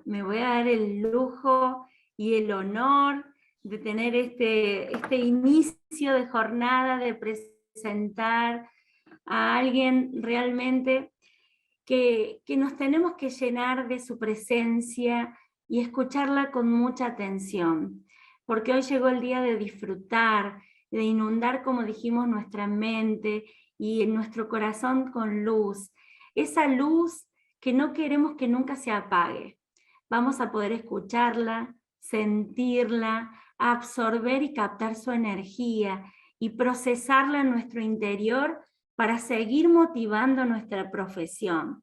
me voy a dar el lujo y el honor de tener este inicio de jornada, de presentar a alguien realmente que nos tenemos que llenar de su presencia y escucharla con mucha atención, porque hoy llegó el día de disfrutar, de inundar, como dijimos, nuestra mente y en nuestro corazón con luz, esa luz que no queremos que nunca se apague. Vamos a poder escucharla, sentirla, absorber y captar su energía y procesarla en nuestro interior para seguir motivando nuestra profesión.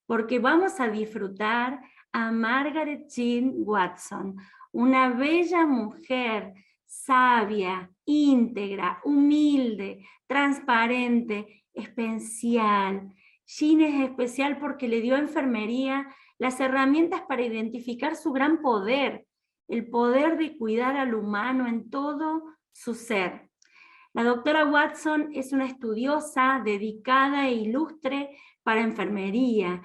Porque vamos a disfrutar a Margaret Jean Watson, una bella mujer, sabia, íntegra, humilde, transparente, especial. Jean es especial porque le dio a enfermería las herramientas para identificar su gran poder, el poder de cuidar al humano en todo su ser. La doctora Watson es una estudiosa, dedicada e ilustre para enfermería.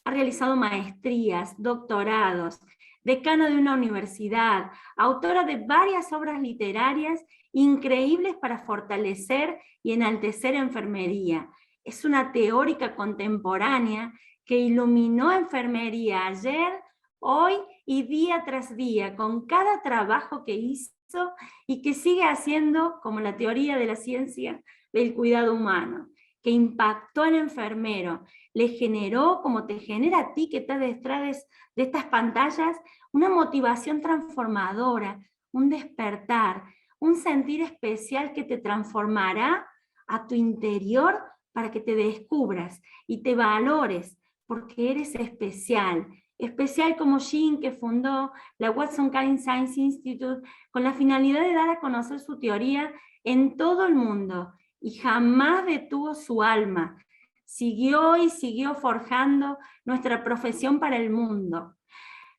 Ha realizado maestrías, doctorados, decana de una universidad, autora de varias obras literarias increíbles para fortalecer y enaltecer enfermería. Es una teórica contemporánea que iluminó enfermería ayer, hoy y día tras día, con cada trabajo que hizo y que sigue haciendo, como la teoría de la ciencia del cuidado humano, que impactó al enfermero, le generó, como te genera a ti que estás detrás de estas pantallas, una motivación transformadora, un despertar, un sentir especial que te transformará a tu interior para que te descubras y te valores, porque eres especial. Especial como Jean, que fundó la Watson Caring Science Institute con la finalidad de dar a conocer su teoría en todo el mundo, y jamás detuvo su alma. Siguió y siguió forjando nuestra profesión para el mundo.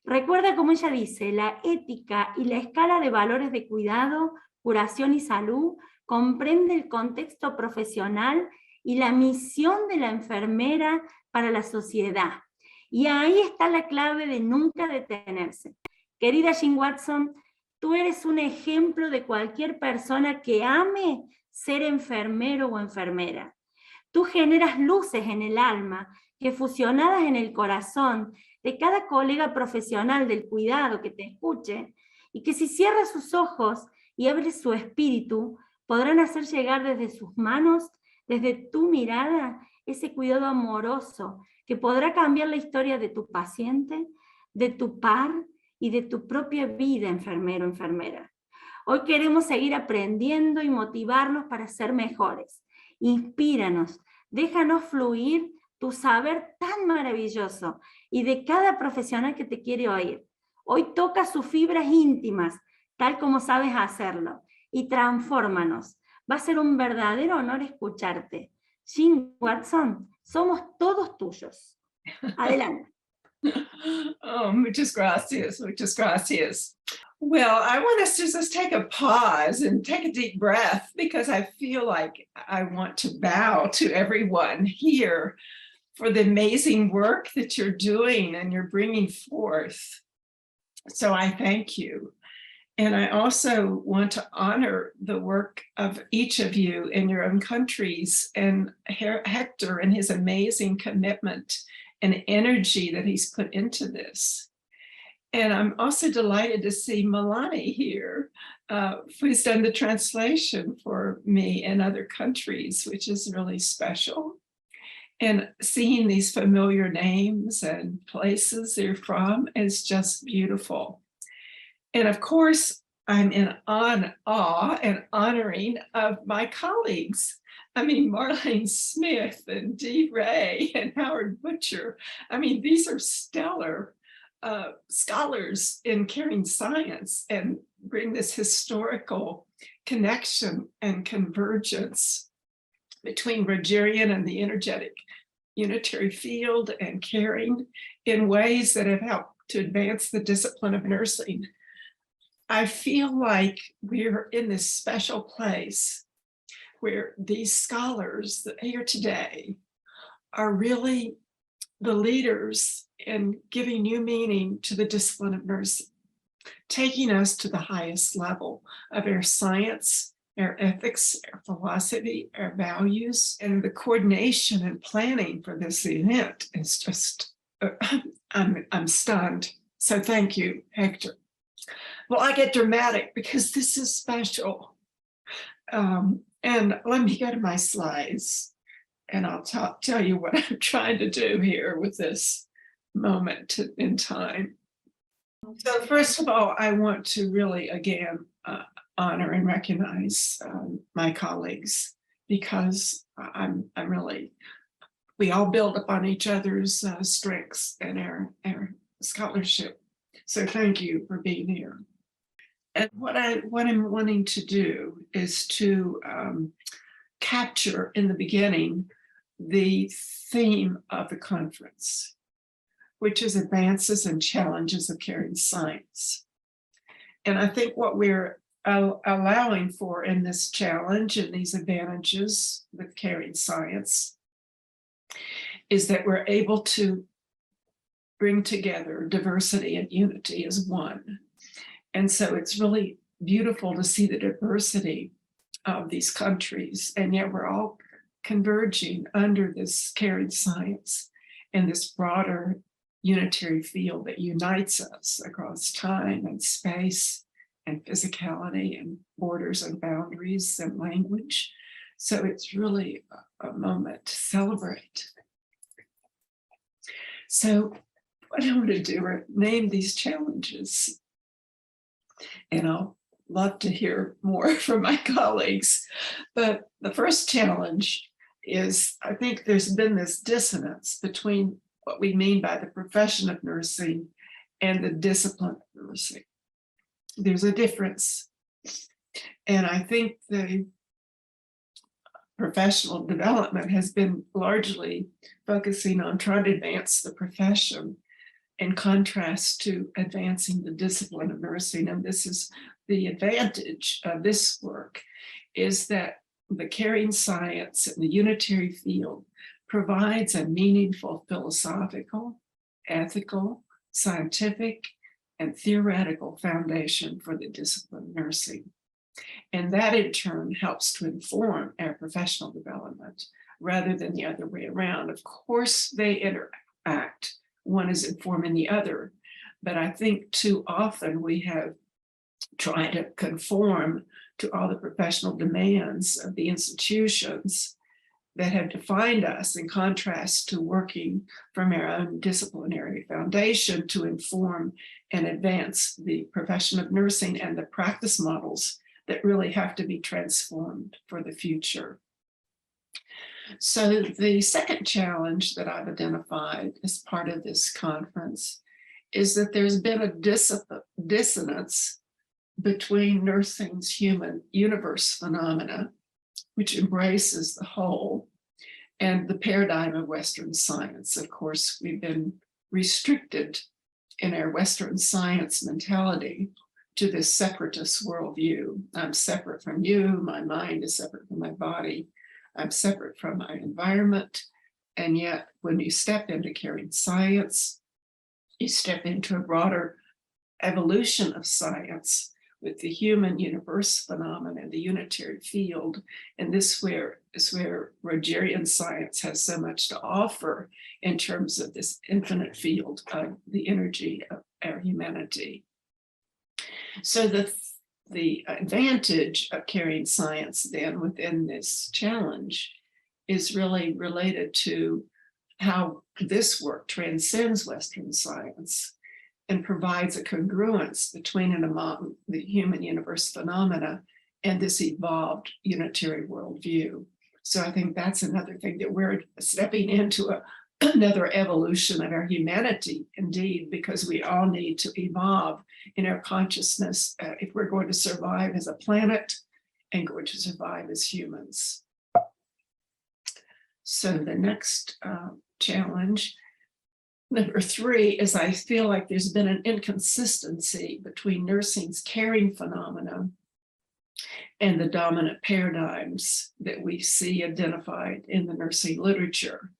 Recuerda, como ella dice, la ética y la escala de valores de cuidado, curación y salud comprende el contexto profesional y la misión de la enfermera para la sociedad. Y ahí está la clave de nunca detenerse. Querida Jean Watson, tú eres un ejemplo de cualquier persona que ame ser enfermero o enfermera. Tú generas luces en el alma que fusionadas en el corazón de cada colega profesional del cuidado que te escuche, y que si cierra sus ojos y abre su espíritu, podrán hacer llegar desde sus manos, desde tu mirada, ese cuidado amoroso que podrá cambiar la historia de tu paciente, de tu par y de tu propia vida, enfermero o enfermera. Hoy queremos seguir aprendiendo y motivarnos para ser mejores. Inspíranos, déjanos fluir tu saber tan maravilloso y de cada profesional que te quiere oír. Hoy toca sus fibras íntimas, tal como sabes hacerlo, y transfórmanos. Va a ser un verdadero honor escucharte. Jean Watson, somos todos tuyos. Adelante. Oh, muchas gracias, muchas gracias. Well, I want us to just take a pause and take a deep breath, because I feel like I want to bow to everyone here for the amazing work that you're doing and you're bringing forth. So I thank you. And I also want to honor the work of each of you in your own countries, and Hector and his amazing commitment and energy that he's put into this. And I'm also delighted to see Milani here, who's done the translation for me in other countries, which is really special. And seeing these familiar names and places they're from is just beautiful. And of course, I'm in awe and honoring of my colleagues. I mean, Marlene Smith and Dee Ray and Howard Butcher. I mean, these are stellar scholars in caring science and bring this historical connection and convergence between Rogerian and the energetic unitary field and caring in ways that have helped to advance the discipline of nursing. I feel like we're in this special place where these scholars that are here today are really the leaders in giving new meaning to the discipline of nursing, taking us to the highest level of our science, our ethics, our philosophy, our values, and the coordination and planning for this event is just, I'm stunned. So thank you, Hector. Well, I get dramatic because this is special. And let me go to my slides and I'll tell you what I'm trying to do here with this moment in time. So first of all, I want to really, again, honor and recognize my colleagues, because we all build upon each other's strengths and our scholarship. So thank you for being here. And what I'm wanting to do is to capture in the beginning the theme of the conference, which is advances and challenges of caring science. And I think what we're allowing for in this challenge and these advantages with caring science is that we're able to bring together diversity and unity as one. And so it's really beautiful to see the diversity of these countries, and yet we're all converging under this caring science and this broader unitary field that unites us across time and space and physicality and borders and boundaries and language. So it's really a moment to celebrate. So what I want to do is name these challenges. And I'll love to hear more from my colleagues. But the first challenge is, I think there's been this dissonance between what we mean by the profession of nursing and the discipline of nursing. There's a difference. And I think the professional development has been largely focusing on trying to advance the profession in contrast to advancing the discipline of nursing. And this is the advantage of this work, is that the caring science and the unitary field provides a meaningful philosophical, ethical, scientific, and theoretical foundation for the discipline of nursing. And that in turn helps to inform our professional development rather than the other way around. Of course, they interact. One is informing the other, but I think too often we have tried to conform to all the professional demands of the institutions that have defined us, in contrast to working from our own disciplinary foundation to inform and advance the profession of nursing and the practice models that really have to be transformed for the future. So the second challenge that I've identified as part of this conference is that there's been a dissonance between nursing's human universe phenomena, which embraces the whole, and the paradigm of Western science. Of course, we've been restricted in our Western science mentality to this separatist worldview. I'm separate from you, my mind is separate from my body, I'm separate from my environment. And yet, when you step into caring science, you step into a broader evolution of science with the human universe phenomenon, the unitary field. And this is where Rogerian science has so much to offer in terms of this infinite field of the energy of our humanity. So the advantage of caring science then within this challenge is really related to how this work transcends Western science and provides a congruence between and among the human universe phenomena and this evolved unitary worldview. So I think that's another thing, that we're stepping into another evolution of our humanity, indeed, because we all need to evolve in our consciousness if we're going to survive as a planet and going to survive as humans. So the next challenge, number 3, is I feel like there's been an inconsistency between nursing's caring phenomena and the dominant paradigms that we see identified in the nursing literature,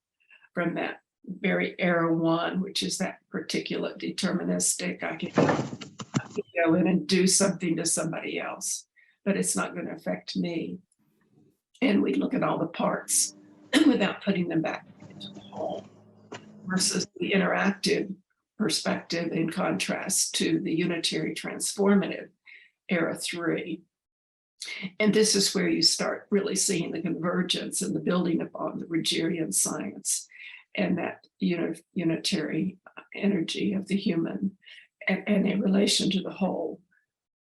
from that very era one, which is that particular deterministic. I could go in and do something to somebody else, but it's not going to affect me. And we look at all the parts without putting them back into the whole, versus the interactive perspective in contrast to the unitary transformative era 3. And this is where you start really seeing the convergence and the building upon the Rogerian science and that unitary energy of the human and in relation to the whole.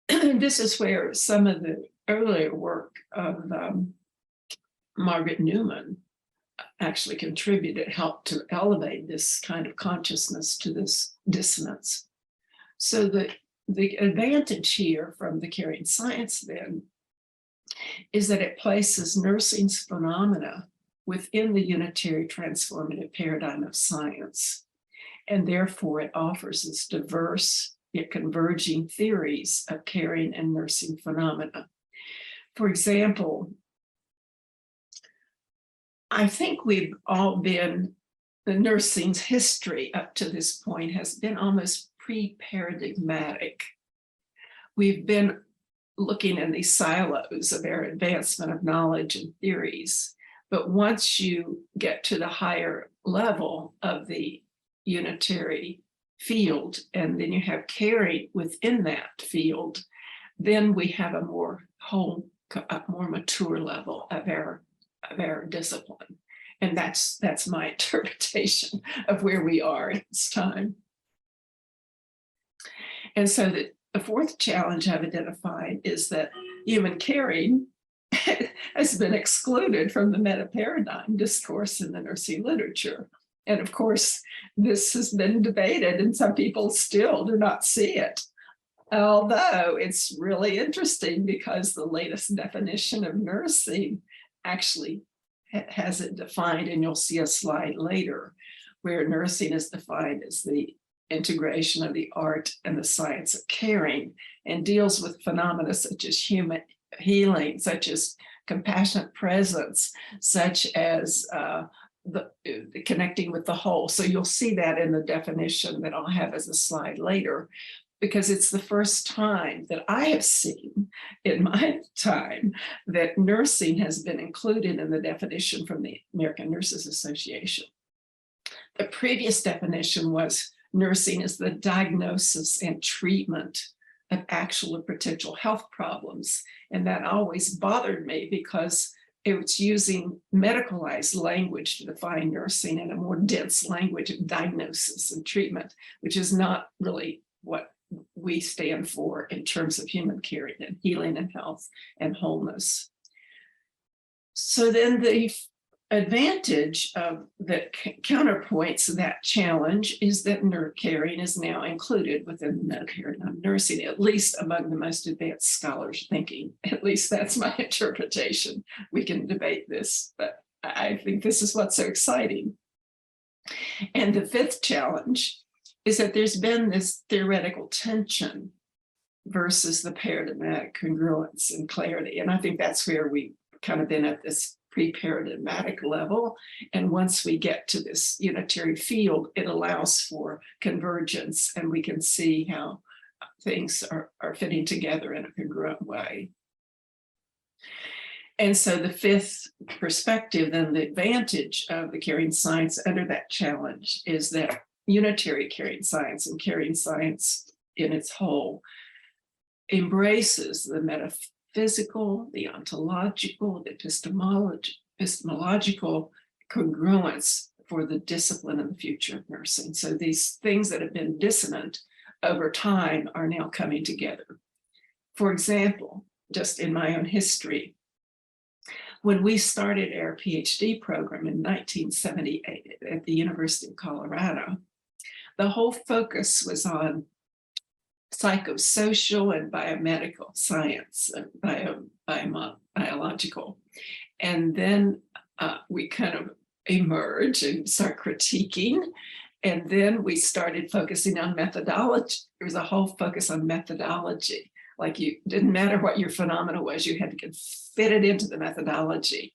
And this is where some of the earlier work of Margaret Newman actually contributed, helped to elevate this kind of consciousness to this dissonance. So the advantage here from the caring science then is that it places nursing's phenomena within the unitary transformative paradigm of science. And therefore it offers its diverse yet converging theories of caring and nursing phenomena. For example, I think we've all been, the nursing's history up to this point has been almost pre-paradigmatic. We've been looking in these silos of our advancement of knowledge and theories. But once you get to the higher level of the unitary field, and then you have caring within that field, then we have a more whole, a more mature level of our discipline. And that's my interpretation of where we are at this time. And so the fourth challenge I've identified is that human caring has been excluded from the meta-paradigm discourse in the nursing literature. And of course, this has been debated and some people still do not see it. Although it's really interesting because the latest definition of nursing actually has it defined, and you'll see a slide later, where nursing is defined as the integration of the art and the science of caring, and deals with phenomena such as human healing, such as compassionate presence, such as the connecting with the whole. So you'll see that in the definition that I'll have as a slide later, because it's the first time that I have seen in my time that nursing has been included in the definition from the American Nurses Association. The previous definition was nursing is the diagnosis and treatment of actual and potential health problems. And that always bothered me because it's using medicalized language to define nursing in a more dense language of diagnosis and treatment, which is not really what we stand for in terms of human caring and healing and health and wholeness. So then the advantage of that counterpoints that challenge is that caring is now included within the meta-paradigm of nursing, at least among the most advanced scholars thinking. At least that's my interpretation. We can debate this, but I think this is what's so exciting. And the fifth challenge is that there's been this theoretical tension versus the paradigmatic congruence and clarity. And I think that's where we've kind of been at this pre-paradigmatic level. And once we get to this unitary field, it allows for convergence and we can see how things are fitting together in a congruent way. And so the fifth perspective, then the advantage of the caring science under that challenge is that unitary caring science and caring science in its whole embraces the metaphysical, the ontological, the epistemological congruence for the discipline and the future of nursing. So these things that have been dissonant over time are now coming together. For example, just in my own history, when we started our PhD program in 1978 at the University of Colorado, the whole focus was on psychosocial and biomedical science, biological. And then we kind of emerge and start critiquing. And then we started focusing on methodology. There was a whole focus on methodology. Like you didn't matter what your phenomena was, you had to fit it into the methodology.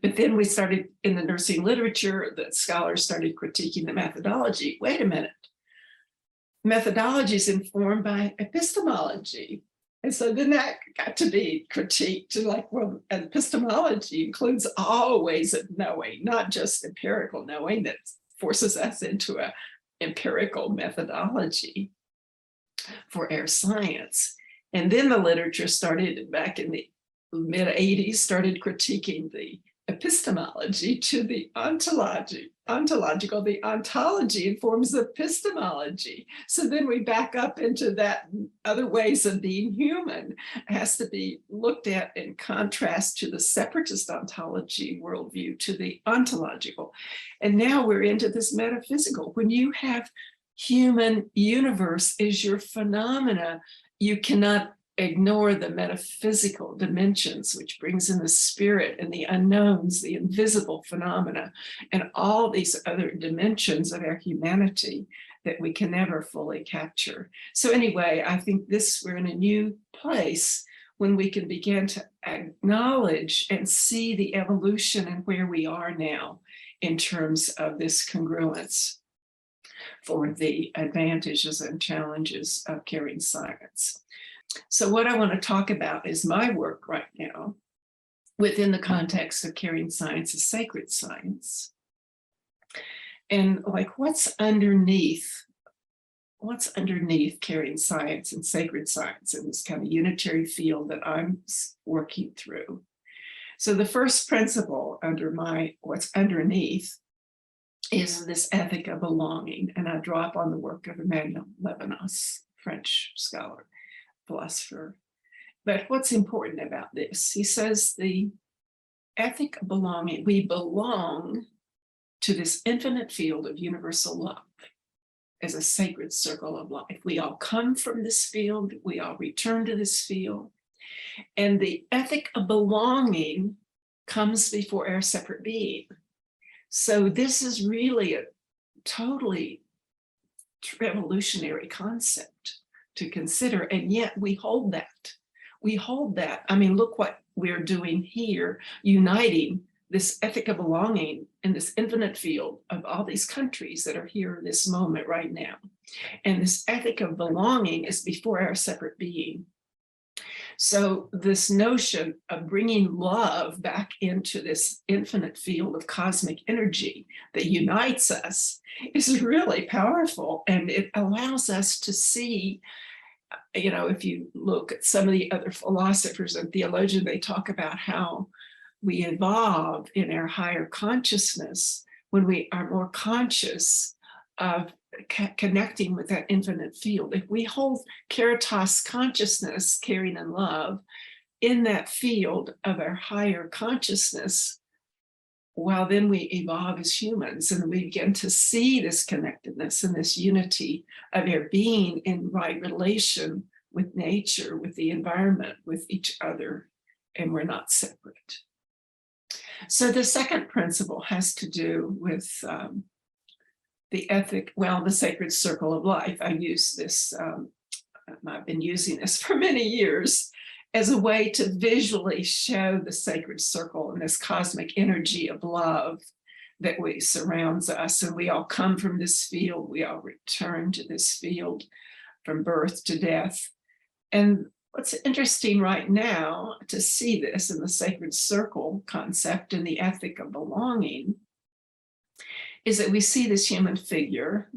But then we started in the nursing literature, that scholars started critiquing the methodology. Wait a minute. Methodology is informed by epistemology. And so then that got to be critiqued, like, well, epistemology includes all ways of knowing, not just empirical knowing that forces us into an empirical methodology for our science. And then the literature started back in the mid-80s, started critiquing the epistemology to the ontological. The ontology informs epistemology. So then we back up into that other ways of being human. It has to be looked at in contrast to the separatist ontology worldview, to the ontological. And now we're into this metaphysical. When you have human universe is your phenomena, you cannot ignore the metaphysical dimensions, which brings in the spirit and the unknowns, the invisible phenomena, and all these other dimensions of our humanity that we can never fully capture. So anyway, I think we're in a new place when we can begin to acknowledge and see the evolution and where we are now in terms of this congruence for the advantages and challenges of caring science. So what I want to talk about is my work right now within the context of caring science is sacred science. And like what's underneath caring science and sacred science in this kind of unitary field that I'm working through. So the first principle under what's underneath is this ethic of belonging. And I draw upon the work of Emmanuel Levinas, French scholar, philosopher. But what's important about this? He says the ethic of belonging, we belong to this infinite field of universal love as a sacred circle of life. We all come from this field, we all return to this field. And the ethic of belonging comes before our separate being. So this is really a totally revolutionary concept to consider, and yet we hold that. We hold that. I mean, look what we're doing here, uniting this ethic of belonging in this infinite field of all these countries that are here in this moment right now. And this ethic of belonging is before our separate being. So this notion of bringing love back into this infinite field of cosmic energy that unites us is really powerful. And it allows us to see, you know, if you look at some of the other philosophers and theologians, they talk about how we evolve in our higher consciousness when we are more conscious of connecting with that infinite field. If we hold caritas consciousness, caring and love, in that field of our higher consciousness, well, then we evolve as humans and we begin to see this connectedness and this unity of our being in right relation with nature, with the environment, with each other, and we're not separate. So the second principle has to do with the ethic, well, the sacred circle of life. I use this, I've been using this for many years as a way to visually show the sacred circle and this cosmic energy of love that surrounds us. And we all come from this field, we all return to this field from birth to death. And what's interesting right now to see this in the sacred circle concept and the ethic of belonging is that we see this human figure,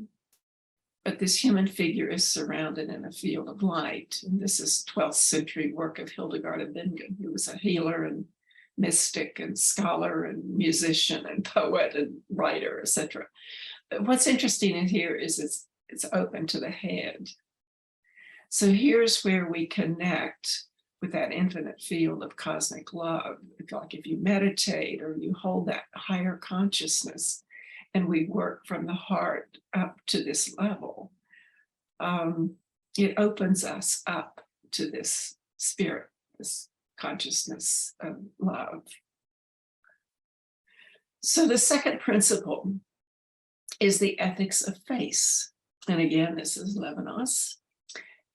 but this human figure is surrounded in a field of light. And this is 12th century work of Hildegard of Bingen, who was a healer and mystic and scholar and musician and poet and writer, etc. But what's interesting in here is it's open to the head. So here's where we connect with that infinite field of cosmic love. Like if you meditate or you hold that higher consciousness, and we work from the heart up to this level, it opens us up to this spirit, this consciousness of love. So the second principle is the ethics of face. And again, this is Levinas.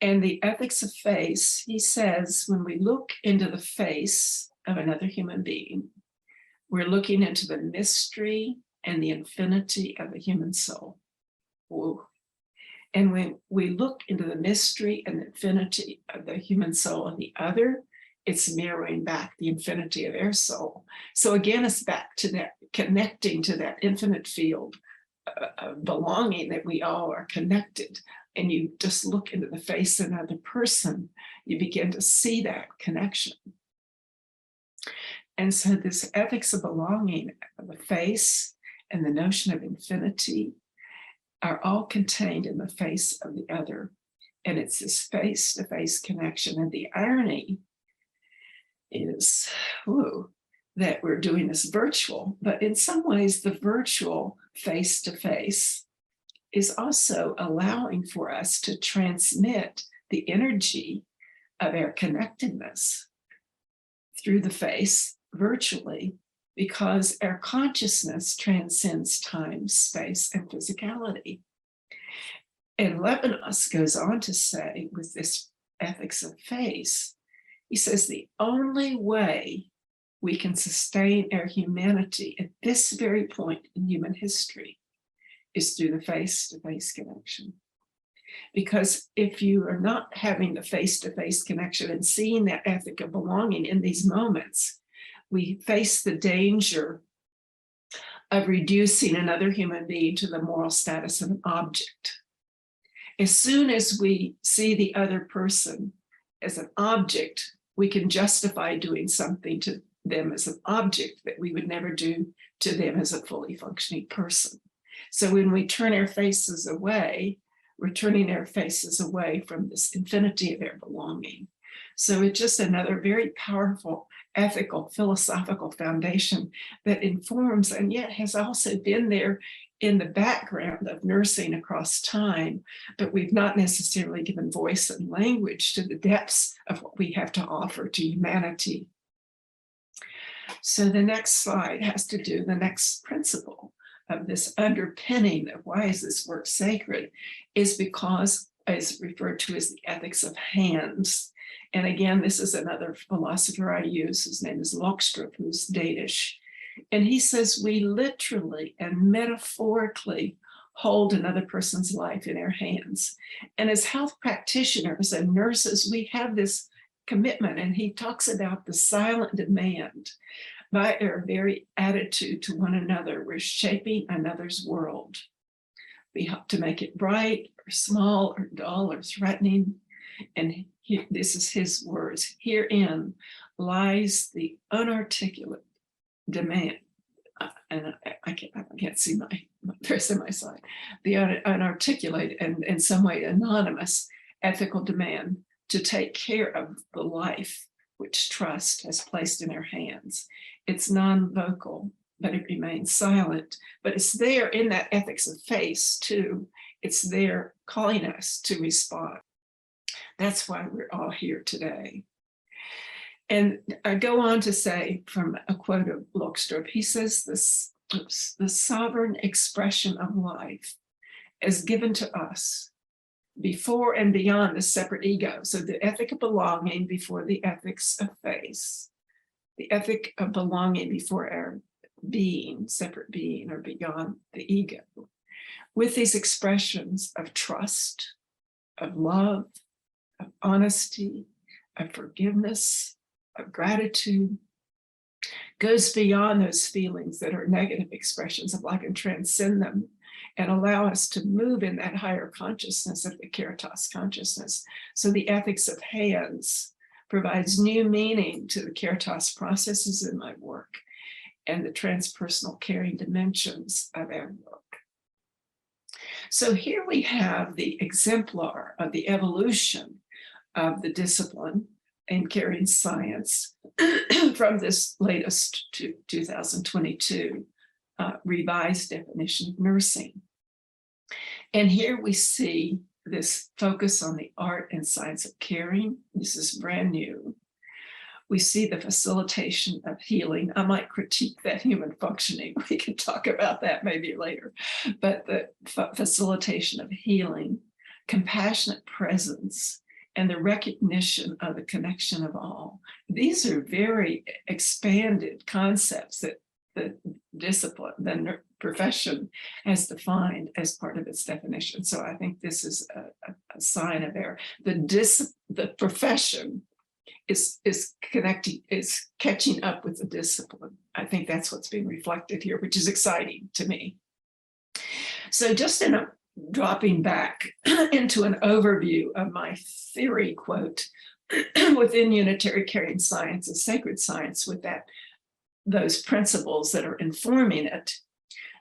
And the ethics of face, he says, when we look into the face of another human being, We're looking into the mystery and the infinity of the human soul. Ooh. And when we look into the mystery and the infinity of the human soul and the other, it's mirroring back the infinity of their soul. So again, it's back to that, connecting to that infinite field of belonging, that we all are connected. And you just look into the face of another person, you begin to see that connection. And so this ethics of belonging, the face and the notion of infinity are all contained in the face of the other. And it's this face-to-face connection. And the irony is that we're doing this virtual, but in some ways the virtual face-to-face is also allowing for us to transmit the energy of our connectedness through the face virtually, because our consciousness transcends time, space, and physicality. And Levinas goes on to say, with this ethics of face, he says the only way we can sustain our humanity at this very point in human history is through the face-to-face connection. Because if you are not having the face-to-face connection and seeing that ethic of belonging in these moments, we face the danger of reducing another human being to the moral status of an object. As soon as we see the other person as an object, we can justify doing something to them as an object that we would never do to them as a fully functioning person. So when we turn our faces away, we're turning our faces away from this infinity of our belonging. So it's just another very powerful ethical, philosophical foundation that informs and yet has also been there in the background of nursing across time, but we've not necessarily given voice and language to the depths of what we have to offer to humanity. So the next slide has to do, the next principle of this underpinning of why is this work sacred is because it's referred to as the ethics of hands. And again, this is another philosopher I use. His name is Lokstrup, who's Danish. And he says we literally and metaphorically hold another person's life in our hands. And as health practitioners and nurses, we have this commitment. And he talks about the silent demand by our very attitude to one another. We're shaping another's world. We help to make it bright or small or dull or threatening. And this is his words: herein lies the unarticulate demand, and I can't see my person on my side, the unarticulated and in some way anonymous ethical demand to take care of the life which trust has placed in our hands. It's non-vocal, but it remains silent, but it's there in that ethics of face too. It's there calling us to respond. That's why we're all here today. And I go on to say from a quote of Lokstrup, he says this, the sovereign expression of life is given to us before and beyond the separate ego. So the ethic of belonging before the ethics of face, the ethic of belonging before our being, separate being, or beyond the ego, with these expressions of trust, of love, of honesty, of forgiveness, of gratitude, goes beyond those feelings that are negative expressions of life and transcend them and allow us to move in that higher consciousness of the Caritas consciousness. So the ethics of hands provides new meaning to the Caritas processes in my work and the transpersonal caring dimensions of our work. So here we have the exemplar of the evolution of the discipline in caring science from this latest 2022 revised definition of nursing. And here we see this focus on the art and science of caring. This is brand new. We see the facilitation of healing. I might critique that human functioning. We can talk about that maybe later. But the facilitation of healing, compassionate presence, and the recognition of the connection of all. These are very expanded concepts that the discipline, the profession as defined as part of its definition. So I think this is a sign of error. The profession is catching up with the discipline. I think that's what's being reflected here, which is exciting to me. So just dropping back into an overview of my theory quote within unitary caring science and sacred science, with those principles that are informing it,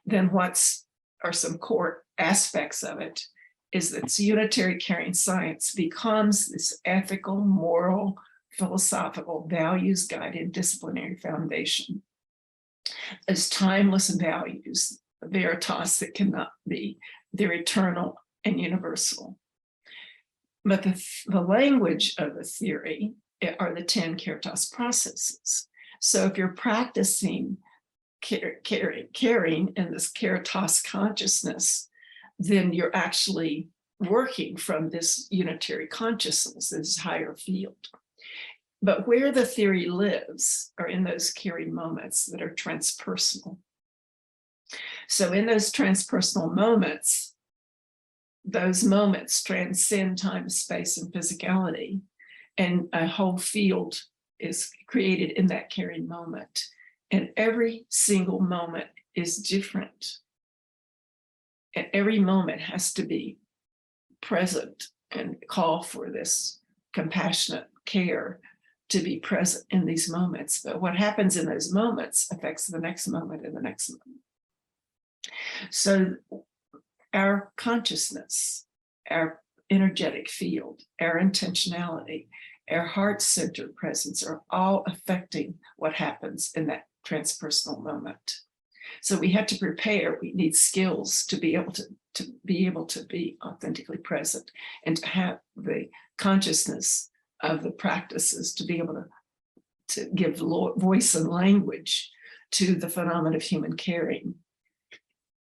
then are some core aspects of it is that unitary caring science becomes this ethical, moral, philosophical, values-guided disciplinary foundation as timeless values, veritas that cannot be, they're eternal and universal. But the language of the theory are the 10 caritas processes. So if you're practicing caring in this caritas consciousness, then you're actually working from this unitary consciousness, this higher field. But where the theory lives are in those caring moments that are transpersonal. So in those transpersonal moments, those moments transcend time, space, and physicality, and a whole field is created in that caring moment. And every single moment is different. And every moment has to be present and call for this compassionate care to be present in these moments. But what happens in those moments affects the next moment and the next moment. So our consciousness, our energetic field, our intentionality, our heart-centered presence are all affecting what happens in that transpersonal moment. So we have to prepare, we need skills to be able to be authentically present and to have the consciousness of the practices to be able to give voice and language to the phenomenon of human caring.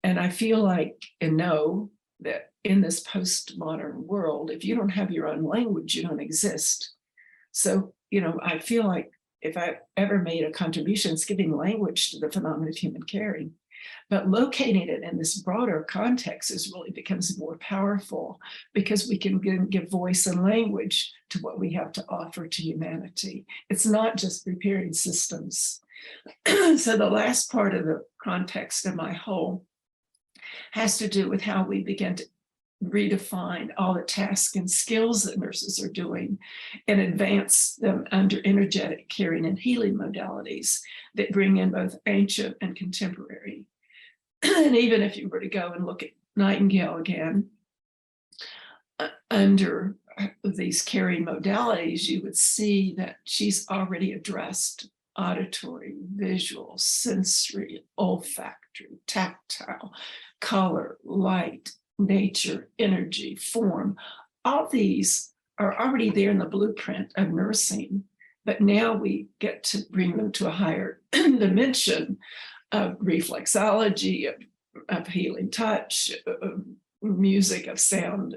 And I feel like and know that in this postmodern world, if you don't have your own language, you don't exist. So, I feel like if I ever made a contribution, it's giving language to the phenomenon of human caring. But locating it in this broader context really becomes more powerful because we can give voice and language to what we have to offer to humanity. It's not just preparing systems. So the last part of the context of my whole has to do with how we begin to redefine all the tasks and skills that nurses are doing and advance them under energetic caring and healing modalities that bring in both ancient and contemporary. And even if you were to go and look at Nightingale again, under these caring modalities, you would see that she's already addressed auditory, visual, sensory, olfactory, tactile, color, light, nature, energy, form. All these are already there in the blueprint of nursing, but now we get to bring them to a higher dimension of reflexology, of healing touch, of music, of sound,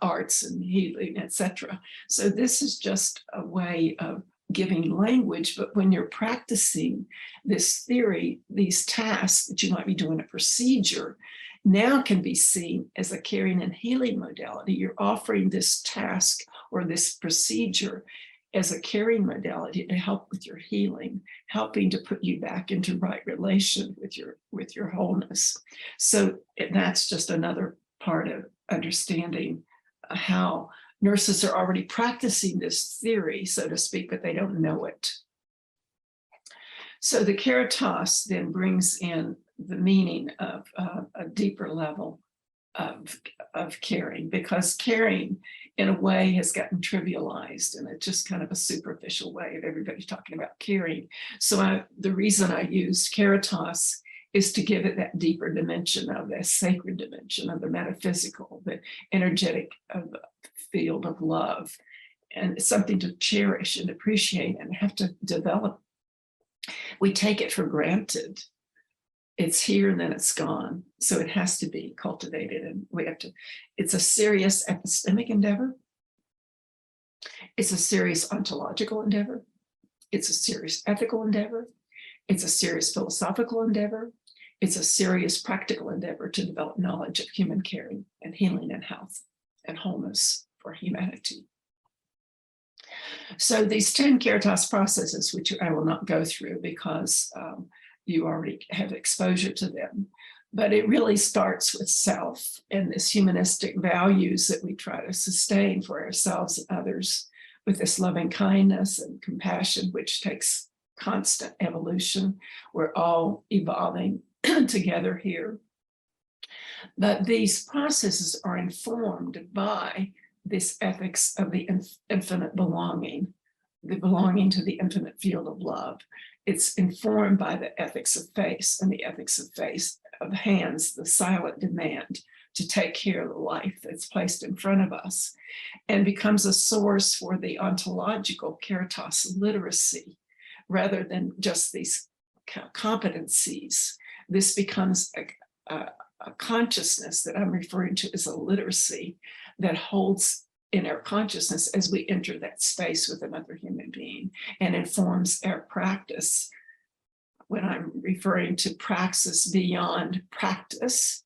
arts and healing, etc. So this is just a way of giving language, but when you're practicing this theory, these tasks that you might be doing a procedure, now can be seen as a caring and healing modality. You're offering this task or this procedure as a caring modality to help with your healing, helping to put you back into right relation with your wholeness. So that's just another part of understanding how nurses are already practicing this theory, so to speak, but they don't know it. So the caritas then brings in the meaning of a deeper level of caring, because caring in a way has gotten trivialized and it's just kind of a superficial way of everybody talking about caring. So the reason I used caritas is to give it that deeper dimension of that sacred dimension of the metaphysical, the energetic field of love, and it's something to cherish and appreciate and have to develop. We take it for granted. It's here and then it's gone. So it has to be cultivated, and we have to, it's a serious epistemic endeavor. It's a serious ontological endeavor. It's a serious ethical endeavor. It's a serious philosophical endeavor. It's a serious practical endeavor to develop knowledge of human caring and healing and health and wholeness for humanity. So these 10 Caritas processes, which I will not go through because you already have exposure to them, but it really starts with self and this humanistic values that we try to sustain for ourselves and others with this loving kindness and compassion, which takes constant evolution. We're all evolving together here. But these processes are informed by this ethics of the infinite belonging, the belonging to the infinite field of love. It's informed by the ethics of face, and the ethics of face of hands, the silent demand to take care of the life that's placed in front of us, and becomes a source for the ontological Caritas literacy, rather than just these competencies. This becomes a consciousness that I'm referring to as a literacy that holds in our consciousness as we enter that space with another human being and informs our practice. When I'm referring to praxis beyond practice,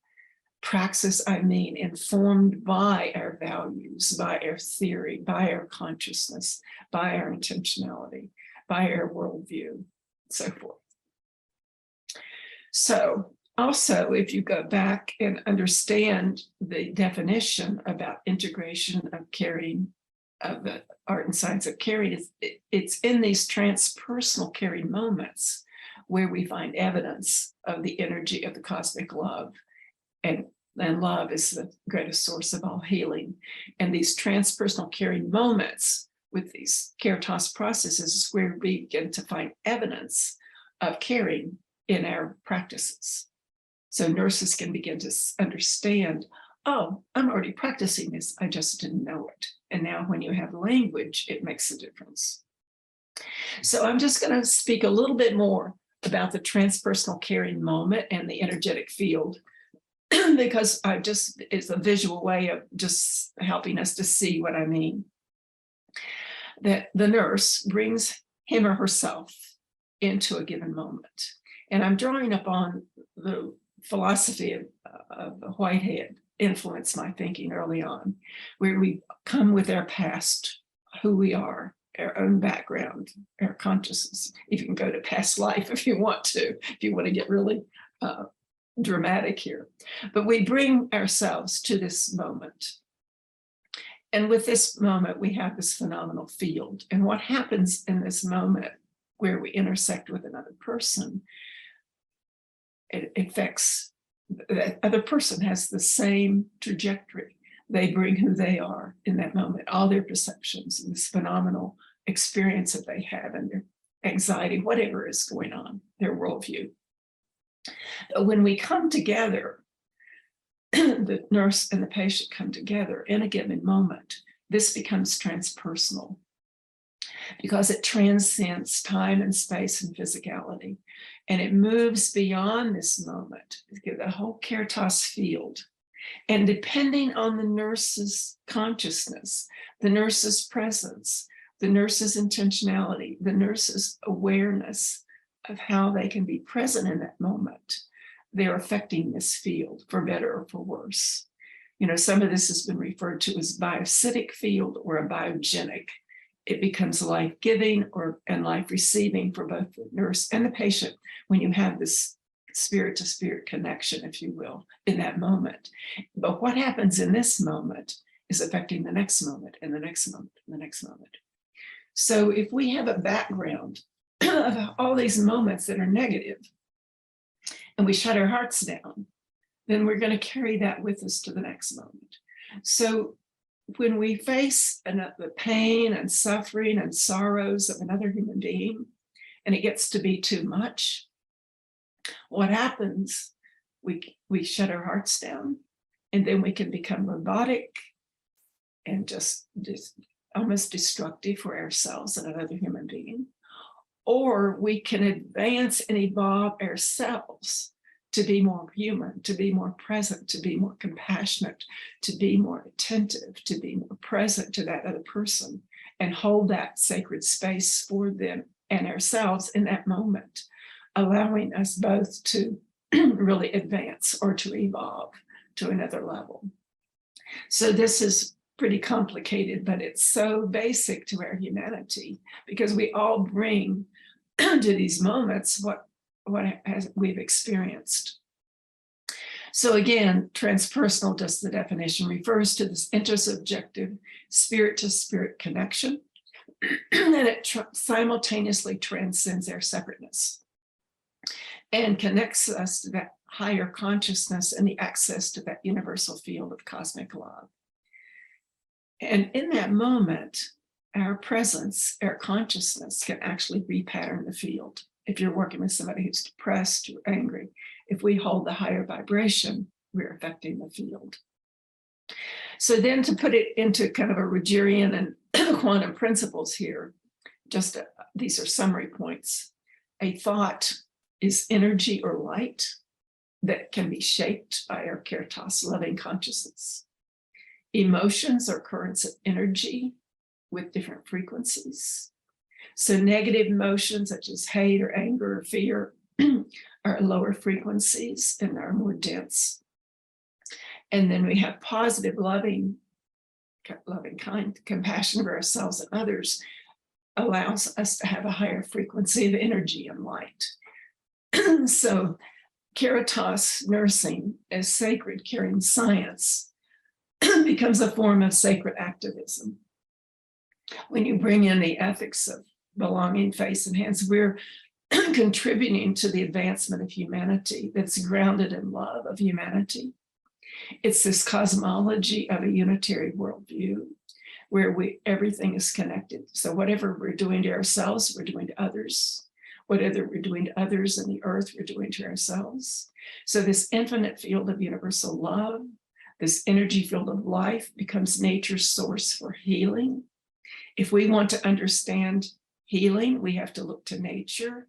praxis, I mean informed by our values, by our theory, by our consciousness, by our intentionality, by our worldview, so forth. So also, if you go back and understand the definition about integration of caring, of the art and science of caring, it's in these transpersonal caring moments where we find evidence of the energy of the cosmic love. And love is the greatest source of all healing. And these transpersonal caring moments with these Caritas processes is where we begin to find evidence of caring in our practices. So nurses can begin to understand, oh, I'm already practicing this, I just didn't know it. And now when you have language, it makes a difference. So I'm just going to speak a little bit more about the transpersonal caring moment and the energetic field, because it's a visual way of just helping us to see what I mean. That the nurse brings him or herself into a given moment. And I'm drawing upon the philosophy of Whitehead influenced my thinking early on, where we come with our past, who we are, our own background, our consciousness. You can go to past life if you want to get really dramatic here. But we bring ourselves to this moment. And with this moment, we have this phenomenal field. And what happens in this moment where we intersect with another person, it affects, that other person has the same trajectory. They bring who they are in that moment, all their perceptions, and this phenomenal experience that they have, and their anxiety, whatever is going on, their worldview. But when we come together, the nurse and the patient come together in a given moment, this becomes transpersonal because it transcends time and space and physicality. And it moves beyond this moment, the whole Caritas field. And depending on the nurse's consciousness, the nurse's presence, the nurse's intentionality, the nurse's awareness of how they can be present in that moment, they're affecting this field for better or for worse. You know, some of this has been referred to as biocytic field or a biogenic. It becomes life-giving and life-receiving for both the nurse and the patient when you have this spirit-to-spirit connection, if you will, in that moment. But what happens in this moment is affecting the next moment and the next moment and the next moment. So if we have a background of all these moments that are negative and we shut our hearts down, then we're going to carry that with us to the next moment. So when we face the pain and suffering and sorrows of another human being, and it gets to be too much, what happens? We shut our hearts down, and then we can become robotic and just almost destructive for ourselves and another human being. Or we can advance and evolve ourselves to be more human, to be more present, to be more compassionate, to be more attentive, to be more present to that other person, and hold that sacred space for them and ourselves in that moment allowing us both to really advance or to evolve to another level. So this is pretty complicated, but it's so basic to our humanity, because we all bring to these moments what we've experienced. So again, transpersonal, just the definition, refers to this intersubjective spirit-to-spirit connection, and it simultaneously transcends our separateness and connects us to that higher consciousness and the access to that universal field of cosmic love. And in that moment, our presence, our consciousness can actually repattern the field. If you're working with somebody who's depressed or angry, if we hold the higher vibration, we're affecting the field. So then to put it into kind of a Rogerian and quantum principles here, just these are summary points. A thought is energy or light that can be shaped by our keratos, loving consciousness. Emotions are currents of energy with different frequencies. So negative emotions such as hate or anger or fear are lower frequencies and are more dense. And then we have positive, loving, kind, compassion for ourselves and others allows us to have a higher frequency of energy and light. So keratos nursing as sacred caring science becomes a form of sacred activism. When you bring in the ethics of belonging, face, and hands, we're contributing to the advancement of humanity that's grounded in love of humanity. It's this cosmology of a unitary worldview where everything is connected. So whatever we're doing to ourselves, we're doing to others. Whatever we're doing to others in the earth, we're doing to ourselves. So this infinite field of universal love, this energy field of life, becomes nature's source for healing. If we want to understand healing, we have to look to nature.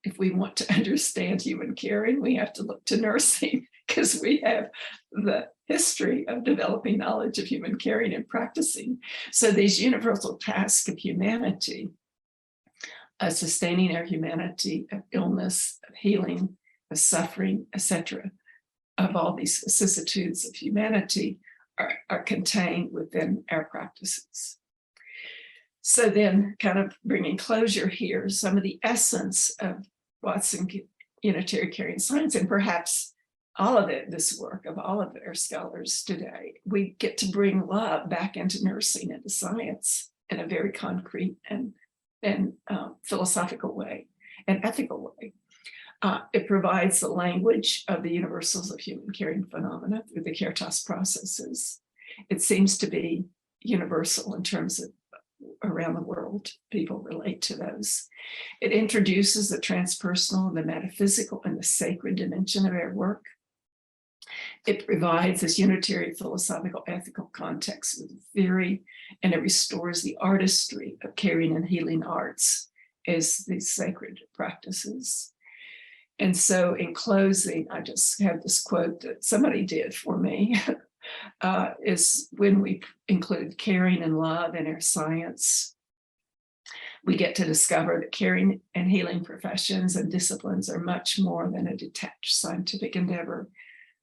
If we want to understand human caring, we have to look to nursing, because we have the history of developing knowledge of human caring and practicing. So these universal tasks of humanity, sustaining our humanity, of illness, of healing, of suffering, etc., of all these vicissitudes of humanity are contained within our practices. So then, kind of bringing closure here, some of the essence of what's in unitary caring science, and perhaps all of it, this work of all of our scholars today, we get to bring love back into nursing, into science in a very concrete and philosophical way, and ethical way. It provides the language of the universals of human caring phenomena through the keratos processes. It seems to be universal in terms of around the world, people relate to those. It introduces the transpersonal, the metaphysical, and the sacred dimension of our work. It provides this unitary philosophical ethical context with theory, and it restores the artistry of caring and healing arts as these sacred practices. And so in closing, I just have this quote that somebody did for me, is when we include caring and love in our science, we get to discover that caring and healing professions and disciplines are much more than a detached scientific endeavor,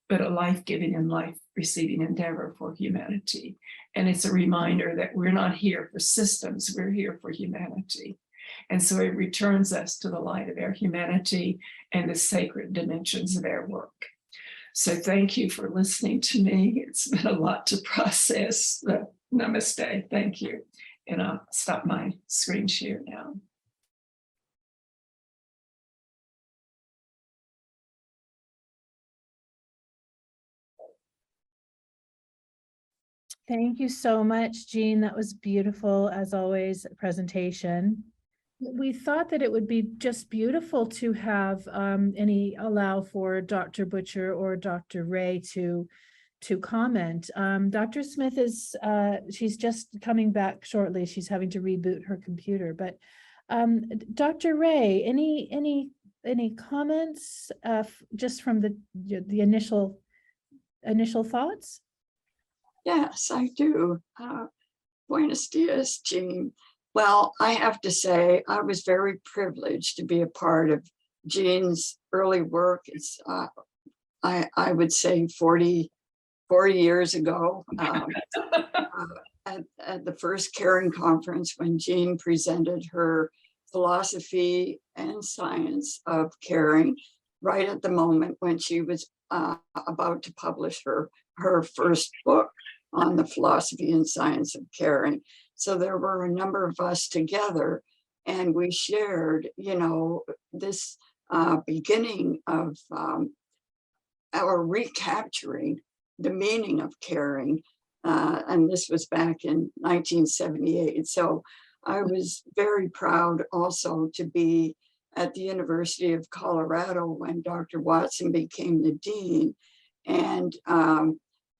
but a life-giving and life-receiving endeavor for humanity. And it's a reminder that we're not here for systems, we're here for humanity. And so it returns us to the light of our humanity and the sacred dimensions of our work. So thank you for listening to me. It's been a lot to process. Namaste, thank you. And I'll stop my screen share now. Thank you so much, Jean. That was beautiful, as always, presentation. We thought that it would be just beautiful to have allow for Dr. Butcher or Dr. Ray to comment. Dr. Smith is, she's just coming back shortly. She's having to reboot her computer. But Dr. Ray, any comments just from the initial thoughts? Yes, I do. Buenos dias, Jean. Well, I have to say, I was very privileged to be a part of Jean's early work is, I would say 40 years ago, at the first Caring Conference, when Jean presented her philosophy and science of caring, right at the moment when she was about to publish her first book on the philosophy and science of caring. So there were a number of us together, and we shared, you know, this beginning of our recapturing the meaning of caring. And this was back in 1978. So I was very proud also to be at the University of Colorado when Dr. Watson became the dean, and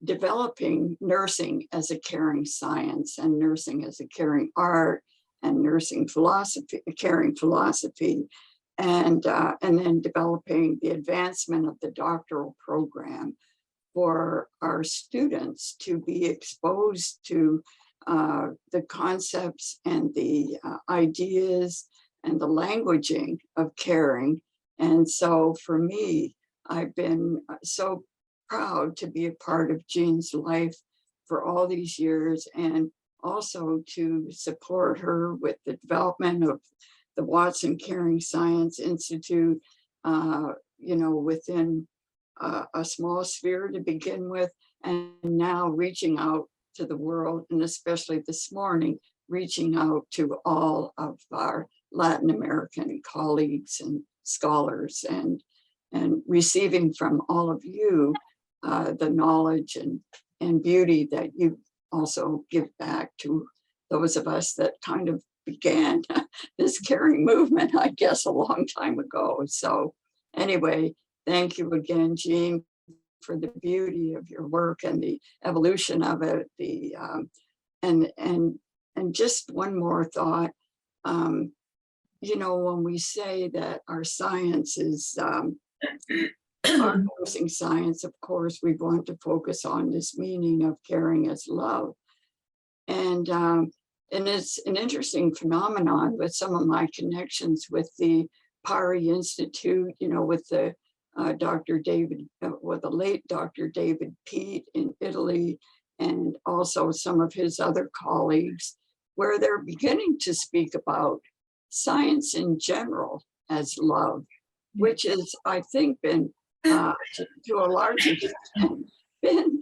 developing nursing as a caring science, and nursing as a caring art, and nursing philosophy, caring philosophy, and then developing the advancement of the doctoral program for our students to be exposed to the concepts and the ideas and the languaging of caring. And so for me, I've been so proud to be a part of Jean's life for all these years, and also to support her with the development of the Watson Caring Science Institute, you know, within a small sphere to begin with, and now reaching out to the world, and especially this morning, reaching out to all of our Latin American colleagues and scholars, and receiving from all of you the knowledge and beauty that you also give back to those of us that kind of began this caring movement, I guess, a long time ago. So anyway, thank you again, Jean, for the beauty of your work and the evolution of it. The and just one more thought. You know, when we say that our science is our nursing science, of course, we want to focus on this meaning of caring as love. And it's an interesting phenomenon with some of my connections with the Pari Institute, you know, with the Dr. David, with the late Dr. David Pete in Italy, and also some of his other colleagues, where they're beginning to speak about science in general as love, which is, I think, been to a large extent been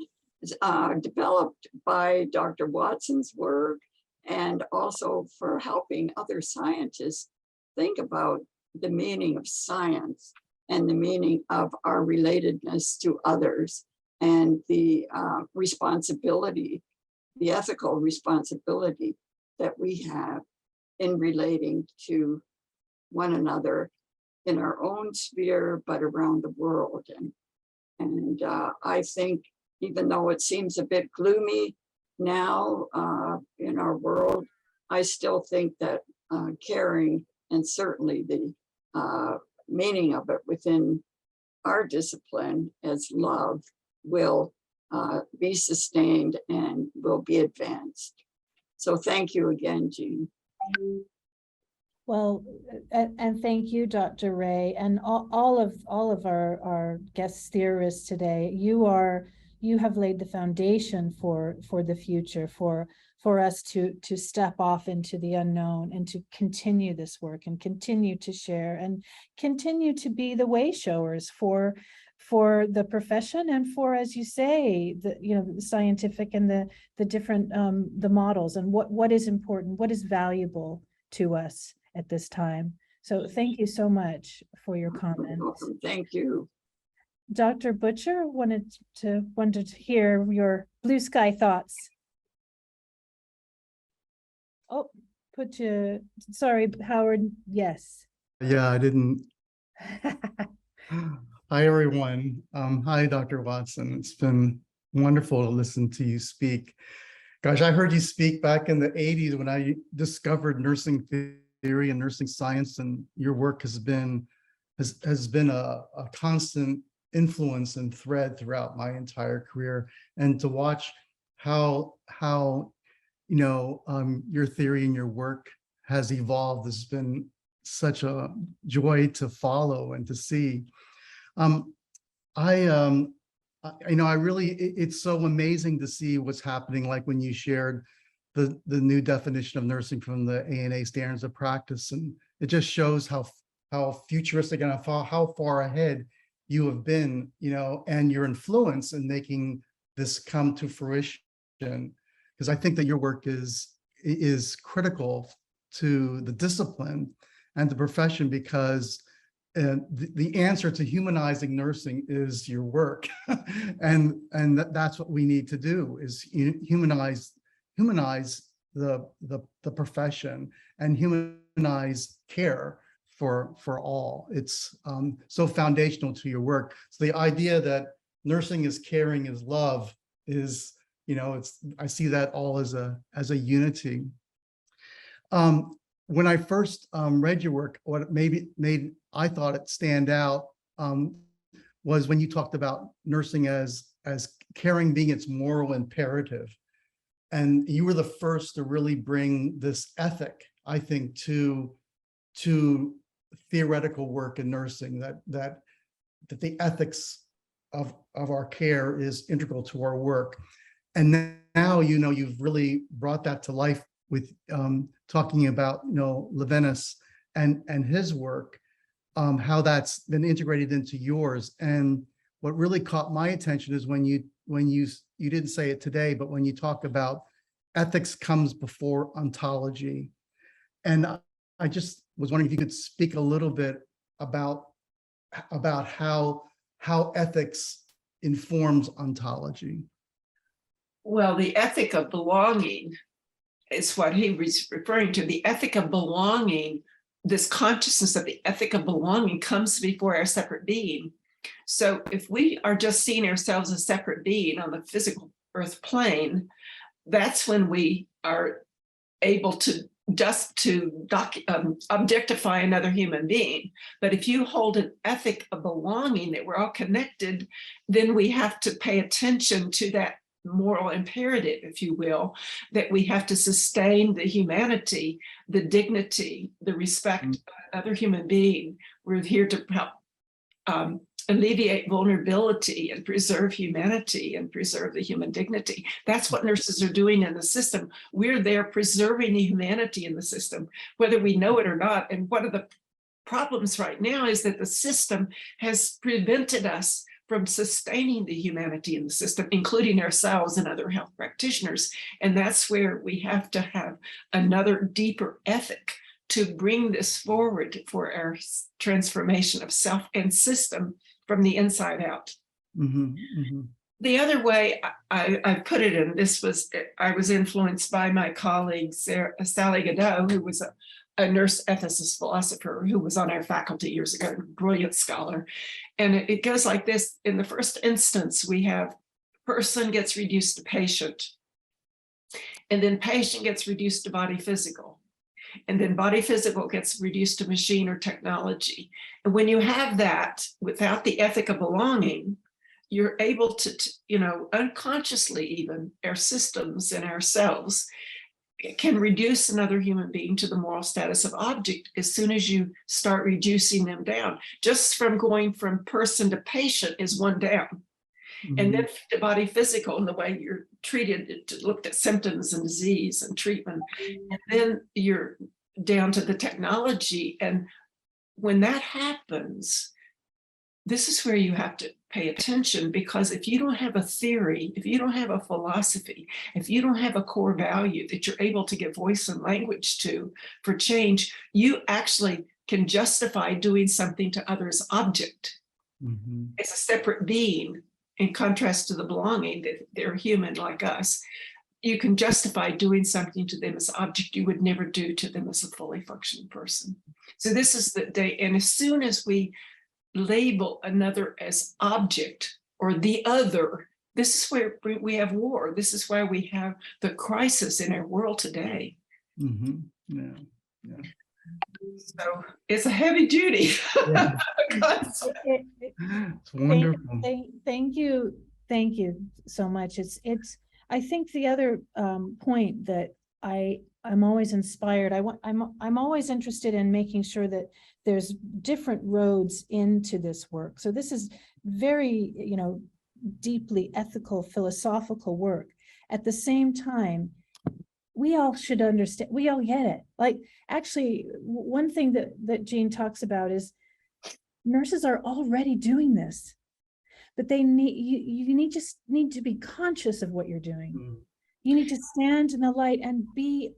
developed by Dr. Watson's work, and also for helping other scientists think about the meaning of science and the meaning of our relatedness to others, and the responsibility, the ethical responsibility that we have in relating to one another in our own sphere, but around the world. And I think, even though it seems a bit gloomy now in our world, I still think that caring, and certainly the meaning of it within our discipline as love, will be sustained and will be advanced. So thank you again, Jean. Well, and thank you, Dr. Ray, and all of our guest theorists today. You have laid the foundation for the future, for us to step off into the unknown, and to continue this work, and continue to share, and continue to be the way showers for the profession, and for, as you say, the scientific and the different the models, and what is important, what is valuable to us at this time. So thank you so much for your comments. Thank you. Dr. Butcher wanted to hear your blue sky thoughts. Oh, sorry, Howard, yes. Yeah, I didn't. Hi, everyone. Hi, Dr. Watson. It's been wonderful to listen to you speak. Gosh, I heard you speak back in the 80s when I discovered nursing theory and nursing science, and your work has been a constant influence and thread throughout my entire career. And to watch how your theory and your work has evolved has been such a joy to follow and to see. I really, it's so amazing to see what's happening, like when you shared the new definition of nursing from the ANA standards of practice, and it just shows how futuristic and how far ahead you have been, and your influence in making this come to fruition. Because I think that your work is critical to the discipline and the profession, because the answer to humanizing nursing is your work. and that's what we need to do, is humanize the profession and humanize care for all. It's so foundational to your work. So the idea that nursing is caring is love is, I see that all as a unity. When I first read your work, what I thought it stand out was when you talked about nursing as caring being its moral imperative. And you were the first to really bring this ethic, I think, to theoretical work in nursing, that the ethics of our care is integral to our work. And now, you've really brought that to life with talking about, Levinas and his work, how that's been integrated into yours. And what really caught my attention is when you didn't say it today, but when you talk about ethics comes before ontology. And I just was wondering if you could speak a little bit about how ethics informs ontology. Well, the ethic of belonging is what he was referring to. The ethic of belonging, this consciousness of the ethic of belonging comes before our separate being. So if we are just seeing ourselves as separate being on the physical earth plane, that's when we are able to objectify another human being. But if you hold an ethic of belonging, that we're all connected, then we have to pay attention to that moral imperative, if you will, that we have to sustain the humanity, the dignity, the respect of another human being. We're here to help alleviate vulnerability and preserve humanity and preserve the human dignity. That's what nurses are doing in the system. We're there preserving the humanity in the system, whether we know it or not. And one of the problems right now is that the system has prevented us from sustaining the humanity in the system, including ourselves and other health practitioners. And that's where we have to have another deeper ethic to bring this forward for our transformation of self and system from the inside out. Mm-hmm, mm-hmm. The other way I put it, and I was influenced by my colleague, Sally Godot, who was a nurse ethicist philosopher who was on our faculty years ago, a brilliant scholar. And it goes like this. In the first instance, we have person gets reduced to patient, and then patient gets reduced to body physical. And then body physical gets reduced to machine or technology. And when you have that without the ethic of belonging, you're able to, unconsciously even, our systems and ourselves can reduce another human being to the moral status of object as soon as you start reducing them down. Just from going from person to patient is one down. Mm-hmm. And then the body physical and the way you're treated, looked at symptoms and disease and treatment. And then you're down to the technology. And when that happens, this is where you have to pay attention, because if you don't have a theory, if you don't have a philosophy, if you don't have a core value that you're able to give voice and language to for change, you actually can justify doing something to others' object mm-hmm. as a separate being. In contrast to the belonging, that they're human like us, you can justify doing something to them as an object you would never do to them as a fully functioning person. So this is the day, and as soon as we label another as object or the other, this is where we have war. This is why we have the crisis in our world today. Mm-hmm. Yeah. So it's a heavy duty. Yeah. It's wonderful. Thank you so much. I think the other point that I I'm always inspired. I'm always interested in making sure that there's different roads into this work. So this is very, deeply ethical, philosophical work. At the same time, we all should understand, we all get it. Like, actually, one thing that Jean talks about is nurses are already doing this, but they need, just need to be conscious of what you're doing. Mm. You need to stand in the light and be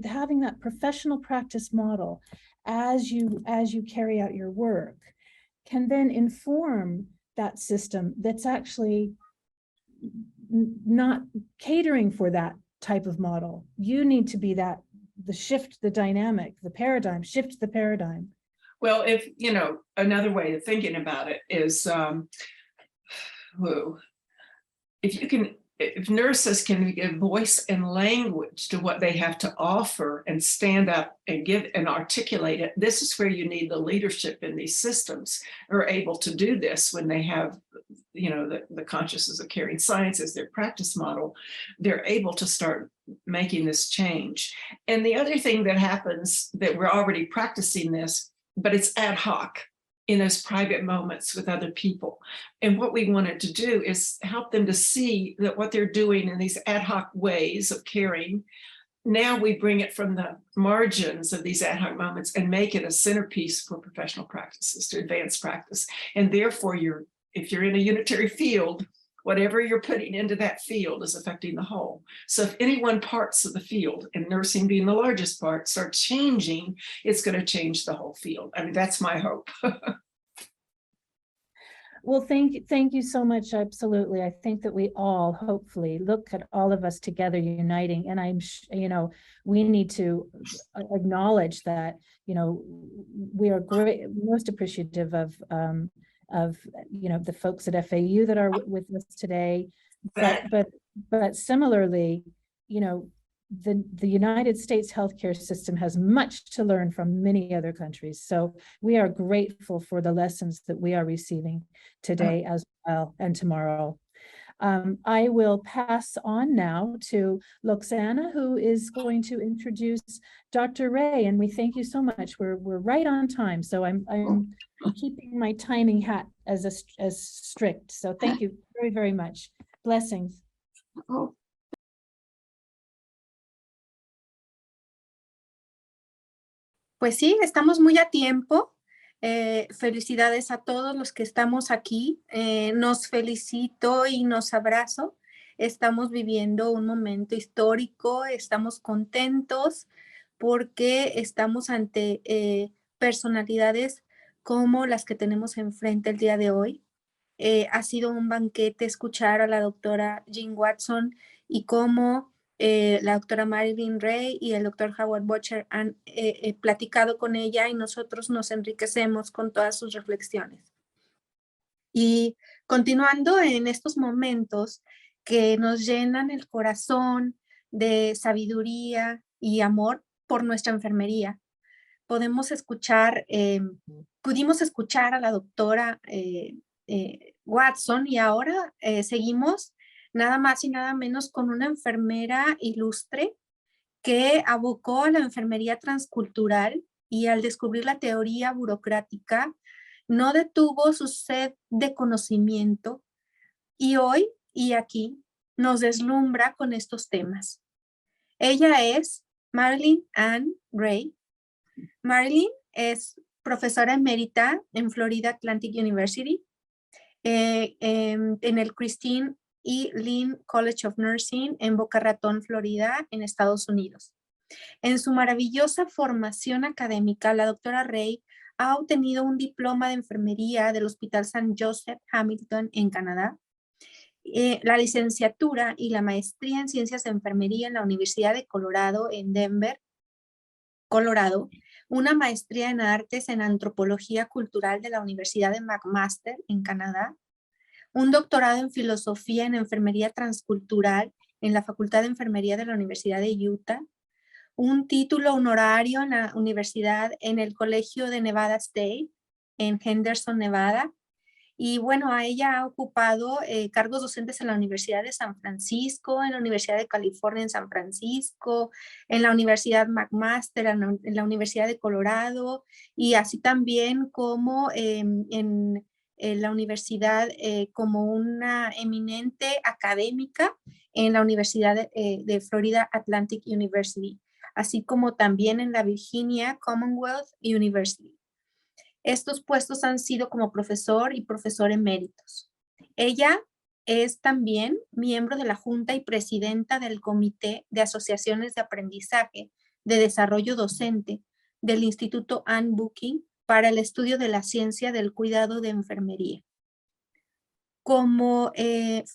having that professional practice model as you carry out your work can then inform that system that's actually not catering for that type of model. You need to be the shift, the dynamic, the paradigm, shift the paradigm. Well, if, another way of thinking about it is, if nurses can give voice and language to what they have to offer and stand up and give and articulate it, this is where you need the leadership in these systems are able to do this when they have, the consciousness of caring science as their practice model. They're able to start making this change. And the other thing that happens that we're already practicing this, but it's ad hoc in those private moments with other people. And what we wanted to do is help them to see that what they're doing in these ad hoc ways of caring, now we bring it from the margins of these ad hoc moments and make it a centerpiece for professional practices to advance practice. And therefore, if you're in a unitary field, whatever you're putting into that field is affecting the whole. So if any one parts of the field, and nursing being the largest part, start changing, it's going to change the whole field. I mean, that's my hope. Well, thank you so much. Absolutely. I think that we all hopefully look at all of us together uniting, and we need to acknowledge that, we are most appreciative of the folks at FAU that are with us today, but similarly, the United States healthcare system has much to learn from many other countries. So we are grateful for the lessons that we are receiving today as well and tomorrow. I will pass on now to Luxana, who is going to introduce Dr. Ray, and we thank you so much. We're right on time, so I'm keeping my timing hat as strict. So thank you very, very much. Blessings. Oh. Pues sí, estamos muy a tiempo. Felicidades a todos los que estamos aquí. Nos felicito y nos abrazo. Estamos viviendo un momento histórico, estamos contentos porque estamos ante personalidades como las que tenemos enfrente el día de hoy. Ha sido un banquete escuchar a la doctora Jean Watson y cómo la doctora Marilyn Ray y el doctor Howard Butcher han platicado con ella, y nosotros nos enriquecemos con todas sus reflexiones. Y continuando en estos momentos que nos llenan el corazón de sabiduría y amor por nuestra enfermería, pudimos escuchar a la doctora Watson, y ahora seguimos nada más y nada menos con una enfermera ilustre que abocó a la enfermería transcultural, y al descubrir la teoría burocrática no detuvo su sed de conocimiento, y hoy y aquí nos deslumbra con estos temas. Ella es Marilyn Ann Ray. Marilyn es profesora emérita en Florida Atlantic University, en el Christine E. Lynn College of Nursing en Boca Ratón, Florida, en Estados Unidos. En su maravillosa formación académica, la doctora Ray ha obtenido un diploma de enfermería del Hospital St. Joseph Hamilton en Canadá, la licenciatura y la maestría en ciencias de enfermería en la Universidad de Colorado en Denver, Colorado, una maestría en artes en antropología cultural de la Universidad de McMaster en Canadá, un doctorado en filosofía en enfermería transcultural en la Facultad de Enfermería de la Universidad de Utah, un título honorario en la universidad en el Colegio de Nevada State en Henderson, Nevada, Y bueno, ella ha ocupado cargos docentes en la Universidad de San Francisco, en la Universidad de California en San Francisco, en la Universidad McMaster, en la Universidad de Colorado, y así también como en la universidad como una eminente académica en la Universidad de Florida Atlantic University, así como también en la Virginia Commonwealth University. Estos puestos han sido como profesor y profesor eméritos. Ella es también miembro de la Junta y presidenta del Comité de Asociaciones de Aprendizaje de Desarrollo Docente del Instituto Ann Bucking para el estudio de la ciencia del cuidado de enfermería. Como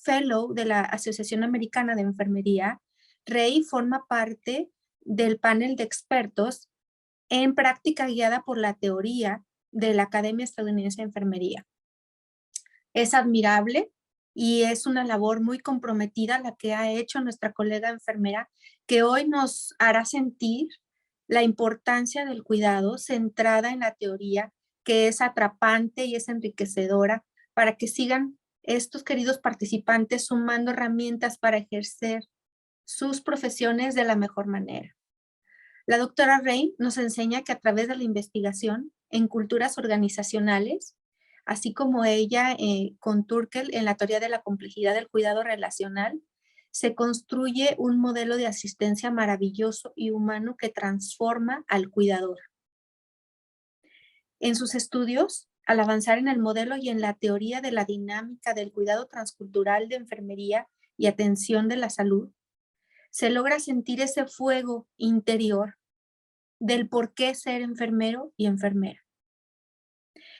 fellow de la Asociación Americana de Enfermería, Rey forma parte del panel de expertos en práctica guiada por la teoría de la Academia Estadounidense de Enfermería. Es admirable y es una labor muy comprometida la que ha hecho nuestra colega enfermera, que hoy nos hará sentir la importancia del cuidado centrada en la teoría, que es atrapante y es enriquecedora, para que sigan estos queridos participantes sumando herramientas para ejercer sus profesiones de la mejor manera. La doctora Rey nos enseña que a través de la investigación en culturas organizacionales, así como ella con Turkel en la teoría de la complejidad del cuidado relacional, se construye un modelo de asistencia maravilloso y humano que transforma al cuidador. En sus estudios, al avanzar en el modelo y en la teoría de la dinámica del cuidado transcultural de enfermería y atención de la salud, se logra sentir ese fuego interior del por qué ser enfermero y enfermera.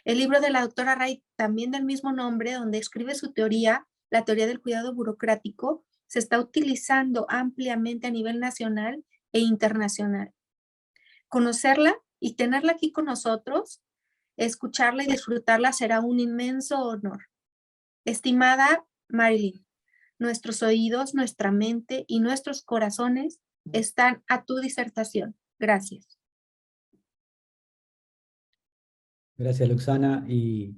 El libro de la doctora Ray, también del mismo nombre, donde escribe su teoría, la teoría del cuidado burocrático, se está utilizando ampliamente a nivel nacional e internacional. Conocerla y tenerla aquí con nosotros, escucharla y disfrutarla será un inmenso honor. Estimada Marilyn, nuestros oídos, nuestra mente y nuestros corazones están a tu disertación. Gracias. Gracias, Luxana. Y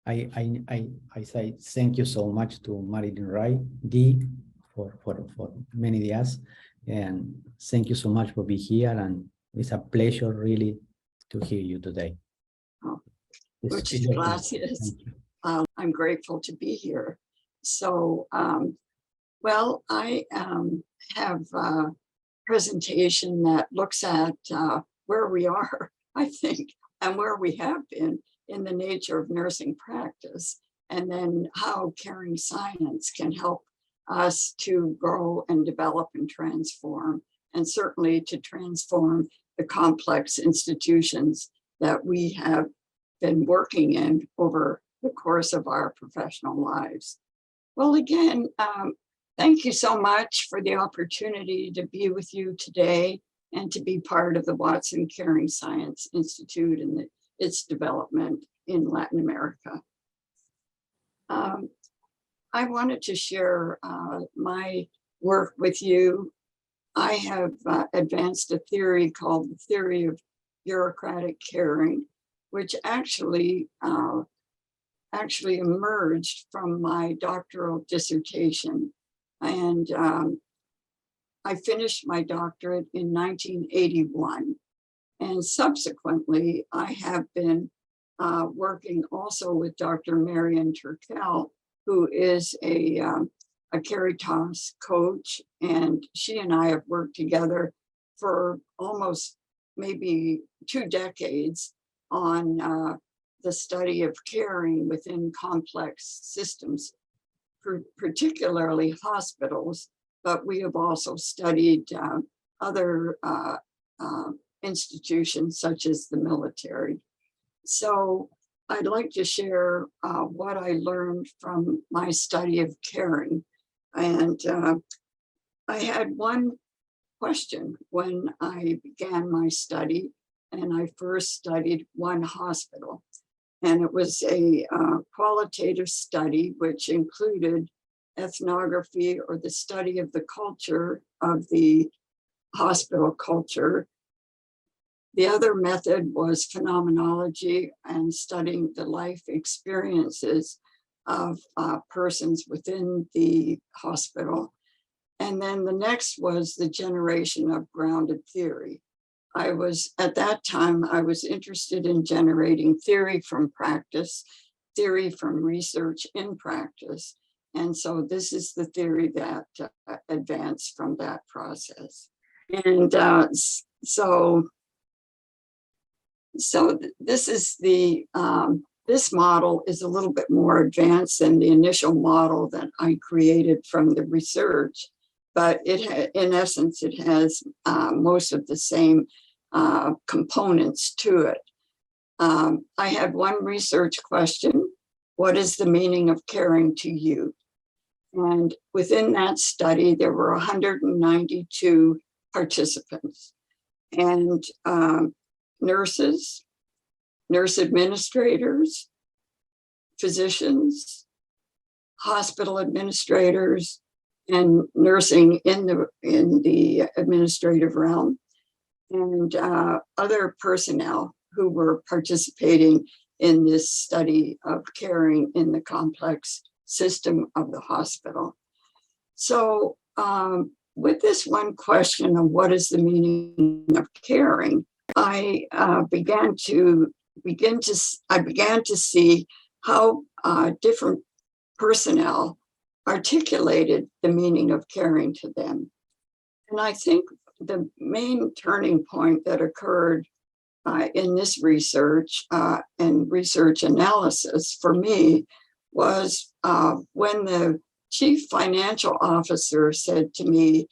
I say thank you so much to Marilyn Ray D for many years. And thank you so much for being here. And it's a pleasure really to hear you today. Muchas gracias. I'm grateful to be here. So, well, I have a presentation that looks at where we are, I think, and where we have been in the nature of nursing practice, and then how caring science can help us to grow and develop and transform, and certainly to transform the complex institutions that we have been working in over the course of our professional lives. Well, again, thank you so much for the opportunity to be with you today and to be part of the Watson Caring Science Institute and its development in Latin America. I wanted to share my work with you. I have advanced a theory called the theory of bureaucratic caring, which actually emerged from my doctoral dissertation. And I finished my doctorate in 1981. And subsequently, I have been working also with Dr. Marian Turkel, who is a Caritas coach. And she and I have worked together for almost maybe 2 decades on the study of caring within complex systems, particularly hospitals, but we have also studied other institutions such as the military. So I'd like to share what I learned from my study of caring. And I had one question when I began my study, and I first studied one hospital. And it was a qualitative study which included ethnography, or the study of the culture of the hospital culture. The other method was phenomenology and studying the life experiences of persons within the hospital. And then the next was the generation of grounded theory. At that time, I was interested in generating theory from practice, theory from research in practice. And so this is the theory that advanced from that process. And so this is this model is a little bit more advanced than the initial model that I created from the research, but in essence, it has most of the same components to it. I had one research question: what is the meaning of caring to you? And within that study, there were 192 participants, and nurses, nurse administrators, physicians, hospital administrators, and nursing in the administrative realm, and other personnel who were participating in this study of caring in the complex system of the hospital. So with this one question of what is the meaning of caring, I began to see how different personnel articulated the meaning of caring to them. And I think the main turning point that occurred in this research and research analysis for me was when the chief financial officer said to me,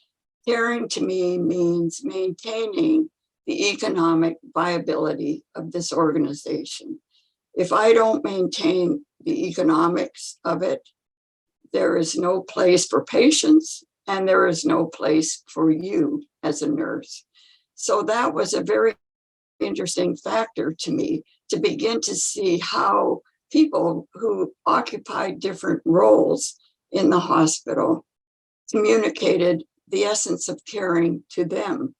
caring to me means maintaining the economic viability of this organization. If I don't maintain the economics of it, there is no place for patients and there is no place for you as a nurse. So that was a very interesting factor to me, to begin to see how people who occupied different roles in the hospital communicated the essence of caring to them.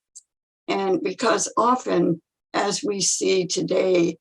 And because often, as we see today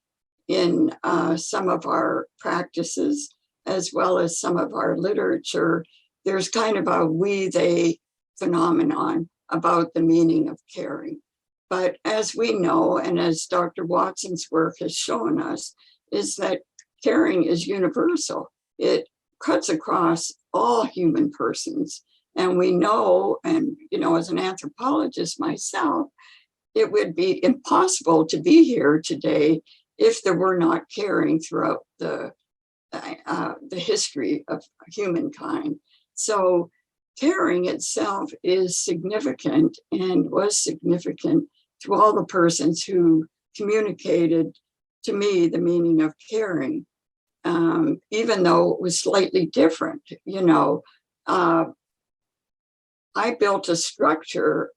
in some of our practices, as well as some of our literature, there's kind of a we-they phenomenon about the meaning of caring. But as we know, and as Dr. Watson's work has shown us, is that caring is universal. It cuts across all human persons. And we know, and as an anthropologist myself, it would be impossible to be here today if there were not caring throughout the history of humankind. So caring itself is significant and was significant to all the persons who communicated to me the meaning of caring, even though it was slightly different. I built a structure,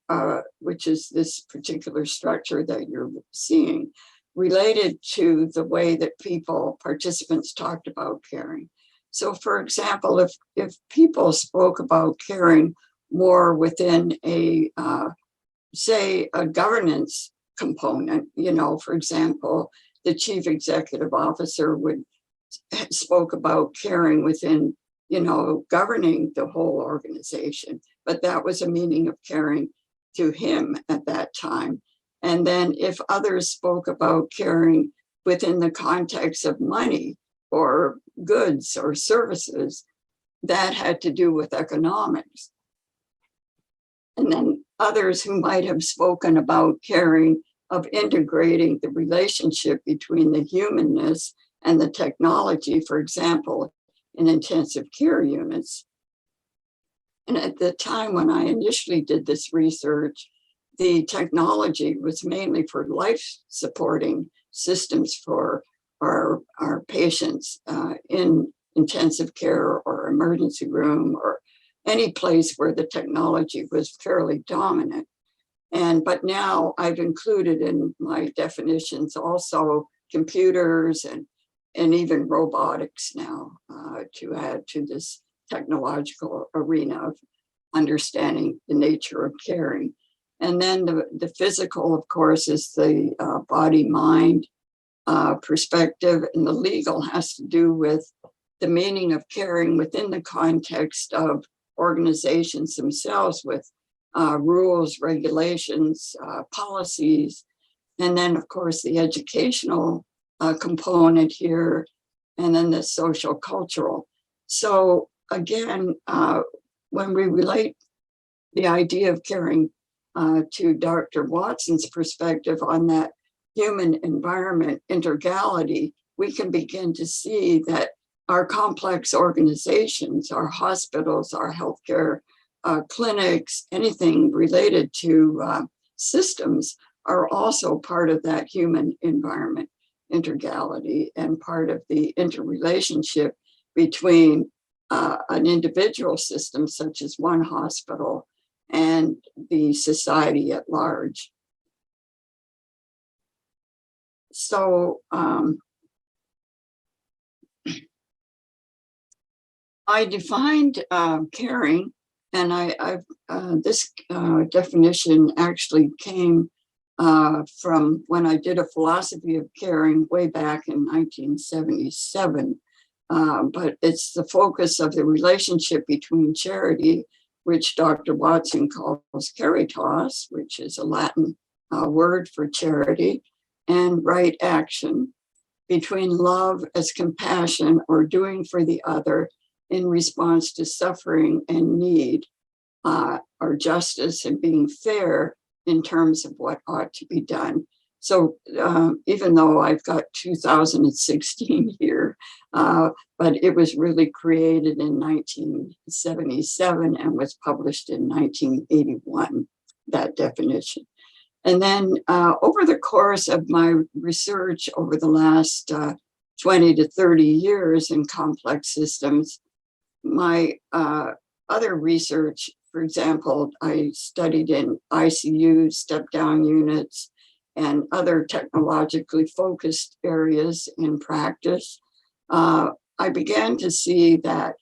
which is this particular structure that you're seeing, related to the way that participants talked about caring. So for example, if people spoke about caring more within say a governance component, for example, the chief executive officer spoke about caring within, governing the whole organization, but that was a meaning of caring to him at that time. And then if others spoke about caring within the context of money or goods or services, that had to do with economics. And then others who might have spoken about caring of integrating the relationship between the humanness and the technology, for example, in intensive care units. And at the time when I initially did this research, the technology was mainly for life supporting systems for our patients in intensive care or emergency room or any place where the technology was fairly dominant. But now I've included in my definitions also computers and even robotics now to add to this technological arena of understanding the nature of caring. And then the physical, of course, is the body-mind perspective, and the legal has to do with the meaning of caring within the context of organizations themselves with rules, regulations, policies, and then of course the educational component here, and then the social cultural. So again, when we relate the idea of caring to Dr. Watson's perspective on that human environment intergality, we can begin to see that our complex organizations, our hospitals, our healthcare clinics, anything related to systems are also part of that human environment intergality and part of the interrelationship between an individual system such as one hospital and the society at large. So I defined caring, and this definition actually came from when I did a philosophy of caring way back in 1977. But it's the focus of the relationship between charity, which Dr. Watson calls caritas, which is a Latin word for charity, and right action, between love as compassion or doing for the other in response to suffering and need, or justice and being fair in terms of what ought to be done. So even though I've got 2016 here, but it was really created in 1977 and was published in 1981, that definition. And then over the course of my research over the last 20 to 30 years in complex systems, my other research, for example, I studied in ICU, step-down units, and other technologically focused areas in practice. I began to see that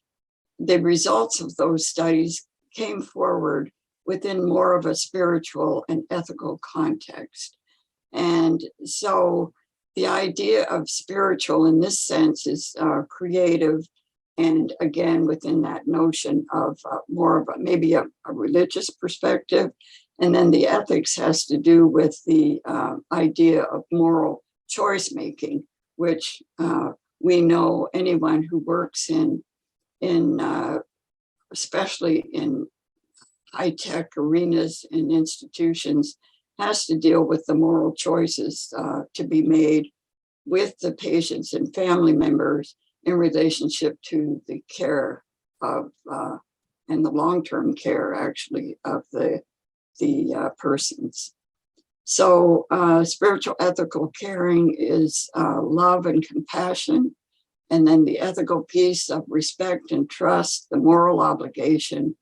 the results of those studies came forward within more of a spiritual and ethical context. And so the idea of spiritual in this sense is creative, and again, within that notion of more of maybe a religious perspective. And then the ethics has to do with the idea of moral choice making, which we know anyone who works in especially in high-tech arenas and institutions has to deal with the moral choices to be made with the patients and family members in relationship to the care of and the long-term care actually of the persons. So spiritual ethical caring is love and compassion, and then the ethical piece of respect and trust, the moral obligation,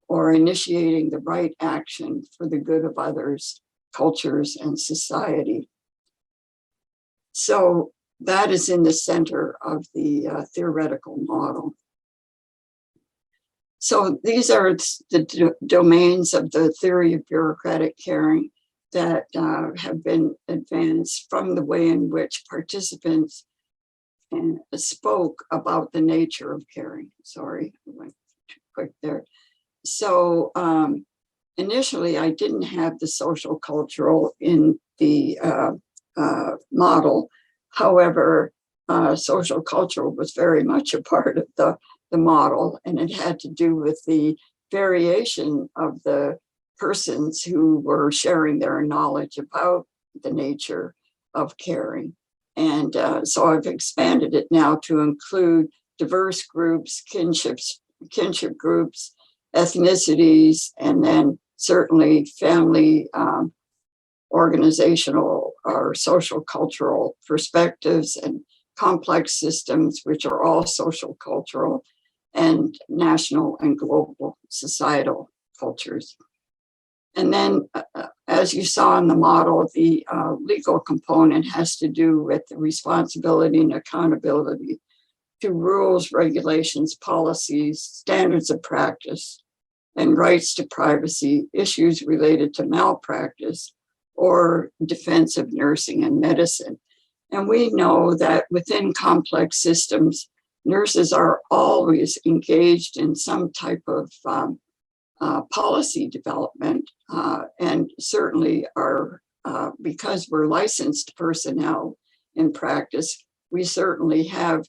or initiating the right action for the good of others, cultures, and society. So that is in the center of the theoretical model. So these are the domains of the theory of bureaucratic caring that have been advanced from the way in which participants spoke about the nature of caring. Sorry, I went too quick there. So initially, I didn't have the social cultural in the model. However, social cultural was very much a part of the model, and it had to do with the variation of the persons who were sharing their knowledge about the nature of caring. And so I've expanded it now to include diverse groups, kinship groups, ethnicities, and then certainly family, organizational or social cultural perspectives, and complex systems, which are all social cultural, and national and global societal cultures. And then, as you saw in the model, the legal component has to do with the responsibility and accountability to rules, regulations, policies, standards of practice, and rights to privacy, issues related to malpractice, or defense of nursing and medicine. And we know that within complex systems, nurses are always engaged in some type of policy development, and certainly are, because we're licensed personnel in practice, we certainly have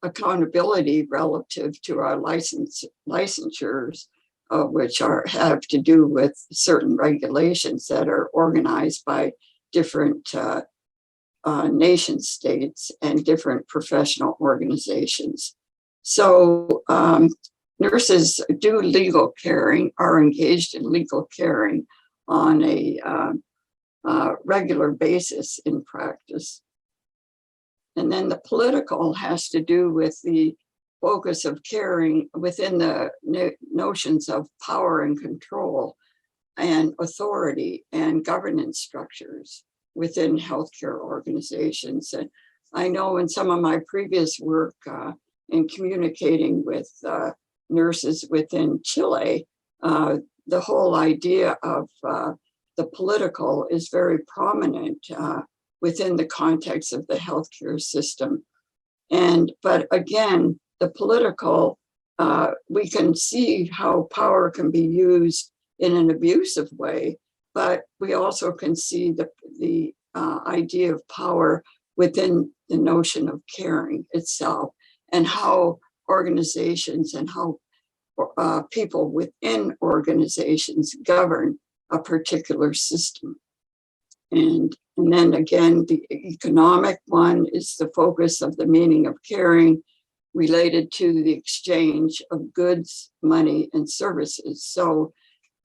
accountability relative to our licensures, which have to do with certain regulations that are organized by different nation states and different professional organizations. So nurses do legal caring, are engaged in legal caring on a regular basis in practice. And then the political has to do with the focus of caring within the notions of power and control and authority and governance structures within healthcare organizations. And I know in some of my previous work in communicating with nurses within Chile, the whole idea of the political is very prominent within the context of the healthcare system. But again, the political, we can see how power can be used in an abusive way, but we also can see the idea of power within the notion of caring itself, and how organizations and how people within organizations govern a particular system. And then again, the economic one is the focus of the meaning of caring related to the exchange of goods, money, and services. So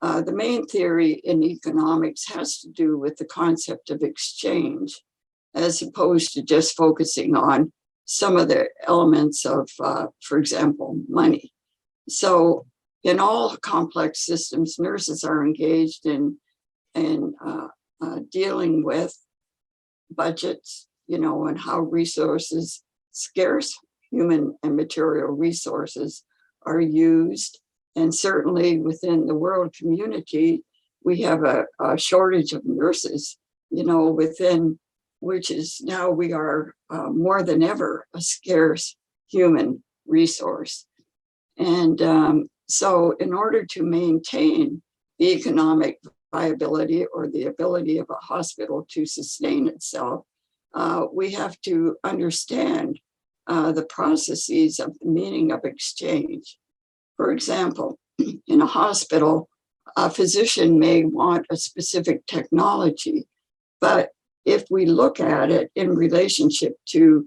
the main theory in economics has to do with the concept of exchange, as opposed to just focusing on some of the elements of, for example, money. So in all complex systems, nurses are engaged in dealing with budgets, and how resources, scarce human and material resources, are used. And certainly within the world community, we have a shortage of nurses, within which is now we are more than ever a scarce human resource. And so in order to maintain the economic viability or the ability of a hospital to sustain itself, we have to understand the processes of the meaning of exchange. For example, in a hospital, a physician may want a specific technology, but if we look at it in relationship to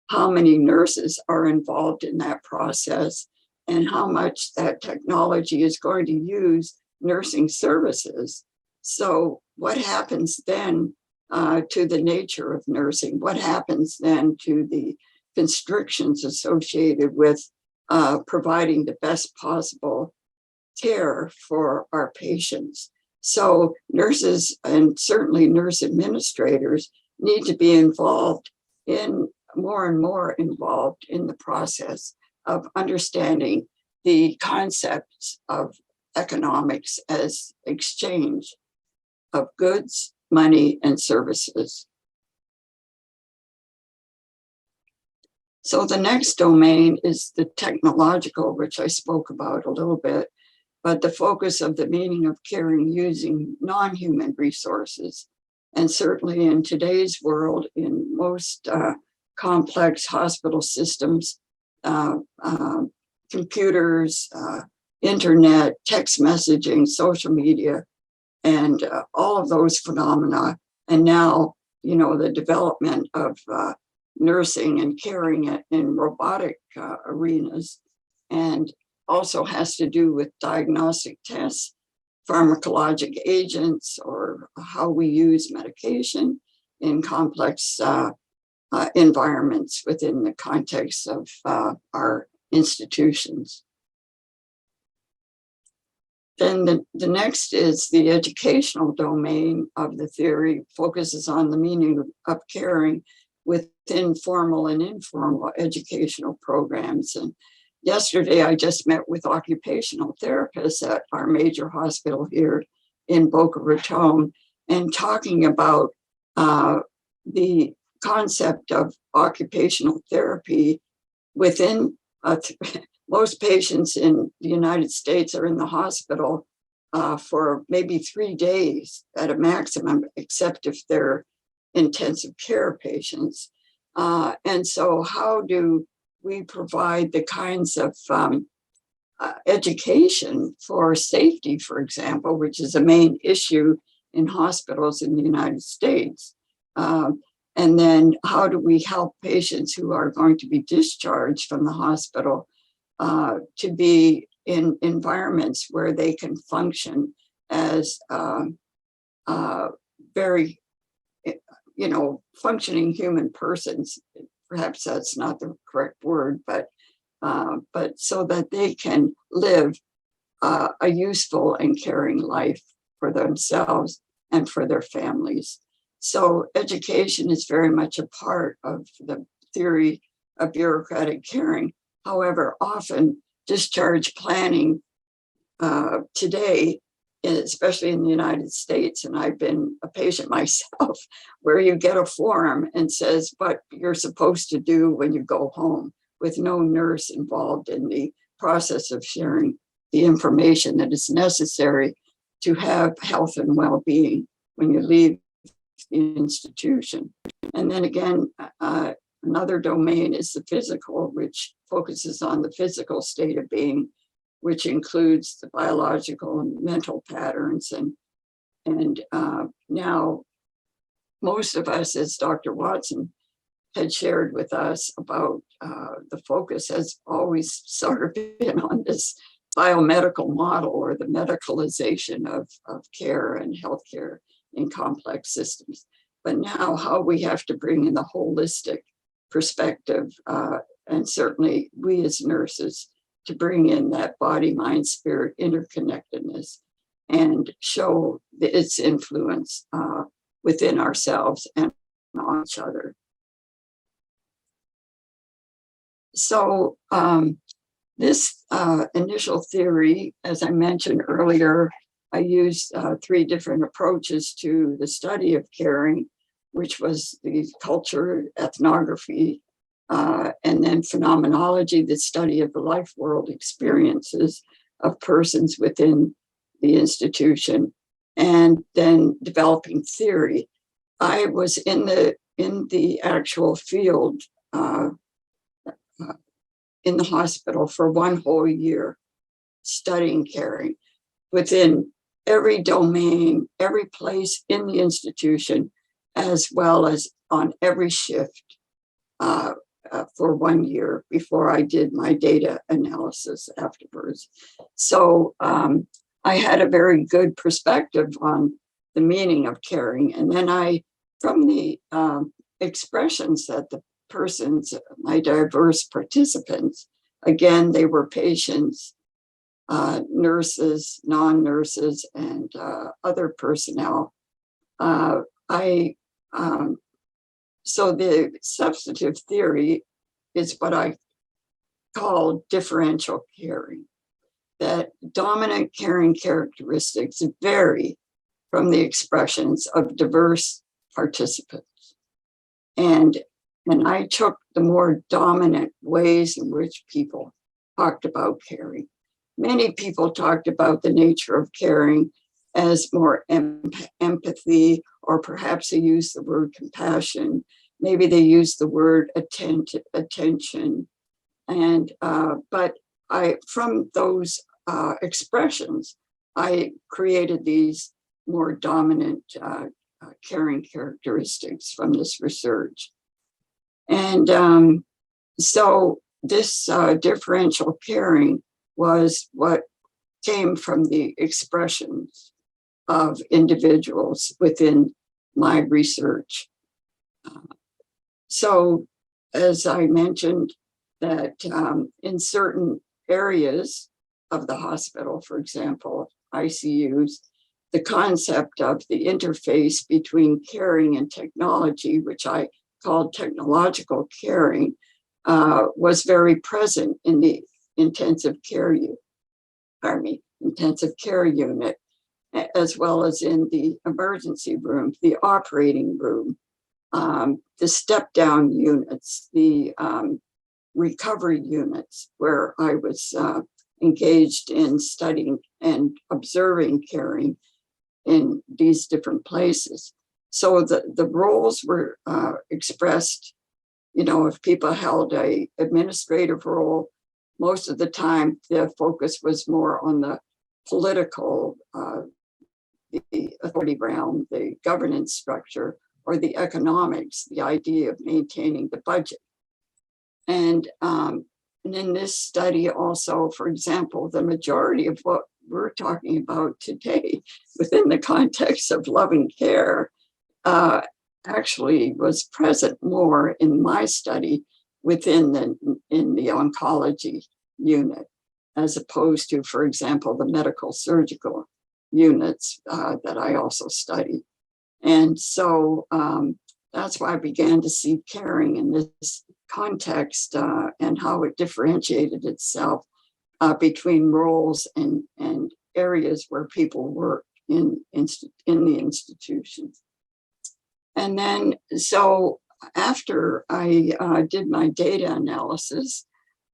how many nurses are involved in that process and how much that technology is going to use nursing services. So what happens then to the nature of nursing? What happens then to the constrictions associated with providing the best possible care for our patients? So nurses, and certainly nurse administrators, need to be involved in more and more involved in the process of understanding the concepts of economics as exchange of goods, money, and services. So the next domain is the technological, which I spoke about a little bit, but the focus of the meaning of caring using non-human resources. And certainly in today's world, in most complex hospital systems, computers, internet, text messaging, social media, and all of those phenomena. And now, the development of nursing and caring in robotic arenas, and also has to do with diagnostic tests, pharmacologic agents, or how we use medication in complex environments within the context of our institutions. Then the next is the educational domain of the theory, focuses on the meaning of caring within formal and informal educational programs. And yesterday, I just met with occupational therapists at our major hospital here in Boca Raton, and talking about the concept of occupational therapy within most patients in the United States are in the hospital for maybe 3 days at a maximum, except if they're intensive care patients. And so how do we provide the kinds of education for safety, for example, which is a main issue in hospitals in the United States? And then how do we help patients who are going to be discharged from the hospital to be in environments where they can function as very, functioning human persons? Perhaps that's not the correct word, but so that they can live a useful and caring life for themselves and for their families. So education is very much a part of the theory of bureaucratic caring. However, often discharge planning today, especially in the United States, and I've been a patient myself, where you get a form and says what you're supposed to do when you go home, with no nurse involved in the process of sharing the information that is necessary to have health and well-being when you leave the institution. And then again, another domain is the physical, which focuses on the physical state of being, which includes the biological and mental patterns. And now most of us, as Dr. Watson had shared with us about the focus has always sort of been on this biomedical model, or the medicalization of care and healthcare in complex systems. But now how we have to bring in the holistic perspective, and certainly we as nurses, to bring in that body, mind, spirit interconnectedness and show its influence within ourselves and on each other. So this initial theory, as I mentioned earlier, I used 3 different approaches to the study of caring, which was the culture, ethnography, and then phenomenology, the study of the life world experiences of persons within the institution, and then developing theory. I was in the actual field in the hospital for 1 whole year, studying caring within every domain, every place in the institution, as well as on every shift for 1 year before I did my data analysis afterwards. So I had a very good perspective on the meaning of caring. And then from the expressions that the persons, my diverse participants, again, they were patients, nurses, non-nurses, and other personnel. So the substantive theory is what I call differential caring, that dominant caring characteristics vary from the expressions of diverse participants. And I took the more dominant ways in which people talked about caring. Many people talked about the nature of caring as more empathy, or perhaps they used the word compassion. Maybe they used the word attention. And but from those expressions, I created these more dominant caring characteristics from this research. And so this differential caring was what came from the expressions of individuals within my research. So as I mentioned, that in certain areas of the hospital, for example, ICUs, the concept of the interface between caring and technology, which I called technological caring, was very present in the intensive care unit, as well as in the emergency room, the operating room, the step-down units, the recovery units where I was engaged in studying and observing caring in these different places. So the roles were expressed, if people held a administrative role, most of the time the focus was more on the political, the authority realm, the governance structure, or the economics, the idea of maintaining the budget. And in this study also, for example, the majority of what we're talking about today within the context of loving care actually was present more in my study within in the oncology unit, as opposed to, for example, the medical surgical units that I also study. And so that's why I began to see caring in this context and how it differentiated itself between roles and areas where people work in the institutions. And then, so after I did my data analysis,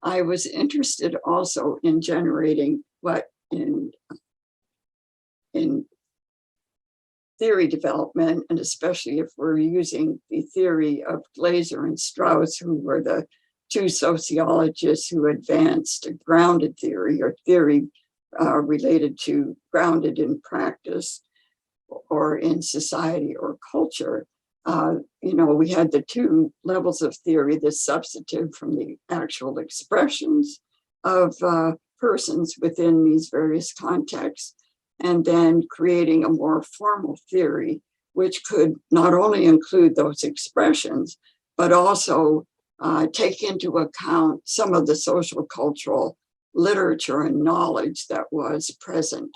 I was interested also in generating what in theory development, and especially if we're using the theory of Glaser and Strauss, who were the two sociologists who advanced a grounded theory, or theory related to grounded in practice or in society or culture. We had the two levels of theory, the substantive from the actual expressions of persons within these various contexts, and then creating a more formal theory, which could not only include those expressions, but also take into account some of the social cultural literature and knowledge that was present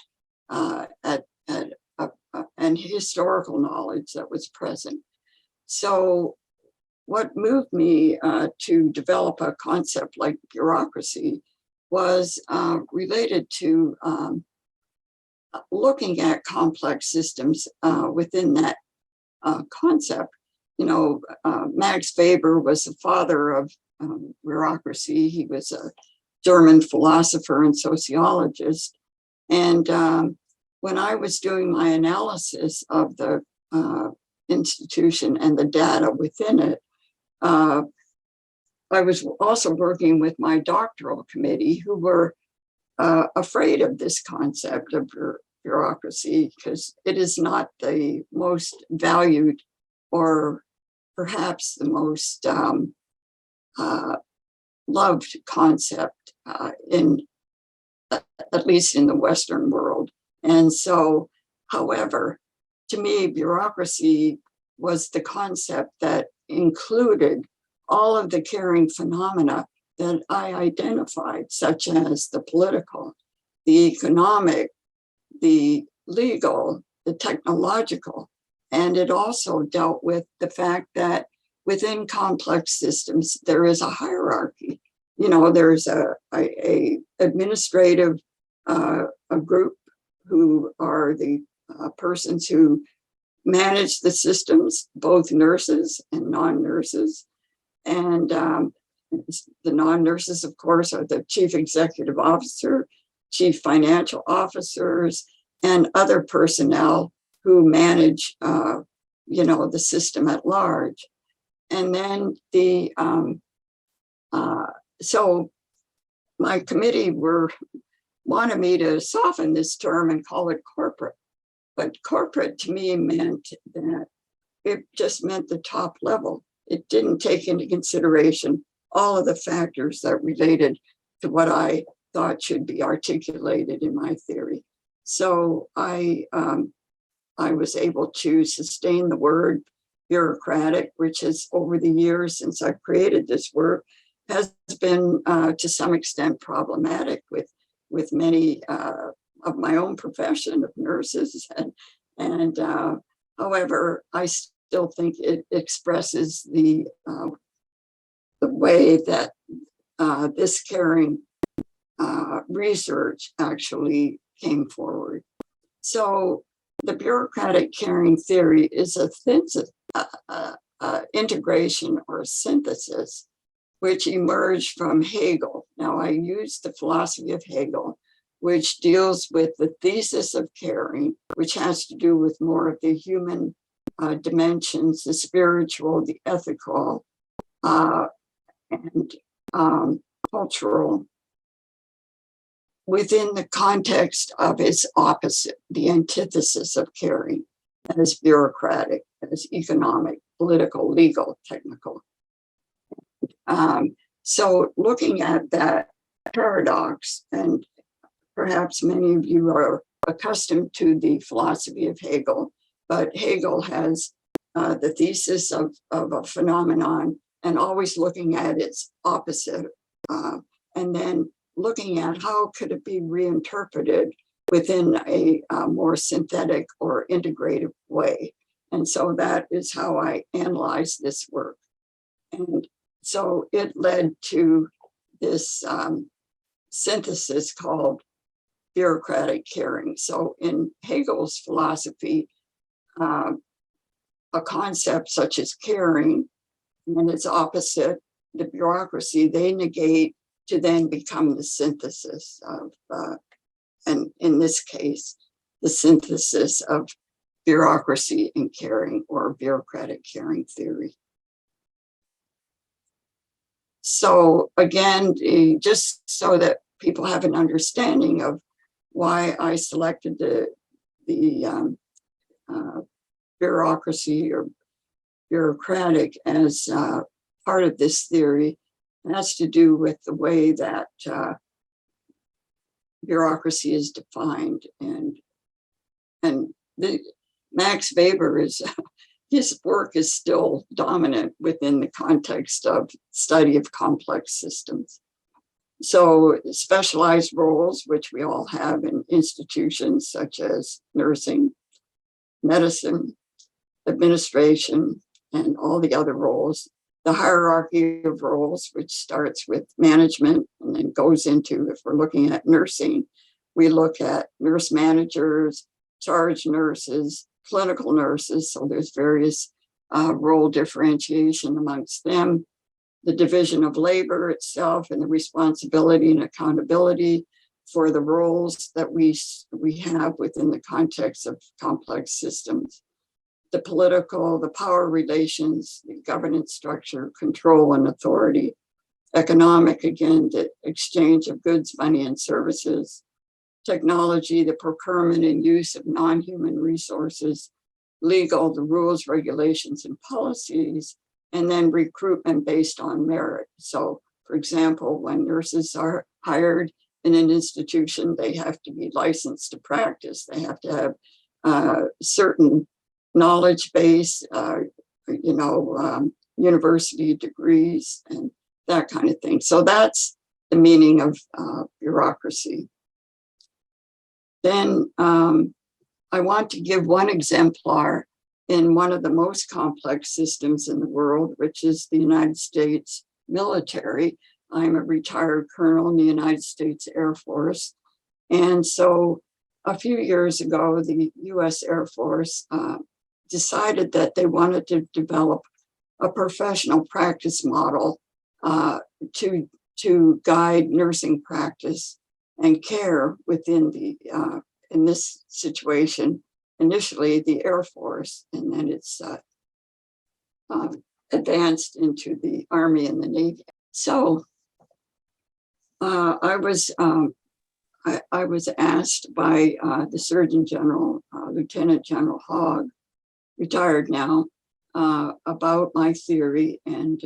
and historical knowledge that was present. So what moved me to develop a concept like bureaucracy was related to looking at complex systems within that concept. Max Weber was the father of bureaucracy. He was a German philosopher and sociologist. And when I was doing my analysis of the institution and the data within it, I was also working with my doctoral committee, who were afraid of this concept of bureaucracy because it is not the most valued or perhaps the most loved concept at least in the Western world. And so, however, to me, bureaucracy was the concept that included all of the caring phenomena that I identified, such as the political, the economic, the legal, the technological. And it also dealt with the fact that within complex systems, there is a hierarchy. There's a administrative a group who are the persons who manage the systems, both nurses and non-nurses. And the non-nurses, of course, are the chief executive officer, chief financial officers, and other personnel who manage, the system at large. And then so my committee wanted me to soften this term and call it corporate. But corporate to me meant that it just meant the top level. It didn't take into consideration all of the factors that related to what I thought should be articulated in my theory. So I was able to sustain the word bureaucratic, which has over the years since I created this work has been to some extent problematic with many of my own profession of nurses. And however, I still think it expresses the way that this caring research actually came forward. So the bureaucratic caring theory is a integration or synthesis which emerged from Hegel. Now, I used the philosophy of Hegel, which deals with the thesis of caring, which has to do with more of the human dimensions, the spiritual, the ethical, and cultural, within the context of its opposite, the antithesis of caring, as bureaucratic, as economic, political, legal, technical. So looking at that paradox, and perhaps many of you are accustomed to the philosophy of Hegel, but Hegel has the thesis of a phenomenon and always looking at its opposite, and then looking at how could it be reinterpreted within a more synthetic or integrative way. And so that is how I analyzed this work. And so it led to this synthesis called bureaucratic caring. So in Hegel's philosophy, a concept such as caring and its opposite, the bureaucracy, they negate to then become the synthesis of, and in this case, the synthesis of bureaucracy and caring, or bureaucratic caring theory. So again, just so that people have an understanding of why I selected the bureaucracy or bureaucratic as part of this theory, has to do with the way that bureaucracy is defined, and Max Weber is his work is still dominant within the context of study of complex systems. So specialized roles, which we all have in institutions such as nursing, medicine, administration, and all the other roles. The hierarchy of roles, which starts with management and then goes into, if we're looking at nursing, we look at nurse managers, charge nurses, clinical nurses. So there's various role differentiation amongst them. The division of labor itself and the responsibility and accountability for the roles that we have within the context of complex systems. The political, the power relations, the governance structure, control and authority. Economic, again, the exchange of goods, money, and services. Technology, the procurement and use of non-human resources. Legal, the rules, regulations, and policies. And then recruitment based on merit. So, for example, when nurses are hired in an institution, they have to be licensed to practice. They have to have certain knowledge base, university degrees and that kind of thing. So that's the meaning of bureaucracy. Then I want to give one exemplar in one of the most complex systems in the world, which is the United States military. I'm a retired colonel in the United States Air Force. And so a few years ago, the US Air Force decided that they wanted to develop a professional practice model to guide nursing practice and care within the, in this situation, initially the Air Force, and then it's advanced into the Army and the Navy. So I was asked by the Surgeon General, Lieutenant General Hogg, retired now, about my theory and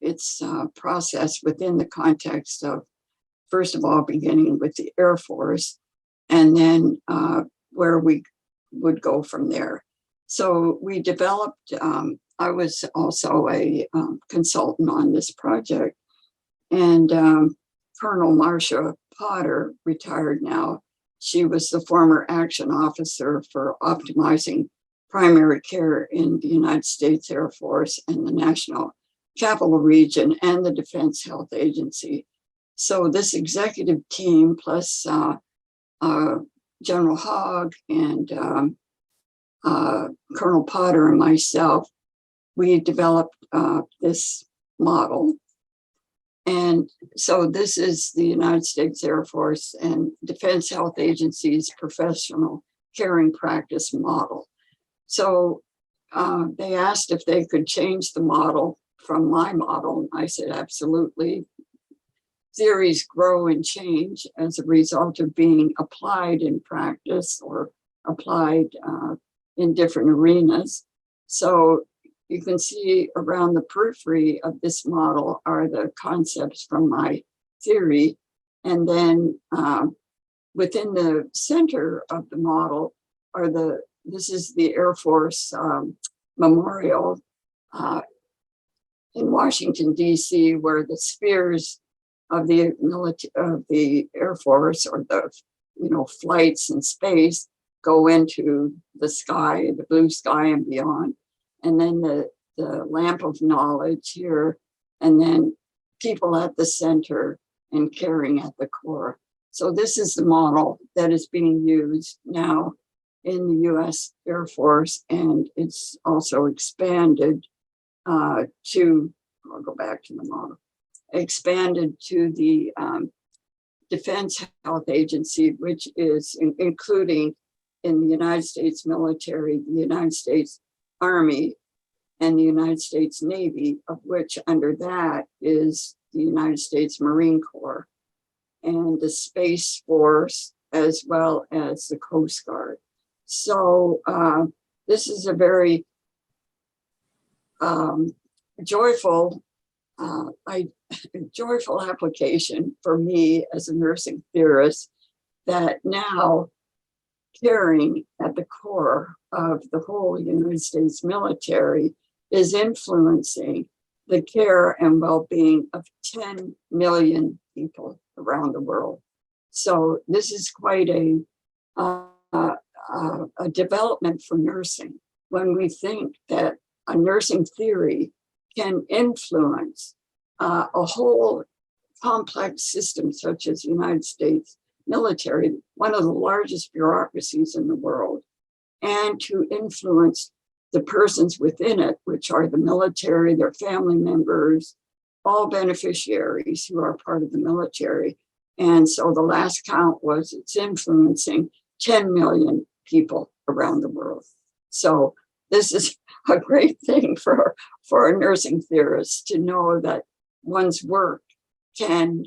its process within the context of, first of all, beginning with the Air Force, and then where we would go from there. So we developed, I was also a consultant on this project, and Colonel Marcia Potter, retired now, she was the former action officer for optimizing primary care in the United States Air Force and the National Capital Region and the Defense Health Agency. So this executive team plus General Hogg and Colonel Potter and myself, we developed this model And so this is the United States Air Force and Defense Health Agency's professional caring practice model. So they asked if they could change the model from my model. I said, absolutely. Theories grow and change as a result of being applied in practice or applied in different arenas. So you can see around the periphery of this model are the concepts from my theory. And then within the center of the model are this is the Air Force Memorial in Washington, D.C., where the spheres of the military, of the Air Force, or the flights in space, go into the sky, the blue sky and beyond. And then the lamp of knowledge here, and then people at the center and caring at the core. So this is the model that is being used now in the U.S. Air Force, and it's also expanded to, I'll go back to the model, expanded to the Defense Health Agency, which is including in the United States military, the United States Army, and the United States Navy, of which under that is the United States Marine Corps, and the Space Force, as well as the Coast Guard. So this is a very joyful application for me as a nursing theorist, that now caring at the core of the whole United States military is influencing the care and well-being of 10 million people around the world. So this is quite a development for nursing, when we think that a nursing theory can influence a whole complex system such as the United States military, one of the largest bureaucracies in the world, and to influence the persons within it, which are the military, their family members, all beneficiaries who are part of the military. And so the last count was it's influencing 10 million people around the world. So this is a great thing for a nursing theorist to know that one's work can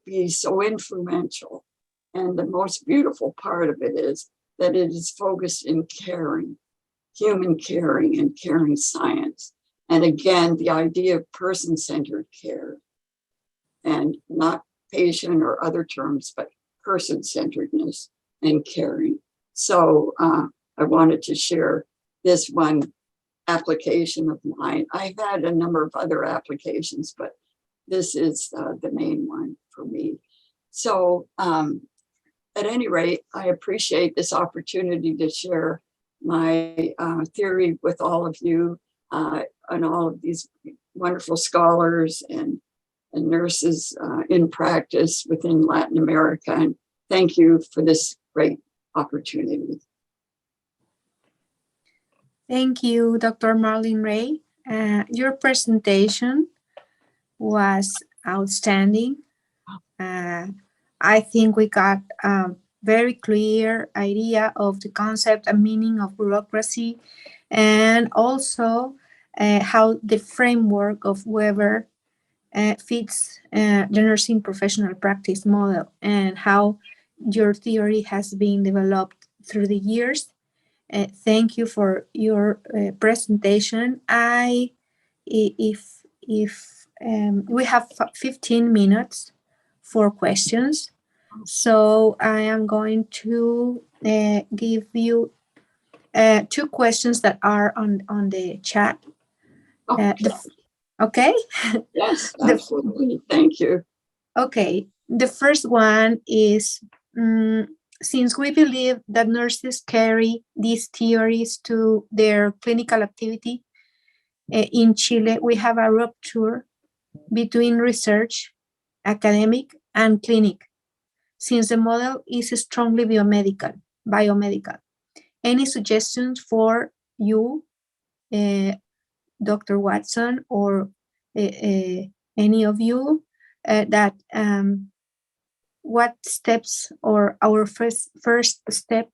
be so influential. And the most beautiful part of it is that it is focused in caring, human caring and caring science. And again, the idea of person-centered care, and not patient or other terms, but person-centeredness and caring. So I wanted to share this one application of mine. I've had a number of other applications, but this is the main one for me. So at any rate, I appreciate this opportunity to share my theory with all of you and all of these wonderful scholars and nurses in practice within Latin America. And thank you for this great opportunity. Thank you, Dr. Marilyn Ray. Your presentation was outstanding. I think we got a very clear idea of the concept and meaning of bureaucracy, and also how the framework of Weber fits the nursing professional practice model, and how your theory has been developed through the years. Thank you for your presentation. If we have 15 minutes for questions, so I am going to give you 2 questions that are on the chat. Okay? Yes, absolutely. Thank you. Okay. The first one is, since we believe that nurses carry these theories to their clinical activity, in Chile, we have a rupture between research, academic, and clinic, since the model is strongly biomedical. Any suggestions for you, Dr. Watson, or any of you, that what steps or our first step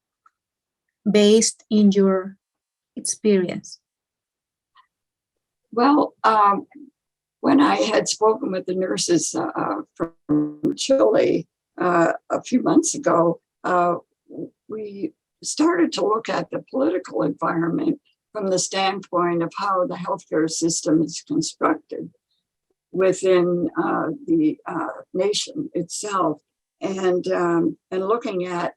based in your experience? Well, when I had spoken with the nurses from Chile a few months ago, we started to look at the political environment from the standpoint of how the healthcare system is constructed within the nation itself, and looking at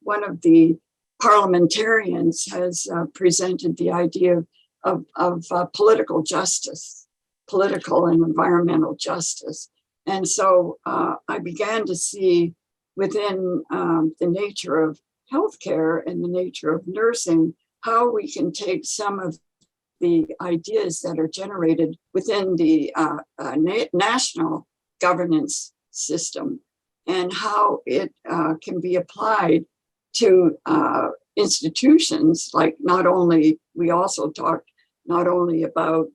one of the parliamentarians has presented the idea of political justice, political and environmental justice. And so I began to see within the nature of healthcare and the nature of nursing, how we can take some of the ideas that are generated within the national governance system and how it can be applied to institutions, like we also talked not only about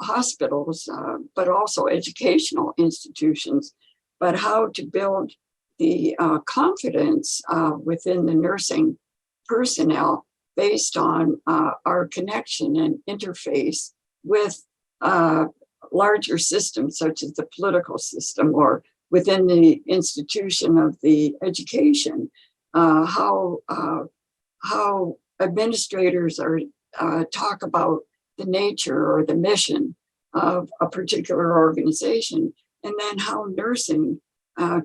hospitals, but also educational institutions, but how to build the confidence within the nursing personnel based on our connection and interface with larger systems such as the political system or within the institution of the education, how administrators are talk about the nature or the mission of a particular organization, and then how nursing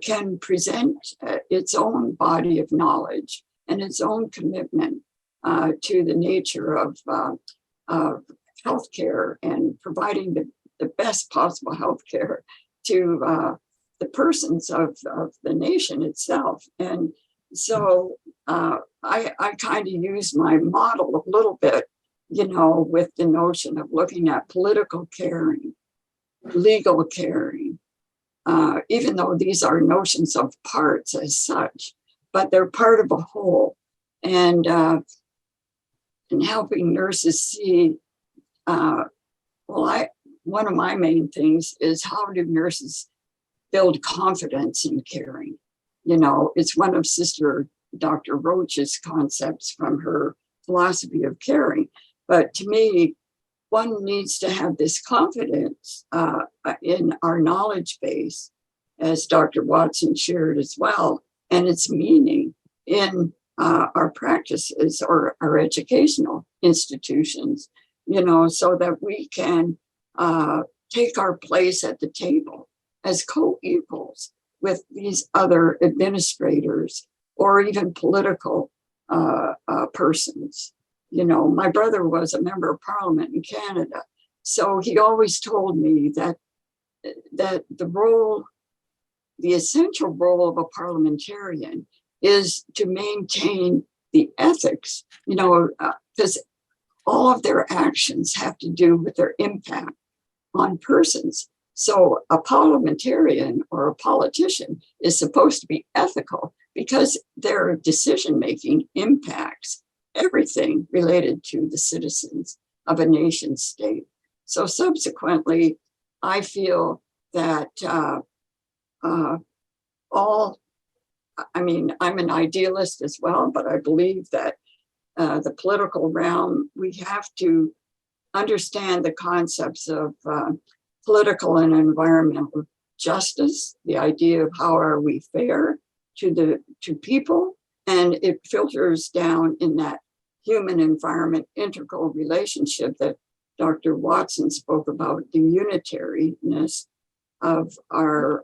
can present its own body of knowledge and its own commitment to the nature of healthcare and providing the best possible healthcare to the persons of the nation itself. And so I kind of use my model a little bit, with the notion of looking at political caring, legal caring, even though these are notions of parts as such, but they're part of a whole. And helping nurses see, one of my main things is how do nurses build confidence in caring? It's one of Sister Dr. Roach's concepts from her philosophy of caring. But to me, one needs to have this confidence in our knowledge base, as Dr. Watson shared as well, and its meaning in our practices or our educational institutions, so that we can take our place at the table as co-equals with these other administrators or even political persons. My brother was a member of parliament in Canada, so he always told me that the essential role of a parliamentarian is to maintain the ethics, because all of their actions have to do with their impact on persons. So a parliamentarian or a politician is supposed to be ethical because their decision-making impacts everything related to the citizens of a nation state. So subsequently, I feel that I'm an idealist as well, but I believe that the political realm, we have to understand the concepts of political and environmental justice, the idea of how are we fair to people, and it filters down in that human environment integral relationship that Dr. Watson spoke about, the unitariness of our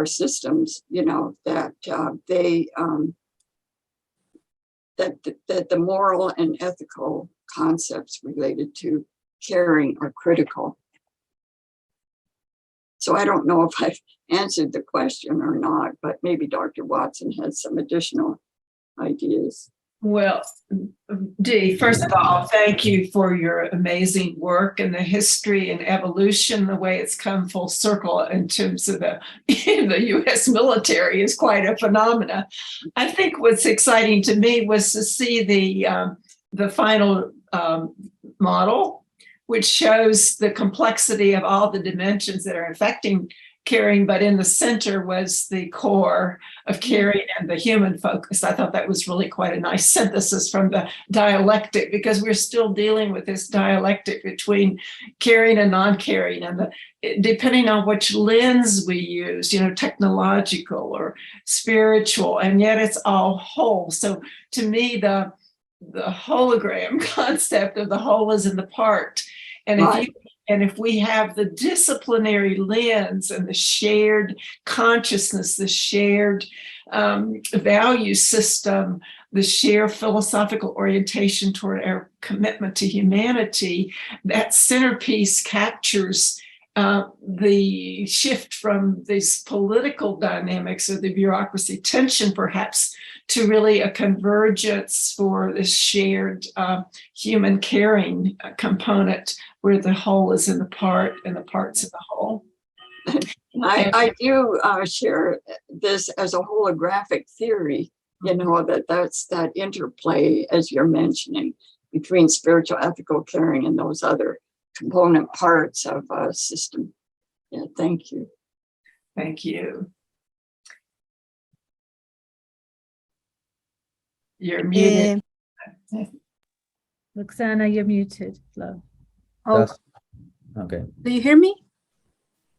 systems, that the moral and ethical concepts related to caring are critical. So I don't know if I've answered the question or not, but maybe Dr. Watson has some additional ideas. Well, Dee, first of all, thank you for your amazing work and the history and evolution, the way it's come full circle in terms of the U.S. military is quite a phenomena. I think what's exciting to me was to see the final model which shows the complexity of all the dimensions that are affecting caring, but in the center was the core of caring and the human focus. I thought that was really quite a nice synthesis from the dialectic, because we're still dealing with this dialectic between caring and non-caring, and depending on which lens we use, you know, technological or spiritual, and yet it's all whole. So to me, the hologram concept of the whole is in the part. And if we have the disciplinary lens and the shared consciousness, the shared value system, the shared philosophical orientation toward our commitment to humanity, that centerpiece captures the shift from these political dynamics or the bureaucracy tension, perhaps, to really a convergence for this shared human caring component, where the whole is in the part and the part's in the whole. I do share this as a holographic theory, you know, that's that interplay, as you're mentioning, between spiritual, ethical, caring, and those other component parts of a system. Yeah, thank you. Thank you. You're muted. Luxana, you're muted, love. Oh, Okay. do you hear me?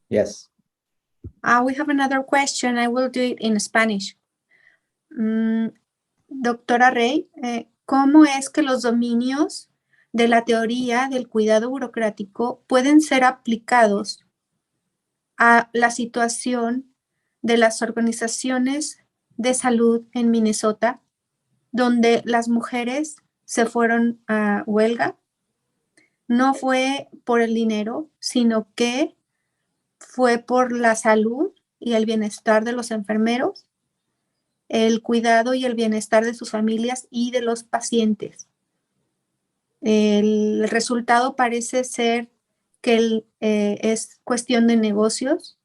Yes. We have another question. I will do it in Spanish. Doctora Rey, ¿cómo es que los dominios de la teoría del cuidado burocrático pueden ser aplicados a la situación de las organizaciones de salud en Minnesota, donde las mujeres se fueron a huelga? No fue por el dinero, sino que fue por la salud y el bienestar de los enfermeros, el cuidado y el bienestar de sus familias y de los pacientes. El resultado parece ser que es cuestión de negocios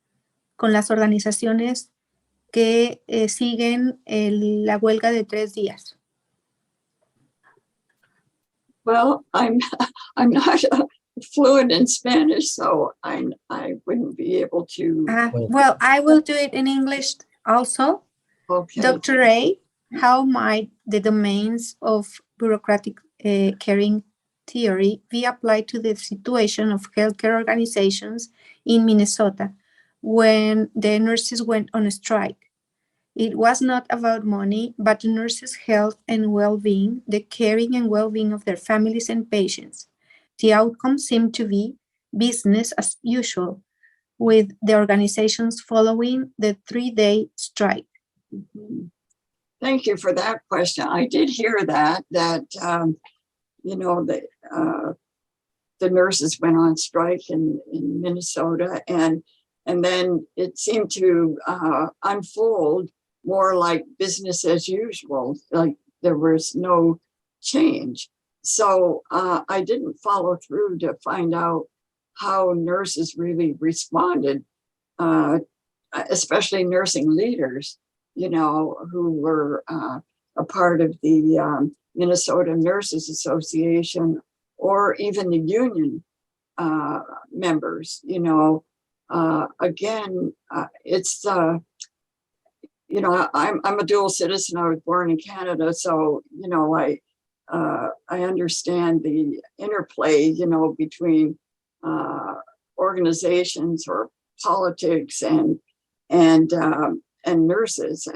con las organizaciones que siguen la huelga de 3 días. Well, I'm not fluent in Spanish, so I wouldn't be able to. Well, I will do it in English also. Okay. Dr. Ray, how might the domains of bureaucratic caring theory be applied to the situation of healthcare organizations in Minnesota when the nurses went on a strike? It was not about money, but the nurses' health and well-being, the caring and well-being of their families and patients. The outcome seemed to be business as usual, with the organizations following the 3-day strike. Mm-hmm. Thank you for that question. I did hear that you know, the nurses went on strike in Minnesota, and then it seemed to unfold more like business as usual, like there was no change. So I didn't follow through to find out how nurses really responded, especially nursing leaders, you know, who were a part of the Minnesota Nurses Association, or even the union members, you know. Again, it's, you know, I'm a dual citizen. I was born in Canada, so, you know, I understand the interplay, you know, between organizations or politics and nurses,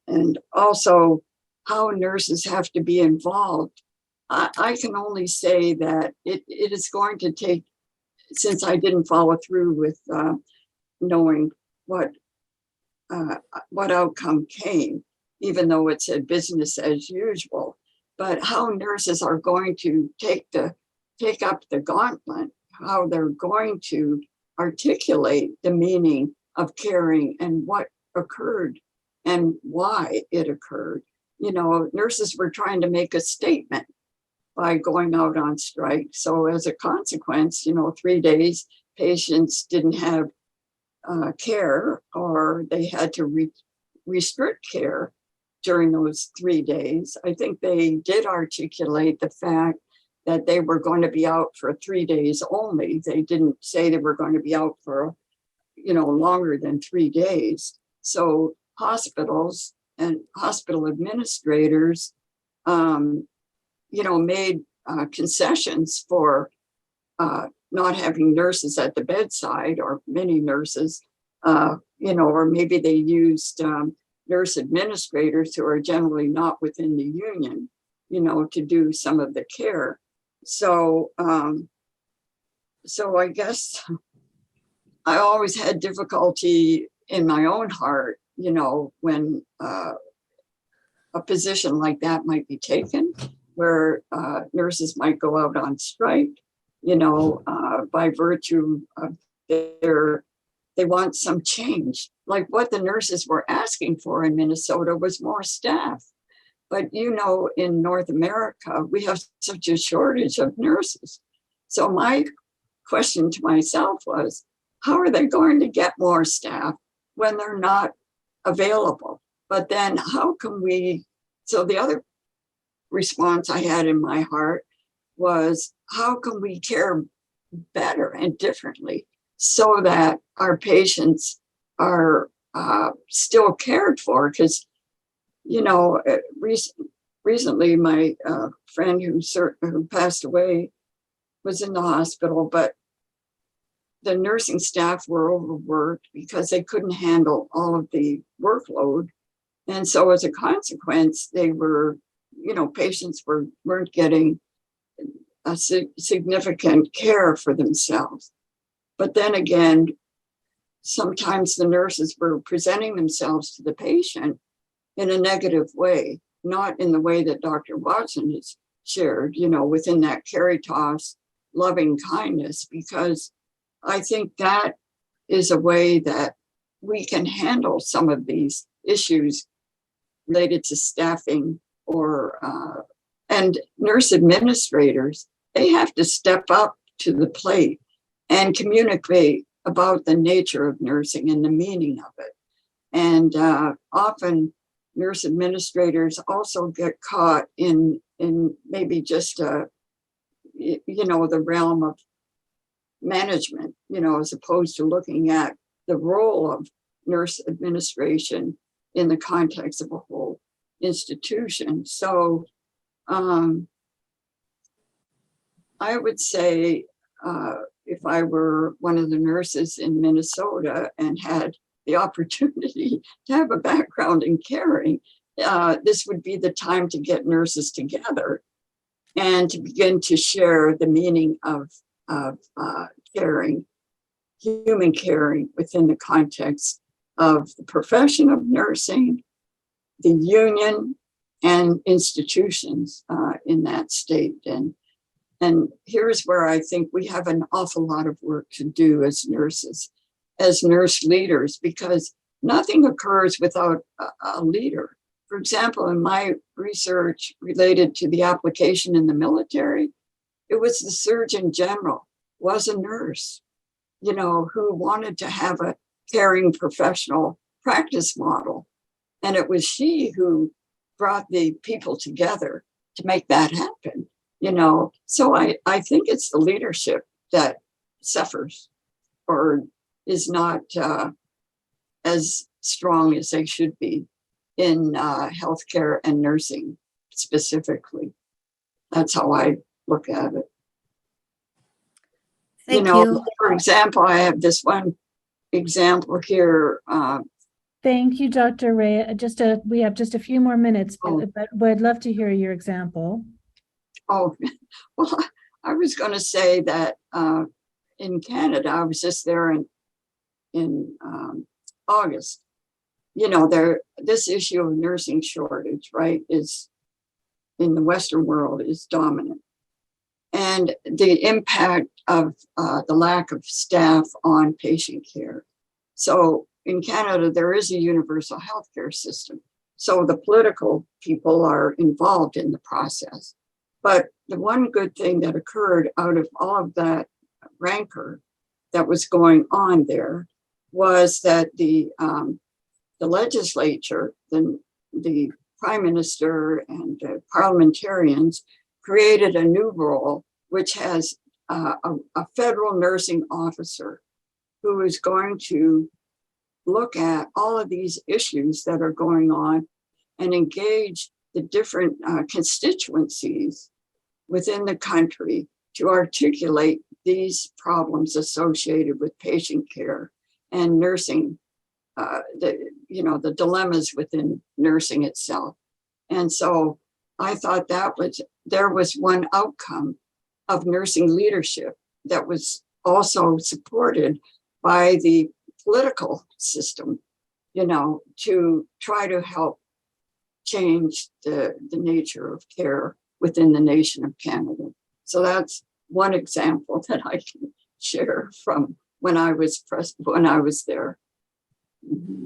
and also how nurses have to be involved. I can only say that it is going to take, since I didn't follow through with knowing what outcome came, even though it said business as usual, but how nurses are going to take up the gauntlet, how they're going to articulate the meaning of caring and what occurred and why it occurred. You know, nurses were trying to make a statement by going out on strike. So as a consequence, you know, 3 days, patients didn't have care, or they had to restrict care during those 3 days. I think they did articulate the fact that they were going to be out for 3 days only. They didn't say they were going to be out for, longer than 3 days. So hospitals and hospital administrators, made concessions for not having nurses at the bedside, or many nurses, or maybe they used nurse administrators who are generally not within the union, to do some of the care. So, I guess I always had difficulty in my own heart, when a position like that might be taken, where nurses might go out on strike, by virtue of they want some change. Like what the nurses were asking for in Minnesota was more staff. But in North America, we have such a shortage of nurses. So my question to myself was, how are they going to get more staff when they're not available? But then how can we, so the other response I had in my heart was, how can we care better and differently so that our patients are still cared for? Because, recently my friend who passed away was in the hospital, but the nursing staff were overworked because they couldn't handle all of the workload. And so as a consequence, they were, patients weren't getting a significant care for themselves. But then again, sometimes the nurses were presenting themselves to the patient in a negative way, not in the way that Dr. Watson has shared, within that Caritas loving kindness, because I think that is a way that we can handle some of these issues related to staffing and nurse administrators. They have to step up to the plate and communicate about the nature of nursing and the meaning of it. And often nurse administrators also get caught in maybe just the realm of management, as opposed to looking at the role of nurse administration in the context of a whole institution. So I would say if I were one of the nurses in Minnesota and had the opportunity to have a background in caring, this would be the time to get nurses together and to begin to share the meaning of caring, human caring, within the context of the profession of nursing, the union, and institutions in that state. And here's where I think we have an awful lot of work to do as nurses, as nurse leaders, because nothing occurs without a leader. For example, in my research related to the application in the military, it was the Surgeon General was a nurse, who wanted to have a caring professional practice model. And it was she who brought the people together to make that happen, So I think it's the leadership that suffers or is not as strong as they should be in healthcare and nursing specifically. That's how I look at it. Thank you. For example, I have this one example here. Thank you, Dr. Ray. We have just a few more minutes, Oh. but I'd love to hear your example. Oh, well, I was going to say that in Canada, I was just there in August. This issue of nursing shortage, right, is in the Western world is dominant. And the impact of the lack of staff on patient care. So in Canada, there is a universal healthcare system. So the political people are involved in the process. But the one good thing that occurred out of all of that rancor that was going on there was that the legislature, the prime minister and the parliamentarians created a new role, which has a federal nursing officer who is going to look at all of these issues that are going on and engage the different constituencies within the country to articulate these problems associated with patient care and nursing, the dilemmas within nursing itself. And so I thought there was one outcome of nursing leadership that was also supported by the political system, to try to help change the nature of care within the nation of Canada. So that's one example that I can share from when I was there. Mm-hmm.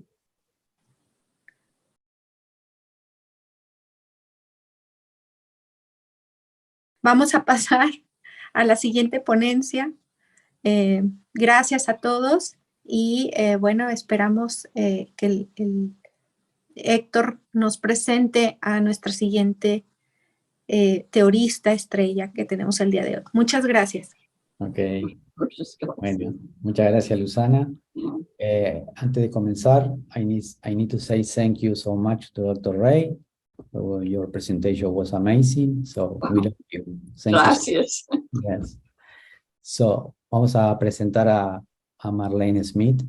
Vamos a pasar a la siguiente ponencia. Gracias a todos y bueno, esperamos que el Héctor nos presente a nuestra siguiente teorista estrella que tenemos el día de hoy. Muchas gracias. Ok, bueno, muchas gracias, Luxana. Antes de comenzar, I need to say thank you so much to Dr. Ray. Your presentation was amazing, so we love you. Thank Gracias. you. Yes. So, vamos a presentar a Marlene Smith.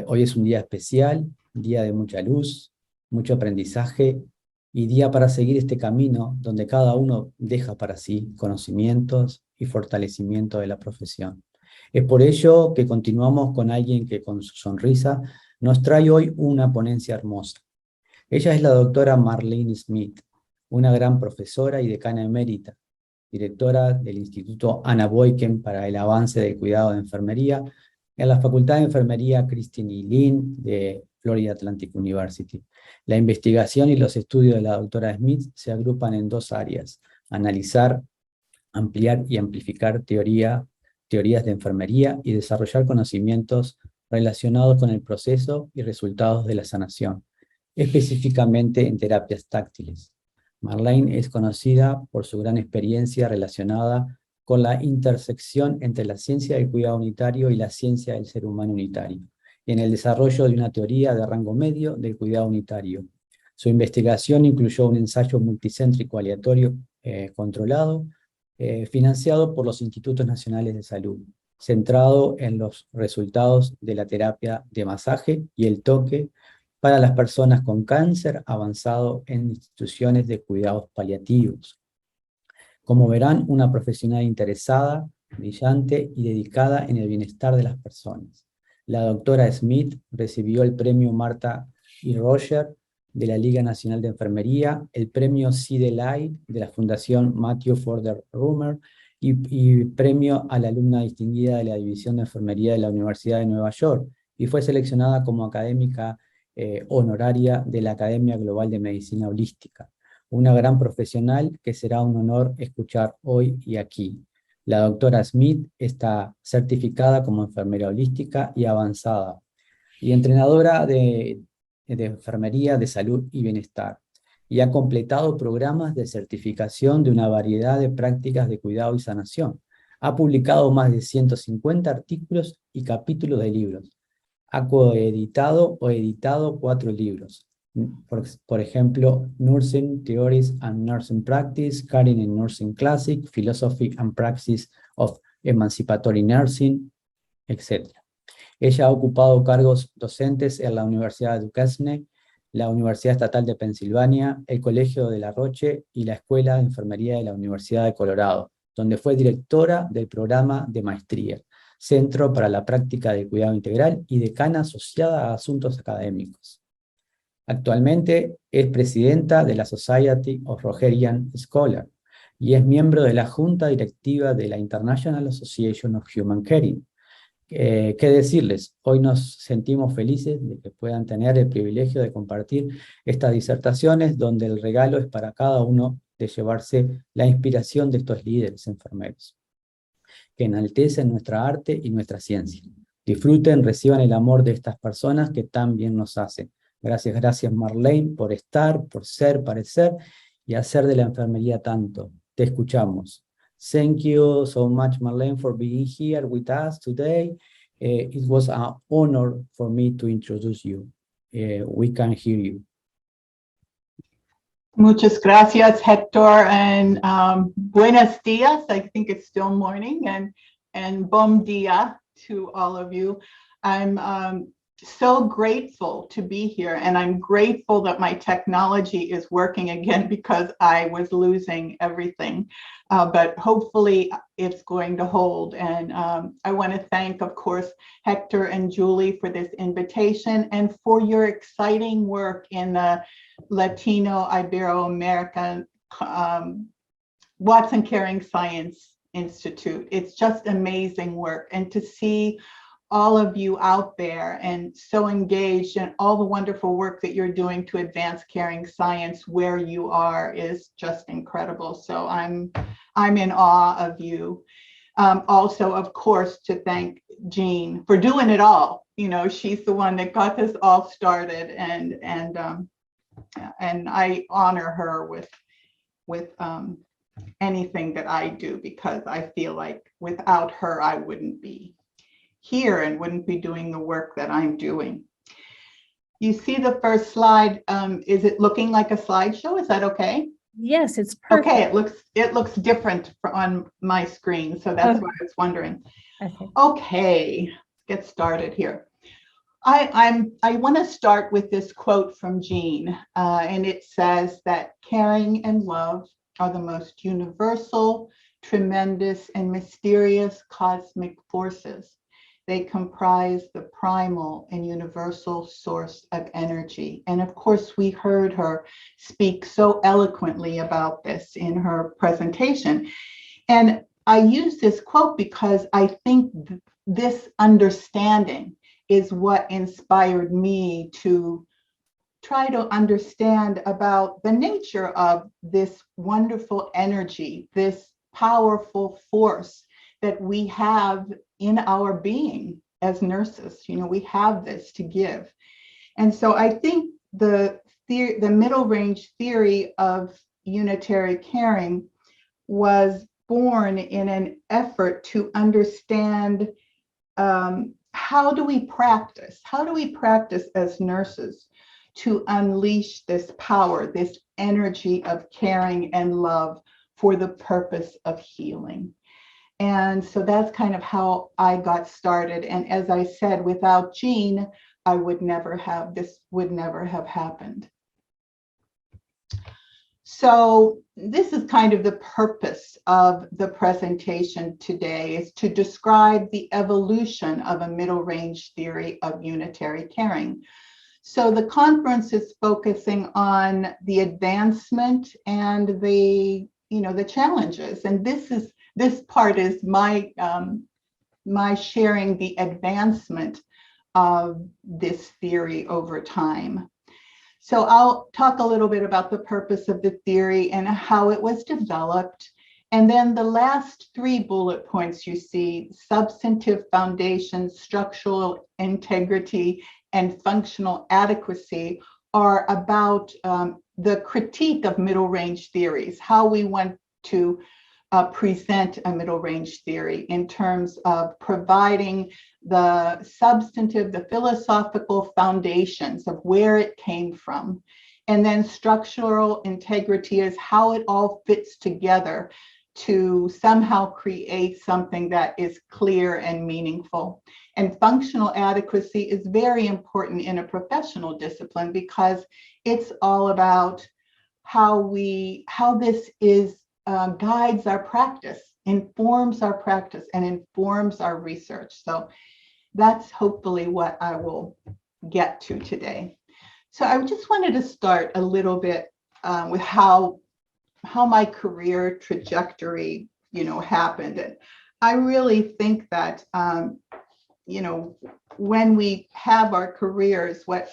Hoy es un día especial, día de mucha luz, mucho aprendizaje y día para seguir este camino donde cada uno deja para sí conocimientos y fortalecimiento de la profesión. Es por ello que continuamos con alguien que con su sonrisa nos trae hoy una ponencia hermosa. Ella es la doctora Marlene Smith, una gran profesora y decana emérita, directora del Instituto Anna Boyken para el avance del cuidado de enfermería en la Facultad de Enfermería Christine E. Lynn de Florida Atlantic University. La investigación y los estudios de la doctora Smith se agrupan en dos áreas: analizar, ampliar y amplificar teorías de enfermería y desarrollar conocimientos relacionados con el proceso y resultados de la sanación, específicamente en terapias táctiles. Marlene es conocida por su gran experiencia relacionada con la intersección entre la ciencia del cuidado unitario y la ciencia del ser humano unitario, y en el desarrollo de una teoría de rango medio del cuidado unitario. Su investigación incluyó un ensayo multicéntrico aleatorio controlado, financiado por los Institutos Nacionales de Salud, centrado en los resultados de la terapia de masaje y el toque para las personas con cáncer avanzado en instituciones de cuidados paliativos. Como verán, una profesional interesada, brillante y dedicada en el bienestar de las personas. La doctora Smith recibió el premio Martha E. Roger de la Liga Nacional de Enfermería, el premio CDLI de la Fundación Matthew Ford Rummer y premio a la alumna distinguida de la División de Enfermería de la Universidad de Nueva York, y fue seleccionada como académica honoraria de la Academia Global de Medicina Holística. Una gran profesional que será un honor escuchar hoy y aquí. La doctora Smith está certificada como enfermera holística y avanzada y entrenadora de enfermería de salud y bienestar, y ha completado programas de certificación de una variedad de prácticas de cuidado y sanación. Ha publicado más de 150 artículos y capítulos de libros. Ha coeditado o editado 4 libros. Por ejemplo, Nursing Theories and Nursing Practice, Caring in Nursing Classic, Philosophy and Practice of Emancipatory Nursing, etc. Ella ha ocupado cargos docentes en la Universidad de Duquesne, la Universidad Estatal de Pensilvania, el Colegio de La Roche y la Escuela de Enfermería de la Universidad de Colorado, donde fue directora del programa de maestría, Centro para la Práctica del Cuidado Integral y decana asociada a asuntos académicos. Actualmente es presidenta de la Society of Rogerian Scholars y es miembro de la Junta Directiva de la International Association of Human Caring. ¿Qué decirles? Hoy nos sentimos felices de que puedan tener el privilegio de compartir estas disertaciones, donde el regalo es para cada uno de llevarse la inspiración de estos líderes enfermeros, que enaltecen nuestra arte y nuestra ciencia. Disfruten, reciban el amor de estas personas que tan bien nos hacen. Gracias Marlene, por estar, por ser, parecer y hacer de la enfermería tanto. Te escuchamos. Thank you so much, Marlene, for being here with us today. It was an honor for me to introduce you. We can hear you. Muchas gracias, Héctor, and buenos dias. I think it's still morning, and bom dia to all of you. I'm so grateful to be here, and I'm grateful that my technology is working again because I was losing everything. But hopefully it's going to hold. And I want to thank, of course, Héctor and Julie for this invitation and for your exciting work in the Latino-Iberoamerica Watson Caring Science Institute. It's just amazing work. And to see all of you out there and so engaged in all the wonderful work that you're doing to advance caring science where you are is just incredible. So I'm in awe of you. Also, of course, to thank Jean for doing it all. You know, she's the one that got this all started, and I honor her with anything that I do, because I feel like without her, I wouldn't be here and wouldn't be doing the work that I'm doing. You see the first slide. Is it looking like a slideshow? Is that okay? Yes, it's perfect. Okay, it looks different on my screen, so that's what I was wondering. Okay, get started here. I want to start with this quote from Jean, and it says that caring and love are the most universal, tremendous, and mysterious cosmic forces. They comprise the primal and universal source of energy. And of course, we heard her speak so eloquently about this in her presentation. And I use this quote because I think this understanding is what inspired me to try to understand about the nature of this wonderful energy, this powerful force that we have in our being as nurses. You know, we have this to give. And so I think the middle range theory of unitary caring was born in an effort to understand how do we practice as nurses to unleash this power, this energy of caring and love for the purpose of healing. And so that's kind of how I got started. And as I said, without Jean, this would never have happened. So this is kind of the purpose of the presentation today, is to describe the evolution of a middle range theory of unitary caring. So the conference is focusing on the advancement and the challenges. And this part is my sharing the advancement of this theory over time. So I'll talk a little bit about the purpose of the theory and how it was developed. And then the last 3 bullet points you see, substantive foundation, structural integrity, and functional adequacy, are about the critique of middle range theories, how we want to present a middle range theory in terms of providing the substantive, the philosophical foundations of where it came from. And then structural integrity is how it all fits together to somehow create something that is clear and meaningful. And functional adequacy is very important in a professional discipline because it's all about how this is guides our practice, informs our practice, and informs our research. So that's hopefully what I will get to today. So I just wanted to start a little bit with how my career trajectory, happened. And I really think that, when we have our careers, what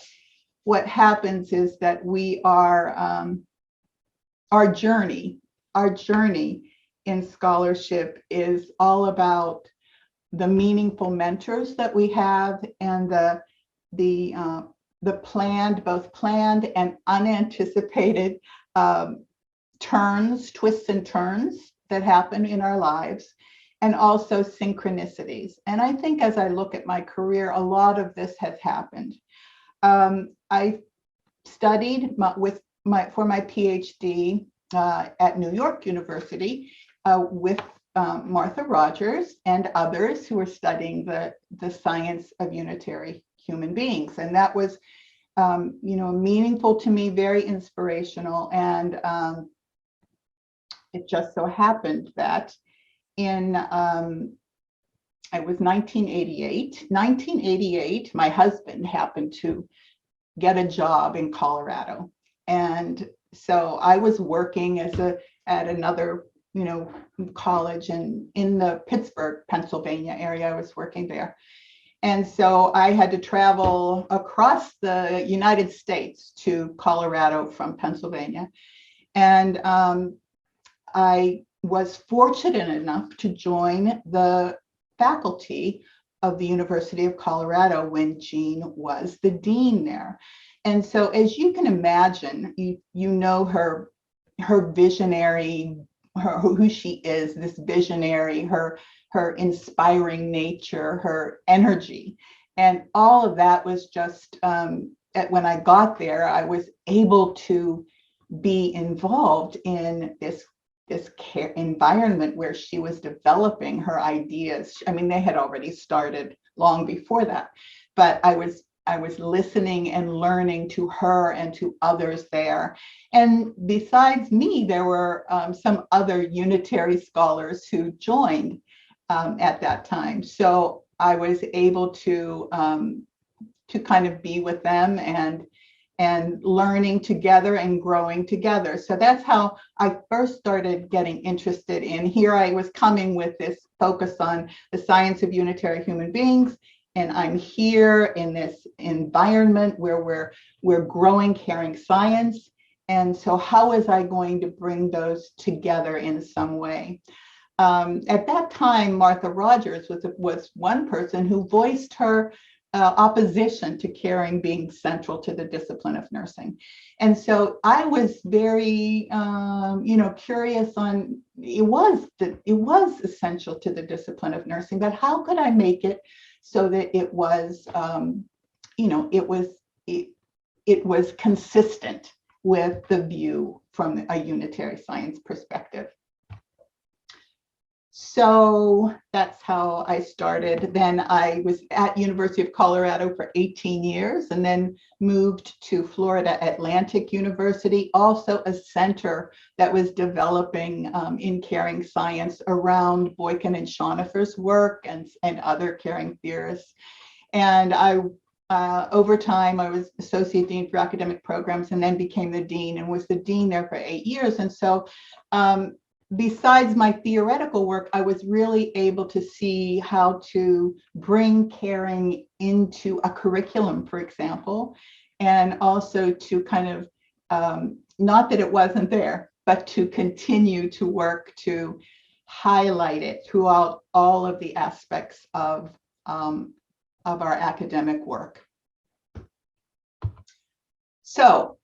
happens is that we are, our journey in scholarship is all about the meaningful mentors that we have and the planned, both planned and unanticipated twists and turns that happen in our lives, and also synchronicities. And I think as I look at my career, a lot of this has happened. I studied for my PhD at New York University with Martha Rogers and others who were studying the science of unitary human beings. And that was meaningful to me, very inspirational. And it just so happened that in, it was 1988, my husband happened to get a job in Colorado. And so I was working at another, college in the Pittsburgh, Pennsylvania area. I was working there. And so I had to travel across the United States to Colorado from Pennsylvania. And I was fortunate enough to join the faculty of the University of Colorado when Jean was the dean there. And so as you can imagine, you know her visionary, who she is, this visionary, her inspiring nature, her energy. And all of that was just, when I got there, I was able to be involved in this care environment where she was developing her ideas. I mean, they had already started long before that, but I was listening and learning to her and to others there. And besides me, there were some other unitary scholars who joined at that time. So I was able to kind of be with them and learning together and growing together. So that's how I first started getting interested in. Here I was coming with this focus on the science of unitary human beings, and I'm here in this environment where we're growing caring science. And so how was I going to bring those together in some way? At that time, Martha Rogers was one person who voiced her opposition to caring being central to the discipline of nursing. And so I was very, curious on, it was essential to the discipline of nursing, but how could I make it so that it was, it was consistent with the view from a unitary science perspective. So that's how I started. Then I was at University of Colorado for 18 years and then moved to Florida Atlantic University, also a center that was developing in caring science around Boykin and Schoenhofer's work and other caring theorists. And over time, I was Associate Dean for Academic Programs and then became the Dean and was the Dean there for 8 years. And so besides my theoretical work, I was really able to see how to bring caring into a curriculum, for example, and also to kind of, not that it wasn't there, but to continue to work to highlight it throughout all of the aspects of our academic work. So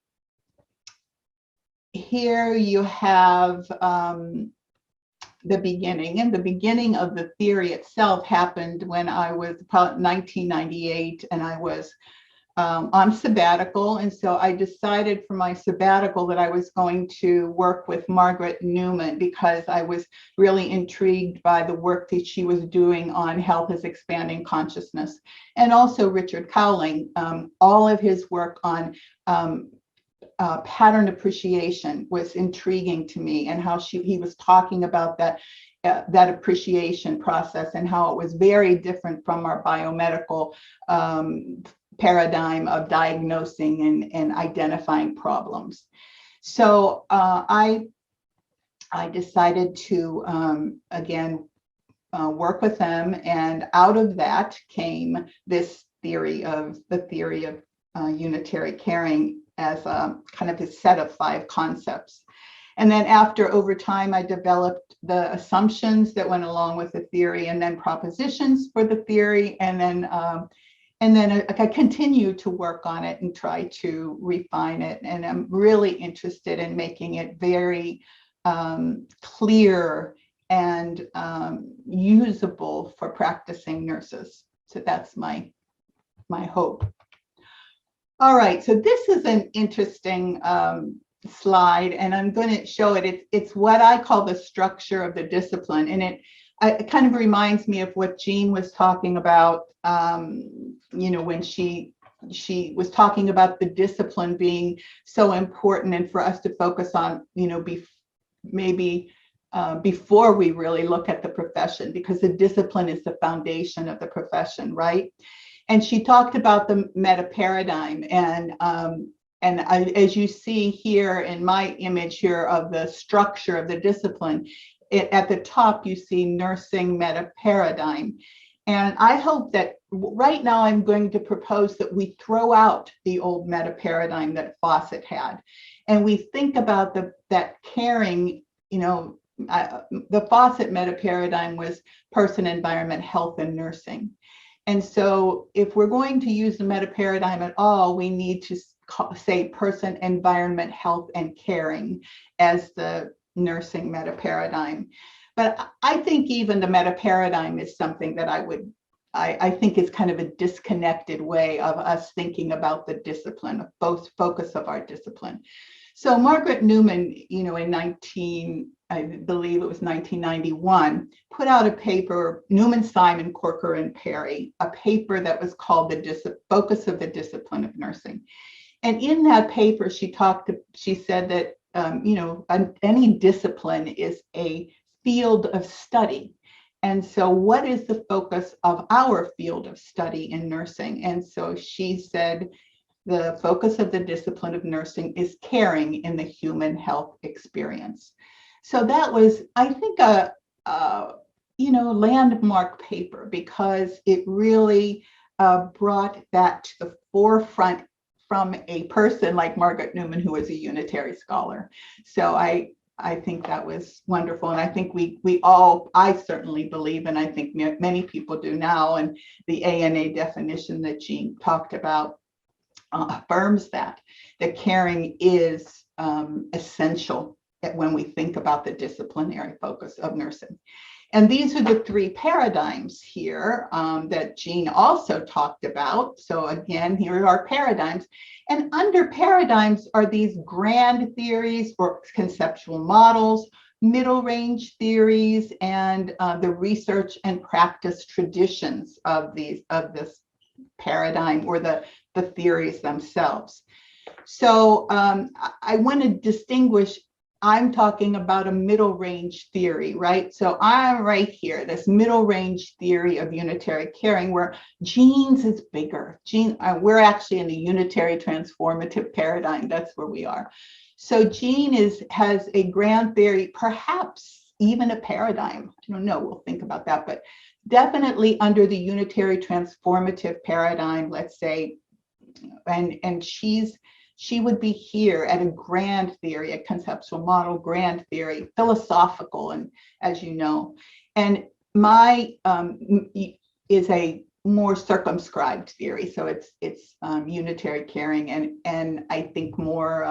here you have the beginning, and the beginning of the theory itself happened when I was about 1998, and I was on sabbatical. And so I decided for my sabbatical that I was going to work with Margaret Newman because I was really intrigued by the work that she was doing on health as expanding consciousness. And also Richard Cowling, all of his work on pattern appreciation was intriguing to me, and how he was talking about that appreciation process and how it was very different from our biomedical paradigm of diagnosing and identifying problems. So I decided to again work with them, and out of that came this theory of unitary caring as a kind of a set of 5 concepts. And then over time, I developed the assumptions that went along with the theory, and then propositions for the theory. And then And then I continue to work on it and try to refine it. And I'm really interested in making it very clear and usable for practicing nurses. So that's my hope. All right, so this is an interesting slide, and I'm going to show it. It's what I call the structure of the discipline, and it kind of reminds me of what Jean was talking about, you know, when she was talking about the discipline being so important, and for us to focus on, you know, before we really look at the profession, because the discipline is the foundation of the profession, right? And she talked about the meta paradigm, and as you see here in my image here of the structure of the discipline, at the top you see nursing meta paradigm. And I hope that right now I'm going to propose that we throw out the old meta paradigm that Fawcett had, and we think about that caring, you know, the Fawcett meta paradigm was person, environment, health, and nursing. And so if we're going to use the meta paradigm at all, we need to say person, environment, health, and caring as the nursing meta paradigm. But I think even the meta paradigm is something that I think is kind of a disconnected way of us thinking about the discipline, both focus of our discipline. So Margaret Newman, you know, I believe it was 1991, put out a paper, Newman, Simon, Corker, and Perry, a paper that was called the Focus of the Discipline of Nursing. And in that paper, she said that, you know, any discipline is a field of study. And so what is the focus of our field of study in nursing? And so she said, the focus of the discipline of nursing is caring in the human health experience. So that was, I think, a you know, landmark paper, because it really brought that to the forefront from a person like Margaret Newman, who was a Unitary scholar. So I think that was wonderful. And I think I certainly believe, and I think many people do now, and the ANA definition that Jean talked about affirms that caring is essential when we think about the disciplinary focus of nursing. And these are the three paradigms here that Jean also talked about. So again, here are paradigms. And under paradigms are these grand theories or conceptual models, middle range theories, and the research and practice traditions of this paradigm, or the theories themselves. So I want to distinguish, I'm talking about a middle range theory, right? So I'm right here, this middle range theory of unitary caring, where Jean's is bigger. We're actually in the unitary transformative paradigm. That's where we are. So Jean has a grand theory, perhaps even a paradigm. I don't know, we'll think about that, but definitely under the unitary transformative paradigm, let's say, and she would be here at a grand theory, a conceptual model, grand theory, philosophical, and as you know, and my is a more circumscribed theory. So it's unitary caring, and I think more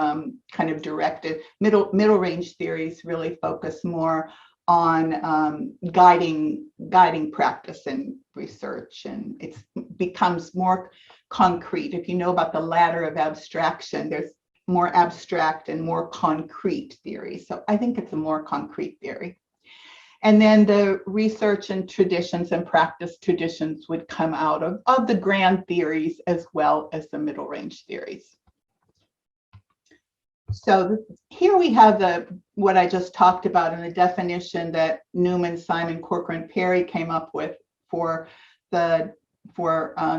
kind of directed. Middle range theories really focus more on guiding practice and research, and it becomes more concrete. If you know about the ladder of abstraction, there's more abstract and more concrete theories. So I think it's a more concrete theory. And then the research and traditions and practice traditions would come out of the grand theories as well as the middle range theories. So here we have what I just talked about in the definition that Newman, Simon, Corker, and Perry came up with for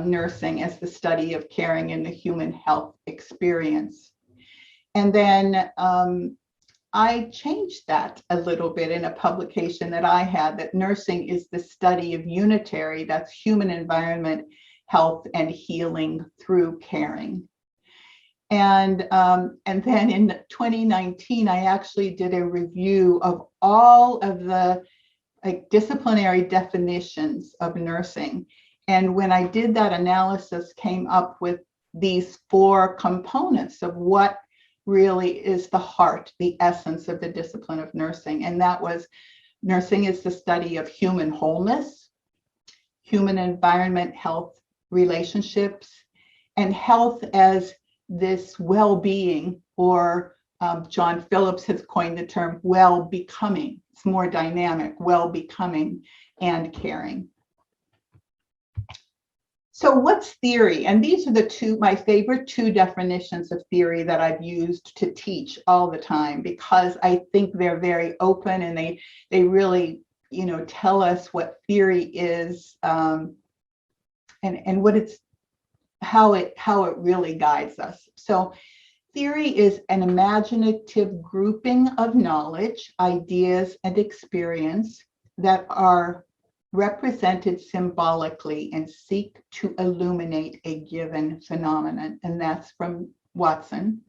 nursing as the study of caring in the human health experience. And then I changed that a little bit in a publication that I had, that nursing is the study of unitary, that's human environment, health, and healing through caring. And then in 2019, I actually did a review of all of the disciplinary definitions of nursing. And when I did that analysis, came up with these 4 components of what really is the heart, the essence of the discipline of nursing. And that was, nursing is the study of human wholeness, human environment, health, relationships, and health as this well-being, or John Phillips has coined the term well-becoming. It's more dynamic, well-becoming and caring. So what's theory? And these are my favorite 2 definitions of theory that I've used to teach all the time, because I think they're very open and they really, tell us what theory is, and what it's, how it really guides us. So theory is an imaginative grouping of knowledge, ideas, and experience that are represented symbolically and seek to illuminate a given phenomenon. And that's from Watson.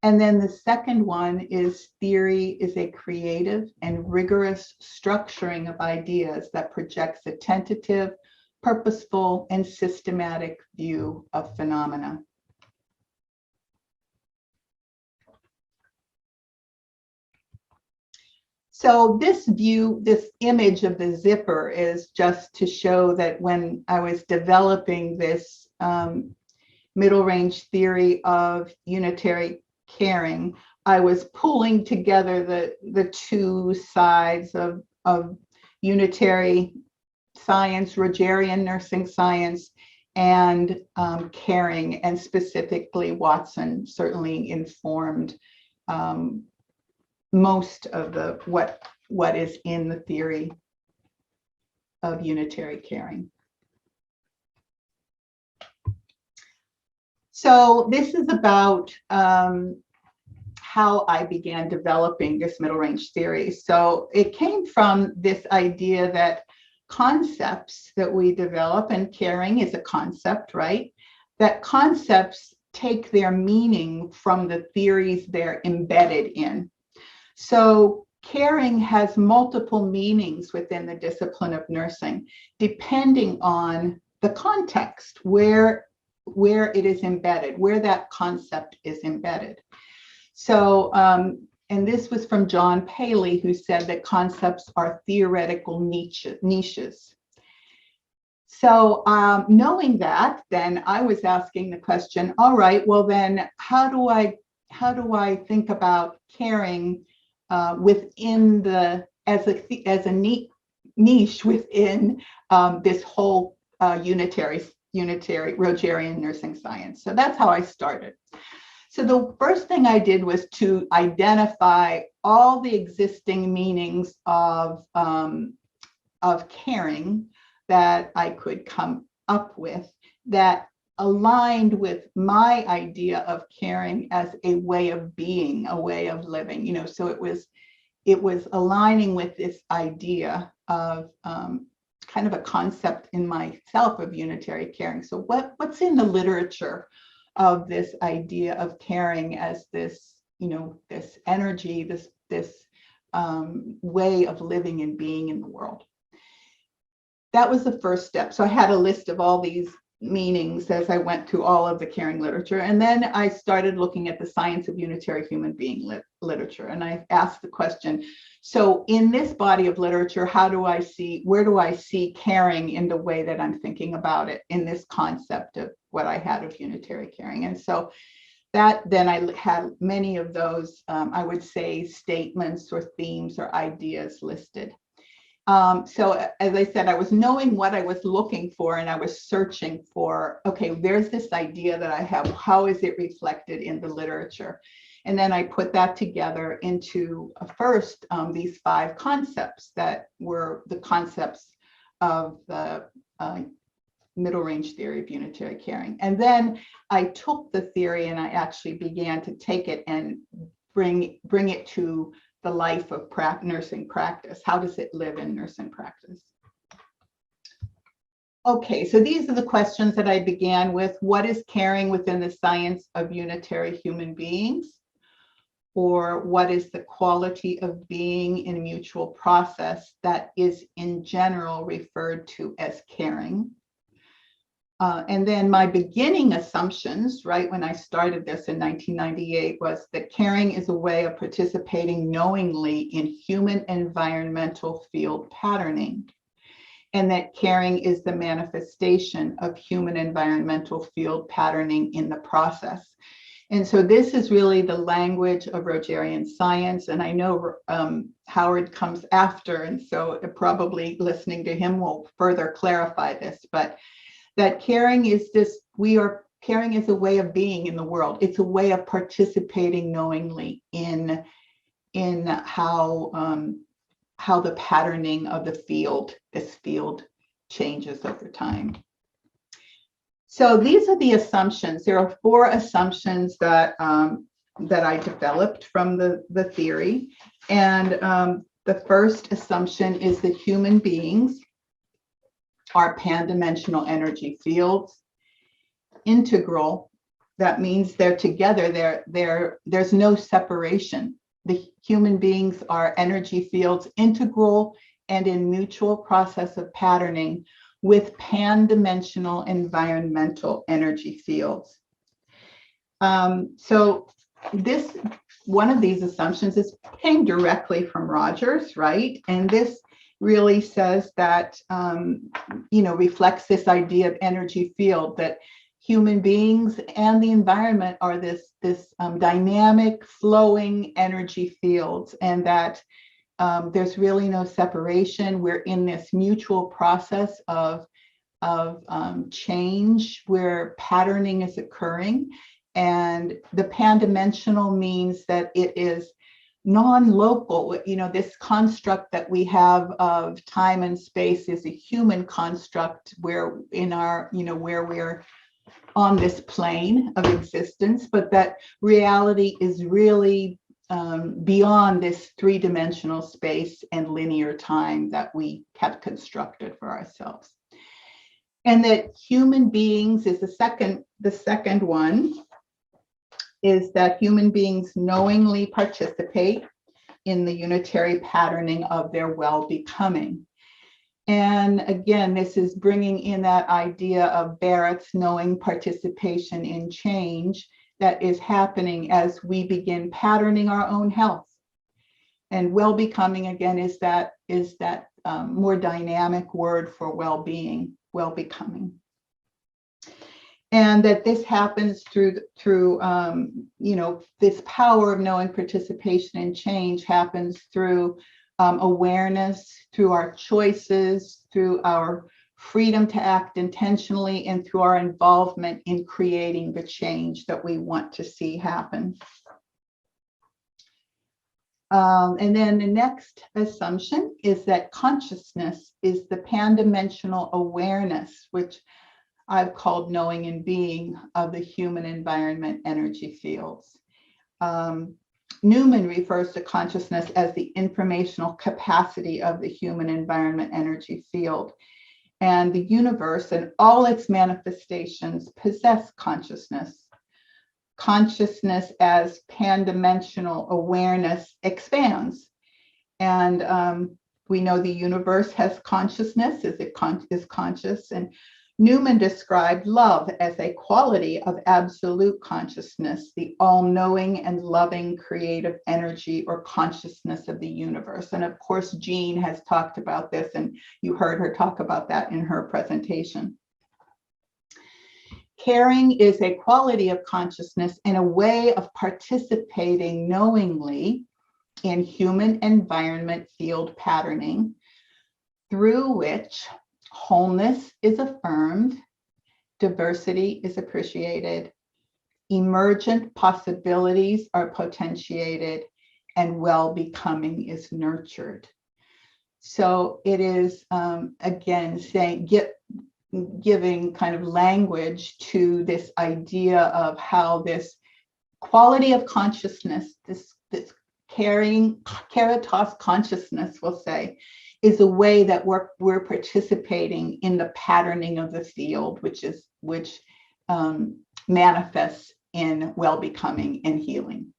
And then the second one is, theory is a creative and rigorous structuring of ideas that projects a tentative, purposeful, and systematic view of phenomena. So this view, this image of the zipper, is just to show that when I was developing this middle range theory of unitary caring, I was pulling together the 2 sides of unitary science, Rogerian nursing science, and caring, and specifically Watson certainly informed most of what is in the theory of unitary caring. So this is about how I began developing this middle range theory. So it came from this idea that concepts that we develop, and caring is a concept, right? That concepts take their meaning from the theories they're embedded in. So caring has multiple meanings within the discipline of nursing, depending on the context where it is embedded, where that concept is embedded. So, and this was from John Paley, who said that concepts are theoretical niches. So knowing that, then I was asking the question, all right, well then, how do I think about caring within as a niche within this whole unitary Rogerian nursing science? So that's how I started. So the first thing I did was to identify all the existing meanings of caring that I could come up with that aligned with my idea of caring as a way of being, a way of living. So it was aligning with this idea of kind of a concept in myself of unitary caring. So what's in the literature of this idea of caring as this, this energy, this way of living and being in the world? That was the first step. So I had a list of all these meanings as I went through all of the caring literature. And then I started looking at the science of unitary human being literature. And I asked the question, so in this body of literature, where do I see caring in the way that I'm thinking about it in this concept of what I had of unitary caring? And so then I had many of those, I would say, statements or themes or ideas listed. So as I said, I was knowing what I was looking for, and I was searching for, okay, there's this idea that I have, how is it reflected in the literature? And then I put that together into first these 5 concepts that were the concepts of the middle range theory of unitary caring. And then I took the theory and I actually began to take it and bring it to the life of nursing practice. How does it live in nursing practice? Okay, so these are the questions that I began with. What is caring within the science of unitary human beings? Or what is the quality of being in a mutual process that is in general referred to as caring? And then my beginning assumptions, right, when I started this in 1998, was that caring is a way of participating knowingly in human environmental field patterning, and that caring is the manifestation of human environmental field patterning in the process. And so this is really the language of Rogerian science. And I know Howard comes after, and so probably listening to him will further clarify this, but that caring is this, caring is a way of being in the world. It's a way of participating knowingly in how the patterning of this field changes over time. So these are the assumptions. There are 4 assumptions that I developed from the theory. And the first assumption is that human beings are pan-dimensional energy fields. Integral, that means they're together, there's no separation. The human beings are energy fields, integral and in mutual process of patterning with pan-dimensional environmental energy fields. So this, one of these assumptions came directly from Rogers, right? And this really says that, reflects this idea of energy field, that human beings and the environment are this dynamic, flowing energy fields, and that there's really no separation. We're in this mutual process of change where patterning is occurring. And the pan-dimensional means that it is non-local. This construct that we have of time and space is a human construct where where we're on this plane of existence, but that reality is really beyond this 3-dimensional space and linear time that we have constructed for ourselves. And that human beings is the second one, is that human beings knowingly participate in the unitary patterning of their well-becoming. And again, this is bringing in that idea of Barrett's knowing participation in change that is happening as we begin patterning our own health. And well-becoming, again, is that more dynamic word for well-being, well-becoming. And that this happens through this power of knowing participation in change happens through awareness, through our choices, through our freedom to act intentionally, and through our involvement in creating the change that we want to see happen. And then the next assumption is that consciousness is the pan-dimensional awareness, which I've called knowing and being, of the human environment energy fields. Newman refers to consciousness as the informational capacity of the human environment energy field. And the universe and all its manifestations possess consciousness. Consciousness as pan-dimensional awareness expands. And we know the universe has consciousness, is conscious. And Newman described love as a quality of absolute consciousness, the all-knowing and loving creative energy or consciousness of the universe. And of course, Jean has talked about this, and you heard her talk about that in her presentation. Caring is a quality of consciousness and a way of participating knowingly in human environment field patterning, through which wholeness is affirmed, diversity is appreciated, emergent possibilities are potentiated, and well-becoming is nurtured. So it is, again, saying, giving kind of language to this idea of how this quality of consciousness, this caring, caritas consciousness, we'll say, is a way that we're participating in the patterning of the field, which manifests in well-becoming and healing.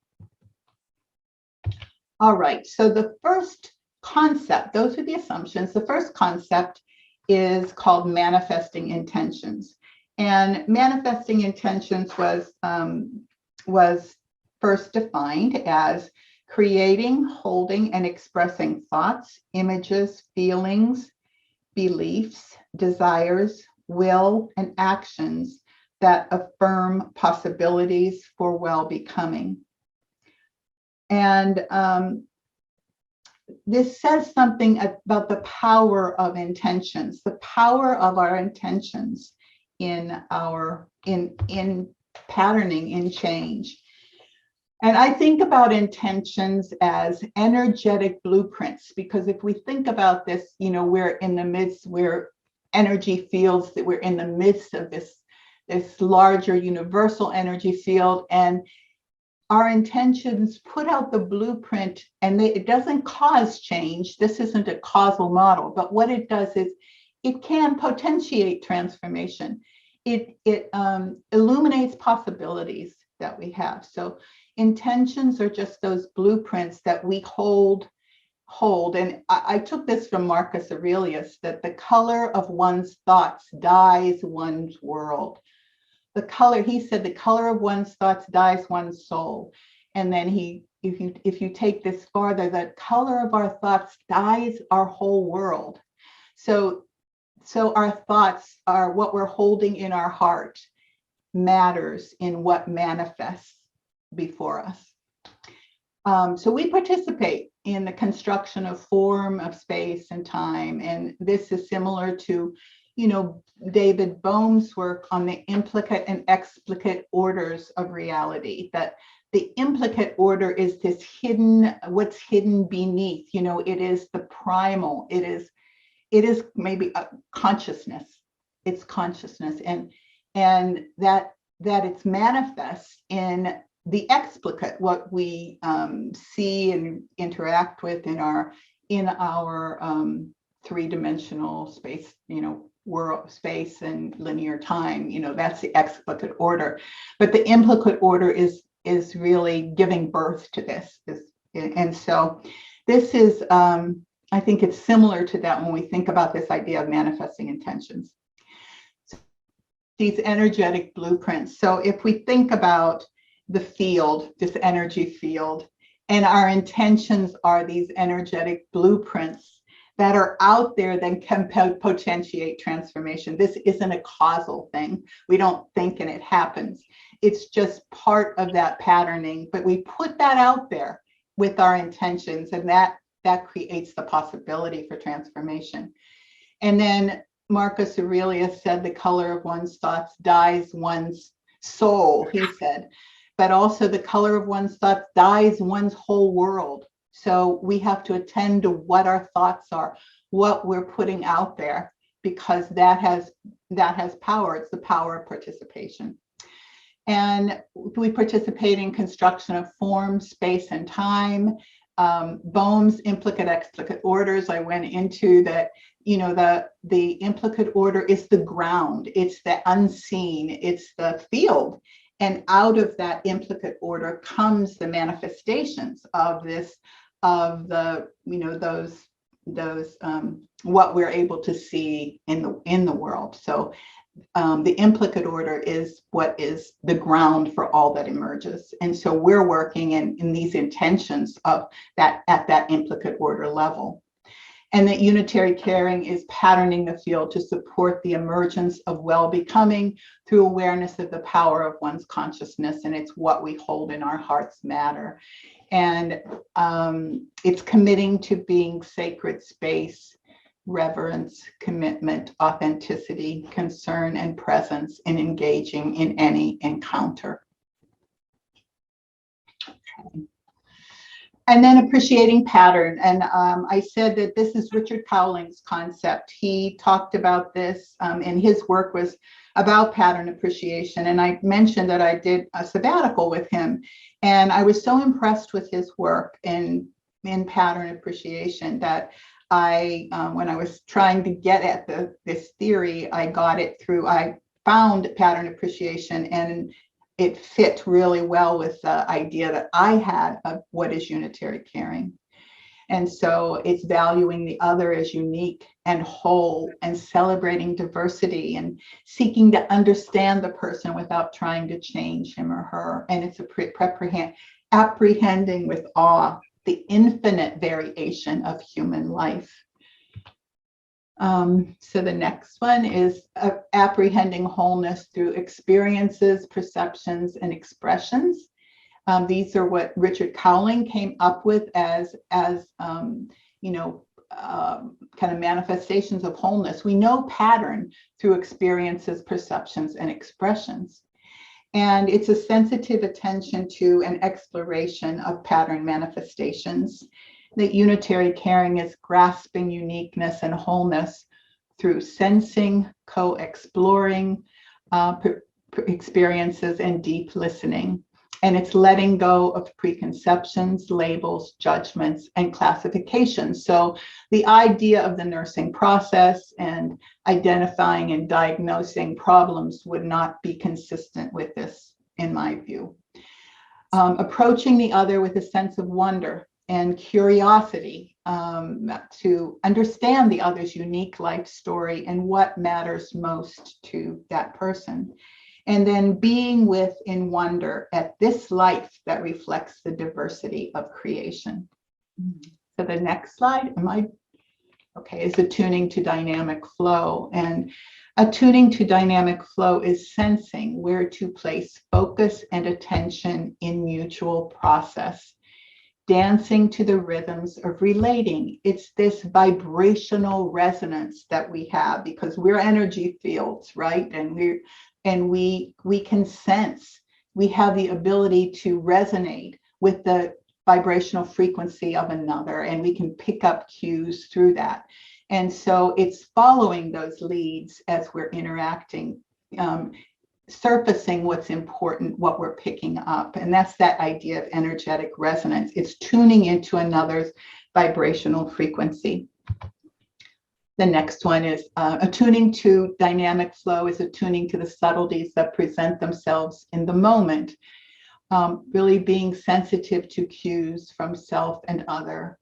All right, so the first concept, those are the assumptions. The first concept is called manifesting intentions. And manifesting intentions was first defined as creating, holding, and expressing thoughts, images, feelings, beliefs, desires, will, and actions that affirm possibilities for well-becoming. And this says something about the power of intentions, the power of our intentions in patterning, in change. And I think about intentions as energetic blueprints, because if we think about this, you know, we're energy fields, that we're in the midst of this larger universal energy field, and our intentions put out the blueprint, and it doesn't cause change. This isn't a causal model, but what it does is it can potentiate transformation. It illuminates possibilities that we have. So intentions are just those blueprints that we hold. And I took this from Marcus Aurelius, that the color of one's thoughts dyes one's world. He said the color of one's thoughts dyes one's soul. And then if you take this farther, the color of our thoughts dyes our whole world. So our thoughts are what we're holding in our heart, matters in what manifests before us. So we participate in the construction of form, of space and time. And this is similar to, you know, David Bohm's work on the implicate and explicate orders of reality, that the implicate order is this hidden, what's hidden beneath, you know, it is the primal, it is maybe a consciousness, it's consciousness, and that it's manifest in the explicate, what we see and interact with in our three-dimensional space, you know, world, space and linear time, you know, that's the explicate order. But the implicate order is really giving birth to this. And so this is, I think it's similar to that when we think about this idea of manifesting intentions. So these energetic blueprints. So if we think about the field, this energy field, and our intentions are these energetic blueprints that are out there that can potentiate transformation. This isn't a causal thing. We don't think and it happens. It's just part of that patterning, but we put that out there with our intentions, and that creates the possibility for transformation. And then Marcus Aurelius said the color of one's thoughts dyes one's soul, he said, but also the color of one's thoughts dyes one's whole world. So we have to attend to what our thoughts are, what we're putting out there, because that has power. It's the power of participation. And we participate in construction of form, space, and time. Bohm's implicate explicate orders, I went into that, you know, the implicate order is the ground, it's the unseen, it's the field. And out of that implicate order comes the manifestations of this, of the, you know, those what we're able to see in the world. So the implicate order is what is the ground for all that emerges. And so we're working in these intentions of that at that implicate order level. And that unitary caring is patterning the field to support the emergence of well-becoming through awareness of the power of one's consciousness, and it's what we hold in our hearts matter. And it's committing to being sacred space, reverence, commitment, authenticity, concern, and presence in engaging in any encounter. Okay. And then appreciating pattern. And I said that this is Richard Cowling's concept. He talked about this, and his work was about pattern appreciation. And I mentioned that I did a sabbatical with him. And I was so impressed with his work in pattern appreciation that when I was trying to get at this theory, I found pattern appreciation, and it fit really well with the idea that I had of what is unitary caring. And so it's valuing the other as unique and whole and celebrating diversity and seeking to understand the person without trying to change him or her. And it's apprehending with awe the infinite variation of human life. So the next one is apprehending wholeness through experiences, perceptions, and expressions. These are what Richard Cowling came up with as you know, kind of manifestations of wholeness. We know pattern through experiences, perceptions, and expressions. And it's a sensitive attention to an exploration of pattern manifestations. That unitary caring is grasping uniqueness and wholeness through sensing, co-exploring experiences, and deep listening. And it's letting go of preconceptions, labels, judgments, and classifications. So the idea of the nursing process and identifying and diagnosing problems would not be consistent with this, in my view. Approaching the other with a sense of wonder and curiosity to understand the other's unique life story and what matters most to that person. And then being with in wonder at this life that reflects the diversity of creation. So the next slide, is attuning to dynamic flow. And attuning to dynamic flow is sensing where to place focus and attention in mutual process. Dancing to the rhythms of relating. It's this vibrational resonance that we have because we're energy fields, right? And we can sense, we have the ability to resonate with the vibrational frequency of another, and we can pick up cues through that. And so it's following those leads as we're interacting, surfacing what's important, what we're picking up. And that's that idea of energetic resonance. It's tuning into another's vibrational frequency. The next one is attuning to dynamic flow is attuning to the subtleties that present themselves in the moment, really being sensitive to cues from self and other,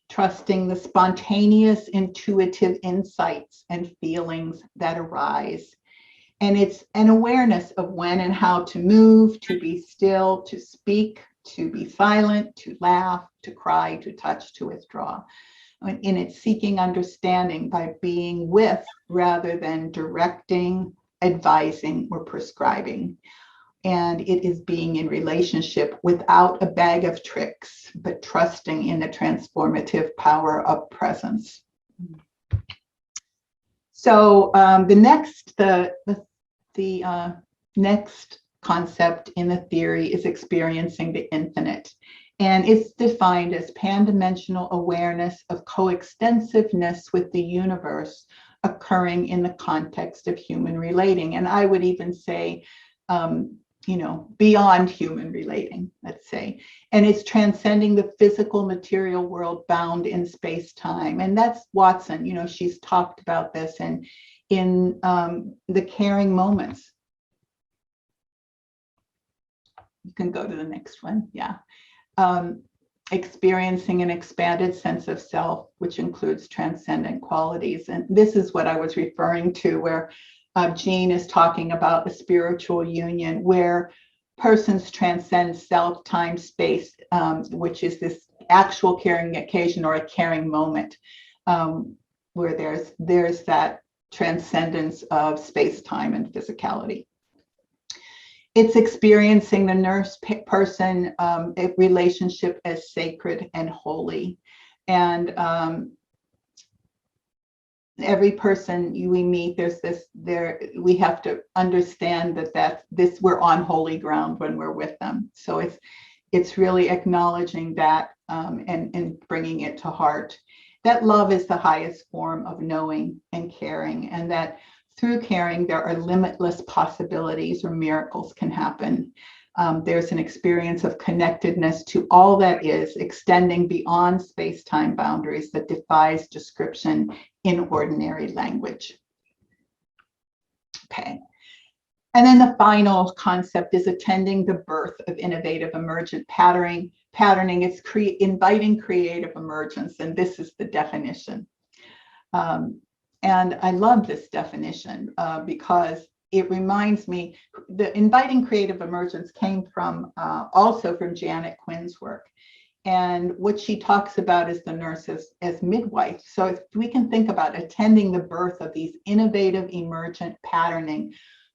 trusting the spontaneous, intuitive insights and feelings that arise. And it's an awareness of when and how to move, to be still, to speak, to be silent, to laugh, to cry, to touch, to withdraw. And it's seeking understanding by being with rather than directing, advising, or prescribing. And it is being in relationship without a bag of tricks, but trusting in the transformative power of presence. So the next concept in the theory is experiencing the infinite. And it's defined as pan-dimensional awareness of coextensiveness with the universe occurring in the context of human relating. And I would even say, beyond human relating, let's say. And it's transcending the physical material world bound in space-time. And that's Watson, she's talked about this in the caring moments. You can go to the next one, yeah. Experiencing an expanded sense of self, which includes transcendent qualities. And this is what I was referring to, where Jean is talking about the spiritual union, where persons transcend self, time, space, which is this actual caring occasion or a caring moment, where there's that transcendence of space, time, and physicality. It's experiencing the nurse person relationship as sacred and holy. And every person we meet, we have to understand that we're on holy ground when we're with them. So it's really acknowledging that and bringing it to heart. That love is the highest form of knowing and caring, and that through caring, there are limitless possibilities or miracles can happen. There's an experience of connectedness to all that is, extending beyond space-time boundaries that defies description in ordinary language. Okay. And then the final concept is attending the birth of innovative emergent patterning patterning is inviting creative emergence, and this is the definition. And I love this definition because it reminds me, the inviting creative emergence came from also from Janet Quinn's work. And what she talks about is the nurse as midwife. So if we can think about attending the birth of these innovative emergent patterning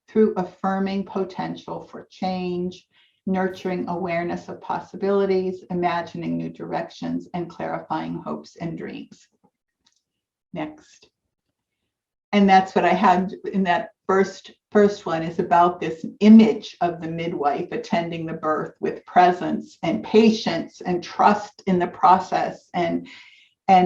through affirming potential for change, nurturing awareness of possibilities, imagining new directions, and clarifying hopes and dreams. Next. And that's what I had in that first one, is about this image of the midwife attending the birth with presence and patience and trust in the process, and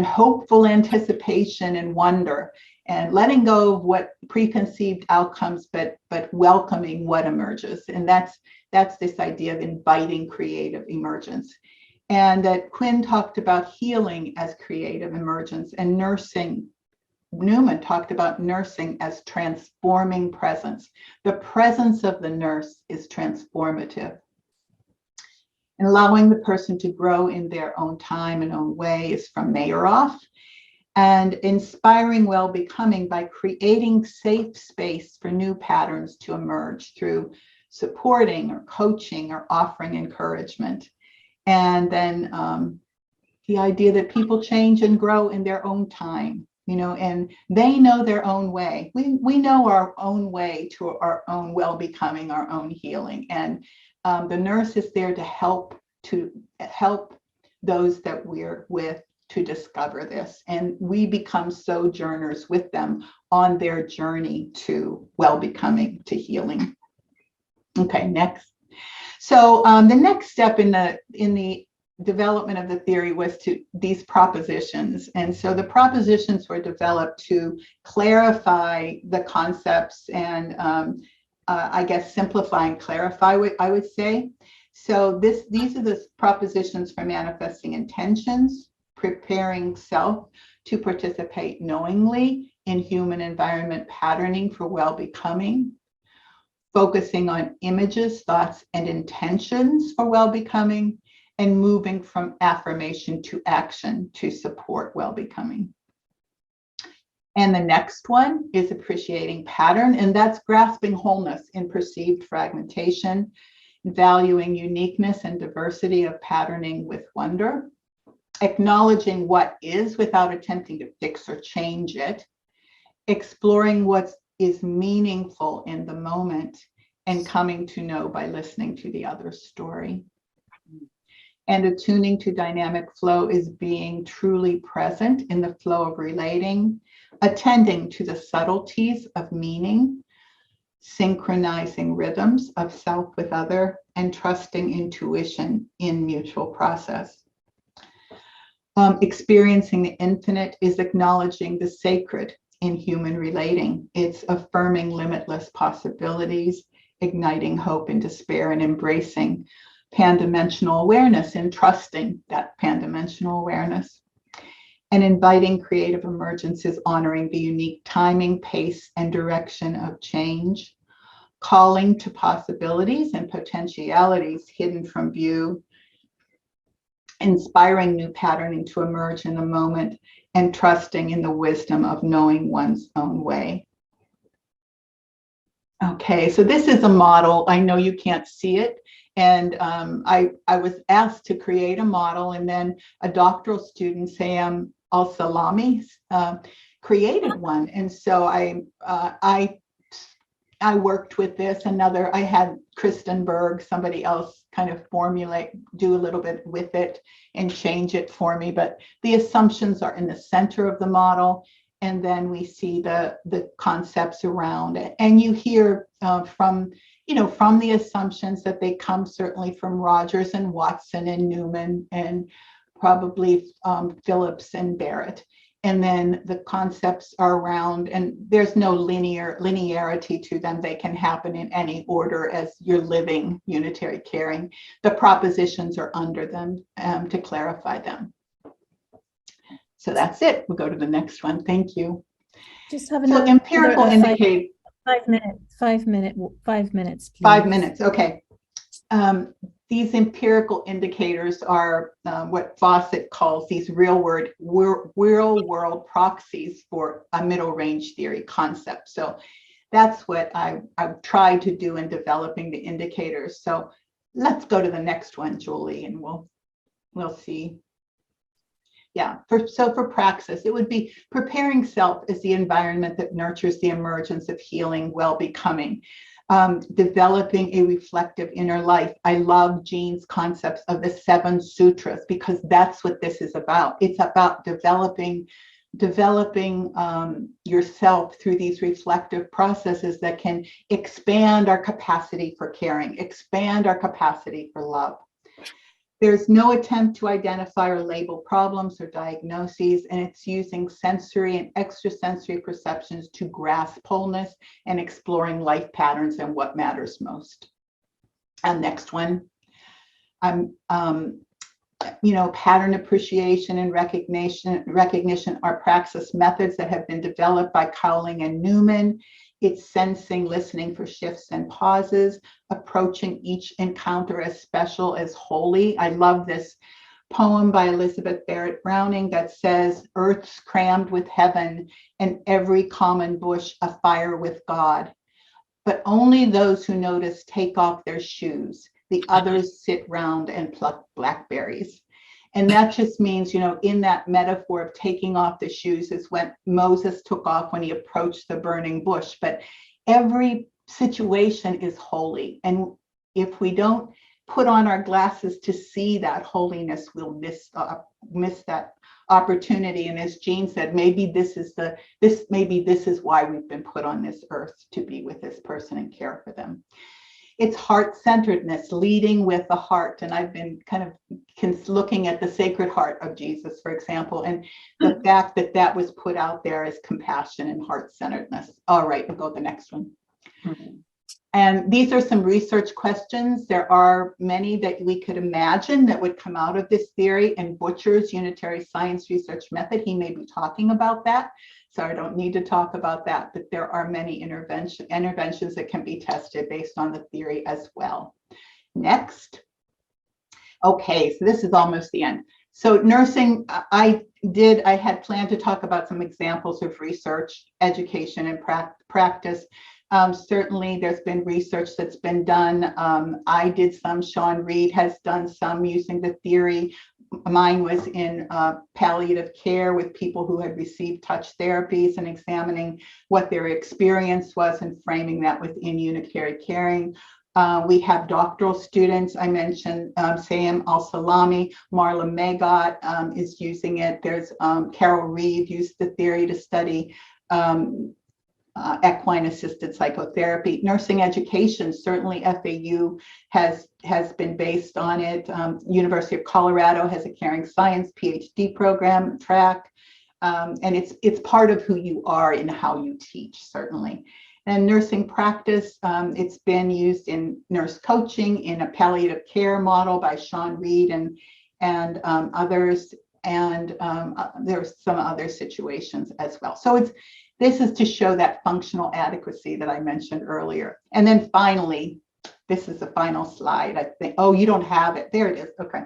hopeful anticipation and wonder, and letting go of what preconceived outcomes, but welcoming what emerges. And that's this idea of inviting creative emergence. And that Quinn talked about healing as creative emergence, and Newman talked about nursing as transforming presence. The presence of the nurse is transformative. And allowing the person to grow in their own time and own way is from Mayeroff. And inspiring well-becoming by creating safe space for new patterns to emerge through supporting or coaching or offering encouragement. And then the idea that people change and grow in their own time, and they know their own way. We know our own way to our own well-becoming, our own healing. And the nurse is there to help those that we're with to discover this. And we become sojourners with them on their journey to well-becoming, to healing. Okay, next. So the next step in the development of the theory was to these propositions. And so the propositions were developed to clarify the concepts and I guess simplify and clarify, I would say. So these are the propositions for manifesting intentions, preparing self to participate knowingly in human environment patterning for well-becoming, focusing on images, thoughts, and intentions for well-becoming, and moving from affirmation to action to support well-becoming. And the next one is appreciating pattern, and that's grasping wholeness in perceived fragmentation, valuing uniqueness and diversity of patterning with wonder, acknowledging what is without attempting to fix or change it, exploring what is meaningful in the moment, and coming to know by listening to the other's story. And attuning to dynamic flow is being truly present in the flow of relating, attending to the subtleties of meaning, synchronizing rhythms of self with other, and trusting intuition in mutual process. Experiencing the infinite is acknowledging the sacred in human relating. It's affirming limitless possibilities, igniting hope and despair, and embracing pan-dimensional awareness and trusting that pan-dimensional awareness. And inviting creative emergence is honoring the unique timing, pace, and direction of change, calling to possibilities and potentialities hidden from view, inspiring new patterning to emerge in the moment, and trusting in the wisdom of knowing one's own way. Okay, so this is a model. I know you can't see it. And I was asked to create a model, and then a doctoral student, Sam Al-Salami, created one. And so I worked with this. I had Kristen Berg, somebody else, kind of do a little bit with it and change it for me. But the assumptions are in the center of the model. And then we see the concepts around it. And you hear from the assumptions that they come certainly from Rogers and Watson and Newman and probably Phillips and Barrett. And then the concepts are around, and there's no linearity to them. They can happen in any order as you're living unitary caring. The propositions are under them to clarify them. So that's it. We'll go to the next one. Thank you. Just have so empirical indicate 5 minutes, please. 5 minutes. Okay. these empirical indicators are what Fawcett calls these real world proxies for a middle range theory concept. So that's what I've tried to do in developing the indicators. So let's go to the next one, Julie, and we'll see. Yeah, so for praxis, it would be preparing self as the environment that nurtures the emergence of healing, well-becoming, developing a reflective inner life. I love Jean's concepts of the 7 sutras because that's what this is about. It's about developing yourself through these reflective processes that can expand our capacity for caring, expand our capacity for love. There's no attempt to identify or label problems or diagnoses, and it's using sensory and extrasensory perceptions to grasp wholeness and exploring life patterns and what matters most. And next one, pattern appreciation and recognition are praxis methods that have been developed by Cowling and Newman. It's sensing, listening for shifts and pauses, approaching each encounter as special as holy. I love this poem by Elizabeth Barrett Browning that says, "Earth's crammed with heaven and every common bush afire with God. But only those who notice take off their shoes. The others sit round and pluck blackberries." And that just means, in that metaphor of taking off the shoes is what Moses took off when he approached the burning bush. But every situation is holy. And if we don't put on our glasses to see that holiness, we'll miss that opportunity. And as Jean said, maybe this is why we've been put on this earth, to be with this person and care for them. It's heart-centeredness, leading with the heart. And I've been kind of looking at the Sacred Heart of Jesus, for example, and the fact that that was put out there as compassion and heart-centeredness. All right, we'll go to the next one. And these are some research questions. There are many that we could imagine that would come out of this theory, and Butcher's Unitary Science Research Method, he may be talking about that. So I don't need to talk about that, but there are many interventions that can be tested based on the theory as well. Next. Okay, so this is almost the end. So nursing, I had planned to talk about some examples of research, education, and practice. Certainly there's been research that's been done. I did some, Sean Reed has done some using the theory. Mine was in palliative care with people who had received touch therapies and examining what their experience was and framing that within unitary caring. We have doctoral students. I mentioned Sam Al-Salami, Marla Magot is using it. There's Carol Reeve used the theory to study equine assisted psychotherapy. Nursing education, certainly FAU has been based on it. University of Colorado has a caring science PhD program track, and it's part of who you are and how you teach, certainly. And nursing practice, it's been used in nurse coaching in a palliative care model by Sean Reed and others, and there's some other situations as well. So this is to show that functional adequacy that I mentioned earlier. And then finally, this is the final slide, I think. Oh, you don't have it. There it is. Okay.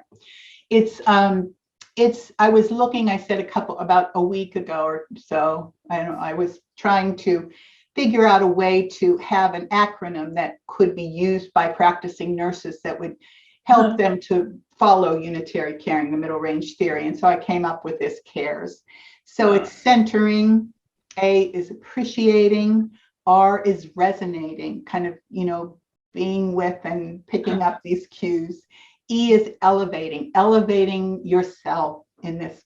I was looking, I said about a week ago or so, I was trying to figure out a way to have an acronym that could be used by practicing nurses that would help them to follow unitary caring, the middle range theory. And so I came up with this CARES. So it's centering, A is appreciating, R is resonating, kind of, being with and picking up these cues. E is elevating yourself in this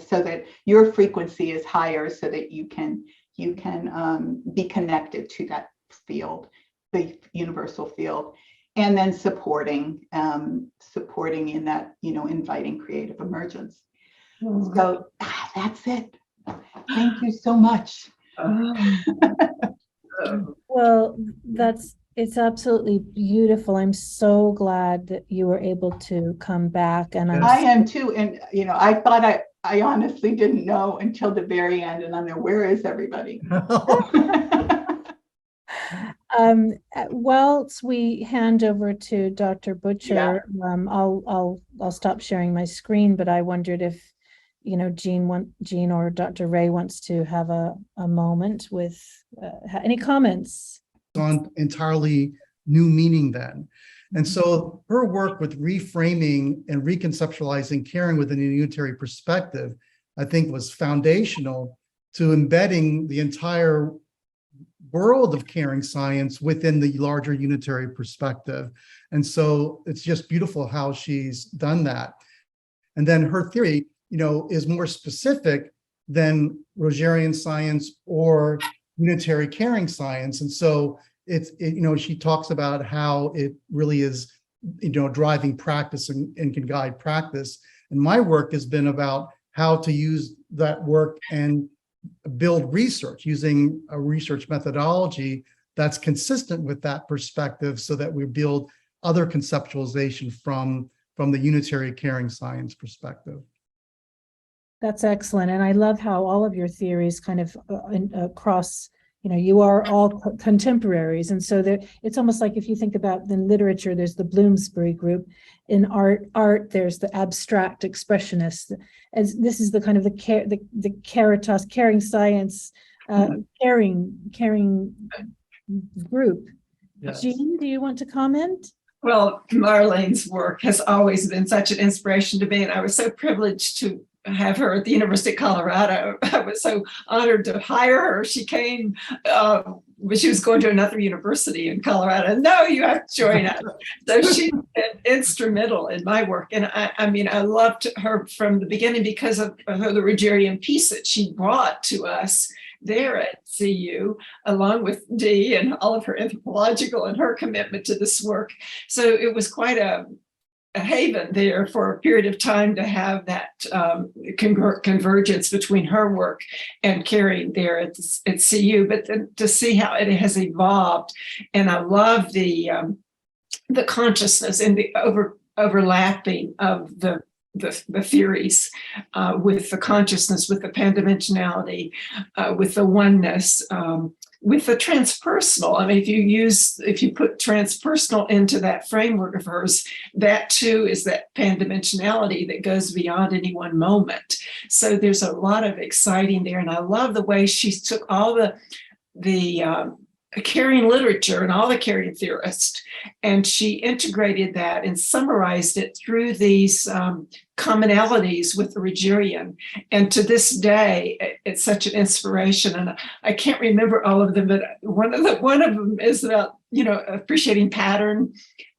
so that your frequency is higher so that you can be connected to that field, the universal field. And then supporting in that, inviting creative emergence. So that's it. Thank you so much. Well, it's absolutely beautiful. I'm so glad that you were able to come back. And I am too. And, I thought I honestly didn't know until the very end. And I'm there, where is everybody? Whilst we hand over to Dr. Butcher, I'll stop sharing my screen, but I wondered if, Jean or Dr. Ray wants to have a moment with any comments. On entirely new meaning then. And so her work with reframing and reconceptualizing caring within a unitary perspective, I think, was foundational to embedding the entire world of caring science within the larger unitary perspective. And so it's just beautiful how she's done that. And then her theory, is more specific than Rogerian science or unitary caring science. And so she talks about how it really is, driving practice and can guide practice. And my work has been about how to use that work and build research using a research methodology that's consistent with that perspective so that we build other conceptualization from the unitary caring science perspective. That's excellent. And I love how all of your theories kind of cross, you are all contemporaries. And so it's almost like if you think about in literature, there's the Bloomsbury group. In art, there's the abstract expressionists. As this is the kind of the caritas, caring science, caring group. Yes. Jean, do you want to comment? Well, Marlene's work has always been such an inspiration to me, and I was so privileged to have her at the University of Colorado. I was so honored to hire her. She came, but she was going to another university in Colorado. No, you have to join us. So she's been instrumental in my work. And I loved her from the beginning because of the Rogerian piece that she brought to us there at CU, along with Dee and all of her anthropological and her commitment to this work. So it was quite a haven there for a period of time to have that convergence between her work and caring there at CU, but then to see how it has evolved. And I love the consciousness and the overlapping of the theories with the consciousness, with the pandimensionality, with the oneness, with the transpersonal. I mean, if you put transpersonal into that framework of hers, that too is that pandimensionality that goes beyond any one moment. So there's a lot of exciting there. And I love the way she took all the caring literature and all the caring theorists, and she integrated that and summarized it through these commonalities with the Rogerian. And to this day, it's such an inspiration. And I can't remember all of them, but one of them is about appreciating pattern,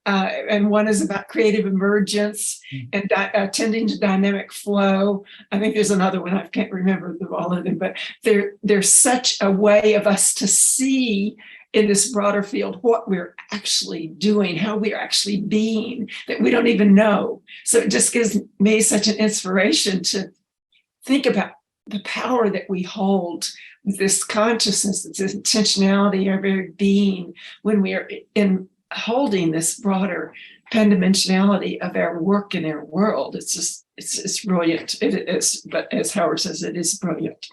and one is about creative emergence and attending to dynamic flow. I think there's another one, I can't remember all of them, but there's such a way of us to see in this broader field what we're actually doing, how we're actually being, that we don't even know. So it just gives me such an inspiration to think about the power that we hold with this consciousness, this intentionality, our very being, when we are in holding this broader pandimensionality of our work in our world. It's brilliant. It is, but as Howard says, it is brilliant.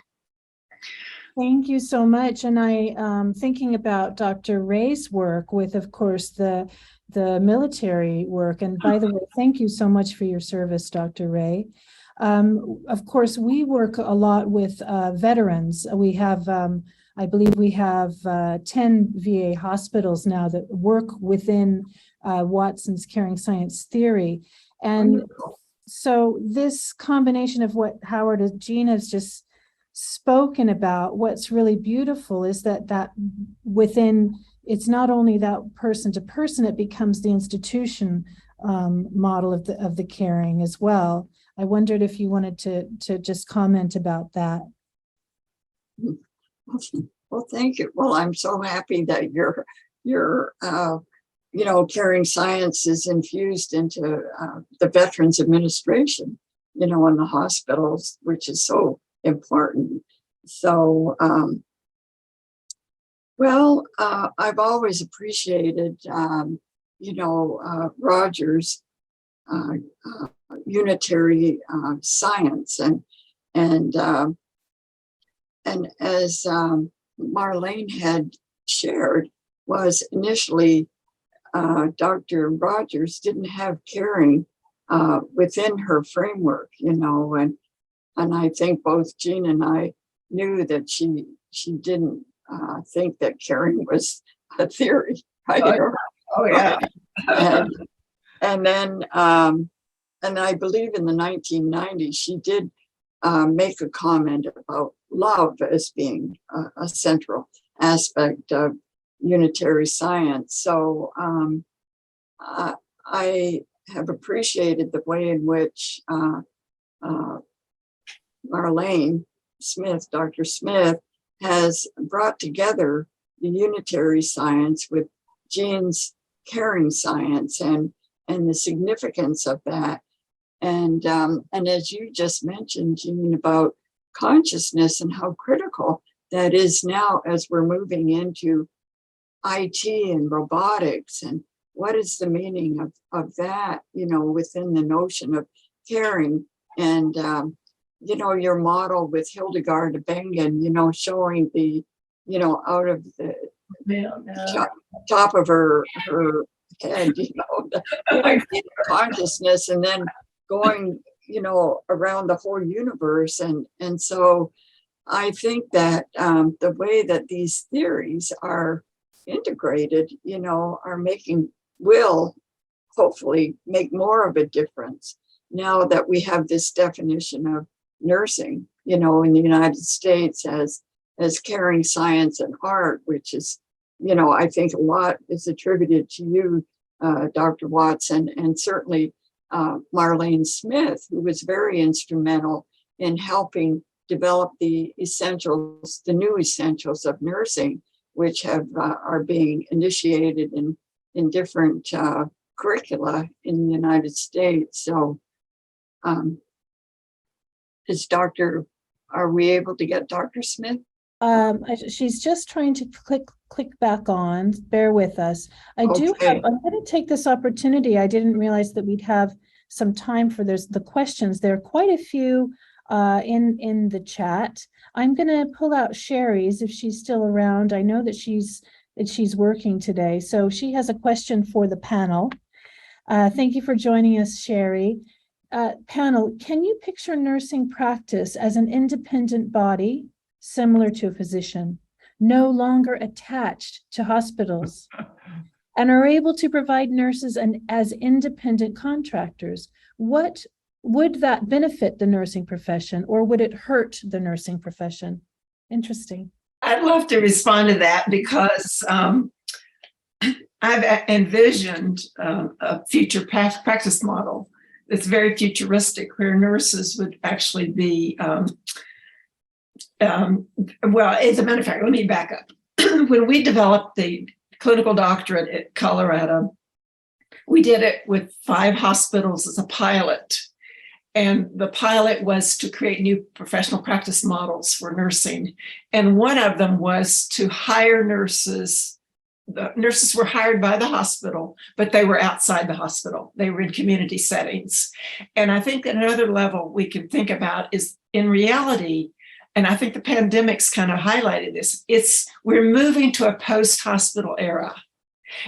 Thank you so much. And I thinking about Dr. Ray's work with, of course, the military work. And by the way, thank you so much for your service, Dr. Ray. Of course, we work a lot with veterans. We have, I believe we have 10 VA hospitals now that work within Watson's caring science theory. And so this combination of what Howard and Jean has just spoken about, what's really beautiful is that within, it's not only that person to person, it becomes the institution model of the caring as well. I wondered if you wanted to just comment about that. Well, thank you. Well, I'm so happy that your caring science is infused into the Veterans Administration, in the hospitals, which is so important. So, I've always appreciated, Roger's unitary science, and as Marlene had shared, was initially Dr. Rogers didn't have caring within her framework, you know, and I think both Jean and I knew that she didn't think that caring was a theory, right? Oh yeah. and then and I believe in the 1990s she did make a comment about love as being a central aspect of unitary science. So I have appreciated the way in which Marlene Smith, Dr. Smith, has brought together the unitary science with Jean's caring science and the significance of that. And as you just mentioned, Jean, about consciousness and how critical that is now as we're moving into IT and robotics, and what is the meaning of that, you know, within the notion of caring. And you know, your model with Hildegard of Bingen, you know, showing the, you know, out of the top of her head, you know, the consciousness, and then going, you know, around the whole universe. And so I think that the way that these theories are integrated, you know, will hopefully make more of a difference now that we have this definition of nursing, you know, in the United States as caring science and art, which is, you know, I think a lot is attributed to you, Dr. Watson, and certainly Marlene Smith, who was very instrumental in helping develop the essentials, the new essentials of nursing, which are being initiated in different curricula in the United States. So are we able to get Dr. Smith? She's just trying to click back on. Bear with us. I'm going to take this opportunity. I didn't realize that we'd have some time for the questions. There are quite a few in the chat. I'm going to pull out Sherry's if she's still around. I know that she's working today, so she has a question for the panel. Thank you for joining us, Sherry. Panel, can you picture nursing practice as an independent body, similar to a physician, no longer attached to hospitals, and are able to provide nurses as independent contractors? What would that benefit the nursing profession, or would it hurt the nursing profession? Interesting. I'd love to respond to that because I've envisioned a future practice model that's very futuristic, where nurses would actually be, well, as a matter of fact, let me back up. When we developed the clinical doctorate at Colorado, we did it with 5 hospitals as a pilot. And the pilot was to create new professional practice models for nursing. And one of them was to hire nurses. The nurses were hired by the hospital, but they were outside the hospital. They were in community settings. And I think another level we can think about is, in reality, and I think the pandemic's kind of highlighted this, we're moving to a post-hospital era.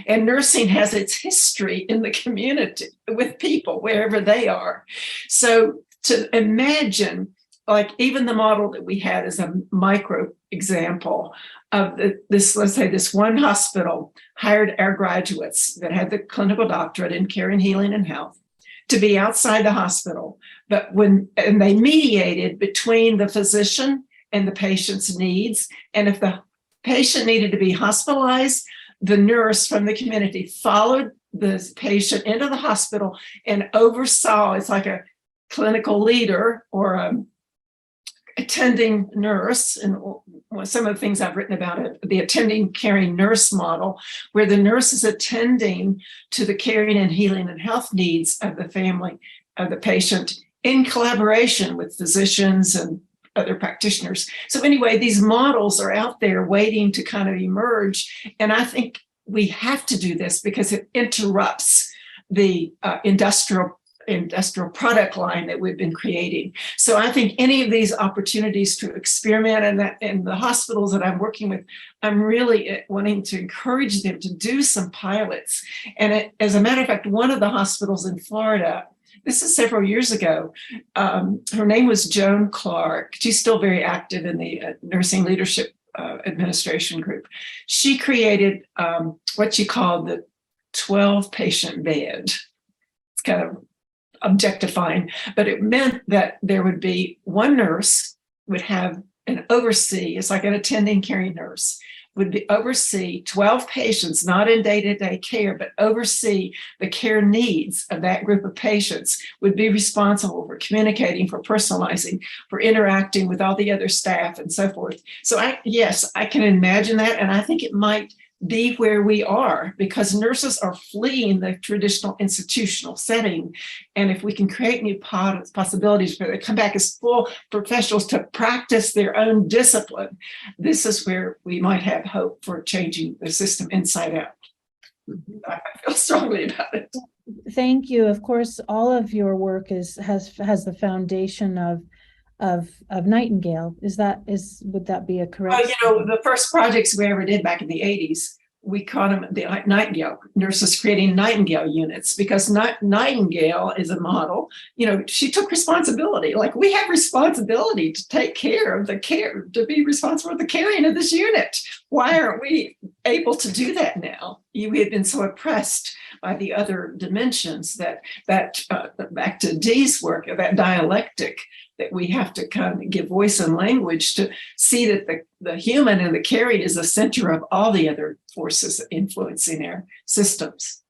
And nursing has its history in the community with people wherever they are. So to imagine, like even the model that we had as a micro example of this, let's say this one hospital hired our graduates that had the clinical doctorate in care and healing and health to be outside the hospital. But and they mediated between the physician and the patient's needs. And if the patient needed to be hospitalized, the nurse from the community followed the patient into the hospital and oversaw. It's like a clinical leader or a attending nurse. And some of the things I've written about it, the attending caring nurse model, where the nurse is attending to the caring and healing and health needs of the family, of the patient, in collaboration with physicians and other practitioners. So anyway, these models are out there waiting to kind of emerge. And I think we have to do this because it interrupts the industrial industrial product line that we've been creating. So I think any of these opportunities to experiment, and that in the hospitals that I'm working with, I'm really wanting to encourage them to do some pilots. And as a matter of fact, one of the hospitals in Florida, this is several years ago, her name was Joan Clark. She's still very active in the nursing leadership administration group. She created what she called the 12 patient bed. It's kind of objectifying, but it meant that there would be one nurse would have an oversee, it's like an attending caring nurse, would be oversee 12 patients, not in day-to-day care, but oversee the care needs of that group of patients, would be responsible for communicating, for personalizing, for interacting with all the other staff and so forth. So yes, I can imagine that. And I think it might be where we are, because nurses are fleeing the traditional institutional setting. And if we can create new possibilities for them to come back as full professionals to practice their own discipline, this is where we might have hope for changing the system inside out. I feel strongly about it. Thank you. Of course, all of your work has the foundation of Nightingale. Would that be a correct? The first projects we ever did back in the 80s, we called them the Nightingale, nurses creating Nightingale units, because Nightingale is a model. She took responsibility. Like, we have responsibility to take care of the care, to be responsible for the caring of this unit. Why aren't we able to do that now? We had been so oppressed by the other dimensions that back to Dee's work, that dialectic, that we have to kind of give voice and language to see that the human and the caring is the center of all the other forces influencing our systems.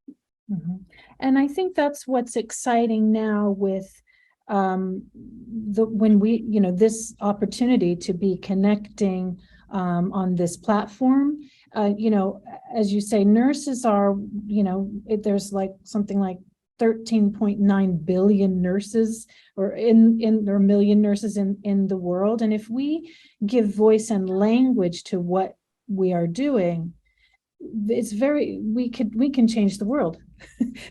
Mm-hmm. And I think that's what's exciting now with this opportunity to be connecting on this platform. As you say, nurses are, there's like something like 13.9 billion nurses or million nurses in the world. And if we give voice and language to what we are doing, we can change the world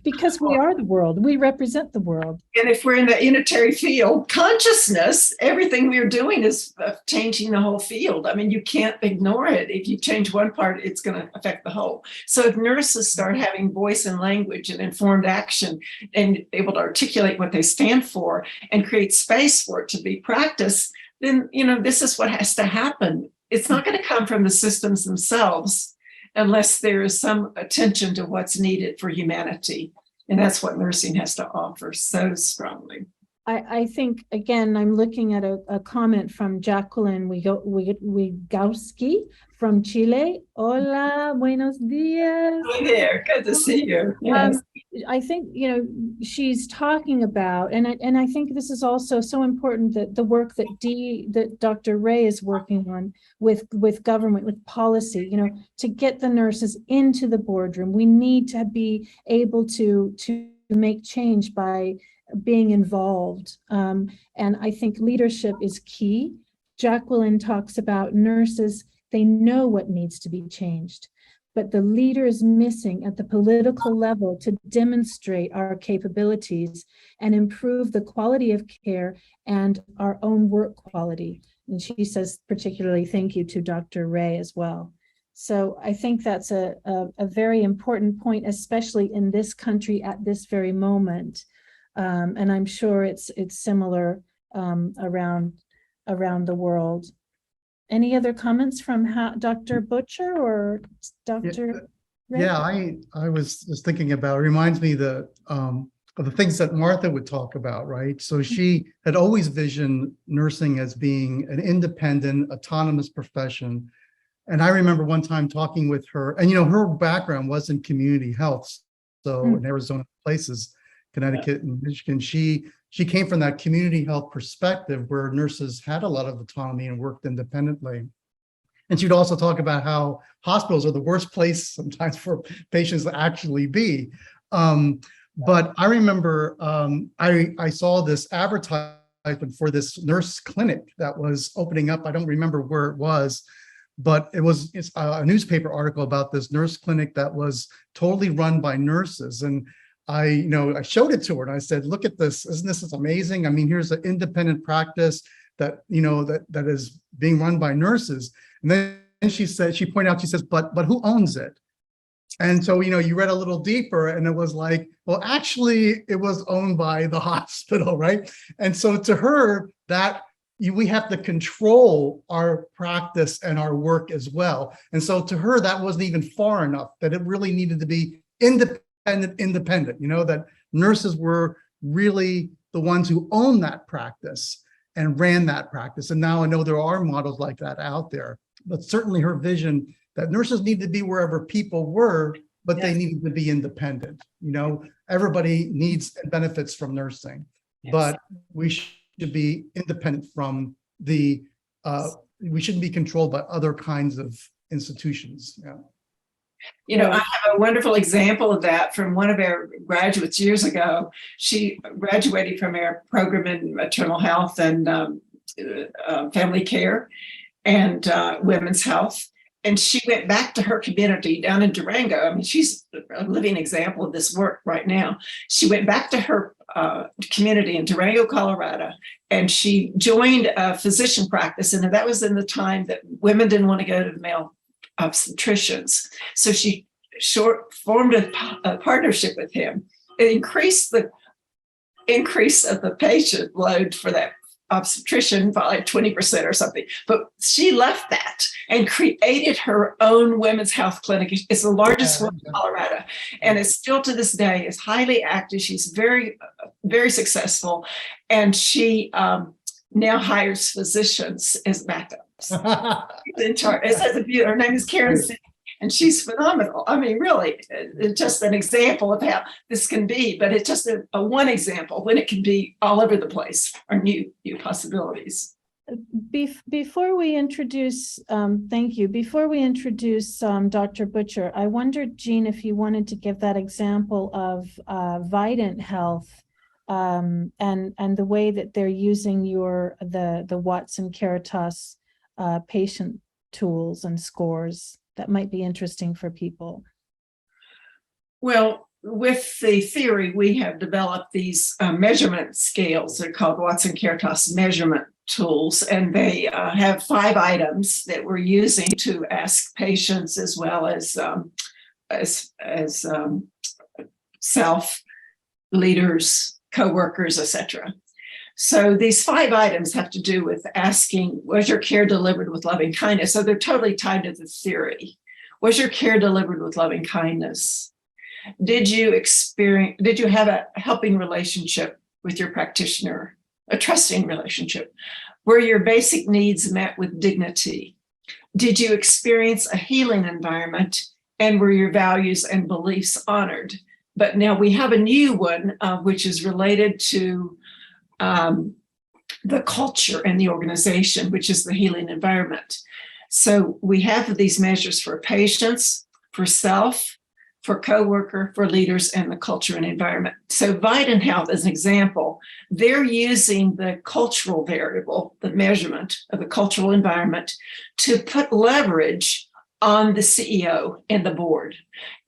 because we are the world. We represent the world. And if we're in the unitary field consciousness, everything we're doing is changing the whole field. I mean, you can't ignore it. If you change one part, it's going to affect the whole. So if nurses start having voice and language and informed action and able to articulate what they stand for and create space for it to be practiced, then, this is what has to happen. It's not going to come from the systems themselves unless there is some attention to what's needed for humanity. And that's what nursing has to offer so strongly. I think, again, I'm looking at a comment from Jacqueline Wigowski from Chile. Hola, buenos dias. Hi there, good to see you. Yes. I think, she's talking about, and I think this is also so important, that the work that Dr. Ray is working on with government, with policy, to get the nurses into the boardroom. We need to be able to make change by being involved. And I think leadership is key. Jacqueline talks about nurses, they know what needs to be changed, but the leader is missing at the political level to demonstrate our capabilities and improve the quality of care and our own work quality. And she says particularly thank you to Dr. Ray as well. So I think that's a very important point, especially in this country at this very moment. And I'm sure it's similar around the world. Any other comments from Dr. Butcher or Dr. Ray? Yeah, I was just thinking about, it reminds me of the things that Martha would talk about, right? So she had always visioned nursing as being an independent, autonomous profession. And I remember one time talking with her, and her background was in community health. So in Arizona places, Connecticut and Michigan, she came from that community health perspective where nurses had a lot of autonomy and worked independently. And she'd also talk about how hospitals are the worst place sometimes for patients to actually be. But I remember I saw this advertisement for this nurse clinic that was opening up. I don't remember where it was, but it's a newspaper article about this nurse clinic that was totally run by nurses. And I showed it to her and I said, look at this, isn't this amazing? I mean, here's an independent practice that, that is being run by nurses. And then she pointed out, she says, but who owns it? And so, you read a little deeper and it was like, well, actually it was owned by the hospital, right? And so to her, we have to control our practice and our work as well. And so to her, that wasn't even far enough, that it really needed to be independent, that nurses were really the ones who owned that practice and ran that practice. And now I know there are models like that out there, but certainly her vision that nurses need to be wherever people were, but they needed to be independent. Everybody needs and benefits from nursing, but we should be independent from we shouldn't be controlled by other kinds of institutions. I have a wonderful example of that from one of our graduates years ago. She graduated from our program in maternal health and family care and women's health. And she went back to her community down in Durango. I mean, she's a living example of this work right now. She went back to her community in Durango, Colorado, and she joined a physician practice. And that was in the time that women didn't want to go to the male obstetricians. So she formed a partnership with him. It increased the increase of the patient load for that obstetrician by like 20% or something. But she left that and created her own women's health clinic. It's the largest one in Colorado. And it's still to this day is highly active. She's very, very successful. And she now hires physicians as backups. In charge. Her name is Karen, and she's phenomenal. I mean, really, it's just an example of how this can be, but it's just a one example when it can be all over the place, or new possibilities. Before we introduce, thank you. Before we introduce Dr. Butcher, I wondered, Jean, if you wanted to give that example of Vidant Health and the way that they're using the Watson Caritas patient tools and scores. That might be interesting for people. Well, with the theory, we have developed these measurement scales. They're called Watson Caritas measurement tools, and they have 5 items that we're using to ask patients as well as self, leaders, co-workers, etc. So these 5 items have to do with asking, was your care delivered with loving kindness? So they're totally tied to the theory. Was your care delivered with loving kindness? Did you have a helping relationship with your practitioner, a trusting relationship? Were your basic needs met with dignity? Did you experience a healing environment? And were your values and beliefs honored? But now we have a new one, which is related to the culture and the organization, which is the healing environment. So we have these measures for patients, for self, for coworker, for leaders, and the culture and environment. So Vidant Health, as an example, they're using the cultural variable, the measurement of the cultural environment, to put leverage on the CEO and the board,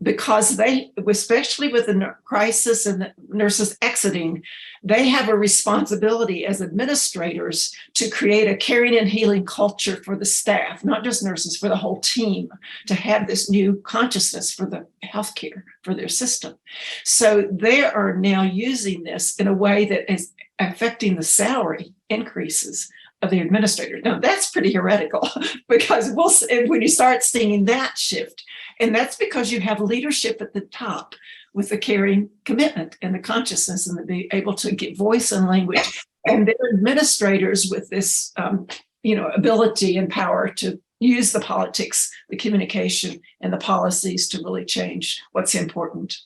because they, especially with the crisis and the nurses exiting, they have a responsibility as administrators to create a caring and healing culture for the staff, not just nurses, for the whole team, to have this new consciousness for the healthcare, for their system. So they are now using this in a way that is affecting the salary increases of the administrator. Now that's pretty heretical, because when you start seeing that shift, and that's because you have leadership at the top with the caring commitment and the consciousness and the be able to get voice and language, and their administrators with this ability and power to use the politics, the communication, and the policies to really change what's important.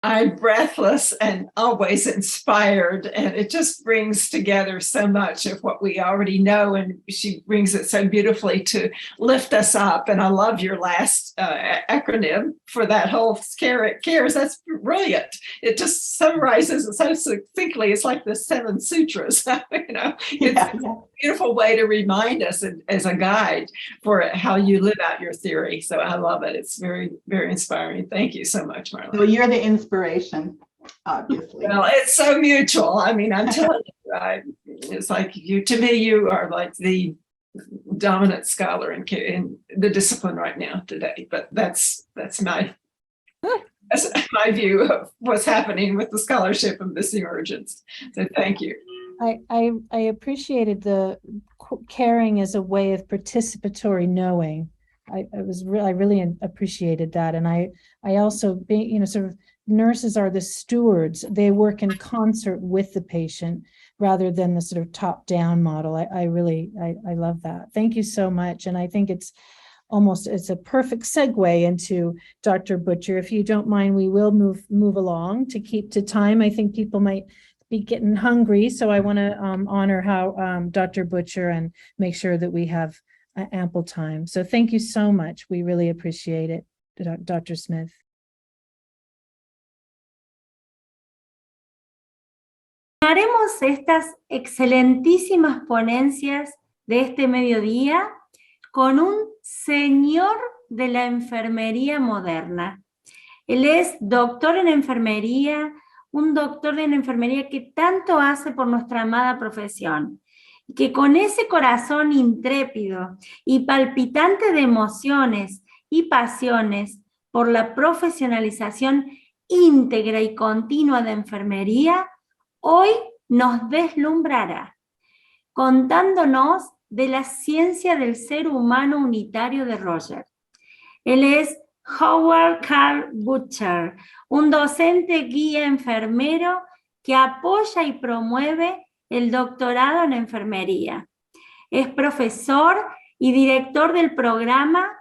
I'm breathless and always inspired, and it just brings together so much of what we already know, and she brings it so beautifully to lift us up. And I love your last acronym for that whole CARES. That's brilliant. It just summarizes it so succinctly. It's like the 7 sutras. beautiful way to remind us as a guide for how you live out your theory. So I love it. It's very, very inspiring. Thank you so much, Marlene. Well, you're the inspiration, obviously. Well, it's so mutual. I mean, I'm telling you, it's like to me, you are like the dominant scholar in the discipline right now today. But that's my view of what's happening with the scholarship of missing urgents. So thank you. I appreciated the caring as a way of participatory knowing. I really appreciated that. And I also, being, sort of nurses are the stewards. They work in concert with the patient rather than the sort of top-down model. I love that. Thank you so much. And I think it's a perfect segue into Dr. Butcher. If you don't mind, we will move along to keep to time. I think people might be getting hungry, so I want to honor how Dr. Butcher and make sure that we have ample time. So thank you so much. We really appreciate it, Dr. Smith. Haremos estas excelentísimas ponencias de este mediodía con un señor de la enfermería moderna. Él es doctor en enfermería, un doctor en enfermería que tanto hace por nuestra amada profesión, y que con ese corazón intrépido y palpitante de emociones y pasiones por la profesionalización íntegra y continua de enfermería, hoy nos deslumbrará, contándonos de la ciencia del ser humano unitario de Roger. Él es Howard Carl Butcher, un docente guía enfermero que apoya y promueve el doctorado en enfermería. Es profesor y director del programa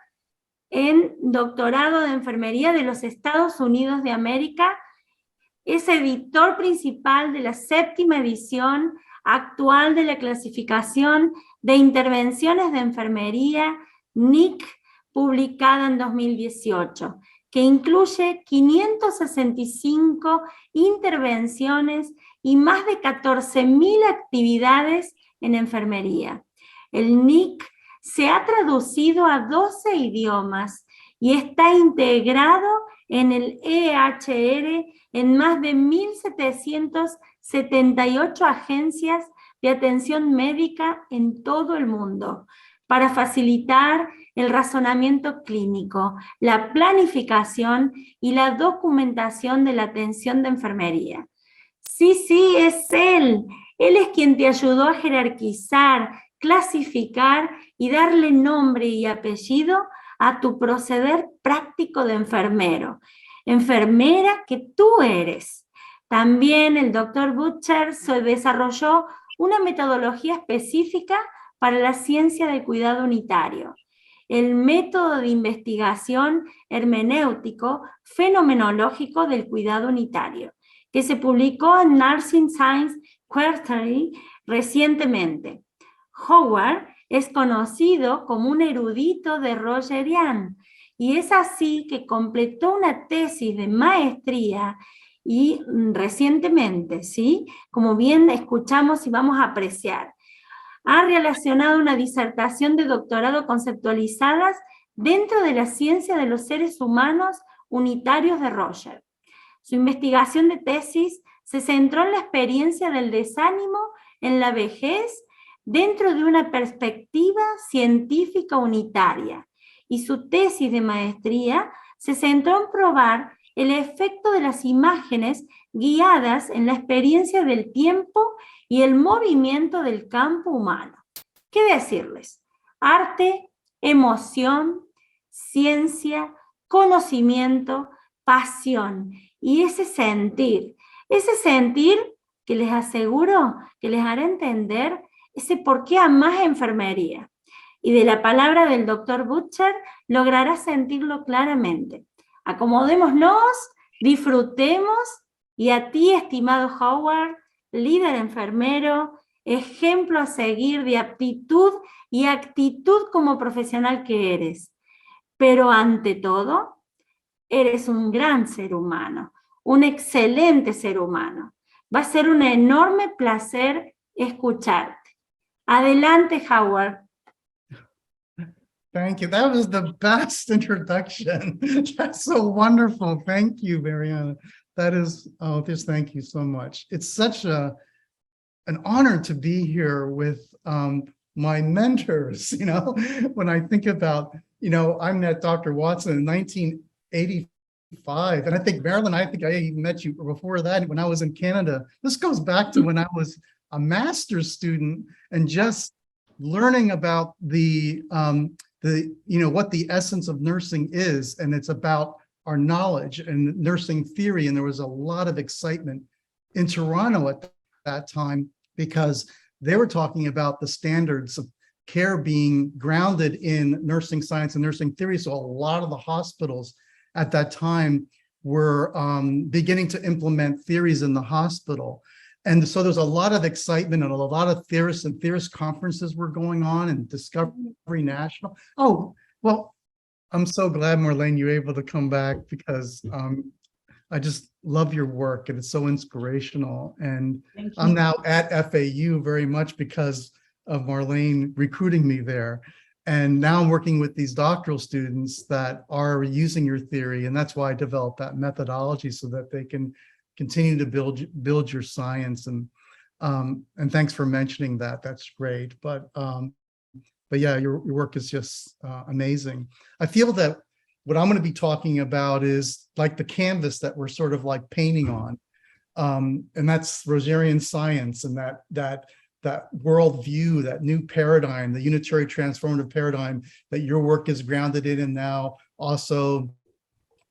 en doctorado de enfermería de los Estados Unidos de América. Es editor principal de la 7ª edición actual de la clasificación de intervenciones de enfermería NIC, publicada en 2018, que incluye 565 intervenciones y más de 14.000 actividades en enfermería. El NIC se ha traducido a 12 idiomas y está integrado en el EHR en más de 1.778 agencias de atención médica en todo el mundo, para facilitar el razonamiento clínico, la planificación y la documentación de la atención de enfermería. Sí, es él. Él es quien te ayudó a jerarquizar, clasificar y darle nombre y apellido a tu proceder práctico de enfermero. Enfermera que tú eres. También el Dr. Butcher se desarrolló una metodología específica para la ciencia del cuidado unitario, el método de investigación hermenéutico fenomenológico del cuidado unitario, que se publicó en Nursing Science Quarterly recientemente. Howard es conocido como un erudito de Rogerian, y es así que completó una tesis de maestría y recientemente, ¿sí? Como bien escuchamos y vamos a apreciar, ha relacionado una disertación de doctorado conceptualizadas dentro de la ciencia de los seres humanos unitarios de Roger. Su investigación de tesis se centró en la experiencia del desánimo en la vejez dentro de una perspectiva científica unitaria, y su tesis de maestría se centró en probar el efecto de las imágenes guiadas en la experiencia del tiempo y el movimiento del campo humano. ¿Qué decirles? Arte, emoción, ciencia, conocimiento, pasión y ese sentir que les aseguro que les hará entender ese por qué amás enfermería. Y de la palabra del Dr. Butcher lograrás sentirlo claramente. Acomodémonos, disfrutemos, y a ti, estimado Howard, líder enfermero, ejemplo a seguir de aptitud y actitud como profesional que eres. Pero ante todo, eres un gran ser humano, un excelente ser humano. Va a ser un enorme placer escucharte. Adelante, Howard. Thank you. That was the best introduction. That's so wonderful. Thank you, Mariana. That is, oh, just thank you so much. It's such an honor to be here with my mentors. When I think about, I met Dr. Watson in 1985, and I think Marilyn, I think I even met you before that when I was in Canada. This goes back to when I was a master's student and just learning about what the essence of nursing is, and it's about our knowledge and nursing theory. And there was a lot of excitement in Toronto at that time because they were talking about the standards of care being grounded in nursing science and nursing theory. So a lot of the hospitals at that time were beginning to implement theories in the hospital. And so there's a lot of excitement and a lot of theorists and theorist conferences were going on and Discovery National. Oh, well, I'm so glad, Marlene, you're able to come back because I just love your work and it's so inspirational. And I'm now at FAU very much because of Marlene recruiting me there. And now I'm working with these doctoral students that are using your theory. And that's why I developed that methodology so that they can continue to build your science. And thanks for mentioning that. That's great. But yeah, your work is just amazing. I feel that what I'm going to be talking about is like the canvas that we're sort of like painting on. And that's Rosarian science and that worldview, that new paradigm, the unitary transformative paradigm that your work is grounded in, and now also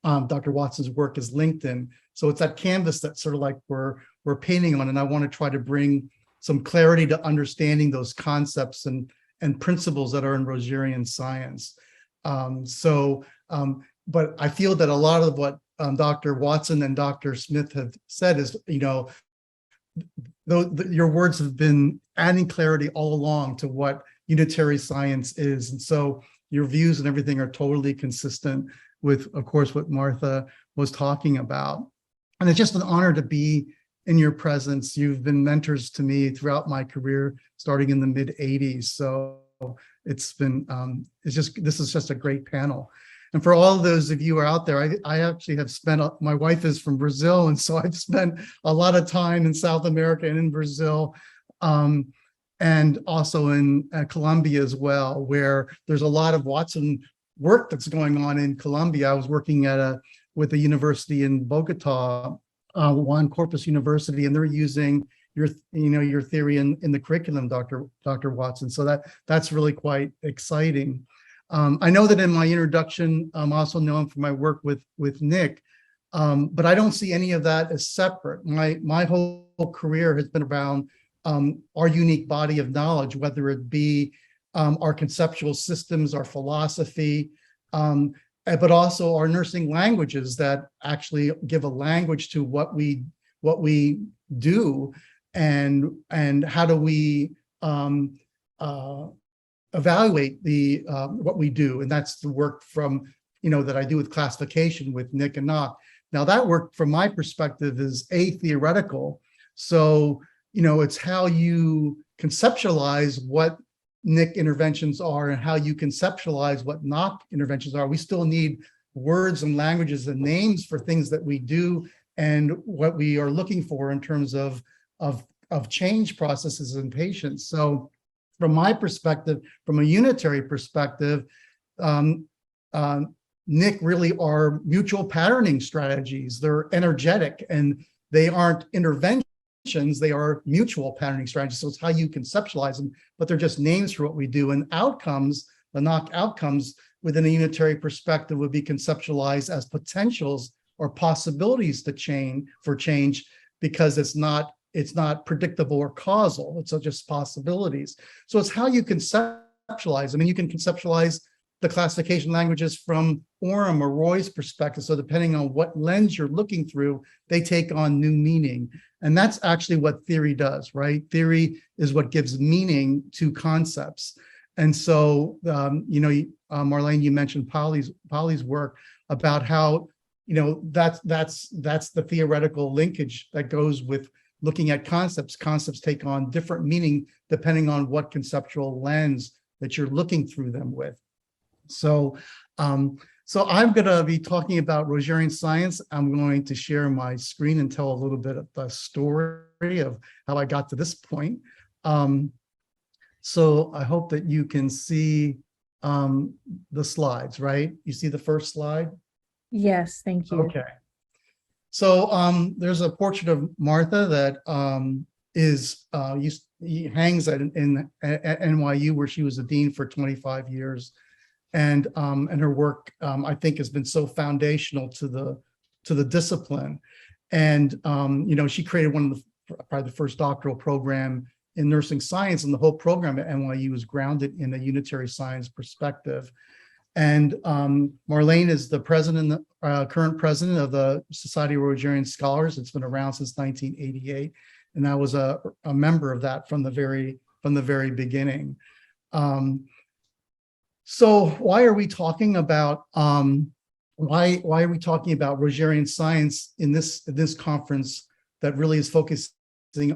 Dr. Watson's work is linked in. So it's that canvas that sort of like we're painting on, and I want to try to bring some clarity to understanding those concepts and principles that are in Rosarian science. But I feel that a lot of what Dr. Watson and Dr. Smith have said is, your words have been adding clarity all along to what unitary science is. And so your views and everything are totally consistent with, of course, what Martha was talking about. And it's just an honor to be in your presence. You've been mentors to me throughout my career, starting in the mid-'80s. So it's been, this is just a great panel. And for all of those of you who are out there, I actually have spent, my wife is from Brazil, and so I've spent a lot of time in South America and in Brazil, and also in Colombia as well, where there's a lot of Watson work that's going on in Colombia. I was working with a university in Bogota, Juan Corpus University, and they're using your theory in the curriculum, Dr. Watson. So that's really quite exciting. I know that in my introduction, I'm also known for my work with Nick, but I don't see any of that as separate. My whole career has been around our unique body of knowledge, whether it be our conceptual systems, our philosophy, but also our nursing languages that actually give a language to what we do, and how do we evaluate what we do. And that's the work from that I do with classification with Nick and Nock. Now that work from my perspective is theoretical. So it's how you conceptualize what Nick interventions are and how you conceptualize what Nock interventions are. We still need words and languages and names for things that we do and what we are looking for in terms of change processes in patients. So from my perspective, from a unitary perspective, Nick really are mutual patterning strategies. They're energetic and they aren't interventions, they are mutual patterning strategies. So it's how you conceptualize them, but they're just names for what we do. And outcomes, the Nock outcomes within a unitary perspective would be conceptualized as potentials or possibilities to change, because it's not predictable or causal. It's just possibilities. So it's how you conceptualize. I mean, you can conceptualize the classification languages from Orem or Roy's perspective. So depending on what lens you're looking through, they take on new meaning. And that's actually what theory does, right? Theory is what gives meaning to concepts. And so, Marlene, you mentioned Polly's work about how, that's the theoretical linkage that goes with looking at concepts, concepts take on different meaning depending on what conceptual lens that you're looking through them with. So, so I'm going to be talking about Rogerian science. I'm going to share my screen and tell a little bit of the story of how I got to this point. So I hope that you can see the slides, right? You see the first slide? Yes, thank you. Okay. So there's a portrait of Martha that hangs at NYU, where she was a dean for 25 years. And her work, I think, has been so foundational to the discipline. And she created one of probably the first doctoral program in nursing science, and the whole program at NYU is grounded in a unitary science perspective. And Marlene is the president, current president of the Society of Rogerian Scholars. It's been around since 1988, and I was a member of that from the very beginning. So why are we talking about Rogerian science in this conference that really is focusing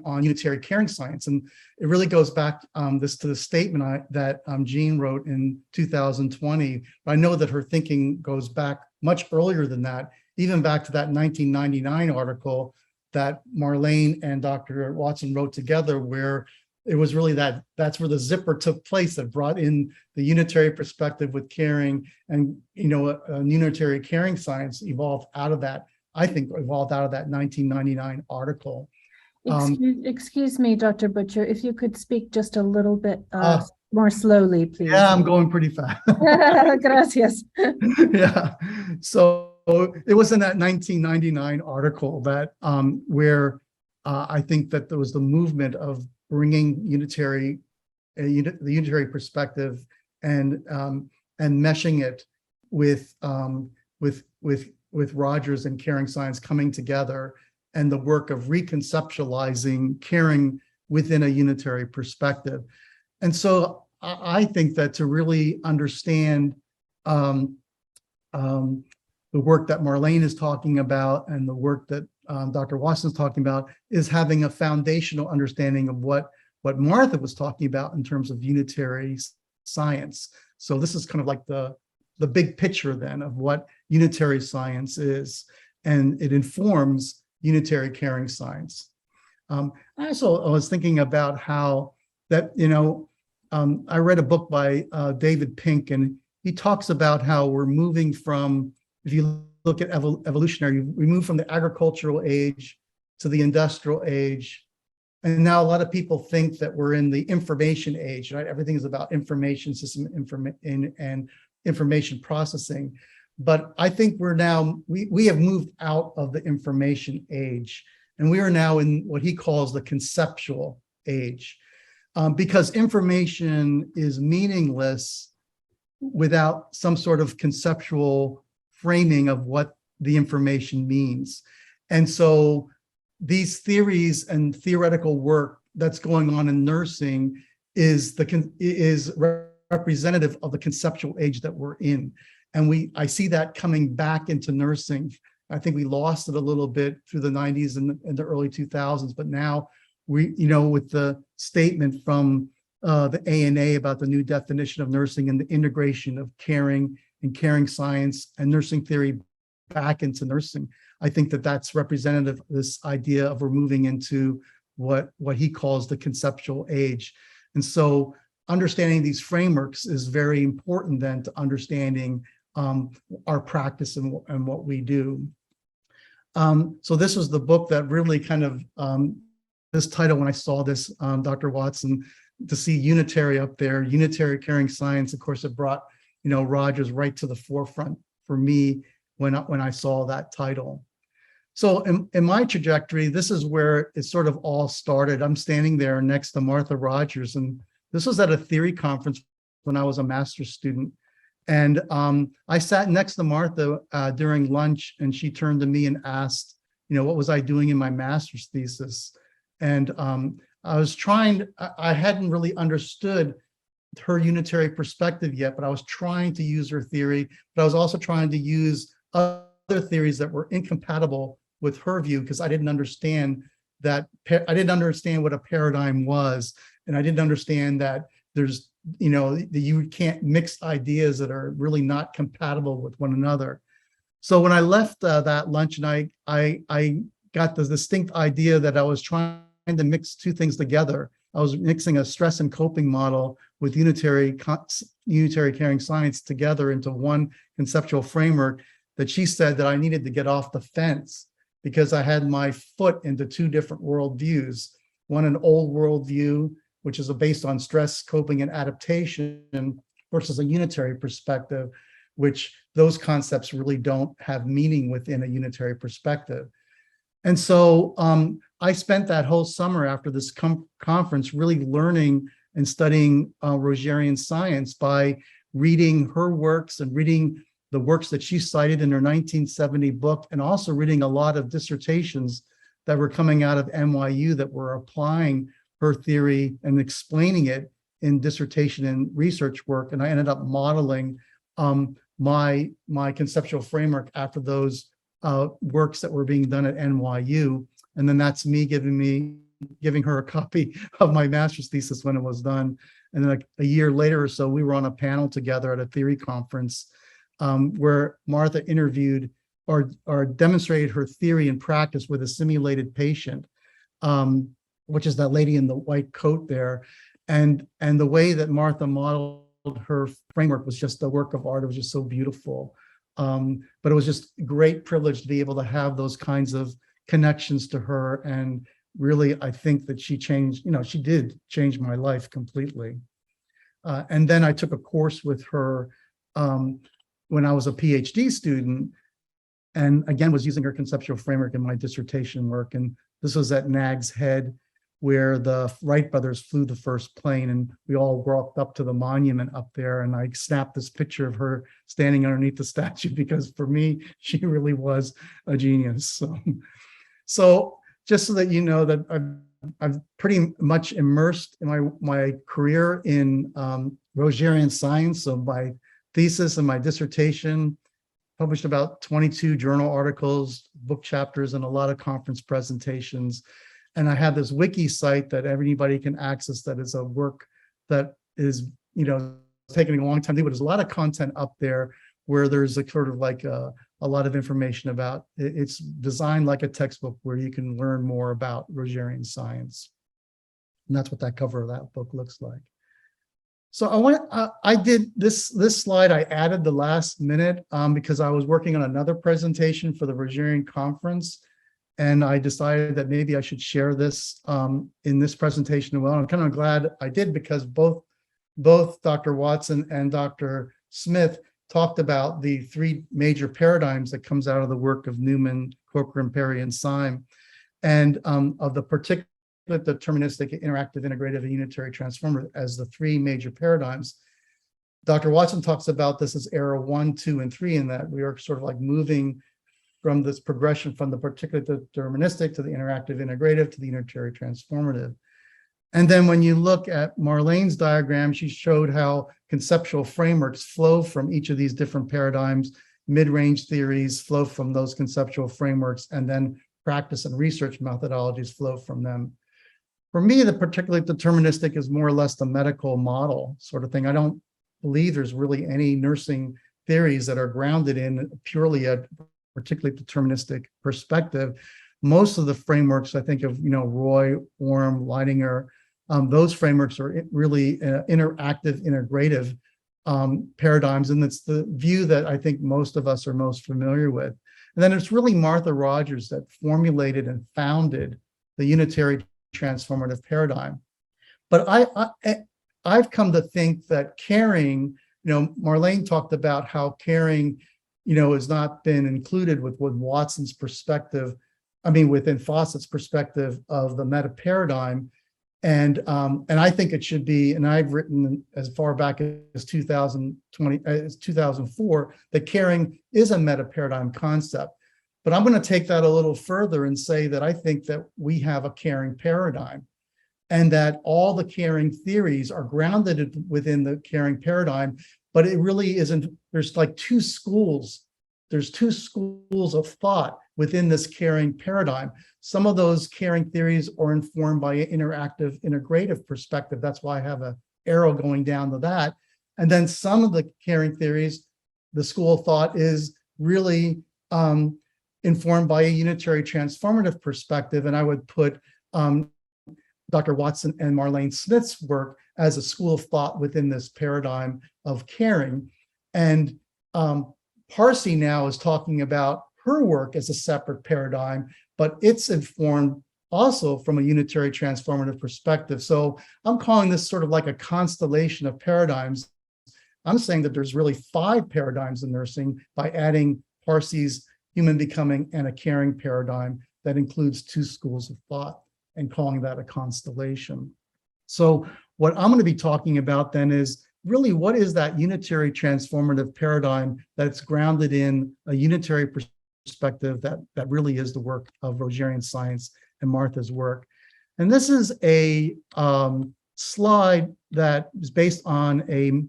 on unitary caring science? And it really goes back to the statement that Jean wrote in 2020. I know that her thinking goes back much earlier than that, even back to that 1999 article that Marlene and Dr. Watson wrote together, where it was really that's where the zipper took place that brought in the unitary perspective with caring, and a unitary caring science evolved out of that. I think evolved out of that 1999 article. Excuse me, Dr. Butcher, if you could speak just a little bit more slowly, please. Yeah, I'm going pretty fast. Gracias. Yeah. So it was in that 1999 article that where I think that there was the movement of bringing the unitary perspective and meshing it with Rogers and caring science coming together, and the work of reconceptualizing caring within a unitary perspective. And so I think that to really understand the work that Marlene is talking about and the work that Dr. Watson is talking about is having a foundational understanding of what Martha was talking about in terms of unitary science. So this is kind of like the big picture then of what unitary science is, and it informs unitary caring science. I was thinking about how that, I read a book by David Pink, and he talks about how we're moving from, if you look at evolutionary, we move from the agricultural age to the industrial age. And now a lot of people think that we're in the information age, right? Everything is about information system and information processing. But I think we're now, we have moved out of the information age, and we are now in what he calls the conceptual age, because information is meaningless without some sort of conceptual framing of what the information means. And so these theories and theoretical work that's going on in nursing is representative of the conceptual age that we're in. And I see that coming back into nursing. I think we lost it a little bit through the 90s and the early 2000s, but now with the statement from the ANA about the new definition of nursing and the integration of caring and caring science and nursing theory back into nursing, I think that that's representative of this idea of we're moving into what he calls the conceptual age. And so understanding these frameworks is very important then to understanding our practice and what we do. So this was the book that really kind of, this title, when I saw this, Dr. Watson, to see unitary up there, unitary caring science, of course, it brought, Rogers right to the forefront for me when I saw that title. So in my trajectory, this is where it sort of all started. I'm standing there next to Martha Rogers, and this was at a theory conference when I was a master's student. And I sat next to Martha during lunch, and she turned to me and asked, what was I doing in my master's thesis? And I hadn't really understood her unitary perspective yet, but I was trying to use her theory, but I was also trying to use other theories that were incompatible with her view, because I didn't understand that I didn't understand what a paradigm was. And I didn't understand that there's, that you can't mix ideas that are really not compatible with one another. So when I left that lunch, and I got the distinct idea that I was trying to mix two things together. I was mixing a stress and coping model with unitary caring science together into one conceptual framework, that she said that I needed to get off the fence because I had my foot into two different worldviews. One, an old worldview, which is based on stress, coping, and adaptation, versus a unitary perspective, which those concepts really don't have meaning within a unitary perspective. And so I spent that whole summer after this conference really learning and studying Rogerian science by reading her works and reading the works that she cited in her 1970 book, and also reading a lot of dissertations that were coming out of NYU that were applying her theory and explaining it in dissertation and research work. And I ended up modeling my conceptual framework after those works that were being done at NYU. And then that's me giving her a copy of my master's thesis when it was done. And then a year later or so, we were on a panel together at a theory conference where Martha interviewed or demonstrated her theory in practice with a simulated patient, which is that lady in the white coat there. And the way that Martha modeled her framework was just a work of art. It was just so beautiful. But it was just a great privilege to be able to have those kinds of connections to her. And really, I think that she changed, she did change my life completely. And then I took a course with her when I was a PhD student, and again, was using her conceptual framework in my dissertation work. And this was at Nag's Head, where the Wright brothers flew the first plane, and we all walked up to the monument up there, and I snapped this picture of her standing underneath the statue, because for me, she really was a genius. So just so that you know that I've pretty much immersed in my career in Rogerian science. So my thesis and my dissertation published about 22 journal articles, book chapters, and a lot of conference presentations. And I have this wiki site that everybody can access that is a work that is, taking a long time to do, but there's a lot of content up there where there's a sort of like a lot of information about it. It's designed like a textbook where you can learn more about Rogerian science. And that's what that cover of that book looks like. So I did this slide, I added the last minute because I was working on another presentation for the Rogerian conference. And I decided that maybe I should share this in this presentation as well. I'm kind of glad I did, because both Dr. Watson and Dr. Smith talked about the three major paradigms that comes out of the work of Newman, Corcoran, Perry, and Syme, and of the particular deterministic, interactive, integrative, and unitary transformative as the three major paradigms. Dr. Watson talks about this as era 1, 2, and 3, in that we are sort of like moving from this progression from the particular deterministic to the interactive integrative to the unitary transformative. And then when you look at Marlene's diagram, she showed how conceptual frameworks flow from each of these different paradigms. Mid-range theories flow from those conceptual frameworks, and then practice and research methodologies flow from them. For me, the particularly deterministic is more or less the medical model sort of thing. I don't believe there's really any nursing theories that are grounded in purely a particularly deterministic perspective. Most of the frameworks, I think of, Roy, Orm, Leidinger, those frameworks are really interactive, integrative paradigms. And it's the view that I think most of us are most familiar with. And then it's really Martha Rogers that formulated and founded the unitary transformative paradigm. But I've come to think that caring, Marlene talked about how caring, has not been included with Watson's perspective, within Fawcett's perspective of the meta paradigm. And I think it should be, and I've written as far back as 2004, that caring is a meta paradigm concept. But I'm going to take that a little further and say that I think that we have a caring paradigm, and that all the caring theories are grounded within the caring paradigm, but it really isn't. There's like two schools there's two schools of thought within this caring paradigm. Some of those caring theories are informed by an interactive, integrative perspective. That's why I have an arrow going down to that. And then some of the caring theories, the school of thought is really informed by a unitary transformative perspective. And I would put Dr. Watson and Marlene Smith's work as a school of thought within this paradigm of caring. And Parsi now is talking about her work as a separate paradigm, but it's informed also from a unitary transformative perspective. So I'm calling this sort of like a constellation of paradigms. I'm saying that there's really 5 paradigms in nursing by adding Parsi's human becoming and a caring paradigm that includes 2 schools of thought and calling that a constellation. So what I'm going to be talking about then is really what is that unitary transformative paradigm that's grounded in a unitary perspective that really is the work of Rogerian science and Martha's work. And this is a slide that is based on a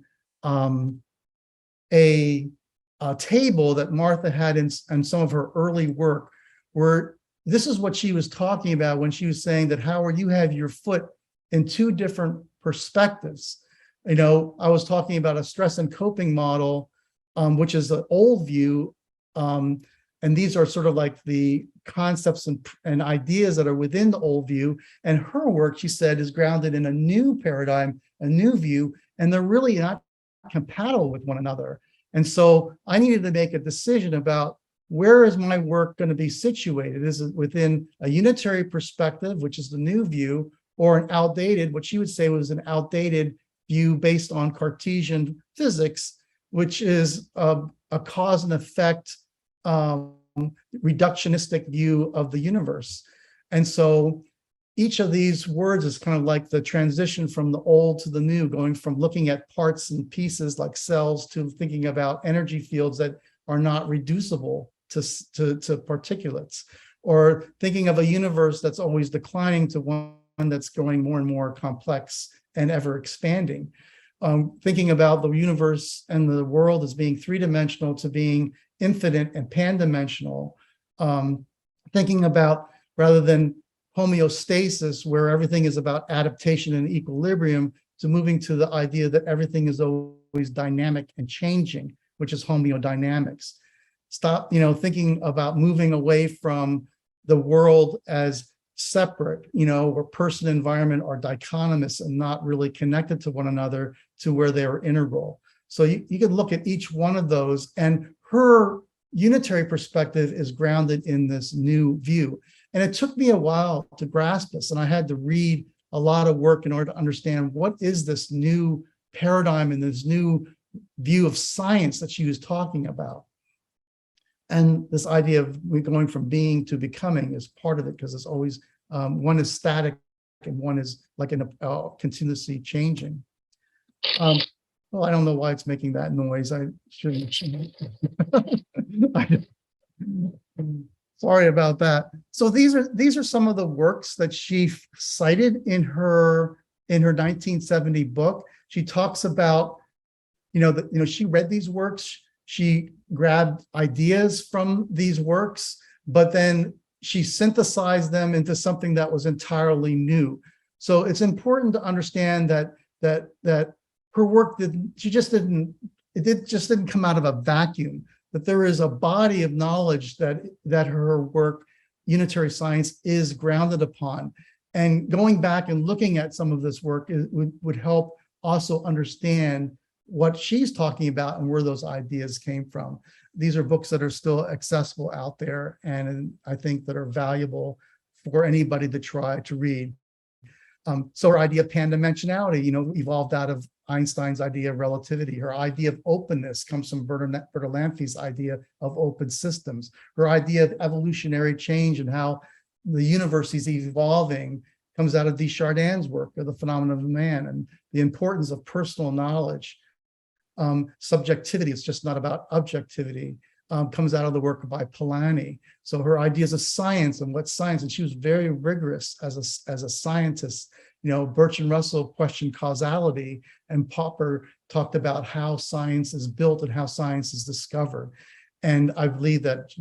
table that Martha had in some of her early work, where this is what she was talking about when she was saying that, Howard, you have your foot in 2 different perspectives. You know, I was talking about a stress and coping model, which is the old view. And these are sort of like the concepts and ideas that are within the old view. And her work, she said, is grounded in a new paradigm, a new view, and they're really not compatible with one another. And so I needed to make a decision about where is my work going to be situated? Is it within a unitary perspective, which is the new view, or an outdated, what she would say was an outdated view based on Cartesian physics, which is a cause and effect reductionistic view of the universe. And so each of these words is kind of like the transition from the old to the new, going from looking at parts and pieces like cells to thinking about energy fields that are not reducible to particulates, or thinking of a universe that's always declining to one that's growing more and more complex and ever expanding. Thinking about the universe and the world as being 3-dimensional to being infinite and pan-dimensional. Thinking about, rather than homeostasis, where everything is about adaptation and equilibrium, to moving to the idea that everything is always dynamic and changing, which is homeodynamics. Stop, thinking about moving away from the world as separate, where person and environment are dichotomous and not really connected to one another, to where they are integral. So you can look at each one of those, and her unitary perspective is grounded in this new view. And it took me a while to grasp this, and I had to read a lot of work in order to understand what is this new paradigm and this new view of science that she was talking about. And this idea of going from being to becoming is part of it, because it's always, one is static and one is like continuously changing. Well, I don't know why it's making that noise. I shouldn't. Sorry about that. So these are some of the works that she cited in her 1970 book. She talks about, she read these works. She grabbed ideas from these works, but then she synthesized them into something that was entirely new. So it's important to understand that her work just didn't come out of a vacuum, that there is a body of knowledge that her work, unitary science, is grounded upon. And going back and looking at some of this work would help also understand what she's talking about and where those ideas came from. These are books that are still accessible out there, and I think that are valuable for anybody to try to read. So her idea of pan-dimensionality, evolved out of Einstein's idea of relativity. Her idea of openness comes from Bertalanffy's idea of open systems. Her idea of evolutionary change and how the universe is evolving comes out of Desjardins' work of the phenomenon of man and the importance of personal knowledge. Subjectivity, it's just not about objectivity, comes out of the work by Polanyi. So her ideas of science and what science, and she was very rigorous as a scientist. Bertrand Russell questioned causality, and Popper talked about how science is built and how science is discovered. And I believe that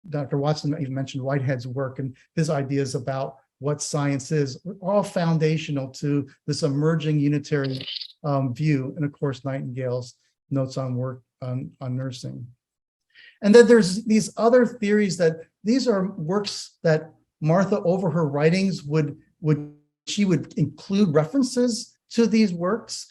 Dr. Watson even mentioned Whitehead's work and his ideas about what science is, are all foundational to this emerging unitary view. And of course, Nightingale's notes on work on nursing. And then there's these other theories that these are works that Martha, over her writings, she would include references to these works.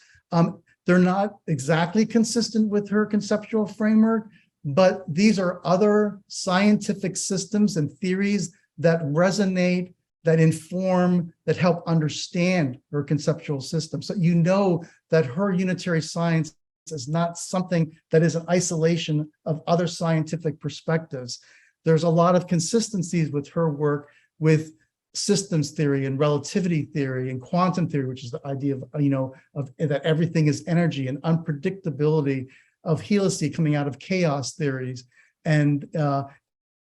They're not exactly consistent with her conceptual framework, but these are other scientific systems and theories that resonate, that inform, that help understand her conceptual system. So you know that her unitary science is not something that is an isolation of other scientific perspectives. There's a lot of consistencies with her work with systems theory and relativity theory and quantum theory, which is the idea of that everything is energy, and unpredictability of helicity coming out of chaos theories, and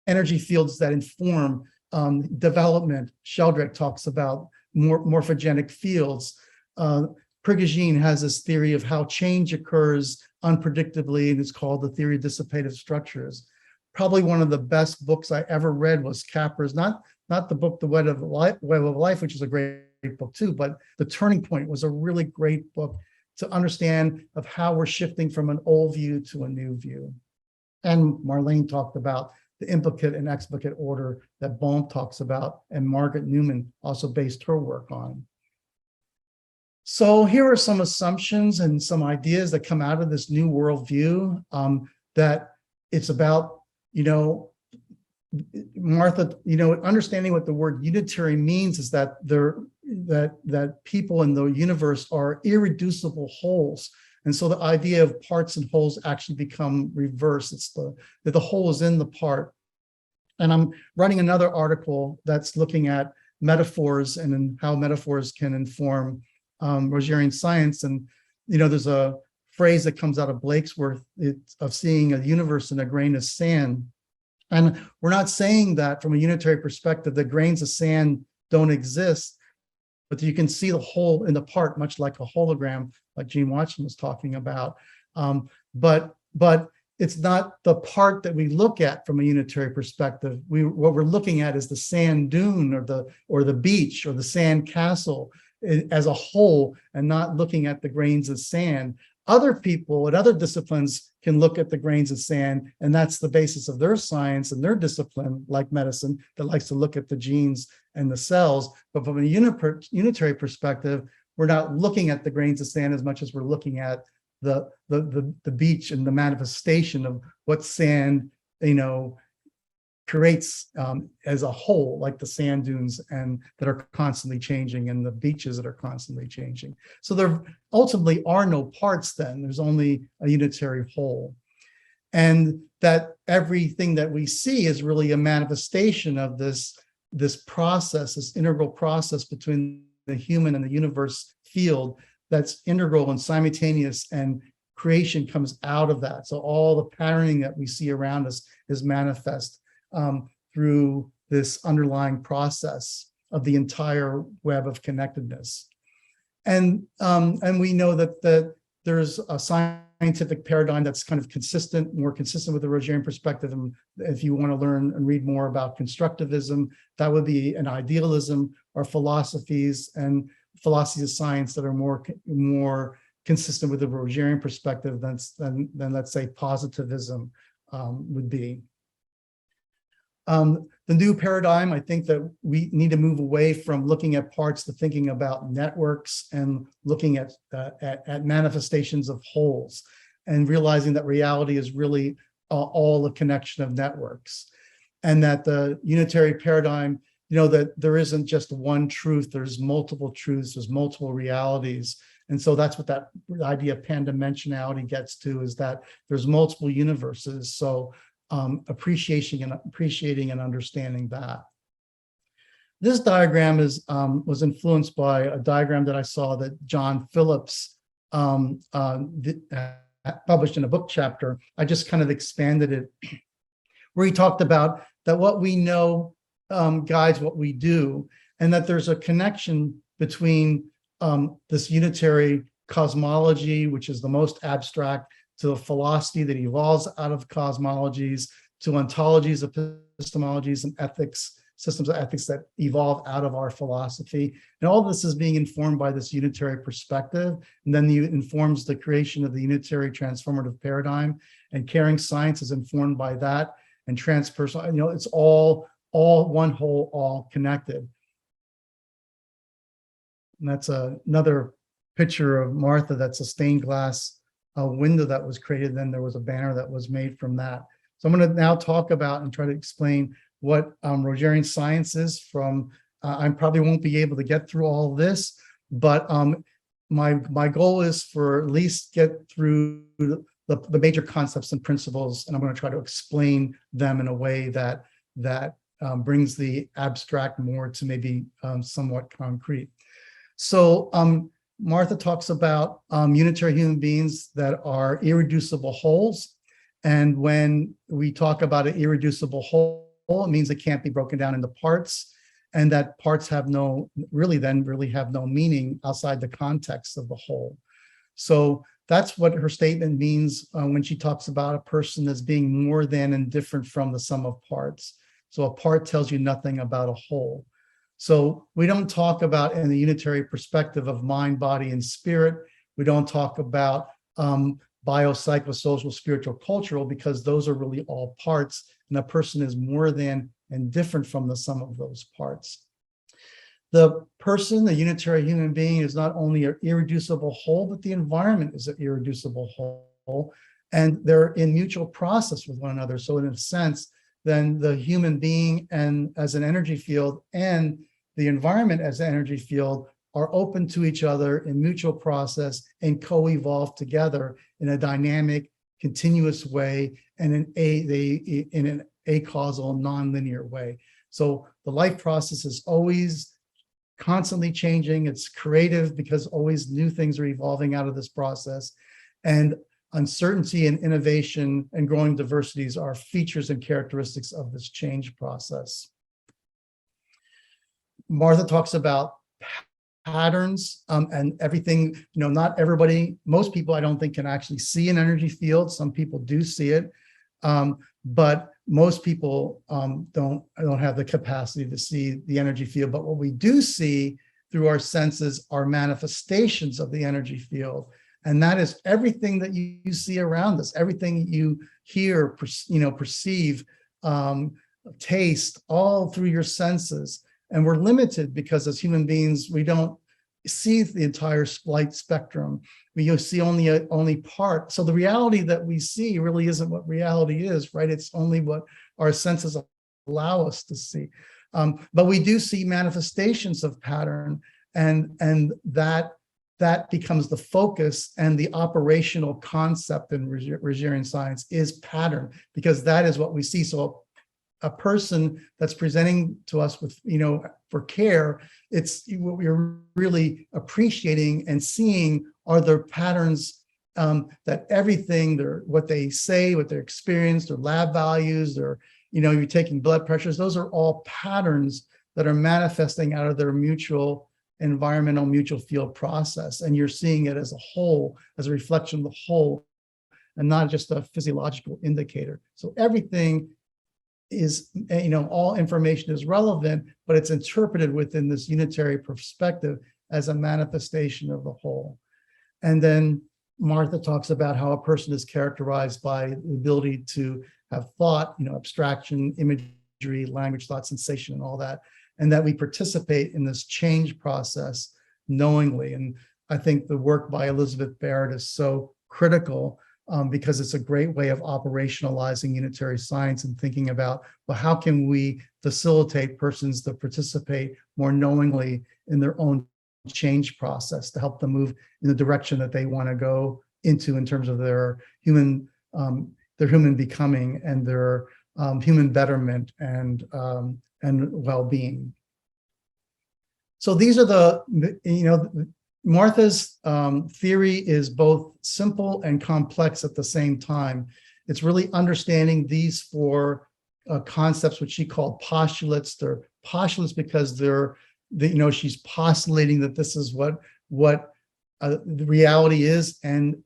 energy fields that inform development. Sheldrake talks about morphogenic fields. Prigogine has this theory of how change occurs unpredictably, and it's called the theory of dissipative structures. Probably one of the best books I ever read was Capra's, not the book, The Web of Life, which is a great book too, but The Turning Point was a really great book to understand of how we're shifting from an old view to a new view. And Marlene talked about the implicate and explicate order that Bohm talks about, and Margaret Newman also based her work on. So here are some assumptions and some ideas that come out of this new worldview, that it's about, Martha, understanding what the word unitary means is that that people in the universe are irreducible wholes. And so the idea of parts and wholes actually become reversed. It's that the whole is in the part. And I'm writing another article that's looking at metaphors and how metaphors can inform Rogerian science. And, there's a phrase that comes out of Blakesworth of seeing a universe in a grain of sand. And we're not saying that from a unitary perspective, that grains of sand don't exist, but you can see the whole in the part, much like a hologram, like Gene Watson was talking about. But it's not the part that we look at from a unitary perspective. What we're looking at is the sand dune or the beach or the sand castle as a whole, and not looking at the grains of sand. Other people and other disciplines can look at the grains of sand, and that's the basis of their science and their discipline, like medicine, that likes to look at the genes and the cells. But from a unitary perspective, we're not looking at the grains of sand as much as we're looking at the beach and the manifestation of what sand, creates as a whole, like the sand dunes and that are constantly changing, and the beaches that are constantly changing. So there ultimately are no parts then, there's only a unitary whole. And that everything that we see is really a manifestation of this process, this integral process between the human and the universe field that's integral and simultaneous, and creation comes out of that. So all the patterning that we see around us is manifest through this underlying process of the entire web of connectedness. And we know that there's a scientific paradigm that's kind of more consistent with the Rogerian perspective. And if you want to learn and read more about constructivism, that would be an idealism, or philosophies of science that are more consistent with the Rogerian perspective than let's say positivism would be. The new paradigm, I think that we need to move away from looking at parts to thinking about networks and looking at manifestations of wholes, and realizing that reality is really all a connection of networks, and that the unitary paradigm, that there isn't just one truth, there's multiple truths, there's multiple realities. And so that's what that idea of pandimensionality gets to, is that there's multiple universes. So appreciating and understanding that. This diagram was influenced by a diagram that I saw that John Phillips published in a book chapter. I just kind of expanded it, where he talked about that what we know guides what we do, and that there's a connection between this unitary cosmology, which is the most abstract, to a philosophy that evolves out of cosmologies, to ontologies, epistemologies, and ethics, systems of ethics that evolve out of our philosophy. And all this is being informed by this unitary perspective. And then it informs the creation of the unitary transformative paradigm. And caring science is informed by that. And transpersonal, it's all one whole, all connected. And that's another picture of Martha. That's a stained glass window that was created. Then there was a banner that was made from that. So I'm going to now talk about and try to explain what Rogerian science is from, I probably won't be able to get through all this, but my goal is for at least get through the major concepts and principles, and I'm going to try to explain them in a way that brings the abstract more to maybe somewhat concrete. So Martha talks about unitary human beings that are irreducible wholes. And when we talk about an irreducible whole, it means it can't be broken down into parts, and that parts have really have no meaning outside the context of the whole. So that's what her statement means when she talks about a person as being more than and different from the sum of parts. So a part tells you nothing about a whole. So we don't talk about in the unitary perspective of mind, body, and spirit. We don't talk about biopsychosocial, spiritual, cultural, because those are really all parts, and a person is more than and different from the sum of those parts. The person, the unitary human being, is not only an irreducible whole, but the environment is an irreducible whole, and they're in mutual process with one another. So in a sense, then the human being and as an energy field and the environment as an energy field are open to each other in mutual process and co-evolve together in a dynamic, continuous way and in an acausal, non-linear way. So the life process is always constantly changing. It's creative because always new things are evolving out of this process. And uncertainty and innovation and growing diversities are features and characteristics of this change process. Martha talks about patterns and everything, not everybody, most people I don't think can actually see an energy field. Some people do see it, but most people don't have the capacity to see the energy field. But what we do see through our senses are manifestations of the energy field. And that is everything that you see around us, everything you hear, perceive, taste, all through your senses. And we're limited because as human beings, we don't see the entire light spectrum. We see only part. So the reality that we see really isn't what reality is, right? It's only what our senses allow us to see. But we do see manifestations of pattern, and that becomes the focus, and the operational concept in Rogerian science is pattern, because that is what we see. So a person that's presenting to us with, for care, it's what we're really appreciating and seeing are their patterns, that everything, what they say, what they experience, their lab values, you're taking blood pressures, those are all patterns that are manifesting out of their mutual environmental mutual field process. And you're seeing it as a whole, as a reflection of the whole, and not just a physiological indicator. So everything is, all information is relevant, but it's interpreted within this unitary perspective as a manifestation of the whole. And then Martha talks about how a person is characterized by the ability to have thought, abstraction, imagery, language, thought, sensation, and all that, and that we participate in this change process knowingly. And I think the work by Elizabeth Barrett is so critical, because it's a great way of operationalizing unitary science and thinking about, well, how can we facilitate persons to participate more knowingly in their own change process to help them move in the direction that they want to go into in terms of their human becoming and their human betterment and well-being. So these are Martha's theory is both simple and complex at the same time. It's really understanding these four concepts, which she called postulates. They're postulates because she's postulating that this is what the reality is, and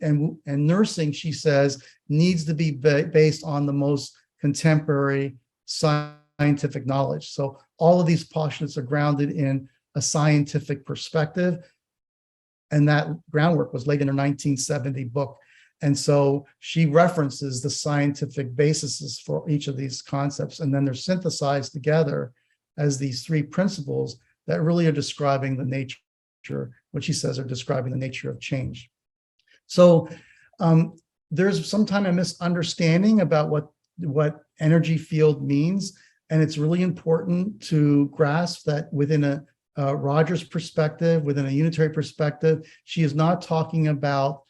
nursing, she says, needs to be based on the most contemporary scientific knowledge. So all of these postulates are grounded in a scientific perspective, and that groundwork was laid in her 1970 book. And so she references the scientific bases for each of these concepts, and then they're synthesized together as these three principles that really are describing the nature, what she says are describing the nature of change. So there's sometimes a misunderstanding about what energy field means, and it's really important to grasp that within a Rogers perspective, within a unitary perspective, she is not talking about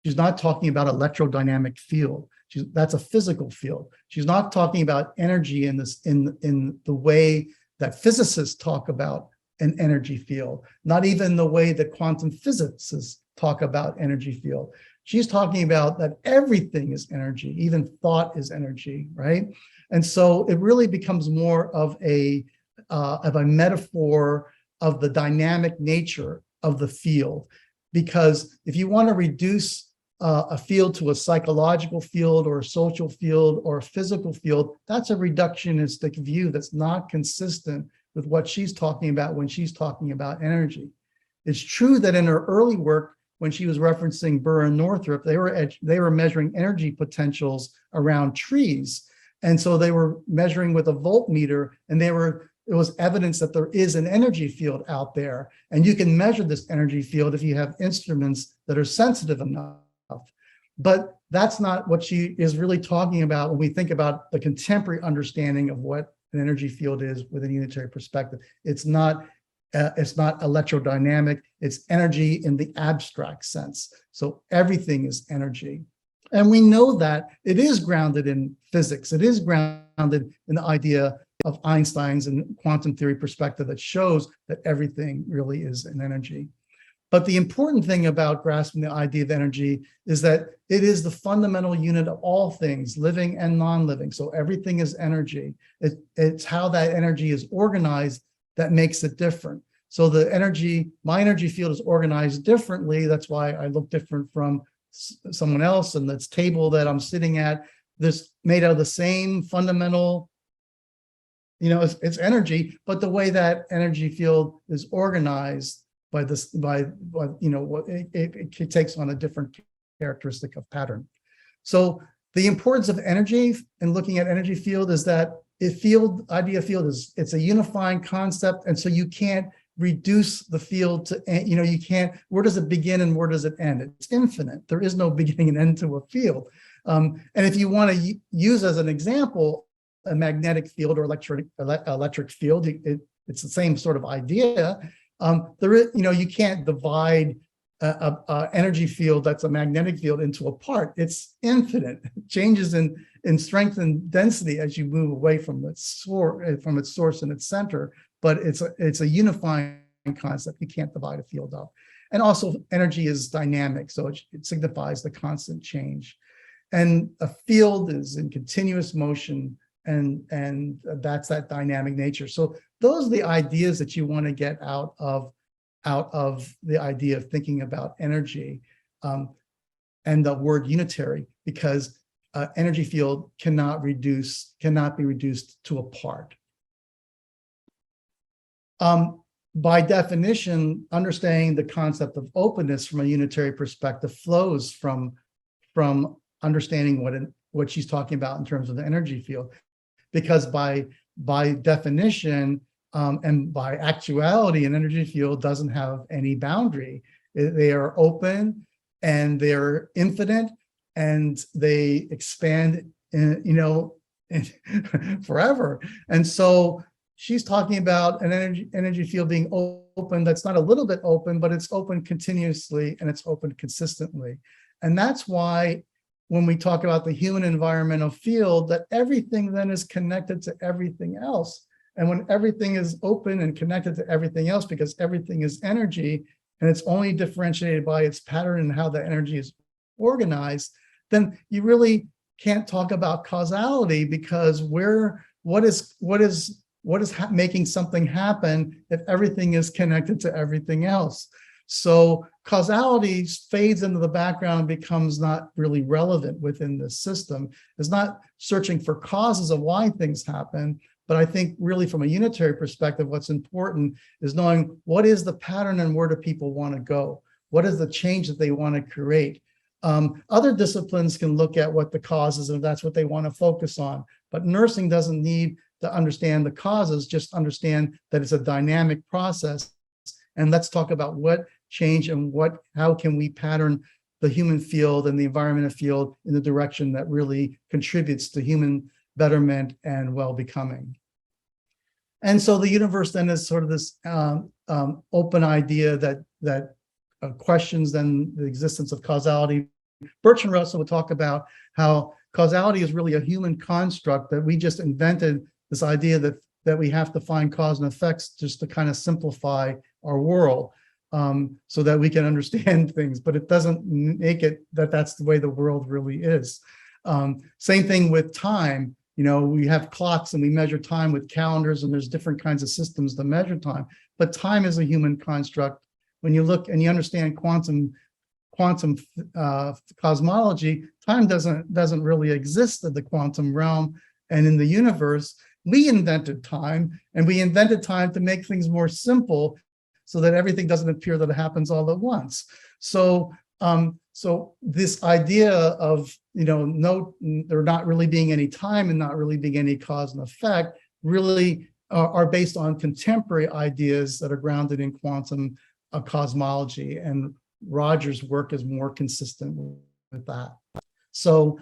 she's not talking about electrodynamic field. That's a physical field. She's not talking about energy in the way that physicists talk about an energy field, not even the way that quantum physicists talk about energy field. She's talking about that everything is energy, even thought is energy, right? And so it really becomes more of a metaphor of the dynamic nature of the field. Because if you want to reduce a field to a psychological field or a social field or a physical field, that's a reductionistic view that's not consistent with what she's talking about when she's talking about energy. It's true that in her early work, when she was referencing Burr and Northrop, they were measuring energy potentials around trees. And so they were measuring with a voltmeter, and it was evidence that there is an energy field out there. And you can measure this energy field if you have instruments that are sensitive enough. But that's not what she is really talking about when we think about the contemporary understanding of what an energy field is with a unitary perspective. It's not electrodynamic, it's energy in the abstract sense. So everything is energy. And we know that it is grounded in physics. It is grounded in the idea of Einstein's and quantum theory perspective that shows that everything really is an energy. But the important thing about grasping the idea of energy is that it is the fundamental unit of all things, living and non-living. So everything is energy. It's how that energy is organized that makes it different. So my energy field is organized differently. That's why I look different from someone else. And this table that I'm sitting at, this made out of the same fundamental, it's energy, but the way that energy field is organized it takes on a different characteristic of pattern. So the importance of energy and looking at energy field is that idea field it's a unifying concept, and so you can't reduce the field to, you can't, where does it begin and where does it end? It's infinite. There is no beginning and end to a field. And if you want to use as an example a magnetic field or electric field, it's the same sort of idea. You can't divide a energy field that's a magnetic field into a part. It's infinite. It changes in strength and density as you move away from its source and its center. But it's a unifying concept. You can't divide a field up. And also, energy is dynamic, so it signifies the constant change. And a field is in continuous motion, and that's that dynamic nature. So those are the ideas that you want to get out of the idea of thinking about energy and the word unitary, because energy field cannot be reduced to a part. By definition, understanding the concept of openness from a unitary perspective flows from understanding what she's talking about in terms of the energy field, because by definition and by actuality, an energy field doesn't have any boundary. They are open and they're infinite and they expand, forever. And so she's talking about an energy field being open that's not a little bit open, but it's open continuously and it's open consistently. And that's why when we talk about the human environmental field, that everything then is connected to everything else. And when everything is open and connected to everything else, because everything is energy and it's only differentiated by its pattern and how the energy is organized, then you really can't talk about causality, because what is making something happen if everything is connected to everything else? So causality fades into the background and becomes not really relevant within the system. It's not searching for causes of why things happen, but I think really from a unitary perspective, what's important is knowing what is the pattern and where do people want to go? What is the change that they want to create? Other disciplines can look at what the causes, and if that's what they want to focus on. But nursing doesn't need to understand the causes, just understand that it's a dynamic process. And let's talk about what change and how can we pattern the human field and the environmental field in the direction that really contributes to human betterment and well-becoming. And so the universe then is sort of this open idea that questions then the existence of causality. Bertrand Russell would talk about how causality is really a human construct, that we just invented this idea that we have to find cause and effects just to kind of simplify our world so that we can understand things, but it doesn't make it that that's the way the world really is. Same thing with time. You know, we have clocks and we measure time with calendars, and there's different kinds of systems to measure time, but time is a human construct. When you look and you understand quantum cosmology, time doesn't really exist in the quantum realm and in the universe. We invented time, and we invented time to make things more simple so that everything doesn't appear that it happens all at once. So this idea of, there not really being any time and not really being any cause and effect really are based on contemporary ideas that are grounded in quantum cosmology, and Roger's work is more consistent with that. So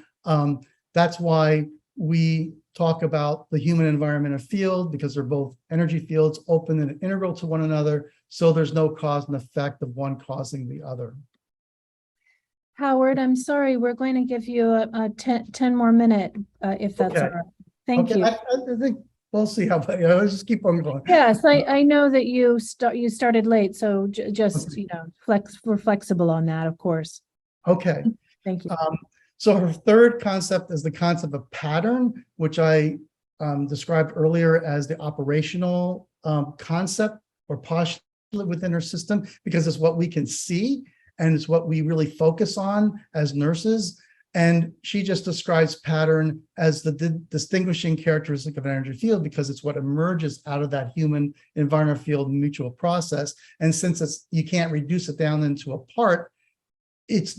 that's why we talk about the human environmental field, because they're both energy fields, open and integral to one another. So there's no cause and effect of one causing the other. Howard, I'm sorry, we're going to give you a 10 more minute, if that's all right. Thank you. I think we'll see how, let's just keep on going. Yes, I know that you started late, so just, we're flexible on that, of course. Okay. Thank you. So her third concept is the concept of pattern, which I described earlier as the operational concept or postulate within her system, because it's what we can see and it's what we really focus on as nurses. And she just describes pattern as the distinguishing characteristic of an energy field, because it's what emerges out of that human environment field mutual process. And since you can't reduce it down into a part, it's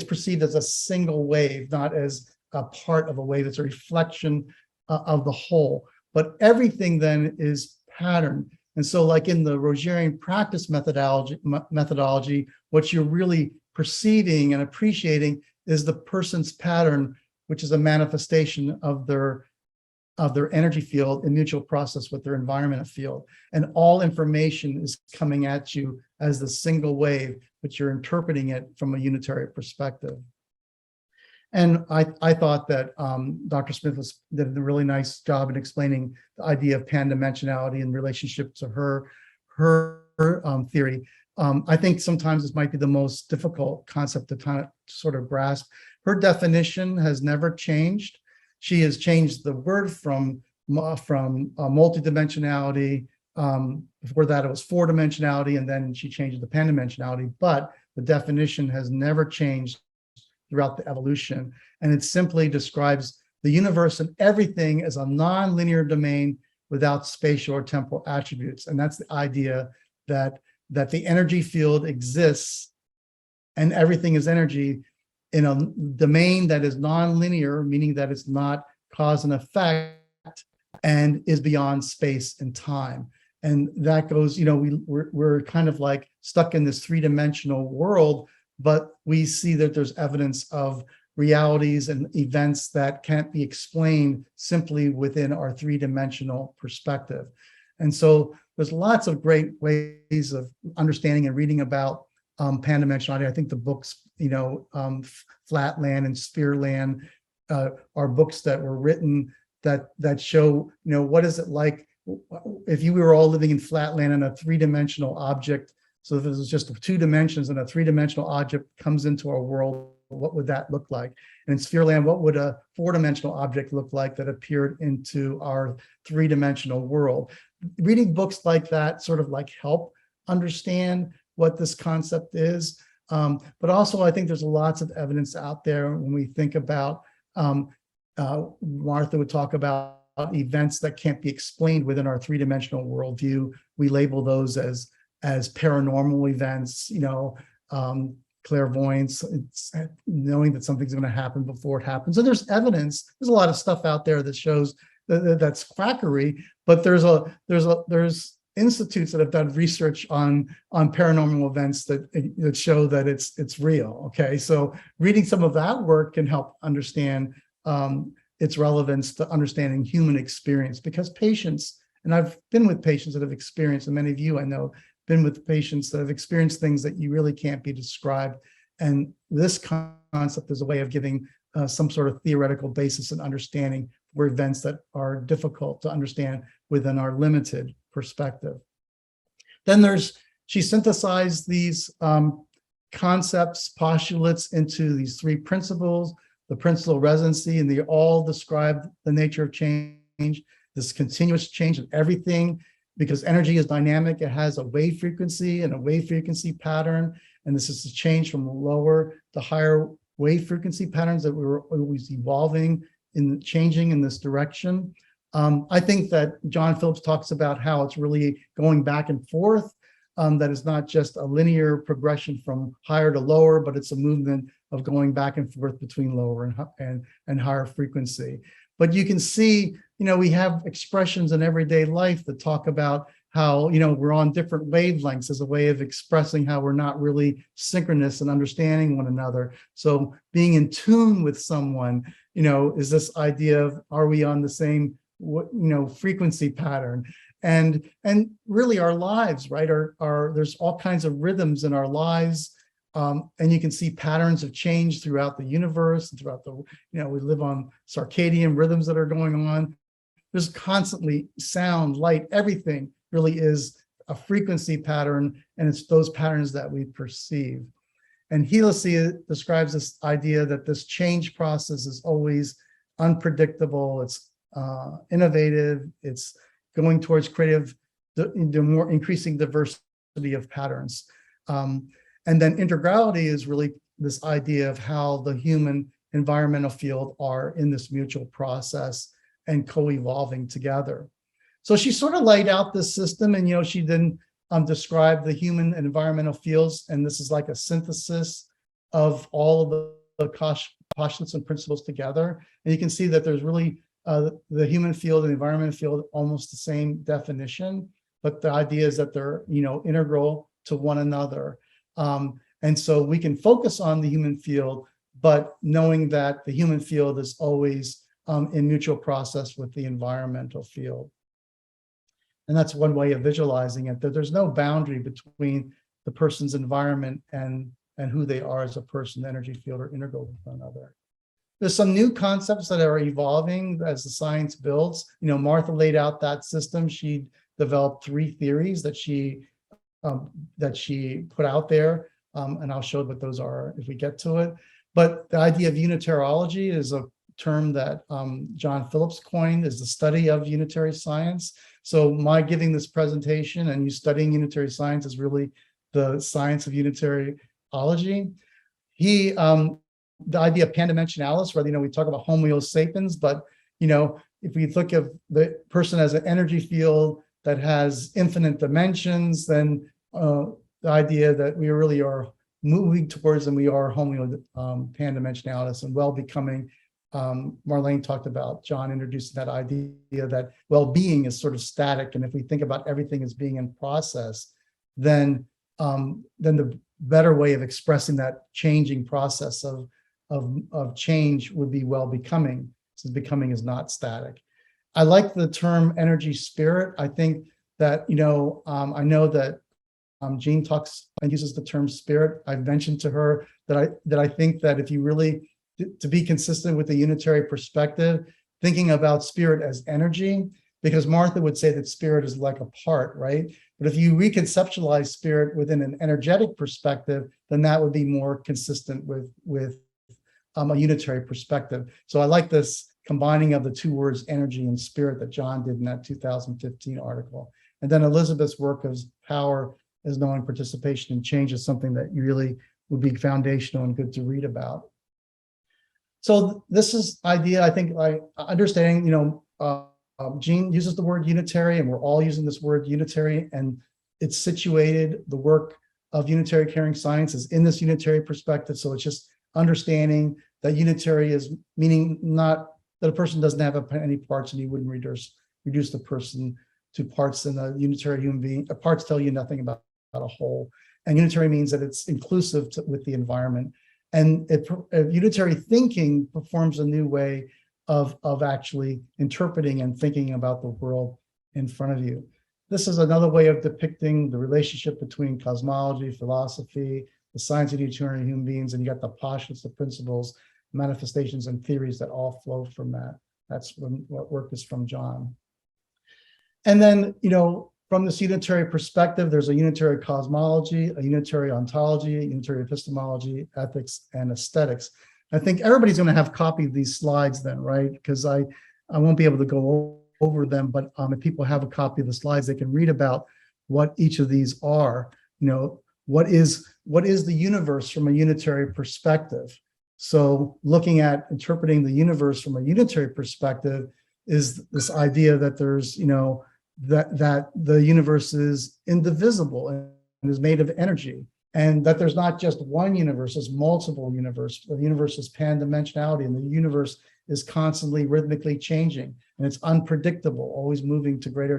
perceived as a single wave, not as a part of a wave. It's a reflection of the whole. But everything then is pattern. And so like in the Rogerian practice methodology, what you're really perceiving and appreciating is the person's pattern, which is a manifestation of their energy field in mutual process with their environmental field. And all information is coming at you as the single wave, but you're interpreting it from a unitary perspective. And I thought that Dr. Smith did a really nice job in explaining the idea of pan-dimensionality in relationship to her theory. I think sometimes this might be the most difficult concept to kind of sort of grasp. Her definition has never changed. She has changed the word from multidimensionality. Before that, it was four-dimensionality, and then she changed the pan-dimensionality. But the definition has never changed throughout the evolution, and it simply describes the universe and everything as a non-linear domain without spatial or temporal attributes. And that's the idea that the energy field exists and everything is energy in a domain that is non-linear, meaning that it's not cause and effect and is beyond space and time. And that goes, we're kind of like stuck in this three-dimensional world, but we see that there's evidence of realities and events that can't be explained simply within our three-dimensional perspective. And so there's lots of great ways of understanding and reading about pan-dimensionality. I think the books, Flatland and Sphereland are books that were written that show, what is it like if you were all living in Flatland in a three-dimensional object. So if it was just 2 dimensions and a 3-dimensional object comes into our world, what would that look like? And in Sphereland, what would a 4-dimensional object look like that appeared into our 3-dimensional world? Reading books like that sort of like help understand what this concept is. But also, I think there's lots of evidence out there when we think about, Martha would talk about events that can't be explained within our three-dimensional worldview. We label those as paranormal events, clairvoyance, it's knowing that something's going to happen before it happens. And there's evidence, there's a lot of stuff out there that shows that's quackery, but there's institutes that have done research on paranormal events that show that it's real. Okay, so reading some of that work can help understand its relevance to understanding human experience, because patients, and I've been with patients that have experienced, and many of you I know been with patients that have experienced things that you really can't be described, and this concept is a way of giving some sort of theoretical basis and understanding for events that are difficult to understand within our limited perspective. Then she synthesized these concepts, postulates into these three principles, the principle of residency, and they all describe the nature of change, this continuous change of everything, because energy is dynamic. It has a wave frequency and a wave frequency pattern, and this is a change from lower to higher wave frequency patterns that we were always evolving in changing in this direction. I think that John Phillips talks about how it's really going back and forth, that it's not just a linear progression from higher to lower, but it's a movement of going back and forth between lower and higher frequency. But you can see, we have expressions in everyday life that talk about how, we're on different wavelengths as a way of expressing how we're not really synchronous and understanding one another. So being in tune with someone, is this idea of, are we on the same, frequency pattern? And really our lives, right, are there's all kinds of rhythms in our lives. And you can see patterns of change throughout the universe, and throughout the, we live on circadian rhythms that are going on. There's constantly sound, light, everything really is a frequency pattern, and it's those patterns that we perceive. And Helisy describes this idea that this change process is always unpredictable, it's innovative, it's going towards creative, more increasing diversity of patterns. And then integrality is really this idea of how the human environmental field are in this mutual process and co-evolving together. So she sort of laid out this system, and she then described the human and environmental fields, and this is like a synthesis of all of the postulates and principles together. And you can see that there's really the human field and the environmental field almost the same definition, but the idea is that they're integral to one another. And so we can focus on the human field, but knowing that the human field is always in mutual process with the environmental field. And that's one way of visualizing it, that there's no boundary between the person's environment and who they are as a person. The energy field are integral with one another. There's some new concepts that are evolving as the science builds. Martha laid out that system. She developed 3 theories that she put out there, and I'll show what those are if we get to it. But the idea of Unitariology is a term that John Phillips coined, is the study of unitary science. So my giving this presentation and you studying unitary science is really the science of Unitariology. The idea of pandimensionalis, where we talk about Homo sapiens, but if we look at the person as an energy field that has infinite dimensions, then the idea that we really are moving towards, and we are Homo pandimensionalis and well-becoming. Marlene talked about, John introduced that idea that well-being is sort of static, and if we think about everything as being in process, then the better way of expressing that changing process of change would be well-becoming, since becoming is not static. I like the term energy spirit. I think that, I know that Jean talks and uses the term spirit. I've mentioned to her that I think that if you really, to be consistent with the unitary perspective, thinking about spirit as energy, because Martha would say that spirit is like a part, right? But if you reconceptualize spirit within an energetic perspective, then that would be more consistent with a unitary perspective. So I like this combining of the 2 words, energy and spirit, that John did in that 2015 article. And then Elizabeth's work of power as knowing participation and change is something that really would be foundational and good to read about. So this is idea, I think, like understanding, Jean uses the word unitary, and we're all using this word unitary, and it's situated, the work of unitary caring science is in this unitary perspective. So it's just understanding that unitary is meaning not that a person doesn't have any parts, and you wouldn't reduce the person to parts in a unitary human being. Parts tell you nothing about a whole. And unitary means that it's inclusive with the environment. And unitary thinking performs a new way of actually interpreting and thinking about the world in front of you. This is another way of depicting the relationship between cosmology, philosophy, the science of unitary human beings, and you got the postulates, the principles, manifestations, and theories that all flow from that. That's what work is from John. And then, from this unitary perspective, there's a unitary cosmology, a unitary ontology, a unitary epistemology, ethics, and aesthetics. I think everybody's going to have a copy of these slides then, right? Because I won't be able to go over them, but if people have a copy of the slides, they can read about what each of these are. What is the universe from a unitary perspective? So looking at interpreting the universe from a unitary perspective is this idea that there's, that the universe is indivisible and is made of energy, and that there's not just one universe, there's multiple universes. The universe is pan-dimensionality, and the universe is constantly rhythmically changing, and it's unpredictable, always moving to greater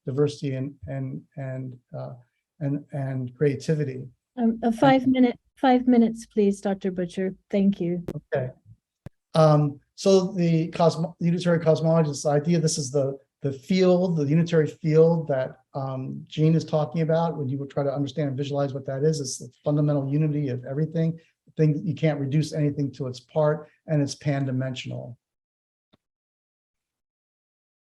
diversity and creativity. 5 minutes, please, Dr. Butcher. Thank you. Okay. So the unitary cosmology, this idea, this is the field, the unitary field that Jean is talking about. When you would try to understand and visualize what that is, it's the fundamental unity of everything. You can't reduce anything to its part, and it's pan-dimensional.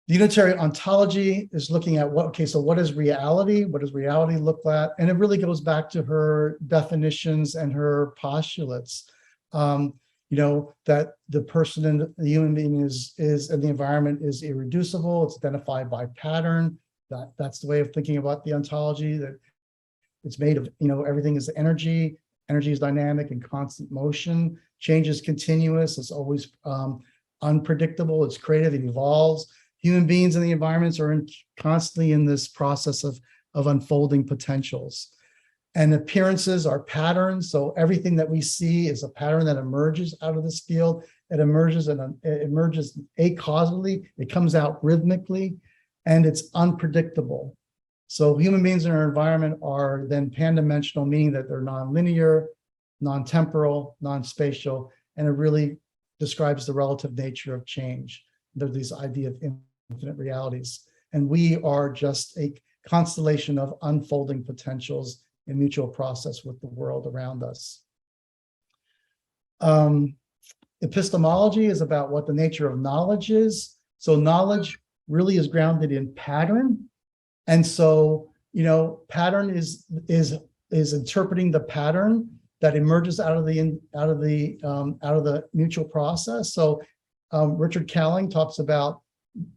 The unitary ontology is looking at what is reality? What does reality look like? And it really goes back to her definitions and her postulates. That the person and the human being is and the environment is irreducible. It's identified by pattern. That's the way of thinking about the ontology, that it's made of, everything is energy. Energy is dynamic and constant motion. Change is continuous. It's always unpredictable. It's creative. It evolves. Human beings and the environments are constantly in this process of unfolding potentials. And appearances are patterns. So everything that we see is a pattern that emerges out of this field. It emerges acausally. It comes out rhythmically, and it's unpredictable. So human beings in our environment are then pan-dimensional, meaning that they're non-linear, non-temporal, non-spatial, and it really describes the relative nature of change. There's this idea of infinite realities. And we are just a constellation of unfolding potentials in mutual process with the world around us. Epistemology is about what the nature of knowledge is. So knowledge really is grounded in pattern. And so, pattern is interpreting the pattern that emerges out of the mutual process. So Richard Calling talks about,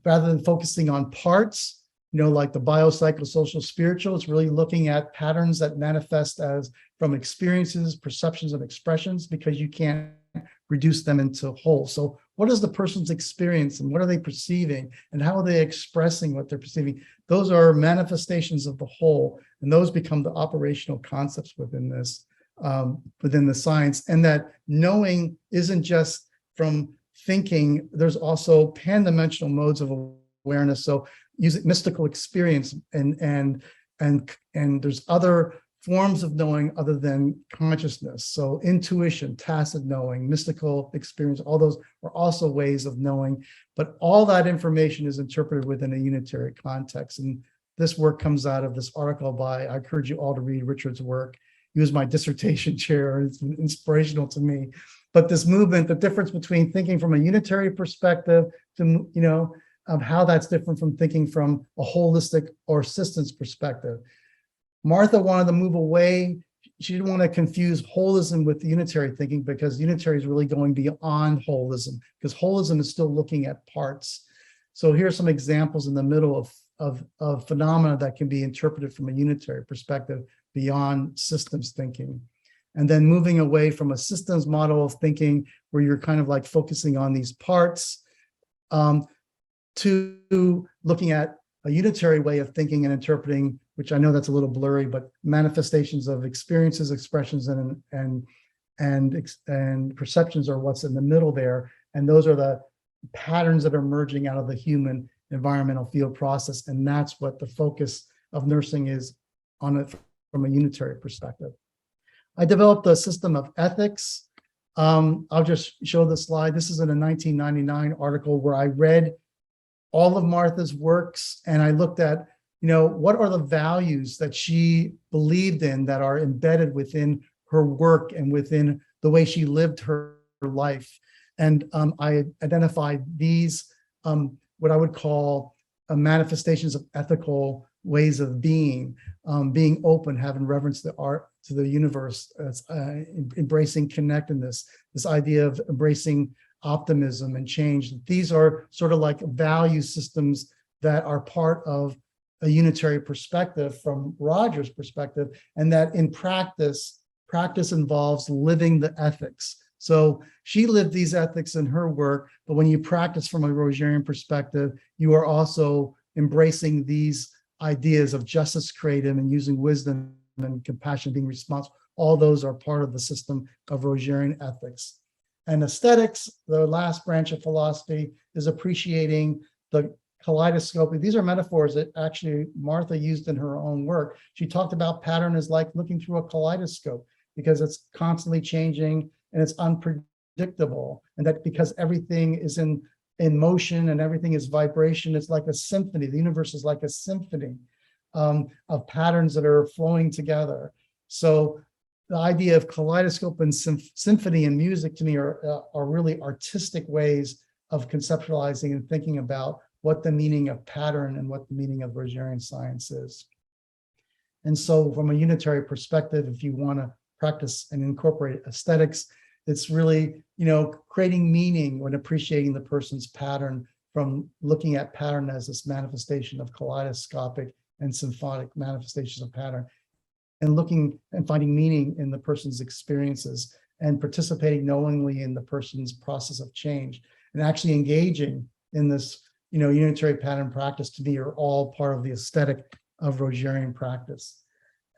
rather than focusing on parts, like the biopsychosocial spiritual, it's really looking at patterns that manifest as from experiences, perceptions, and expressions, because you can't reduce them into whole. So what is the person's experience, and what are they perceiving, and how are they expressing what they're perceiving? Those are manifestations of the whole, and those become the operational concepts within this, within the science. And that knowing isn't just from thinking, there's also pan-dimensional modes of awareness. So using mystical experience and there's other forms of knowing other than consciousness. So intuition, tacit knowing, mystical experience, all those are also ways of knowing, but all that information is interpreted within a unitary context. And this work comes out of this article by, I encourage you all to read Richard's work. He was my dissertation chair, and it's inspirational to me. But this movement, the difference between thinking from a unitary perspective to, of how that's different from thinking from a holistic or systems perspective. Martha wanted to move away. She didn't want to confuse holism with unitary thinking, because unitary is really going beyond holism, because holism is still looking at parts. So here's some examples in the middle of phenomena that can be interpreted from a unitary perspective beyond systems thinking. And then moving away from a systems model of thinking where you're kind of like focusing on these parts, to looking at a unitary way of thinking and interpreting, which I know that's a little blurry, but manifestations of experiences, expressions, and perceptions are what's in the middle there. And those are the patterns that are emerging out of the human environmental field process. And that's what the focus of nursing is on it from a unitary perspective. I developed a system of ethics. I'll just show the slide. This is in a 1999 article where I read all of Martha's works, and I looked at, what are the values that she believed in that are embedded within her work and within the way she lived her life. And I identified these, what I would call manifestations of ethical ways of being open, having reverence to art, to the universe, embracing connectedness, this idea of embracing optimism and change. These are sort of like value systems that are part of a unitary perspective from Roger's perspective, and that in practice involves living the ethics. So she lived these ethics in her work, but when you practice from a Rogerian perspective, you are also embracing these ideas of justice creative and using wisdom and compassion, being responsible. All those are part of the system of Rogerian ethics. And aesthetics, the last branch of philosophy, is appreciating the kaleidoscope. These are metaphors that actually Martha used in her own work. She talked about pattern as like looking through a kaleidoscope because it's constantly changing and it's unpredictable. And that because everything is in motion and everything is vibration, it's like a symphony. The universe is like a symphony of patterns that are flowing together. So the idea of kaleidoscope and symphony and music to me are really artistic ways of conceptualizing and thinking about what the meaning of pattern and what the meaning of Rogerian science is. And so from a unitary perspective, if you want to practice and incorporate aesthetics, it's really, creating meaning when appreciating the person's pattern, from looking at pattern as this manifestation of kaleidoscopic and symphonic manifestations of pattern, and looking and finding meaning in the person's experiences and participating knowingly in the person's process of change, and actually engaging in this, unitary pattern practice, to me, are all part of the aesthetic of Rogerian practice.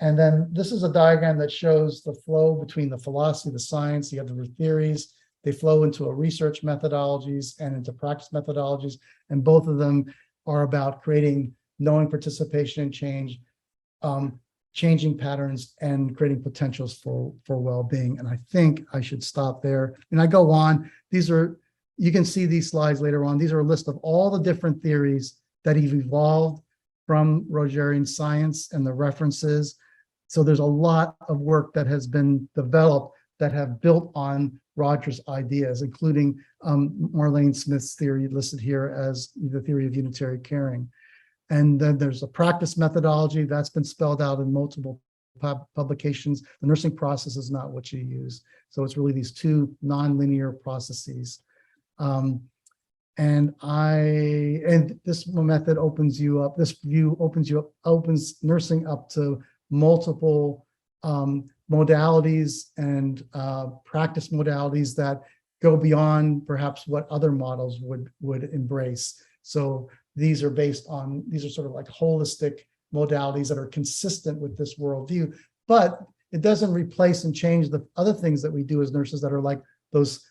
And then this is a diagram that shows the flow between the philosophy, the science, the other theories. They flow into a research methodologies and into practice methodologies. And both of them are about creating knowing participation and change, changing patterns, and creating potentials for well-being. And I think I should stop there. And I go on. You can see these slides later on. These are a list of all the different theories that have evolved from Rogerian science and the references. So there's a lot of work that has been developed that have built on Roger's ideas, including Marlene Smith's theory listed here as the theory of unitary caring. And then there's a practice methodology that's been spelled out in multiple publications. The nursing process is not what you use. So it's really these two nonlinear processes. And this method opens you up, this view opens nursing up to multiple modalities and practice modalities that go beyond perhaps what other models would embrace. So these are sort of like holistic modalities that are consistent with this worldview, but it doesn't replace and change the other things that we do as nurses that are like those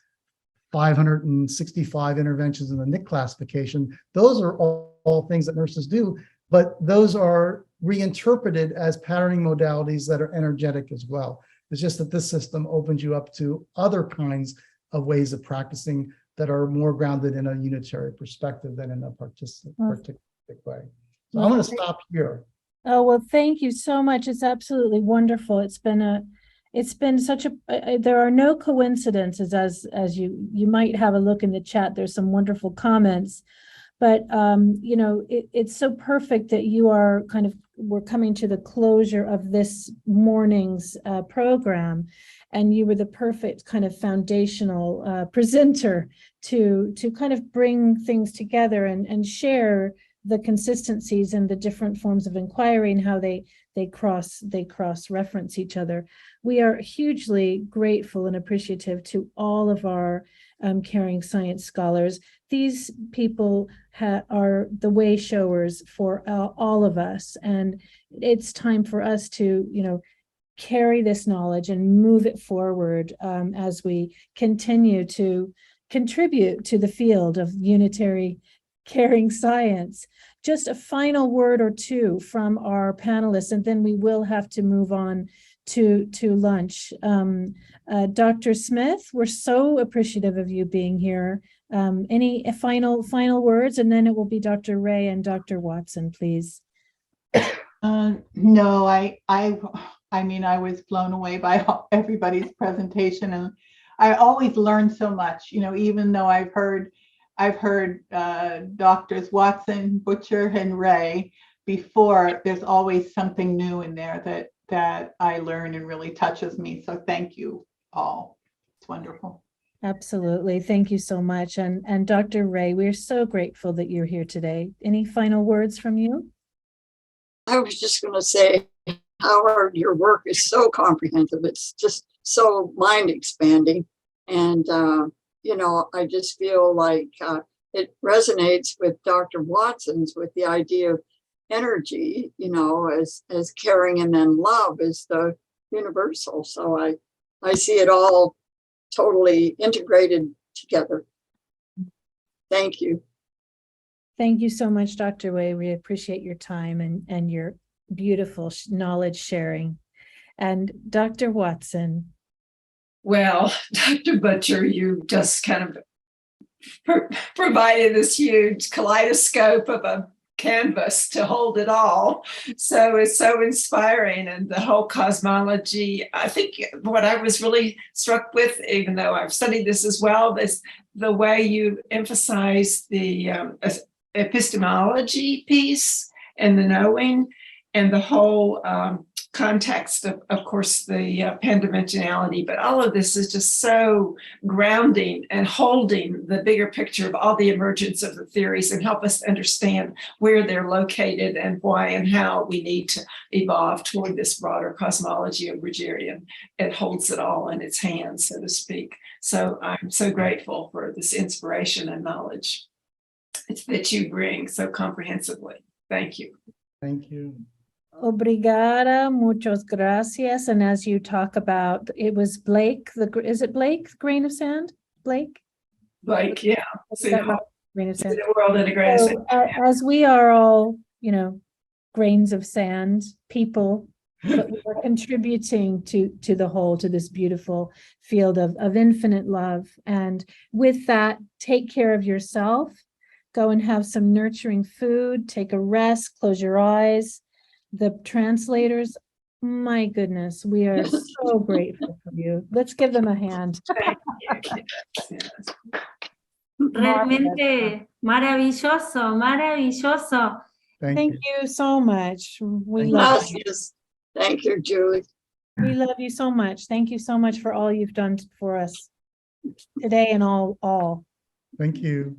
565 interventions in the NIC classification. Those are all things that nurses do, but those are reinterpreted as patterning modalities that are energetic as well. It's just that this system opens you up to other kinds of ways of practicing that are more grounded in a unitary perspective than in a participant way. So I'm going to stop here. Oh, well, thank you so much. It's absolutely wonderful. It's been such a, there are no coincidences, as you might have a look in the chat. There's some wonderful comments, but it's so perfect that we're coming to the closure of this morning's program, and you were the perfect kind of foundational presenter to kind of bring things together and share the consistencies and the different forms of inquiry and how they cross reference each other. We are hugely grateful and appreciative to all of our caring science scholars. These people are the way showers for all of us, and it's time for us to, carry this knowledge and move it forward as we continue to contribute to the field of unitary caring science. Just a final word or two from our panelists, and then we will have to move on to lunch. Dr. Smith, we're so appreciative of you being here. Any final words, and then it will be Dr. Ray and Dr. Watson, please. No, I mean, I was blown away by everybody's presentation, and I always learn so much, even though I've heard Doctors Watson, Butcher, and Ray before, there's always something new in there that I learn and really touches me. So thank you all. It's wonderful. Absolutely. Thank you so much. And Dr. Ray, we're so grateful that you're here today. Any final words from you? I was just going to say, Howard, your work is so comprehensive. It's just so mind expanding. And, I just feel like it resonates with Dr. Watson's, with the idea of energy, as caring, and then love is the universal. So I see it all totally integrated together. Thank you. Thank you so much, Dr. Way. We appreciate your time and your beautiful knowledge sharing. And Dr. Watson. Well, Dr. Butcher, you just kind of provided this huge kaleidoscope of a canvas to hold it all. So it's so inspiring, and the whole cosmology. I think what I was really struck with, even though I've studied this as well, is the way you emphasize the epistemology piece and the knowing, and the whole context of course, the pandimensionality, but all of this is just so grounding and holding the bigger picture of all the emergence of the theories, and help us understand where they're located and why and how we need to evolve toward this broader cosmology of Rogerian. It holds it all in its hands, so to speak. So I'm so grateful for this inspiration and knowledge that you bring so comprehensively. Thank you. Thank you. Obrigada, muchas gracias. And as you talk about, it was Blake, is it Blake, grain of sand? Blake, yeah. See the grain of sand. world in a grain of sand. As we are all, grains of sand, people, but we are contributing to the whole, to this beautiful field of infinite love. And with that, take care of yourself. Go and have some nurturing food, take a rest, close your eyes. The translators, my goodness, we are so grateful for you. Let's give them a hand. Realmente maravilloso, maravilloso. Thank you so much. We love you. Thank you, Julie. We love you so much. Thank you so much for all you've done for us today and all. Thank you.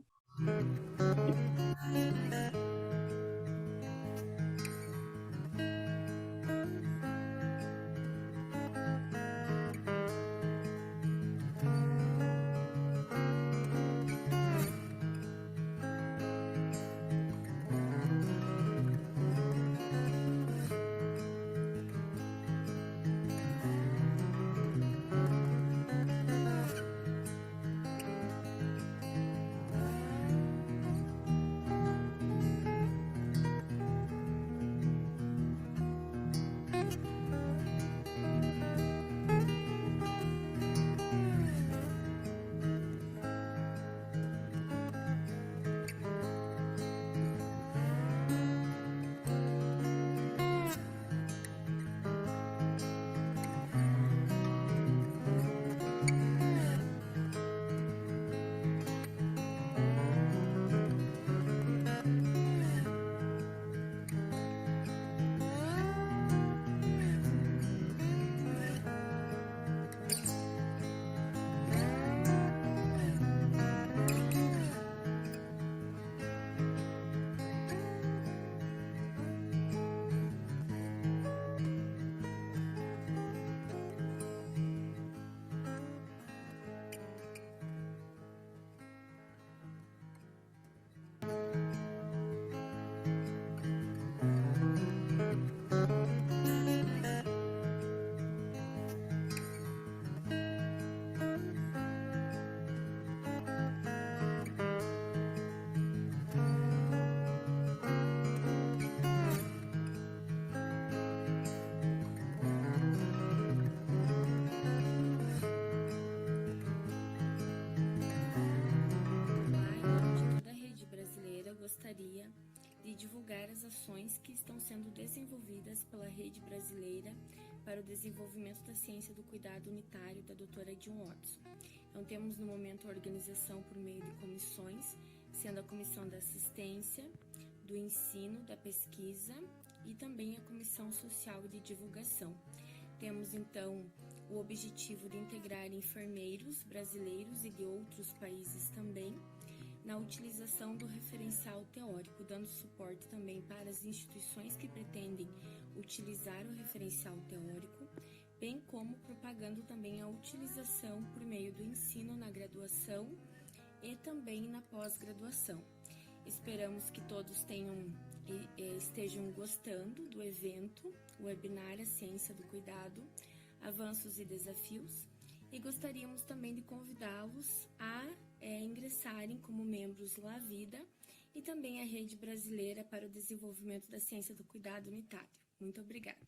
gostaria de divulgar as ações que estão sendo desenvolvidas pela Rede Brasileira para o Desenvolvimento da Ciência do Cuidado Unitário da doutora Diogo. Então, temos no momento a organização por meio de comissões, sendo a Comissão da Assistência, do Ensino, da Pesquisa e também a Comissão Social e de Divulgação. Temos, então, o objetivo de integrar enfermeiros brasileiros e de outros países também, na utilização do referencial teórico, dando suporte também para as instituições que pretendem utilizar o referencial teórico, bem como propagando também a utilização por meio do ensino na graduação e também na pós-graduação. Esperamos que todos estejam gostando do evento, o webinar A Ciência do Cuidado, Avanços e Desafios, e gostaríamos também de convidá-los a ingressarem como membros La Vida e também a Rede Brasileira para o Desenvolvimento da Ciência do Cuidado Unitário. Muito obrigada.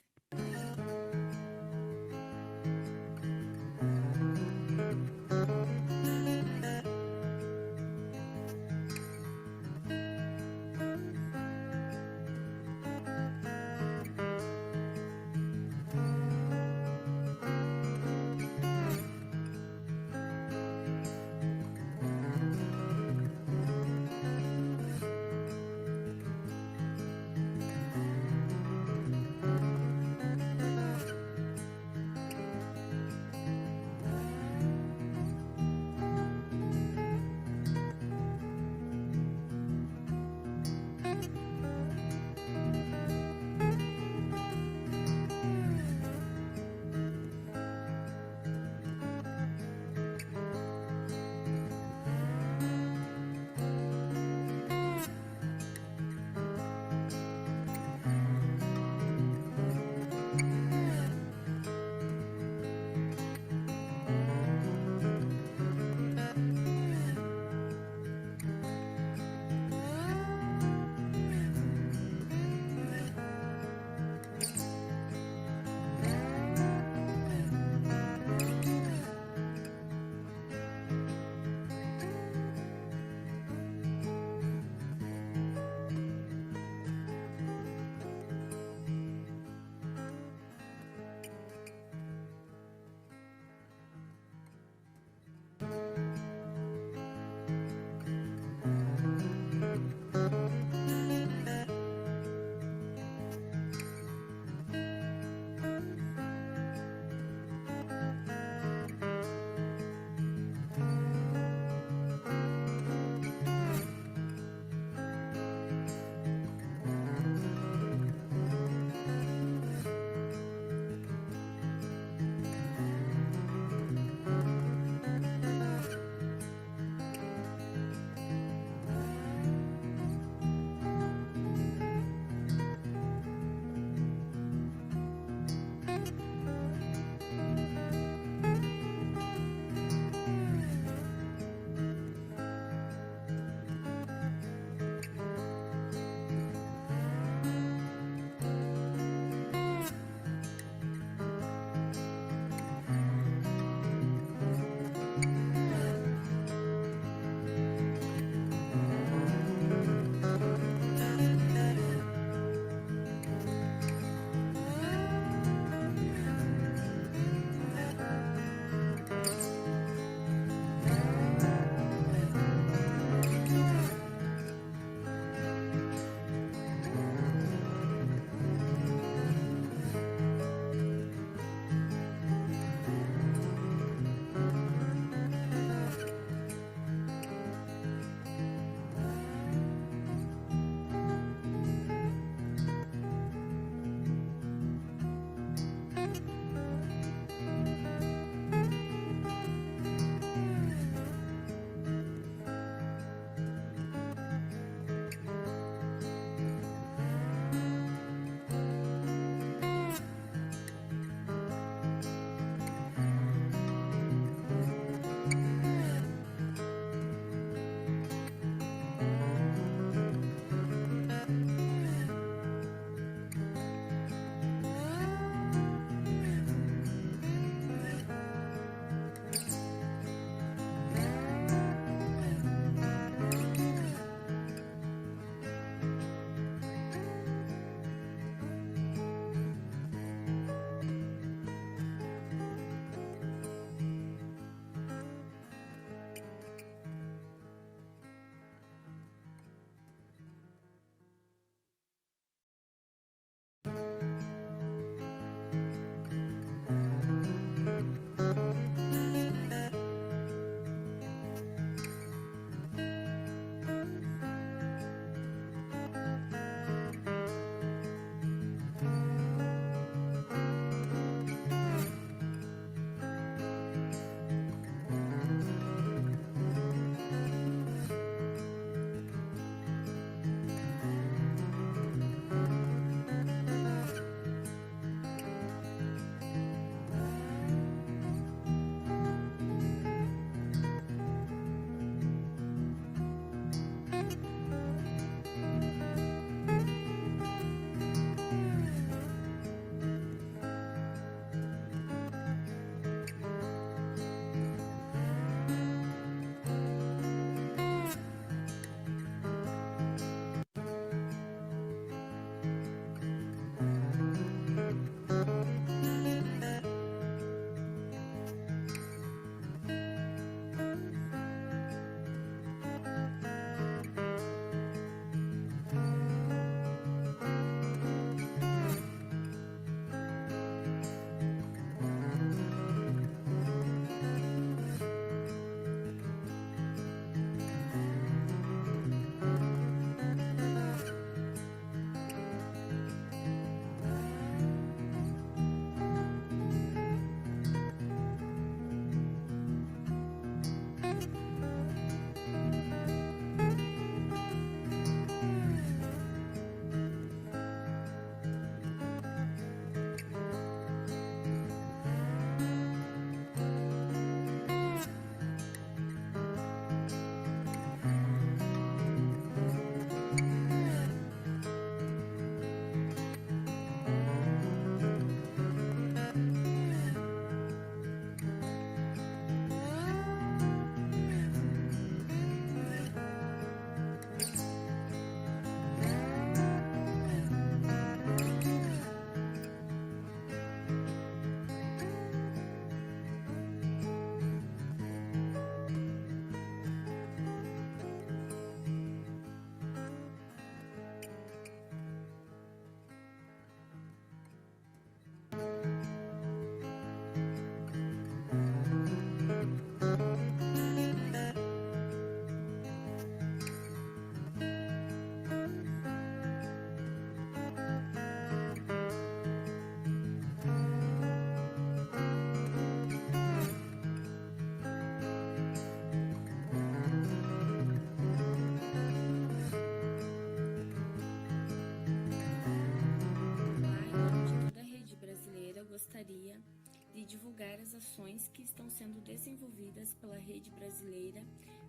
que estão sendo desenvolvidas pela Rede Brasileira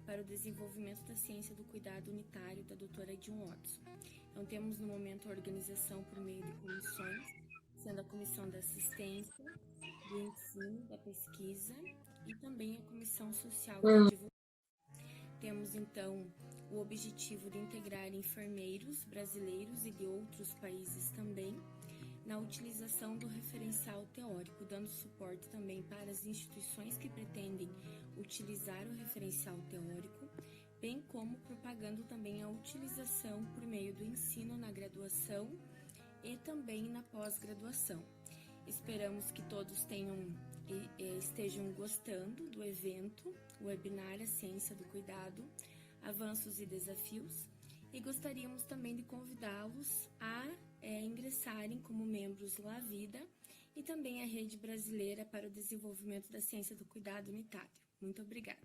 para o Desenvolvimento da Ciência do Cuidado Unitário da doutora Haidy Watson. Então, temos no momento a organização por meio de comissões, sendo a Comissão da Assistência, do Ensino, da Pesquisa e também a Comissão Social da Divulgação. Temos, então, o objetivo de integrar enfermeiros brasileiros e de outros países também na utilização do referencial teórico, dando suporte também para as instituições que pretendem utilizar o referencial teórico, bem como propagando também a utilização por meio do ensino na graduação e também na pós-graduação. Esperamos que todos estejam gostando do evento, o webinar A Ciência do Cuidado, Avanços e Desafios, e gostaríamos também de convidá-los a ingressarem como membros La Vida e também a Rede Brasileira para o Desenvolvimento da Ciência do Cuidado Unitário. Muito obrigada.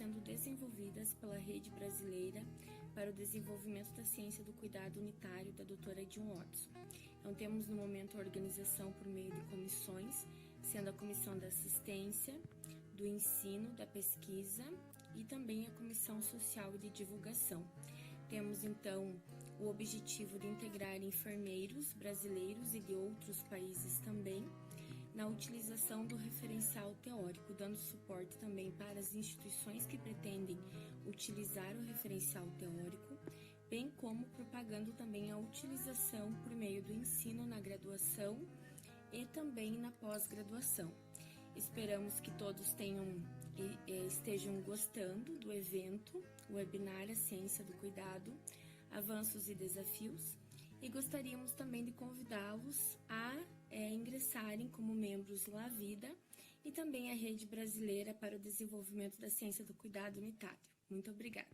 sendo desenvolvidas pela Rede Brasileira para o Desenvolvimento da Ciência do Cuidado Unitário da doutora Haidy Rocio. Então, temos no momento a organização por meio de comissões, sendo a Comissão da Assistência, do Ensino, da Pesquisa e também a Comissão Social e de Divulgação. Temos, então, o objetivo de integrar enfermeiros brasileiros e de outros países também, na utilização do referencial teórico, dando suporte também para as instituições que pretendem utilizar o referencial teórico, bem como propagando também a utilização por meio do ensino na graduação e também na pós-graduação. Esperamos que todos estejam gostando do evento, o webinar A Ciência do Cuidado, Avanços e Desafios, e gostaríamos também de convidá-los a ingressarem como membros La Vida e também a Rede Brasileira para o Desenvolvimento da Ciência do Cuidado Unitário. Muito obrigada.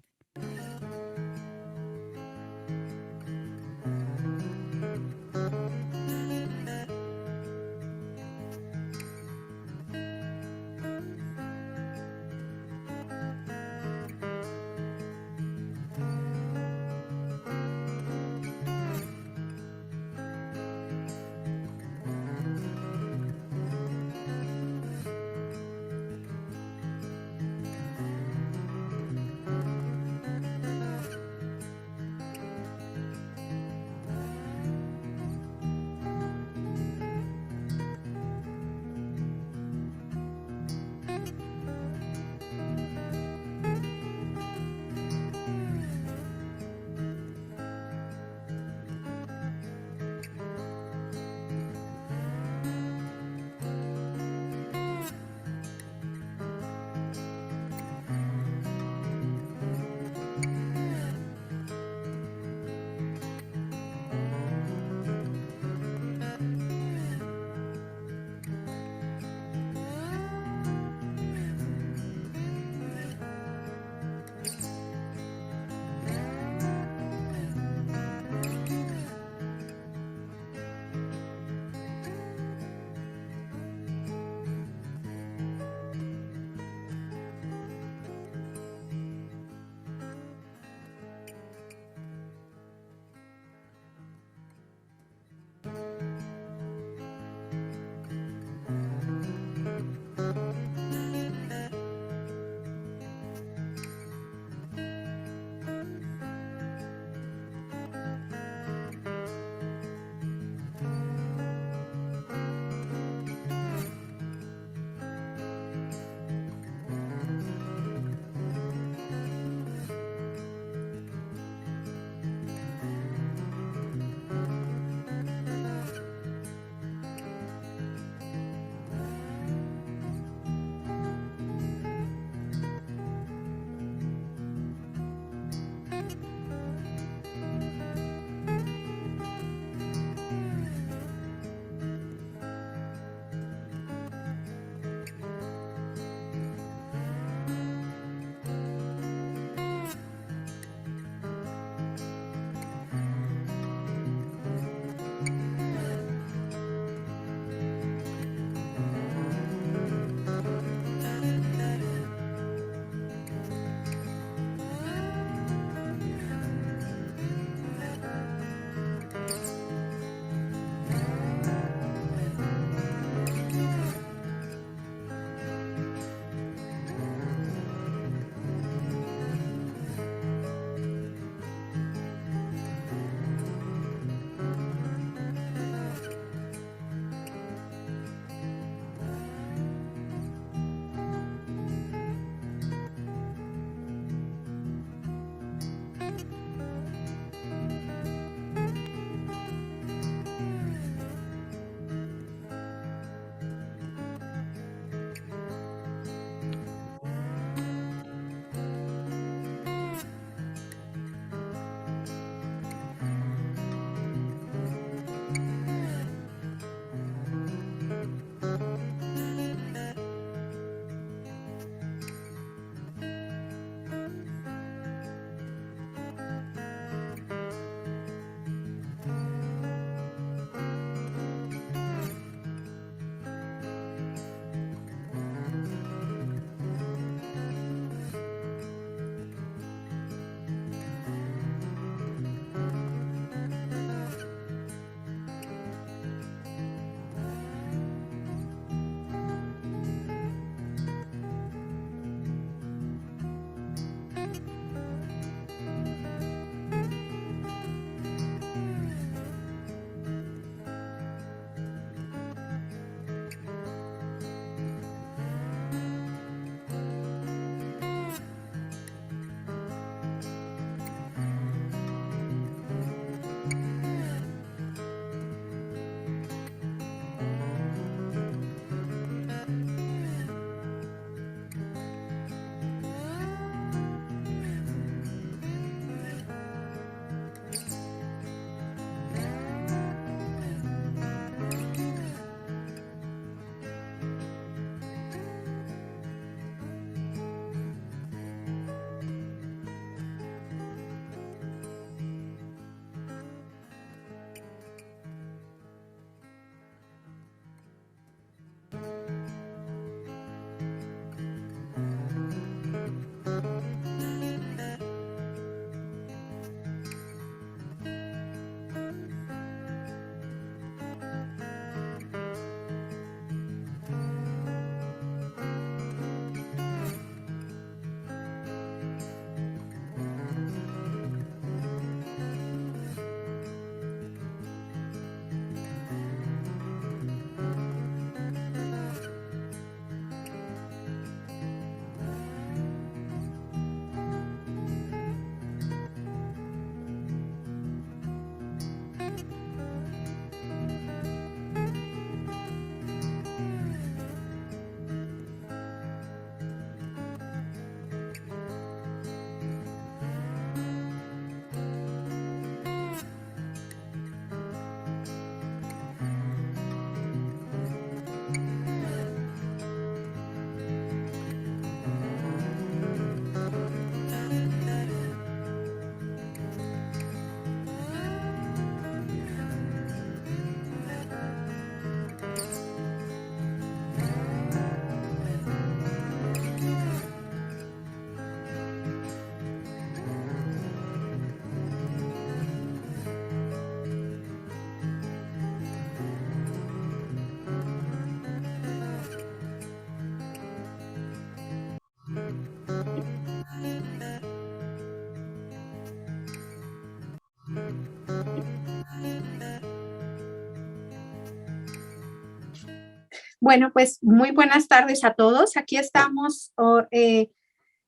Bueno, pues muy buenas tardes a todos. Aquí estamos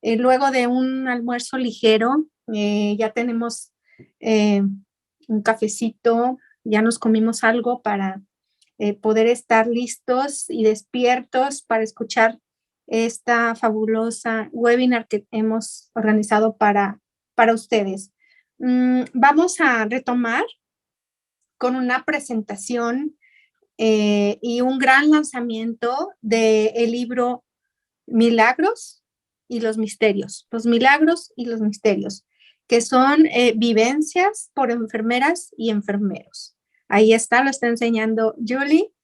luego de un almuerzo ligero. Ya tenemos un cafecito, ya nos comimos algo para poder estar listos y despiertos para escuchar esta fabulosa webinar que hemos organizado para ustedes. Vamos a retomar con una presentación y un gran lanzamiento del libro Milagros y los Misterios. Los Milagros y los Misterios, que son vivencias por enfermeras y enfermeros. Ahí está, lo está enseñando Julie.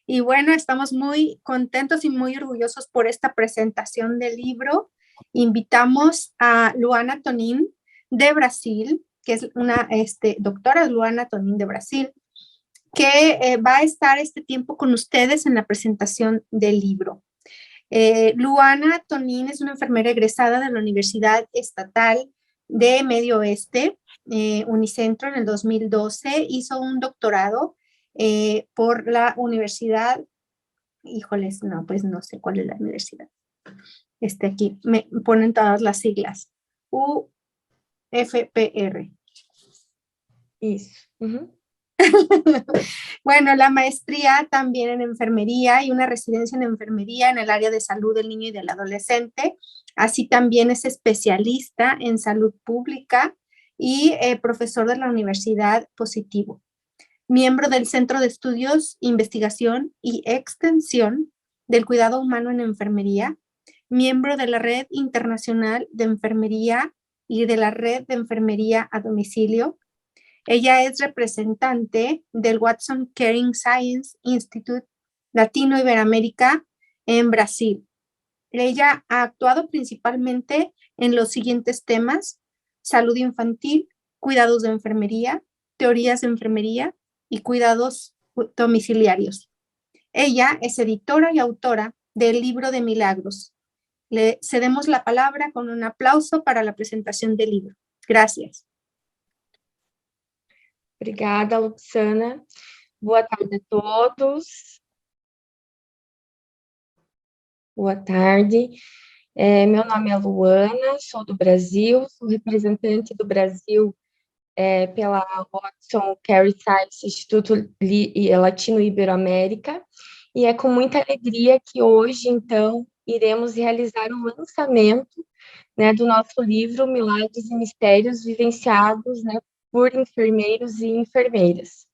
Y bueno, estamos muy contentos y muy orgullosos por esta presentación del libro. Invitamos a Luana Tonin de Brasil, que es una doctora Luana Tonin de Brasil, que va a estar este tiempo con ustedes en la presentación del libro. Luana Tonin es una enfermera egresada de la Universidad Estatal de Medio Oeste, Unicentro, en el 2012. Hizo un doctorado por la universidad, híjoles, no, pues no sé cuál es la universidad. Aquí me ponen todas las siglas. UFPR. Isso. Uhum. Bueno, la maestría también en enfermería y una residencia en enfermería en el área de salud del niño y del adolescente. Así también es especialista en salud pública y profesor de la Universidad Positivo. Miembro del Centro de Estudios, Investigación y Extensión del Cuidado Humano en Enfermería. Miembro de la Red Internacional de Enfermería y de la Red de Enfermería a Domicilio. Ella es representante del Watson Caring Science Institute Latino-Iberoamerica en Brasil. Ella ha actuado principalmente en los siguientes temas: salud infantil, cuidados de enfermería, teorías de enfermería y cuidados domiciliarios. Ella es editora y autora del libro de Milagros. Le cedemos la palabra con un aplauso para la presentación del libro. Gracias. Obrigada, Luxana. Boa tarde a todos. Boa tarde. Meu nome é Luana, sou do Brasil, sou representante do Brasil pela Watson Caring Science Instituto Latino-Iberoamerica, e é com muita alegria que hoje, então, iremos realizar o lançamento, né, do nosso livro Milagres e Mistérios Vivenciados, né, por enfermeiros e enfermeiras.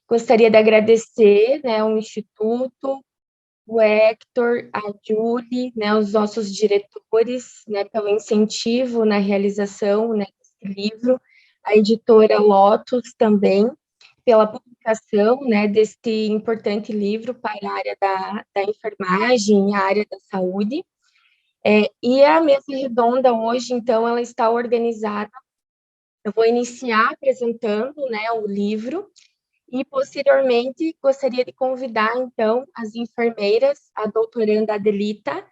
Gostaria de agradecer, né, ao Instituto, o Héctor, a Julie, né, os nossos diretores, né, pelo incentivo na realização, né, desse livro, a editora Lotus também, pela publicação, né, deste importante livro para a área da enfermagem e a área da saúde. E a mesa redonda hoje, então, ela está organizada. Eu vou iniciar apresentando, né, o livro e, posteriormente, gostaria de convidar, então, as enfermeiras, a doutoranda Adelita,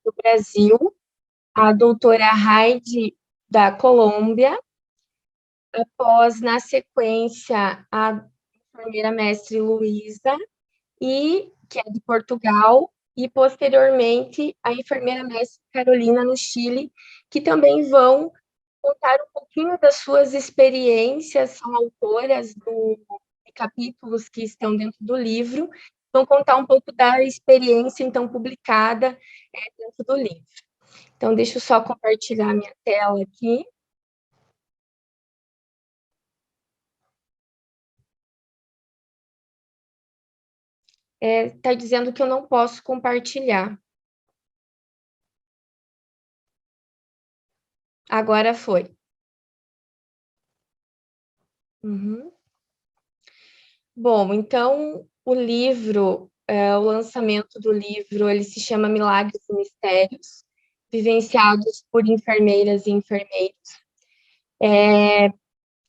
do Brasil, a doutora Haidy, da Colômbia, após, na sequência, a enfermeira mestre Luísa, que é de Portugal, e, posteriormente, a enfermeira mestre Carolina, no Chile, que também vão contar um pouquinho das suas experiências, são autoras de capítulos que estão dentro do livro, vão contar um pouco da experiência, então, publicada dentro do livro. Então, deixa eu só compartilhar minha tela aqui. Está dizendo que eu não posso compartilhar. Agora foi. Uhum. Bom, então, o livro, o lançamento do livro, ele se chama Milagres e Mistérios, Vivenciados por Enfermeiras e Enfermeiros.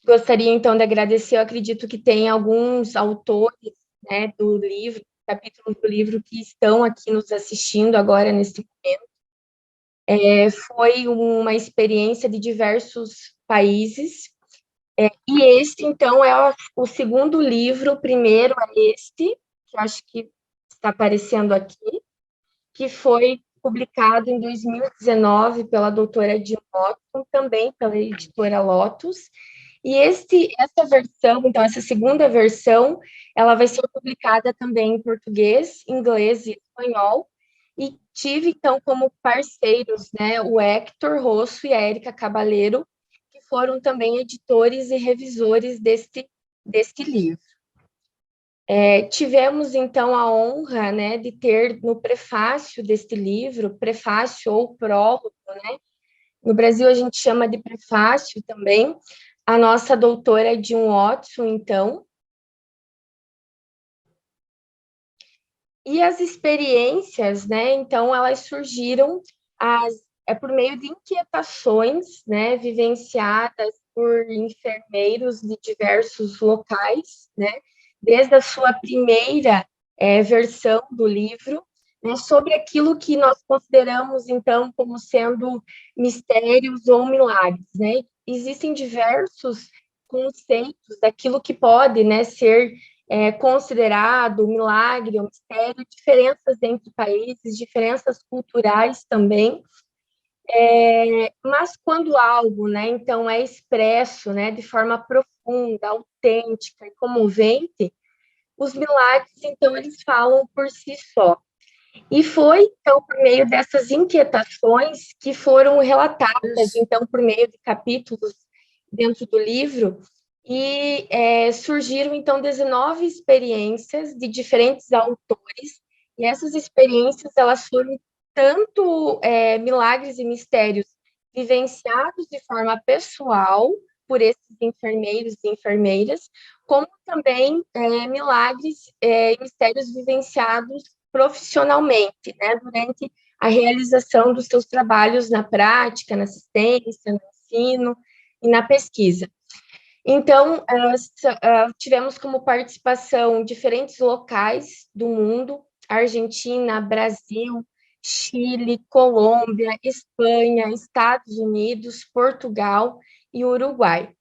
Gostaria, então, de agradecer, eu acredito que tem alguns autores, né, do livro, capítulos do livro, que estão aqui nos assistindo agora, nesse momento. Foi uma experiência de diversos países, e este, então, é o segundo livro. O primeiro é este, que eu acho que está aparecendo aqui, que foi publicado em 2019 pela doutora Dilma, também pela editora Lotus. E essa versão, então, essa segunda versão, ela vai ser publicada também em português, inglês e espanhol. E tive, então, como parceiros, né, o Héctor Rosso e a Erika Caballero, que foram também editores e revisores deste livro. Tivemos, então, a honra, né, de ter no prefácio deste livro, prefácio ou prólogo, né? No Brasil a gente chama de prefácio também, a nossa doutora Dilma Watson, então. E as experiências, né, então, elas surgiram por meio de inquietações, né, vivenciadas por enfermeiros de diversos locais, né, desde a sua primeira versão do livro, né, sobre aquilo que nós consideramos, então, como sendo mistérios ou milagres, né? Existem diversos conceitos daquilo que pode, né, ser considerado milagre ou mistério, diferenças entre países, diferenças culturais também, mas quando algo, né, então, é expresso, né, de forma profunda, autêntica e comovente, os milagres, então, eles falam por si só. E foi, então, por meio dessas inquietações que foram relatadas, então, por meio de capítulos dentro do livro, e surgiram, então, 19 experiências de diferentes autores, e essas experiências, elas foram tanto milagres e mistérios vivenciados de forma pessoal por esses enfermeiros e enfermeiras, como também milagres e mistérios vivenciados profissionalmente, né, durante a realização dos seus trabalhos na prática, na assistência, no ensino e na pesquisa. Então, tivemos como participação diferentes locais do mundo: Argentina, Brasil, Chile, Colômbia, Espanha, Estados Unidos, Portugal e Uruguai.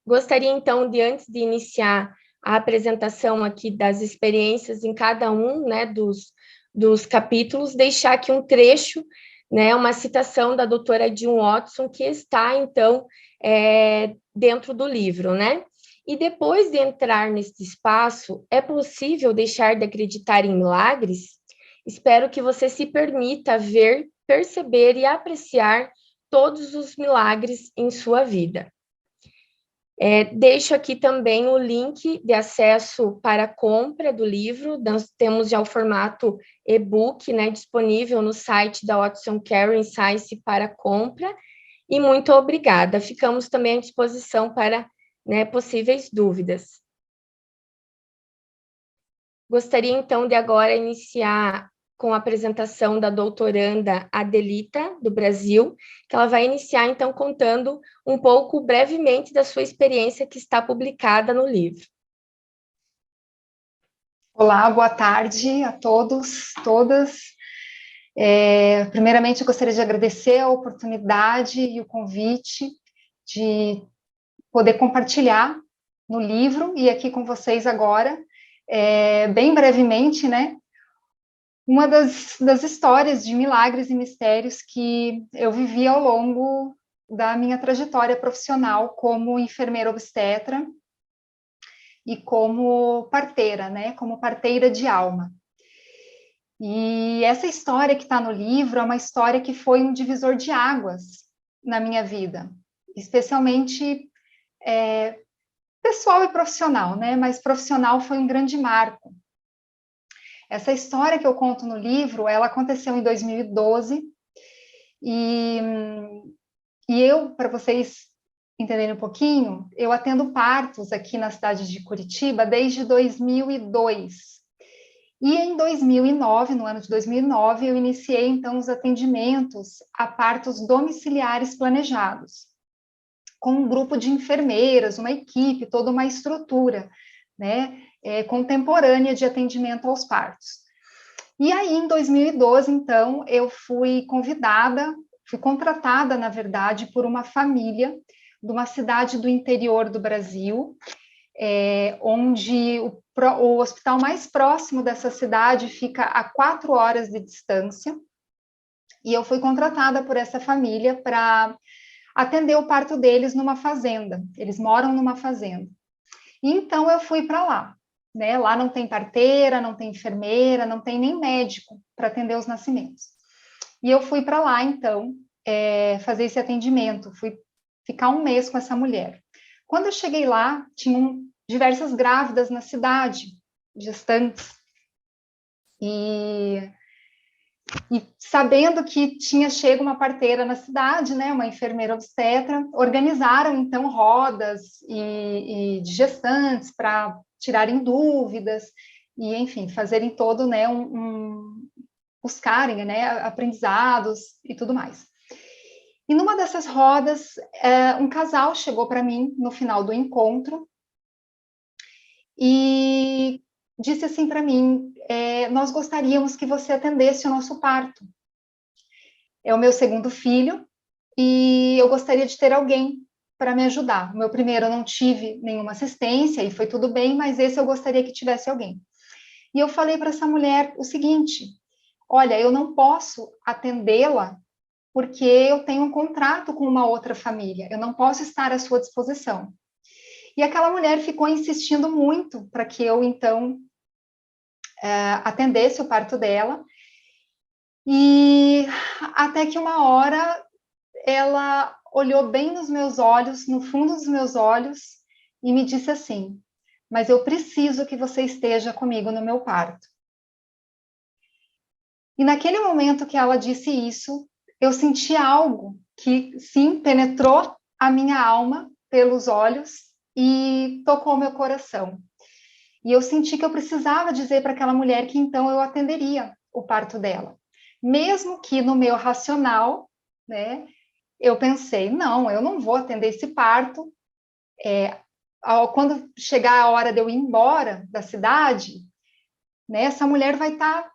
Gostaria, então, antes de iniciar a apresentação aqui das experiências em cada um, né, dos capítulos, deixar aqui um trecho, né, uma citação da doutora Dilma Watson, que está, então, dentro do livro, né? E depois de entrar nesse espaço, é possível deixar de acreditar em milagres? Espero que você se permita ver, perceber e apreciar todos os milagres em sua vida. Deixo aqui também o link de acesso para a compra do livro. Nós temos já o formato e-book, né, disponível no site da Watson Care Science para compra. E muito obrigada. Ficamos também à disposição para, né, possíveis dúvidas. Gostaria, então, de agora iniciar com a apresentação da doutoranda Adelita, do Brasil, que ela vai iniciar, então, contando um pouco, brevemente, da sua experiência que está publicada no livro. Olá, boa tarde a todos, todas. Primeiramente, eu gostaria de agradecer a oportunidade e o convite de poder compartilhar no livro e aqui com vocês agora, bem brevemente, né? Uma das histórias de milagres e mistérios que eu vivi ao longo da minha trajetória profissional como enfermeira obstetra e como parteira, né? Como parteira de alma. E essa história que está no livro é uma história que foi um divisor de águas na minha vida, especialmente pessoal e profissional, né? Mas profissional foi um grande marco. Essa história que eu conto no livro, ela aconteceu em 2012, e eu, para vocês entenderem um pouquinho, eu atendo partos aqui na cidade de Curitiba desde 2002. E em 2009, no ano de 2009, eu iniciei, então, os atendimentos a partos domiciliares planejados, com um grupo de enfermeiras, uma equipe, toda uma estrutura, né? Contemporânea de atendimento aos partos. E aí, em 2012, então, eu fui contratada, na verdade, por uma família de uma cidade do interior do Brasil, onde o hospital mais próximo dessa cidade fica a 4 horas de distância, e eu fui contratada por essa família para atender o parto deles numa fazenda. Eles moram numa fazenda. E então eu fui para lá, né? Lá não tem parteira, não tem enfermeira, não tem nem médico para atender os nascimentos. E eu fui para lá, então, fazer esse atendimento. Fui ficar um mês com essa mulher. Quando eu cheguei lá, tinham diversas grávidas na cidade, gestantes. E sabendo que tinha chego uma parteira na cidade, né, uma enfermeira obstetra, organizaram, então, rodas e de gestantes para tirarem dúvidas e, enfim, fazerem todo, né, buscarem, né, aprendizados e tudo mais. E numa dessas rodas, um casal chegou para mim no final do encontro e disse assim para mim, nós gostaríamos que você atendesse o nosso parto. É o meu segundo filho e eu gostaria de ter alguém para me ajudar. O meu primeiro eu não tive nenhuma assistência e foi tudo bem, mas esse eu gostaria que tivesse alguém. E eu falei para essa mulher o seguinte, olha, eu não posso atendê-la porque eu tenho um contrato com uma outra família, eu não posso estar à sua disposição. E aquela mulher ficou insistindo muito para que eu, então, atendesse o parto dela, e até que uma hora ela olhou bem nos meus olhos, no fundo dos meus olhos, e me disse assim, mas eu preciso que você esteja comigo no meu parto. E naquele momento que ela disse isso, eu senti algo que, sim, penetrou a minha alma pelos olhos e tocou meu coração. E eu senti que eu precisava dizer para aquela mulher que então eu atenderia o parto dela. Mesmo que no meu racional, né, eu pensei, não, eu não vou atender esse parto. Quando chegar a hora de eu ir embora da cidade, né, essa mulher vai estar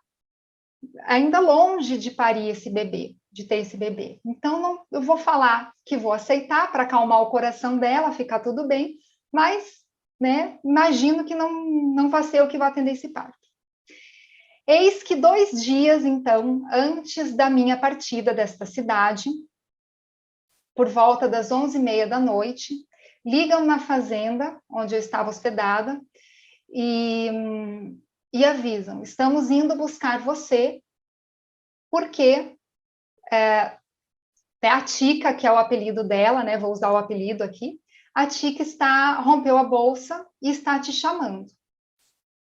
ainda longe de parir esse bebê, de ter esse bebê. Então, não, eu vou falar que vou aceitar para acalmar o coração dela, ficar tudo bem, mas, né, imagino que não vai ser eu que vou atender esse parto. Eis que 2 dias, então, antes da minha partida desta cidade, por volta das 11h30 da noite, ligam na fazenda onde eu estava hospedada e avisam, estamos indo buscar você, porque a Tica, que é o apelido dela, né, vou usar o apelido aqui, a Tica rompeu a bolsa e está te chamando.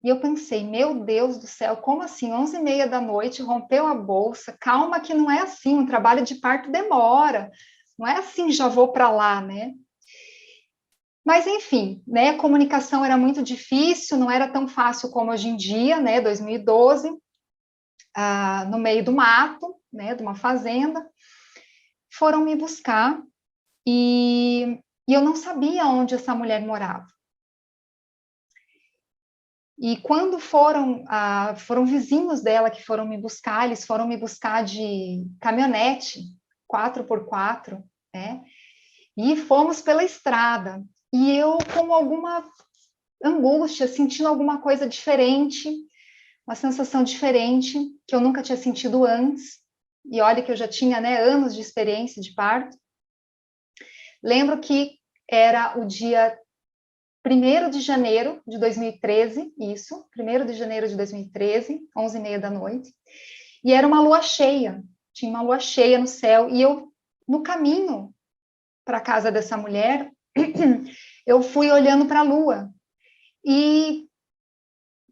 E eu pensei, meu Deus do céu, como assim, 11h30 da noite, rompeu a bolsa, calma que não é assim, um trabalho de parto demora, não é assim, já vou para lá, né? Mas, enfim, né, a comunicação era muito difícil, não era tão fácil como hoje em dia, né, 2012, no meio do mato, né, de uma fazenda, foram me buscar e eu não sabia onde essa mulher morava. E quando foram vizinhos dela que foram me buscar, eles foram me buscar de caminhonete, 4x4, né? E fomos pela estrada. E eu com alguma angústia, sentindo alguma coisa diferente, uma sensação diferente, que eu nunca tinha sentido antes. E olha que eu já tinha, né, anos de experiência de parto. Lembro que era o dia 1º de janeiro de 2013, isso, 1º de janeiro de 2013, 11h30 da noite, e era uma lua cheia, tinha uma lua cheia no céu, e eu, no caminho para a casa dessa mulher, eu fui olhando para a lua, e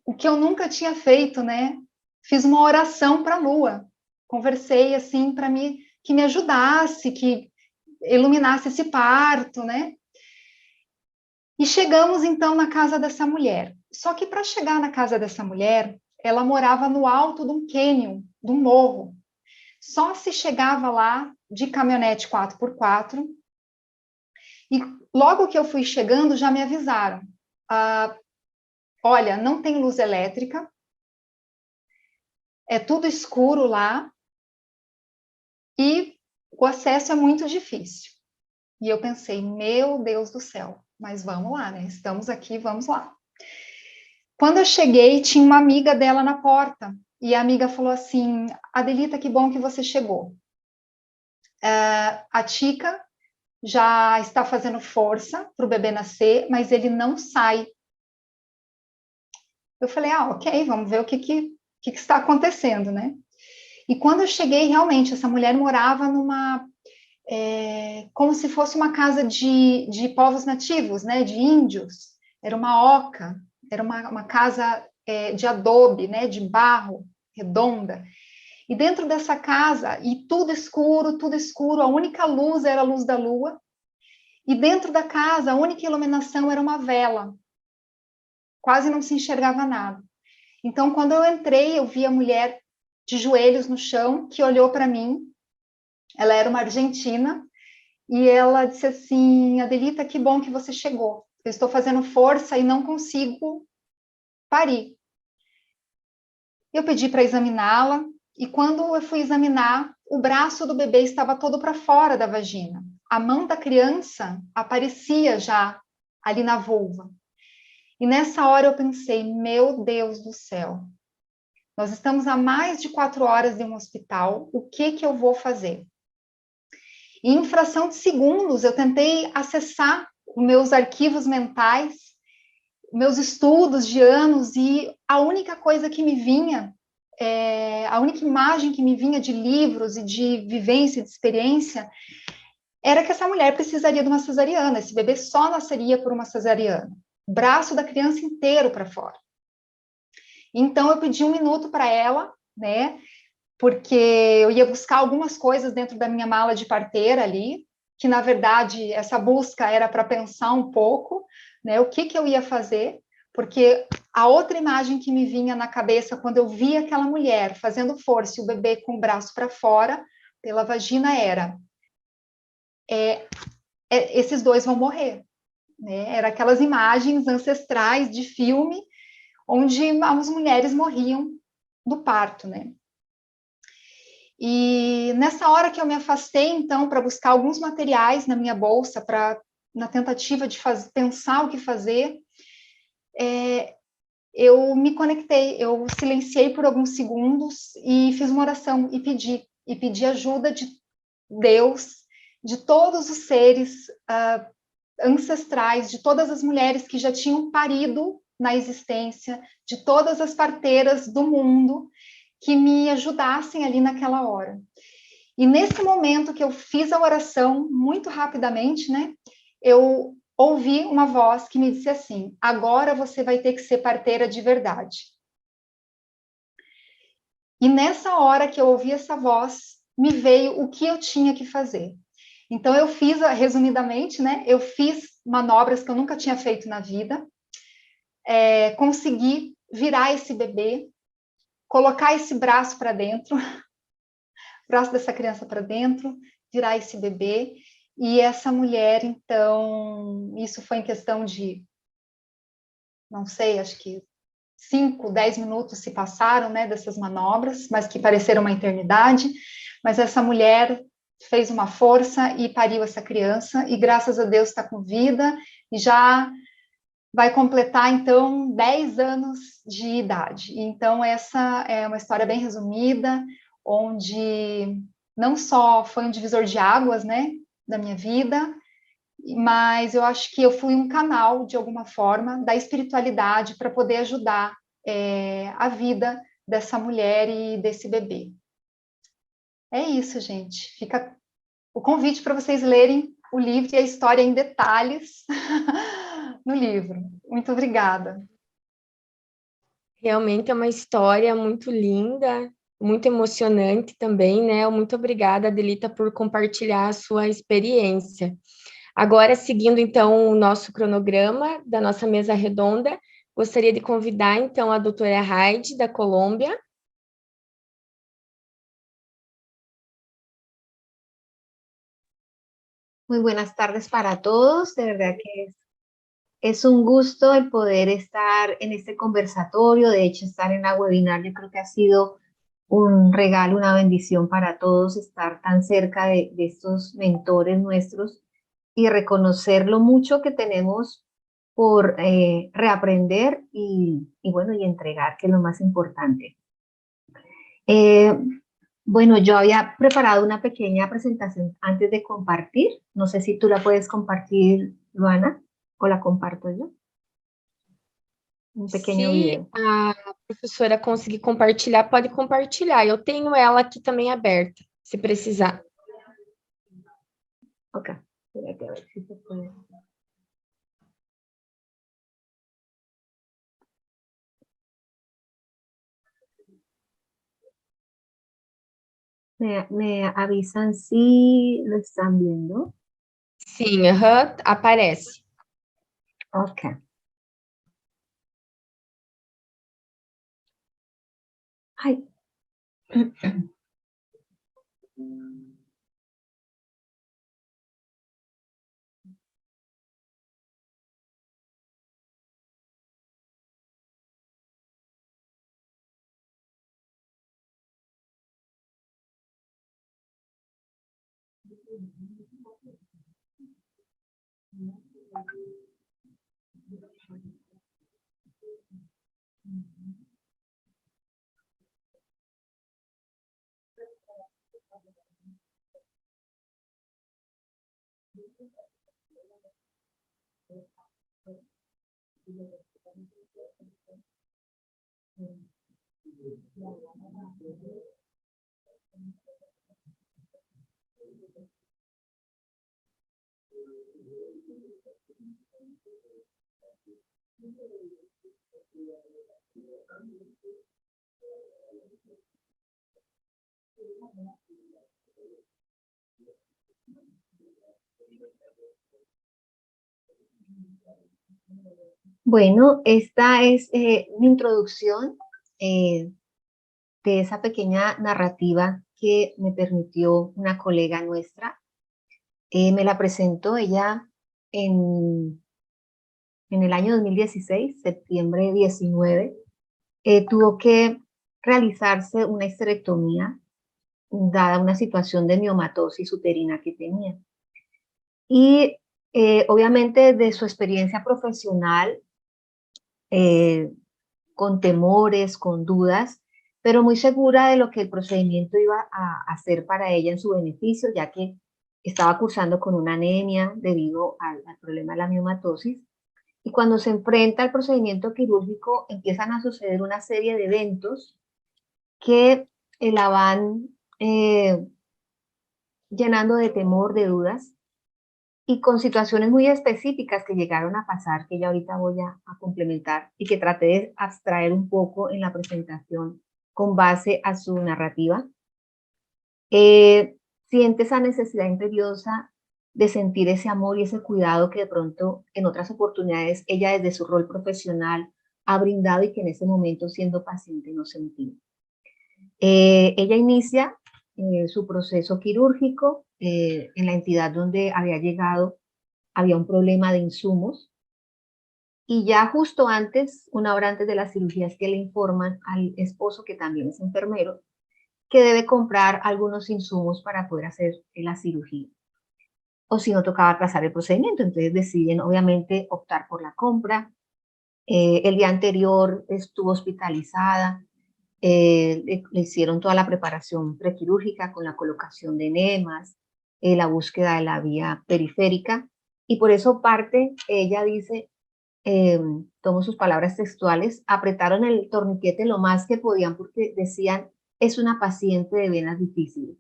o que eu nunca tinha feito, né, fiz uma oração para a lua, conversei assim, para que me ajudasse, que iluminasse esse parto, né, e chegamos, então, na casa dessa mulher. Só que para chegar na casa dessa mulher, ela morava no alto de um cânion, de um morro. Só se chegava lá de caminhonete 4x4. E logo que eu fui chegando, já me avisaram. Olha, não tem luz elétrica. É tudo escuro lá. E o acesso é muito difícil. E eu pensei, meu Deus do céu, mas vamos lá, né? Estamos aqui, vamos lá. Quando eu cheguei, tinha uma amiga dela na porta, e a amiga falou assim, Adelita, que bom que você chegou. A Tica já está fazendo força para o bebê nascer, mas ele não sai. Eu falei, ok, vamos ver o que está acontecendo, né? E quando eu cheguei, realmente, essa mulher morava numa, como se fosse uma casa de povos nativos, né, de índios. Era uma oca, era uma casa de adobe, né, de barro, redonda. E dentro dessa casa, e tudo escuro, a única luz era a luz da lua. E dentro da casa, a única iluminação era uma vela. Quase não se enxergava nada. Então, quando eu entrei, eu vi a mulher de joelhos no chão, que olhou para mim. Ela era uma argentina, e ela disse assim, Adelita, que bom que você chegou. Eu estou fazendo força e não consigo parir. Eu pedi para examiná-la, e quando eu fui examinar, o braço do bebê estava todo para fora da vagina. A mão da criança aparecia já ali na vulva. E nessa hora eu pensei, meu Deus do céu, nós estamos há mais de 4 horas em um hospital, o que eu vou fazer? E em fração de segundos eu tentei acessar os meus arquivos mentais, meus estudos de anos, e a única coisa que me vinha, a única imagem que me vinha de livros e de vivência, de experiência, era que essa mulher precisaria de uma cesariana, esse bebê só nasceria por uma cesariana. O braço da criança inteiro para fora. Então, eu pedi 1 minuto para ela, né, porque eu ia buscar algumas coisas dentro da minha mala de parteira ali, que, na verdade, essa busca era para pensar um pouco, né, o que eu ia fazer, porque a outra imagem que me vinha na cabeça quando eu via aquela mulher fazendo força e o bebê com o braço para fora, pela vagina, era esses dois vão morrer. Né? Era aquelas imagens ancestrais de filme onde as mulheres morriam do parto, né? E nessa hora que eu me afastei, então, para buscar alguns materiais na minha bolsa, na tentativa de pensar o que fazer, eu me conectei, eu silenciei por alguns segundos e fiz uma oração e pedi ajuda de Deus, de todos os seres ancestrais, de todas as mulheres que já tinham parido na existência, de todas as parteiras do mundo, que me ajudassem ali naquela hora. E nesse momento que eu fiz a oração, muito rapidamente, né, eu ouvi uma voz que me disse assim, agora você vai ter que ser parteira de verdade. E nessa hora que eu ouvi essa voz, me veio o que eu tinha que fazer. Então, eu fiz, resumidamente, né, eu fiz manobras que eu nunca tinha feito na vida, consegui virar esse bebê, colocar esse braço para dentro, o braço dessa criança para dentro, virar esse bebê, e essa mulher, então, isso foi em questão de, não sei, acho que 5, 10 minutos se passaram, né, dessas manobras, mas que pareceram uma eternidade, mas essa mulher fez uma força e pariu essa criança, e graças a Deus está com vida, e já vai completar, então, 10 anos de idade. Então, essa é uma história bem resumida, onde não só foi um divisor de águas, né, da minha vida, mas eu acho que eu fui um canal, de alguma forma, da espiritualidade para poder ajudar a vida dessa mulher e desse bebê. É isso, gente. Fica o convite para vocês lerem o livro e a história em detalhes no livro. Muito obrigada. Realmente é uma história muito linda, muito emocionante também, né? Muito obrigada, Adelita, por compartilhar a sua experiência. Agora, seguindo, então, o nosso cronograma da nossa mesa redonda, gostaria de convidar, então, a doutora Haidy, da Colômbia. Muy buenas tardes para todos. De verdad que es un gusto el poder estar en este conversatorio. De hecho, estar en la webinar yo creo que ha sido un regalo, una bendición para todos estar tan cerca de estos mentores nuestros y reconocer lo mucho que tenemos por reaprender y bueno, y entregar, que es lo más importante. Bueno, yo había preparado una pequeña presentación antes de compartir. No sé si tú la puedes compartir, Luana, o la comparto yo. Um pequeno Se video. a professora conseguir compartilhar, pode compartilhar. Eu tenho ela aqui também aberta, se precisar. Ok, espérate a ver si se puede. Me avisan si lo están viendo. Sim, aparece. Ok. Ay. Bueno, esta es mi introducción de esa pequeña narrativa que me permitió una colega nuestra. Me la presentó ella en el año 2016, septiembre 19. Tuvo que realizarse una histerectomía dada una situación de miomatosis uterina que tenía. Y obviamente de su experiencia profesional, con temores, con dudas, pero muy segura de lo que el procedimiento iba a hacer para ella en su beneficio, ya que estaba cursando con una anemia debido al problema de la miomatosis. Y cuando se enfrenta al procedimiento quirúrgico, empiezan a suceder una serie de eventos que la van llenando de temor, de dudas, y con situaciones muy específicas que llegaron a pasar, que ya ahorita voy a complementar y que traté de abstraer un poco en la presentación con base a su narrativa. Siente esa necesidad imperiosa de sentir ese amor y ese cuidado que de pronto en otras oportunidades ella desde su rol profesional ha brindado y que en ese momento siendo paciente no sentía. Ella inicia su proceso quirúrgico en la entidad donde había llegado, había un problema de insumos, y ya justo antes, una hora antes de la cirugía, es que le informan al esposo, que también es enfermero, que debe comprar algunos insumos para poder hacer la cirugía, o si no tocaba aplazar el procedimiento. Entonces deciden obviamente optar por la compra. El día anterior estuvo hospitalizada, le hicieron toda la preparación prequirúrgica con la colocación de enemas, la búsqueda de la vía periférica, y por eso parte, ella dice, tomo sus palabras textuales, apretaron el torniquete lo más que podían porque decían, es una paciente de venas difíciles.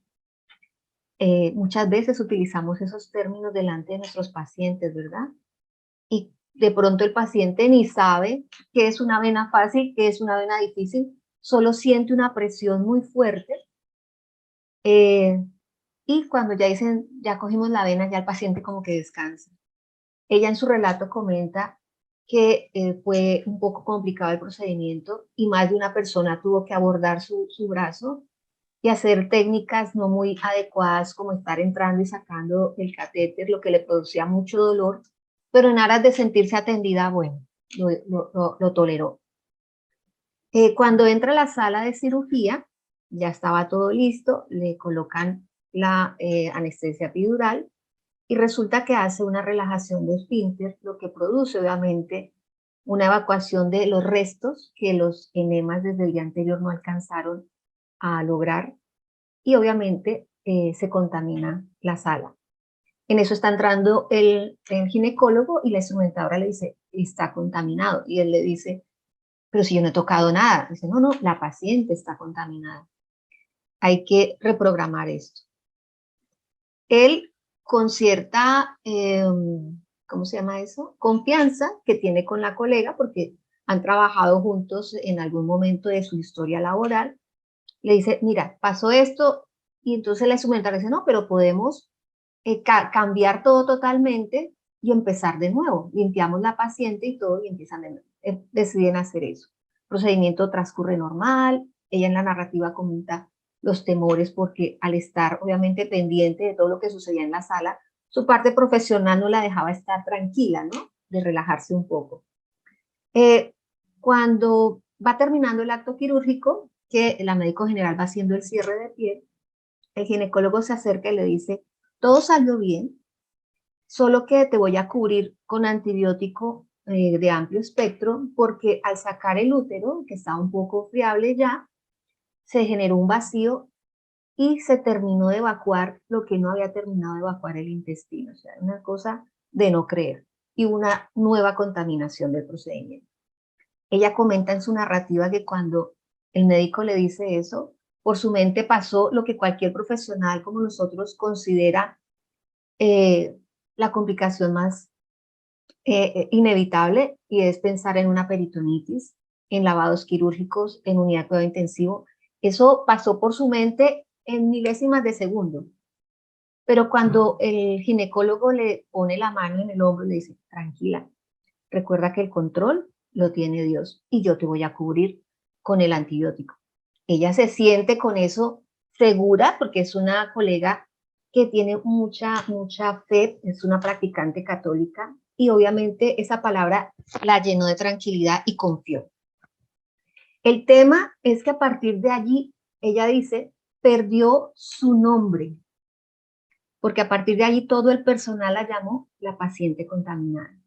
Muchas veces utilizamos esos términos delante de nuestros pacientes, ¿verdad? Y de pronto el paciente ni sabe qué es una vena fácil, qué es una vena difícil, solo siente una presión muy fuerte, y cuando ya dicen, ya cogimos la vena, ya el paciente como que descansa. Ella en su relato comenta que fue un poco complicado el procedimiento y más de una persona tuvo que abordar su brazo y hacer técnicas no muy adecuadas, como estar entrando y sacando el catéter, lo que le producía mucho dolor, pero en aras de sentirse atendida, bueno, lo toleró. Cuando entra a la sala de cirugía, ya estaba todo listo, le colocan la anestesia epidural y resulta que hace una relajación de esfínter, lo que produce obviamente una evacuación de los restos que los enemas desde el día anterior no alcanzaron a lograr, y obviamente se contamina la sala. En eso está entrando el ginecólogo y la instrumentadora le dice, está contaminado. Y él le dice, pero si yo no he tocado nada. Dice, no, la paciente está contaminada. Hay que reprogramar esto. Él, con cierta, ¿cómo se llama eso? Confianza que tiene con la colega, porque han trabajado juntos en algún momento de su historia laboral, le dice, mira, pasó esto, y entonces la instrumentadora dice, no, pero podemos cambiar todo totalmente y empezar de nuevo. Limpiamos la paciente y todo, y empiezan de nuevo. Deciden hacer eso. El procedimiento transcurre normal. Ella en la narrativa comenta los temores porque al estar obviamente pendiente de todo lo que sucedía en la sala, su parte profesional no la dejaba estar tranquila, ¿no? De relajarse un poco. Cuando va terminando el acto quirúrgico, que la médico general va haciendo el cierre de piel, el ginecólogo se acerca y le dice, todo salió bien, solo que te voy a cubrir con antibiótico de amplio espectro, porque al sacar el útero, que estaba un poco friable ya, se generó un vacío y se terminó de evacuar lo que no había terminado de evacuar el intestino. O sea, una cosa de no creer. Y una nueva contaminación del procedimiento. Ella comenta en su narrativa que cuando el médico le dice eso, por su mente pasó lo que cualquier profesional como nosotros considera la complicación más inevitable, y es pensar en una peritonitis, en lavados quirúrgicos, en unidad de cuidado intensivo. Eso pasó por su mente en milésimas de segundo. Pero cuando el ginecólogo le pone la mano en el hombro y le dice, tranquila, recuerda que el control lo tiene Dios y yo te voy a cubrir con el antibiótico. Ella se siente con eso segura porque es una colega que tiene mucha fe, es una practicante católica y obviamente esa palabra la llenó de tranquilidad y confió. El tema es que a partir de allí, ella dice, perdió su nombre, porque a partir de allí todo el personal la llamó la paciente contaminada.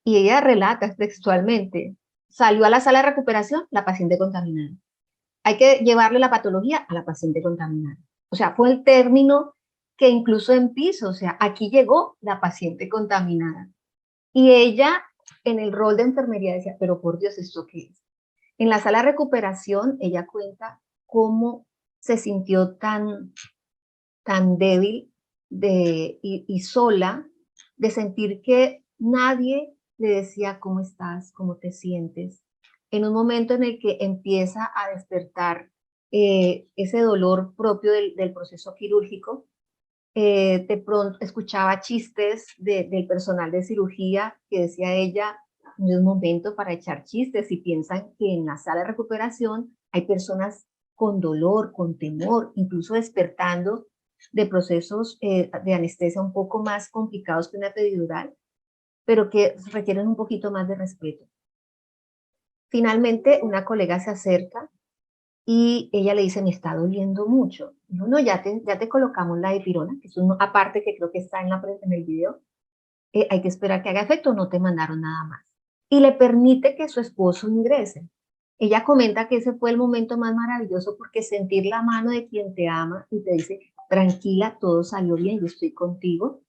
Y ella relata textualmente, salió a la sala de recuperación la paciente contaminada. Hay que llevarle la patología a la paciente contaminada. O sea, fue el término que incluso en piso, o sea, aquí llegó la paciente contaminada. Y ella, en el rol de enfermería, decía, pero por Dios, ¿esto qué es? En la sala de recuperación, ella cuenta cómo se sintió tan débil y sola, de sentir que nadie le decía cómo estás, cómo te sientes. En un momento en el que empieza a despertar ese dolor propio del proceso quirúrgico, de pronto escuchaba chistes del personal de cirugía que decía ella, no es momento para echar chistes, y piensan que en la sala de recuperación hay personas con dolor, con temor, incluso despertando de procesos de anestesia un poco más complicados que una epidural, pero que requieren un poquito más de respeto. Finalmente, una colega se acerca y ella le dice, me está doliendo mucho. Dijo, no, ya te colocamos la dipirona, que es una aparte que creo que está en el video. Hay que esperar que haga efecto, no te mandaron nada más. Y le permite que su esposo ingrese. Ella comenta que ese fue el momento más maravilloso porque sentir la mano de quien te ama y te dice, tranquila, todo salió bien, yo estoy contigo,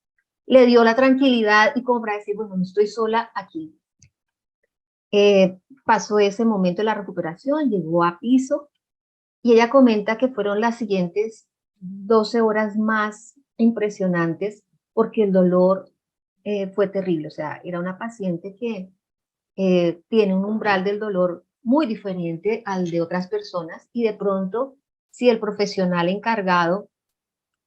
le dio la tranquilidad y como para decir, bueno, no estoy sola aquí. Pasó ese momento de la recuperación, llegó a piso y ella comenta que fueron las siguientes 12 horas más impresionantes porque el dolor fue terrible. O sea, era una paciente que tiene un umbral del dolor muy diferente al de otras personas y de pronto, si el profesional encargado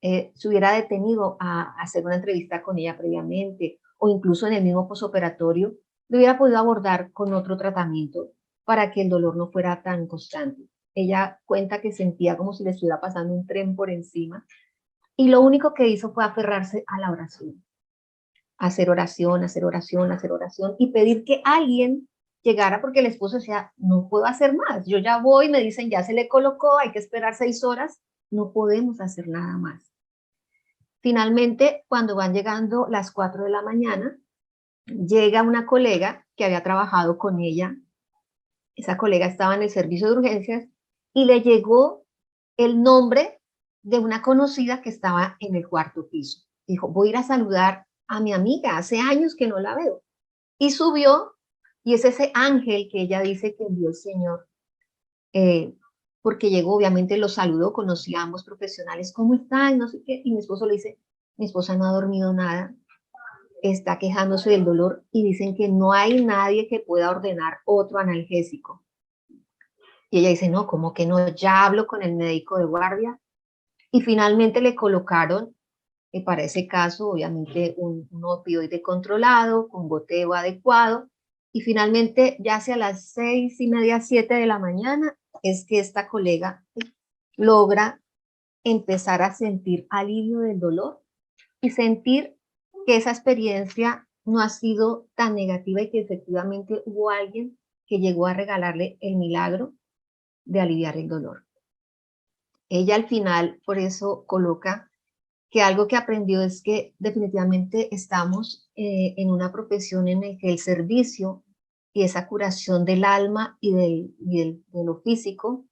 se hubiera detenido a hacer una entrevista con ella previamente o incluso en el mismo posoperatorio, lo hubiera podido abordar con otro tratamiento para que el dolor no fuera tan constante. Ella cuenta que sentía como si le estuviera pasando un tren por encima y lo único que hizo fue aferrarse a la oración. Hacer oración, hacer oración, hacer oración y pedir que alguien llegara porque el esposo decía, no puedo hacer más, yo ya voy, me dicen ya se le colocó, hay que esperar 6 horas, no podemos hacer nada más. Finalmente, cuando van llegando las 4 de la mañana, llega una colega que había trabajado con ella. Esa colega estaba en el servicio de urgencias y le llegó el nombre de una conocida que estaba en el 4º piso. Dijo, voy a ir a saludar a mi amiga, hace años que no la veo. Y subió, y es ese ángel que ella dice que envió el Señor, porque llegó, obviamente lo saludó, conocía a ambos profesionales, ¿cómo están? No sé qué, y mi esposo le dice, mi esposa no ha dormido nada, está quejándose del dolor, y dicen que no hay nadie que pueda ordenar otro analgésico. Y ella dice, no, ¿cómo que no? Ya hablo con el médico de guardia, y finalmente le colocaron, para ese caso, obviamente, un opioide controlado, con goteo adecuado, y finalmente, ya hacia las 6:30, 7 de la mañana, es que esta colega logra empezar a sentir alivio del dolor y sentir que esa experiencia no ha sido tan negativa y que efectivamente hubo alguien que llegó a regalarle el milagro de aliviar el dolor. Ella al final, por eso coloca que algo que aprendió es que definitivamente estamos en una profesión en la que el servicio y esa curación del alma y de lo físico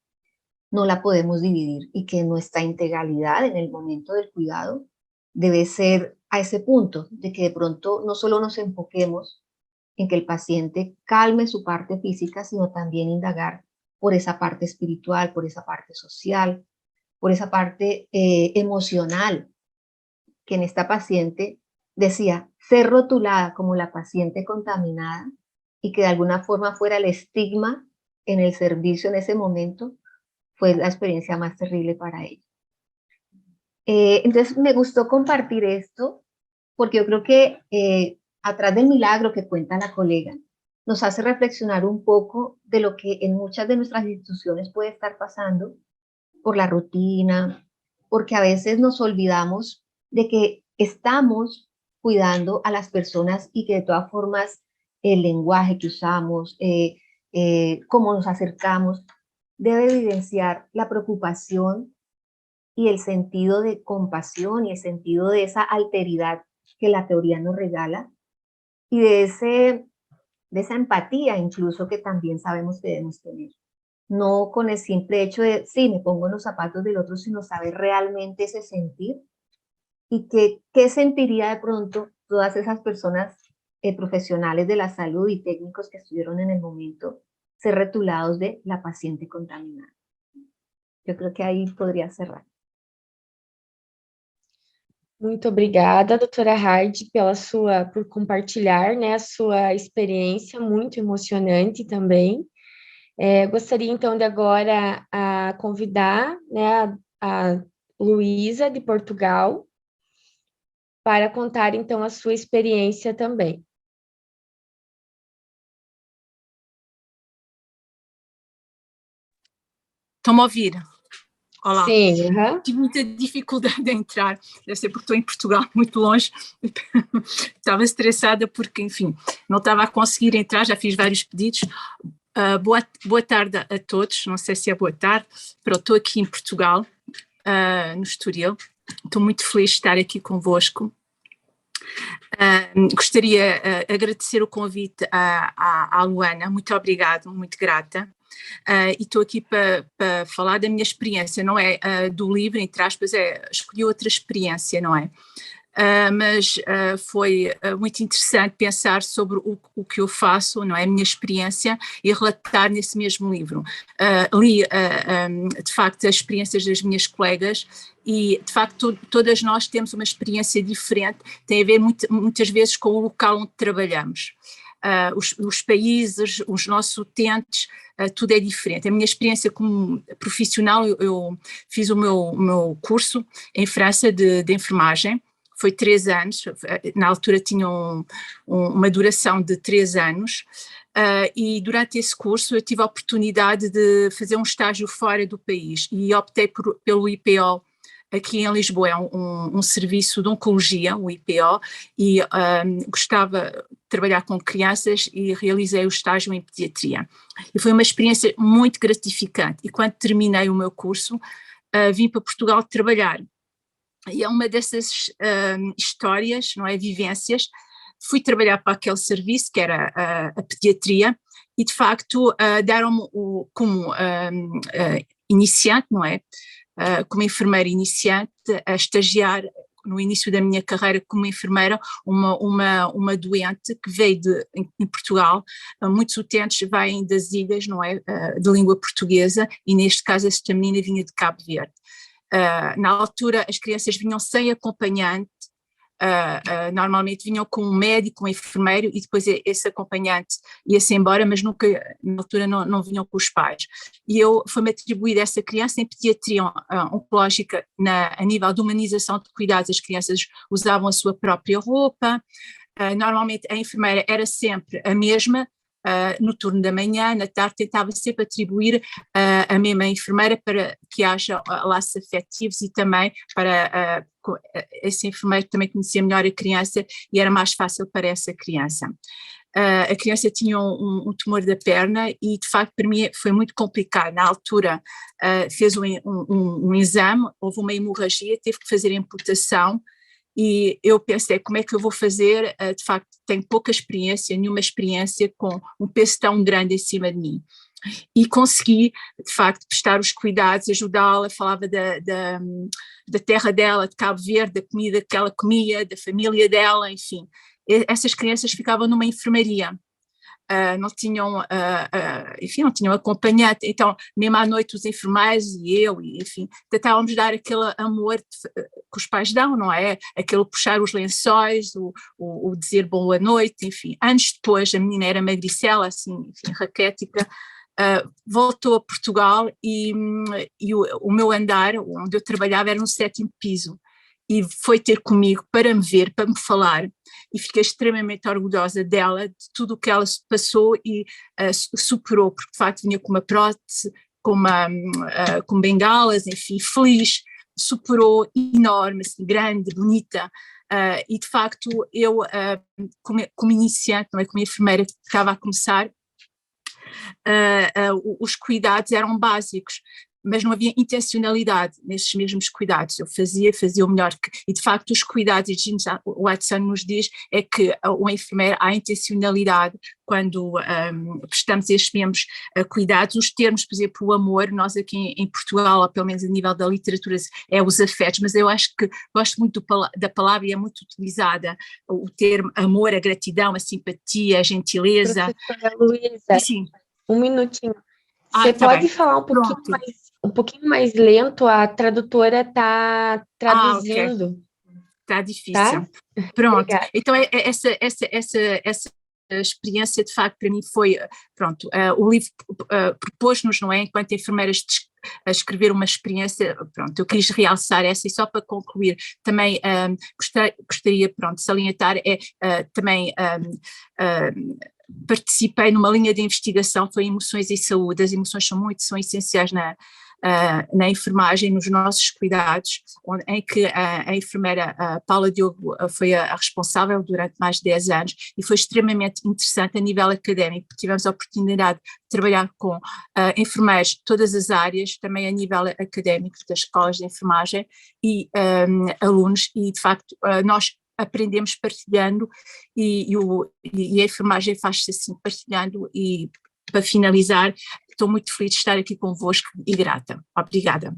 no la podemos dividir, y que nuestra integralidad en el momento del cuidado debe ser a ese punto, de que de pronto no solo nos enfoquemos en que el paciente calme su parte física, sino también indagar por esa parte espiritual, por esa parte social, por esa parte emocional, que en esta paciente decía ser rotulada como la paciente contaminada y que de alguna forma fuera el estigma en el servicio en ese momento, fue la experiencia más terrible para ella. Entonces me gustó compartir esto porque yo creo que atrás del milagro que cuenta la colega, nos hace reflexionar un poco de lo que en muchas de nuestras instituciones puede estar pasando por la rutina, porque a veces nos olvidamos de que estamos cuidando a las personas y que de todas formas el lenguaje que usamos, cómo nos acercamos, debe evidenciar la preocupación y el sentido de compasión y el sentido de esa alteridad que la teoría nos regala y de esa empatía incluso que también sabemos que debemos tener. No con el simple hecho de, sí, me pongo en los zapatos del otro, sino saber realmente ese sentir y qué sentiría de pronto todas esas personas profesionales de la salud y técnicos que estuvieron en el momento ser retulados de la paciente contaminada. Eu creo que aí poderia cerrar. Muito obrigada, doutora Haidy, por compartilhar, né, a sua experiência, muito emocionante também. Gostaria, então, de agora convidar, né, a Luísa, de Portugal, para contar, então, a sua experiência também. Estão-me a ouvir? Olá. Sim, Tive muita dificuldade em entrar, deve ser porque estou em Portugal, muito longe. Estava estressada porque, enfim, não estava a conseguir entrar, já fiz vários pedidos. Boa tarde a todos, não sei se é boa tarde, pero estou aqui em Portugal, no Estoril. Estou muito feliz de estar aqui convosco. Gostaria de agradecer o convite à Luana, muito obrigado, muito grata. E estou aqui para falar da minha experiência, não é do livro, entre aspas, escolhi outra experiência, não é? Mas foi muito interessante pensar sobre o que eu faço, não é? A minha experiência e relatar nesse mesmo livro. Li, de facto, as experiências das minhas colegas e, de facto, todas nós temos uma experiência diferente, tem a ver muitas vezes com o local onde trabalhamos. Os países, os nossos utentes, tudo é diferente. A minha experiência como profissional, eu fiz o meu curso em França de enfermagem, foi 3 anos, na altura tinha uma duração de 3 anos, e durante esse curso eu tive a oportunidade de fazer um estágio fora do país e optei pelo IPO aqui em Lisboa. É um serviço de oncologia, o IPO, e gostava de trabalhar com crianças e realizei o estágio em pediatria. E foi uma experiência muito gratificante e quando terminei o meu curso vim para Portugal trabalhar. e é uma dessas histórias, não é, vivências. Fui trabalhar para aquele serviço que era a pediatria, e de facto deram-me como iniciante, não é, como enfermeira iniciante, a estagiar no início da minha carreira como enfermeira, uma doente que veio em Portugal. Muitos utentes vêm das ilhas, não é, de língua portuguesa, e neste caso esta menina vinha de Cabo Verde. Na altura as crianças vinham sem acompanhante, normalmente vinham com um médico, um enfermeiro, e depois esse acompanhante ia-se embora, mas nunca, na altura não vinham com os pais. E foi-me atribuída essa criança em pediatria oncológica, a nível de humanização de cuidados. As crianças usavam a sua própria roupa, normalmente a enfermeira era sempre a mesma. No turno da manhã, na tarde, tentava sempre atribuir a mesma enfermeira para que haja laços afetivos, e também para esse enfermeiro também conhecia melhor a criança e era mais fácil para essa criança. A criança tinha um tumor da perna e de facto para mim foi muito complicado. Na altura fez um exame, houve uma hemorragia, teve que fazer amputação. E eu pensei, como é que eu vou fazer? De facto, tenho pouca experiência, nenhuma experiência com um peso tão grande em cima de mim. E consegui, de facto, prestar os cuidados, ajudá-la, falava da terra dela, de Cabo Verde, da comida que ela comia, da família dela, enfim. Essas crianças ficavam numa enfermaria. Não tinham, enfim, não tinham acompanhante, então mesmo à noite os enfermeiros e eu, enfim, tentávamos dar aquele amor que os pais dão, não é? Aquele puxar os lençóis, o dizer boa noite, enfim. Anos depois a menina era magricela, assim, enfim, raquética, voltou a Portugal e o meu andar, onde eu trabalhava, era no 7º piso. E foi ter comigo para me ver, para me falar, e fiquei extremamente orgulhosa dela, de tudo o que ela passou e superou, porque de facto vinha com uma prótese, com bengalas, enfim, feliz, superou, enorme, assim, grande, bonita, e de facto eu, como iniciante, não é, como enfermeira que estava a começar, os cuidados eram básicos, mas não havia intencionalidade nesses mesmos cuidados. Eu fazia o melhor, e de facto os cuidados, e o Watson nos diz, é que o enfermeiro, há intencionalidade quando prestamos estes mesmos cuidados. Os termos, por exemplo, o amor, nós aqui em Portugal, ou pelo menos a nível da literatura, é os afetos, mas eu acho que gosto muito da palavra, e é muito utilizada o termo amor, a gratidão, a simpatia, a gentileza. Professora Luísa, Sim. Um minutinho. Você tá pode bem. falar um pouquinho mais lento? A tradutora está traduzindo. Okay. Está difícil. Tá? Pronto. Obrigada. Então essa experiência de facto para mim foi, pronto, o livro propôs-nos, não é, enquanto enfermeiras, a escrever uma experiência. Pronto, eu quis realçar essa, e só para concluir, também gostaria, pronto, de salientar, também participei numa linha de investigação, foi emoções e saúde. As emoções são essenciais na enfermagem, nos nossos cuidados, em que a enfermeira Paula Diogo foi a responsável durante mais de 10 anos, e foi extremamente interessante a nível académico. Tivemos a oportunidade de trabalhar com enfermeiros de todas as áreas, também a nível académico das escolas de enfermagem e alunos, e de facto nós aprendemos partilhando, e a enfermagem faz-se assim, partilhando. E para finalizar, estou muito feliz de estar aqui convosco e grata. Obrigada.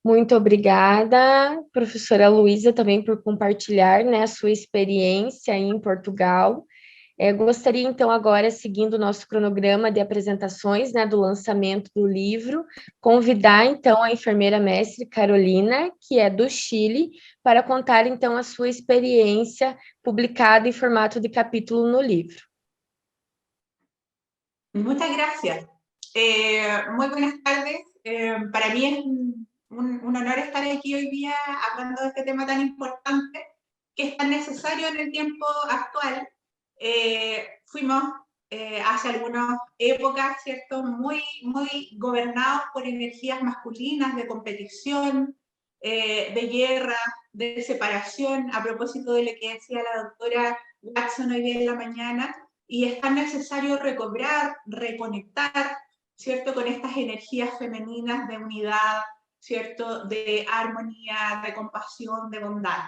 Muito obrigada, professora Luísa, também por compartilhar, né, a sua experiência em Portugal. Gostaria, então, agora, seguindo o nosso cronograma de apresentações, né, do lançamento do livro, convidar, então, a enfermeira mestre Carolina, que é do Chile, para contar, então, a sua experiência publicada em formato de capítulo no livro. Muchas gracias. Muy buenas tardes. Para mí es un honor estar aquí hoy día hablando de este tema tan importante, que es tan necesario en el tiempo actual. Fuimos hace algunas épocas, ¿cierto?, muy gobernados por energías masculinas de competición, de guerra, de separación, a propósito de lo que decía la doctora Watson hoy día en la mañana, y es tan necesario recobrar, reconectar, ¿cierto?, con estas energías femeninas de unidad, ¿cierto? De armonía, de compasión, de bondad.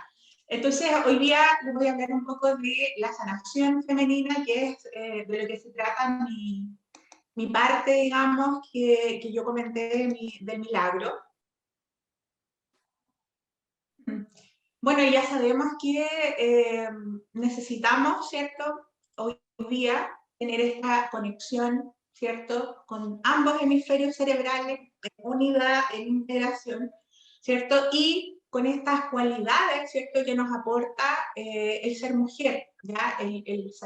Entonces, hoy día les voy a hablar un poco de la sanación femenina, que es de lo que se trata mi parte, digamos, que yo comenté del milagro. Bueno, ya sabemos que necesitamos, ¿cierto? Hoy día tener esta conexión, ¿cierto? Con ambos hemisferios cerebrales, en unidad, en integración, ¿cierto? Y con estas cualidades, ¿cierto? Que nos aporta el ser mujer, ¿ya?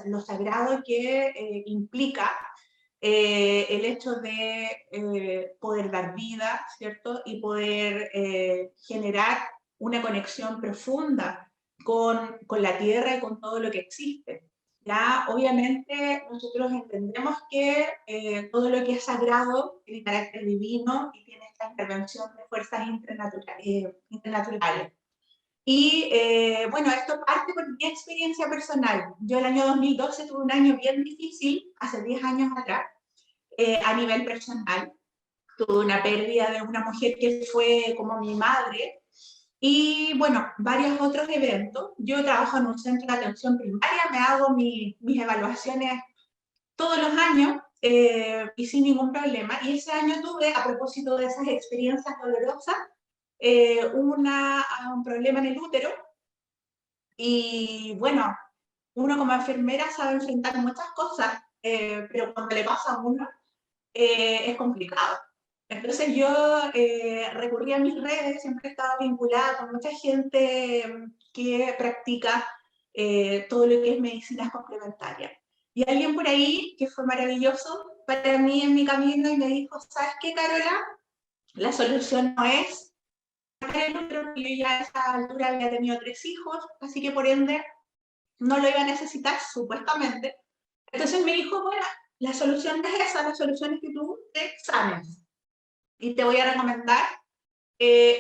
Lo sagrado que implica el hecho de poder dar vida, ¿cierto? Y poder generar una conexión profunda con la tierra y con todo lo que existe. Ya, obviamente, nosotros entendemos que todo lo que es sagrado tiene carácter divino y tiene esta intervención de fuerzas internaturales. Y bueno, esto parte por mi experiencia personal. Yo el año 2012 tuve un año bien difícil, hace 10 años atrás, a nivel personal. Tuve una pérdida de una mujer que fue como mi madre, y bueno, varios otros eventos. Yo trabajo en un centro de atención primaria, me hago mis evaluaciones todos los años y sin ningún problema. Y ese año tuve, a propósito de esas experiencias dolorosas, un problema en el útero. Y bueno, uno como enfermera sabe enfrentar muchas cosas, pero cuando le pasa a uno es complicado. Entonces yo recurrí a mis redes, siempre he estado vinculada con mucha gente que practica todo lo que es medicinas complementarias. Y alguien por ahí, que fue maravilloso para mí en mi camino, y me dijo, ¿sabes qué, Carola? La solución no es sacar el útero, porque yo ya a esa altura había tenido 3 hijos, así que por ende no lo iba a necesitar, supuestamente. Entonces me dijo, bueno, la solución no es esa, la solución es que tú te sanes. Y te voy a recomendar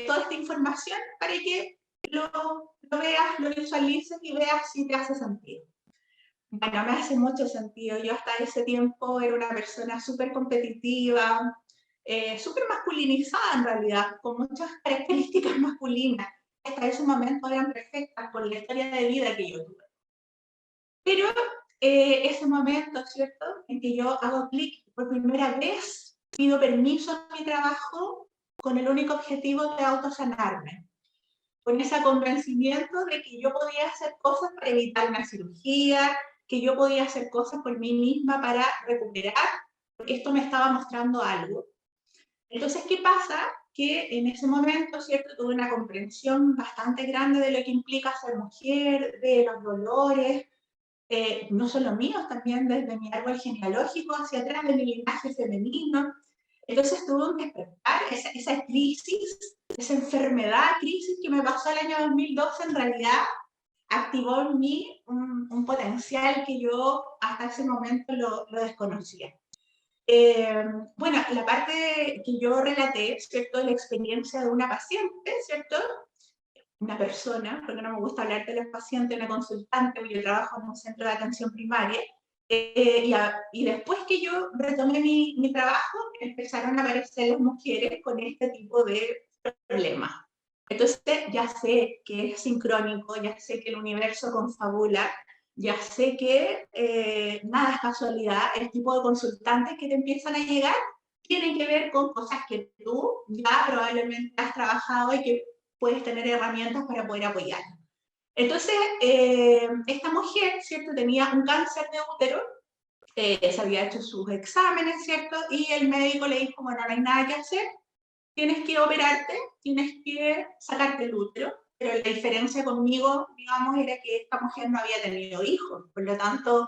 toda esta información para que lo veas, lo visualices y veas si te hace sentido. Bueno, me hace mucho sentido. Yo hasta ese tiempo era una persona súper competitiva, súper masculinizada en realidad, con muchas características masculinas. Hasta ese momento eran perfectas por la historia de vida que yo tuve. Pero ese momento, ¿cierto?, en que yo hago clic por primera vez, pido permiso a mi trabajo con el único objetivo de autosanarme, con ese convencimiento de que yo podía hacer cosas para evitar una cirugía, que yo podía hacer cosas por mí misma para recuperar, porque esto me estaba mostrando algo. Entonces, ¿qué pasa? Que en ese momento, ¿cierto?, tuve una comprensión bastante grande de lo que implica ser mujer, de los dolores, no solo míos, también desde mi árbol genealógico hacia atrás, de mi linaje femenino. Entonces tuve un despertar, esa crisis, esa enfermedad, crisis que me pasó el año 2012, en realidad activó en mí un potencial que yo hasta ese momento lo desconocía. Bueno, la parte que yo relaté, ¿cierto?, de la experiencia de una paciente, ¿cierto?, una persona, porque no me gusta hablar de los pacientes, una consultante, porque yo trabajo en un centro de atención primaria, y después que yo retomé mi trabajo, empezaron a aparecer las mujeres con este tipo de problemas. Entonces ya sé que es sincrónico, ya sé que el universo confabula, ya sé que nada es casualidad, el tipo de consultantes que te empiezan a llegar tienen que ver con cosas que tú ya probablemente has trabajado y que puedes tener herramientas para poder apoyar. Entonces, esta mujer, ¿cierto?, tenía un cáncer de útero, se había hecho sus exámenes, ¿cierto?, y el médico le dijo, bueno, no hay nada que hacer, tienes que operarte, tienes que sacarte el útero, pero la diferencia conmigo, digamos, era que esta mujer no había tenido hijos, por lo tanto,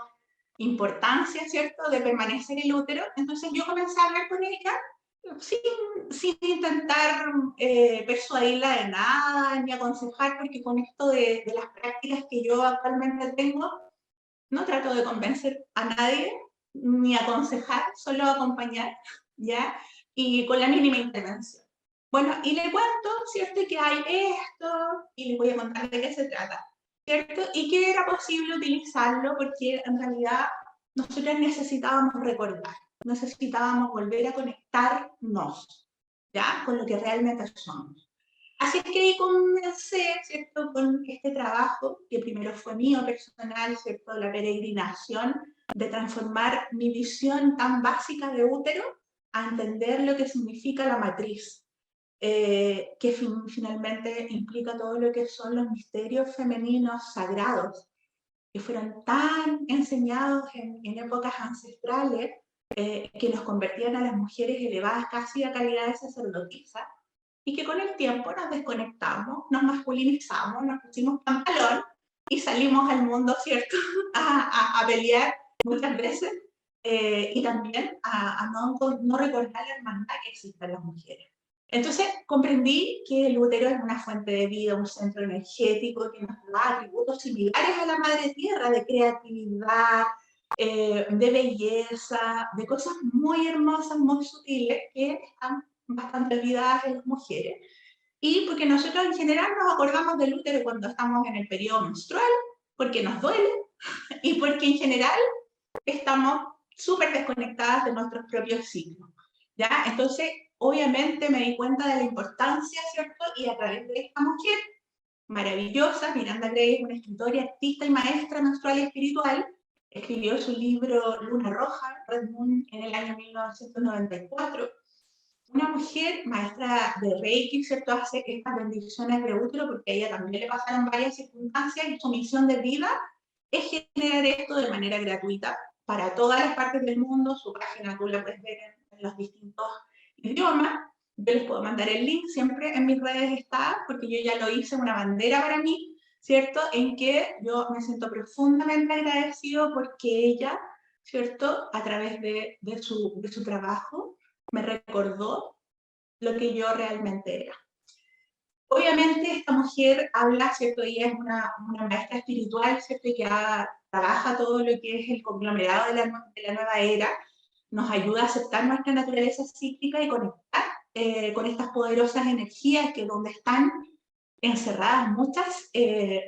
importancia, ¿cierto?, de permanecer el útero. Entonces yo comencé a hablar con ella, sin intentar persuadirla de nada, ni aconsejar, porque con esto de las prácticas que yo actualmente tengo, no trato de convencer a nadie, ni aconsejar, solo acompañar, ¿ya? Y con la mínima intervención. Bueno, y le cuento, ¿cierto?, que hay esto, y les voy a contar de qué se trata, ¿cierto? Y que era posible utilizarlo porque en realidad nosotros necesitábamos recordar, necesitábamos volver a conectarnos, ¿ya? Con lo que realmente somos. Así es que ahí comencé, ¿cierto? Con este trabajo, que primero fue mío personal, ¿cierto? La peregrinación de transformar mi visión tan básica de útero a entender lo que significa la matriz, que finalmente implica todo lo que son los misterios femeninos sagrados, que fueron tan enseñados en épocas ancestrales, que nos convertían a las mujeres elevadas casi a calidad de sacerdotisa, y que con el tiempo nos desconectamos, nos masculinizamos, nos pusimos pantalón y salimos al mundo, ¿cierto? A pelear muchas veces, y también a no recordar la hermandad que existe en las mujeres. Entonces comprendí que el útero es una fuente de vida, un centro energético que nos da atributos similares a la madre tierra, de creatividad, de belleza, de cosas muy hermosas, muy sutiles, que están bastante olvidadas en las mujeres. Y porque nosotros en general nos acordamos del útero cuando estamos en el periodo menstrual, porque nos duele, y porque en general estamos súper desconectadas de nuestros propios ciclos, ¿ya? Entonces, obviamente me di cuenta de la importancia, ¿cierto? Y a través de esta mujer maravillosa, Miranda Gray es una escritora, artista y maestra menstrual y espiritual, escribió su libro Luna Roja, Red Moon, en el año 1994, una mujer maestra de Reiki, ¿cierto? Hace estas bendiciones de útero porque a ella también le pasaron varias circunstancias y su misión de vida es generar esto de manera gratuita para todas las partes del mundo. Su página tú la puedes ver en los distintos idiomas. Yo les puedo mandar el link, siempre en mis redes está, porque yo ya lo hice una bandera para mí, ¿cierto? En que yo me siento profundamente agradecido porque ella, ¿cierto? A través de su trabajo, me recordó lo que yo realmente era. Obviamente esta mujer habla, ¿cierto? Ella es una maestra espiritual, ¿cierto? Y que trabaja todo lo que es el conglomerado de la nueva era, nos ayuda a aceptar nuestra naturaleza psíquica y conectar con estas poderosas energías que donde están encerradas muchas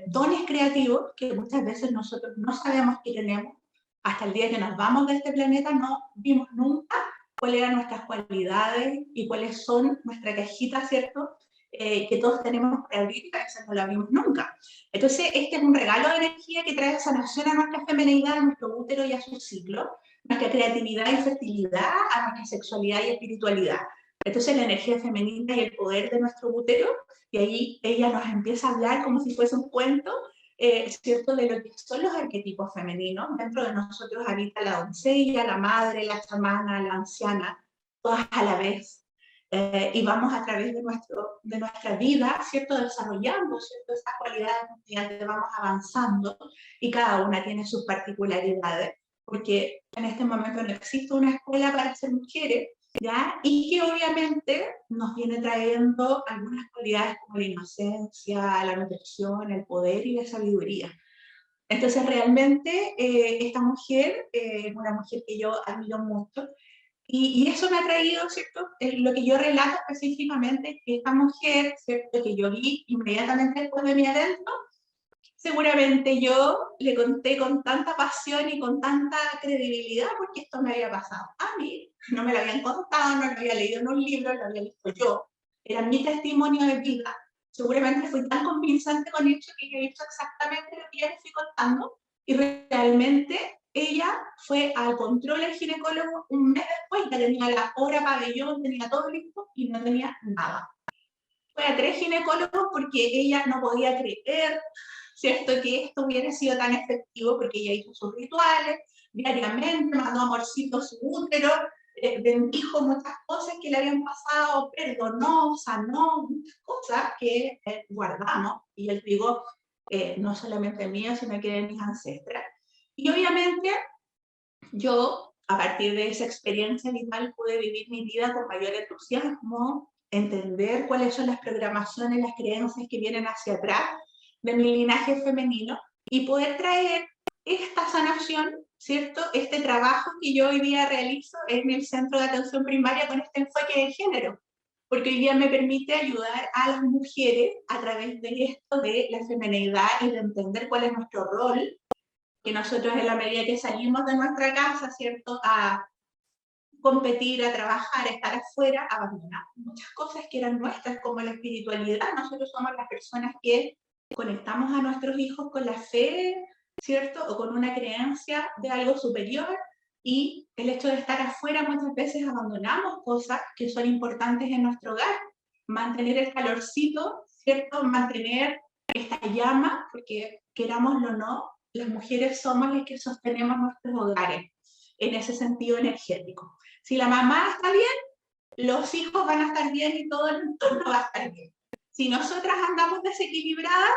dones creativos que muchas veces nosotros no sabemos que tenemos. Hasta el día que nos vamos de este planeta no vimos nunca cuáles eran nuestras cualidades y cuáles son nuestra cajita, ¿cierto? Que todos tenemos para abrir y a veces no la abrimos nunca. Entonces, este es un regalo de energía que trae sanación a nuestra feminidad, a nuestro útero y a su ciclo, nuestra creatividad y fertilidad, a nuestra sexualidad y espiritualidad. Entonces, la energía femenina y el poder de nuestro útero, y ahí ella nos empieza a hablar como si fuese un cuento, ¿cierto? De lo que son los arquetipos femeninos. Dentro de nosotros habita la doncella, la madre, la chamana, la anciana, todas a la vez. Y vamos a través de nuestra vida, ¿cierto? Desarrollando, ¿cierto? Esas cualidades mediante vamos avanzando y cada una tiene sus particularidades, porque en este momento no existe una escuela para ser mujeres, ¿ya? Y que obviamente nos viene trayendo algunas cualidades como la inocencia, la nutrición, el poder y la sabiduría. Entonces realmente esta mujer es una mujer que yo admiro mucho. Y eso me ha traído, ¿cierto? Lo que yo relato específicamente, que esta mujer, ¿cierto? Que yo vi inmediatamente después de mi evento, seguramente yo le conté con tanta pasión y con tanta credibilidad porque esto me había pasado a mí, no me lo habían contado, no lo había leído en un libro, lo había visto yo, era mi testimonio de vida. Seguramente fui tan convincente con esto que yo he visto exactamente lo que ya les fui contando y realmente ella fue al control del ginecólogo un mes después, ya tenía la hora pabellón, tenía todo listo y no tenía nada. Fue a 3 ginecólogos porque ella no podía creer, ¿cierto? Que esto hubiera sido tan efectivo porque ella hizo sus rituales diariamente, mandó amorcito a su útero, bendijo muchas cosas que le habían pasado, perdonó, sanó, muchas cosas que guardamos. Y él digo, no solamente mío, sino que de mis ancestras. Y obviamente yo, a partir de esa experiencia vital, pude vivir mi vida con mayor entusiasmo, entender cuáles son las programaciones, las creencias que vienen hacia atrás de mi linaje femenino y poder traer esta sanación, ¿cierto? Este trabajo que yo hoy día realizo en el Centro de Atención Primaria con este enfoque de género, porque hoy día me permite ayudar a las mujeres a través de esto de la feminidad y de entender cuál es nuestro rol, que nosotros en la medida que salimos de nuestra casa, ¿cierto? A competir, a trabajar, a estar afuera, abandonamos muchas cosas que eran nuestras, como la espiritualidad. Nosotros somos las personas que conectamos a nuestros hijos con la fe, ¿cierto? O con una creencia de algo superior, y el hecho de estar afuera muchas veces abandonamos cosas que son importantes en nuestro hogar. Mantener el calorcito, ¿cierto? Mantener esta llama, porque querámoslo o no, las mujeres somos las que sostenemos nuestros hogares en ese sentido energético. Si la mamá está bien, los hijos van a estar bien y todo el entorno va a estar bien. Si nosotras andamos desequilibradas,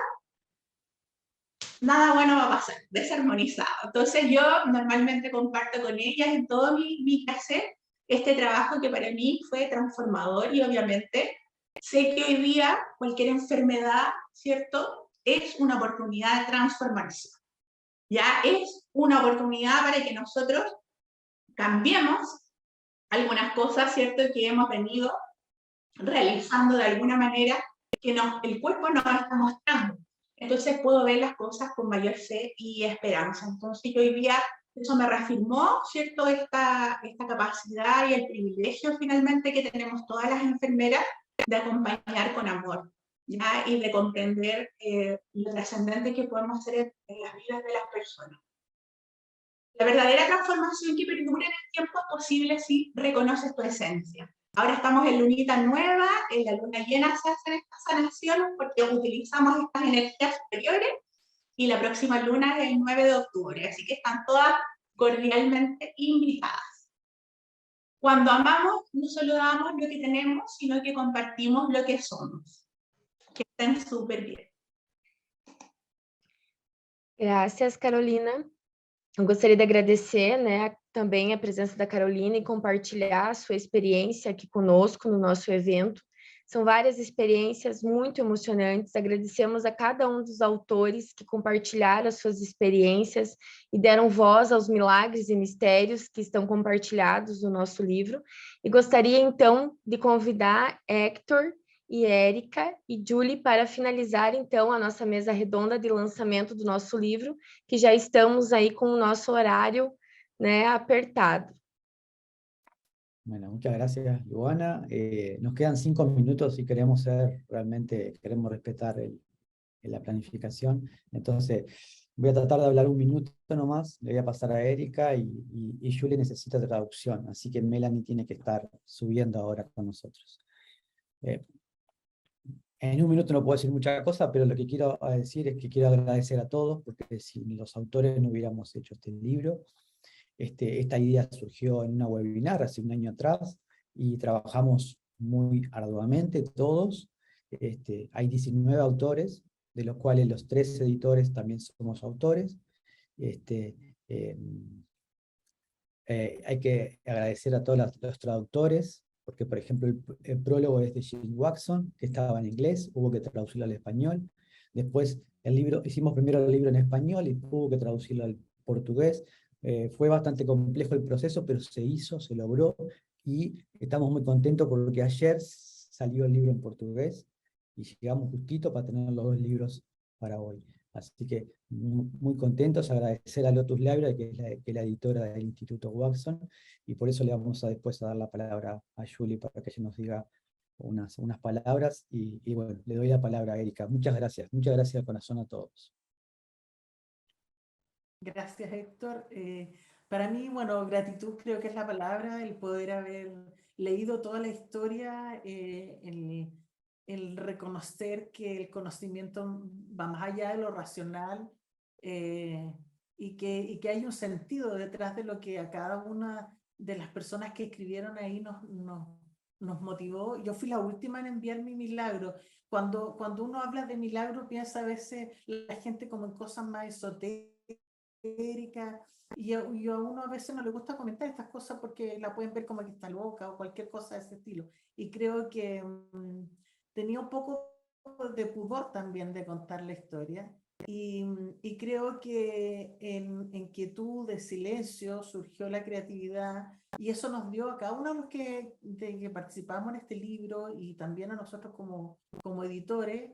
nada bueno va a pasar, desarmonizado. Entonces yo normalmente comparto con ellas en todo mi clase este trabajo que para mí fue transformador, y obviamente sé que hoy día cualquier enfermedad, ¿cierto?, es una oportunidad de transformación. Ya es una oportunidad para que nosotros cambiemos algunas cosas, ¿cierto?, que hemos venido realizando de alguna manera, que el cuerpo nos está mostrando. Entonces puedo ver las cosas con mayor fe y esperanza. Entonces yo hoy día, eso me reafirmó, ¿cierto?, esta capacidad y el privilegio finalmente que tenemos todas las enfermeras de acompañar con amor, ¿ya? Y de comprender lo trascendente que podemos hacer en las vidas de las personas. La verdadera transformación que perdura en el tiempo es posible si reconoces tu esencia. Ahora estamos en lunita nueva, en la luna llena se hacen estas sanaciones porque utilizamos estas energías superiores, y la próxima luna es el 9 de octubre, así que están todas cordialmente invitadas. Cuando amamos, no solo damos lo que tenemos, sino que compartimos lo que somos. Que estén súper bien. Graças, Carolina. Eu gostaria de agradecer, né, também a presença da Carolina e compartilhar a sua experiência aqui conosco no nosso evento. São várias experiências muito emocionantes. Agradecemos a cada um dos autores que compartilharam as suas experiências e deram voz aos milagres e mistérios que estão compartilhados no nosso livro. E gostaria, então, de convidar Héctor e Erika e Julie para finalizar, então, a nossa mesa redonda de lançamento do nosso livro, que já estamos aí com o nosso horário, né, apertado. Bueno, muchas gracias, Luana. Nos quedan 5 minutos y queremos respetar la planificación. Entonces, voy a tratar de hablar 1 minuto nomás. Le voy a pasar a Erika y Julie necesita traducción, así que Melanie tiene que estar subiendo ahora con nosotros. En 1 minuto no puedo decir muchas cosas, pero lo que quiero decir es que quiero agradecer a todos, porque sin los autores no hubiéramos hecho este libro. Esta idea surgió en una webinar hace 1 año atrás, y trabajamos muy arduamente todos. Hay 19 autores, de los cuales los 3 editores también somos autores. Hay que agradecer a todos los traductores, porque por ejemplo el prólogo es de Jim Watson, que estaba en inglés, hubo que traducirlo al español. Después hicimos primero el libro en español y hubo que traducirlo al portugués. Fue bastante complejo el proceso, pero se hizo, se logró, y estamos muy contentos porque ayer salió el libro en portugués y llegamos justito para tener los 2 libros para hoy. Así que muy contentos, agradecer a Lotus Library, que es la editora del Instituto Watson, y por eso le vamos después a dar la palabra a Julie para que ella nos diga unas palabras, y bueno, le doy la palabra a Erika. Muchas gracias de corazón a todos. Gracias, Héctor. Para mí, bueno, gratitud creo que es la palabra, el poder haber leído toda la historia, el reconocer que el conocimiento va más allá de lo racional, y que hay un sentido detrás de lo que a cada una de las personas que escribieron ahí nos motivó. Yo fui la última en enviar mi milagro. Cuando uno habla de milagro, piensa a veces la gente como en cosas más esotéricas, y a uno a veces no le gusta comentar estas cosas porque la pueden ver como que está loca o cualquier cosa de ese estilo. Y creo que tenía un poco de pudor también de contar la historia, y creo que en quietud, de silencio, surgió la creatividad, y eso nos dio a cada uno de los que participamos en este libro, y también a nosotros como editores,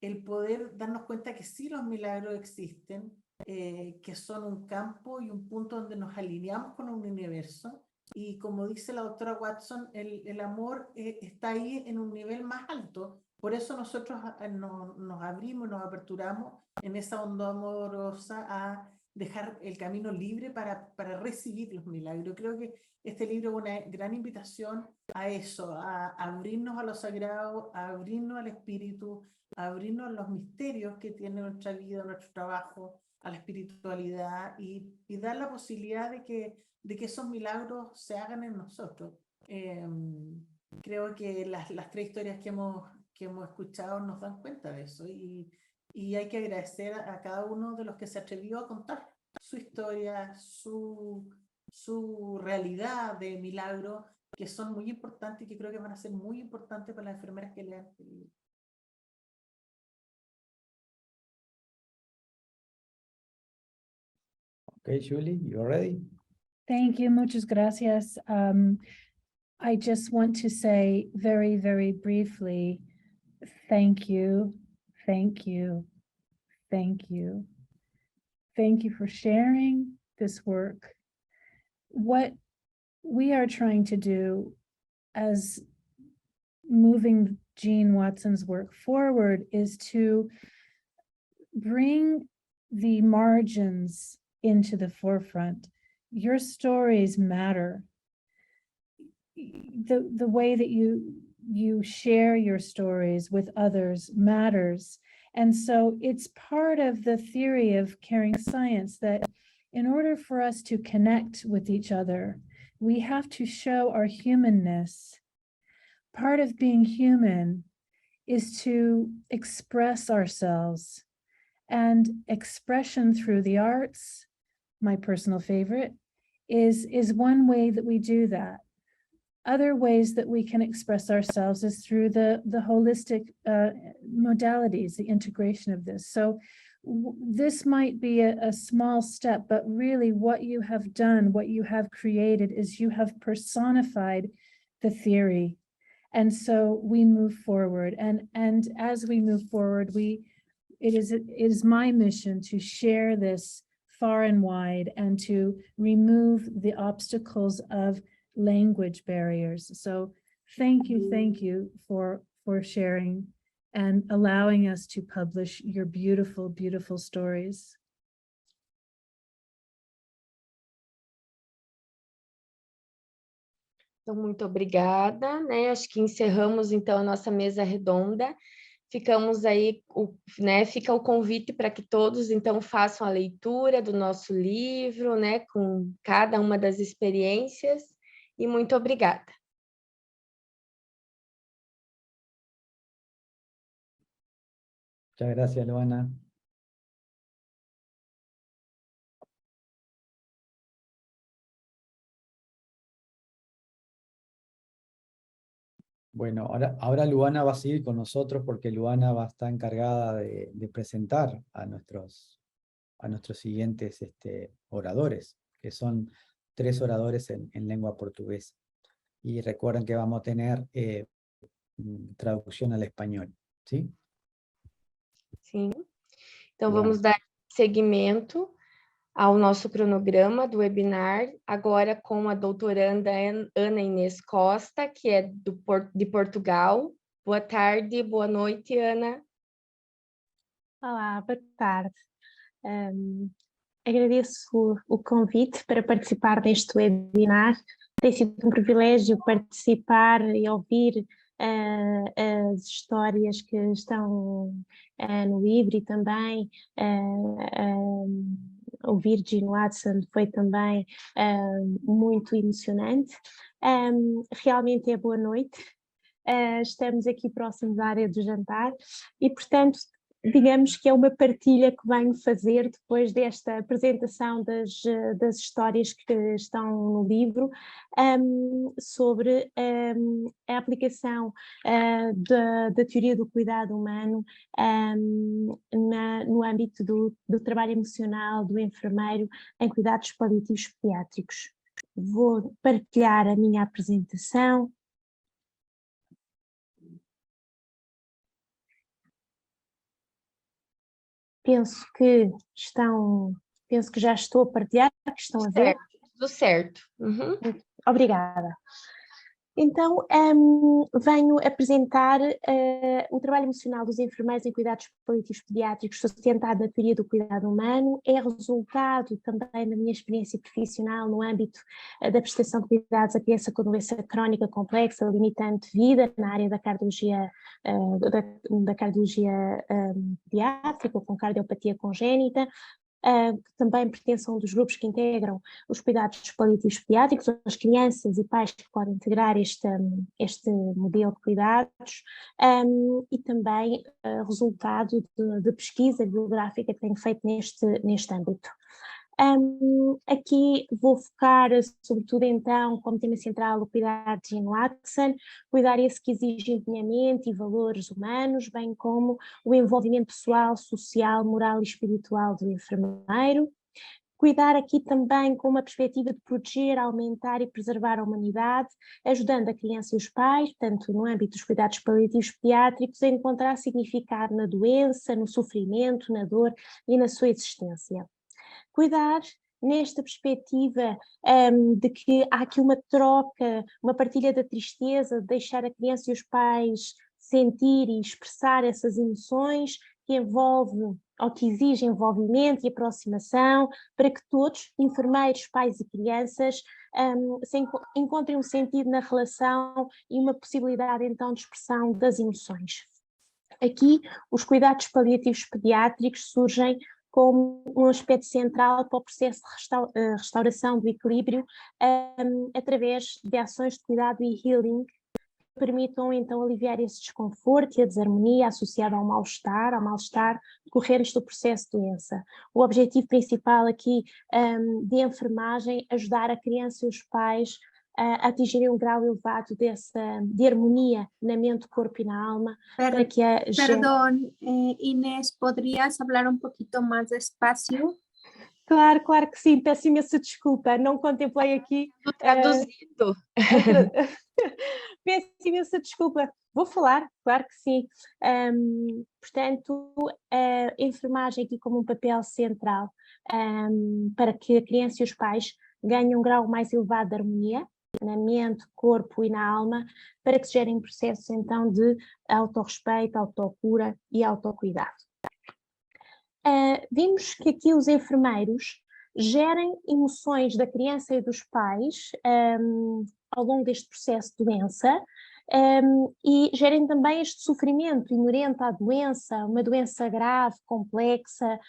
el poder darnos cuenta que sí, los milagros existen, que son un campo y un punto donde nos alineamos con un universo. Y como dice la doctora Watson, el amor está ahí en un nivel más alto. Por eso nosotros nos abrimos, nos aperturamos en esa onda amorosa a dejar el camino libre para recibir los milagros. Creo que este libro es una gran invitación a eso, a abrirnos a lo sagrado, a abrirnos al espíritu, a abrirnos a los misterios que tiene nuestra vida, nuestro trabajo, a la espiritualidad y dar la posibilidad de que esos milagros se hagan en nosotros. Creo que las tres historias que hemos escuchado nos dan cuenta de eso y hay que agradecer a cada uno de los que se atrevió a contar su historia, su realidad de milagro, que son muy importantes y que creo que van a ser muy importantes para las enfermeras que lean este libro. Okay, Julie, you're ready? Thank you. Muchas gracias. I just want to say very, very briefly, thank you, thank you, thank you. Thank you for sharing this work. What we are trying to do as moving Jean Watson's work forward is to bring the margins into the forefront. Your stories matter. The way that you share your stories with others matters. And so it's part of the theory of caring science that in order for us to connect with each other, we have to show our humanness. Part of being human is to express ourselves, and expression through the arts, my personal favorite, is one way that we do that. Other ways that we can express ourselves is through the holistic modalities, the integration of this. So this might be a small step, but really what you have done, what you have created is you have personified the theory. And so we move forward. And as we move forward, it is my mission to share this far and wide and to remove the obstacles of language barriers. So thank you for sharing and allowing us to publish your beautiful, beautiful stories. Então, muito obrigada, né? Acho que encerramos, então, a nossa mesa redonda. Ficamos aí, né? Fica o convite para que todos, então, façam a leitura do nosso livro, né? Com cada uma das experiências. E muito obrigada. Muchas gracias, Luana. Bueno, ahora Luana va a seguir con nosotros porque Luana va a estar encargada de presentar a nuestros siguientes oradores, que son 3 oradores en lengua portuguesa. Y recuerden que vamos a tener traducción al español, ¿sí? Sim. Então, Luana. vamos dar seguimento ao nosso cronograma do webinar, agora com a doutoranda Ana Inês Costa, que é de Portugal. Boa tarde, boa noite, Ana. Olá, boa tarde. Agradeço o convite para participar deste webinar. Tem sido um privilégio participar e ouvir as histórias que estão no livro e também ouvir Jean Watson foi também muito emocionante. Realmente é boa noite. Estamos aqui próximos da área do jantar e, portanto, digamos que é uma partilha que venho fazer depois desta apresentação das histórias que estão no livro sobre a aplicação da teoria do cuidado humano no âmbito do trabalho emocional do enfermeiro em cuidados paliativos pediátricos. Vou partilhar a minha apresentação. penso que já estou a partilhar, que estão a ver. Tudo certo. Uhum. Obrigada. Então, venho apresentar o trabalho emocional dos enfermeiros em cuidados paliativos pediátricos sustentado na teoria do cuidado humano. É resultado também da minha experiência profissional no âmbito da prestação de cuidados à criança com doença crónica complexa, limitante de vida, na área da cardiologia, pediátrica, com cardiopatia congénita, que também pertencem a um dos grupos que integram os cuidados paliativos pediátricos, as crianças e pais que podem integrar este modelo de cuidados, e também resultado de pesquisa bibliográfica que tenho feito neste âmbito. Aqui vou focar sobretudo então como tema central o cuidar de Jean Watson, cuidar esse que exige empenhamento e valores humanos, bem como o envolvimento pessoal, social, moral e espiritual do enfermeiro. Cuidar aqui também com uma perspectiva de proteger, aumentar e preservar a humanidade, ajudando a criança e os pais, tanto no âmbito dos cuidados paliativos pediátricos, a encontrar significado na doença, no sofrimento, na dor e na sua existência. Cuidar nesta perspectiva de que há aqui uma troca, uma partilha da tristeza, de deixar a criança e os pais sentir e expressar essas emoções que envolve ou que exige envolvimento e aproximação, para que todos, enfermeiros, pais e crianças, encontrem um sentido na relação e uma possibilidade então de expressão das emoções. Aqui, os cuidados paliativos pediátricos surgem como um aspecto central para o processo de restauração do equilíbrio, através de ações de cuidado e healing, que permitam então aliviar esse desconforto e a desarmonia associada ao mal-estar decorrentes do processo de doença. O objetivo principal aqui de enfermagem é ajudar a criança e os pais a atingirem um grau elevado de harmonia na mente, corpo e na alma. Perdón, Inés, ¿podrías hablar un poquito más despacio? Claro que sim, peço imensa desculpa, não contemplei aqui. Traduzido. Peço imensa desculpa, vou falar, claro que sim. Portanto, a enfermagem aqui como um papel central para que a criança e os pais ganhem um grau mais elevado de harmonia na mente, corpo e na alma, para que se gerem processos então de autorrespeito, autocura e autocuidado. Vimos que aqui os enfermeiros gerem emoções da criança e dos pais ao longo deste processo de doença, e gerem também este sofrimento inerente à doença, uma doença grave, complexa,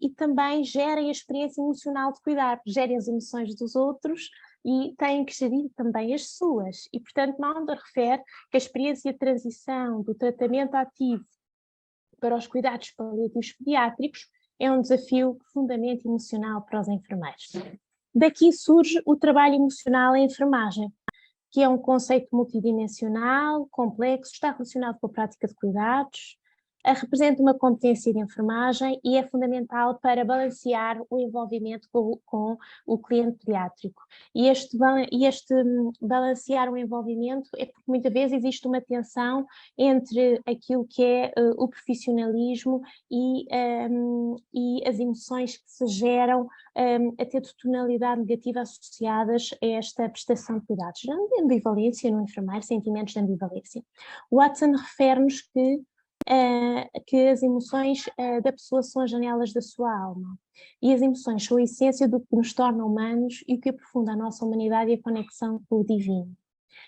e também gerem a experiência emocional de cuidar, gerem as emoções dos outros e têm que gerir também as suas. E, portanto, Maunder refere que a experiência de transição do tratamento ativo para os cuidados paliativos pediátricos é um desafio profundamente emocional para os enfermeiros. Daqui surge o trabalho emocional em enfermagem, que é um conceito multidimensional, complexo, está relacionado com a prática de cuidados, representa uma competência de enfermagem e é fundamental para balancear o envolvimento com o cliente pediátrico. E este balancear o envolvimento é porque muitas vezes existe uma tensão entre aquilo que é o profissionalismo e as emoções que se geram até de tonalidade negativa associadas a esta prestação de cuidados. A ambivalência no enfermeiro, sentimentos de ambivalência. Watson refere-nos que as emoções da pessoa são as janelas da sua alma, e as emoções são a essência do que nos torna humanos e o que aprofunda a nossa humanidade e a conexão com o divino.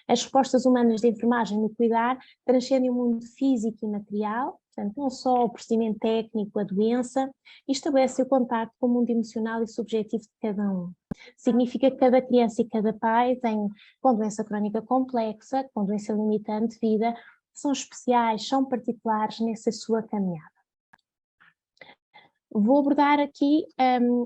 As respostas humanas de enfermagem no cuidar transcendem o mundo físico e material, portanto não só o procedimento técnico, a doença, e estabelecem o contacto com o mundo emocional e subjetivo de cada um. Significa que cada criança e cada pai com doença crónica complexa, com doença limitante de vida, são especiais, são particulares nessa sua caminhada. Vou abordar aqui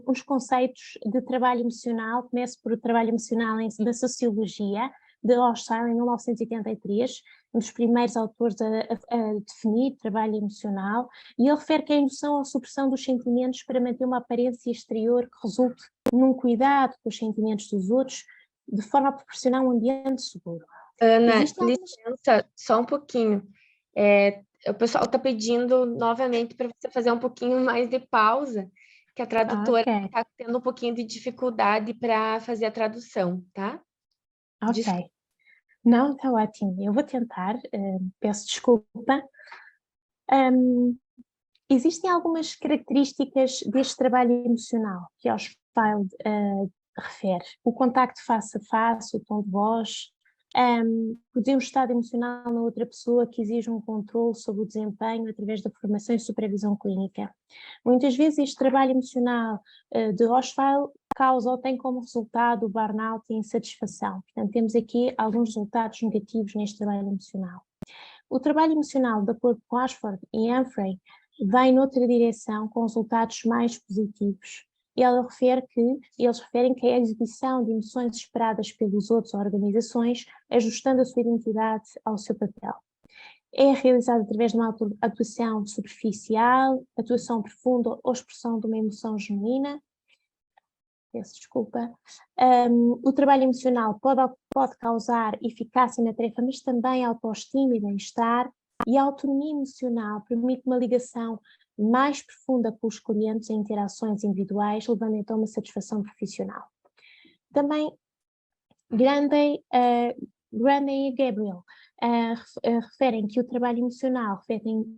os conceitos de trabalho emocional. Começo por o trabalho emocional da sociologia, de Hossain, em 1983, um dos primeiros autores a definir trabalho emocional, e ele refere que a emoção ou a supressão dos sentimentos para manter uma aparência exterior que resulte num cuidado com os sentimentos dos outros, de forma a proporcionar um ambiente seguro. Ana, licença, só um pouquinho. o pessoal está pedindo novamente para você fazer um pouquinho mais de pausa, que a tradutora está tendo um pouquinho de dificuldade para fazer a tradução, tá? Ok. Não, está ótimo. Eu vou tentar, peço desculpa. Existem algumas características deste trabalho emocional que Hochschild refere. O contacto face a face, o tom de voz, um estado emocional na outra pessoa que exige um controle sobre o desempenho através da formação e supervisão clínica. Muitas vezes este trabalho emocional de Hochschild causa ou tem como resultado o burnout e a insatisfação. Portanto, temos aqui alguns resultados negativos neste trabalho emocional. O trabalho emocional, de acordo com Ashford e Humphrey, vai noutra direção com resultados mais positivos. Eles referem que a exibição de emoções esperadas pelos outros ou organizações, ajustando a sua identidade ao seu papel. É realizado através de uma atuação superficial, atuação profunda ou expressão de uma emoção genuína. Peço desculpa. O trabalho emocional pode causar eficácia na tarefa, mas também autoestima e bem-estar, e a autonomia emocional permite uma ligação mais profunda com os clientes em interações individuais, levando então a uma satisfação profissional. Também Grande e Gabriel referem que o trabalho emocional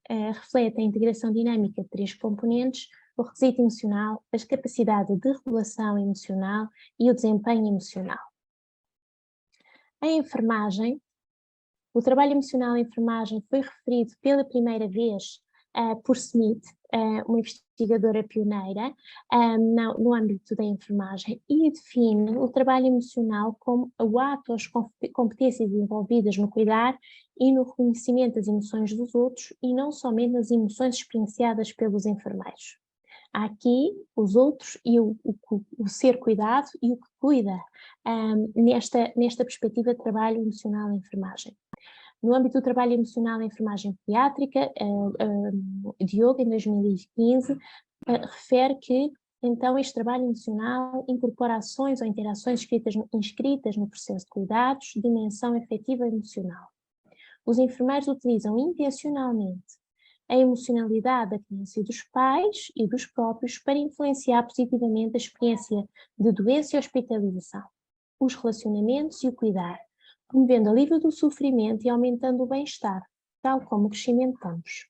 reflete a integração dinâmica de 3 componentes: o requisito emocional, a capacidade de regulação emocional e o desempenho emocional. A enfermagem, o trabalho emocional em enfermagem foi referido pela primeira vez por Smith, uma investigadora pioneira no âmbito da enfermagem, e define o trabalho emocional como o ato, as competências envolvidas no cuidar e no reconhecimento das emoções dos outros, e não somente das emoções experienciadas pelos enfermeiros. Há aqui os outros e o ser cuidado e o que cuida nesta perspectiva de trabalho emocional em enfermagem. No âmbito do trabalho emocional em enfermagem pediátrica, Diogo, em 2015, refere que, então, este trabalho emocional incorpora ações ou interações inscritas no processo de cuidados, dimensão afetiva emocional. Os enfermeiros utilizam intencionalmente a emocionalidade da criança e dos pais e dos próprios para influenciar positivamente a experiência de doença e hospitalização, os relacionamentos e o cuidar, promovendo alívio do sofrimento e aumentando o bem-estar, tal como o crescimento de ambos.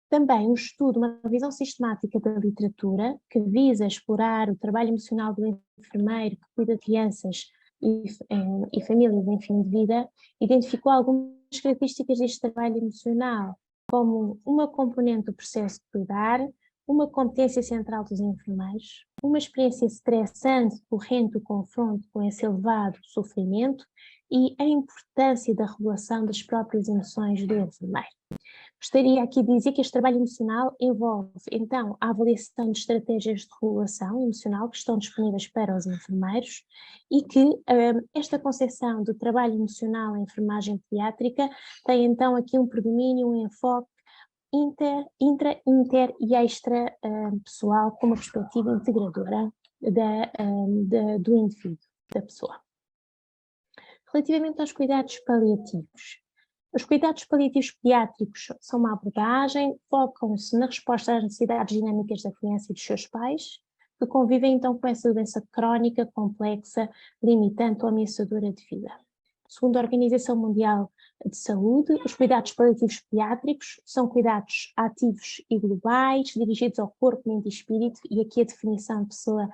Também um estudo, uma visão sistemática da literatura, que visa explorar o trabalho emocional do enfermeiro que cuida de crianças e famílias em fim de vida, identificou algumas características deste trabalho emocional, como uma componente do processo de cuidar, uma competência central dos enfermeiros, uma experiência estressante decorrente do confronto com esse elevado sofrimento e a importância da regulação das próprias emoções do enfermeiro. Gostaria aqui de dizer que este trabalho emocional envolve, então, a avaliação de estratégias de regulação emocional que estão disponíveis para os enfermeiros e que esta concepção do trabalho emocional em enfermagem pediátrica tem, então, aqui um predomínio, um enfoque inter e extra pessoal, com uma perspectiva integradora do indivíduo, da pessoa. Relativamente aos cuidados paliativos, os cuidados paliativos pediátricos são uma abordagem, focam-se na resposta às necessidades dinâmicas da criança e dos seus pais, que convivem então com essa doença crónica, complexa, limitante ou ameaçadora de vida. Segundo a Organização Mundial de Saúde, os cuidados paliativos pediátricos são cuidados ativos e globais, dirigidos ao corpo, mente e espírito, e aqui a definição de pessoa,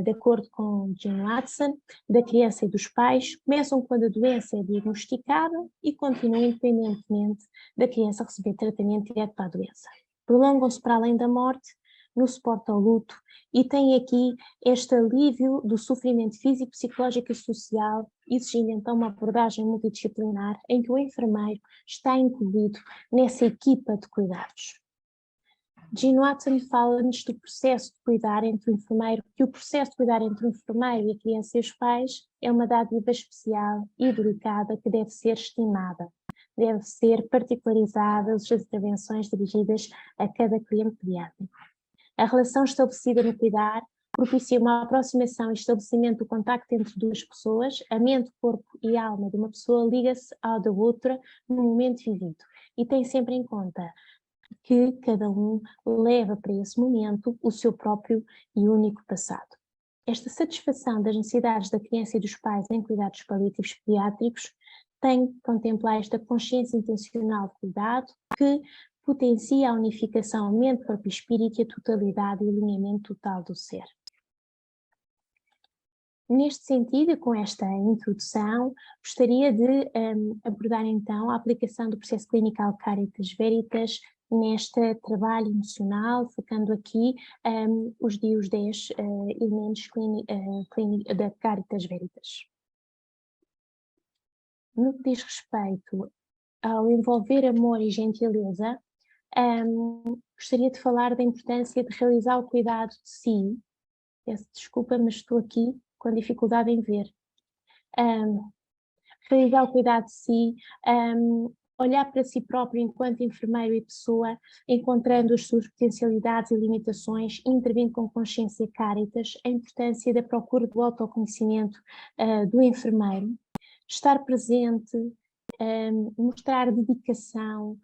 de acordo com Jane Watson, da criança e dos pais, começam quando a doença é diagnosticada e continuam independentemente da criança receber tratamento direto para a doença. Prolongam-se para além da morte, no suporte ao luto, e tem aqui este alívio do sofrimento físico, psicológico e social, exigindo então uma abordagem multidisciplinar em que o enfermeiro está incluído nessa equipa de cuidados. Jean Watson fala-nos do processo de cuidar entre o enfermeiro, que o processo de cuidar entre o enfermeiro e a criança e os pais é uma dádiva especial e delicada que deve ser estimada. Deve ser particularizada as intervenções dirigidas a cada cliente pediátrico. A relação estabelecida no cuidar propicia uma aproximação e estabelecimento do contacto entre duas pessoas. A mente, corpo e alma de uma pessoa liga-se à da outra no momento vivido. e tem sempre em conta que cada um leva para esse momento o seu próprio e único passado. Esta satisfação das necessidades da criança e dos pais em cuidados paliativos pediátricos tem que contemplar esta consciência intencional de cuidado que potencia a unificação mente, corpo e espírito e a totalidade e alinhamento total do ser. Neste sentido, e com esta introdução, gostaria de abordar então a aplicação do processo clinical Caritas Veritas neste trabalho emocional, focando aqui os 10 elementos da Caritas Veritas. No que diz respeito ao envolver amor e gentileza, gostaria de falar da importância de realizar o cuidado de si. Peço desculpa, mas estou aqui com dificuldade em ver. Realizar o cuidado de si, olhar para si próprio enquanto enfermeiro e pessoa, encontrando as suas potencialidades e limitações, intervindo com consciência Caritas, a importância da procura do autoconhecimento do enfermeiro, estar presente, mostrar dedicação,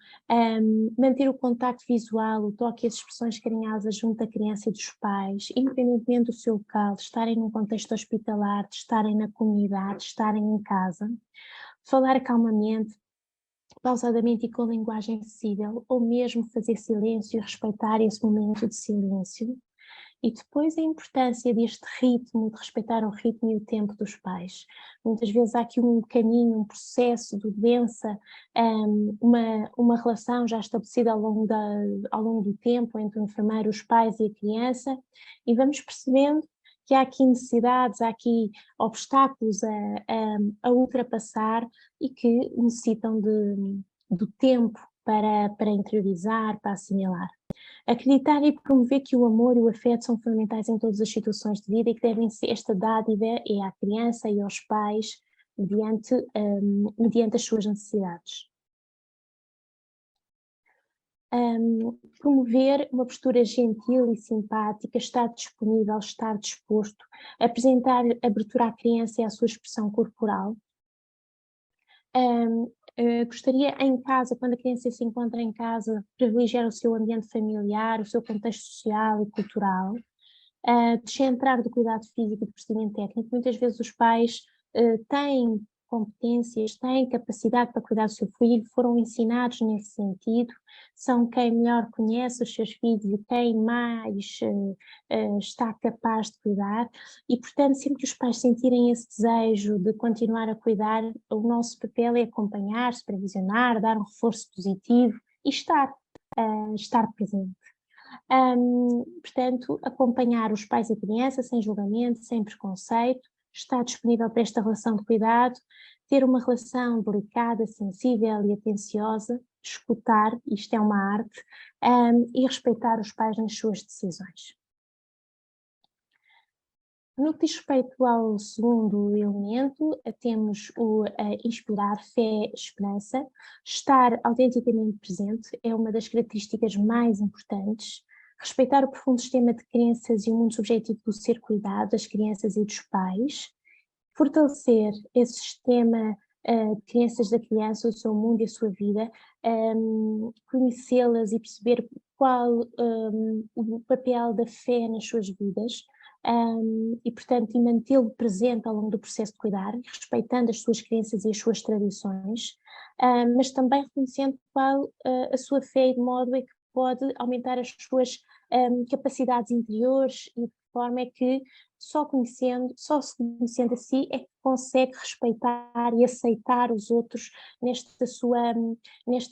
manter o contacto visual, o toque e as expressões carinhosas junto da criança e dos pais, independentemente do seu local, de estarem num contexto hospitalar, de estarem na comunidade, de estarem em casa, falar calmamente, pausadamente e com linguagem acessível, ou mesmo fazer silêncio e respeitar esse momento de silêncio. E depois a importância deste ritmo, de respeitar o ritmo e o tempo dos pais. Muitas vezes há aqui um caminho, um processo de doença, uma relação já estabelecida ao longo do tempo entre o enfermeiro, os pais e a criança, e vamos percebendo que há aqui necessidades, há aqui obstáculos a ultrapassar e que necessitam do tempo para interiorizar, para assimilar. Acreditar e promover que o amor e o afeto são fundamentais em todas as situações de vida e que devem ser esta dádiva à criança e aos pais mediante as suas necessidades. Promover uma postura gentil e simpática, estar disponível, estar disposto, apresentar abertura à criança e à sua expressão corporal. Gostaria em casa, quando a criança se encontra em casa, privilegiar o seu ambiente familiar, o seu contexto social e cultural, descentrar do cuidado físico e do procedimento técnico. Muitas vezes os pais têm competências, têm capacidade para cuidar do seu filho, foram ensinados nesse sentido, são quem melhor conhece os seus filhos e quem mais está capaz de cuidar, e portanto sempre que os pais sentirem esse desejo de continuar a cuidar, o nosso papel é acompanhar, supervisionar, dar um reforço positivo e estar presente. Portanto, acompanhar os pais e a criança sem julgamento, sem preconceito, estar disponível para esta relação de cuidado, ter uma relação delicada, sensível e atenciosa, escutar, isto é uma arte, e respeitar os pais nas suas decisões. No que diz respeito ao segundo elemento, temos o inspirar fé, esperança. Estar autenticamente presente é uma das características mais importantes. Respeitar o profundo sistema de crenças e o mundo subjetivo do ser cuidado das crianças e dos pais. Fortalecer esse sistema de crenças da criança, o seu mundo e a sua vida. Conhecê-las e perceber qual o papel da fé nas suas vidas. E portanto, mantê-lo presente ao longo do processo de cuidar, respeitando as suas crenças e as suas tradições, mas também reconhecendo qual a sua fé e de modo é que pode aumentar as suas capacidades interiores e de forma é que só se conhecendo a si é que consegue respeitar e aceitar os outros nesta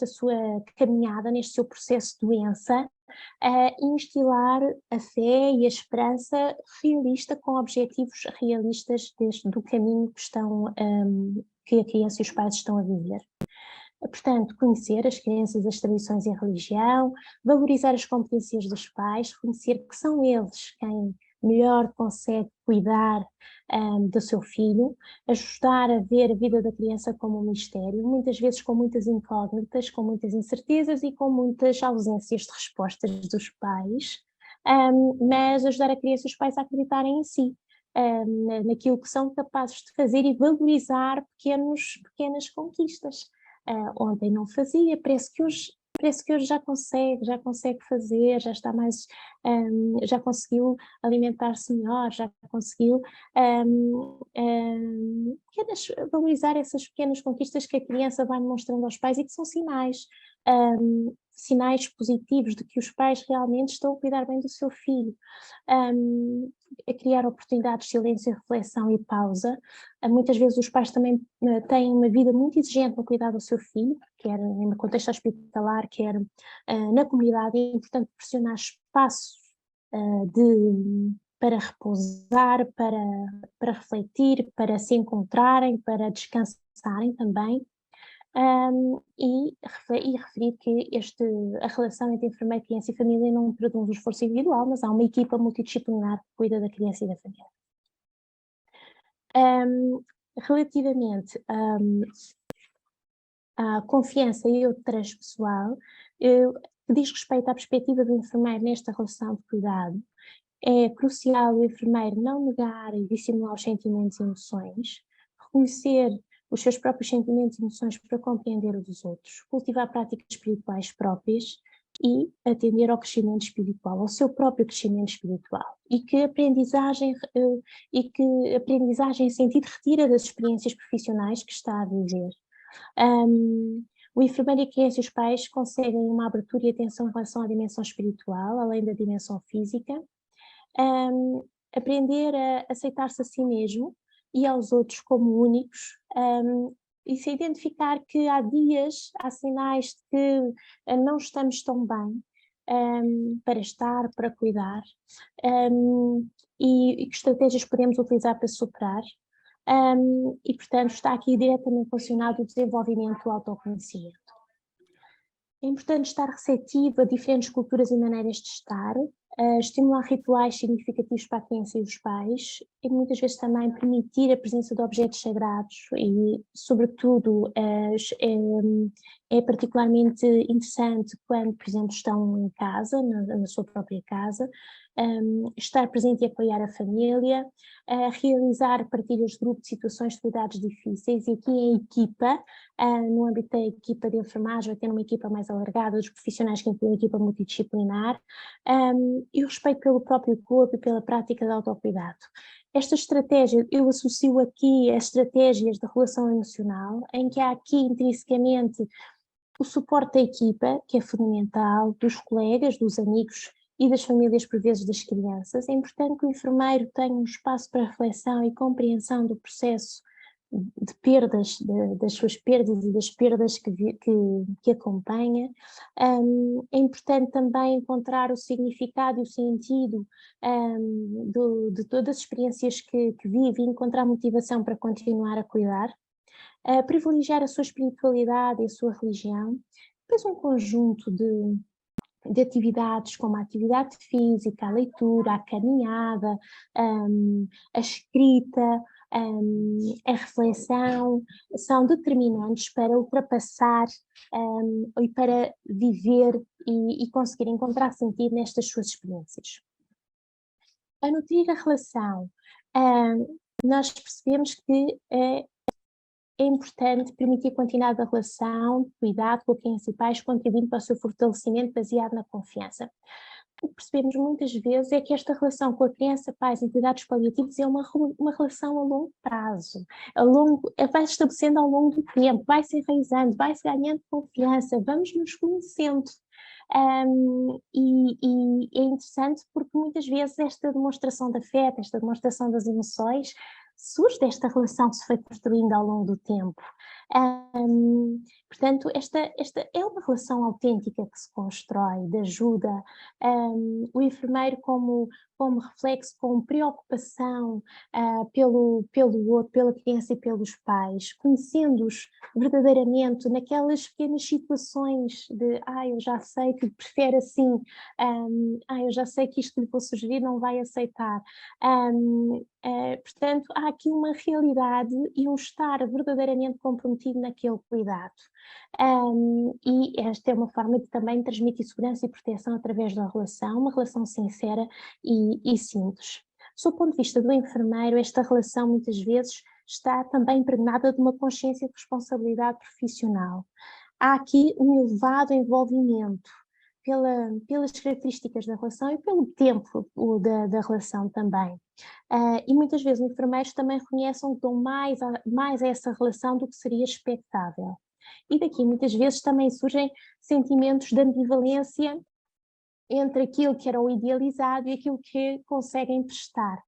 sua caminhada, neste seu processo de doença, e instilar a fé e a esperança realista com objetivos realistas do caminho que a criança e os pais estão a viver. Portanto, conhecer as crenças, as tradições e a religião, valorizar as competências dos pais, reconhecer que são eles quem melhor consegue cuidar do seu filho, ajudar a ver a vida da criança como um mistério, muitas vezes com muitas incógnitas, com muitas incertezas e com muitas ausências de respostas dos pais, mas ajudar a criança e os pais a acreditarem em si, naquilo que são capazes de fazer e valorizar pequenas conquistas. ontem não fazia, parece que hoje já consegue fazer, já está mais, já conseguiu alimentar-se melhor, já conseguiu valorizar essas pequenas conquistas que a criança vai mostrando aos pais e que são sinais positivos de que os pais realmente estão a cuidar bem do seu filho, a criar oportunidades de silêncio, reflexão e pausa. Muitas vezes os pais também têm uma vida muito exigente no cuidado do seu filho, quer no contexto hospitalar, quer na comunidade, e é importante proporcionar espaços para repousar, para refletir, para se encontrarem, para descansarem também. E referir que a relação entre enfermeiro, criança e família não produz um esforço individual, mas há uma equipa multidisciplinar que cuida da criança e da família. Relativamente à confiança e ao transpessoal, que diz respeito à perspectiva do enfermeiro nesta relação de cuidado, é crucial o enfermeiro não negar e dissimular os sentimentos e emoções, reconhecer os seus próprios sentimentos e emoções para compreender os dos outros, cultivar práticas espirituais próprias e atender ao crescimento espiritual, ao seu próprio crescimento espiritual. E que aprendizagem em sentido retira das experiências profissionais que está a viver. O enfermeiro e a criança e os pais conseguem uma abertura e atenção em relação à dimensão espiritual, além da dimensão física. Aprender a aceitar-se a si mesmo e aos outros como únicos, e se identificar que há sinais de que não estamos tão bem para estar, para cuidar, e que estratégias podemos utilizar para superar, e portanto está aqui diretamente relacionado o desenvolvimento do autoconhecimento. É importante estar receptivo a diferentes culturas e maneiras de estar, estimular rituais significativos para a criança e os pais, e muitas vezes também permitir a presença de objetos sagrados e, sobretudo, é particularmente interessante quando, por exemplo, estão em casa, na sua própria casa, estar presente e apoiar a família, realizar partilhas de grupo de situações de cuidados difíceis, e aqui em equipa, no âmbito da equipa de enfermagem, ou até numa equipa mais alargada dos profissionais que incluem a equipa multidisciplinar, e o respeito pelo próprio corpo e pela prática de autocuidado. Esta estratégia, eu associo aqui as estratégias de relação emocional, em que há aqui intrinsecamente o suporte da equipa, que é fundamental, dos colegas, dos amigos e das famílias, por vezes das crianças. É importante que o enfermeiro tenha um espaço para reflexão e compreensão do processo de perdas, das suas perdas e das perdas que acompanha. É importante também encontrar o significado e o sentido de todas as experiências que vive e encontrar motivação para continuar a cuidar. Privilegiar a sua espiritualidade e a sua religião. Depois um conjunto de atividades como a atividade física, a leitura, a caminhada, a escrita, a reflexão, são determinantes para ultrapassar e para viver e conseguir encontrar sentido nestas suas experiências. A nutrir a relação, nós percebemos que é importante permitir a continuidade da relação, cuidado com a criança e pais, contribuindo para o seu fortalecimento baseado na confiança. O que percebemos muitas vezes é que esta relação com a criança, pais e cuidados paliativos é uma relação a longo prazo, vai se estabelecendo ao longo do tempo, vai se enraizando, vai se ganhando confiança, vamos nos conhecendo. E é interessante porque muitas vezes esta demonstração de afeto, esta demonstração das emoções, surge desta relação que se foi construindo ao longo do tempo. Portanto, esta é uma relação autêntica que se constrói, de ajuda. O enfermeiro como reflexo, com preocupação pelo outro, pela criança e pelos pais, conhecendo-os verdadeiramente naquelas pequenas situações de eu já sei que prefere assim, eu já sei que isto que lhe vou sugerir não vai aceitar. Portanto, há aqui uma realidade e um estar verdadeiramente comprometido naquele cuidado. E esta é uma forma de também transmitir segurança e proteção através da relação, uma relação sincera e simples. Sob o ponto de vista do enfermeiro, esta relação muitas vezes está também impregnada de uma consciência de responsabilidade profissional. Há aqui um elevado envolvimento pelas características da relação e pelo tempo da relação também. E muitas vezes os enfermeiros também reconhecem que dão mais a essa relação do que seria expectável. E daqui muitas vezes também surgem sentimentos de ambivalência entre aquilo que era o idealizado e aquilo que conseguem prestar.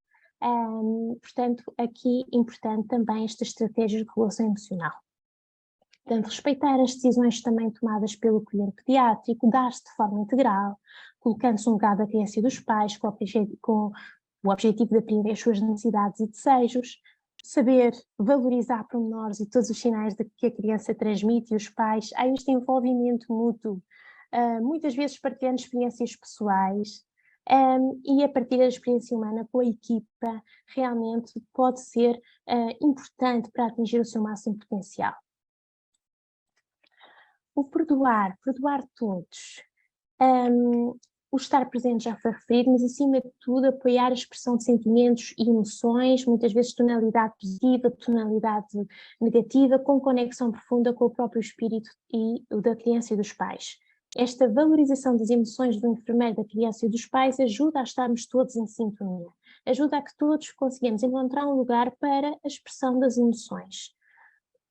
Portanto, aqui é importante também estas estratégias de regulação emocional. Portanto, respeitar as decisões também tomadas pelo cliente pediátrico, dar-se de forma integral, colocando-se no lugar da criança e dos pais, com o objetivo de apreender as suas necessidades e desejos, saber valorizar pormenores e todos os sinais que a criança transmite e os pais. Há este envolvimento mútuo, muitas vezes partilhando experiências pessoais, e a partir da experiência humana com a equipa realmente pode ser importante para atingir o seu máximo potencial. O perdoar todos, o estar presente já foi referido, mas acima de tudo apoiar a expressão de sentimentos e emoções, muitas vezes tonalidade positiva, tonalidade negativa, com conexão profunda com o próprio espírito e o da criança e dos pais. Esta valorização das emoções do enfermeiro, da criança e dos pais ajuda a estarmos todos em sintonia, ajuda a que todos consigamos encontrar um lugar para a expressão das emoções.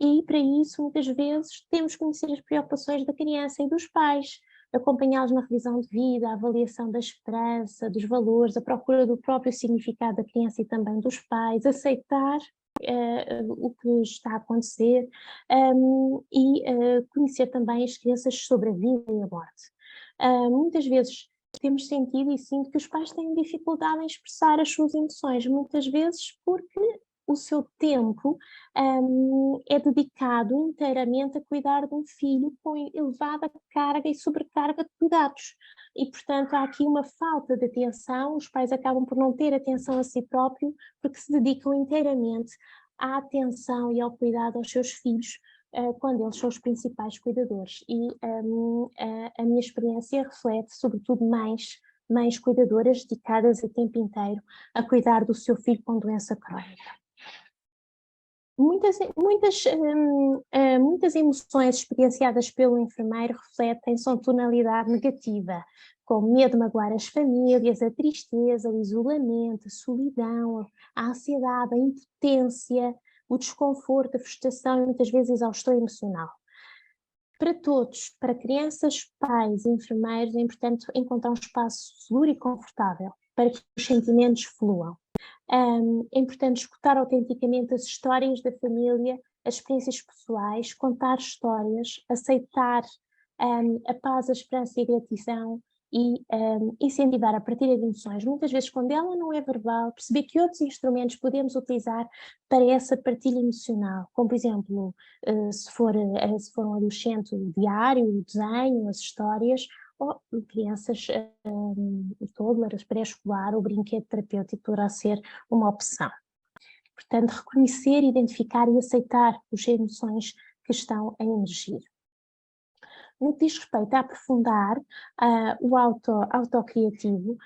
E para isso, muitas vezes, temos que conhecer as preocupações da criança e dos pais, acompanhá-los na revisão de vida, a avaliação da esperança, dos valores, a procura do próprio significado da criança e também dos pais, aceitar o que está a acontecer e conhecer também as crianças sobre a vida e a morte. Muitas vezes temos sentido e sinto que os pais têm dificuldade em expressar as suas emoções, muitas vezes porque o seu tempo é dedicado inteiramente a cuidar de um filho com elevada carga e sobrecarga de cuidados. E, portanto, há aqui uma falta de atenção, os pais acabam por não ter atenção a si próprio, porque se dedicam inteiramente à atenção e ao cuidado aos seus filhos, quando eles são os principais cuidadores. E a minha experiência reflete, sobretudo, mães cuidadoras dedicadas a tempo inteiro a cuidar do seu filho com doença crónica. Muitas emoções experienciadas pelo enfermeiro são tonalidade negativa, como medo de magoar as famílias, a tristeza, o isolamento, a solidão, a ansiedade, a impotência, o desconforto, a frustração e muitas vezes a exaustão emocional. Para todos, para crianças, pais e enfermeiros, é importante encontrar um espaço seguro e confortável para que os sentimentos fluam. É importante escutar autenticamente as histórias da família, as experiências pessoais, contar histórias, aceitar a paz, a esperança e a gratidão e incentivar a partilha de emoções. Muitas vezes, quando ela não é verbal, perceber que outros instrumentos podemos utilizar para essa partilha emocional, como por exemplo, se for um adolescente, o diário, o desenho, as histórias, ou crianças toddlers, pré-escolar, o brinquedo terapêutico poderá ser uma opção. Portanto, reconhecer, identificar e aceitar as emoções que estão a emergir. No que diz respeito a aprofundar o autocriativo,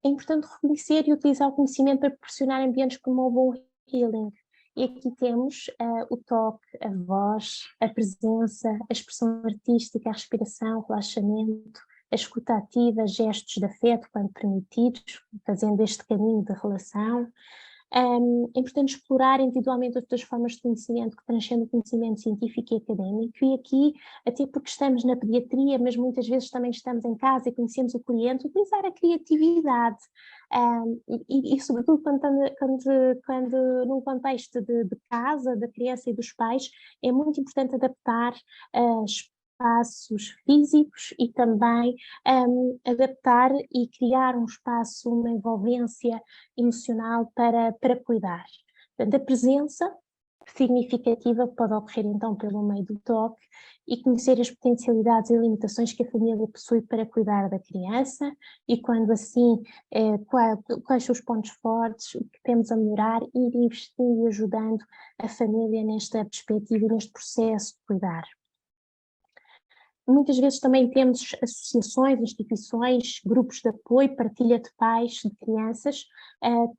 é importante reconhecer e utilizar o conhecimento para proporcionar ambientes que promovam o healing. E aqui temos o toque, a voz, a presença, a expressão artística, a respiração, o relaxamento, a escuta ativa, gestos de afeto quando permitidos, fazendo este caminho de relação. É importante explorar individualmente outras formas de conhecimento que transcendem o conhecimento científico e académico, e aqui, até porque estamos na pediatria, mas muitas vezes também estamos em casa e conhecemos o cliente, utilizar a criatividade, e sobretudo quando num contexto de casa, da criança e dos pais, é muito importante adaptar espaços físicos e também adaptar e criar um espaço, uma envolvência emocional para cuidar. Portanto, a presença significativa pode ocorrer então pelo meio do toque e conhecer as potencialidades e limitações que a família possui para cuidar da criança e quando assim, quais são os pontos fortes, o que temos a melhorar e ir investindo e ajudando a família nesta perspectiva e neste processo de cuidar. Muitas vezes também temos associações, instituições, grupos de apoio, partilha de pais, de crianças.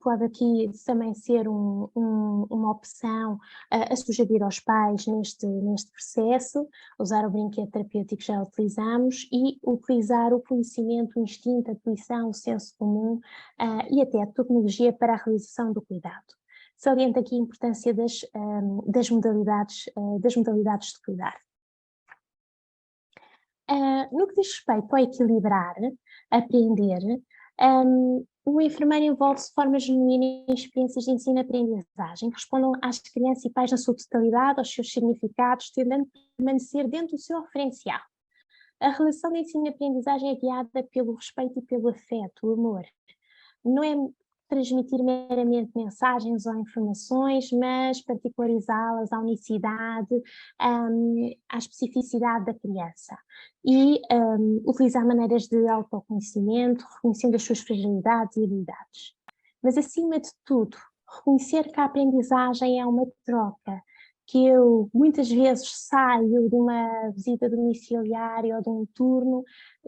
Pode aqui também ser uma opção a sugerir aos pais neste processo, usar o brinquedo terapêutico que já utilizamos e utilizar o conhecimento, o instinto, a intuição, o senso comum e até a tecnologia para a realização do cuidado. Saliento aqui a importância das modalidades de cuidar. No que diz respeito ao equilibrar, aprender, o enfermeiro envolve-se de forma genuína em experiências de ensino-aprendizagem que respondam às crianças e pais na sua totalidade, aos seus significados, tendendo a permanecer dentro do seu referencial. A relação de ensino-aprendizagem é guiada pelo respeito e pelo afeto, o amor. Não é transmitir meramente mensagens ou informações, mas particularizá-las à unicidade, à especificidade da criança e utilizar maneiras de autoconhecimento, reconhecendo as suas fragilidades e habilidades. Mas, acima de tudo, reconhecer que a aprendizagem é uma troca, que eu muitas vezes saio de uma visita domiciliária ou de um turno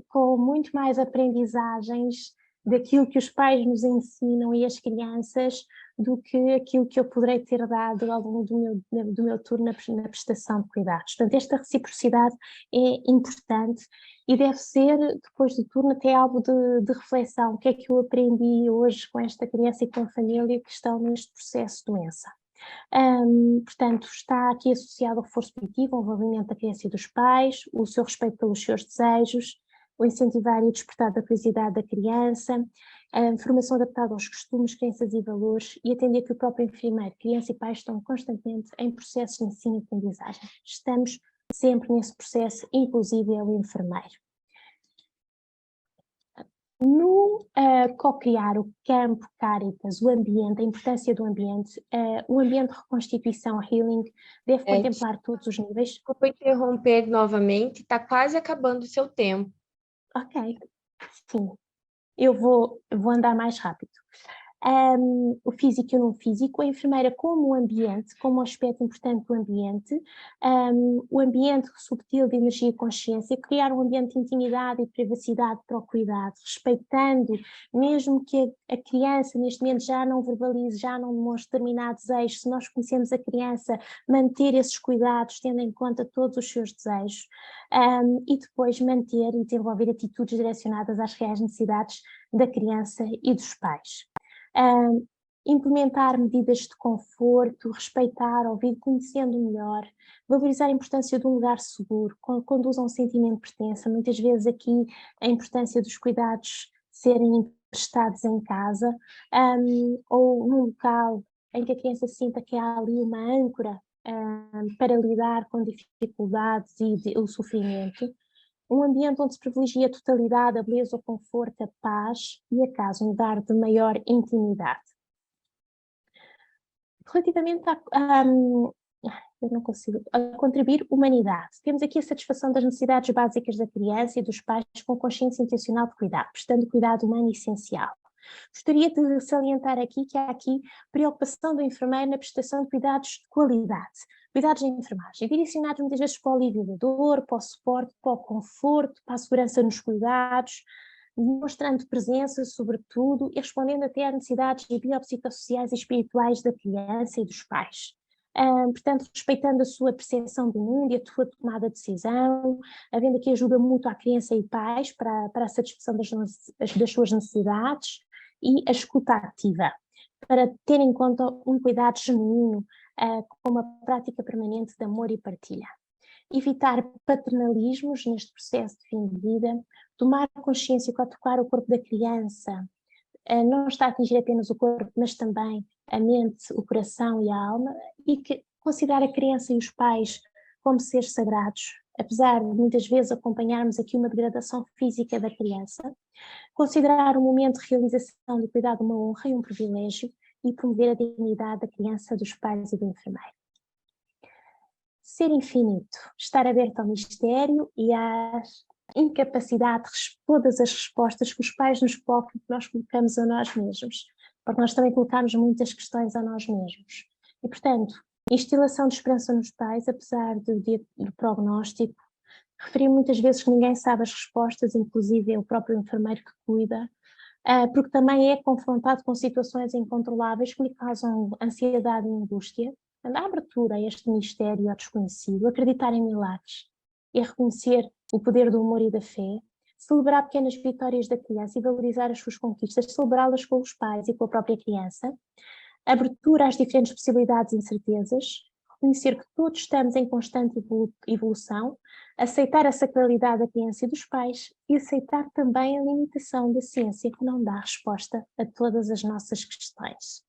com muito mais aprendizagens daquilo que os pais nos ensinam e as crianças do que aquilo que eu poderei ter dado ao longo do meu turno na prestação de cuidados. Portanto, esta reciprocidade é importante e deve ser, depois do turno, até algo de reflexão. O que é que eu aprendi hoje com esta criança e com a família que estão neste processo de doença? Portanto, está aqui associado ao reforço positivo, ao envolvimento da criança e dos pais, o seu respeito pelos seus desejos, o incentivar e o despertar da curiosidade da criança, a formação adaptada aos costumes, crenças e valores e atender que o próprio enfermeiro, criança e pais estão constantemente em processos de ensino e aprendizagem. Estamos sempre nesse processo, inclusive é o enfermeiro. No co-criar o campo Caritas, o ambiente, a importância do ambiente, o ambiente de reconstituição, healing, deve contemplar todos os níveis. Desculpa interromper novamente, está quase acabando o seu tempo. Ok, sim, eu vou andar mais rápido. O físico e o não físico, a enfermeira como o ambiente, como um aspecto importante do ambiente, o ambiente subtil de energia e consciência, criar um ambiente de intimidade e privacidade para o cuidado, respeitando, mesmo que a criança neste momento já não verbalize, já não demonstre determinados desejos, se nós conhecemos a criança, manter esses cuidados, tendo em conta todos os seus desejos, e depois manter e desenvolver atitudes direcionadas às reais necessidades da criança e dos pais. Implementar medidas de conforto, respeitar, ouvir, conhecendo melhor, valorizar a importância de um lugar seguro, conduz a um sentimento de pertença. Muitas vezes aqui a importância dos cuidados serem prestados em casa, ou num local em que a criança sinta que há ali uma âncora para lidar com dificuldades e o sofrimento. Um ambiente onde se privilegia a totalidade, a beleza, o conforto, a paz e a casa, um lugar de maior intimidade. Relativamente eu não consigo, a contribuir humanidade. Temos aqui a satisfação das necessidades básicas da criança e dos pais com consciência intencional de cuidado, prestando cuidado humano essencial. Gostaria de salientar aqui que há aqui preocupação do enfermeiro na prestação de cuidados de qualidade, cuidados de enfermagem, direcionados muitas vezes para o alívio da dor, para o suporte, para o conforto, para a segurança nos cuidados, demonstrando presença, sobretudo, e respondendo até às necessidades biopsicossociais e espirituais da criança e dos pais. Portanto, respeitando a sua percepção do mundo e a sua tomada de decisão, havendo aqui ajuda mútua à criança e pais para a satisfação das suas necessidades e a escuta ativa, para ter em conta um cuidado genuíno com uma prática permanente de amor e partilha. Evitar paternalismos neste processo de fim de vida, tomar consciência que ao tocar o corpo da criança não está a atingir apenas o corpo, mas também a mente, o coração e a alma, e que considerar a criança e os pais como seres sagrados, apesar de muitas vezes acompanharmos aqui uma degradação física da criança, considerar o momento de realização do cuidado uma honra e um privilégio e promover a dignidade da criança, dos pais e do enfermeiro. Ser infinito, estar aberto ao mistério e à incapacidade de todas as respostas que os pais nos colocam, que nós colocamos a nós mesmos, porque nós também colocamos muitas questões a nós mesmos. E, portanto, instilação de esperança nos pais, apesar do prognóstico, Referi muitas vezes que ninguém sabe as respostas, inclusive é o próprio enfermeiro que cuida, porque também é confrontado com situações incontroláveis que lhe causam ansiedade e angústia. A abertura a este mistério ao desconhecido, acreditar em milagres e reconhecer o poder do amor e da fé, celebrar pequenas vitórias da criança e valorizar as suas conquistas, celebrá-las com os pais e com a própria criança, abertura às diferentes possibilidades e incertezas, reconhecer que todos estamos em constante evolução, aceitar a sacralidade da criança e dos pais e aceitar também a limitação da ciência que não dá resposta a todas as nossas questões.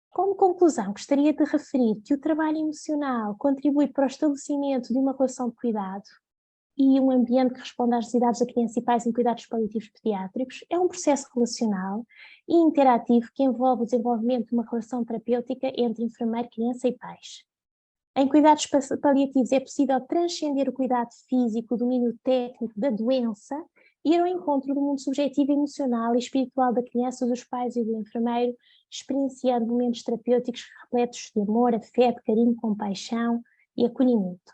Como conclusão, gostaria de referir que o trabalho emocional contribui para o estabelecimento de uma relação de cuidado e um ambiente que responda às necessidades da criança e pais em cuidados paliativos pediátricos. É um processo relacional e interativo que envolve o desenvolvimento de uma relação terapêutica entre enfermeiro, criança e pais. Em cuidados paliativos é possível transcender o cuidado físico, o domínio técnico da doença e ir ao encontro do mundo subjetivo, emocional e espiritual da criança, dos pais e do enfermeiro, experienciando momentos terapêuticos repletos de amor, afeto, carinho, compaixão e acolhimento.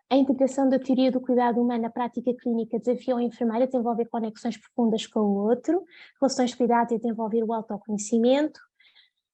A integração da teoria do cuidado humano na prática clínica desafiou a enfermeira a desenvolver conexões profundas com o outro, relações de cuidado e a desenvolver o autoconhecimento.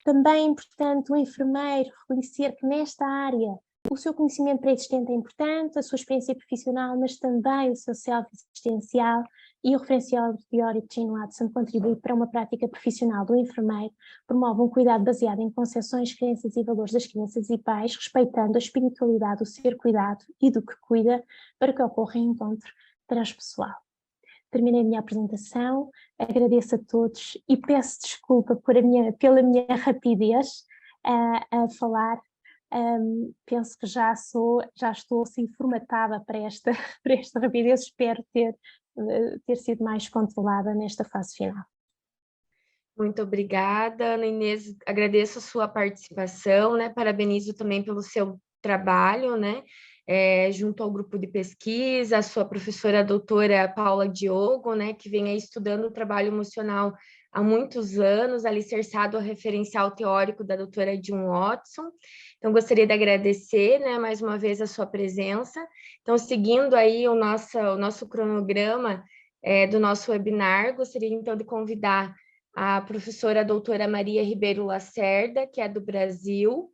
Também é importante o enfermeiro reconhecer que nesta área o seu conhecimento pré-existente é importante, a sua experiência profissional, mas também o seu self-existencial e o referencial teórico de Jane Watson contribui para uma prática profissional do enfermeiro, promove um cuidado baseado em concepções, crenças e valores das crianças e pais, respeitando a espiritualidade do ser cuidado e do que cuida, para que ocorra encontro transpessoal. Terminei a minha apresentação, agradeço a todos e peço desculpa pela minha rapidez a falar. Penso que já estou assim formatada para esta rapidez, espero ter sido mais controlada nesta fase final. Muito obrigada, Ana Inês, agradeço a sua participação, né? Parabenizo também pelo seu trabalho, né? Junto ao grupo de pesquisa, a sua professora a doutora Paula Diogo, né? Que vem aí estudando o trabalho emocional há muitos anos, alicerçado ao referencial teórico da doutora Haidy Watson. Então, gostaria de agradecer, né, mais uma vez a sua presença. Então, seguindo aí o nosso cronograma do nosso webinar, gostaria então de convidar a professora doutora Maria Ribeiro Lacerda, que é do Brasil,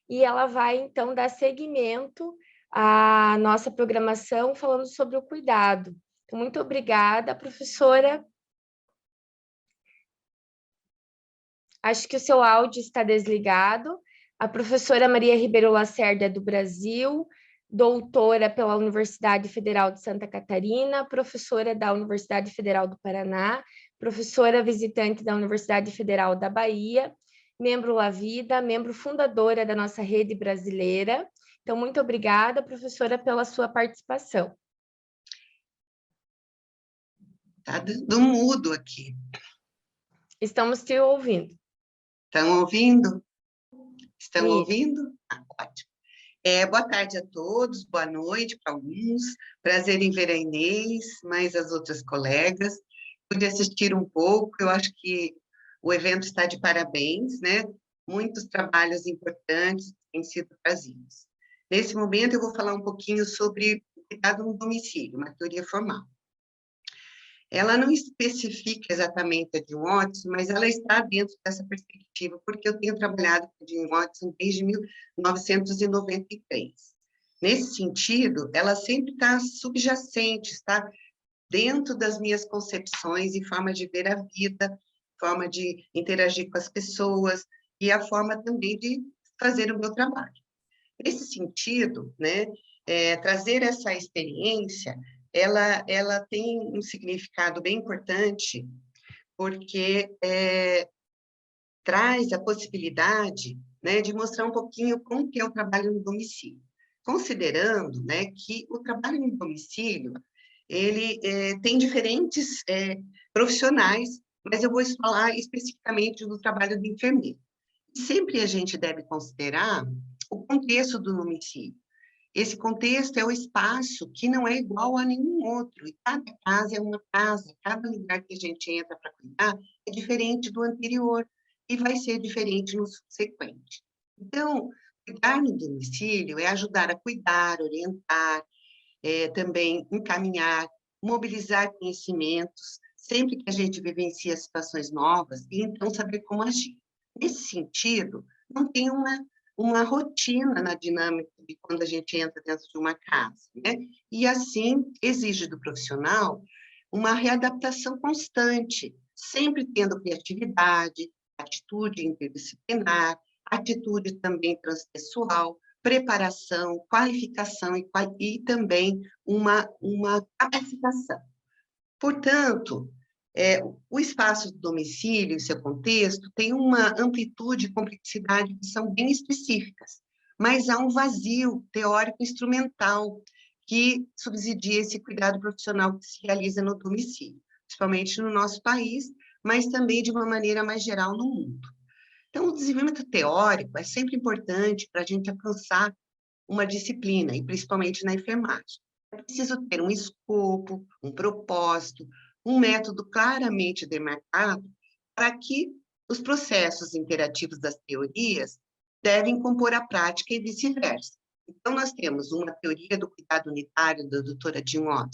e ela vai então dar seguimento à nossa programação falando sobre o cuidado. Então, muito obrigada, professora. Acho que o seu áudio está desligado. A professora Maria Ribeiro Lacerda é do Brasil, doutora pela Universidade Federal de Santa Catarina, professora da Universidade Federal do Paraná, professora visitante da Universidade Federal da Bahia, membro La Vida, membro fundadora da nossa rede brasileira. Então, muito obrigada, professora, pela sua participação. Está dando mudo aqui. Estamos te ouvindo. Estão ouvindo? Estão Isso. ouvindo? Ótimo. Boa tarde a todos, boa noite para alguns. Prazer em ver a Inês, mais as outras colegas. Pude assistir um pouco, eu acho que o evento está de parabéns, né? Muitos trabalhos importantes têm sido trazidos. Nesse momento, eu vou falar um pouquinho sobre o cuidado no domicílio, uma teoria formal. Ela não especifica exatamente a Jane Watson, mas ela está dentro dessa perspectiva, porque eu tenho trabalhado com a Jane Watson desde 1993. Nesse sentido, ela sempre está subjacente, está dentro das minhas concepções e forma de ver a vida, forma de interagir com as pessoas e a forma também de fazer o meu trabalho. Nesse sentido, né, trazer essa experiência, ela tem um significado bem importante, porque traz a possibilidade, né, de mostrar um pouquinho como que é o trabalho no domicílio, considerando, né, que o trabalho no domicílio, ele tem diferentes profissionais, mas eu vou falar especificamente do trabalho do enfermeiro. Sempre a gente deve considerar o contexto do domicílio. Esse contexto é o espaço que não é igual a nenhum outro, e cada casa é uma casa, cada lugar que a gente entra para cuidar é diferente do anterior, e vai ser diferente no subsequente. Então, cuidar no domicílio é ajudar a cuidar, orientar, também encaminhar, mobilizar conhecimentos, sempre que a gente vivencia situações novas, e então saber como agir. Nesse sentido, não tem uma rotina na dinâmica de quando a gente entra dentro de uma casa, né? E assim exige do profissional uma readaptação constante, sempre tendo criatividade, atitude interdisciplinar, atitude também transpessoal, preparação, qualificação e também uma capacitação. Portanto, o espaço do domicílio e seu contexto tem uma amplitude e complexidade que são bem específicas, mas há um vazio teórico instrumental que subsidia esse cuidado profissional que se realiza no domicílio, principalmente no nosso país, mas também de uma maneira mais geral no mundo. Então, o desenvolvimento teórico é sempre importante para a gente alcançar uma disciplina, e principalmente na enfermagem. É preciso ter um escopo, um propósito, um método claramente demarcado para que os processos interativos das teorias devem compor a prática e vice-versa. Então, nós temos uma teoria do cuidado unitário da doutora Diogo.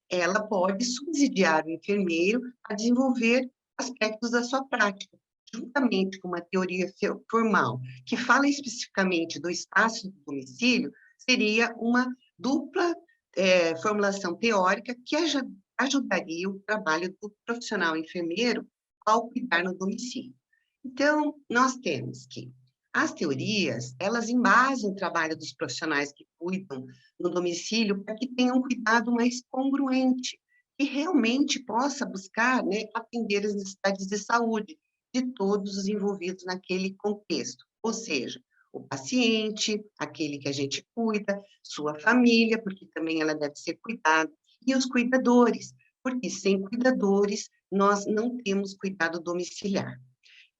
Ela pode subsidiar o enfermeiro a desenvolver aspectos da sua prática, juntamente com uma teoria formal, que fala especificamente do espaço do domicílio, seria uma dupla formulação teórica que ajudaria o trabalho do profissional enfermeiro ao cuidar no domicílio. Então, nós temos que as teorias, elas embasam o trabalho dos profissionais que cuidam no domicílio para que tenham um cuidado mais congruente e realmente possa buscar, né, atender as necessidades de saúde de todos os envolvidos naquele contexto, ou seja, o paciente, aquele que a gente cuida, sua família, porque também ela deve ser cuidada, e os cuidadores, porque sem cuidadores nós não temos cuidado domiciliar.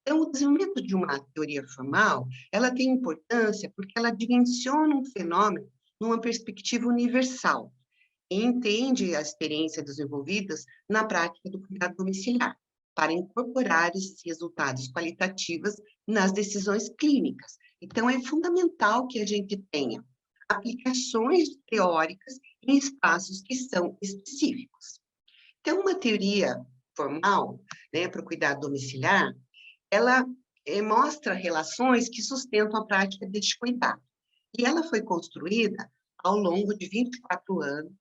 Então, o desenvolvimento de uma teoria formal, ela tem importância porque ela dimensiona um fenômeno numa perspectiva universal e entende a experiência dos envolvidos na prática do cuidado domiciliar, para incorporar esses resultados qualitativos nas decisões clínicas. Então, é fundamental que a gente tenha aplicações teóricas em espaços que são específicos. Então, uma teoria formal, né, para o cuidado domiciliar, ela mostra relações que sustentam a prática deste cuidado. E ela foi construída ao longo de 24 anos,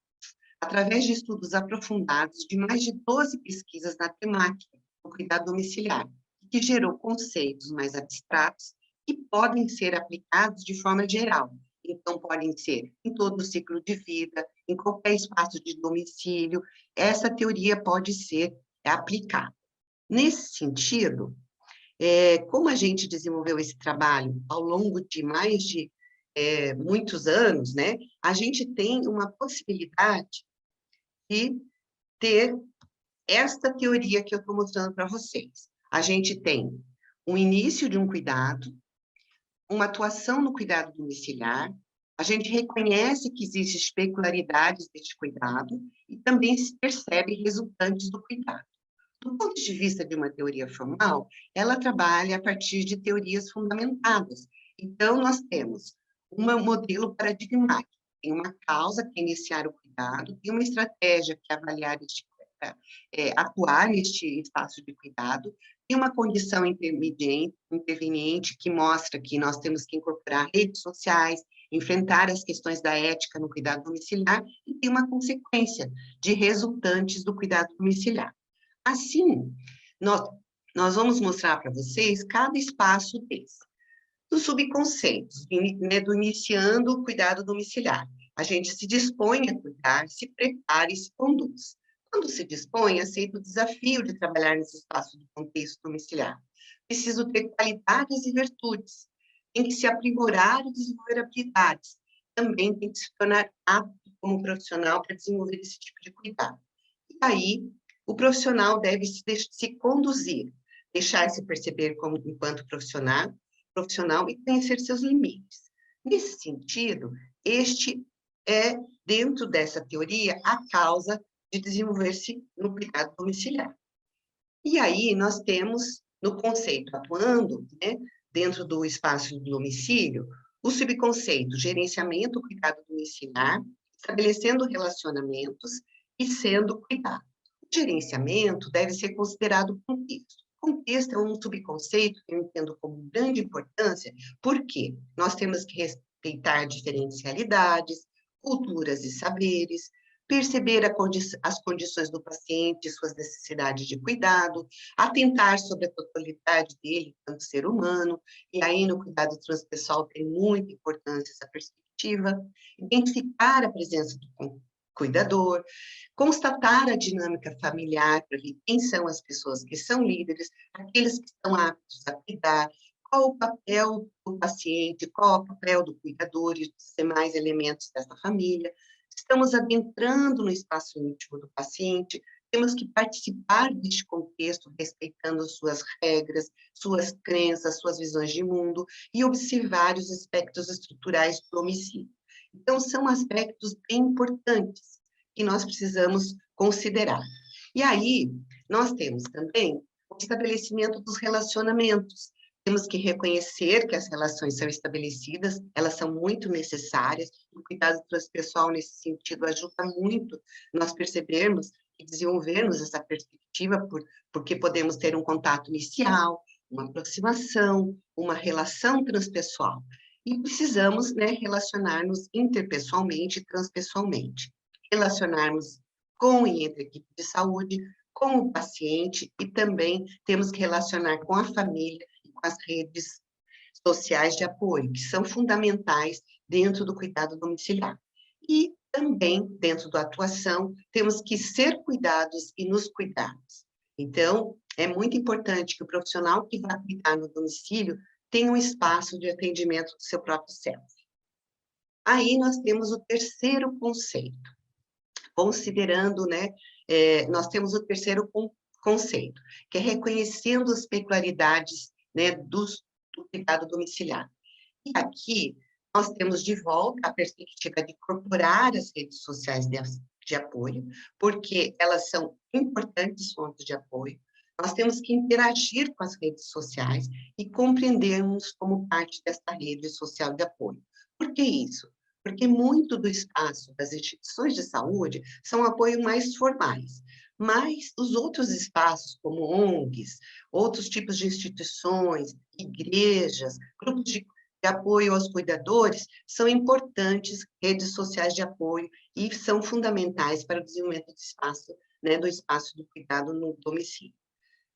através de estudos aprofundados de mais de 12 pesquisas na temática do cuidado domiciliar, que gerou conceitos mais abstratos que podem ser aplicados de forma geral. Então, podem ser em todo o ciclo de vida, em qualquer espaço de domicílio, essa teoria pode ser aplicada. Nesse sentido, como a gente desenvolveu esse trabalho ao longo de mais de muitos anos, né, a gente tem uma possibilidade de ter esta teoria que eu estou mostrando para vocês. A gente tem um início de um cuidado, uma atuação no cuidado domiciliar, a gente reconhece que existem peculiaridades deste cuidado e também se percebe resultantes do cuidado. Do ponto de vista de uma teoria formal, ela trabalha a partir de teorias fundamentadas. Então, nós temos um modelo paradigmático, tem uma causa que é iniciar o cuidado, e uma estratégia que é avaliar atuar neste espaço de cuidado, e uma condição interveniente que mostra que nós temos que incorporar redes sociais, enfrentar as questões da ética no cuidado domiciliar, e tem uma consequência de resultantes do cuidado domiciliar. Assim, nós vamos mostrar para vocês cada espaço desse. Dos subconceitos, né, do iniciando o cuidado domiciliar. A gente se dispõe a cuidar, se prepara e se conduz. Quando se dispõe, aceita o desafio de trabalhar nesse espaço do contexto domiciliar. Preciso ter qualidades e virtudes. Tem que se aprimorar e desenvolver habilidades. Também tem que se tornar apto como profissional para desenvolver esse tipo de cuidado. E aí, o profissional deve se conduzir, deixar-se perceber enquanto profissional e conhecer seus limites. Nesse sentido, este é, dentro dessa teoria, a causa de desenvolver-se no cuidado domiciliar. E aí, nós temos, no conceito atuando, né, dentro do espaço do domicílio, o subconceito gerenciamento do cuidado domiciliar estabelecendo relacionamentos e sendo cuidado. O gerenciamento deve ser considerado contexto. Contexto é um subconceito que eu entendo como de grande importância, porque nós temos que respeitar diferentes realidades, culturas e saberes, perceber as condições do paciente, suas necessidades de cuidado, atentar sobre a totalidade dele enquanto ser humano, e aí no cuidado transpessoal tem muita importância essa perspectiva, identificar a presença do cuidador, constatar a dinâmica familiar para ver quem são as pessoas que são líderes, aqueles que estão aptos a cuidar, qual o papel do paciente, qual o papel do cuidador e dos demais elementos dessa família. Estamos adentrando no espaço íntimo do paciente, temos que participar deste contexto, respeitando suas regras, suas crenças, suas visões de mundo, e observar os aspectos estruturais do domicílio. Então, são aspectos bem importantes que nós precisamos considerar. E aí, nós temos também o estabelecimento dos relacionamentos. Temos que reconhecer que as relações são estabelecidas, elas são muito necessárias, o cuidado transpessoal nesse sentido ajuda muito nós percebermos e desenvolvermos essa perspectiva, porque podemos ter um contato inicial, uma aproximação, uma relação transpessoal. E precisamos, né, relacionar-nos interpessoalmente e transpessoalmente. Relacionarmos com e entre a equipe de saúde, com o paciente, e também temos que relacionar com a família, com as redes sociais de apoio, que são fundamentais dentro do cuidado domiciliar. E também, dentro da atuação, temos que ser cuidados e nos cuidarmos. Então, é muito importante que o profissional que vai cuidar no domicílio tenha um espaço de atendimento do seu próprio self. Aí nós temos o terceiro conceito. Considerando, né, nós temos o terceiro conceito, que é reconhecendo as peculiaridades, né, do cuidado domiciliar. E aqui nós temos de volta a perspectiva de incorporar as redes sociais de apoio, porque elas são importantes fontes de apoio. Nós temos que interagir com as redes sociais e compreendermos como parte dessa rede social de apoio. Por que isso? Porque muito do espaço das instituições de saúde são apoios mais formais, mas os outros espaços, como ONGs, outros tipos de instituições, igrejas, grupos de apoio aos cuidadores, são importantes redes sociais de apoio e são fundamentais para o desenvolvimento do espaço, né, do espaço do cuidado no domicílio.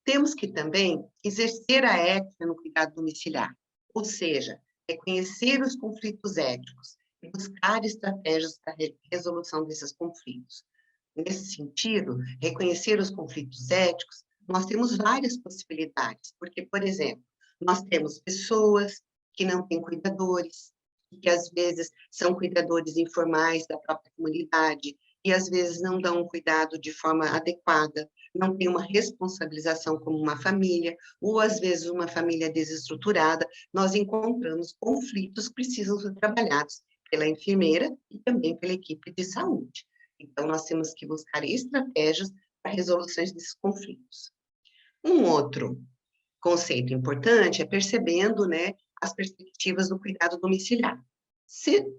Temos que também exercer a ética no cuidado domiciliar, ou seja, reconhecer os conflitos éticos e buscar estratégias para a resolução desses conflitos. Nesse sentido, reconhecer os conflitos éticos, nós temos várias possibilidades, porque, por exemplo, nós temos pessoas que não têm cuidadores, que às vezes são cuidadores informais da própria comunidade, e às vezes não dão um cuidado de forma adequada, não tem uma responsabilização como uma família, ou às vezes uma família desestruturada, nós encontramos conflitos que precisam ser trabalhados pela enfermeira e também pela equipe de saúde. Então, nós temos que buscar estratégias para resoluções desses conflitos. Um outro conceito importante é percebendo, né, as perspectivas do cuidado domiciliar.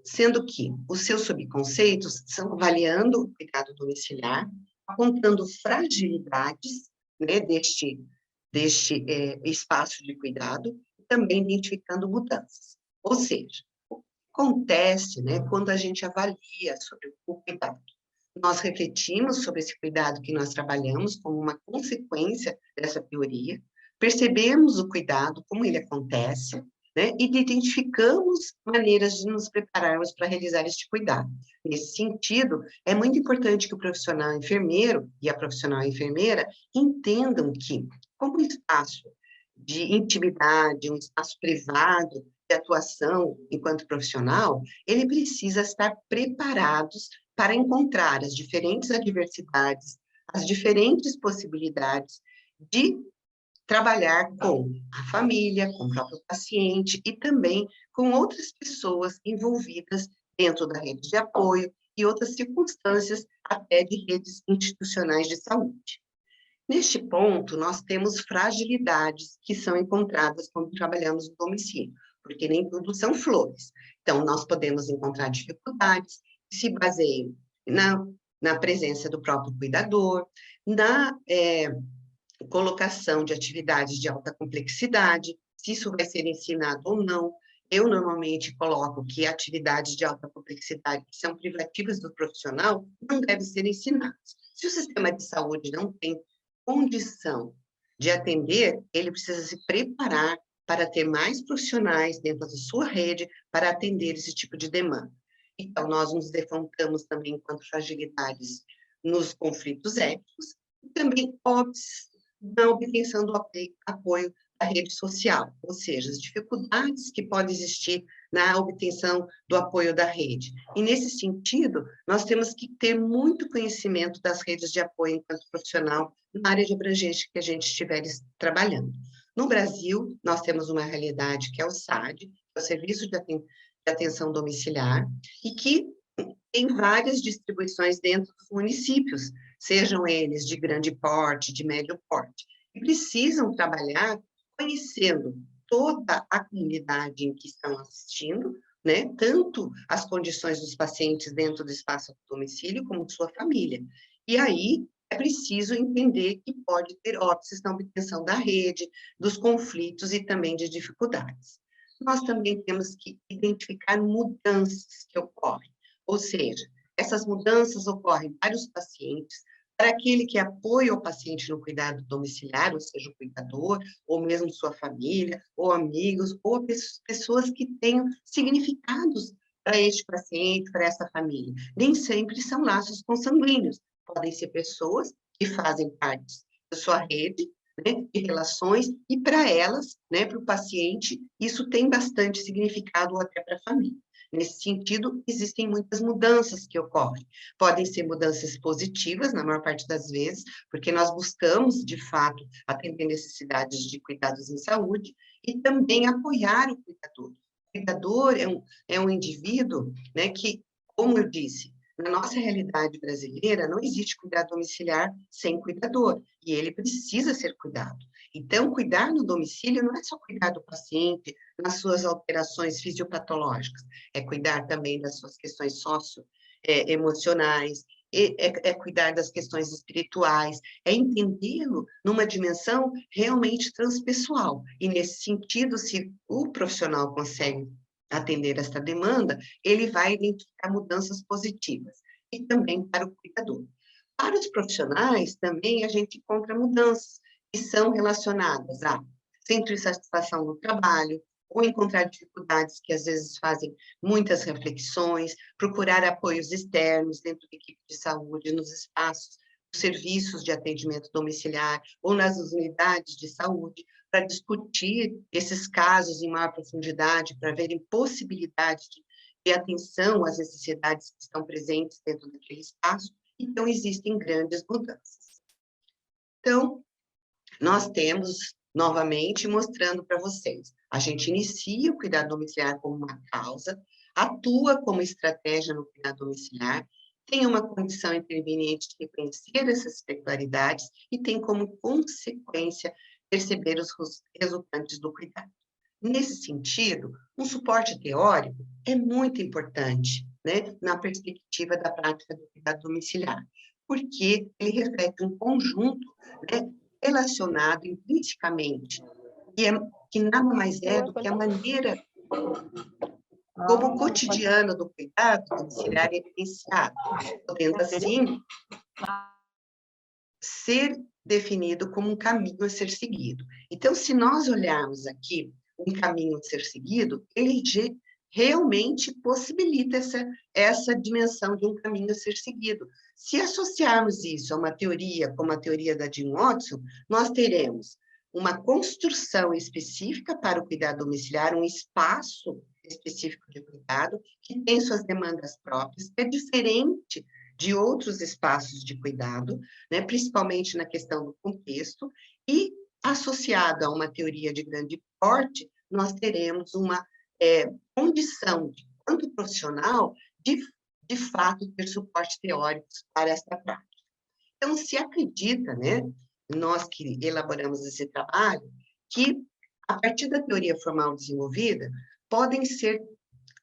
Sendo que os seus subconceitos são avaliando o cuidado domiciliar, apontando fragilidades, né, deste espaço de cuidado, e também identificando mudanças. Ou seja, o que acontece, né, quando a gente avalia sobre o cuidado? Nós refletimos sobre esse cuidado que nós trabalhamos como uma consequência dessa teoria, percebemos o cuidado, como ele acontece, né, e identificamos maneiras de nos prepararmos para realizar este cuidado. Nesse sentido, é muito importante que o profissional enfermeiro e a profissional enfermeira entendam que, como um espaço de intimidade, um espaço privado de atuação enquanto profissional, ele precisa estar preparados para encontrar as diferentes adversidades, as diferentes possibilidades de trabalhar com a família, com o próprio paciente e também com outras pessoas envolvidas dentro da rede de apoio e outras circunstâncias até de redes institucionais de saúde. Neste ponto, nós temos fragilidades que são encontradas quando trabalhamos no domicílio, porque nem tudo são flores. Então, nós podemos encontrar dificuldades se baseiam na presença do próprio cuidador, na colocação de atividades de alta complexidade, se isso vai ser ensinado ou não. Eu normalmente coloco que atividades de alta complexidade que são privativas do profissional não devem ser ensinadas. Se o sistema de saúde não tem condição de atender, ele precisa se preparar para ter mais profissionais dentro da sua rede para atender esse tipo de demanda. Então, nós nos defrontamos também enquanto fragilidades nos conflitos éticos e também na obtenção do apoio da rede social, ou seja, as dificuldades que podem existir na obtenção do apoio da rede. E, nesse sentido, nós temos que ter muito conhecimento das redes de apoio enquanto profissional na área de abrangência que a gente estiver trabalhando. No Brasil, nós temos uma realidade que é o SAD, que é o Serviço de Atenção Domiciliar, e que tem várias distribuições dentro dos municípios, sejam eles de grande porte, de médio porte, e precisam trabalhar conhecendo toda a comunidade em que estão assistindo, né, tanto as condições dos pacientes dentro do espaço do domicílio, como de sua família. E aí, é preciso entender que pode ter óbices na obtenção da rede, dos conflitos e também de dificuldades. Nós também temos que identificar mudanças que ocorrem, ou seja, essas mudanças ocorrem para os pacientes, para aquele que apoia o paciente no cuidado domiciliar, ou seja, o cuidador, ou mesmo sua família, ou amigos, ou pessoas que tenham significados para este paciente, para essa família. Nem sempre são laços consanguíneos, podem ser pessoas que fazem parte da sua rede, né, de relações, e para elas, né, para o paciente, isso tem bastante significado até para a família. Nesse sentido, existem muitas mudanças que ocorrem. Podem ser mudanças positivas, na maior parte das vezes, porque nós buscamos, de fato, atender necessidades de cuidados em saúde e também apoiar o cuidador. O cuidador é um indivíduo, né, que, como eu disse, na nossa realidade brasileira, não existe cuidado domiciliar sem cuidador, e ele precisa ser cuidado. Então, cuidar no domicílio não é só cuidar do paciente nas suas alterações fisiopatológicas, é cuidar também das suas questões socioemocionais, é cuidar das questões espirituais, é entendê-lo numa dimensão realmente transpessoal. E, nesse sentido, se o profissional consegue atender esta demanda, ele vai identificar mudanças positivas, e também para o cuidador. Para os profissionais, também a gente encontra mudanças que são relacionadas a centro de satisfação no trabalho, ou encontrar dificuldades que às vezes fazem muitas reflexões, procurar apoios externos dentro da equipe de saúde, nos espaços, nos serviços de atendimento domiciliar, ou nas unidades de saúde, para discutir esses casos em maior profundidade, para verem possibilidades de atenção às necessidades que estão presentes dentro daquele espaço. Então, existem grandes mudanças. Então, nós temos, novamente, mostrando para vocês, a gente inicia o cuidado domiciliar como uma causa, atua como estratégia no cuidado domiciliar, tem uma condição interveniente de reconhecer essas peculiaridades e tem como consequência perceber os resultantes do cuidado. Nesse sentido, um suporte teórico é muito importante, né, na perspectiva da prática do cuidado domiciliar, porque ele reflete um conjunto, né, relacionado intrinsecamente, que nada mais é do que a maneira como o cotidiano do cuidado domiciliar é evidenciado, podendo assim ser definido como um caminho a ser seguido. Então, se nós olharmos aqui um caminho a ser seguido, ele realmente possibilita essa dimensão de um caminho a ser seguido. Se associarmos isso a uma teoria, como a teoria da Jim Watson, nós teremos uma construção específica para o cuidado domiciliar, um espaço específico de cuidado, que tem suas demandas próprias, é diferente de outros espaços de cuidado, né, principalmente na questão do contexto, e associado a uma teoria de grande porte, nós teremos uma condição, enquanto profissional, de fato ter suporte teórico para essa prática. Então, se acredita, né, nós que elaboramos esse trabalho, que a partir da teoria formal desenvolvida, podem ser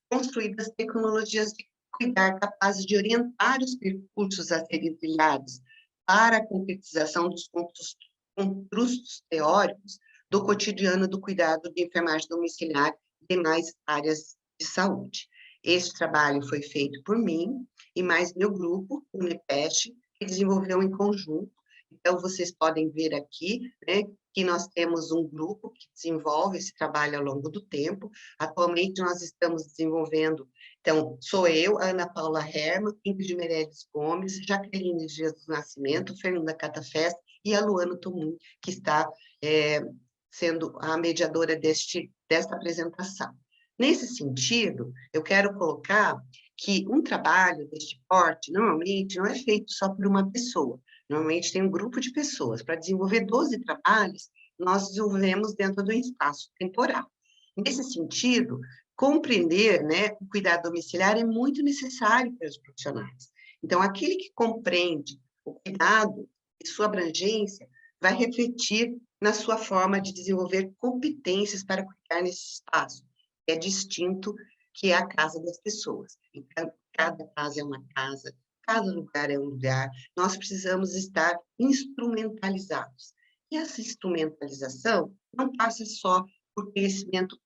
construídas tecnologias de cuidar capazes de orientar os percursos a serem trilhados para a concretização dos construtos teóricos do cotidiano do cuidado de enfermagem domiciliar e demais áreas de saúde. Este trabalho foi feito por mim e mais meu grupo, o UNEPEST, que desenvolveu em conjunto. Então, vocês podem ver aqui, né, que nós temos um grupo que desenvolve esse trabalho ao longo do tempo. Atualmente, nós estamos desenvolvendo, então, sou eu, Ana Paula Herman, Ingrid Meirelles Gomes, Jaqueline Dias do Nascimento, Fernanda Catafesta e a Luana Tonin, que está sendo a mediadora desta apresentação. Nesse sentido, eu quero colocar que um trabalho deste porte, normalmente, não é feito só por uma pessoa. Normalmente tem um grupo de pessoas. Para desenvolver 12 trabalhos, nós desenvolvemos dentro do espaço temporal. Nesse sentido, compreender, né, o cuidado domiciliar é muito necessário para os profissionais. Então, aquele que compreende o cuidado e sua abrangência vai refletir na sua forma de desenvolver competências para cuidar nesse espaço. É distinto que é a casa das pessoas. Então, cada casa é uma casa, cada lugar é um lugar. Nós precisamos estar instrumentalizados. E essa instrumentalização não passa só por conhecimento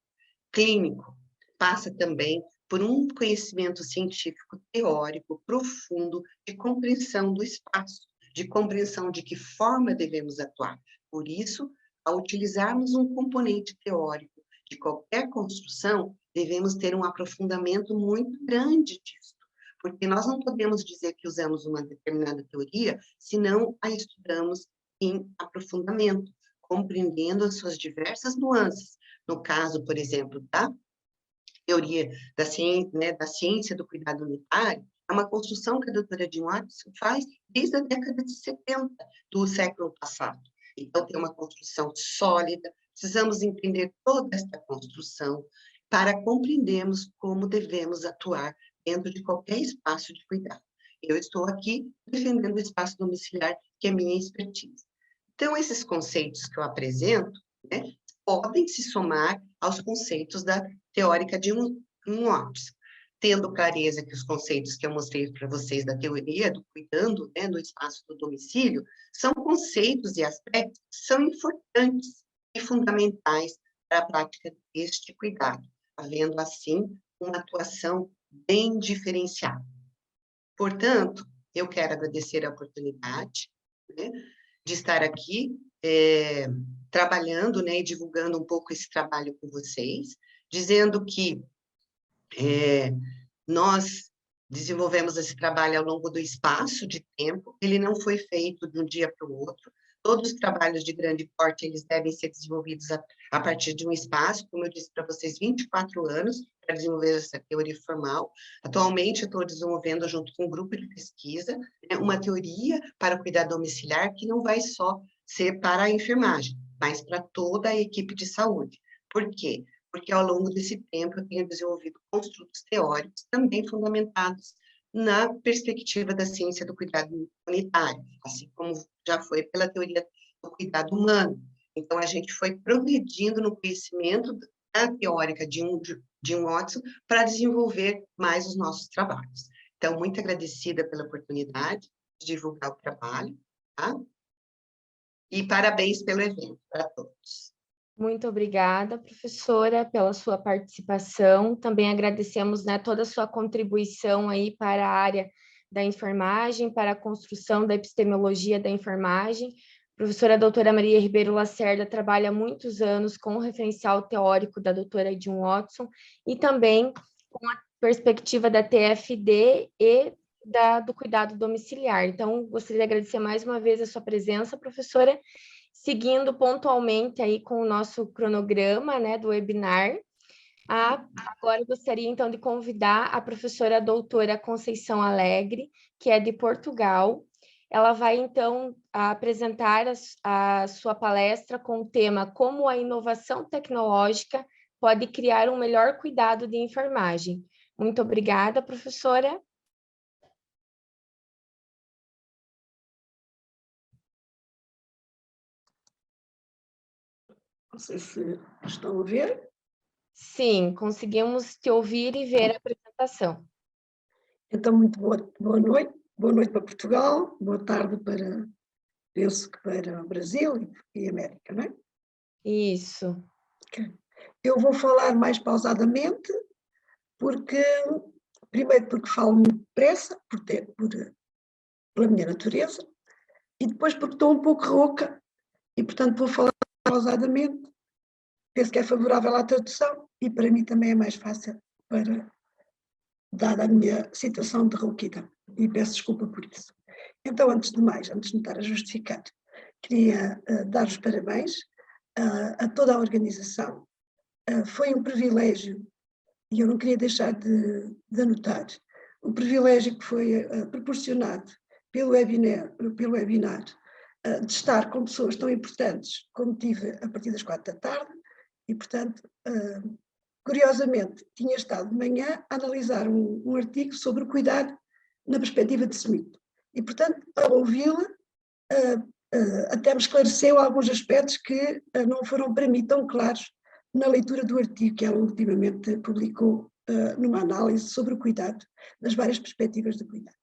clínico, passa também por um conhecimento científico teórico profundo de compreensão do espaço, de compreensão de que forma devemos atuar. Por isso, ao utilizarmos um componente teórico de qualquer construção, devemos ter um aprofundamento muito grande disso, porque nós não podemos dizer que usamos uma determinada teoria se não a estudamos em aprofundamento, compreendendo as suas diversas nuances. No caso, por exemplo, da teoria da ciência, né, da ciência do cuidado unitário, é uma construção que a doutora Denipote faz desde a década de 70 do século passado. Então, tem uma construção sólida, precisamos entender toda esta construção para compreendermos como devemos atuar dentro de qualquer espaço de cuidado. Eu estou aqui defendendo o espaço domiciliar, que é minha expertise. Então, esses conceitos que eu apresento, né, podem se somar aos conceitos da teórica de Watson, tendo clareza que os conceitos que eu mostrei para vocês da teoria do cuidando, né, no espaço do domicílio, são conceitos e aspectos que são importantes e fundamentais para a prática deste cuidado, havendo, assim, uma atuação bem diferenciada. Portanto, eu quero agradecer a oportunidade, né, de estar aqui trabalhando, né, e divulgando um pouco esse trabalho com vocês, dizendo que nós desenvolvemos esse trabalho ao longo do espaço de tempo, ele não foi feito de um dia para o outro. Todos os trabalhos de grande porte, eles devem ser desenvolvidos a partir de um espaço, como eu disse para vocês, 24 anos para desenvolver essa teoria formal. Atualmente, eu estou desenvolvendo, junto com um grupo de pesquisa, né, uma teoria para o cuidado domiciliar que não vai só ser para a enfermagem, mas para toda a equipe de saúde. Por quê? Porque ao longo desse tempo eu tenho desenvolvido construtos teóricos também fundamentados na perspectiva da ciência do cuidado unitário, assim como já foi pela teoria do cuidado humano. Então, a gente foi progredindo no conhecimento da teórica de Watson para desenvolver mais os nossos trabalhos. Então, muito agradecida pela oportunidade de divulgar o trabalho, tá? E parabéns pelo evento para todos. Muito obrigada, professora, pela sua participação. Também agradecemos, né, toda a sua contribuição aí para a área da enfermagem, para a construção da epistemologia da enfermagem. A professora doutora Maria Ribeiro Lacerda trabalha há muitos anos com o referencial teórico da doutora Haidy Watson e também com a perspectiva da TFD e do cuidado domiciliar. Então, gostaria de agradecer mais uma vez a sua presença, professora, seguindo pontualmente aí com o nosso cronograma, né, do webinar. Agora eu gostaria, então, de convidar a professora doutora Conceição Alegre, que é de Portugal. Ela vai, então, apresentar a sua palestra com o tema Como a inovação tecnológica pode criar um melhor cuidado de enfermagem. Muito obrigada, professora. Não sei se estão a ver. Sim, conseguimos te ouvir e ver a apresentação. Então, muito boa noite para Portugal, boa tarde para, penso que para o Brasil e América, não é? Isso. Okay. Eu vou falar mais pausadamente, primeiro porque falo muito depressa, pela minha natureza, e depois porque estou um pouco rouca, e portanto vou falar pausadamente. Penso que é favorável à tradução, e para mim também é mais fácil, dada a minha situação de rouquidão, e peço desculpa por isso. Então, antes de mais, antes de me estar a justificar, queria dar os parabéns a toda a organização. Foi um privilégio, e eu não queria deixar de anotar, o privilégio que foi proporcionado pelo webinar de estar com pessoas tão importantes como tive a partir das 4 da tarde, e, portanto, curiosamente, tinha estado de manhã a analisar um artigo sobre o cuidado na perspectiva de Smith. E, portanto, ao ouvi-la, até me esclareceu alguns aspectos que não foram para mim tão claros na leitura do artigo que ela ultimamente publicou numa análise sobre o cuidado, nas várias perspectivas de cuidado.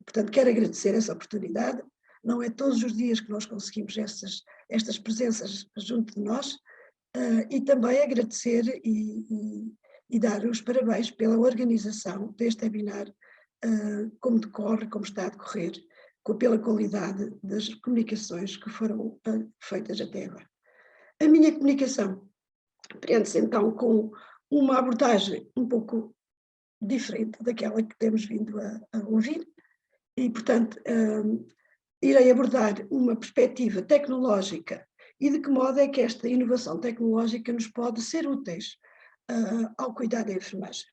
Portanto, quero agradecer essa oportunidade. Não é todos os dias que nós conseguimos estas presenças junto de nós, e também agradecer e dar os parabéns pela organização deste webinar, como decorre, como está a decorrer, pela qualidade das comunicações que foram feitas até agora. A minha comunicação prende-se então com uma abordagem um pouco diferente daquela que temos vindo a ouvir, e, portanto, irei abordar uma perspectiva tecnológica e de que modo é que esta inovação tecnológica nos pode ser úteis ao cuidado da enfermagem.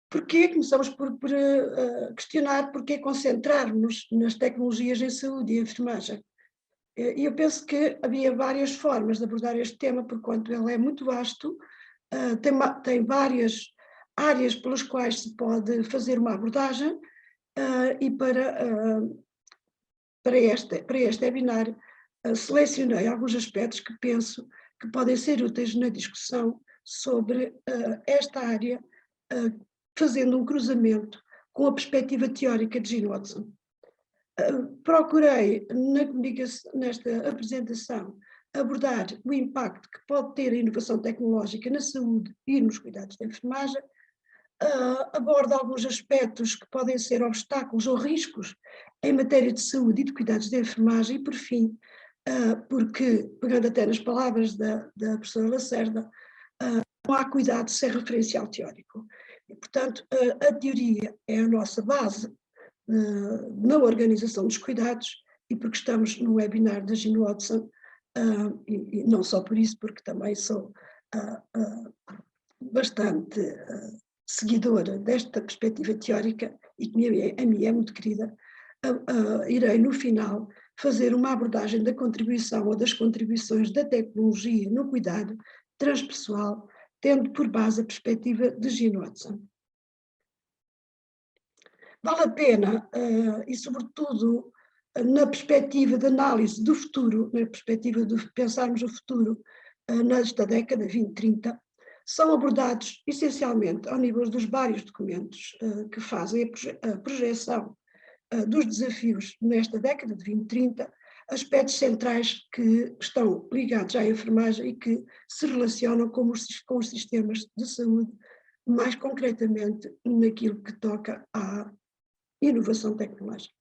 Porquê? Começamos por questionar porquê concentrar-nos nas tecnologias em saúde e enfermagem. E eu penso que havia várias formas de abordar este tema, porquanto ele é muito vasto, tem várias áreas pelas quais se pode fazer uma abordagem, e para este webinar selecionei alguns aspectos que penso que podem ser úteis na discussão sobre esta área, fazendo um cruzamento com a perspectiva teórica de Gene Watson. Procurei, nesta apresentação, abordar o impacto que pode ter a inovação tecnológica na saúde e nos cuidados da enfermagem, aborda alguns aspectos que podem ser obstáculos ou riscos em matéria de saúde e de cuidados da enfermagem, e por fim, porque, pegando até nas palavras da professora Lacerda, não há cuidado sem referencial teórico. E, portanto, a teoria é a nossa base na organização dos cuidados, e porque estamos no webinar da Gene Watson, e não só por isso, porque também sou bastante seguidora desta perspectiva teórica, e que a mim é muito querida, irei no final fazer uma abordagem da contribuição ou das contribuições da tecnologia no cuidado transpessoal, tendo por base a perspectiva de Gene Watson. Vale a pena, e sobretudo na perspectiva de análise do futuro, na perspectiva de pensarmos o futuro nesta década 2030, são abordados essencialmente ao nível dos vários documentos que fazem a projeção dos desafios nesta década de 2030, aspectos centrais que estão ligados à enfermagem e que se relacionam com os sistemas de saúde, mais concretamente naquilo que toca à inovação tecnológica.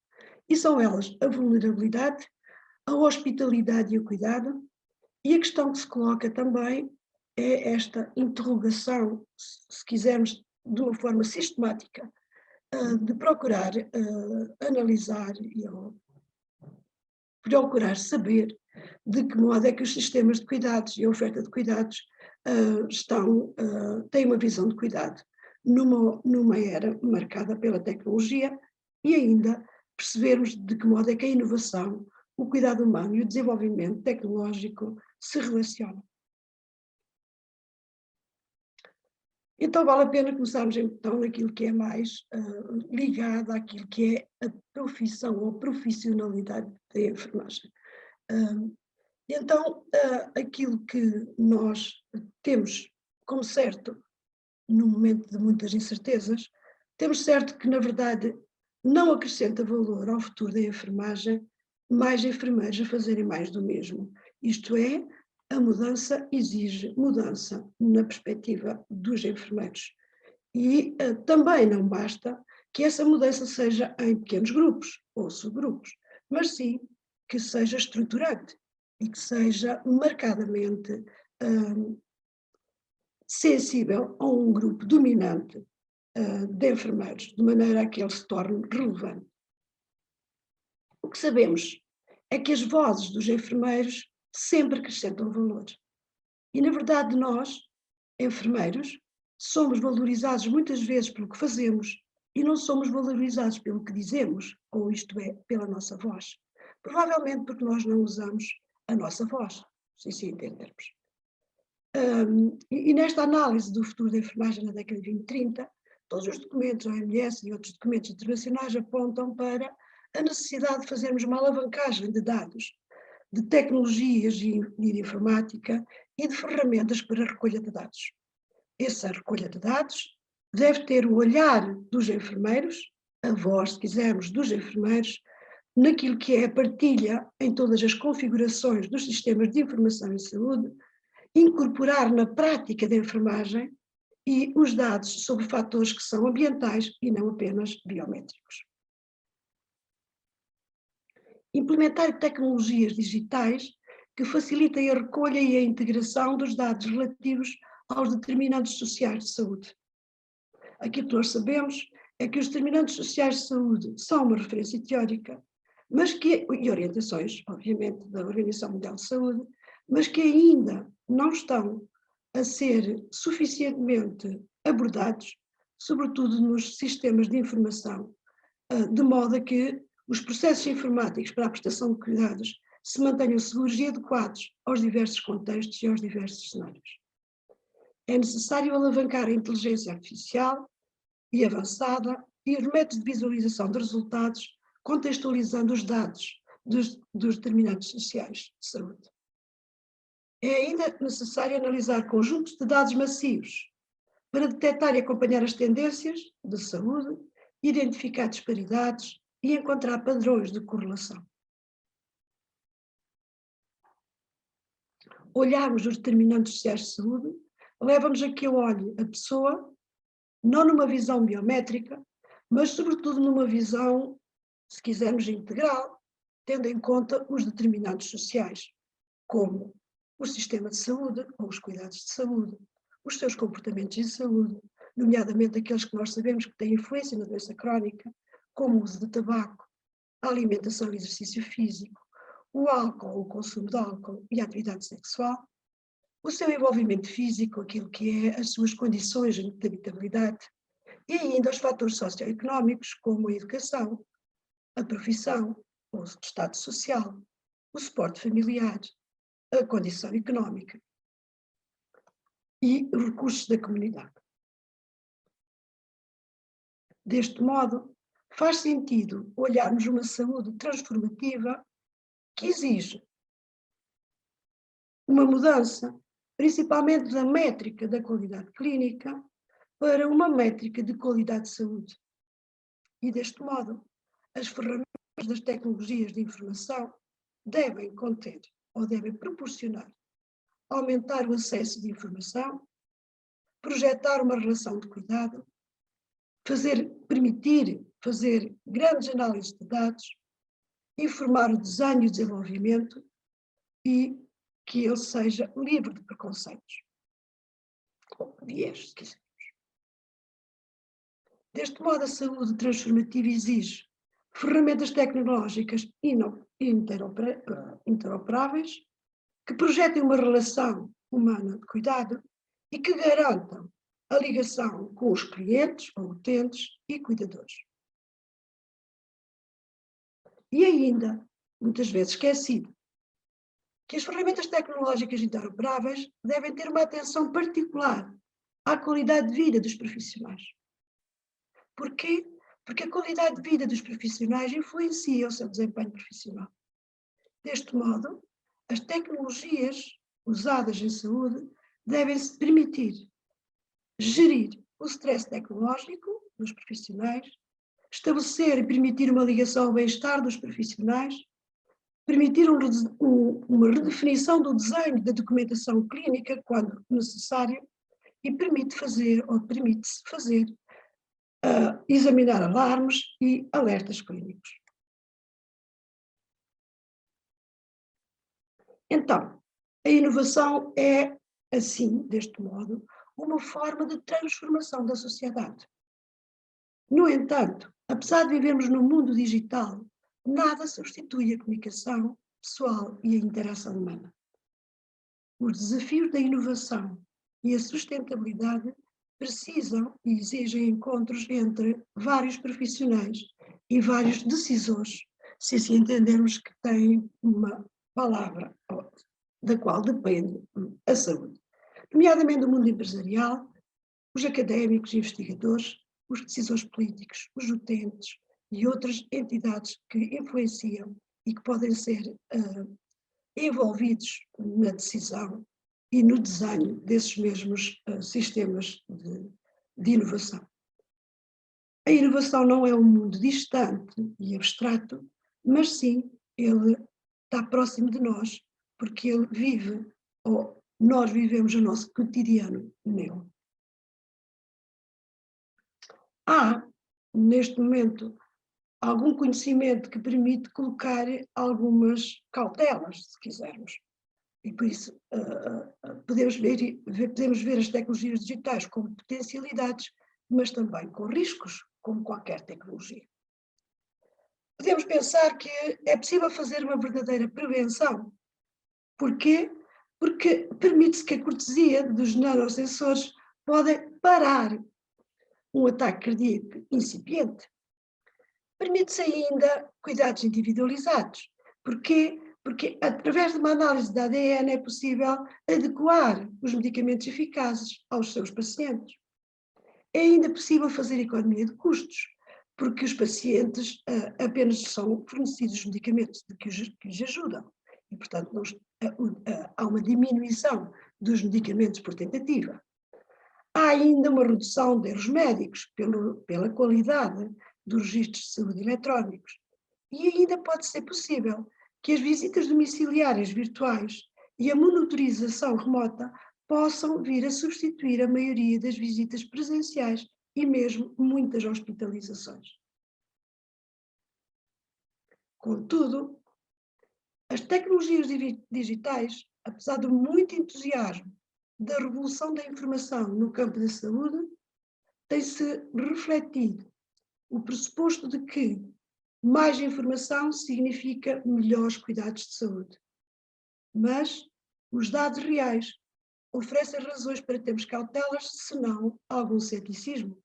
E são elas a vulnerabilidade, a hospitalidade e o cuidado, e a questão que se coloca também é esta interrogação, se quisermos de uma forma sistemática, de procurar analisar e procurar saber de que modo é que os sistemas de cuidados e a oferta de cuidados têm uma visão de cuidado numa era marcada pela tecnologia, e ainda percebermos de que modo é que a inovação, o cuidado humano e o desenvolvimento tecnológico se relacionam. Então vale a pena começarmos então naquilo que é mais ligado àquilo que é a profissão ou profissionalidade da enfermagem. Então, aquilo que nós temos como certo, no momento de muitas incertezas, temos certo que, na verdade, não acrescenta valor ao futuro da enfermagem mais enfermeiros a fazerem mais do mesmo. Isto é, a mudança exige mudança na perspectiva dos enfermeiros. E também não basta que essa mudança seja em pequenos grupos ou subgrupos, mas sim que seja estruturante e que seja marcadamente sensível a um grupo dominante de enfermeiros, de maneira a que ele se torne relevante. O que sabemos é que as vozes dos enfermeiros sempre acrescentam valor. E, na verdade, nós, enfermeiros, somos valorizados muitas vezes pelo que fazemos e não somos valorizados pelo que dizemos, ou isto é, pela nossa voz. Provavelmente porque nós não usamos a nossa voz, se assim entendermos. E nesta análise do futuro da enfermagem na década de 20 e 30, todos os documentos, OMS e outros documentos internacionais apontam para a necessidade de fazermos uma alavancagem de dados, de tecnologias e de informática e de ferramentas para a recolha de dados. Essa recolha de dados deve ter o olhar dos enfermeiros, a voz, se quisermos, dos enfermeiros, naquilo que é a partilha em todas as configurações dos sistemas de informação em saúde, incorporar na prática da enfermagem e os dados sobre fatores que são ambientais e não apenas biométricos. Implementar tecnologias digitais que facilitem a recolha e a integração dos dados relativos aos determinantes sociais de saúde. Aquilo que nós sabemos é que os determinantes sociais de saúde são uma referência teórica, mas e orientações, obviamente, da Organização Mundial de Saúde, mas que ainda não estão a ser suficientemente abordados, sobretudo nos sistemas de informação, de modo a que os processos informáticos para a prestação de cuidados se mantenham seguros e adequados aos diversos contextos e aos diversos cenários. É necessário alavancar a inteligência artificial e avançada e os métodos de visualização de resultados, contextualizando os dados dos determinantes sociais de saúde. É ainda necessário analisar conjuntos de dados massivos para detectar e acompanhar as tendências de saúde, identificar disparidades e encontrar padrões de correlação. Olharmos os determinantes sociais de saúde leva-nos a que eu olhe a pessoa, não numa visão biométrica, mas sobretudo numa visão, se quisermos, integral, tendo em conta os determinantes sociais, como o sistema de saúde ou os cuidados de saúde, os seus comportamentos de saúde, nomeadamente aqueles que nós sabemos que têm influência na doença crónica, como o uso de tabaco, a alimentação e exercício físico, o álcool, o consumo de álcool e a atividade sexual, o seu envolvimento físico, aquilo que é as suas condições de habitabilidade, e ainda os fatores socioeconómicos, como a educação, a profissão, o estado social, o suporte familiar, a condição económica e os recursos da comunidade. Deste modo, faz sentido olharmos uma saúde transformativa que exige uma mudança, principalmente da métrica da qualidade clínica, para uma métrica de qualidade de saúde. E deste modo, as ferramentas das tecnologias de informação devem conter ou devem proporcionar aumentar o acesso de informação, projetar uma relação de cuidado, permitir fazer grandes análises de dados, informar o desenho e o desenvolvimento e que ele seja livre de preconceitos, ou viés, se quisermos. Deste modo, a saúde transformativa exige ferramentas tecnológicas interoperáveis que projetem uma relação humana de cuidado e que garantam a ligação com os clientes, ou utentes e cuidadores. E ainda, muitas vezes esquecido, que as ferramentas tecnológicas interoperáveis devem ter uma atenção particular à qualidade de vida dos profissionais. Porquê? Porque a qualidade de vida dos profissionais influencia o seu desempenho profissional. Deste modo, as tecnologias usadas em saúde devem-se permitir gerir o stress tecnológico dos profissionais, estabelecer e permitir uma ligação ao bem-estar dos profissionais, permitir uma redefinição do desenho da documentação clínica quando necessário e permite-se fazer examinar alarmes e alertas clínicos. Então, a inovação é, assim, deste modo, uma forma de transformação da sociedade. No entanto, apesar de vivermos num mundo digital, nada substitui a comunicação pessoal e a interação humana. Os desafios da inovação e a sustentabilidade precisam e exigem encontros entre vários profissionais e vários decisores, se assim entendermos que têm uma palavra da qual depende a saúde, nomeadamente o mundo empresarial, os académicos e investigadores, os decisores políticos, os utentes e outras entidades que influenciam e que podem ser envolvidos na decisão e no desenho desses mesmos sistemas de inovação. A inovação não é um mundo distante e abstrato, mas sim, ele está próximo de nós, porque ele vive, ou nós vivemos o nosso cotidiano nele. Há, neste momento, algum conhecimento que permite colocar algumas cautelas, se quisermos. E por isso podemos ver as tecnologias digitais como potencialidades, mas também com riscos, como qualquer tecnologia. Podemos pensar que é possível fazer uma verdadeira prevenção. Porquê? Porque permite-se que a cortesia dos nanosensores pode parar um ataque cardíaco incipiente. Permite-se ainda cuidados individualizados. Porquê? Porque através de uma análise de ADN é possível adequar os medicamentos eficazes aos seus pacientes. É ainda possível fazer economia de custos, porque os pacientes apenas são fornecidos os medicamentos que os ajudam. E, portanto, há uma diminuição dos medicamentos por tentativa. Há ainda uma redução de erros médicos pela qualidade dos registros de saúde eletrónicos. E ainda pode ser possível que as visitas domiciliárias virtuais e a monitorização remota possam vir a substituir a maioria das visitas presenciais e mesmo muitas hospitalizações. Contudo, as tecnologias digitais, apesar de muito entusiasmo da revolução da informação no campo da saúde, tem-se refletido o pressuposto de que mais informação significa melhores cuidados de saúde. Mas os dados reais oferecem razões para termos cautelas, se não algum ceticismo.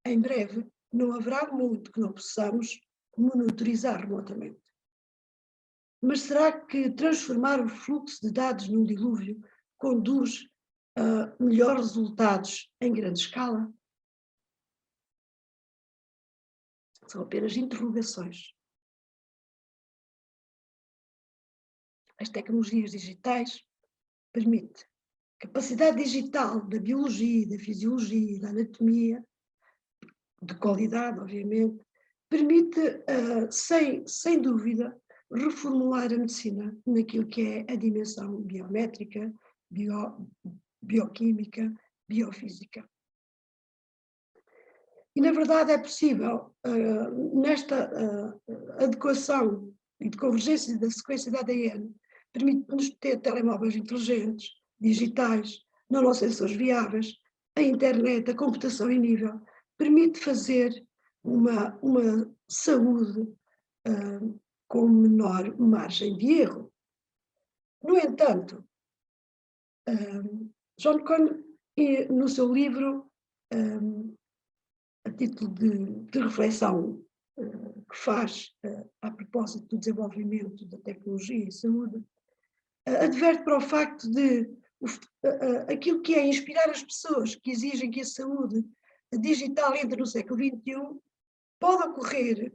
Em breve, não haverá muito que não possamos monitorizar remotamente. Mas será que transformar o fluxo de dados num dilúvio conduz a melhores resultados em grande escala? São apenas interrogações. As tecnologias digitais permitem capacidade digital da biologia, da fisiologia, da anatomia, de qualidade, obviamente, permite, sem dúvida, reformular a medicina naquilo que é a dimensão biométrica, bioquímica, biofísica. E, na verdade, é possível, nesta adequação e de convergência da sequência de ADN, permite-nos ter telemóveis inteligentes, digitais, nanosensores viáveis, a internet, a computação em nível, permite fazer uma saúde com menor margem de erro. No entanto, John Cohn, no seu livro, a título de reflexão que faz a propósito do desenvolvimento da tecnologia e saúde, adverte para o facto de aquilo que é inspirar as pessoas que exigem que a saúde digital entre no século XXI, pode ocorrer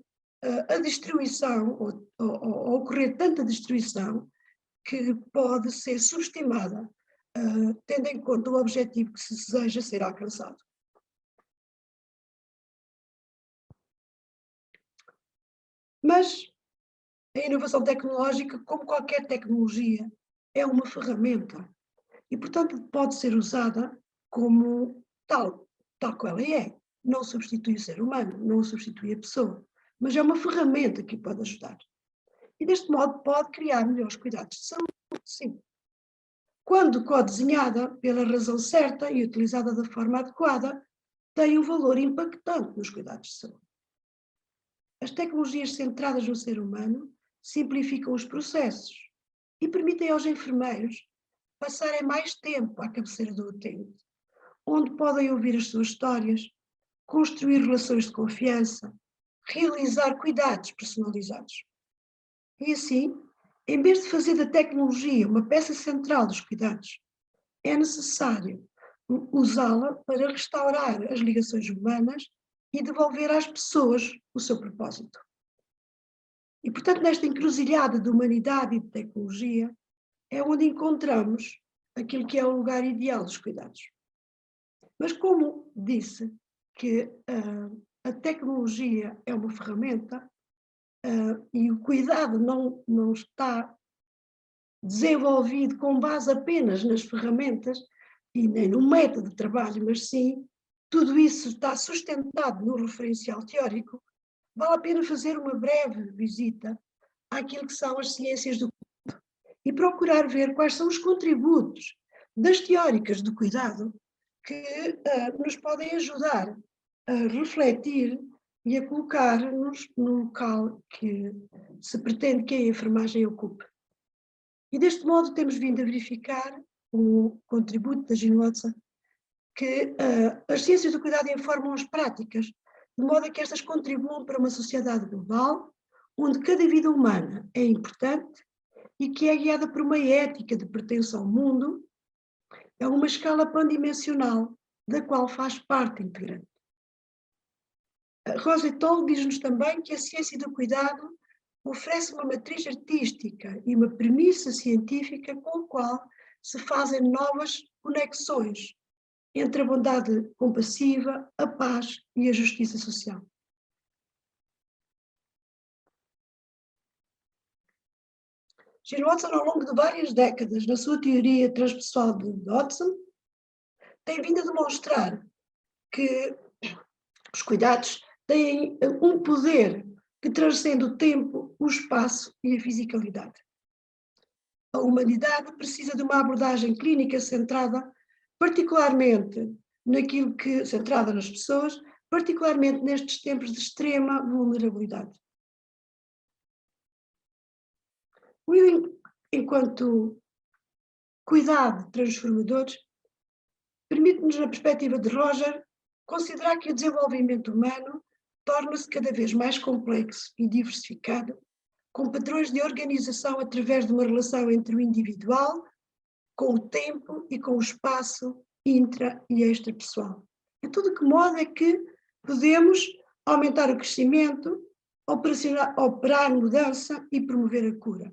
a destruição, ou ocorrer tanta destruição, que pode ser subestimada, tendo em conta o objetivo que se deseja ser alcançado. Mas a inovação tecnológica, como qualquer tecnologia, é uma ferramenta e, portanto, pode ser usada como tal que ela é. Não substitui o ser humano, não substitui a pessoa, mas é uma ferramenta que pode ajudar. E, deste modo, pode criar melhores cuidados de saúde, sim. Quando co-desenhada pela razão certa e utilizada da forma adequada, tem um valor impactante nos cuidados de saúde. As tecnologias centradas no ser humano simplificam os processos e permitem aos enfermeiros passarem mais tempo à cabeceira do utente, onde podem ouvir as suas histórias, construir relações de confiança, realizar cuidados personalizados. E assim, em vez de fazer da tecnologia uma peça central dos cuidados, é necessário usá-la para restaurar as ligações humanas e devolver às pessoas o seu propósito. E, portanto, nesta encruzilhada de humanidade e de tecnologia, é onde encontramos aquilo que é o lugar ideal dos cuidados. Mas como disse que a tecnologia é uma ferramenta e o cuidado não está desenvolvido com base apenas nas ferramentas e nem no método de trabalho, mas sim tudo isso está sustentado no referencial teórico, vale a pena fazer uma breve visita àquilo que são as ciências do cuidado e procurar ver quais são os contributos das teóricas do cuidado que nos podem ajudar a refletir e a colocar-nos no local que se pretende que a enfermagem ocupe. E deste modo temos vindo a verificar o contributo da Ginotsa, que as ciências do cuidado informam as práticas, de modo a que estas contribuam para uma sociedade global, onde cada vida humana é importante e que é guiada por uma ética de pertença ao mundo, é uma escala pandimensional, da qual faz parte integrante. Rosa Toll diz-nos também que a ciência do cuidado oferece uma matriz artística e uma premissa científica com a qual se fazem novas conexões entre a bondade compassiva, a paz e a justiça social. Gene Watson, ao longo de várias décadas, na sua teoria transpessoal de Watson, tem vindo a demonstrar que os cuidados têm um poder que transcende o tempo, o espaço e a fisicalidade. A humanidade precisa de uma abordagem clínica centrada particularmente centrada nas pessoas, particularmente nestes tempos de extrema vulnerabilidade. O healing, enquanto cuidado transformador, permite-nos, na perspectiva de Roger, considerar que o desenvolvimento humano torna-se cada vez mais complexo e diversificado, com padrões de organização através de uma relação entre o individual, com o tempo e com o espaço intra- e extrapessoal. De todo que modo é que podemos aumentar o crescimento, operar mudança e promover a cura.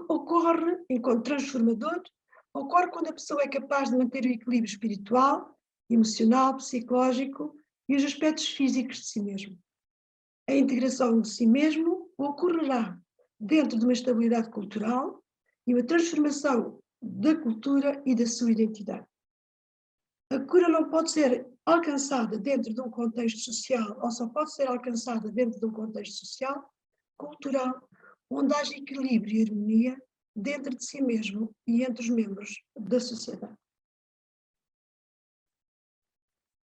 Ocorre, enquanto transformador, ocorre quando a pessoa é capaz de manter o equilíbrio espiritual, emocional, psicológico e os aspectos físicos de si mesmo. A integração de si mesmo ocorrerá dentro de uma estabilidade cultural e uma transformação da cultura e da sua identidade. A cura não pode ser alcançada dentro de um contexto social, ou só pode ser alcançada dentro de um contexto social, cultural, onde haja equilíbrio e harmonia dentro de si mesmo e entre os membros da sociedade.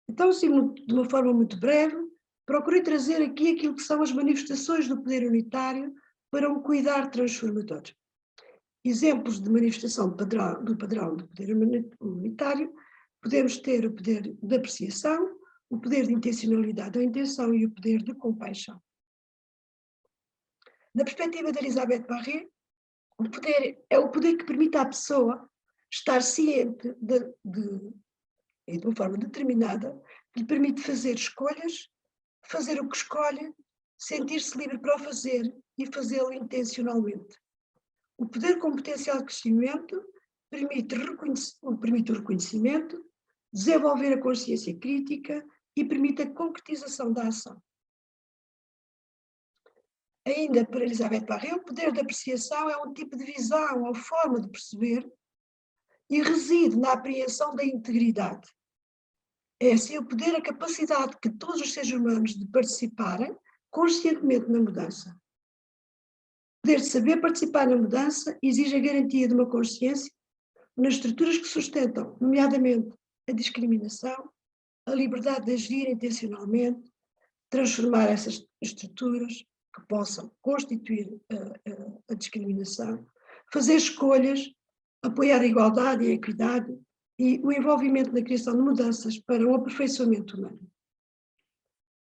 Então, assim, de uma forma muito breve, procurei trazer aqui aquilo que são as manifestações do poder unitário para um cuidar transformador. Exemplos de manifestação do padrão do poder unitário, podemos ter o poder de apreciação, o poder de intencionalidade ou intenção e o poder de compaixão. Na perspectiva de Elisabeth Barré, o poder é o poder que permite à pessoa estar ciente e de uma forma determinada, que lhe permite fazer escolhas, fazer o que escolhe, sentir-se livre para o fazer e fazê-lo intencionalmente. O poder com potencial de crescimento permite o reconhecimento, desenvolver a consciência crítica e permite a concretização da ação. Ainda para Elizabeth Barré, o poder de apreciação é um tipo de visão ou forma de perceber e reside na apreensão da integridade. É assim o poder, a capacidade que todos os seres humanos de participarem conscientemente na mudança. O poder de saber participar na mudança exige a garantia de uma consciência nas estruturas que sustentam, nomeadamente, a discriminação, a liberdade de agir intencionalmente, transformar essas estruturas que possam constituir a discriminação, fazer escolhas, apoiar a igualdade e a equidade e o envolvimento na criação de mudanças para o aperfeiçoamento humano.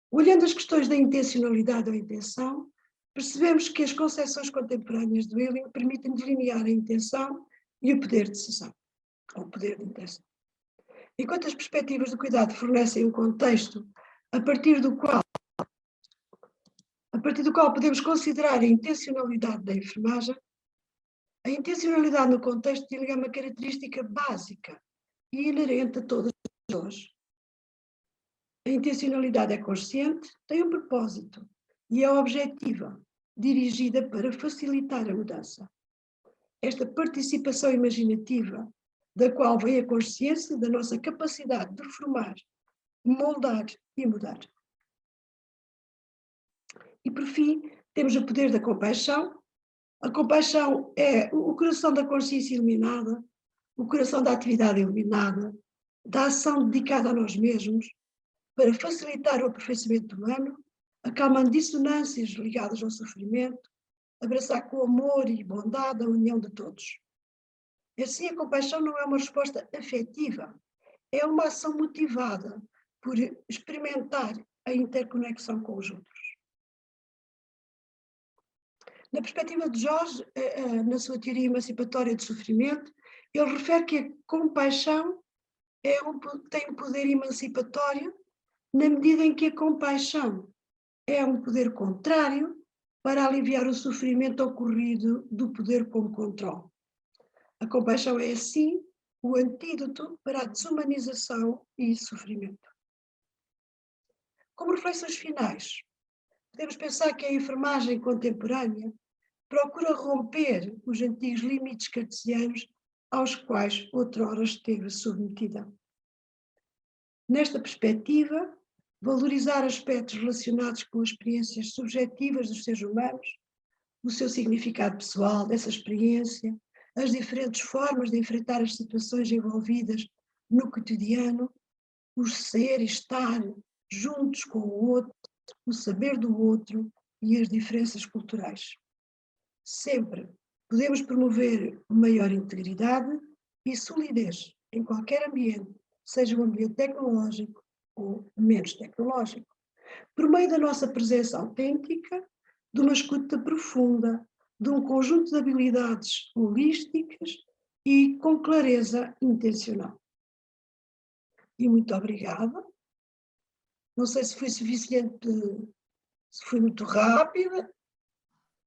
Olhando as questões da intencionalidade ou intenção, percebemos que as concepções contemporâneas do Wheeling permitem delinear a intenção e o poder de decisão, ou o poder de intenção. Enquanto as perspectivas do cuidado fornecem um contexto a partir do qual podemos considerar a intencionalidade da enfermagem, a intencionalidade no contexto é uma característica básica e inerente a todas as pessoas. A intencionalidade é consciente, tem um propósito e é objetiva, dirigida para facilitar a mudança. Esta participação imaginativa, da qual vem a consciência da nossa capacidade de reformar, moldar e mudar. E, por fim, temos o poder da compaixão. A compaixão é o coração da consciência iluminada, o coração da atividade iluminada, da ação dedicada a nós mesmos, para facilitar o aperfeiçoamento humano, acalmando dissonâncias ligadas ao sofrimento, abraçar com amor e bondade a união de todos. Assim, a compaixão não é uma resposta afetiva, é uma ação motivada por experimentar a interconexão com os outros. Na perspectiva de Jorge, na sua teoria emancipatória de sofrimento, ele refere que a compaixão tem um poder emancipatório na medida em que a compaixão é um poder contrário para aliviar o sofrimento ocorrido do poder como controle. A compaixão é, assim, o antídoto para a desumanização e sofrimento. Como reflexões finais, podemos pensar que a enfermagem contemporânea procura romper os antigos limites cartesianos aos quais outrora esteve submetida. Nesta perspectiva, valorizar aspectos relacionados com as experiências subjetivas dos seres humanos, o seu significado pessoal dessa experiência, as diferentes formas de enfrentar as situações envolvidas no cotidiano, o ser e estar juntos com o outro, o saber do outro e as diferenças culturais. Sempre podemos promover maior integridade e solidez em qualquer ambiente, seja um ambiente tecnológico ou menos tecnológico, por meio da nossa presença autêntica, de uma escuta profunda, de um conjunto de habilidades holísticas e com clareza intencional. E muito obrigada. Não sei se foi suficiente, se foi muito rápida.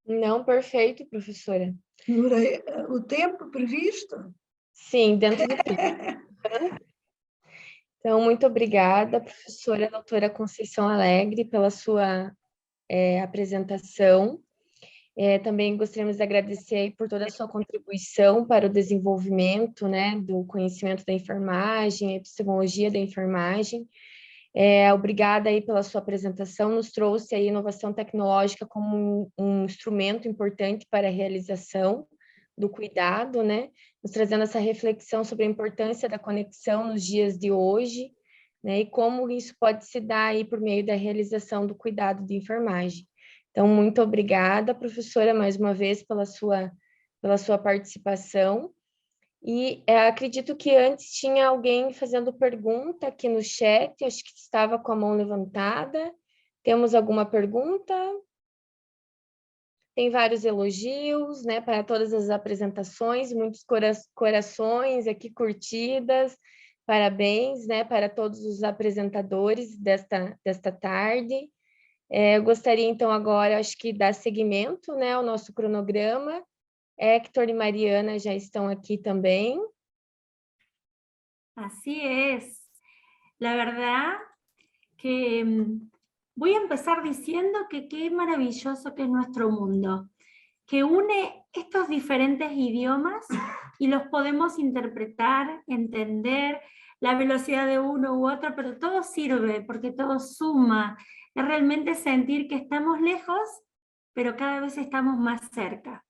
Não, perfeito, professora. Demorei o tempo previsto? Sim, dentro do tempo. Então, muito obrigada, professora doutora Conceição Alegre, pela sua apresentação. Também gostaríamos de agradecer por toda a sua contribuição para o desenvolvimento, né, do conhecimento da enfermagem, epistemologia da enfermagem. Obrigada aí pela sua apresentação, nos trouxe a inovação tecnológica como um instrumento importante para a realização do cuidado, né? Nos trazendo essa reflexão sobre a importância da conexão nos dias de hoje, né? E como isso pode se dar aí por meio da realização do cuidado de enfermagem. Então, muito obrigada, professora, mais uma vez pela sua participação. E acredito que antes tinha alguém fazendo pergunta aqui no chat, acho que estava com a mão levantada. Temos alguma pergunta? Tem vários elogios, né, para todas as apresentações, muitos corações aqui curtidas. Parabéns, né, para todos os apresentadores desta tarde. Eu gostaria, então, agora, acho que dar seguimento, né, ao nosso cronograma. Héctor e Mariana já estão aqui también. Así es. La verdad que voy a empezar diciendo que qué maravilloso que es nuestro mundo, que une estos diferentes idiomas y los podemos interpretar, entender, la velocidad de uno u otro, pero todo sirve porque todo suma. Es realmente sentir que estamos lejos, pero cada vez estamos más cerca.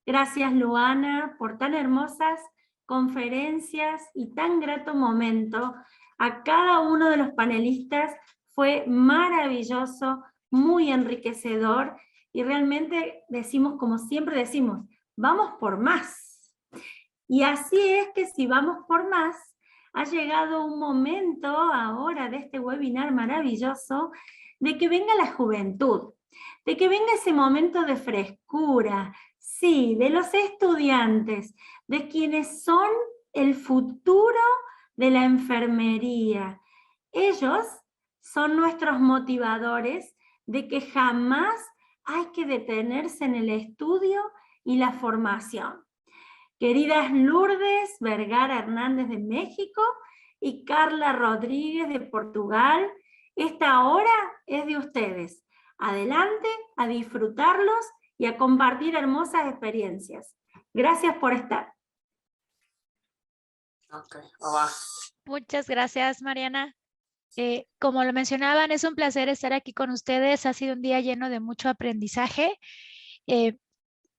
Gracias, Luana, por tan hermosas conferencias y tan grato momento. A cada uno de los panelistas fue maravilloso, muy enriquecedor, y realmente decimos, como siempre decimos, vamos por más. Y así es que si vamos por más, ha llegado un momento ahora de este webinar maravilloso de que venga la juventud, de que venga ese momento de frescura, sí, de los estudiantes, de quienes son el futuro de la enfermería. Ellos son nuestros motivadores de que jamás hay que detenerse en el estudio y la formación. Queridas Lourdes Vergara Hernández de México y Carla Rodríguez de Portugal, esta hora es de ustedes. Adelante a disfrutarlos y a compartir hermosas experiencias. Gracias por estar. Okay. Hola. Muchas gracias, Mariana. Como lo mencionaban, es un placer estar aquí con ustedes. Ha sido un día lleno de mucho aprendizaje.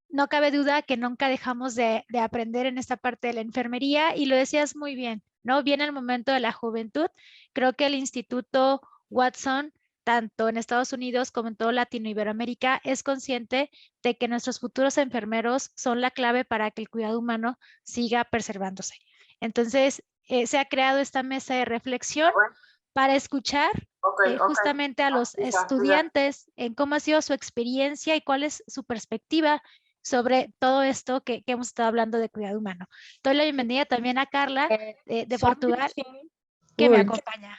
No cabe duda que nunca dejamos de aprender en esta parte de la enfermería, y lo decías muy bien, ¿no? Viene el momento de la juventud. Creo que el Instituto Watson, tanto en Estados Unidos como en todo Latino-Iberoamerica, es consciente de que nuestros futuros enfermeros son la clave para que el cuidado humano siga preservándose. Entonces, se ha creado esta mesa de reflexión para escuchar justamente a los estudiantes en cómo ha sido su experiencia y cuál es su perspectiva sobre todo esto que hemos estado hablando de cuidado humano. Doy la bienvenida también a Carla de Portugal, que me acompanha.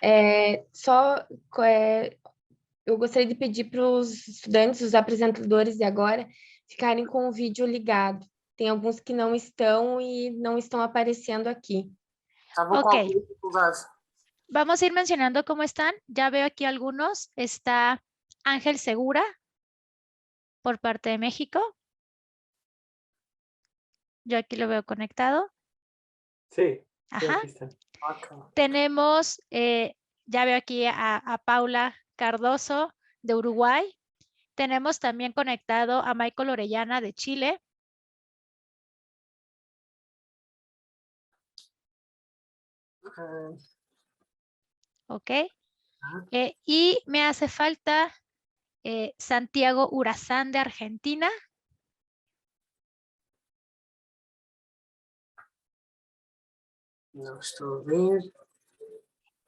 Eu gostaria de pedir para os estudantes, os apresentadores de agora, ficarem com o vídeo ligado. Tem alguns que não estão e não estão aparecendo aqui. Ok. Vamos a ir mencionando cómo están. Ya veo aquí algunos. Está Ángel Segura, por parte de México. Yo aquí lo veo conectado. Sí. Ajá. Aquí está. Okay. Tenemos, ya veo aquí a Paula Cardoso de Uruguay. Tenemos también conectado a Michael Orellana de Chile. Ok. Y me hace falta Santiago Urazán de Argentina. No estoy bien.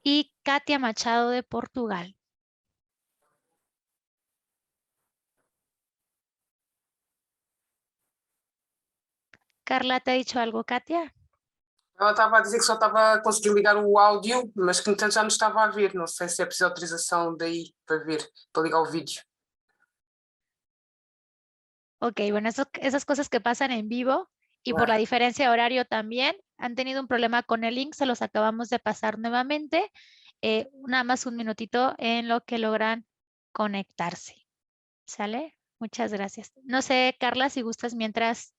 Y Katia Machado de Portugal. Carla, ¿te ha dicho algo, Katia? Ela estava a dizer que só estava a conseguir ligar o áudio, mas que então já não estava a ver. Não sei se é preciso autorização daí para ver, para ligar o vídeo. Ok, bueno, esas cosas que pasan en vivo y por la diferencia de horario también han tenido un problema con el link, se los acabamos de pasar nuevamente. Nada más un minutito en lo que logran conectarse. ¿Sale? Muchas gracias. No sé, Carla, si gustas mientras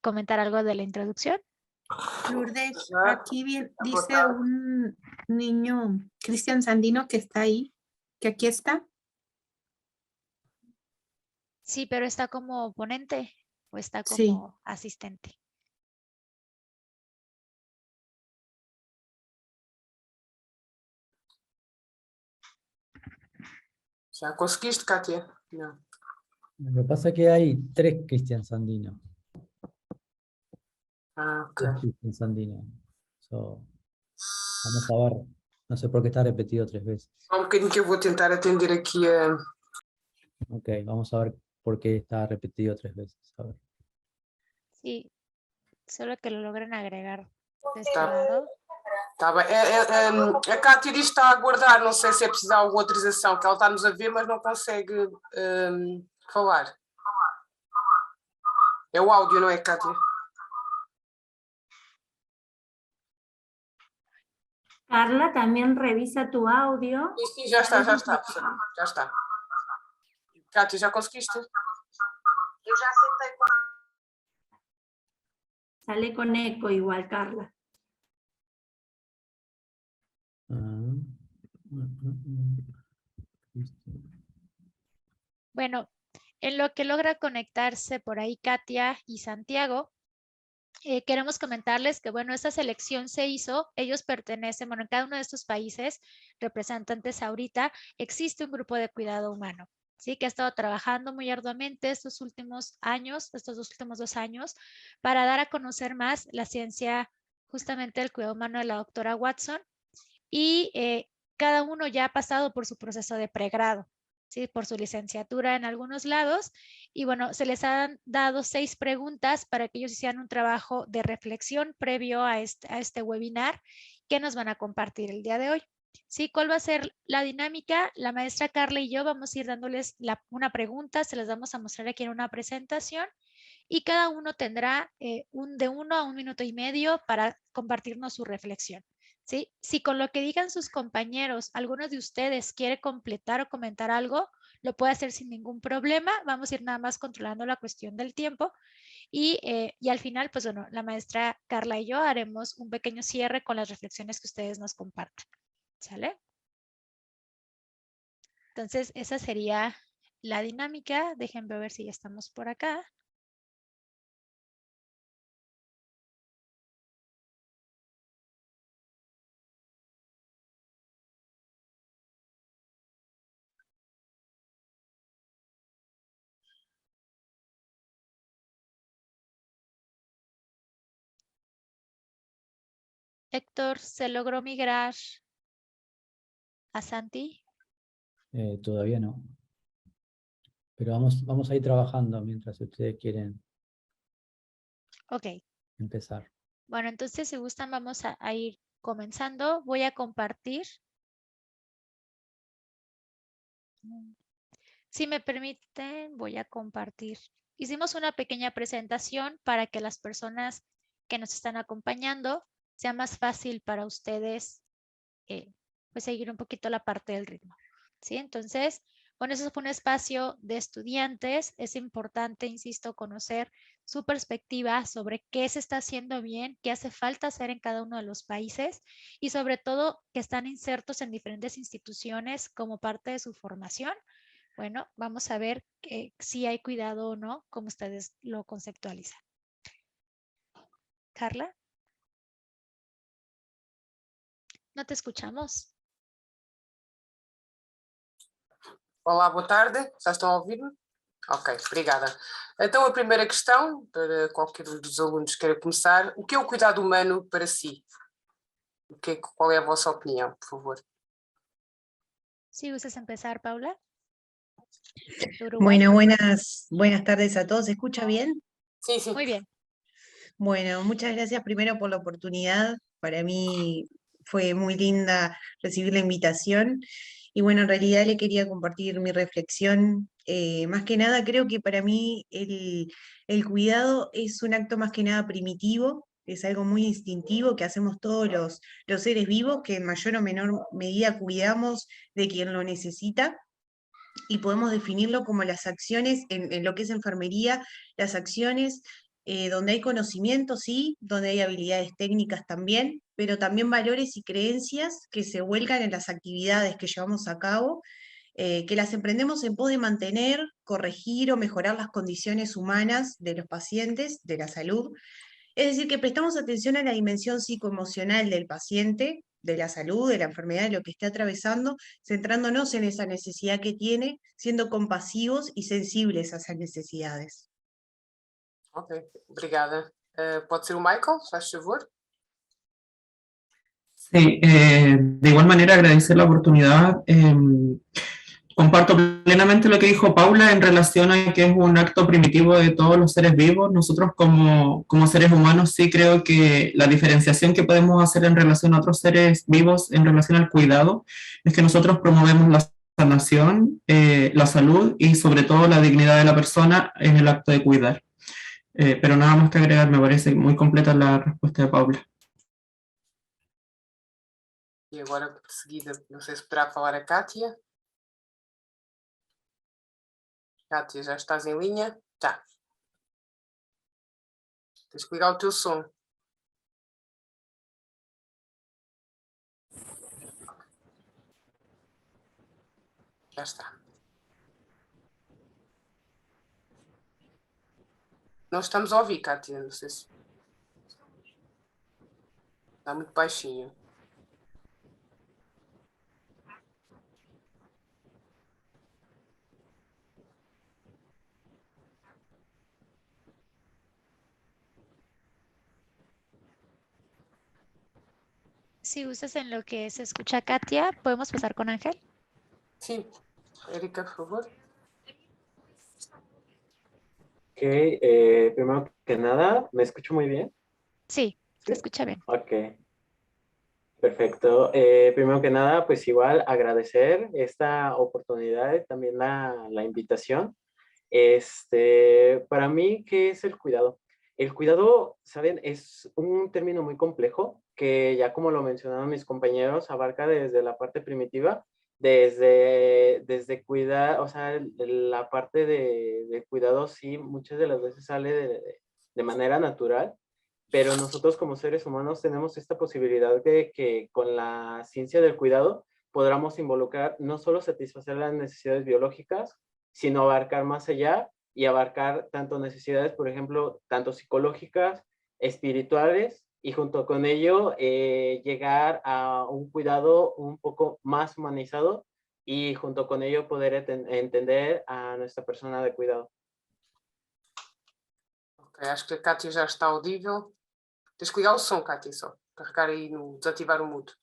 comentar algo de la introducción. Lourdes, aquí dice un niño, Cristian Sandino, que está ahí, que aquí está. Sí, pero está como ponente o está como asistente. ¿Ya conseguiste, Katia? No. Lo que pasa es que hay 3 Cristian Sandino. Ah, ok. 3 Cristian Sandino. Vamos a ver. No sé por qué está repetido 3 veces. Só bocadinho que eu vou tentar atender aqui a... Ok, vamos a ver por qué está repetido 3 veces. A ver. Sí, solo que lo logren agregar de este lado. Tá bem. A Cátia diz que está a aguardar, não sei se é preciso alguma autorização, que ela está-nos a ver, mas não consegue falar. É o áudio, não é, Cátia? Carla, también revisa tu audio. Sim, sim, já está. Cátia, já conseguiste? Eu já sentei com... Sale con eco igual, Carla. Bueno, en lo que logra conectarse por ahí Katia y Santiago, queremos comentarles que, bueno, esta selección se hizo, ellos pertenecen, bueno, en cada uno de estos países, representantes ahorita, existe un grupo de cuidado humano, ¿sí? Que ha estado trabajando muy arduamente estos últimos años, estos últimos 2 años, para dar a conocer más la ciencia justamente del cuidado humano de la doctora Watson, y cada uno ya ha pasado por su proceso de pregrado, ¿sí? Por su licenciatura en algunos lados, y bueno, se les han dado 6 preguntas para que ellos hicieran un trabajo de reflexión previo a este webinar que nos van a compartir el día de hoy. ¿Sí? ¿Cuál va a ser la dinámica? La maestra Carla y yo vamos a ir dándoles una pregunta, se las vamos a mostrar aquí en una presentación, y cada uno tendrá de 1 a 1 minuto y medio para compartirnos su reflexión. ¿Sí? Si con lo que digan sus compañeros, algunos de ustedes quiere completar o comentar algo, lo puede hacer sin ningún problema. Vamos a ir nada más controlando la cuestión del tiempo. Y al final, pues bueno, la maestra Carla y yo haremos un pequeño cierre con las reflexiones que ustedes nos compartan. ¿Sale? Entonces, esa sería la dinámica. Déjenme ver si ya estamos por acá. Héctor, ¿se logró migrar a Santi? Todavía no. Pero vamos a ir trabajando mientras ustedes quieren empezar. Bueno, entonces si gustan vamos a ir comenzando. Voy a compartir. Si me permiten, voy a compartir. Hicimos una pequeña presentación para que las personas que nos están acompañando sea más fácil para ustedes pues seguir un poquito la parte del ritmo. ¿Sí? Entonces, bueno, eso fue un espacio de estudiantes. Es importante, insisto, conocer su perspectiva sobre qué se está haciendo bien, qué hace falta hacer en cada uno de los países y sobre todo que están insertos en diferentes instituciones como parte de su formación. Bueno, vamos a ver si hay cuidado o no, como ustedes lo conceptualizan. Carla. No te escuchamos. Olá, boa tarde. Já estão a ouvir-me? Ok, obrigada. Então, a primeira questão, para qualquer um dos alunos que queira começar, o que é o cuidado humano para si? Qual é a vossa opinião, por favor? Si gustas empezar, Paula. Bueno, buenas tardes a todos. ¿Se escucha bien? Sí, sí. Muy bien. Bueno, muchas gracias primero por la oportunidad. Para mí fue muy linda recibir la invitación. Y bueno, en realidad le quería compartir mi reflexión. Más que nada, creo que para mí el cuidado es un acto más que nada primitivo, es algo muy instintivo que hacemos todos los seres vivos, que en mayor o menor medida cuidamos de quien lo necesita. Y podemos definirlo como las acciones, en lo que es enfermería, las acciones donde hay conocimiento, sí, donde hay habilidades técnicas también, pero también valores y creencias que se vuelcan en las actividades que llevamos a cabo, que las emprendemos en pos de mantener, corregir o mejorar las condiciones humanas de los pacientes, de la salud. Es decir, que prestamos atención a la dimensión psicoemocional del paciente, de la salud, de la enfermedad, de lo que esté atravesando, centrándonos en esa necesidad que tiene, siendo compasivos y sensibles a esas necesidades. Ok, obrigada. Pode ser o Michael, faz favor. Sí, de igual manera agradecer la oportunidad. comparto plenamente lo que dijo Paula en relación a que es un acto primitivo de todos los seres vivos. Nosotros como seres humanos sí creo que la diferenciación que podemos hacer en relación a otros seres vivos en relación al cuidado es que nosotros promovemos la sanación, la salud y sobre todo la dignidad de la persona en el acto de cuidar. Pero nada más que agregar, me parece muy completa la respuesta de Paula. E agora, de seguida, não sei se poderá falar a Kátia. Kátia, já estás em linha? Já. Tens que ligar o teu som. Já está. Não estamos a ouvir, Kátia, não sei se... Está muito baixinho. Si usas en lo que se escucha Katia, ¿podemos pasar con Ángel? Sim. Erika, por favor. Ok, primero que nada, ¿me escucho muy bien? Sí, se escucha bien. Ok, perfecto. Primero que nada, pues igual agradecer esta oportunidad y también la invitación. Para mí, ¿qué es el cuidado? El cuidado, ¿saben? Es un término muy complejo que ya como lo mencionaron mis compañeros, abarca desde la parte primitiva, desde cuidar, o sea, la parte de cuidado sí, muchas de las veces sale de manera natural, pero nosotros como seres humanos tenemos esta posibilidad de que con la ciencia del cuidado podamos involucrar, no solo satisfacer las necesidades biológicas, sino abarcar más allá y abarcar tanto necesidades, por ejemplo, tanto psicológicas, espirituales, y junto con ello llegar a un cuidado un poco más humanizado y junto con ello poder entender a nuestra persona de cuidado. Ok, acho que a Kátia já está audível. Tens que ligar o som, Kátia, só. Carregar aí no desativar o mudo.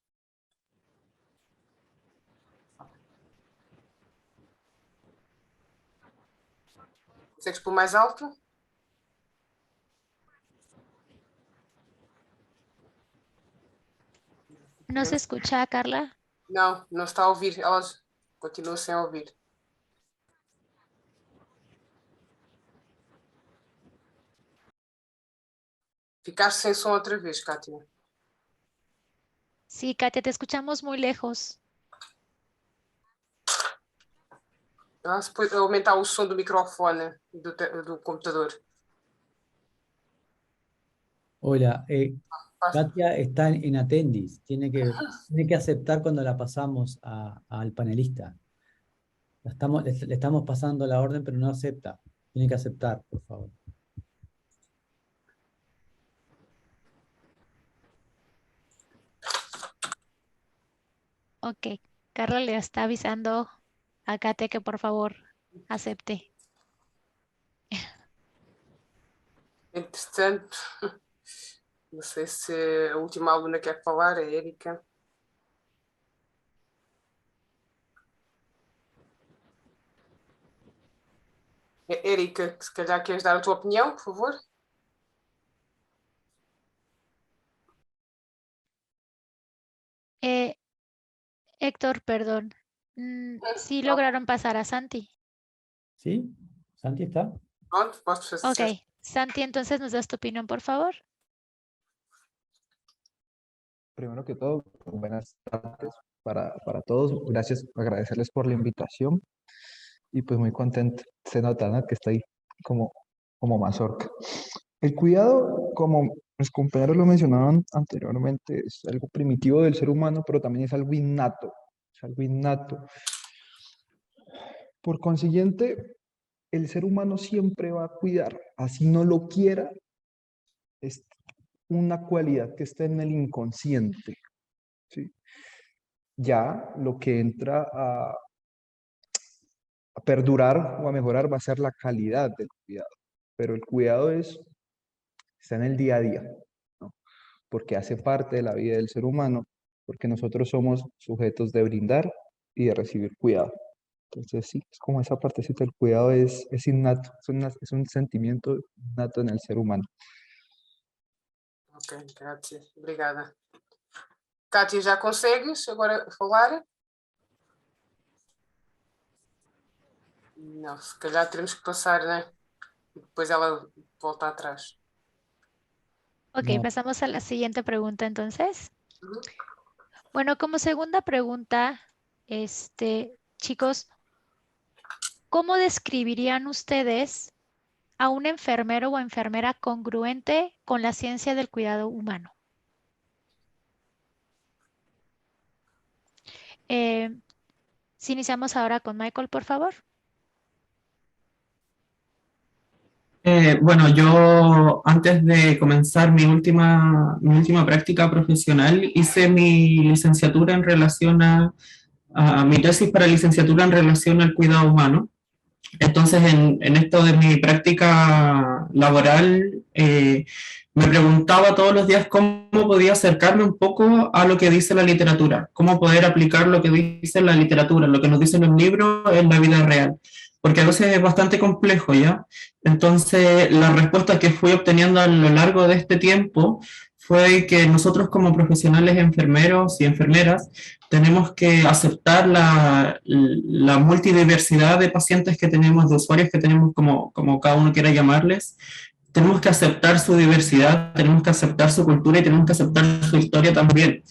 Consegues pôr mais alto? ¿No se escucha, Carla? Não, não está a ouvir. Ela continua sem ouvir. Ficaste sem som outra vez, Kátia. Sí, Katia, te escuchamos muy lejos. Se pode aumentar o som do microfone do computador. Hola, Katia está en attendis, tiene que aceptar cuando la pasamos al panelista. Le estamos pasando la orden, pero no acepta. Tiene que aceptar, por favor. Ok, Carla le está avisando a Katia que por favor acepte. Entretanto, não sei se a última aluna quer falar, a Erika. Erika, se calhar queres dar a tua opinião, por favor? Héctor, perdón. ¿Sí lograron pasar a Santi? ¿Sí? ¿Santi está? Pronto, posso fazer. Ok, Santi, entonces nos das tu opinión, por favor. Primero que todo, buenas tardes para todos. Gracias, agradecerles por la invitación y pues muy contento. Se nota, ¿no?, que está ahí como mazorca. El cuidado, como mis compañeros lo mencionaban anteriormente, es algo primitivo del ser humano, pero también es algo innato. Es algo innato. Por consiguiente, el ser humano siempre va a cuidar, así no lo quiera, es una cualidad que está en el inconsciente, ¿sí? Ya lo que entra a perdurar o a mejorar va a ser la calidad del cuidado, pero el cuidado está en el día a día, ¿no?, porque hace parte de la vida del ser humano, porque nosotros somos sujetos de brindar y de recibir cuidado. Entonces sí, es como esa partecita del cuidado es innato, es un sentimiento innato en el ser humano. Ok, grazie. Obrigada. Kátia, já consegues agora falar? Não, se calhar teremos que passar, né? E depois ela volta atrás. Ok, No. pasamos a la siguiente pregunta entonces. Bueno, como segunda pregunta, chicos, ¿cómo describirían ustedes a un enfermero o enfermera congruente con la ciencia del cuidado humano? Si iniciamos ahora con Michael, por favor. Bueno, yo antes de comenzar mi última práctica profesional hice mi licenciatura en relación a mi tesis para licenciatura en relación al cuidado humano. Entonces, en esto de mi práctica laboral, me preguntaba todos los días cómo podía acercarme un poco a lo que dice la literatura, cómo poder aplicar lo que dice la literatura, lo que nos dicen los libros en la vida real, porque a veces es bastante complejo, ¿ya? Entonces, la respuesta que fui obteniendo a lo largo de este tiempo fue que nosotros como profesionales enfermeros y enfermeras tenemos que aceptar la multidiversidad de pacientes que tenemos, de usuarios que tenemos, como cada uno quiera llamarles. Tenemos que aceptar su diversidad, tenemos que aceptar su cultura y tenemos que aceptar su historia también.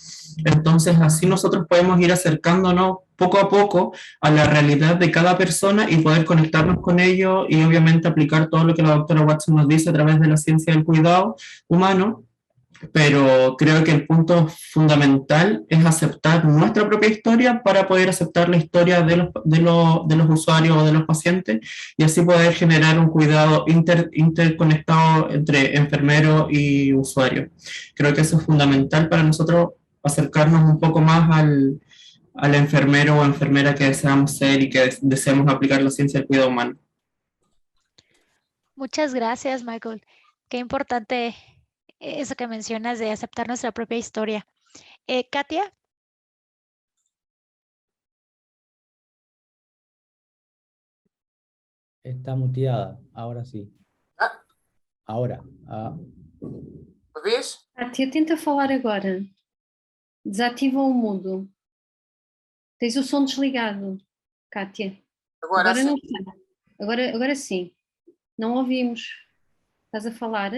Entonces, así nosotros podemos ir acercándonos poco a poco a la realidad de cada persona y poder conectarnos con ellos y obviamente aplicar todo lo que la doctora Watson nos dice a través de la ciencia del cuidado humano. Pero creo que el punto fundamental es aceptar nuestra propia historia para poder aceptar la historia de los usuarios o de los pacientes y así poder generar un cuidado interconectado entre enfermero y usuario. Creo que eso es fundamental para nosotros acercarnos un poco más al enfermero o enfermera que deseamos ser y que deseamos aplicar la ciencia del cuidado humano. Muchas gracias, Michael. Qué importante eso que mencionas de aceptar nuestra propia historia. Katia. Está muteada, ahora sí. Ahora. Uma vez? Kátia, tenta falar agora. Desativa o mudo. Tens o som desligado, Kátia. Agora sim. Não está. Agora sim. Não ouvimos. Estás a falar?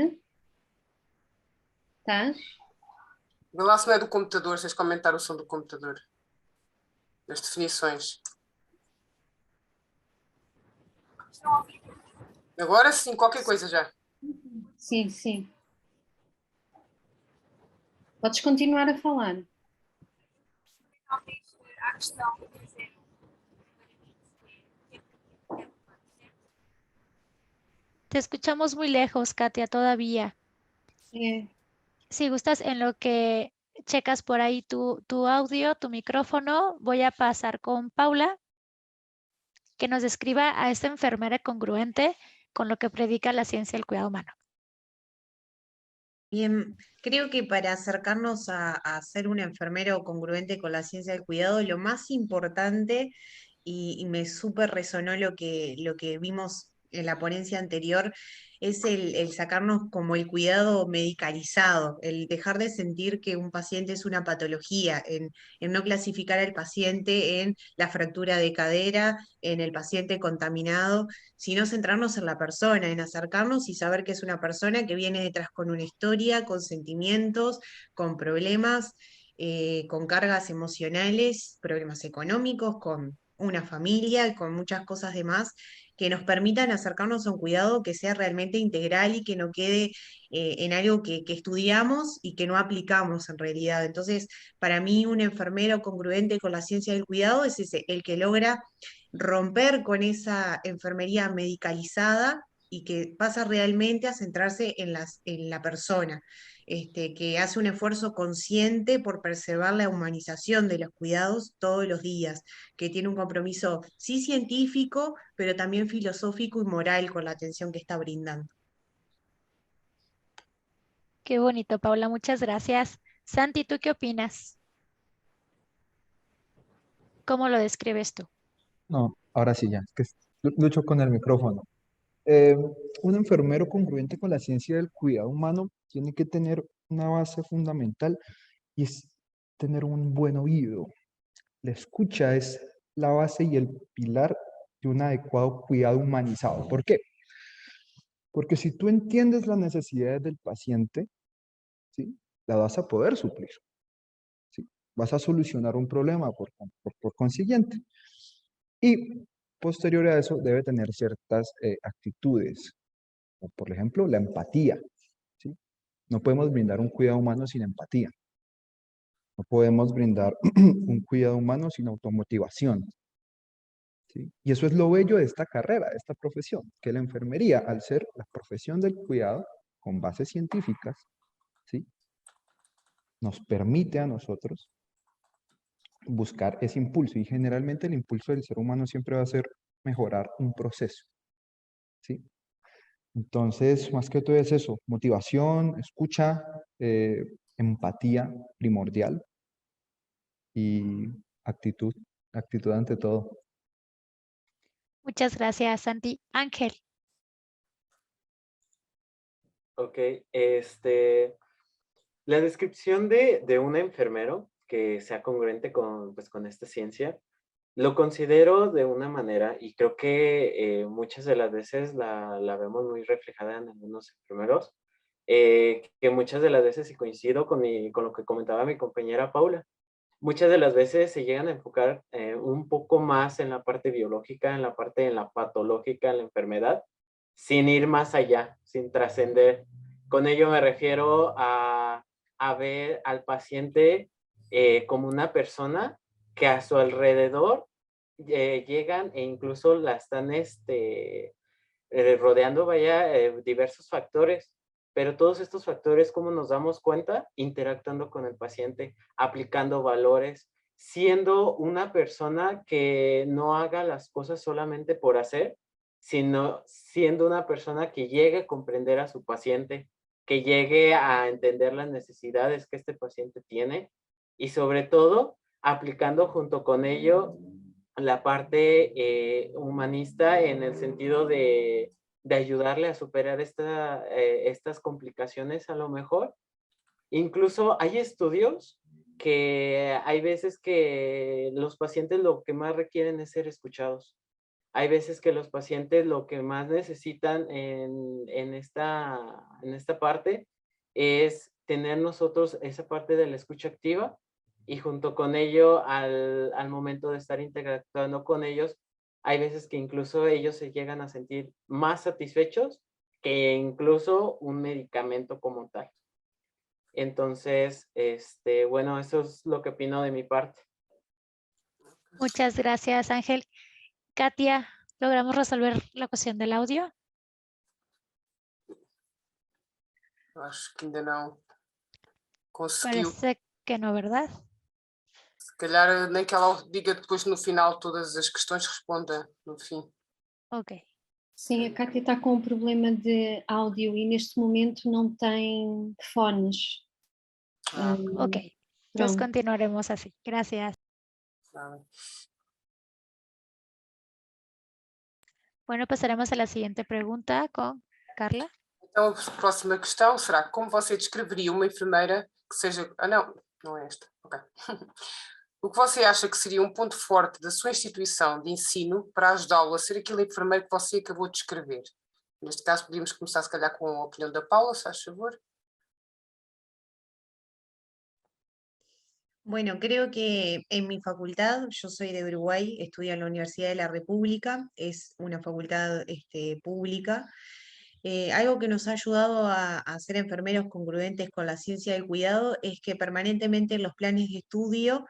Estás? Vê lá se não é do computador, vocês comentaram o som do computador. As definições. Agora sim, qualquer coisa já. Sim, sim. Podes continuar a falar. A questão de dizer Te escuchamos muy lejos, Katia, todavía. Sí. Si gustas, en lo que checas por ahí tu audio, tu micrófono, voy a pasar con Paula, que nos describa a esta enfermera congruente con lo que predica la ciencia del cuidado humano. Bien, creo que para acercarnos a ser un enfermero congruente con la ciencia del cuidado, lo más importante, y me súper resonó lo que vimos en la ponencia anterior, es el sacarnos como el cuidado medicalizado, el dejar de sentir que un paciente es una patología, en no clasificar al paciente en la fractura de cadera, en el paciente contaminado, sino centrarnos en la persona, en acercarnos y saber que es una persona que viene detrás con una historia, con sentimientos, con problemas, con cargas emocionales, problemas económicos, con una familia, con muchas cosas demás, que nos permitan acercarnos a un cuidado que sea realmente integral y que no quede en algo que estudiamos y que no aplicamos en realidad. Entonces, para mí, un enfermero congruente con la ciencia del cuidado es ese, el que logra romper con esa enfermería medicalizada y que pasa realmente a centrarse en la persona, que hace un esfuerzo consciente por preservar la humanización de los cuidados todos los días, que tiene un compromiso sí científico, pero también filosófico y moral con la atención que está brindando. Qué bonito, Paula, muchas gracias. Santi, ¿tú qué opinas? ¿Cómo lo describes tú? No, Ahora sí, ya, es que lucho con el micrófono. Un enfermero congruente con la ciencia del cuidado humano tiene que tener una base fundamental y es tener un buen oído. La escucha es la base y el pilar de un adecuado cuidado humanizado. ¿Por qué? Porque si tú entiendes las necesidades del paciente, ¿sí?, la vas a poder suplir, ¿sí? Vas a solucionar un problema por consiguiente. Y posterior a eso debe tener ciertas actitudes, como por ejemplo la empatía, ¿sí? No podemos brindar un cuidado humano sin empatía. No podemos brindar un cuidado humano sin automotivación, ¿sí? Y eso es lo bello de esta carrera, de esta profesión, que la enfermería, al ser la profesión del cuidado, con bases científicas, ¿sí?, nos permite a nosotros buscar ese impulso. Y generalmente el impulso del ser humano siempre va a ser mejorar un proceso, ¿sí? Entonces, más que todo es eso, motivación, escucha, empatía primordial y actitud, actitud ante todo. Muchas gracias, Santi. Ángel. Ok, la descripción de un enfermero que sea congruente con, pues, con esta ciencia, lo considero de una manera, y creo que muchas de las veces la vemos muy reflejada en algunos enfermeros, que muchas de las veces, y coincido con lo que comentaba mi compañera Paula, muchas de las veces se llegan a enfocar un poco más en la parte biológica, en la patológica, en la enfermedad, sin ir más allá, sin trascender. Con ello me refiero a ver al paciente como una persona que a su alrededor llegan e incluso la están rodeando, diversos factores, pero todos estos factores, ¿cómo nos damos cuenta? Interactuando con el paciente, aplicando valores, siendo una persona que no haga las cosas solamente por hacer, sino siendo una persona que llegue a comprender a su paciente, que llegue a entender las necesidades que este paciente tiene y sobre todo aplicando junto con ello la parte humanista en el sentido de ayudarle a superar estas complicaciones a lo mejor. Incluso hay estudios que hay veces que los pacientes lo que más requieren es ser escuchados. Hay veces que los pacientes lo que más necesitan en esta parte es tener nosotros esa parte de la escucha activa y junto con ello al momento de estar interactuando con ellos, hay veces que incluso ellos se llegan a sentir más satisfechos que incluso un medicamento como tal. Entonces, bueno, eso es lo que opino de mi parte. Muchas gracias, Ángel. Katia, ¿logramos resolver la cuestión del audio? Acho que ainda não conseguiu. Parece que no, ¿verdad? Se calhar nem que ela diga depois no final todas as questões, responda no fim. Ok. Sim, a Cátia está com um problema de áudio e neste momento não tem fones. Ok, entonces continuaremos así. Gracias. Bueno, pasaremos a la siguiente pregunta con Carla. Então, a próxima questão será: como você descreveria uma enfermeira que seja... Ah, não, não é esta. Ok. O que você acha que seria um ponto forte da sua instituição de ensino para ajudá-lo a ser aquele enfermeiro que você acabou de descrever? Neste caso, podíamos começar, se calhar, com a opinião da Paula, se faz favor. Bueno, creo que en mi facultad, yo soy de Uruguay, estudio en la Universidad de la República, es una facultad pública. Algo que nos ha ayudado a ser enfermeros congruentes con la ciencia del cuidado es que permanentemente en los planes de estudio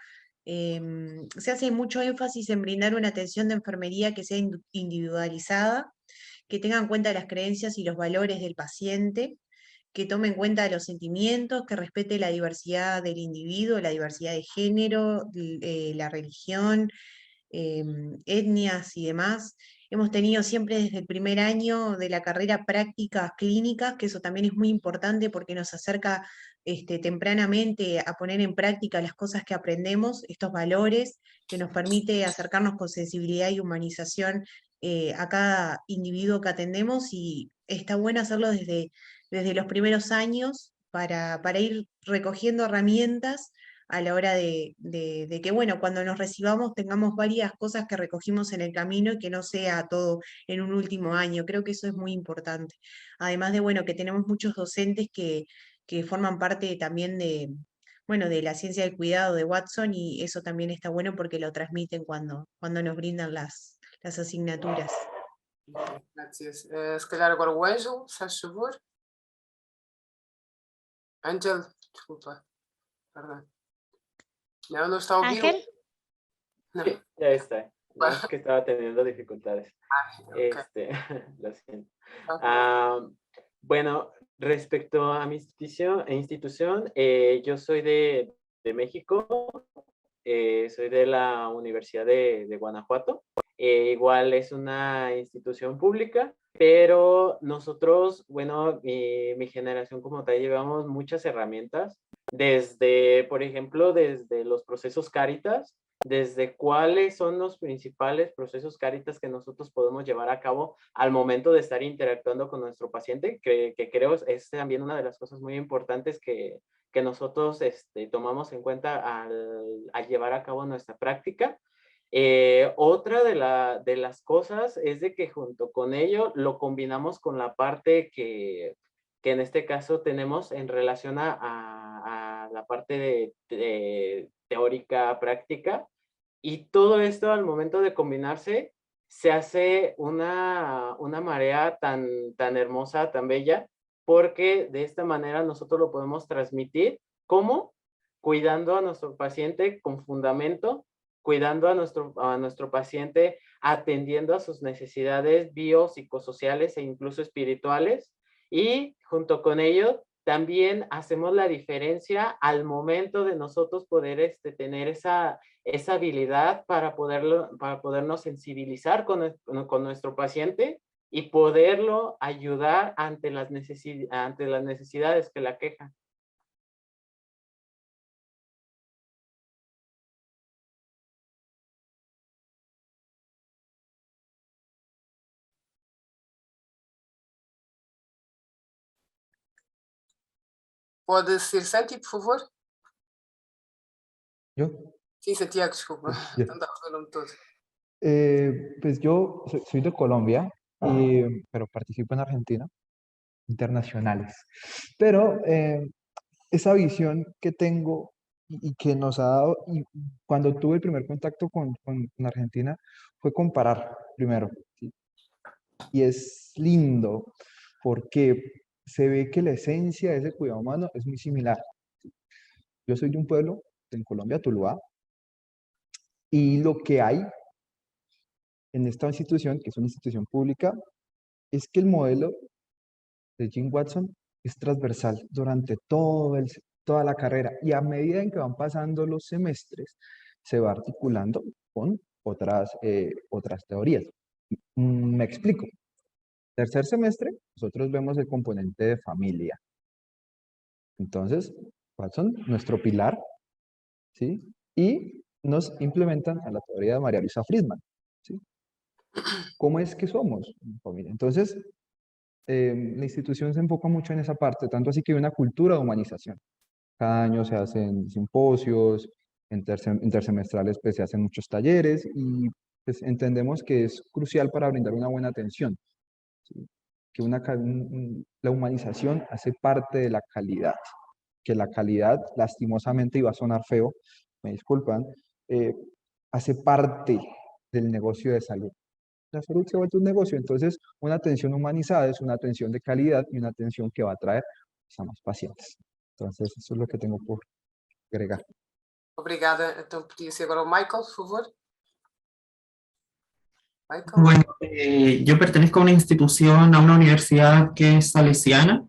se hace mucho énfasis en brindar una atención de enfermería que sea individualizada, que tenga en cuenta las creencias y los valores del paciente, que tome en cuenta los sentimientos, que respete la diversidad del individuo, la diversidad de género, la religión, etnias y demás. hemos tenido siempre desde el primer año de la carrera prácticas clínicas, que eso también es muy importante porque nos acerca tempranamente a poner en práctica las cosas que aprendemos, estos valores, que nos permite acercarnos con sensibilidad y humanización a cada individuo que atendemos, y está bueno hacerlo desde los primeros años para ir recogiendo herramientas a la hora de que, bueno, cuando nos recibamos tengamos varias cosas que recogimos en el camino y que no sea todo en un último año. Creo que eso es muy importante. Además de, bueno, que tenemos muchos docentes que forman parte también de, bueno, de la ciencia del cuidado de Watson, y eso también está bueno porque lo transmiten cuando nos brindan las asignaturas. Gracias. Se calhar agora o Ângelo, se faz favor. Ângelo, desculpa. Perdón. No está ouvindo. Ángel. No. Sí, ya está. No, es que estaba teniendo dificultades. Okay. Lo siento. Bueno, respecto a mi institución, yo soy de México, soy de la Universidad de Guanajuato. Igual es una institución pública, pero nosotros, bueno, mi generación como tal, llevamos muchas herramientas, desde, por ejemplo, desde los procesos Cáritas, desde cuáles son los principales procesos Cáritas que nosotros podemos llevar a cabo al momento de estar interactuando con nuestro paciente, que creo es también una de las cosas muy importantes que nosotros tomamos en cuenta al llevar a cabo nuestra práctica. Otra de las cosas es de que junto con ello lo combinamos con la parte que en este caso tenemos en relación a la parte de teórica práctica, y todo esto al momento de combinarse se hace una marea tan hermosa, tan bella, porque de esta manera nosotros lo podemos transmitir como cuidando a nuestro paciente con fundamento, cuidando a nuestro paciente, atendiendo a sus necesidades biopsicosociales e incluso espirituales, y junto con ello también hacemos la diferencia al momento de nosotros poder tener esa habilidad para podernos sensibilizar con nuestro paciente y poderlo ayudar ante las necesidades que la aquejan. Pode ser Santi, por favor? ¿Yo? Sim, Santiago, desculpa. Ya. Então dá o nome todo. Pues yo soy de Colombia, pero participo en Argentina, internacionales. Pero esa visión que tengo y que nos ha dado, y cuando tuve el primer contacto con Argentina, fue comparar primero, ¿sí? Y es lindo porque se ve que la esencia de ese cuidado humano es muy similar. Yo soy de un pueblo en Colombia, Tuluá, y lo que hay en esta institución, que es una institución pública, es que el modelo de Jim Watson es transversal durante toda la carrera, y a medida en que van pasando los semestres se va articulando con otras teorías. Me explico. Tercer semestre, nosotros vemos el componente de familia. Entonces, Watson, nuestro pilar, ¿sí? Y nos implementan a la teoría de María Luisa Friedman, ¿sí? ¿Cómo es que somos familia? Entonces, la institución se enfoca mucho en esa parte, tanto así que hay una cultura de humanización. Cada año se hacen simposios, intersemestrales pues se hacen muchos talleres, y pues entendemos que es crucial para brindar una buena atención, ¿sí? Que la humanización hace parte de la calidad, que la calidad, lastimosamente, y va a sonar feo, me disculpan, hace parte del negocio de salud. La salud se vuelve un negocio, entonces una atención humanizada es una atención de calidad y una atención que va a atraer a más pacientes. Entonces, eso es lo que tengo por agregar. Obrigada. Então podia ser agora o Michael, por favor. Michael. Bueno, yo pertenezco a una institución, a una universidad que es salesiana,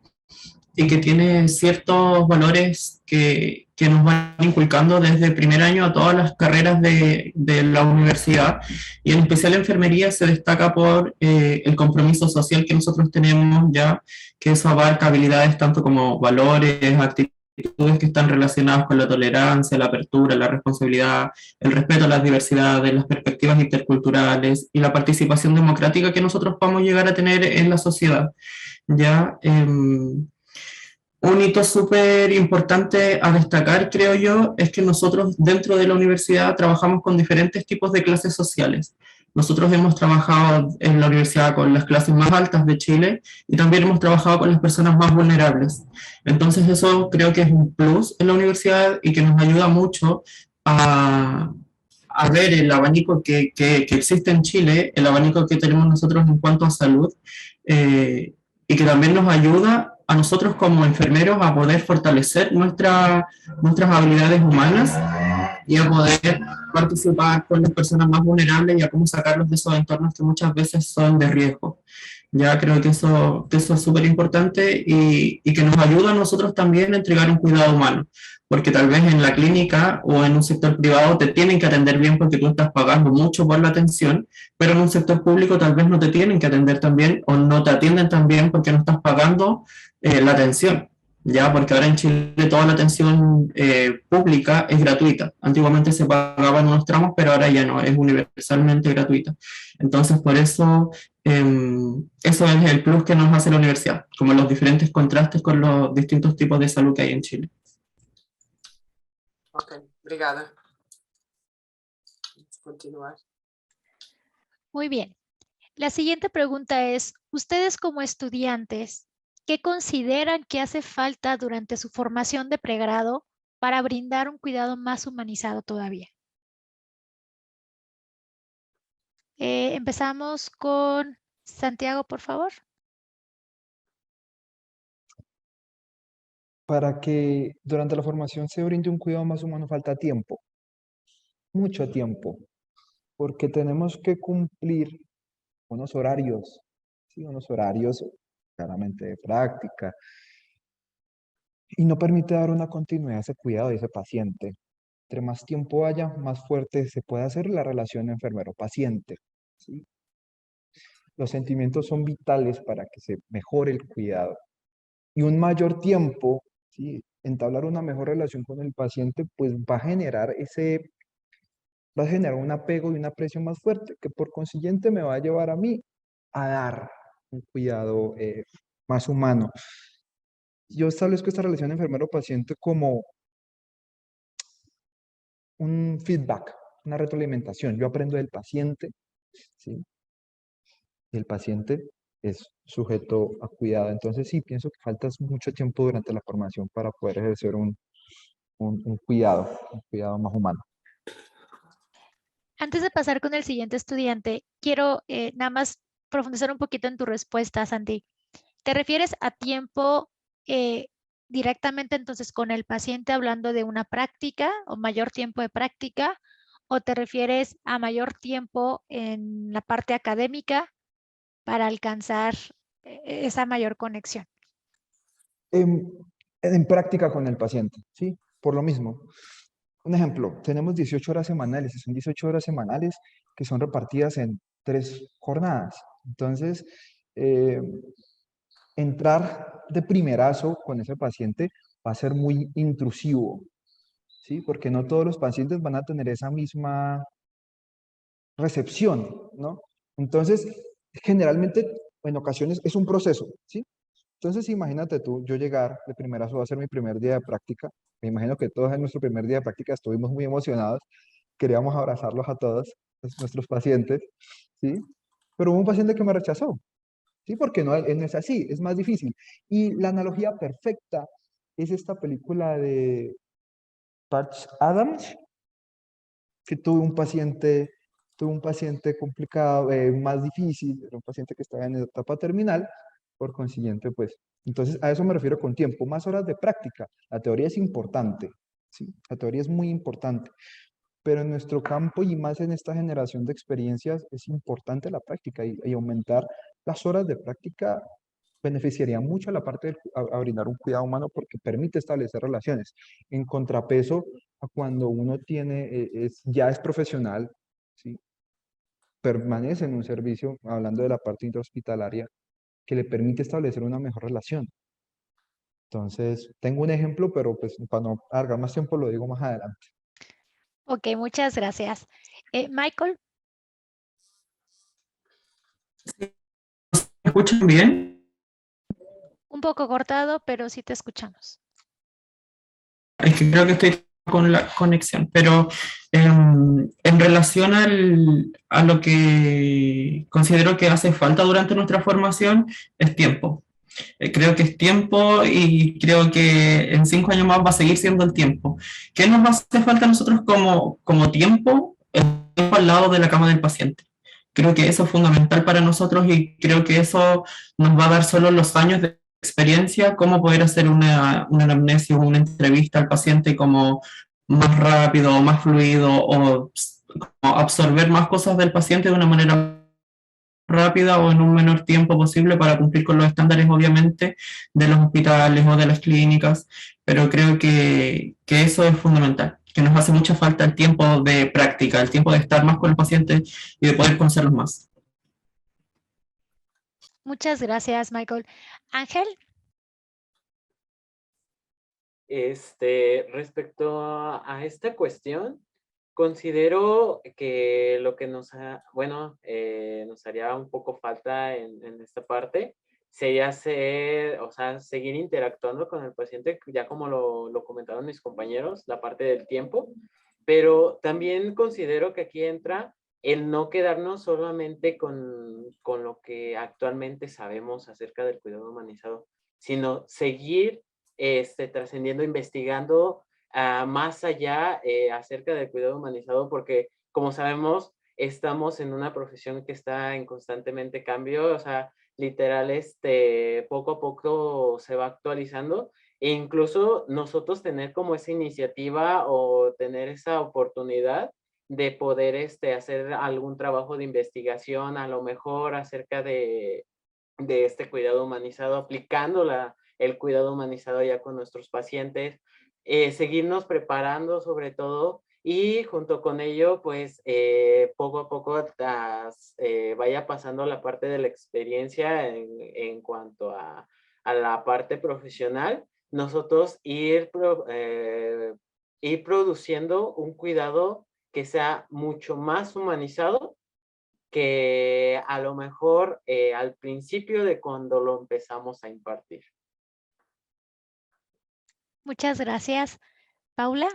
y que tiene ciertos valores que nos van inculcando desde el primer año a todas las carreras de la universidad, y en especial enfermería se destaca por el compromiso social que nosotros tenemos ya, que eso abarca habilidades tanto como valores, actitudes que están relacionadas con la tolerancia, la apertura, la responsabilidad, el respeto a las diversidades, las perspectivas interculturales y la participación democrática que nosotros podamos llegar a tener en la sociedad. Ya, un hito súper importante a destacar, creo yo, es que nosotros dentro de la universidad trabajamos con diferentes tipos de clases sociales. Nosotros hemos trabajado en la universidad con las clases más altas de Chile y también hemos trabajado con las personas más vulnerables. Entonces eso creo que es un plus en la universidad y que nos ayuda mucho a ver el abanico que existe en Chile, el abanico que tenemos nosotros en cuanto a salud, y que también nos ayuda a nosotros como enfermeros a poder fortalecer nuestras habilidades humanas y a poder participar con las personas más vulnerables y a cómo sacarlos de esos entornos que muchas veces son de riesgo. Ya creo que eso es súper importante y que nos ayuda a nosotros también a entregar un cuidado humano, porque tal vez en la clínica o en un sector privado te tienen que atender bien porque tú estás pagando mucho por la atención, pero en un sector público tal vez no te tienen que atender tan bien o no te atienden tan bien porque no estás pagando la atención. Ya, porque ahora en Chile toda la atención pública es gratuita. Antiguamente se pagaba en unos tramos, pero ahora ya no, es universalmente gratuita. Entonces, por eso, eso es el plus que nos hace la universidad, como los diferentes contrastes con los distintos tipos de salud que hay en Chile. Ok, obrigada. Vamos a continuar. Muy bien. La siguiente pregunta es, ustedes como estudiantes, ¿qué consideran que hace falta durante su formación de pregrado para brindar un cuidado más humanizado todavía? Empezamos con Santiago, por favor. Para que durante la formación se brinde un cuidado más humano falta tiempo, mucho tiempo, porque tenemos que cumplir unos horarios, ¿sí? Unos horarios claramente de práctica, y no permite dar una continuidad a ese cuidado de ese paciente. Entre más tiempo haya, más fuerte se puede hacer la relación enfermero-paciente, ¿sí? Los sentimientos son vitales para que se mejore el cuidado. Y un mayor tiempo, ¿sí? Entablar una mejor relación con el paciente, pues va a generar un apego y una presión más fuerte, que por consiguiente me va a llevar a mí a dar un cuidado más humano. Yo establezco esta relación enfermero-paciente como un feedback, una retroalimentación. Yo aprendo del paciente, ¿sí? Y el paciente es sujeto a cuidado. Entonces sí, pienso que falta mucho tiempo durante la formación para poder ejercer un cuidado más humano. Antes de pasar con el siguiente estudiante, quiero nada más profundizar un poquito en tu respuesta, Santi. ¿Te refieres a tiempo directamente entonces con el paciente hablando de una práctica o mayor tiempo de práctica? ¿O te refieres a mayor tiempo en la parte académica para alcanzar esa mayor conexión? En práctica con el paciente, ¿sí? Por lo mismo. Un ejemplo, tenemos 18 horas semanales, y son 18 horas semanales que son repartidas en 3 jornadas. Entonces, entrar de primerazo con ese paciente va a ser muy intrusivo, ¿sí? Porque no todos los pacientes van a tener esa misma recepción, ¿no? Entonces, generalmente, en ocasiones, es un proceso, ¿sí? Entonces, imagínate tú, yo llegar de primerazo, va a ser mi primer día de práctica. Me imagino que todos en nuestro primer día de práctica estuvimos muy emocionados. Queríamos abrazarlos a todos, nuestros pacientes, ¿sí? Pero hubo un paciente que me rechazó, ¿sí? Porque no es así, es más difícil. Y la analogía perfecta es esta película de Patch Adams, que tuvo un paciente complicado, más difícil, era un paciente que estaba en etapa terminal, por consiguiente, pues, entonces a eso me refiero con tiempo, más horas de práctica. La teoría es importante, ¿sí? La teoría es muy importante, pero en nuestro campo y más en esta generación de experiencias es importante la práctica y aumentar las horas de práctica beneficiaría mucho a la parte de a brindar un cuidado humano porque permite establecer relaciones, en contrapeso a cuando uno tiene, ya es profesional, ¿sí? Permanece en un servicio, hablando de la parte intrahospitalaria, que le permite establecer una mejor relación. Entonces, tengo un ejemplo, pero pues para no alargar más tiempo lo digo más adelante. Ok, muchas gracias. Michael. ¿Me escuchan bien? Un poco cortado, pero sí te escuchamos. Es que creo que estoy con la conexión, pero en relación a lo que considero que hace falta durante nuestra formación, es tiempo. Creo que es tiempo y creo que en 5 años más va a seguir siendo el tiempo. ¿Qué nos hace falta a nosotros como tiempo? El tiempo al lado de la cama del paciente. Creo que eso es fundamental para nosotros y creo que eso nos va a dar solo los años de experiencia, cómo poder hacer una anamnesis o una entrevista al paciente como más rápido o más fluido o absorber más cosas del paciente de una manera rápida o en un menor tiempo posible para cumplir con los estándares, obviamente, de los hospitales o de las clínicas, pero creo que eso es fundamental, que nos hace mucha falta el tiempo de práctica, el tiempo de estar más con los pacientes y de poder conocerlos más. Muchas gracias, Michael. Ángel. Respecto a esta cuestión, considero que lo que nos haría un poco falta en esta parte sería seguir interactuando con el paciente, ya como lo comentaron mis compañeros, la parte del tiempo, pero también considero que aquí entra el no quedarnos solamente con lo que actualmente sabemos acerca del cuidado humanizado, sino seguir trascendiendo, investigando más allá acerca del cuidado humanizado, porque como sabemos, estamos en una profesión que está en constantemente cambio, o sea, literal, poco a poco se va actualizando, e incluso nosotros tener como esa iniciativa o tener esa oportunidad de poder hacer algún trabajo de investigación, a lo mejor acerca de este cuidado humanizado, aplicando el cuidado humanizado ya con nuestros pacientes, seguirnos preparando sobre todo y junto con ello, pues poco a poco vaya pasando la parte de la experiencia en cuanto a la parte profesional, nosotros ir produciendo un cuidado que sea mucho más humanizado que a lo mejor al principio de cuando lo empezamos a impartir. Muchas gracias. Paula.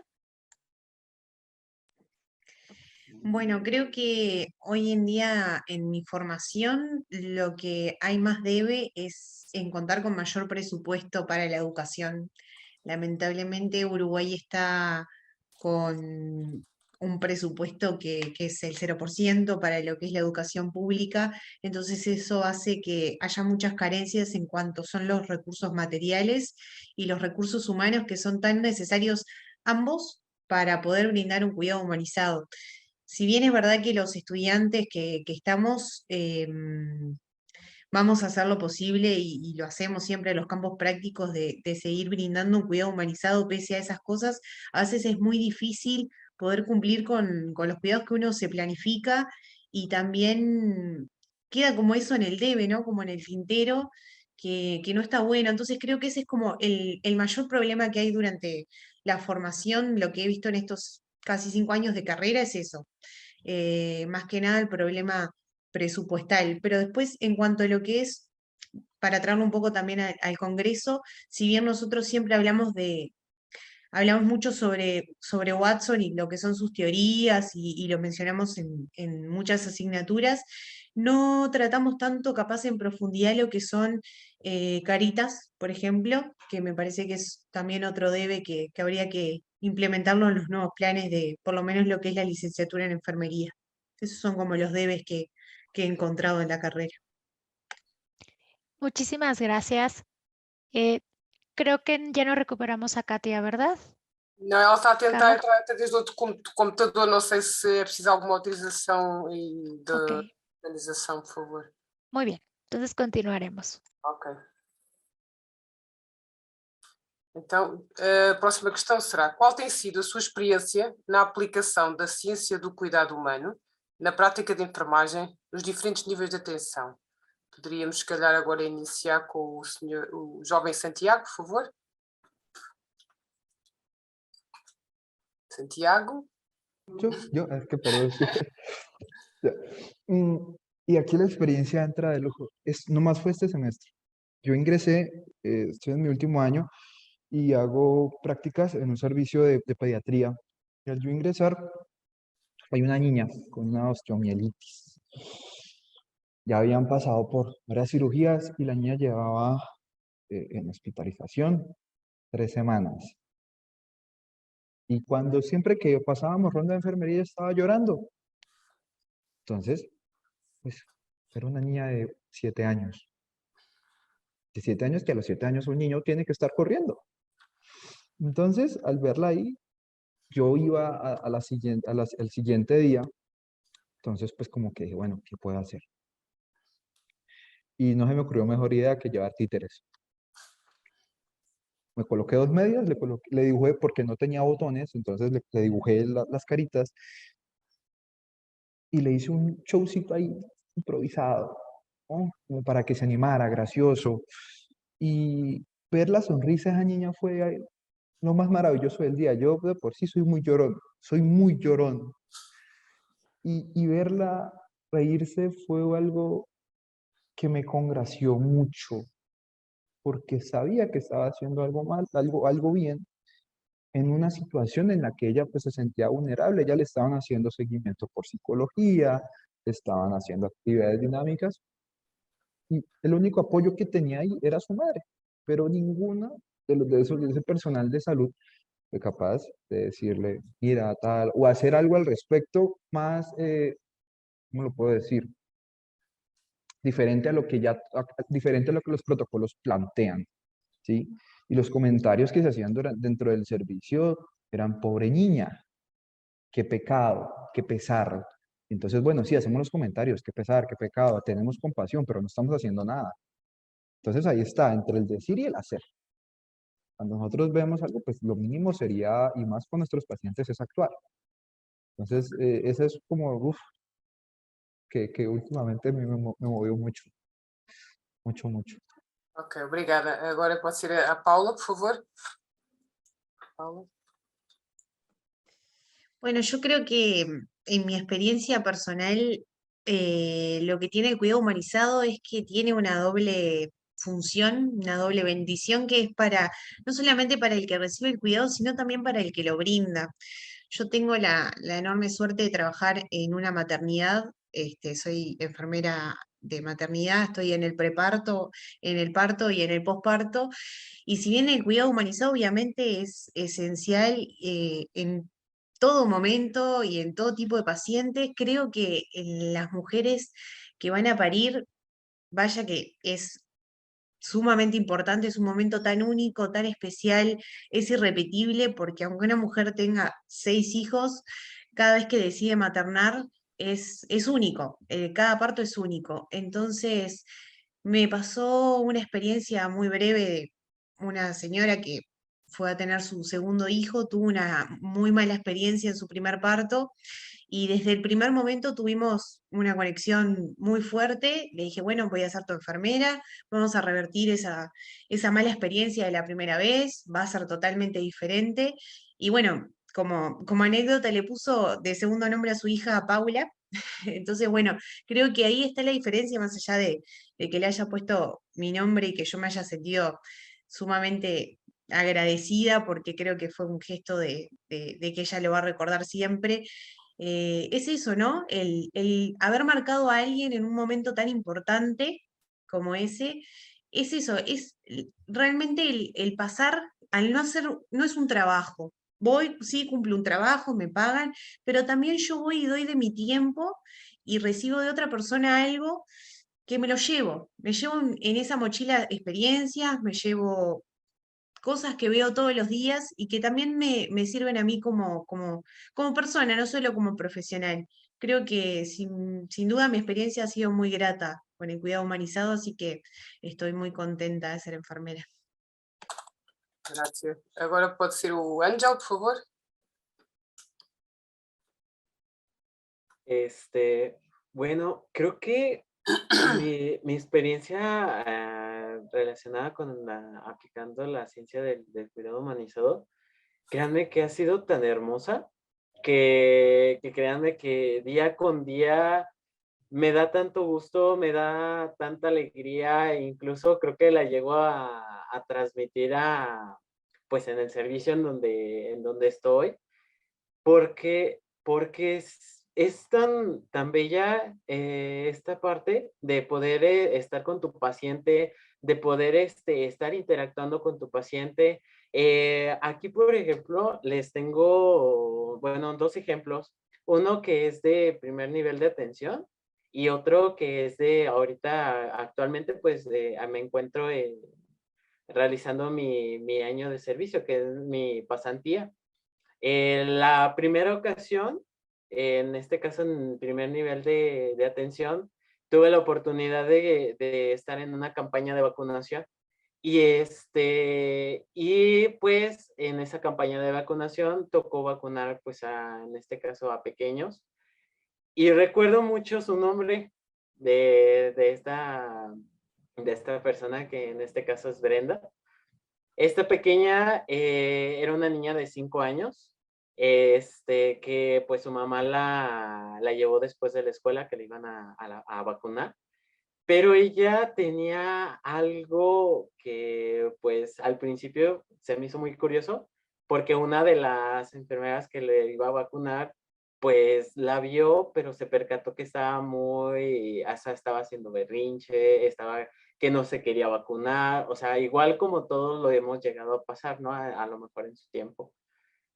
Bueno, creo que hoy en día en mi formación lo que hay más debe es en contar con mayor presupuesto para la educación. Lamentablemente Uruguay está con un presupuesto que es el 0% para lo que es la educación pública, entonces eso hace que haya muchas carencias en cuanto son los recursos materiales y los recursos humanos que son tan necesarios ambos para poder brindar un cuidado humanizado. Si bien es verdad que los estudiantes que estamos, vamos a hacer lo posible y lo hacemos siempre en los campos prácticos de seguir brindando un cuidado humanizado pese a esas cosas, a veces es muy difícil poder cumplir con los cuidados que uno se planifica y también queda como eso en el debe, ¿no? Como en el tintero, que no está bueno. Entonces creo que ese es como el mayor problema que hay durante la formación, lo que he visto en estos casi 5 años de carrera es eso. Más que nada el problema presupuestal. Pero después, en cuanto a lo que es, para traerlo un poco también al Congreso, si bien nosotros siempre hablamos mucho sobre Watson y lo que son sus teorías y lo mencionamos en muchas asignaturas, no tratamos tanto capaz en profundidad lo que son caritas, por ejemplo, que me parece que es también otro debe que habría que implementarlo en los nuevos planes de por lo menos lo que es la licenciatura en enfermería. Esos son como los debes que he encontrado en la carrera. Muchísimas gracias. Creo que ya no recuperamos a Katia, ¿verdad? Não, ela está a tentar Carla? entrar até desde outro computador, não sei se é preciso alguma autorização de Ok, organização, por favor. muy bien. Entonces continuaremos. Ok. Então, a próxima questão será: qual tem sido a sua experiência na aplicação da ciência do cuidado humano na prática de enfermagem nos diferentes níveis de atenção? Poderíamos, se calhar, agora iniciar com o jovem Santiago, por favor. Santiago. Yo, es que perdón. Ya. Y aquí la experiencia entra de lujo. Nomás fue este semestre. Yo ingresé, estoy en mi último año y hago prácticas en un servicio de pediatría. Y al yo ingresar, hay una niña con una osteomielitis. Ya habían pasado por varias cirugías y la niña llevaba en hospitalización 3 semanas. Y siempre que pasábamos ronda de enfermería estaba llorando. Entonces, pues, era una niña de 7 años. De 7 años, que a los 7 años un niño tiene que estar corriendo. Entonces, al verla ahí, yo iba al siguiente día. Entonces, pues como que dije, bueno, ¿qué puedo hacer? Y no se me ocurrió mejor idea que llevar títeres. Me coloqué 2 medias, le dibujé porque no tenía botones, entonces le dibujé las caritas y le hice un showcito ahí improvisado, ¿no? Como para que se animara, gracioso. Y ver la sonrisa de esa niña fue lo más maravilloso del día. Yo de por sí soy muy llorón. Y verla reírse fue algo que me congració mucho, porque sabía que estaba haciendo algo mal, algo bien, en una situación en la que ella pues se sentía vulnerable. Ya le estaban haciendo seguimiento por psicología, le estaban haciendo actividades dinámicas, y el único apoyo que tenía ahí era su madre, pero ninguna de ese personal de salud fue capaz de decirle, mira, tal, o hacer algo al respecto más, ¿cómo lo puedo decir? Diferente a lo que los protocolos plantean, ¿sí? Y los comentarios que se hacían dentro del servicio eran: pobre niña, qué pecado, qué pesar. Entonces, bueno, sí, hacemos los comentarios, qué pesar, qué pecado, tenemos compasión, pero no estamos haciendo nada. Entonces ahí está, entre el decir y el hacer. Cuando nosotros vemos algo, pues lo mínimo sería, y más con nuestros pacientes, es actuar. Entonces, eso es como, que últimamente a mí me movió mucho. Mucho. Ok, obrigada. Agora pode ser a Paula, por favor. Paula. Bueno, yo creo que en mi experiencia personal, lo que tiene el cuidado humanizado es que tiene una doble función, una doble bendición, que es no solamente para el que recibe el cuidado, sino también para el que lo brinda. Yo tengo la enorme suerte de trabajar en una maternidad, soy enfermera de maternidad, estoy en el preparto, en el parto y en el posparto, y si bien el cuidado humanizado obviamente es esencial en todo momento y en todo tipo de pacientes, creo que en las mujeres que van a parir, vaya que es sumamente importante, es un momento tan único, tan especial, es irrepetible, porque aunque una mujer tenga 6 hijos, cada vez que decide maternar es único, cada parto es único. Entonces, me pasó una experiencia muy breve de una señora que fue a tener su segundo hijo, tuvo una muy mala experiencia en su primer parto, y desde el primer momento tuvimos una conexión muy fuerte. Le dije, bueno, voy a ser tu enfermera, vamos a revertir esa mala experiencia de la primera vez, va a ser totalmente diferente. Y bueno, como anécdota, le puso de segundo nombre a su hija Paula. Entonces, bueno, creo que ahí está la diferencia, más allá de que le haya puesto mi nombre y que yo me haya sentido sumamente agradecida, porque creo que fue un gesto de que ella lo va a recordar siempre. Es eso, ¿no? El haber marcado a alguien en un momento tan importante como ese, es eso, es realmente el pasar, al no hacer, no es un trabajo. Voy, sí, cumplo un trabajo, me pagan, pero también yo voy y doy de mi tiempo y recibo de otra persona algo que me llevo en esa mochila experiencias, me llevo cosas que veo todos los días y que también me sirven a mí como persona, no solo como profesional. Creo que sin duda mi experiencia ha sido muy grata con el cuidado humanizado, así que estoy muy contenta de ser enfermera. Gracias. Agora pode ser o Ângel, por favor. Bueno, creo que mi experiencia relacionada con aplicando la ciencia del cuidado humanizado, créanme que ha sido tan hermosa que créanme que día con día me da tanto gusto, me da tanta alegría, e incluso creo que la llego a transmitir pues en el servicio en donde estoy, porque es tan bella esta parte de poder estar con tu paciente, de poder estar interactuando con tu paciente. Aquí, por ejemplo, les tengo, bueno, dos ejemplos. Uno que es de primer nivel de atención y otro que es de ahorita, actualmente, pues me encuentro realizando mi año de servicio, que es mi pasantía. En la primera ocasión, en este caso en primer nivel de atención, tuve la oportunidad de estar en una campaña de vacunación y pues en esa campaña de vacunación tocó vacunar pues en este caso a pequeños y recuerdo mucho su nombre de esta persona que en este caso es Brenda. Esta pequeña era una niña de 5 años, que pues su mamá la llevó después de la escuela que le iban a vacunar, pero ella tenía algo que pues al principio se me hizo muy curioso, porque una de las enfermeras que le iba a vacunar, pues la vio, pero se percató que estaba estaba haciendo berrinche, que no se quería vacunar, o sea, igual como todos lo hemos llegado a pasar, ¿no? A lo mejor en su tiempo.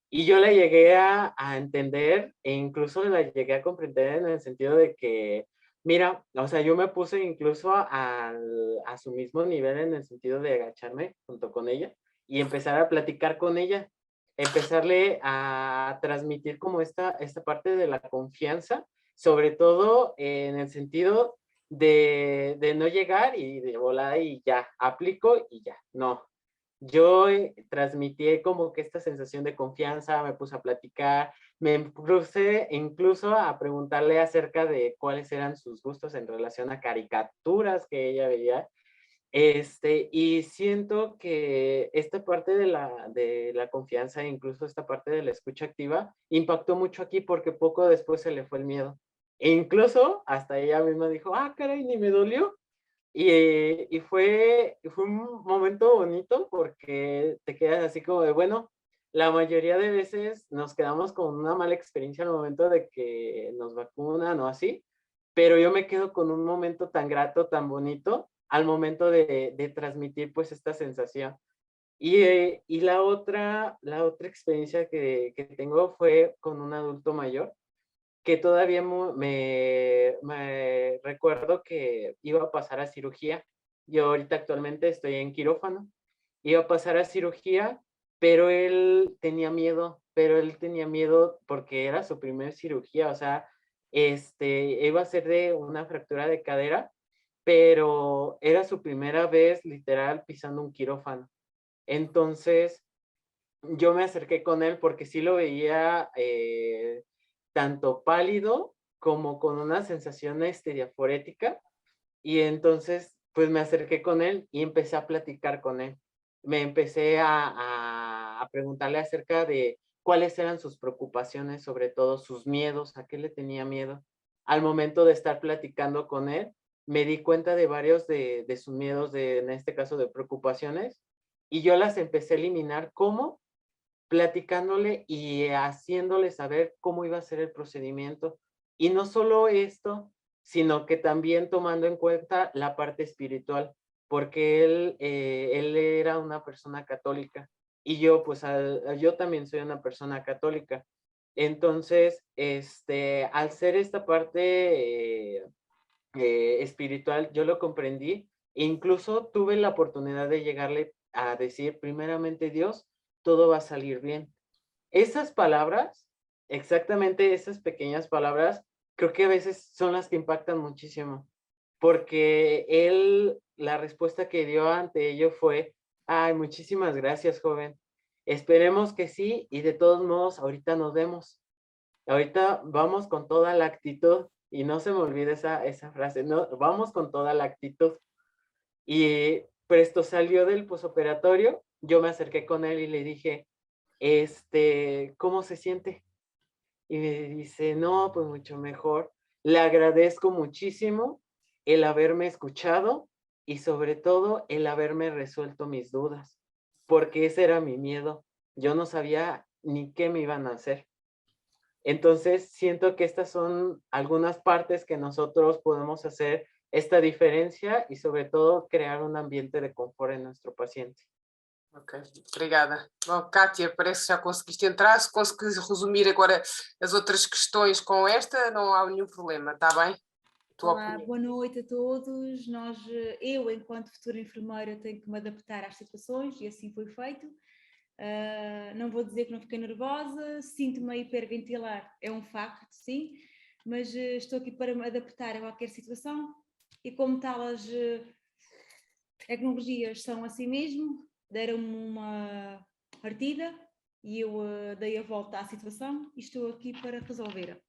Y yo la llegué a entender e incluso la llegué a comprender en el sentido de que, mira, o sea, yo me puse incluso a su mismo nivel en el sentido de agacharme junto con ella y empezar a platicar con ella, empezarle a transmitir como esta parte de la confianza, sobre todo en el sentido de no llegar y de volar y ya, aplico y ya, no. Yo transmití como que esta sensación de confianza, me puse a platicar, me puse incluso a preguntarle acerca de cuáles eran sus gustos en relación a caricaturas que ella veía. Y siento que esta parte de la confianza, incluso esta parte de la escucha activa, impactó mucho aquí porque poco después se le fue el miedo. E incluso hasta ella misma dijo, caray, ni me dolió. Y fue un momento bonito porque te quedas así como de, bueno, la mayoría de veces nos quedamos con una mala experiencia al momento de que nos vacunan o así, pero yo me quedo con un momento tan grato, tan bonito, al momento de transmitir pues esta sensación. Y la otra experiencia que tengo fue con un adulto mayor, que todavía me recuerdo que iba a pasar a cirugía. Yo ahorita actualmente estoy en quirófano. Iba a pasar a cirugía, pero él tenía miedo porque era su primer cirugía, o sea, iba a ser de una fractura de cadera, pero era su primera vez literal pisando un quirófano. Entonces, yo me acerqué con él porque sí lo veía tanto pálido como con una sensación diaforética, y entonces pues me acerqué con él y empecé a platicar con él. Me empecé a preguntarle acerca de cuáles eran sus preocupaciones, sobre todo sus miedos, a qué le tenía miedo. Al momento de estar platicando con él, me di cuenta de varios de sus miedos, en este caso de preocupaciones, y yo las empecé a eliminar. ¿Cómo? Platicándole y haciéndole saber cómo iba a ser el procedimiento. Y no solo esto, sino que también tomando en cuenta la parte espiritual, porque él era una persona católica y yo pues yo también soy una persona católica. Entonces, al ser esta parte espiritual, yo lo comprendí e incluso tuve la oportunidad de llegarle a decir, primeramente Dios, todo va a salir bien. Esas palabras, exactamente esas pequeñas palabras, creo que a veces son las que impactan muchísimo, porque él, la respuesta que dio ante ello fue, Ay, muchísimas gracias, joven. Esperemos que sí, y de todos modos, ahorita nos vemos. Ahorita vamos con toda la actitud, y no se me olvide esa frase, no, vamos con toda la actitud. Y presto salió del posoperatorio, yo me acerqué con él y le dije, ¿cómo se siente? Y me dice, no, pues mucho mejor. Le agradezco muchísimo el haberme escuchado y sobre todo el haberme resuelto mis dudas, porque ese era mi miedo. Yo no sabía ni qué me iban a hacer. Entonces, siento que estas son algunas partes que nosotros podemos hacer esta diferencia y sobre todo crear un ambiente de confort en nuestro paciente. Ok, obrigada. Bom, Kátia, parece que já conseguiste entrar. Se conseguires resumir agora as outras questões com esta, não há nenhum problema, está bem? Olá, boa noite a todos. Eu, enquanto futura enfermeira, tenho que me adaptar às situações e assim foi feito. Não vou dizer que não fiquei nervosa, sinto-me a hiperventilar, é um facto, sim, mas estou aqui para me adaptar a qualquer situação e como tal as tecnologias são assim mesmo, deram-me uma partida e eu dei a volta à situação e estou aqui para resolver.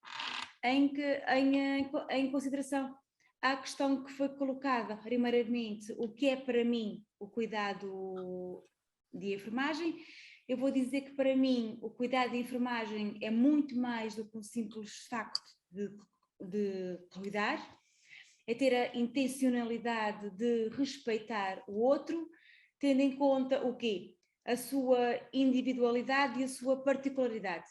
Em consideração à questão que foi colocada primeiramente, o que é para mim o cuidado de enfermagem, eu vou dizer que para mim o cuidado de enfermagem é muito mais do que um simples facto de cuidar, é ter a intencionalidade de respeitar o outro, tendo em conta o quê? A sua individualidade e a sua particularidade,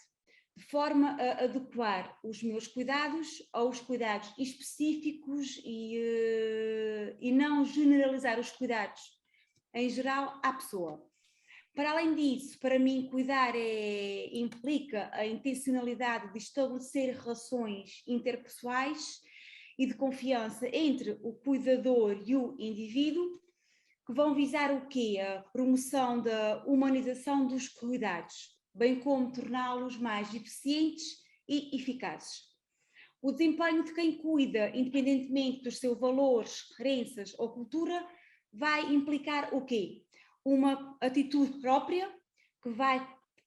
de forma a adequar os meus cuidados aos cuidados específicos e não generalizar os cuidados em geral à pessoa. Para além disso, para mim, cuidar implica a intencionalidade de estabelecer relações interpessoais e de confiança entre o cuidador e o indivíduo, que vão visar o quê? A promoção da humanização dos cuidados, bem como torná-los mais eficientes e eficazes. O desempenho de quem cuida, independentemente dos seus valores, crenças ou cultura, vai implicar o quê? Uma atitude própria que vai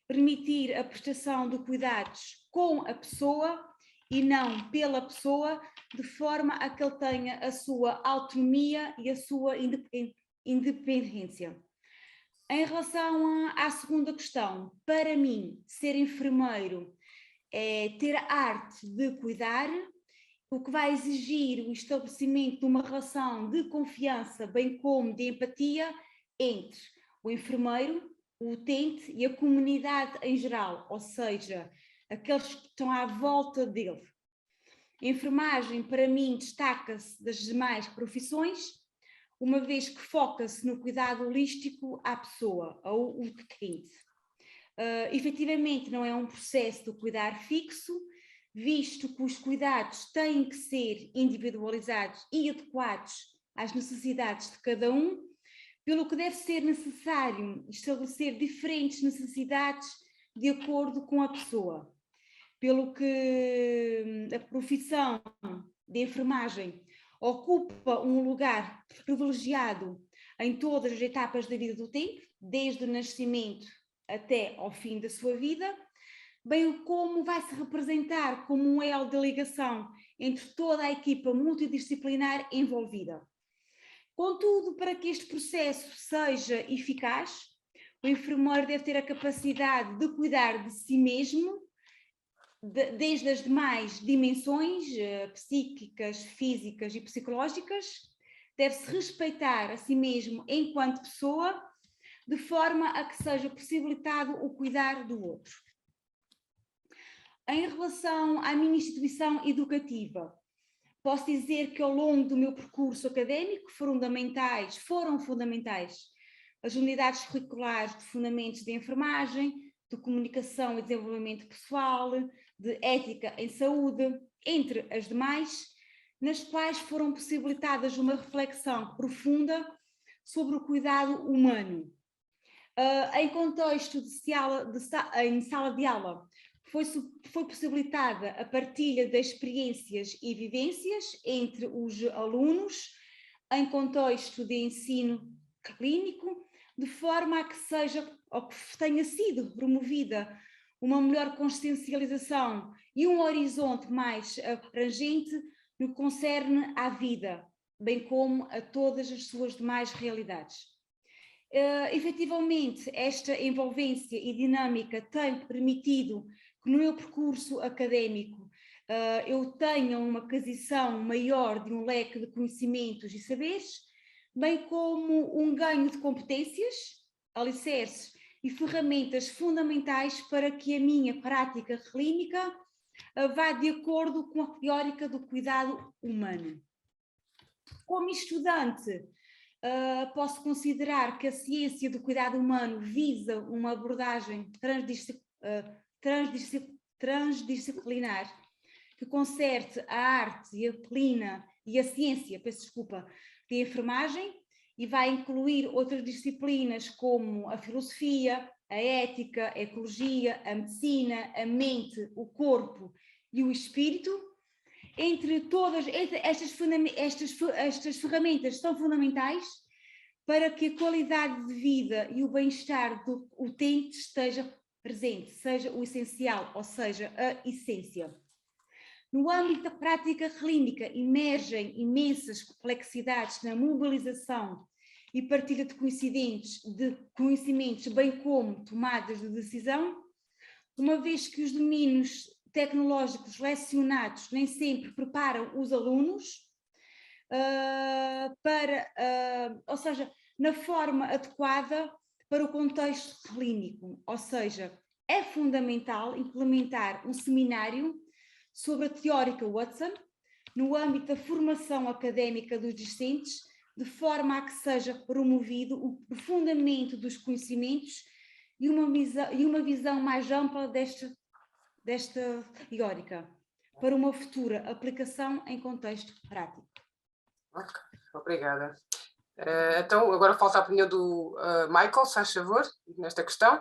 permitir a prestação de cuidados com a pessoa e não pela pessoa, de forma a que ele tenha a sua autonomia e a sua independência. Em relação à segunda questão, para mim, ser enfermeiro é ter a arte de cuidar, o que vai exigir o estabelecimento de uma relação de confiança, bem como de empatia, entre o enfermeiro, o utente e a comunidade em geral, ou seja, aqueles que estão à volta dele. A enfermagem, para mim, destaca-se das demais profissões, uma vez que foca-se no cuidado holístico à pessoa, ao utente. Efetivamente, não é um processo de cuidar fixo, visto que os cuidados têm que ser individualizados e adequados às necessidades de cada um, pelo que deve ser necessário estabelecer diferentes necessidades de acordo com a pessoa. Pelo que a profissão de enfermagem ocupa um lugar privilegiado em todas as etapas da vida do utente, desde o nascimento até ao fim da sua vida, bem como vai se representar como um elo de ligação entre toda a equipa multidisciplinar envolvida. Contudo, para que este processo seja eficaz, o enfermeiro deve ter a capacidade de cuidar de si mesmo, desde as demais dimensões psíquicas, físicas e psicológicas, deve-se respeitar a si mesmo enquanto pessoa, de forma a que seja possibilitado o cuidar do outro. Em relação à minha instituição educativa, posso dizer que ao longo do meu percurso académico foram fundamentais as unidades curriculares de fundamentos de enfermagem, de comunicação e desenvolvimento pessoal, de ética em saúde, entre as demais, nas quais foram possibilitadas uma reflexão profunda sobre o cuidado humano. Em contexto em sala de aula, foi possibilitada a partilha de experiências e vivências entre os alunos, em contexto de ensino clínico, de forma a que seja, ou que tenha sido promovida uma melhor consciencialização e um horizonte mais abrangente no que concerne à vida, bem como a todas as suas demais realidades. Efetivamente, esta envolvência e dinâmica tem permitido que no meu percurso académico eu tenha uma aquisição maior de um leque de conhecimentos e saberes, bem como um ganho de competências, alicerces e ferramentas fundamentais para que a minha prática clínica vá de acordo com a teórica do cuidado humano. Como estudante, posso considerar que a ciência do cuidado humano visa uma abordagem transdisciplinar que concerte a arte e a ciência, de enfermagem, e vai incluir outras disciplinas como a filosofia, a ética, a ecologia, a medicina, a mente, o corpo e o espírito. Entre todas estas ferramentas são fundamentais para que a qualidade de vida e o bem-estar do utente esteja presente, seja o essencial, ou seja, a essência. No âmbito da prática clínica emergem imensas complexidades na mobilização e partilha de conhecimentos, bem como tomadas de decisão, uma vez que os domínios tecnológicos lecionados nem sempre preparam os alunos ou seja, na forma adequada para o contexto clínico, ou seja, é fundamental implementar um seminário sobre a teórica Watson no âmbito da formação académica dos discentes, de forma a que seja promovido o aprofundamento dos conhecimentos e uma visão mais ampla desta teórica, para uma futura aplicação em contexto prático. Ok, obrigada. Então, agora falta a opinião do Michael, se faz favor, nesta questão.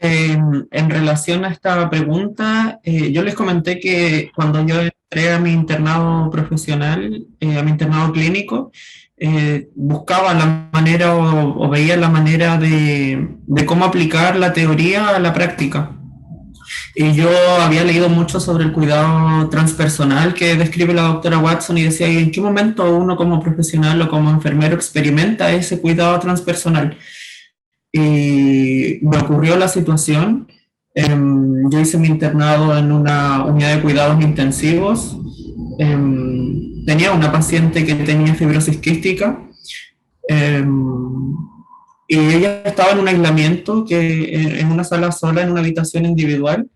En relación a esta pregunta, yo les comenté que cuando yo entré a mi internado profesional, a mi internado clínico, buscaba la manera o veía la manera de cómo aplicar la teoría a la práctica. Y yo había leído mucho sobre el cuidado transpersonal que describe la doctora Watson y decía, ¿en qué momento uno como profesional o como enfermero experimenta ese cuidado transpersonal? Y me ocurrió la situación, yo hice mi internado en una unidad de cuidados intensivos, tenía una paciente que tenía fibrosis quística, y ella estaba en un aislamiento, en una sala sola, en una habitación individual,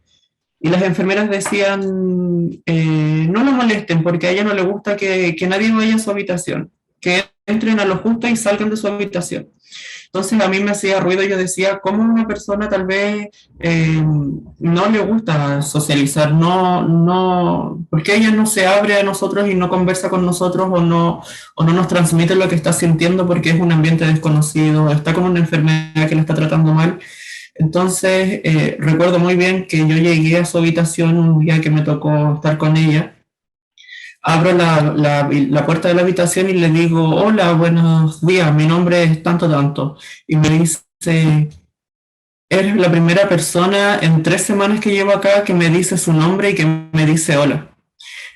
y las enfermeras decían, no la molesten porque a ella no le gusta que nadie vaya a su habitación, que entren a lo justo y salgan de su habitación. Entonces a mí me hacía ruido, yo decía, ¿cómo una persona tal vez no le gusta socializar? ¿Por qué ella no se abre a nosotros y no conversa con nosotros o no nos transmite lo que está sintiendo porque es un ambiente desconocido, está con una enfermedad que la está tratando mal? Entonces recuerdo muy bien que yo llegué a su habitación un día que me tocó estar con ella. Abro la puerta de la habitación y le digo, hola, buenos días, mi nombre es tanto. Y me dice, eres la primera persona en 3 semanas que llevo acá que me dice su nombre y que me dice hola.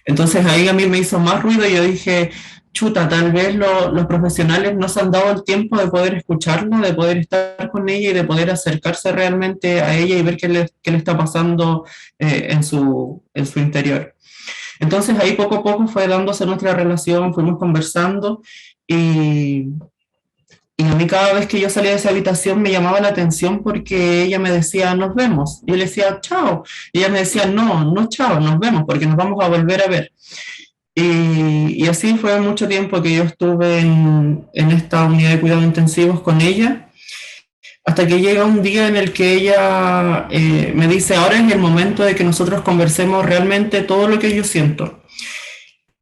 Entonces ahí a mí me hizo más ruido y yo dije, chuta, tal vez los profesionales no se han dado el tiempo de poder escucharla, de poder estar con ella y de poder acercarse realmente a ella y ver qué le está pasando en su interior. Entonces ahí poco a poco fue dándose nuestra relación, fuimos conversando y a mí cada vez que yo salía de esa habitación me llamaba la atención porque ella me decía, nos vemos. Y yo le decía, chao. Y ella me decía, no chao, nos vemos porque nos vamos a volver a ver. Y así fue mucho tiempo que yo estuve en esta unidad de cuidados intensivos con ella. Hasta que llega un día en el que ella me dice, ahora es el momento de que nosotros conversemos realmente todo lo que yo siento.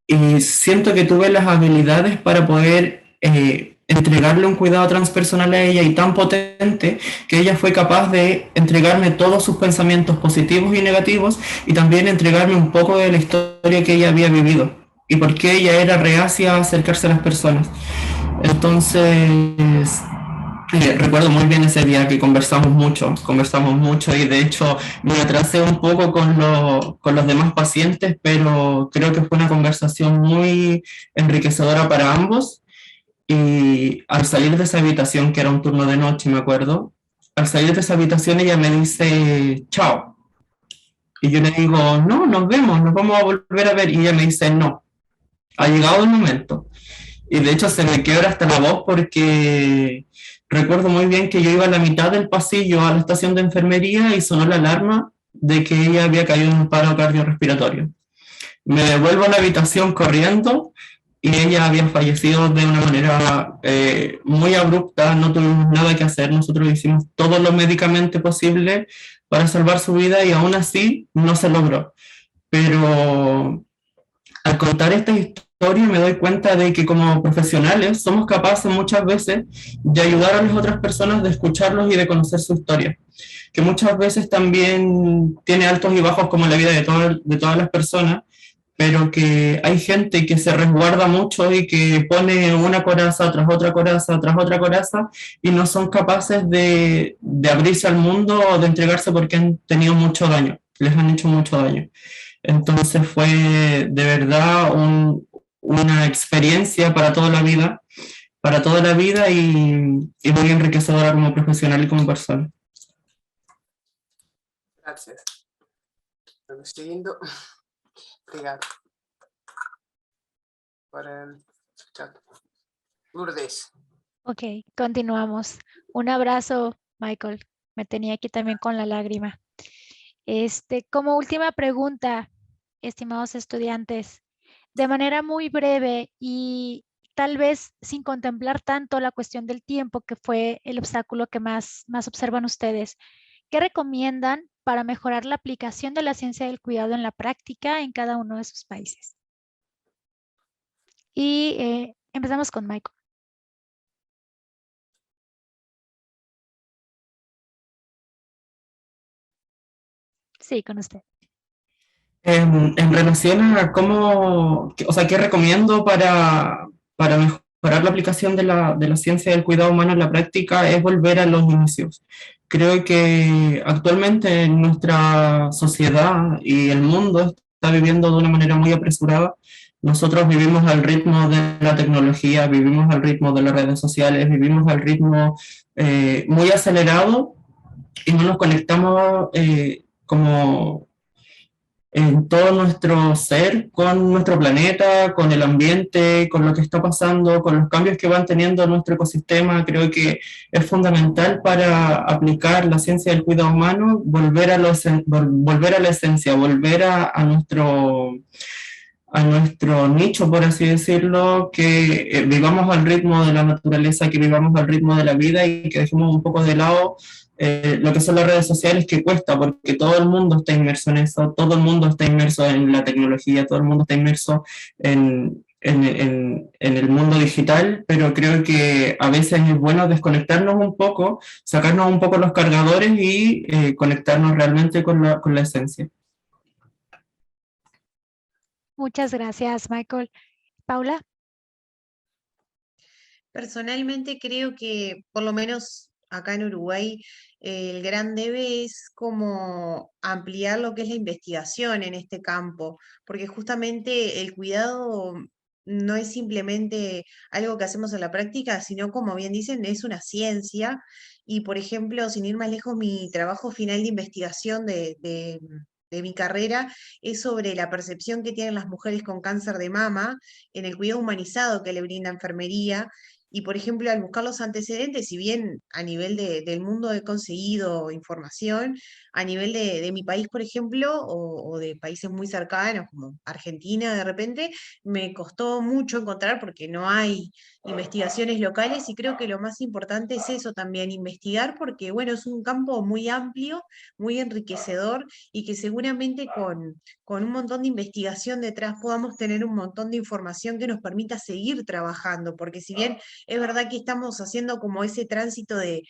Y siento que tuve las habilidades para poder entregarle un cuidado transpersonal a ella y tan potente que ella fue capaz de entregarme todos sus pensamientos positivos y negativos y también entregarme un poco de la historia que ella había vivido. y por qué ella era reacia a acercarse a las personas. Entonces, recuerdo muy bien ese día que conversamos mucho y de hecho me atrasé un poco con los demás pacientes, pero creo que fue una conversación muy enriquecedora para ambos. Y al salir de esa habitación, que era un turno de noche, me acuerdo, al salir de esa habitación ella me dice, chao. Y yo le digo, no, nos vemos, nos vamos a volver a ver. Y ella me dice, no, ha llegado el momento. Y de hecho se me quiebra hasta la voz porque recuerdo muy bien que yo iba a la mitad del pasillo a la estación de enfermería y sonó la alarma de que ella había caído en un paro cardiorrespiratorio. Me devuelvo a la habitación corriendo y ella había fallecido de una manera muy abrupta, no tuvimos nada que hacer, nosotros hicimos todo lo médicamente posible para salvar su vida y aún así no se logró. Pero al contar esta historia me doy cuenta de que como profesionales somos capaces muchas veces de ayudar a las otras personas, de escucharlos y de conocer su historia, que muchas veces también tiene altos y bajos como la vida de todas las personas, pero que hay gente que se resguarda mucho y que pone una coraza tras otra coraza tras otra coraza y no son capaces de abrirse al mundo o de entregarse porque han tenido mucho daño, les han hecho mucho daño. Entonces fue de verdad una experiencia para toda la vida y muy enriquecedora como profesional y como persona. Gracias. Vamos seguindo. Obrigado. Para el chat. Lourdes. Ok, continuamos. Un abrazo, Michael. Me tenía aquí también con la lágrima. Como última pregunta, estimados estudiantes, de manera muy breve y tal vez sin contemplar tanto la cuestión del tiempo, que fue el obstáculo que más observan ustedes, ¿qué recomiendan para mejorar la aplicación de la ciencia del cuidado en la práctica en cada uno de sus países? Y empezamos con Michael. Sí, con usted. En relación a cómo, o sea, qué recomiendo para mejorar la aplicación de la ciencia del cuidado humano en la práctica es volver a los inicios. Creo que actualmente en nuestra sociedad y el mundo está viviendo de una manera muy apresurada. Nosotros vivimos al ritmo de la tecnología, vivimos al ritmo de las redes sociales, vivimos al ritmo muy acelerado y no nos conectamos como en todo nuestro ser con nuestro planeta, con el ambiente, con lo que está pasando, con los cambios que van teniendo nuestro ecosistema. Creo que es fundamental para aplicar la ciencia del cuidado humano, volver a la esencia, volver a nuestro nicho, por así decirlo, que vivamos al ritmo de la naturaleza, que vivamos al ritmo de la vida y que dejemos un poco de lado lo que son las redes sociales, que cuesta, porque todo el mundo está inmerso en eso, todo el mundo está inmerso en la tecnología, todo el mundo está inmerso en el mundo digital, pero creo que a veces es bueno desconectarnos un poco, sacarnos un poco los cargadores y conectarnos realmente con la esencia. Muchas gracias, Michael. Paula. Personalmente creo que, por lo menos acá en Uruguay, el gran debe es como ampliar lo que es la investigación en este campo, porque justamente el cuidado no es simplemente algo que hacemos en la práctica, sino, como bien dicen, es una ciencia. Y, por ejemplo, sin ir más lejos, mi trabajo final de investigación de mi carrera es sobre la percepción que tienen las mujeres con cáncer de mama en el cuidado humanizado que le brinda enfermería. Y, por ejemplo, al buscar los antecedentes, si bien a nivel del mundo he conseguido información, a nivel de mi país, por ejemplo, o de países muy cercanos, como Argentina, de repente, me costó mucho encontrar porque no hay investigaciones locales y creo que lo más importante es eso también, investigar, porque, bueno, es un campo muy amplio, muy enriquecedor y que seguramente con un montón de investigación detrás podamos tener un montón de información que nos permita seguir trabajando, porque si bien es verdad que estamos haciendo como ese tránsito de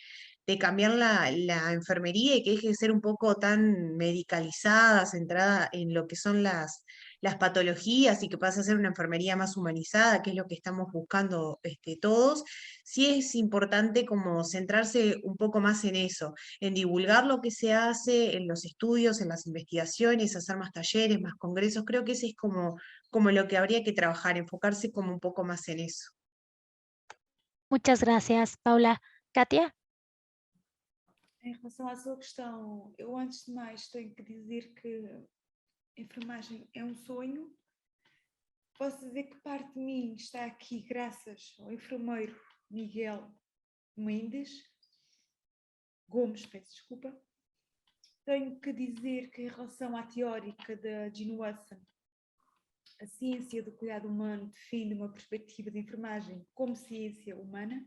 cambiar la enfermería y que deje de ser un poco tan medicalizada, centrada en lo que son las las patologías y que pase a ser una enfermería más humanizada, que es lo que estamos buscando todos, sí es importante como centrarse un poco más en eso, en divulgar lo que se hace, en los estudios, en las investigaciones, hacer más talleres, más congresos. Creo que ese es como lo que habría que trabajar, enfocarse como un poco más en eso. Muchas gracias, Paula. Katia? Em relação à sua questão, eu antes de mais tenho que dizer que a enfermagem é um sonho. Posso dizer que parte de mim está aqui graças ao enfermeiro Miguel Gomes, peço desculpa. Tenho que dizer que em relação à teórica da Jean Watson, a ciência do cuidado humano define uma perspectiva de enfermagem como ciência humana,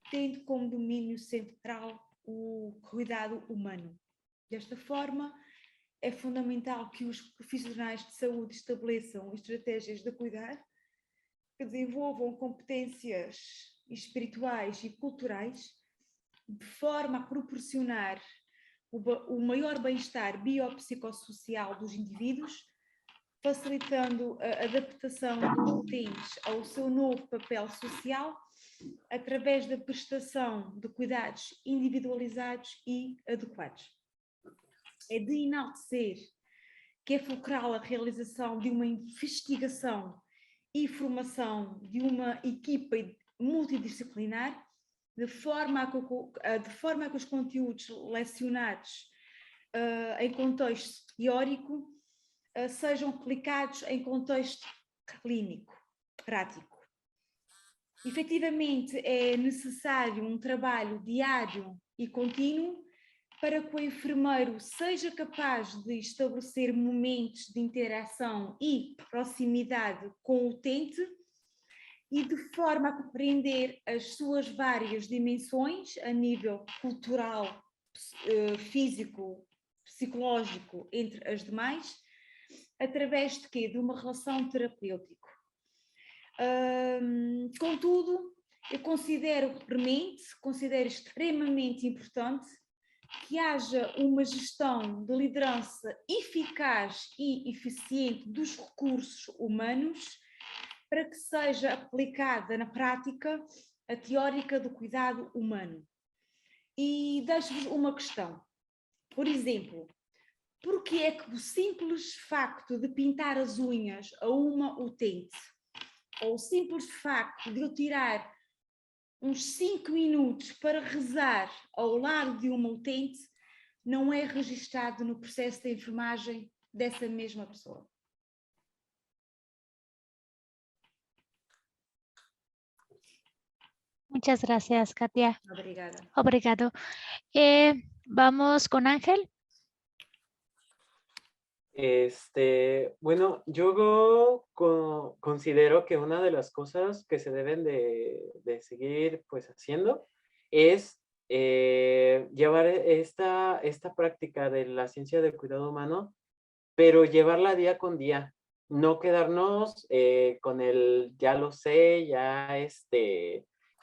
tendo como domínio central o cuidado humano. Desta forma, é fundamental que os profissionais de saúde estabeleçam estratégias de cuidar, que desenvolvam competências espirituais e culturais, de forma a proporcionar o maior bem-estar biopsicossocial dos indivíduos, facilitando a adaptação dos utentes ao seu novo papel social, através da prestação de cuidados individualizados e adequados. É de enaltecer que é fulcral a realização de uma investigação e formação de uma equipa multidisciplinar, de forma a que os conteúdos lecionados em contexto teórico sejam aplicados em contexto clínico, prático. Efetivamente, é necessário um trabalho diário e contínuo para que o enfermeiro seja capaz de estabelecer momentos de interação e proximidade com o utente e de forma a compreender as suas várias dimensões a nível cultural, físico, psicológico, entre as demais, através de quê? De uma relação terapêutica. Contudo, eu considero extremamente importante que haja uma gestão de liderança eficaz e eficiente dos recursos humanos para que seja aplicada na prática a teórica do cuidado humano. E deixo-vos uma questão. Por exemplo, por que é que o simples facto de pintar as unhas a uma utente, ou o simples facto de eu tirar uns 5 minutos para rezar ao lado de uma utente, não é registado no processo de enfermagem dessa mesma pessoa? Muchas gracias, Katia. Obrigada. Obrigado. Vamos con Ángel. Bueno, yo considero que una de las cosas que se deben de seguir pues haciendo es llevar esta práctica de la ciencia del cuidado humano, pero llevarla día con día, no quedarnos con el ya lo sé,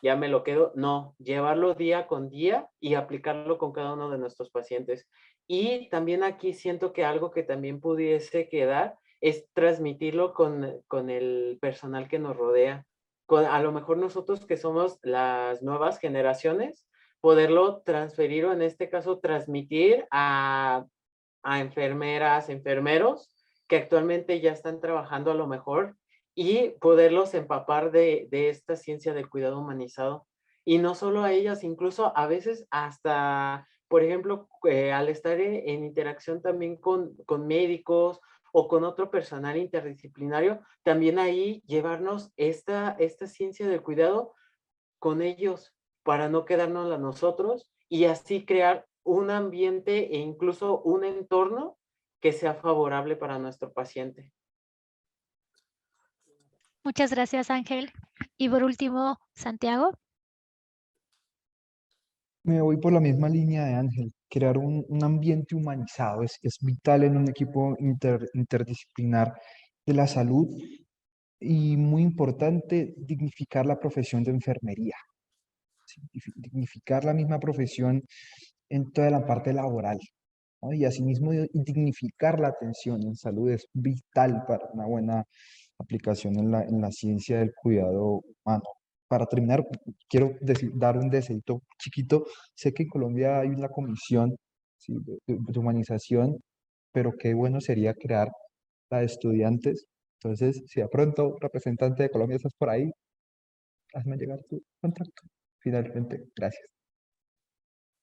ya me lo quedo, no, llevarlo día con día y aplicarlo con cada uno de nuestros pacientes. Y también aquí siento que algo que también pudiese quedar es transmitirlo con el personal que nos rodea. A lo mejor nosotros que somos las nuevas generaciones, poderlo transferir o en este caso transmitir a enfermeras, enfermeros que actualmente ya están trabajando a lo mejor y poderlos empapar de esta ciencia del cuidado humanizado. Y no solo a ellas, incluso a veces hasta, por ejemplo, al estar en interacción también con médicos o con otro personal interdisciplinario, también ahí llevarnos esta ciencia del cuidado con ellos para no quedárnosla nosotros y así crear un ambiente e incluso un entorno que sea favorable para nuestro paciente. Muchas gracias, Ángel. Y por último, Santiago. Me voy por la misma línea de Ángel. Crear un ambiente humanizado es vital en un equipo interdisciplinar de la salud y muy importante dignificar la profesión de enfermería. ¿Sí? Dignificar la misma profesión en toda la parte laboral. ¿no? Y asimismo dignificar la atención en salud es vital para una buena aplicación en la ciencia del cuidado humano. Para terminar, quiero dar un deseito chiquito. Sé que en Colombia hay una comisión, ¿sí?, de humanización, pero qué bueno sería crear la de estudiantes. Entonces, si de pronto, representante de Colombia, estás por ahí, hazme llegar tu contacto. Finalmente, gracias.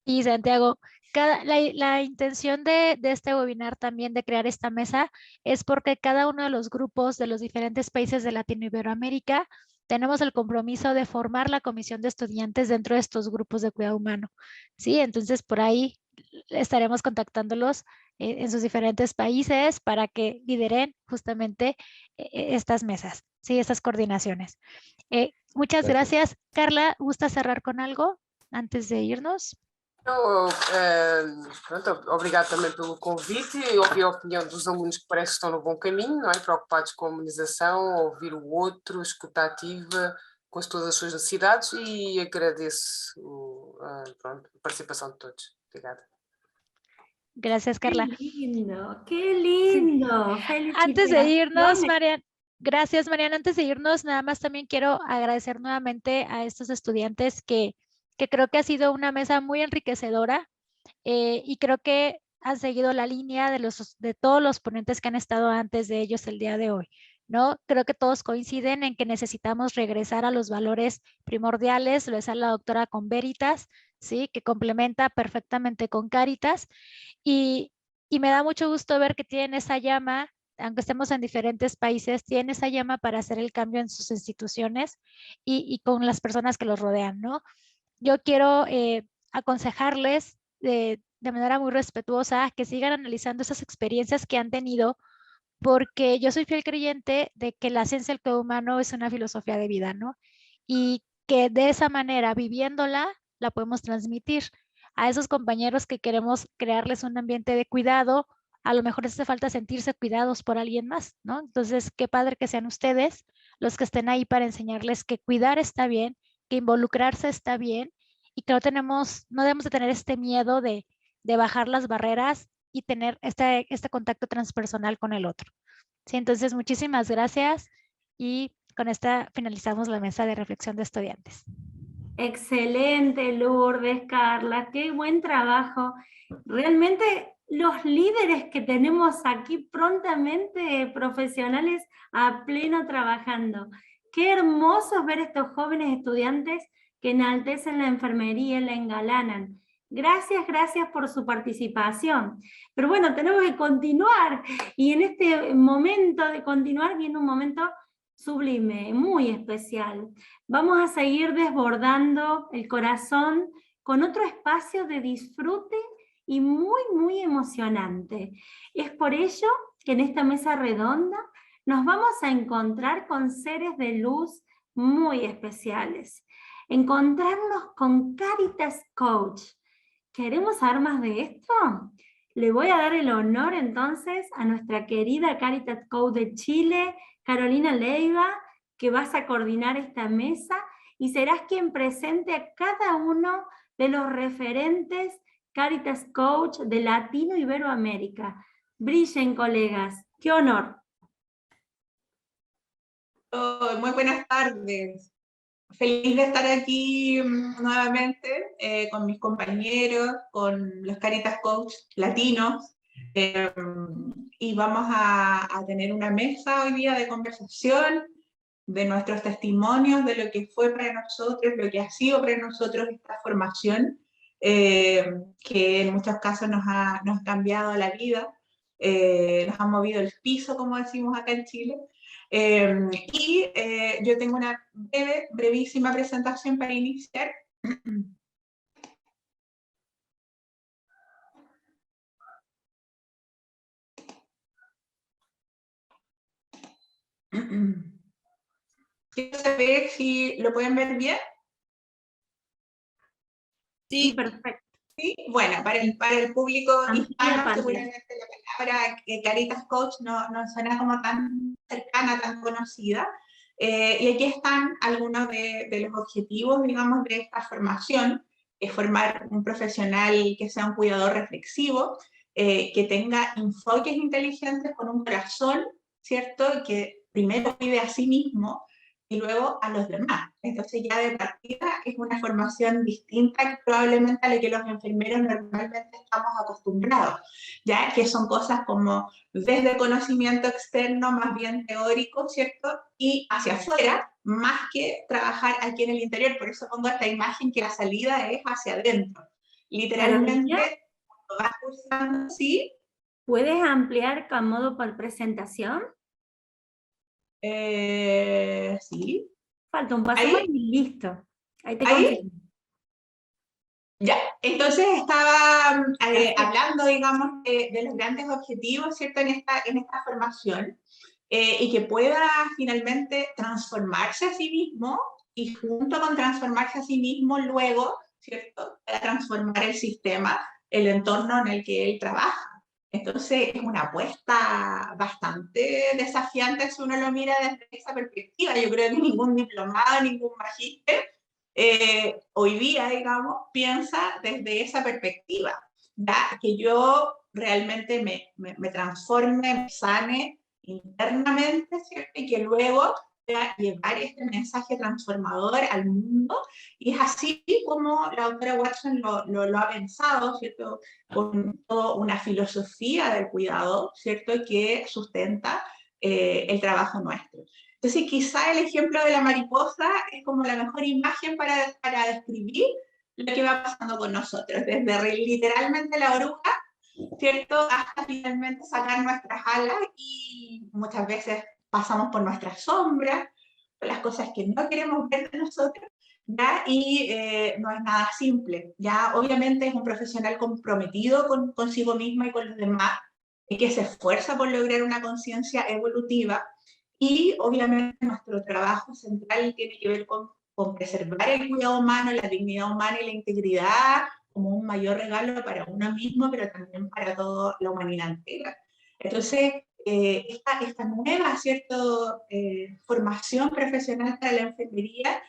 Y Santiago, la intención de este webinar también de crear esta mesa es porque cada uno de los grupos de los diferentes países de Latino-Iberoamérica tenemos el compromiso de formar la comisión de estudiantes dentro de estos grupos de cuidado humano. ¿Sí? Entonces, por ahí estaremos contactándolos en sus diferentes países para que lideren justamente estas mesas, ¿sí? Estas coordinaciones. Muchas gracias. Carla, ¿gusta cerrar con algo antes de irnos? Pronto, obrigado também pelo convite e ouvir a opinião dos alunos que parece que estão no bom caminho, não é? Preocupados com a humanização, ouvir o outro, escuta ativa, com todas as suas necessidades, e agradeço pronto, a participação de todos. Obrigada. Gracias, Carla. Qué lindo, qué lindo. Antes de irnos, Mariana, gracias, Mariana. Antes de irnos, nada más también quiero agradecer nuevamente a estos estudiantes que creo que ha sido una mesa muy enriquecedora y creo que han seguido la línea de todos los ponentes que han estado antes de ellos el día de hoy, ¿no? Creo que todos coinciden en que necesitamos regresar a los valores primordiales, lo decía la doctora con Veritas, ¿sí? Que complementa perfectamente con Caritas, y me da mucho gusto ver que tienen esa llama, aunque estemos en diferentes países, tienen esa llama para hacer el cambio en sus instituciones y con las personas que los rodean, ¿no? Yo quiero aconsejarles de manera muy respetuosa que sigan analizando esas experiencias que han tenido, porque yo soy fiel creyente de que la ciencia del cuidado humano es una filosofía de vida, ¿no? Y que de esa manera, viviéndola, la podemos transmitir a esos compañeros que queremos crearles un ambiente de cuidado. A lo mejor les hace falta sentirse cuidados por alguien más, ¿no? Entonces, qué padre que sean ustedes los que estén ahí para enseñarles que cuidar está bien, que involucrarse está bien y que no debemos de tener este miedo de bajar las barreras y tener este contacto transpersonal con el otro. Sí, entonces muchísimas gracias y con esta finalizamos la mesa de reflexión de estudiantes. Excelente, Lourdes, Carla, qué buen trabajo. Realmente los líderes que tenemos aquí prontamente profesionales a pleno trabajando. Qué hermoso es ver estos jóvenes estudiantes que enaltecen la enfermería, la engalanan. Gracias, gracias por su participación. Pero bueno, tenemos que continuar y en este momento de continuar viene un momento sublime, muy especial. Vamos a seguir desbordando el corazón con otro espacio de disfrute y muy, muy emocionante. Es por ello que en esta mesa redonda nos vamos a encontrar con seres de luz muy especiales. Encontrarnos con Caritas Coach. ¿Queremos saber más de esto? Le voy a dar el honor entonces a nuestra querida Caritas Coach de Chile, Carolina Leiva, que vas a coordinar esta mesa y serás quien presente a cada uno de los referentes Caritas Coach de Latino-Iberoamérica. Brillen, colegas. ¡Qué honor! Oh, muy buenas tardes. Feliz de estar aquí nuevamente con mis compañeros, con los Caritas Coach latinos. Y vamos a tener una mesa hoy día de conversación, de nuestros testimonios, de lo que fue para nosotros, lo que ha sido para nosotros esta formación, que en muchos casos nos ha cambiado la vida, nos ha movido el piso, como decimos acá en Chile. Yo tengo una brevísima presentación para iniciar. Quiero saber si lo pueden ver bien. Sí, perfecto. Sí, bueno, para el público hispano, seguramente la palabra Caritas Coach no suena como tan cercana, tan conocida. Y aquí están algunos de los objetivos, digamos, de esta formación, es formar un profesional que sea un cuidador reflexivo, que tenga enfoques inteligentes con un corazón, ¿cierto? Que primero cuide a sí mismo y luego a los demás. Entonces ya de partida es una formación distinta que probablemente a la que los enfermeros normalmente estamos acostumbrados, ya que son cosas como desde conocimiento externo, más bien teórico, ¿cierto? Y hacia afuera, más que trabajar aquí en el interior. Por eso pongo esta imagen que la salida es hacia adentro. Literalmente, cuando vas cursando, ¿sí? ¿Puedes ampliar con modo por presentación? Sí. Falta un paso ¿Ahí? más y listo. Ahí te ¿Ahí? confirmo. Ya, entonces estaba hablando, digamos, de los grandes objetivos, ¿cierto?, en esta formación, y que pueda finalmente transformarse a sí mismo, y junto con transformarse a sí mismo, luego, ¿cierto?, pueda transformar el sistema, el entorno en el que él trabaja. Entonces es una apuesta bastante desafiante si uno lo mira desde esa perspectiva. Yo creo que ningún diplomado, ningún magíster hoy día, digamos, piensa desde esa perspectiva, ¿ya? Que yo realmente me transforme, me sane internamente, ¿cierto? Y que luego pueda llevar este mensaje transformador al mundo, y es así como la doctora Watson lo ha pensado, ¿cierto? Con toda una filosofía del cuidado, ¿cierto? Que sustenta el trabajo nuestro. Entonces, quizá el ejemplo de la mariposa es como la mejor imagen para describir lo que va pasando con nosotros, desde literalmente la oruga, ¿cierto?, hasta finalmente sacar nuestras alas, y muchas veces pasamos por nuestras sombras, por las cosas que no queremos ver de nosotros, ¿ya? Y no es nada simple, ¿ya? Obviamente es un profesional comprometido consigo mismo y con los demás, y que se esfuerza por lograr una conciencia evolutiva. Y obviamente nuestro trabajo central tiene que ver con preservar el cuidado humano, la dignidad humana y la integridad como un mayor regalo para uno mismo, pero también para toda la humanidad entera. Entonces, esta nueva, ¿cierto?, formación profesional para la enfermería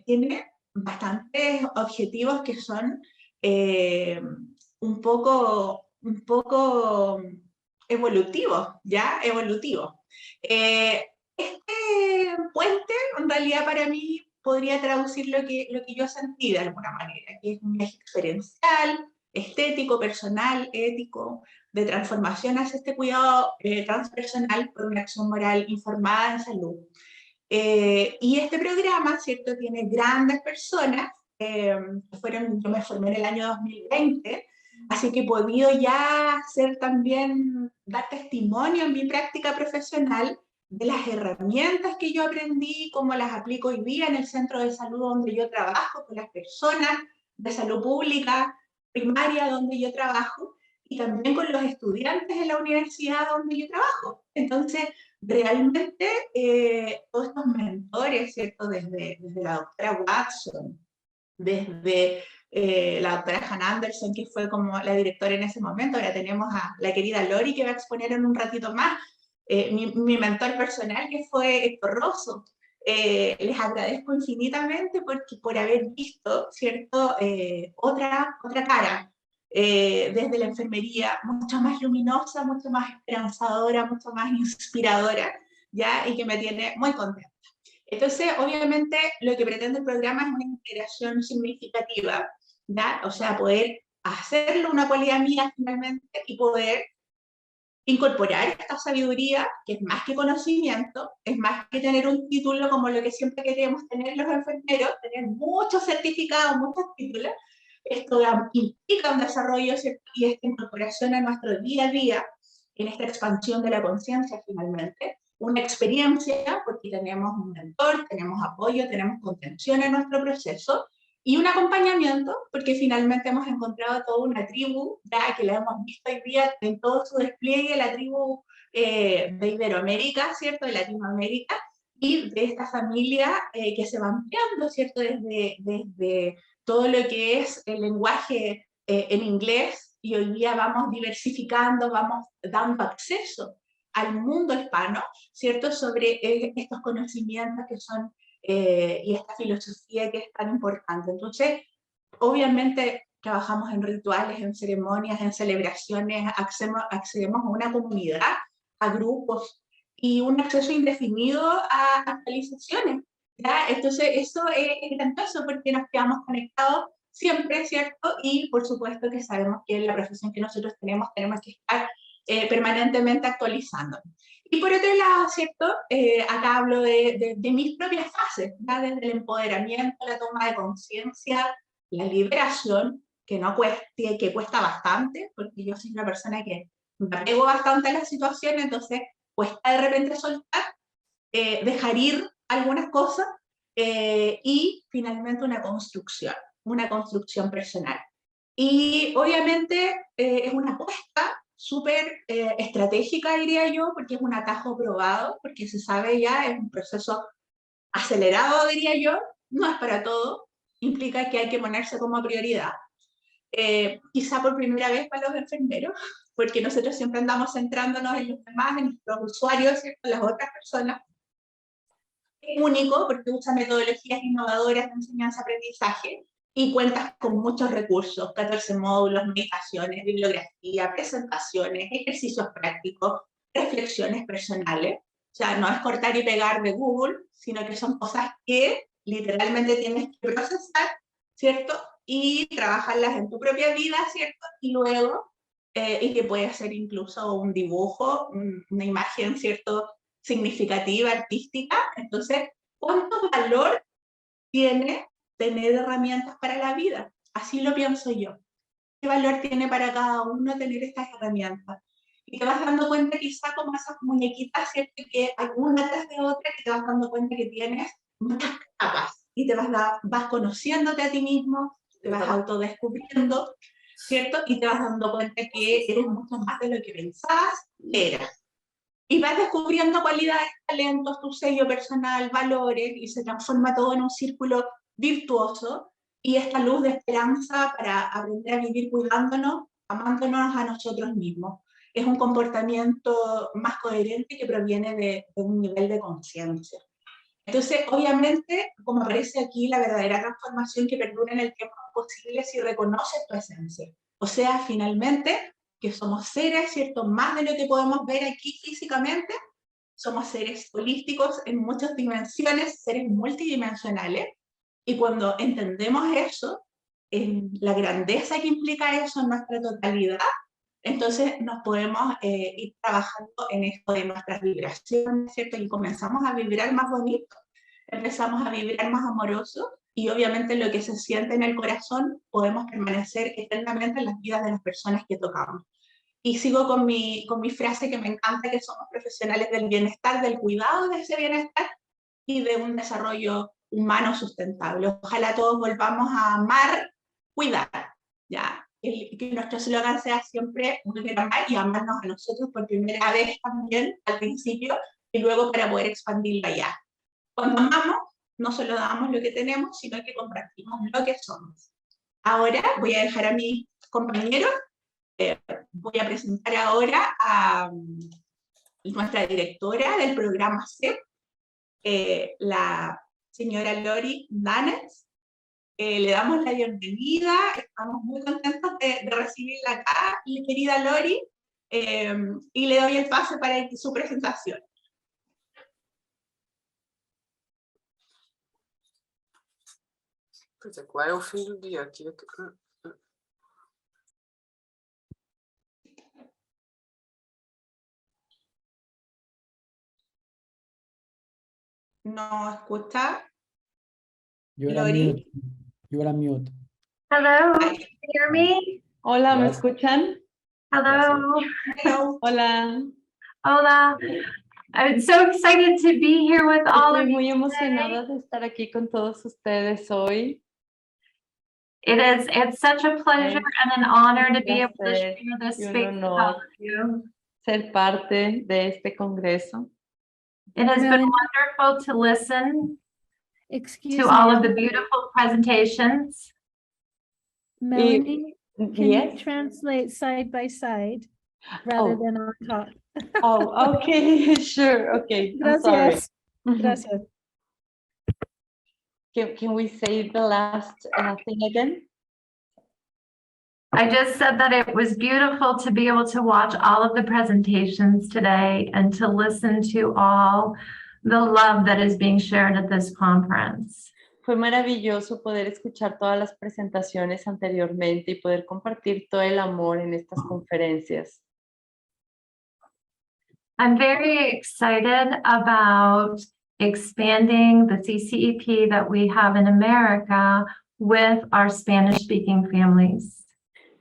tiene bastantes objetivos que son un poco evolutivos, ¿ya? Evolutivos. Este puente, en realidad, para mí podría traducir lo que yo sentí de alguna manera, que es un viaje experiencial, estético, personal, ético, de transformación hacia este cuidado transpersonal por una acción moral informada en salud. Y este programa, ¿cierto?, tiene grandes personas, yo me formé en el año 2020, así que he podido ya dar testimonio en mi práctica profesional de las herramientas que yo aprendí, cómo las aplico hoy día en el centro de salud donde yo trabajo, con las personas de salud pública primaria donde yo trabajo, y también con los estudiantes en la universidad donde yo trabajo. Entonces, realmente, todos estos mentores, ¿cierto?, desde la doctora Watson, desde la doctora Hannah Anderson, que fue como la directora en ese momento, ahora tenemos a la querida Lori, que va a exponer en un ratito más, mi mentor personal, que fue Héctor Rosso. Les agradezco infinitamente por haber visto, ¿cierto?, otra cara desde la enfermería, mucho más luminosa, mucho más esperanzadora, mucho más inspiradora, ¿ya? Y que me tiene muy contenta. Entonces, obviamente, lo que pretende el programa es una integración significativa, ¿ya? O sea, poder hacerlo una cualidad mía finalmente y poder incorporar esta sabiduría, que es más que conocimiento, es más que tener un título como lo que siempre queremos tener los enfermeros, tener muchos certificados, muchos títulos. Esto implica un desarrollo, ¿cierto?, y esta incorporación a nuestro día a día, en esta expansión de la conciencia finalmente, una experiencia, porque tenemos un mentor, tenemos apoyo, tenemos contención en nuestro proceso, y un acompañamiento, porque finalmente hemos encontrado toda una tribu, ya que la hemos visto hoy día en todo su despliegue, la tribu de Iberoamérica, ¿cierto?, de Latino-América, y de esta familia que se va ampliando, ¿cierto?, desde todo lo que es el lenguaje en inglés, y hoy día vamos diversificando, vamos dando acceso al mundo hispano, ¿cierto?, sobre estos conocimientos que son y esta filosofía que es tan importante. Entonces, obviamente, trabajamos en rituales, en ceremonias, en celebraciones, accedemos a una comunidad, a grupos y un acceso indefinido a actualizaciones. ¿Ya? Entonces eso es grandioso porque nos quedamos conectados siempre, ¿cierto? Y por supuesto que sabemos que en la profesión que nosotros tenemos que estar permanentemente actualizando. Y por otro lado, ¿cierto? Acá hablo de mis propias fases, ¿ya? Desde el empoderamiento, la toma de conciencia, la liberación, que no cueste, que cuesta bastante, porque yo soy una persona que me apego bastante a la situación, entonces cuesta de repente soltar, dejar ir algunas cosas, y finalmente una construcción personal. Y obviamente es una apuesta súper estratégica, diría yo, porque es un atajo probado, porque se sabe ya, es un proceso acelerado, diría yo, no es para todo, implica que hay que ponerse como prioridad. Quizá por primera vez para los enfermeros, porque nosotros siempre andamos centrándonos en los demás, en los usuarios, ¿cierto? En las otras personas. Es único porque usa metodologías innovadoras de enseñanza-aprendizaje y cuentas con muchos recursos, 14 módulos, meditaciones, bibliografía, presentaciones, ejercicios prácticos, reflexiones personales. O sea, no es cortar y pegar de Google, sino que son cosas que literalmente tienes que procesar, ¿cierto? Y trabajarlas en tu propia vida, ¿cierto? Y luego, y que puede ser incluso un dibujo, una imagen, ¿cierto? Significativa, artística. Entonces, ¿cuánto valor tiene tener herramientas para la vida? Así lo pienso yo. ¿Qué valor tiene para cada uno tener estas herramientas? Y te vas dando cuenta quizá como esas muñequitas, ¿cierto? Que hay una tras de otra, que te vas dando cuenta que tienes muchas capas y te vas conociéndote a ti mismo, te vas autodescubriendo, ¿cierto? Y te vas dando cuenta que eres mucho más de lo que pensabas, eras. Y vas descubriendo cualidades, talentos, tu sello personal, valores, y se transforma todo en un círculo virtuoso, y esta luz de esperanza para aprender a vivir cuidándonos, amándonos a nosotros mismos. Es un comportamiento más coherente que proviene de un nivel de conciencia. Entonces, obviamente, como aparece aquí, la verdadera transformación que perdura en el tiempo es posible si reconoces tu esencia. O sea, finalmente, que somos seres, ¿cierto? Más de lo que podemos ver aquí físicamente, somos seres holísticos en muchas dimensiones, seres multidimensionales, y cuando entendemos eso, la grandeza que implica eso en nuestra totalidad, entonces nos podemos ir trabajando en esto de nuestras vibraciones, ¿cierto? Y comenzamos a vibrar más bonito, empezamos a vibrar más amoroso, y obviamente lo que se siente en el corazón podemos permanecer eternamente en las vidas de las personas que tocamos. Y sigo con mi frase que me encanta, que somos profesionales del bienestar, del cuidado de ese bienestar y de un desarrollo humano sustentable. Ojalá todos volvamos a amar, cuidar, ¿ya? Que nuestro eslogan sea siempre volver a amar y amarnos a nosotros por primera vez también al principio, y luego para poder expandirlo allá. Cuando amamos, no solo damos lo que tenemos, sino que compartimos lo que somos. Ahora voy a dejar a mis compañeros. Voy a presentar ahora a nuestra directora del programa CEP, la señora Lori Danes. Le damos la bienvenida, estamos muy contentos de recibirla acá, mi querida Lori, y le doy el pase para su presentación. Pois é, lá é o fim do dia aqui. ¿No escucha? You're on Lori. mute. You're on mute. Hello, can you hear me? Hola, ¿me Yes. escuchan? Hello. Hello. Hola. Hola. I'm so excited to be here with all of Estoy muy you emocionada today. de estar aquí con todos ustedes hoy. It's such a pleasure and an honor to be able to placer share this y un space with all honor of you. ser parte de este congreso. It has been Marilyn, wonderful to listen excuse to me, all of the beautiful presentations. Melanie, can yes. you translate side by side rather than on top? Oh, okay, sure, okay, I'm sorry. Gracias. Gracias. Can we say the last thing again? I just said that it was beautiful to be able to watch all of the presentations today and to listen to all the love that is being shared at this conference. Fue maravilloso poder escuchar todas las presentaciones anteriormente y poder compartir todo el amor en estas conferencias. I'm very excited about expanding the CCEP that we have in America with our Spanish-speaking families.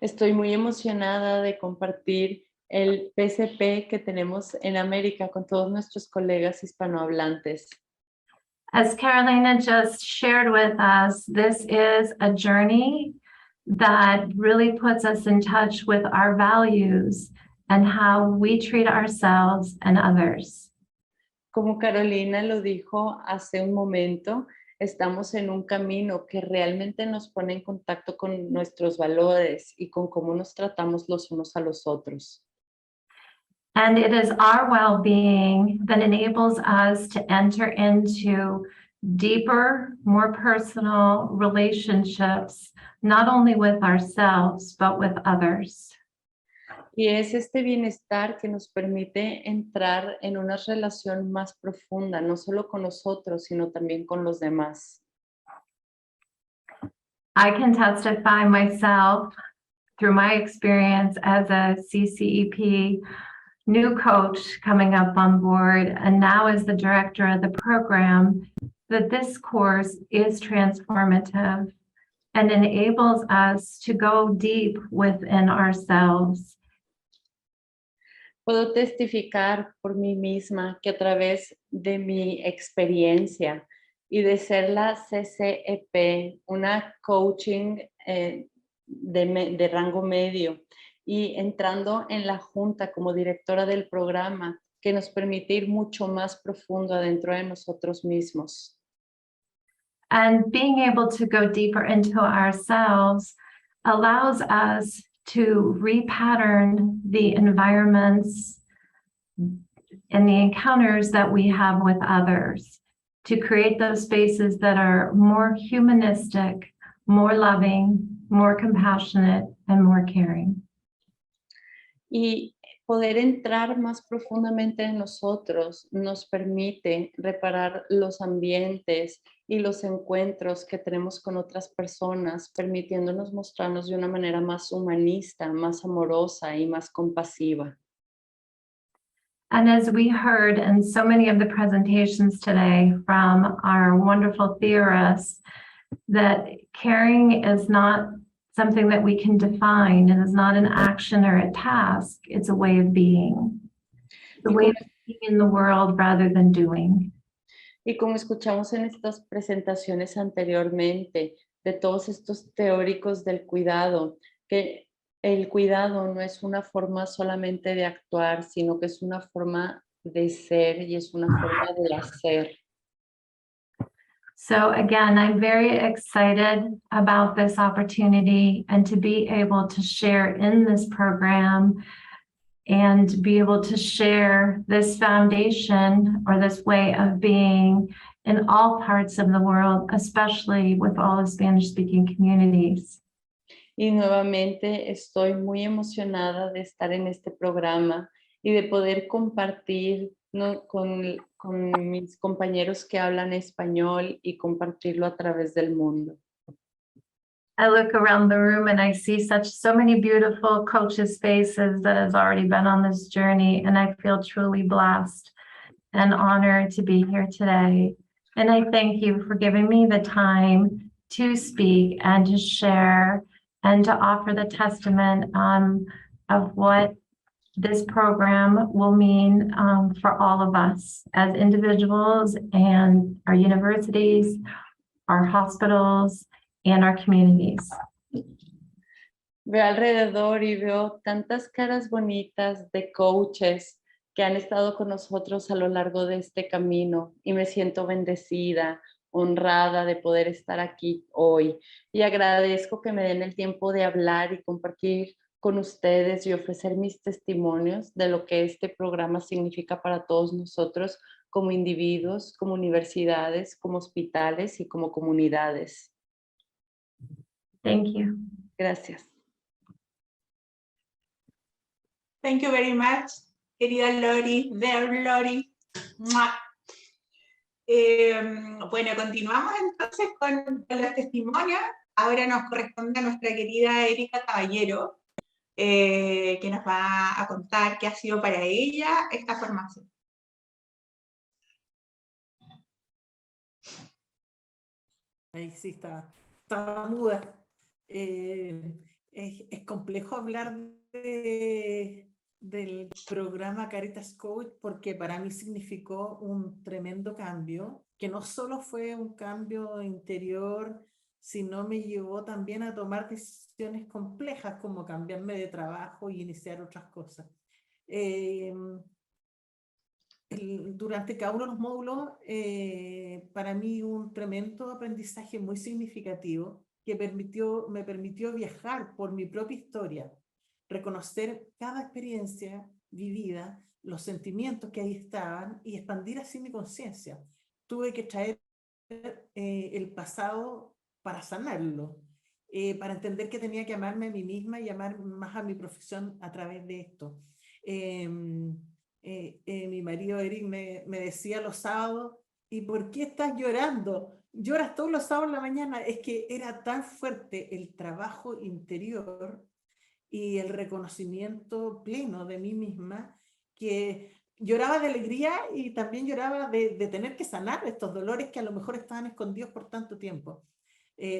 Estoy muy emocionada de compartir el PCP que tenemos en América con todos nuestros colegas hispanohablantes. As Carolina just shared with us, this is a journey that really puts us in touch with our values and how we treat ourselves and others. Como Carolina lo dijo hace un momento, estamos en un camino que realmente nos pone en contacto con nuestros valores y con cómo nos tratamos los unos a los otros. And it is our well-being that enables us to enter into deeper, more personal relationships, not only with ourselves, but with others. Y es este bienestar que nos permite entrar en una relación más profunda, no solo con nosotros, sino también con los demás. I can testify myself through my experience as a CCEP new coach coming up on board, and now as the director of the program, that this course is transformative and enables us to go deep within ourselves. Puedo testificar por mí misma que a través de mi experiencia y de ser la CCEP, una coaching de rango medio, y entrando en la junta como directora del programa, que nos permite ir mucho más profundo adentro de nosotros mismos. And being able to go deeper into ourselves allows us to repattern the environments and the encounters that we have with others, to create those spaces that are more humanistic, more loving, more compassionate, and more caring. Y poder entrar más profundamente en nosotros nos permite reparar los ambientes y los encuentros que tenemos con otras personas, permitiéndonos mostrarnos de una manera más humanista, más amorosa y más compasiva. And as we heard in so many of the presentations today from our wonderful theorists, that caring is not something that we can define. It is not an action or a task. It's a way of being. The way of being in the world rather than doing. Y como escuchamos en estas presentaciones anteriormente, de todos estos teóricos del cuidado, que el cuidado no es una forma solamente de actuar, sino que es una forma de ser y es una forma de hacer. So again, I'm very excited about this opportunity and to be able to share in this program and be able to share this foundation or this way of being in all parts of the world, especially with all the Spanish-speaking communities. Y nuevamente estoy muy emocionada de estar en este programa y de poder compartir con mis compañeros que hablan español y compartirlo a través del mundo. I look around the room and I see so many beautiful coaches' faces that has already been on this journey, and I feel truly blessed and honored to be here today. And I thank you for giving me the time to speak and to share and to offer the testament of what this program will mean for all of us as individuals and our universities, our hospitals, and our communities. Veo alrededor y veo tantas caras bonitas de coaches que han estado con nosotros a lo largo de este camino y me siento bendecida, honrada de poder estar aquí hoy y agradezco que me den el tiempo de hablar y compartir con ustedes y ofrecer mis testimonios de lo que este programa significa para todos nosotros como individuos, como universidades, como hospitales y como comunidades. Thank you. Gracias. Thank you very much, querida Lori, there Lori. Bueno, continuamos entonces con los testimonios. Ahora nos corresponde a nuestra querida Erika Caballero, que nos va a contar qué ha sido para ella esta formación. Ahí sí estaba muda. Es complejo hablar del programa Caritas Coach porque para mí significó un tremendo cambio, que no solo fue un cambio interior, sino me llevó también a tomar decisiones complejas como cambiarme de trabajo y iniciar otras cosas. Durante cada uno de los módulos, para mí un tremendo aprendizaje muy significativo que me permitió viajar por mi propia historia, reconocer cada experiencia vivida, los sentimientos que ahí estaban y expandir así mi conciencia. Tuve que traer el pasado para sanarlo, para entender que tenía que amarme a mí misma y amar más a mi profesión a través de esto. Mi marido Eric me decía los sábados, ¿y por qué estás llorando? Lloras todos los sábados en la mañana. Es que era tan fuerte el trabajo interior y el reconocimiento pleno de mí misma que lloraba de alegría y también lloraba de tener que sanar estos dolores que a lo mejor estaban escondidos por tanto tiempo.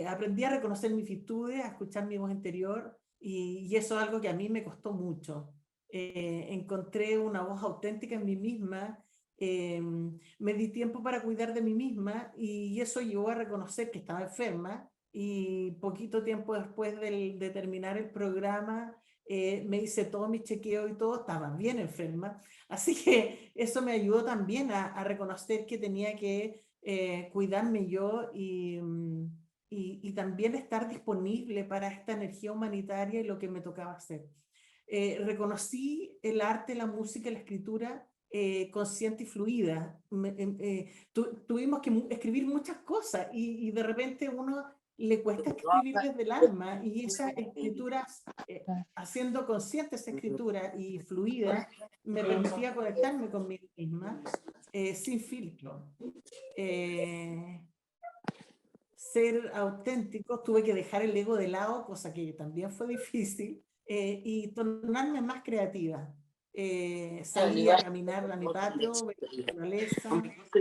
Aprendí a reconocer mis virtudes, a escuchar mi voz interior y eso es algo que a mí me costó mucho. Encontré una voz auténtica en mí misma, me di tiempo para cuidar de mí misma y eso llevó a reconocer que estaba enferma y poquito tiempo después de terminar el programa me hice todo mi chequeo y todo, estaba bien enferma, así que eso me ayudó también a reconocer que tenía que cuidarme yo y también estar disponible para esta energía humanitaria y lo que me tocaba hacer. Reconocí el arte, la música y la escritura consciente y fluida. Tuvimos que escribir muchas cosas y de repente uno le cuesta escribir desde el alma y esa escritura, haciendo consciente esa escritura y fluida, me permitía conectarme conmigo misma sin filtro. Ser auténtico, tuve que dejar el ego de lado, cosa que también fue difícil, y tornarme más creativa. Salir a caminar a mi patio, ver la naturaleza,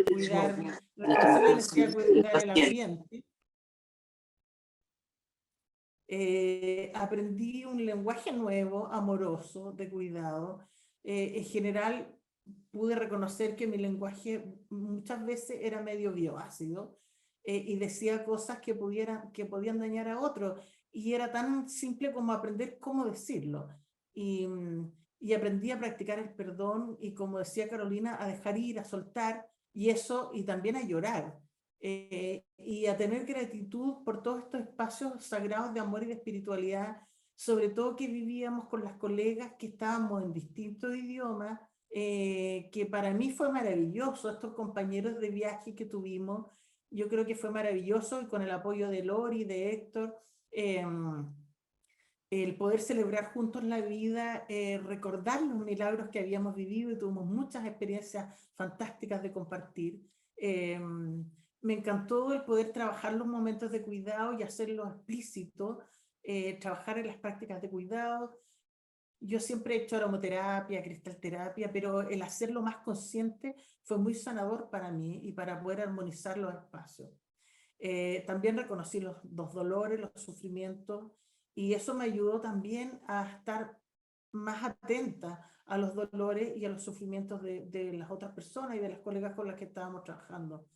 cuidar, reconocer la necesidad de cuidar el ambiente. Aprendí un lenguaje nuevo, amoroso, de cuidado. En general, pude reconocer que mi lenguaje muchas veces era medio bioácido y decía cosas que podían dañar a otros. Y era tan simple como aprender cómo decirlo. Y aprendí a practicar el perdón y, como decía Carolina, a dejar ir, a soltar, y también a llorar. Y a tener gratitud por todos estos espacios sagrados de amor y de espiritualidad, sobre todo que vivíamos con las colegas que estábamos en distintos idiomas, que para mí fue maravilloso, estos compañeros de viaje que tuvimos, yo creo que fue maravilloso, y con el apoyo de Lori, de Héctor, el poder celebrar juntos la vida, recordar los milagros que habíamos vivido, y tuvimos muchas experiencias fantásticas de compartir. Me encantó el poder trabajar los momentos de cuidado y hacerlo explícito, trabajar en las prácticas de cuidado. Yo siempre he hecho aromaterapia, cristalterapia, pero el hacerlo más consciente fue muy sanador para mí y para poder armonizar los espacios. También reconocí los dolores, los sufrimientos, y eso me ayudó también a estar más atenta a los dolores y a los sufrimientos de las otras personas y de las colegas con las que estábamos trabajando.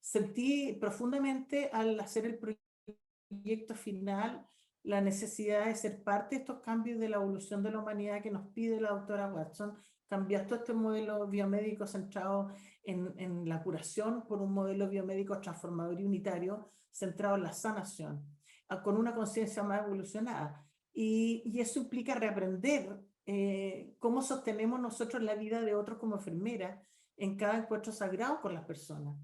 Sentí profundamente al hacer el proyecto final la necesidad de ser parte de estos cambios de la evolución de la humanidad que nos pide la doctora Watson, cambiar todo este modelo biomédico centrado en la curación por un modelo biomédico transformador y unitario centrado en la sanación, con una conciencia más evolucionada. Y eso implica reaprender cómo sostenemos nosotros la vida de otros como enfermeras en cada encuentro sagrado con las personas.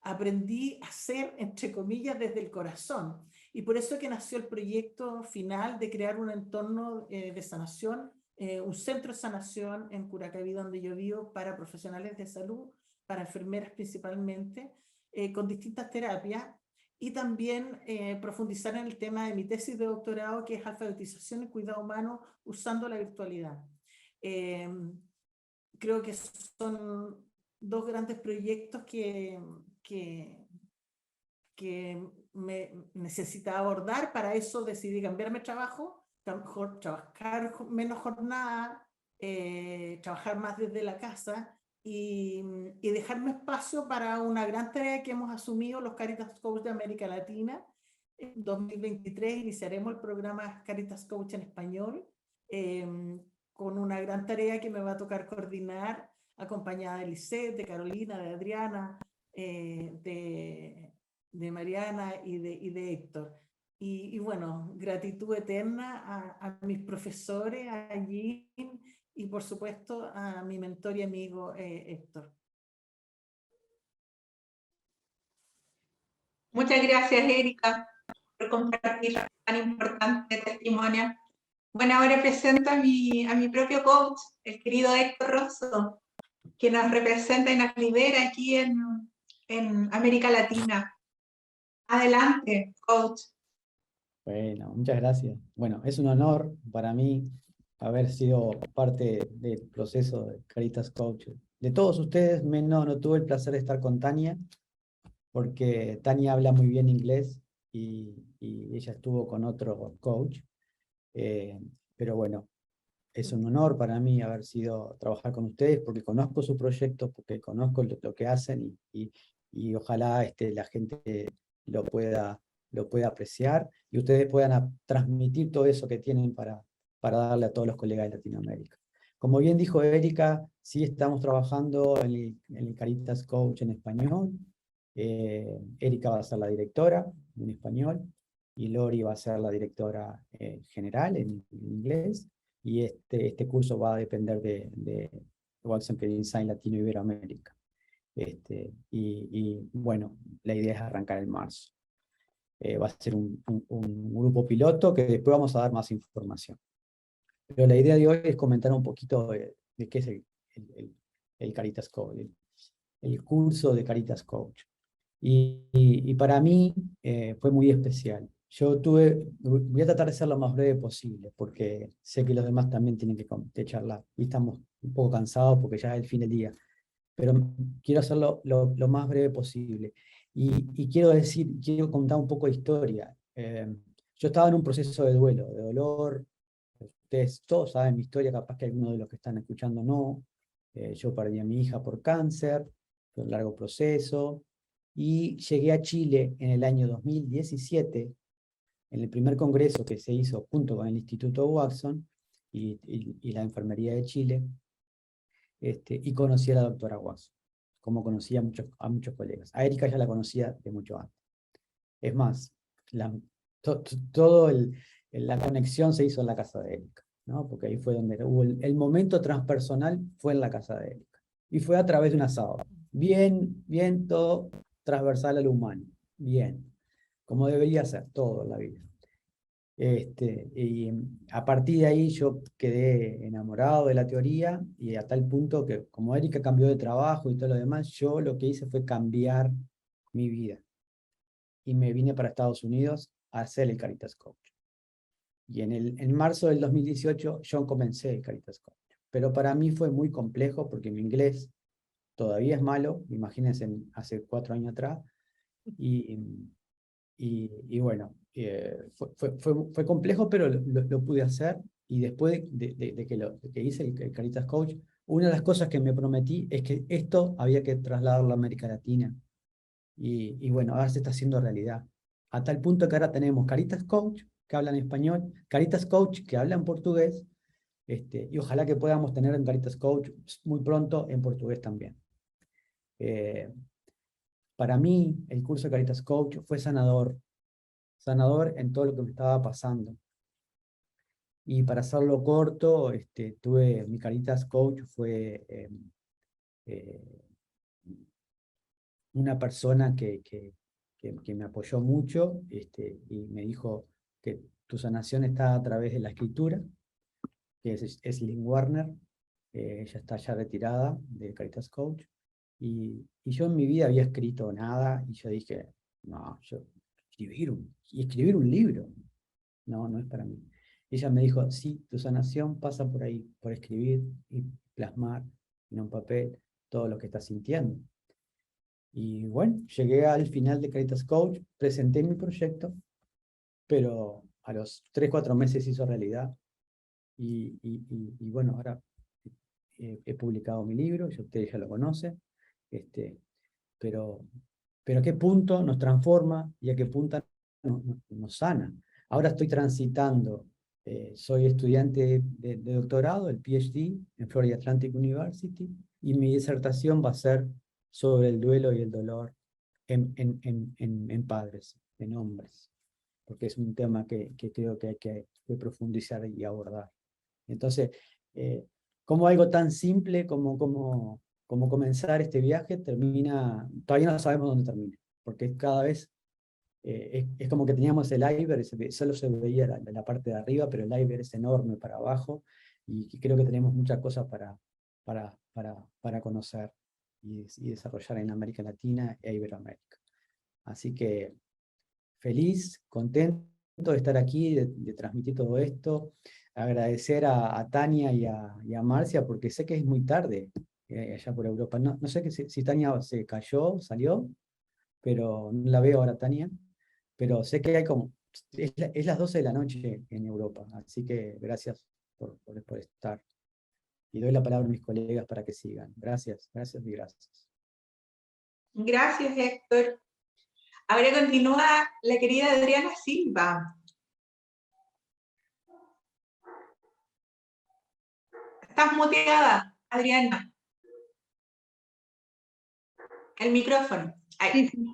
aprendí a hacer, entre comillas, desde el corazón. Y por eso que nació el proyecto final de crear un entorno de sanación, un centro de sanación en Curacaví, donde yo vivo, para profesionales de salud, para enfermeras principalmente, con distintas terapias, y también profundizar en el tema de mi tesis de doctorado, que es alfabetización y cuidado humano usando la virtualidad. Creo que son dos grandes proyectos que me necesitaba abordar. Para eso decidí cambiarme de trabajo, trabajar menos jornada, trabajar más desde la casa, y dejarme espacio para una gran tarea que hemos asumido los Caritas Coach de América Latina. En 2023 iniciaremos el programa Caritas Coach en español, con una gran tarea que me va a tocar coordinar, acompañada de Lisette, de Carolina, de Adriana, de Mariana y de Héctor. Y bueno, gratitud eterna a mis profesores, a Jean, y por supuesto a mi mentor y amigo Héctor. Muchas gracias, Erika, por compartir tan importante testimonio. Bueno, ahora presento a mi propio coach, el querido Héctor Rosso, que nos representa y nos lidera aquí en América Latina. Adelante, coach. Bueno, muchas gracias. Bueno, es un honor para mí haber sido parte del proceso de Caritas Coach. De todos ustedes, no tuve el placer de estar con Tania, porque Tania habla muy bien inglés y ella estuvo con otro coach. Pero bueno, es un honor para mí haber trabajar con ustedes, porque conozco su proyecto, porque conozco lo que hacen, y ojalá la gente lo pueda apreciar, y ustedes puedan transmitir todo eso que tienen para darle a todos los colegas de Latinoamérica. Como bien dijo Erika, sí estamos trabajando en el Caritas Coach en español. Erika va a ser la directora en español, y Lori va a ser la directora general en inglés, y este curso va a depender de WCSI Design Latino-Iberoamerica. Y bueno, la idea es arrancar en marzo. Va a ser un grupo piloto que después vamos a dar más información. Pero la idea de hoy es comentar un poquito de qué es el Caritas Coach, el curso de Caritas Coach. Y para mí fue muy especial. Voy a tratar de ser lo más breve posible, porque sé que los demás también tienen que charlar, y estamos un poco cansados porque ya es el fin del día, pero quiero hacerlo lo más breve posible. Y quiero contar un poco de historia. Yo estaba en un proceso de duelo, de dolor. Ustedes todos saben mi historia, capaz que algunos de los que están escuchando no. Yo perdí a mi hija por cáncer, fue un largo proceso, y llegué a Chile en el año 2017, en el primer congreso que se hizo junto con el Instituto Watson y la Enfermería de Chile, y conocí a la doctora Watson, como conocía a muchos colegas. A Erika ya la conocía de mucho antes. Es más, la conexión se hizo en la casa de Erika, ¿no? Porque ahí fue donde hubo el momento transpersonal, fue en la casa de Erika. Y fue a través de un asado. Bien, todo transversal al humano. Bien. Como debería ser todo en la vida. Y a partir de ahí yo quedé enamorado de la teoría, y a tal punto que, como Erika cambió de trabajo y todo lo demás, yo lo que hice fue cambiar mi vida. Y me vine para Estados Unidos a hacer el Caritas Coach. Y en marzo del 2018 yo comencé el Caritas Coach. Pero para mí fue muy complejo, porque mi inglés todavía es malo, imagínense hace 4 años atrás, y bueno, fue complejo, pero lo pude hacer. Y después de que hice el Caritas Coach, una de las cosas que me prometí es que esto había que trasladarlo a América Latina. Y bueno, ahora se está haciendo realidad. A tal punto que ahora tenemos Caritas Coach que hablan español, Caritas Coach que hablan portugués, y ojalá que podamos tener en Caritas Coach muy pronto en portugués también. Para mí, el curso de Caritas Coach fue sanador en todo lo que me estaba pasando. Y para hacerlo corto, mi Caritas Coach fue una persona que me apoyó mucho, y me dijo que tu sanación está a través de la escritura, que es Lynn Warner. Ella está ya retirada de Caritas Coach, y yo en mi vida había escrito nada, y yo dije, no, escribir un libro, no es para mí. Ella me dijo, sí, tu sanación pasa por ahí, por escribir y plasmar en un papel todo lo que estás sintiendo. Y bueno, llegué al final de Caritas Coach, presenté mi proyecto, pero a los 3-4 meses se hizo realidad. Y bueno, ahora he publicado mi libro, y ustedes ya lo conocen, pero a qué punto nos transforma y a qué punto nos sana. Ahora estoy transitando, soy estudiante de doctorado, el PhD, en Florida Atlantic University, y mi disertación va a ser sobre el duelo y el dolor en padres, en hombres, porque es un tema que creo que hay que profundizar y abordar. Entonces, como algo tan simple como comenzar este viaje termina, todavía no sabemos dónde termina, porque cada vez es como que teníamos el iceberg, solo se veía la parte de arriba, pero el iceberg es enorme para abajo, y creo que tenemos muchas cosas para conocer y desarrollar en América Latina e Iberoamérica. Así que feliz, contento de estar aquí, de transmitir todo esto. Agradecer a Tania y a Marcia, porque sé que es muy tarde allá por Europa. No sé si Tania se cayó, salió, pero no la veo ahora, Tania. Pero sé que hay es las 12 de la noche en Europa, así que gracias por estar. Y doy la palabra a mis colegas para que sigan. Gracias y gracias. Gracias, Héctor. Ahora continúa la querida Adriana Silva. Estás muteada, Adriana. El micrófono. Ahí. Sí.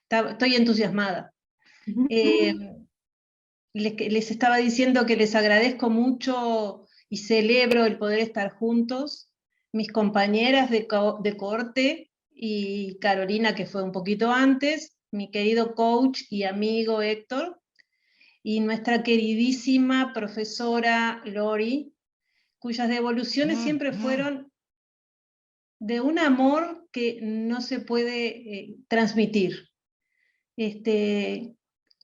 Estoy entusiasmada. Les estaba diciendo que les agradezco mucho y celebro el poder estar juntos. Mis compañeras de corte y Carolina, que fue un poquito antes, mi querido coach y amigo Héctor, y nuestra queridísima profesora Lori, cuyas devoluciones siempre fueron de un amor que no se puede transmitir.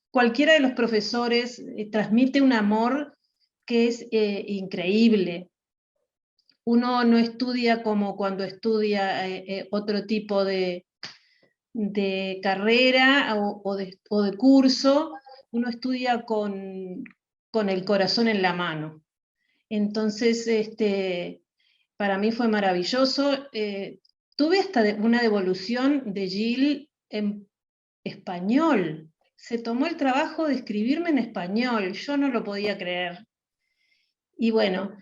Cualquiera de los profesores transmite un amor que es increíble. Uno no estudia como cuando estudia otro tipo de carrera o de curso, uno estudia con el corazón en la mano. Entonces, para mí fue maravilloso. Tuve hasta una devolución de Jill en español. Se tomó el trabajo de escribirme en español, yo no lo podía creer. Y bueno,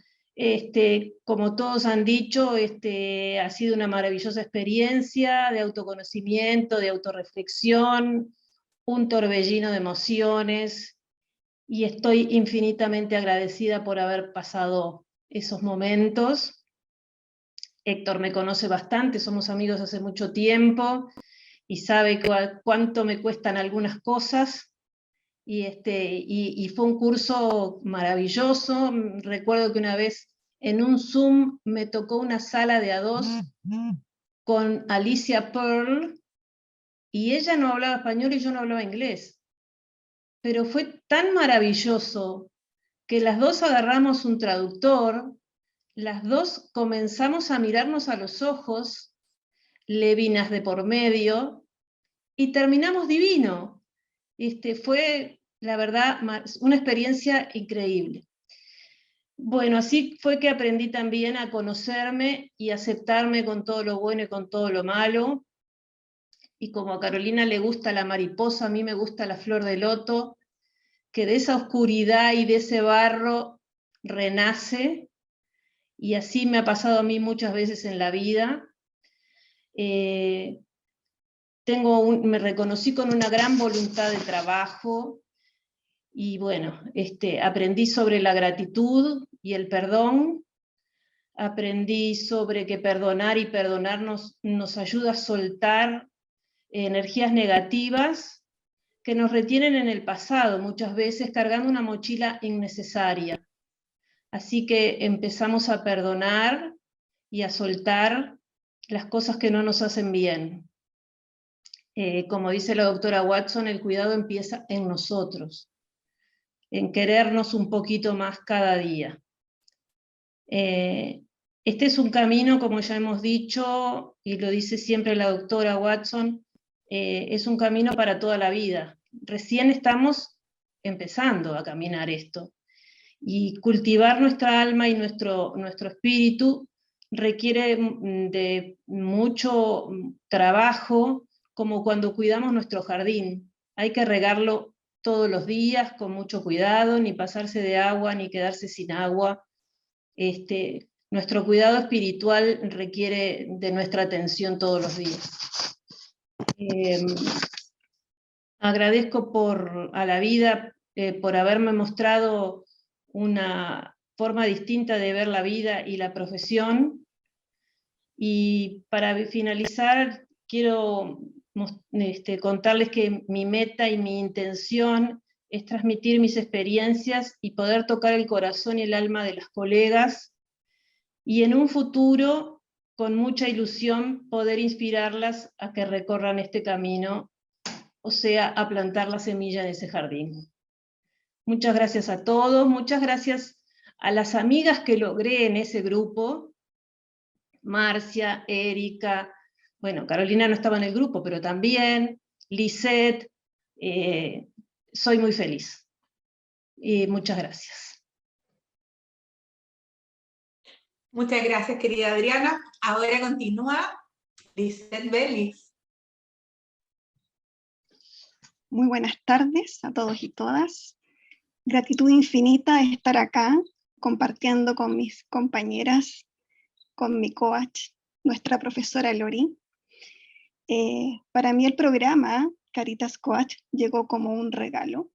como todos han dicho, ha sido una maravillosa experiencia de autoconocimiento, de autorreflexión, un torbellino de emociones, y estoy infinitamente agradecida por haber pasado esos momentos. Héctor me conoce bastante, somos amigos hace mucho tiempo, y sabe cuánto me cuestan algunas cosas, y fue un curso maravilloso. Recuerdo que una vez en un Zoom me tocó una sala de A2 con Alicia Pearl, y ella no hablaba español y yo no hablaba inglés, pero fue tan maravilloso que las dos agarramos un traductor, las dos comenzamos a mirarnos a los ojos, levinas de por medio, y terminamos divino. Fue, la verdad, una experiencia increíble. Bueno, así fue que aprendí también a conocerme y aceptarme con todo lo bueno y con todo lo malo. Y como a Carolina le gusta la mariposa, a mí me gusta la flor de loto, que de esa oscuridad y de ese barro renace, y así me ha pasado a mí muchas veces en la vida. Me reconocí con una gran voluntad de trabajo, y bueno, aprendí sobre la gratitud y el perdón, aprendí sobre que perdonar y perdonarnos nos ayuda a soltar energías negativas que nos retienen en el pasado, muchas veces cargando una mochila innecesaria. Así que empezamos a perdonar y a soltar las cosas que no nos hacen bien. Como dice la doctora Watson, el cuidado empieza en nosotros, en querernos un poquito más cada día. Este es un camino, como ya hemos dicho, y lo dice siempre la doctora Watson, es un camino para toda la vida. Recién estamos empezando a caminar esto. Y cultivar nuestra alma y nuestro espíritu requiere de mucho trabajo, como cuando cuidamos nuestro jardín. Hay que regarlo todos los días con mucho cuidado, ni pasarse de agua, ni quedarse sin agua. Nuestro cuidado espiritual requiere de nuestra atención todos los días. Agradezco a la vida por haberme mostrado una forma distinta de ver la vida y la profesión. Y para finalizar, quiero contarles que mi meta y mi intención es transmitir mis experiencias y poder tocar el corazón y el alma de las colegas, y en un futuro, con mucha ilusión, poder inspirarlas a que recorran este camino, o sea, a plantar la semilla en ese jardín. Muchas gracias a todos, muchas gracias a las amigas que logré en ese grupo, Marcia, Erika, bueno, Carolina no estaba en el grupo, pero también, Lisette, soy muy feliz. Muchas gracias. Muchas gracias, querida Adriana. Ahora continúa Lisette Vélez. Muy buenas tardes a todos y todas. Gratitud infinita de estar acá compartiendo con mis compañeras, con mi coach, nuestra profesora Lori. Para mí el programa Caritas Coach llegó como un regalo.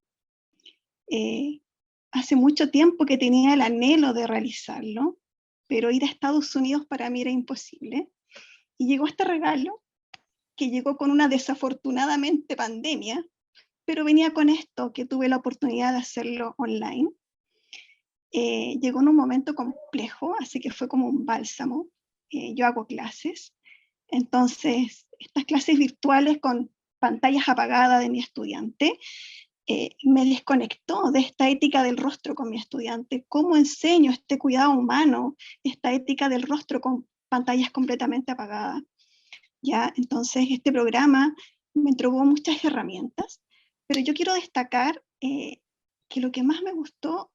Hace mucho tiempo que tenía el anhelo de realizarlo, pero ir a Estados Unidos para mí era imposible. Y llegó este regalo, que llegó con una desafortunadamente pandemia, pero venía con esto, que tuve la oportunidad de hacerlo online. Llegó en un momento complejo, así que fue como un bálsamo. Yo hago clases, entonces estas clases virtuales con pantallas apagadas de mi estudiante, me desconectó de esta ética del rostro con mi estudiante. ¿Cómo enseño este cuidado humano, esta ética del rostro con pantallas completamente apagadas? ¿Ya? Entonces este programa me entregó muchas herramientas, pero yo quiero destacar que lo que más me gustó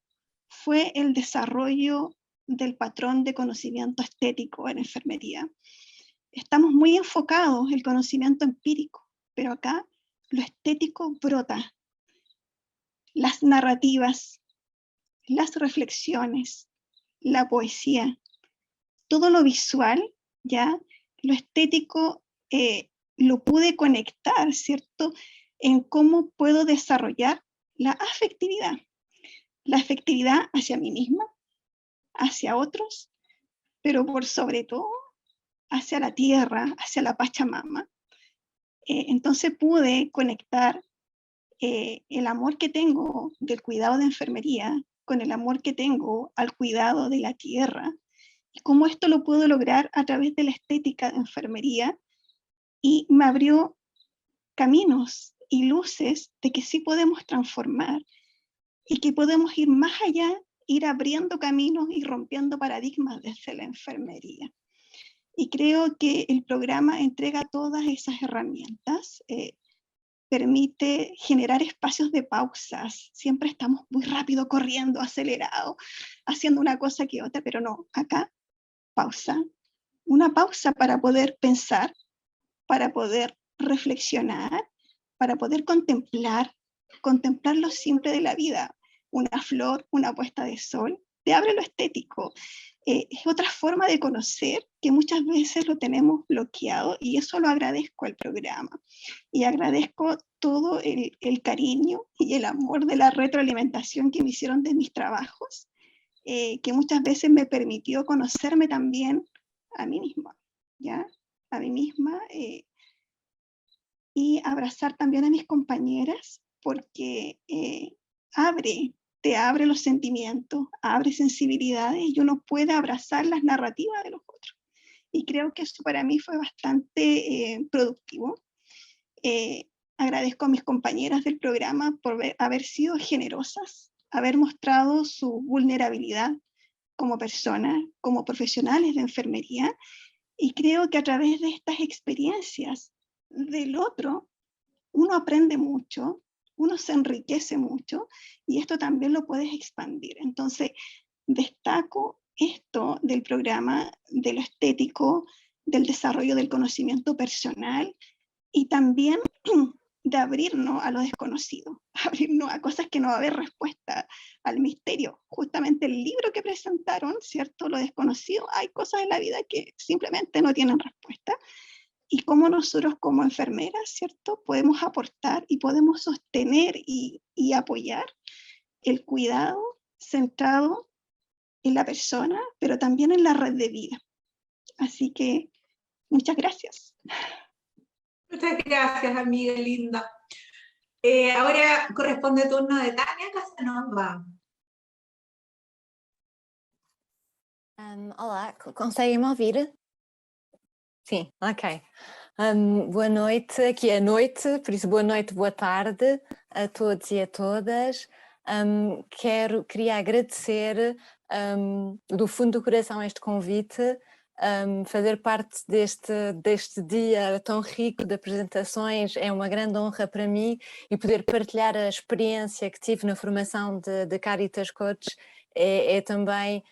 fue el desarrollo del patrón de conocimiento estético en enfermería. Estamos muy enfocados en el conocimiento empírico, pero acá lo estético brota. Las narrativas, las reflexiones, la poesía, todo lo visual, ¿ya? Lo estético lo pude conectar, ¿cierto?, en cómo puedo desarrollar la afectividad. La afectividad hacia mí misma, hacia otros, pero por sobre todo hacia la tierra, hacia la Pachamama. Entonces pude conectar el amor que tengo del cuidado de enfermería con el amor que tengo al cuidado de la tierra, y cómo esto lo puedo lograr a través de la estética de enfermería, y me abrió caminos y luces de que sí podemos transformar y que podemos ir más allá, ir abriendo caminos y rompiendo paradigmas desde la enfermería. Y creo que el programa entrega todas esas herramientas, permite generar espacios de pausas. Siempre estamos muy rápido, corriendo, acelerado, haciendo una cosa que otra, pero no, acá, pausa. Una pausa para poder pensar, para poder reflexionar, para poder contemplar lo simple de la vida. Una flor, una puesta de sol, te abre lo estético. Es otra forma de conocer que muchas veces lo tenemos bloqueado, y eso lo agradezco al programa. Y agradezco todo el cariño y el amor de la retroalimentación que me hicieron de mis trabajos, que muchas veces me permitió conocerme también a mí misma, ¿ya? A mí misma, y abrazar también a mis compañeras, porque te abre los sentimientos, abre sensibilidades y uno puede abrazar las narrativas de los otros. Y creo que eso para mí fue bastante productivo. Agradezco a mis compañeras del programa por haber sido generosas, haber mostrado su vulnerabilidad como personas, como profesionales de enfermería, y creo que a través de estas experiencias del otro, uno aprende mucho, uno se enriquece mucho, y esto también lo puedes expandir. Entonces, destaco esto del programa, de lo estético, del desarrollo del conocimiento personal, y también de abrirnos a lo desconocido, abrirnos a cosas que no va a haber respuesta, al misterio. Justamente el libro que presentaron, ¿cierto? Lo desconocido, hay cosas en la vida que simplemente no tienen respuesta, y cómo nosotros como enfermeras, ¿cierto? Podemos aportar y podemos sostener y apoyar el cuidado centrado en la persona, pero también en la red de vida. Así que, muchas gracias. Muchas gracias, amiga linda. Ahora corresponde el turno de Tania Casanova. Olá, conseguem-me ouvir? Sim, ok. Boa noite, aqui é noite, por isso boa noite, boa tarde a todos e a todas. Queria agradecer do fundo do coração este convite, fazer parte deste dia tão rico de apresentações é uma grande honra para mim, e poder partilhar a experiência que tive na formação de Caritas Coach é também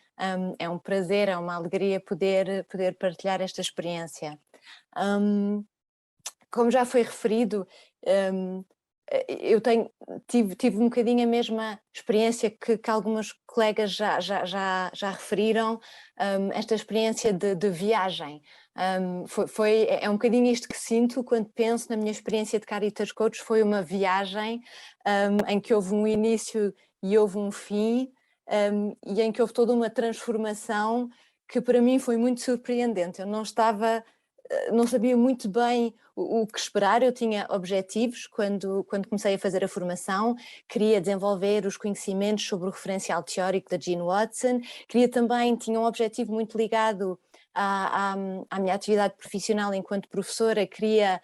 é um prazer, é uma alegria poder partilhar esta experiência. Como já foi referido, eu tive um bocadinho a mesma experiência que algumas colegas já referiram, esta experiência de viagem. É um bocadinho isto que sinto quando penso na minha experiência de Caritas Coach. Foi uma viagem em que houve um início e houve um fim, e em que houve toda uma transformação que para mim foi muito surpreendente. Eu não sabia muito bem o que esperar. Eu tinha objetivos quando comecei a fazer a formação, queria desenvolver os conhecimentos sobre o referencial teórico da Jean Watson, tinha um objetivo muito ligado à minha atividade profissional enquanto professora, queria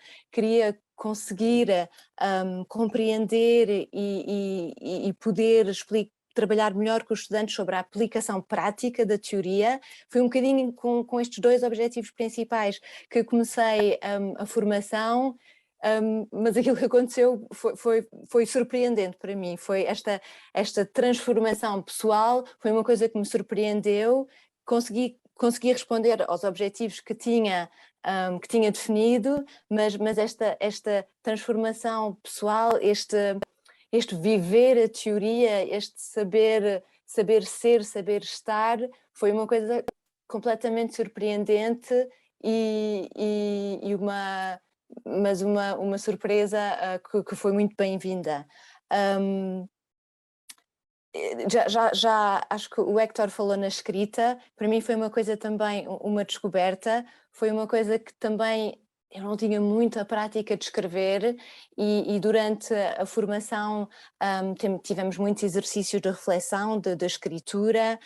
conseguir compreender e poder trabalhar melhor com os estudantes sobre a aplicação prática da teoria. Foi um bocadinho com estes dois objetivos principais que comecei a formação, mas aquilo que aconteceu foi surpreendente para mim. Foi esta transformação pessoal, foi uma coisa que me surpreendeu. Consegui responder aos objetivos que tinha definido, mas esta transformação pessoal, este viver a teoria, este saber ser, saber estar, foi uma coisa completamente surpreendente mas uma surpresa que foi muito bem-vinda. Já acho que o Héctor falou na escrita. Para mim foi uma coisa também, uma descoberta, foi uma coisa que também eu não tinha muita prática de escrever, e durante a formação tivemos muitos exercícios de reflexão, de escritura,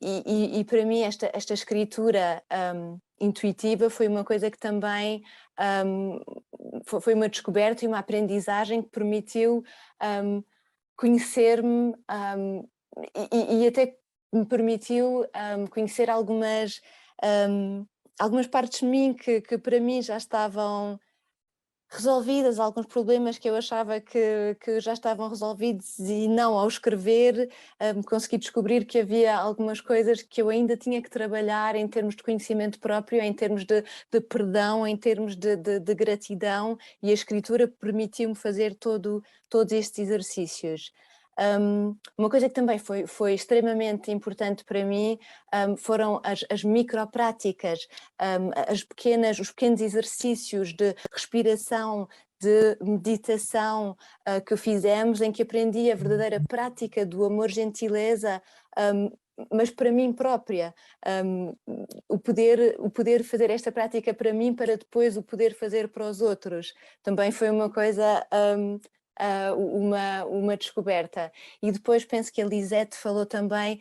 e para mim esta escritura intuitiva foi uma coisa que também foi uma descoberta e uma aprendizagem que permitiu conhecer-me e até me permitiu conhecer algumas partes de mim que para mim já estavam resolvidas, alguns problemas que eu achava que já estavam resolvidos, e não, ao escrever consegui descobrir que havia algumas coisas que eu ainda tinha que trabalhar em termos de conhecimento próprio, em termos de perdão, em termos de gratidão, e a escritura permitiu-me fazer todos estes exercícios. Uma coisa que também foi extremamente importante para mim foram as micropráticas, os pequenos exercícios de respiração, de meditação que fizemos, em que aprendi a verdadeira prática do amor-gentileza mas para mim própria, o poder fazer esta prática para mim, para depois o poder fazer para os outros, também foi uma coisa, uma descoberta. E depois penso que a Lisette falou também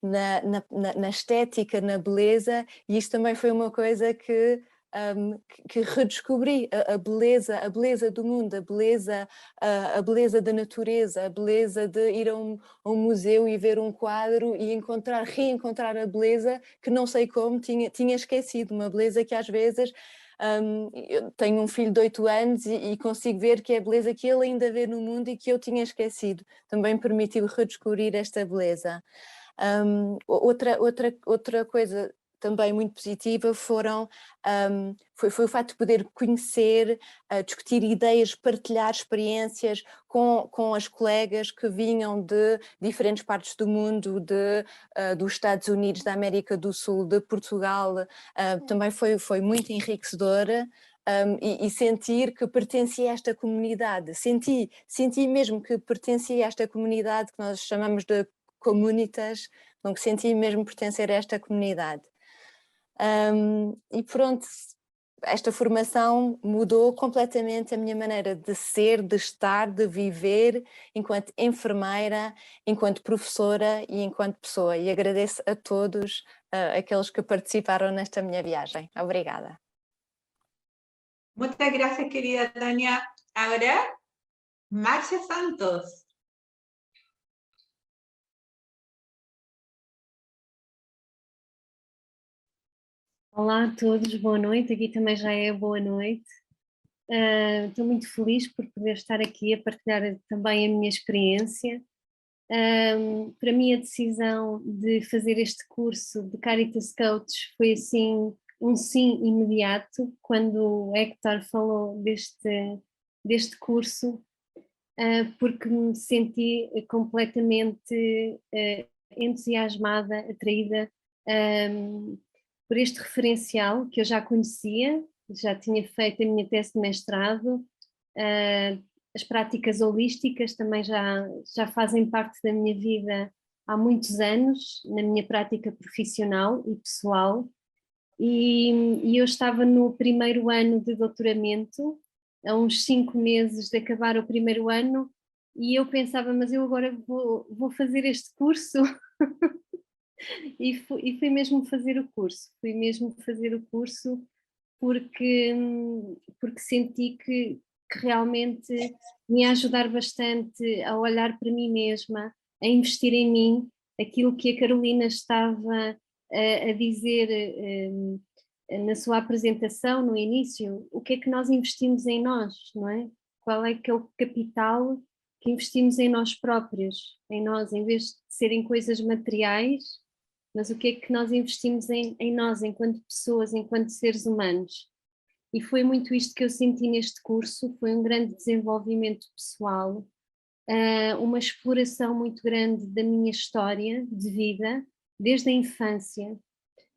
na estética, na beleza, e isto também foi uma coisa que redescobri, a beleza do mundo, a beleza da natureza, a beleza de ir a um museu e ver um quadro e reencontrar a beleza que não sei como tinha esquecido, uma beleza que às vezes eu tenho um filho de 8 anos e consigo ver que é a beleza que ele ainda vê no mundo e que eu tinha esquecido. Também permitiu redescobrir esta beleza. Outra coisa também muito positiva foi o facto de poder conhecer, discutir ideias, partilhar experiências com as colegas que vinham de diferentes partes do mundo, dos Estados Unidos, da América do Sul, de Portugal. Também foi muito enriquecedora. E sentir que pertencia a esta comunidade, senti mesmo que pertencia a esta comunidade que nós chamamos de comunitas, então que senti mesmo pertencer a esta comunidade. E pronto, esta formação mudou completamente a minha maneira de ser, de estar, de viver enquanto enfermeira, enquanto professora e enquanto pessoa. E agradeço a todos aqueles que participaram nesta minha viagem. Obrigada. Muchas gracias, querida Tania. Ahora, Marcia Santos. Olá a todos, boa noite, aqui também já é boa noite. Estou muito feliz por poder estar aqui a partilhar também a minha experiência. Para mim a decisão de fazer este curso de Caritas Coach foi assim um sim imediato, quando o Héctor falou deste curso, porque me senti completamente entusiasmada, atraída por este referencial que eu já conhecia, já tinha feito a minha tese de mestrado, as práticas holísticas também já fazem parte da minha vida há muitos anos, na minha prática profissional e pessoal, e eu estava no primeiro ano de doutoramento, a uns 5 meses de acabar o primeiro ano, e eu pensava, mas eu agora vou fazer este curso. E fui mesmo fazer o curso, porque senti que realmente me ia ajudar bastante a olhar para mim mesma, a investir em mim, aquilo que a Carolina estava a dizer na sua apresentação no início, o que é que nós investimos em nós, não é? Qual é que é o capital que investimos em nós próprios, em nós, em vez de serem coisas materiais, mas o que é que nós investimos em nós, enquanto pessoas, enquanto seres humanos. E foi muito isto que eu senti neste curso, foi um grande desenvolvimento pessoal, uma exploração muito grande da minha história de vida, desde a infância.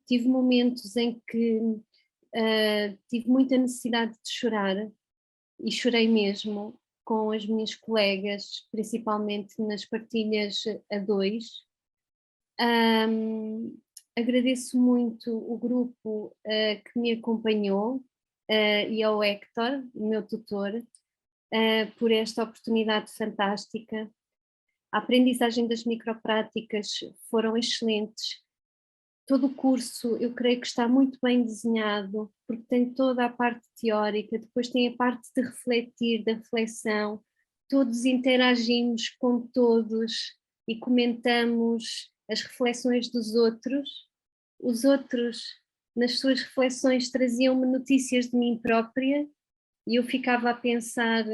Tive momentos em que tive muita necessidade de chorar, e chorei mesmo com as minhas colegas, principalmente nas partilhas a 2. Agradeço muito o grupo que me acompanhou e ao Héctor, o meu tutor, por esta oportunidade fantástica. A aprendizagem das micropráticas foram excelentes. Todo o curso eu creio que está muito bem desenhado, porque tem toda a parte teórica, depois tem a parte de refletir, da reflexão, todos interagimos com todos e comentamos as reflexões dos outros. Os outros, nas suas reflexões, traziam-me notícias de mim própria e eu ficava a pensar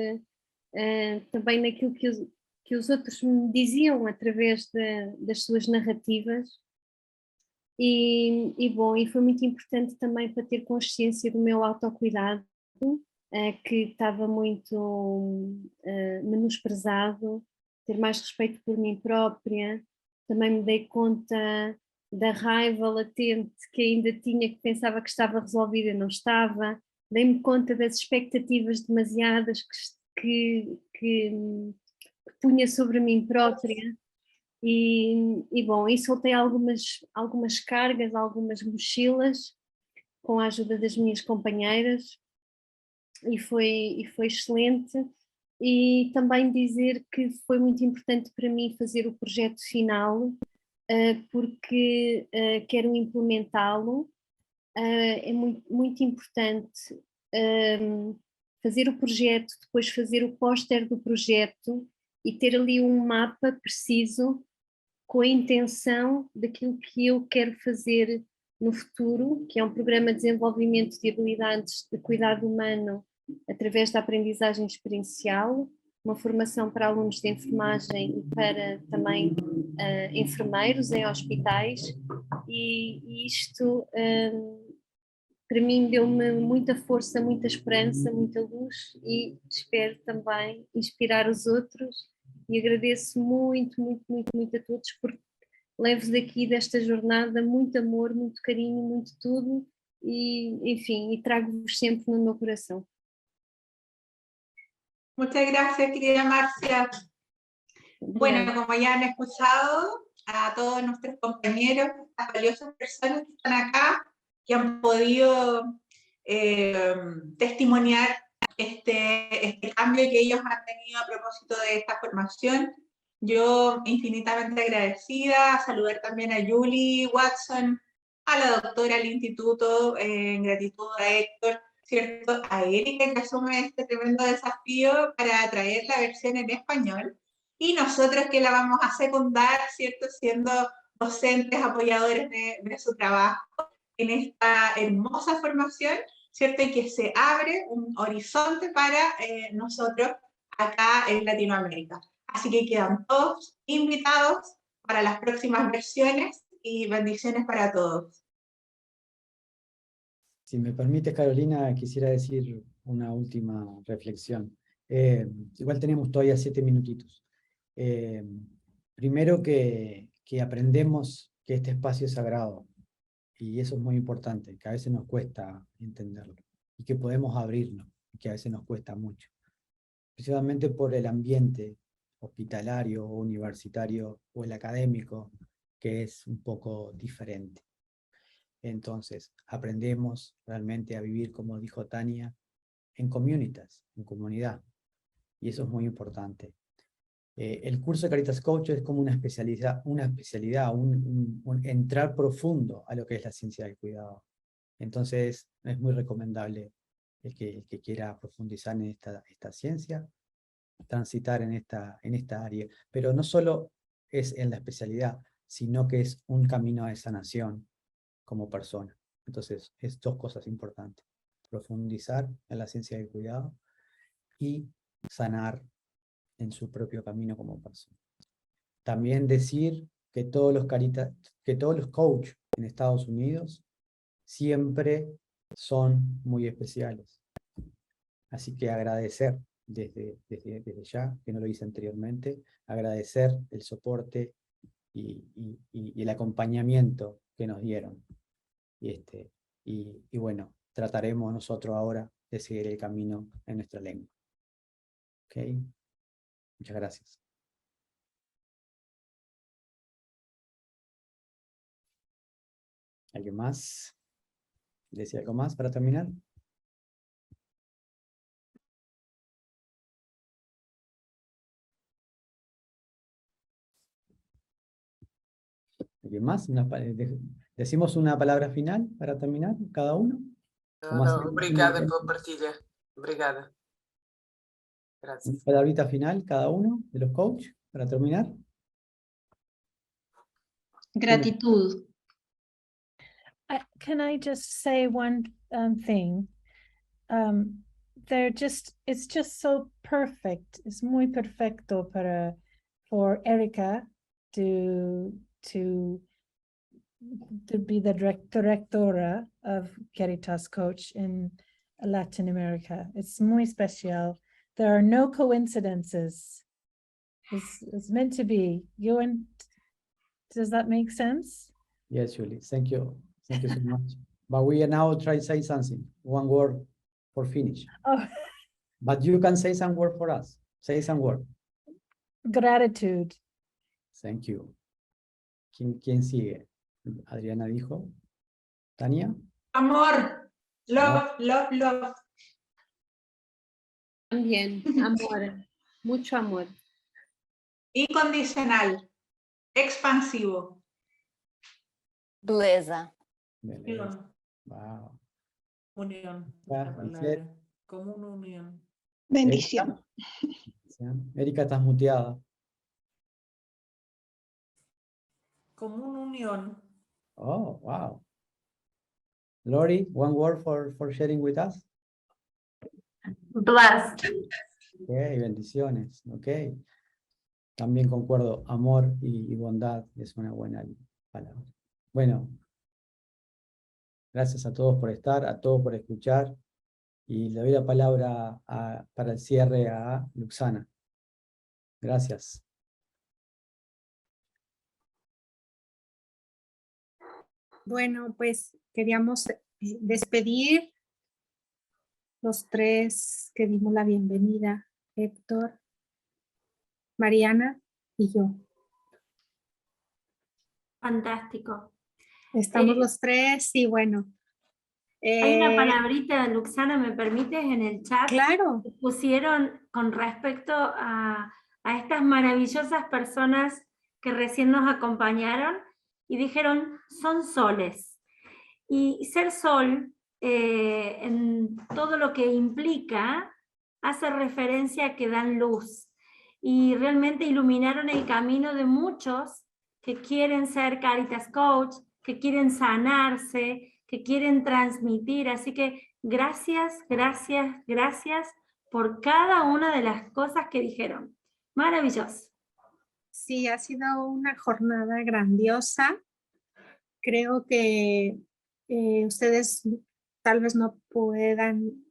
também naquilo que os outros me diziam através das suas narrativas. E foi muito importante também para ter consciência do meu autocuidado, que estava muito menosprezado, ter mais respeito por mim própria. Também me dei conta da raiva latente que ainda tinha, que pensava que estava resolvida e não estava. Dei-me conta das expectativas demasiadas que punha sobre mim própria. E bom, e soltei algumas cargas, algumas mochilas, com a ajuda das minhas companheiras, e foi excelente. E também dizer que foi muito importante para mim fazer o projeto final, porque quero implementá-lo. É muito importante fazer o projeto, depois fazer o póster do projeto e ter ali um mapa preciso com a intenção daquilo que eu quero fazer no futuro, que é um programa de desenvolvimento de habilidades de cuidado humano através da aprendizagem experiencial, uma formação para alunos de enfermagem e para também enfermeiros em hospitais, e isto para mim deu-me muita força, muita esperança, muita luz, e espero também inspirar os outros, e agradeço muito a todos, porque levo daqui desta jornada muito amor, muito carinho, muito tudo, e enfim, e trago-vos sempre no meu coração. Muchas gracias, querida Marcia. Bueno, como ya han escuchado a todos nuestros compañeros, las valiosas personas que están acá, que han podido testimoniar este cambio que ellos han tenido a propósito de esta formación. Yo infinitamente agradecida, saludar también a Julie Watson, a la doctora del instituto, en gratitud a Héctor, ¿cierto? A Erika, que asume este tremendo desafío para traer la versión en español, y nosotros que la vamos a secundar, ¿cierto? Siendo docentes, apoyadores de su trabajo en esta hermosa formación, ¿cierto? Y que se abre un horizonte para nosotros acá en Latinoamérica. Así que quedan todos invitados para las próximas versiones, y bendiciones para todos. Si me permite, Carolina, quisiera decir una última reflexión. Igual tenemos todavía 7 minutitos. Primero que aprendemos que este espacio es sagrado, y eso es muy importante, que a veces nos cuesta entenderlo, y que podemos abrirnos, y que a veces nos cuesta mucho, precisamente por el ambiente hospitalario o universitario o el académico, que es un poco diferente. Entonces, aprendemos realmente a vivir, como dijo Tania, en communities, en comunidad, y eso es muy importante. El curso de Caritas Coach es como una especialidad, un entrar profundo a lo que es la ciencia del cuidado. Entonces, es muy recomendable el que quiera profundizar en esta ciencia, transitar en esta área. Pero no solo es en la especialidad, sino que es un camino de sanación como persona. Entonces, es 2 cosas importantes: profundizar en la ciencia del cuidado y sanar en su propio camino como persona. También decir que todos los coaches en Estados Unidos siempre son muy especiales. Así que agradecer desde ya, que no lo hice anteriormente, agradecer el soporte y el acompañamiento que nos dieron. Y bueno, trataremos nosotros ahora de seguir el camino en nuestra lengua. ¿Ok? Muchas gracias. ¿Alguien más? ¿Decía algo más para terminar? ¿Alguien más? ¿Decimos una palabra final para terminar, cada uno? Obrigada pela partilha. Obrigada. Gracias. Una palabrita final, cada uno de los coaches, para terminar. Gratitud. Can I just say one thing? It's just so perfect. It's muy perfecto for Erika to be the directora of Caritas Coach in Latin America. It's muy especial. There are no coincidences. It's meant to be. Does that make sense? Yes, Julie. Thank you. Thank you so much. But we are now trying to say something. One word for finish. Oh. But you can say some word for us. Say some word. Gratitude. Thank you. ¿Quién sigue? Adriana dijo. ¿Tania? Amor. Love, love, love. También, amor, mucho amor. Incondicional. Expansivo. Beleza. Unión. Wow. Unión. Ah, La palabra. Como una unión. Bendición. Erika, estás muteada. Como una unión. Oh, wow. Lori, one word for sharing with us. Blessed. Ok, bendiciones. Ok. También concuerdo, amor y bondad es una buena palabra. Bueno, gracias a todos por estar, a todos por escuchar. Y le doy la palabra para el cierre a Luxana. Gracias. Bueno, pues queríamos despedir los tres que dimos la bienvenida, Héctor, Mariana y yo. Fantástico. Estamos los tres y bueno. Hay una palabrita, Luxana, ¿me permites? En el chat. Claro. Que pusieron con respecto a estas maravillosas personas que recién nos acompañaron y dijeron, son soles. Y ser sol, en todo lo que implica, hace referencia a que dan luz. Y realmente iluminaron el camino de muchos que quieren ser Caritas Coach, que quieren sanarse, que quieren transmitir. Así que gracias, gracias, gracias por cada una de las cosas que dijeron. Maravilloso. Sí, ha sido una jornada grandiosa. Creo que ustedes tal vez no puedan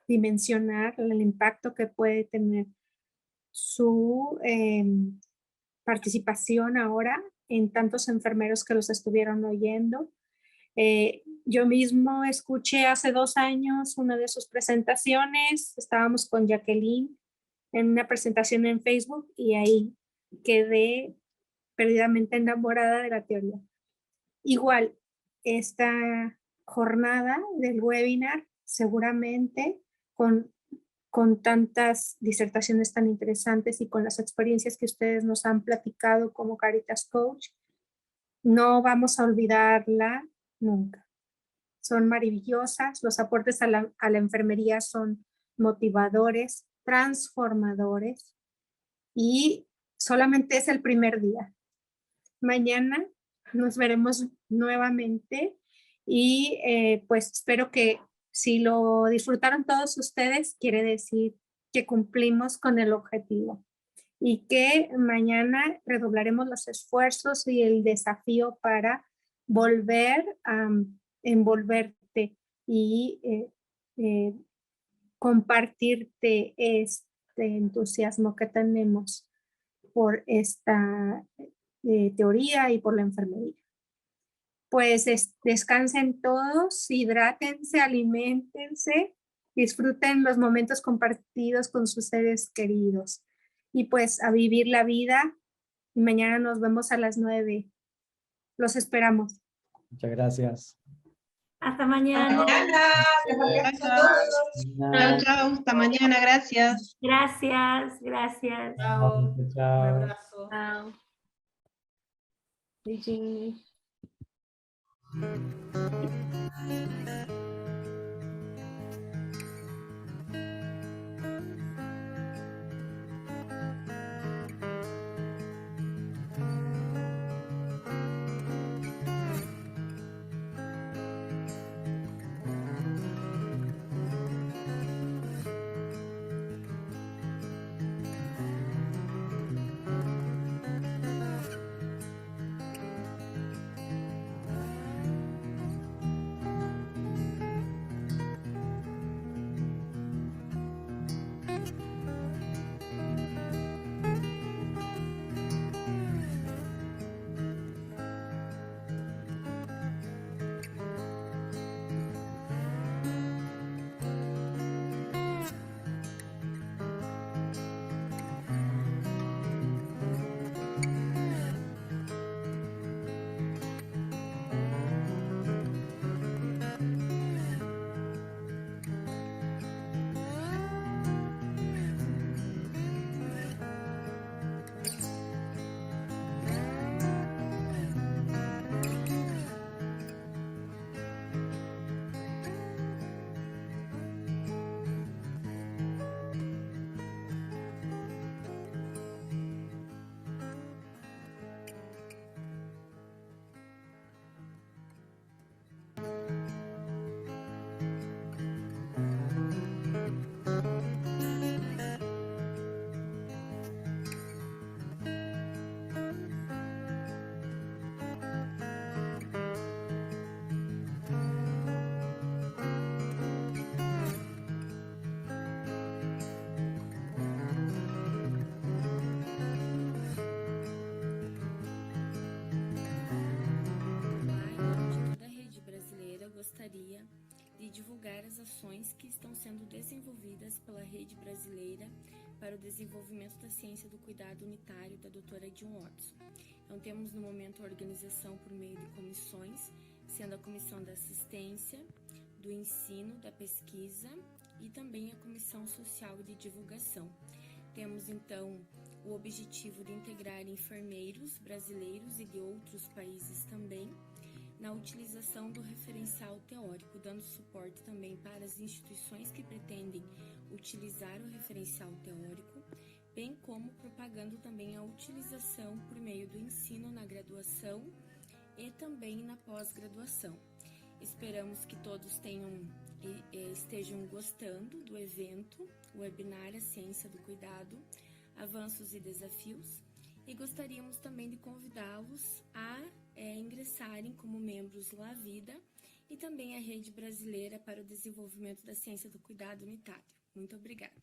dimensionar el impacto que puede tener su participación ahora en tantos enfermeros que los estuvieron oyendo. Yo mismo escuché hace 2 años una de sus presentaciones, estábamos con Jacqueline en una presentación en Facebook y ahí quedé perdidamente enamorada de la teoría. Igual, esta jornada del webinar seguramente con tantas disertaciones tan interesantes y con las experiencias que ustedes nos han platicado como Caritas Coach, no vamos a olvidarla nunca. Son maravillosas, los aportes a la enfermería son motivadores, transformadores y solamente es el primer día. Mañana nos veremos nuevamente y pues espero que si lo disfrutaron todos ustedes, quiere decir que cumplimos con el objetivo y que mañana redoblaremos los esfuerzos y el desafío para volver a envolverte y compartirte este entusiasmo que tenemos por esta teoría y por la enfermería. Pues descansen todos, hidrátense, aliméntense, disfruten los momentos compartidos con sus seres queridos y pues a vivir la vida. Y mañana nos vemos a las 9. Los esperamos. Muchas gracias. Hasta mañana. Chao, chao. Hasta mañana. Gracias. Gracias, gracias. Chao. Chao. Un abrazo. Chao. Beijinho. que estão sendo desenvolvidas pela Rede Brasileira para o Desenvolvimento da Ciência do Cuidado Unitário da doutora John Watson. Então, temos no momento a organização por meio de comissões, sendo a Comissão da Assistência, do Ensino, da Pesquisa e também a Comissão Social e de Divulgação. Temos, então, o objetivo de integrar enfermeiros brasileiros e de outros países também, na utilização do referencial teórico, dando suporte também para as instituições que pretendem utilizar o referencial teórico, bem como propagando também a utilização por meio do ensino na graduação e também na pós-graduação. Esperamos que todos estejam gostando do evento, o webinar A Ciência do Cuidado, Avanços e Desafios, e gostaríamos também de convidá-los a ingressarem como membros La Vida e também a Rede Brasileira para o Desenvolvimento da Ciência do Cuidado Unitário. Muito obrigada.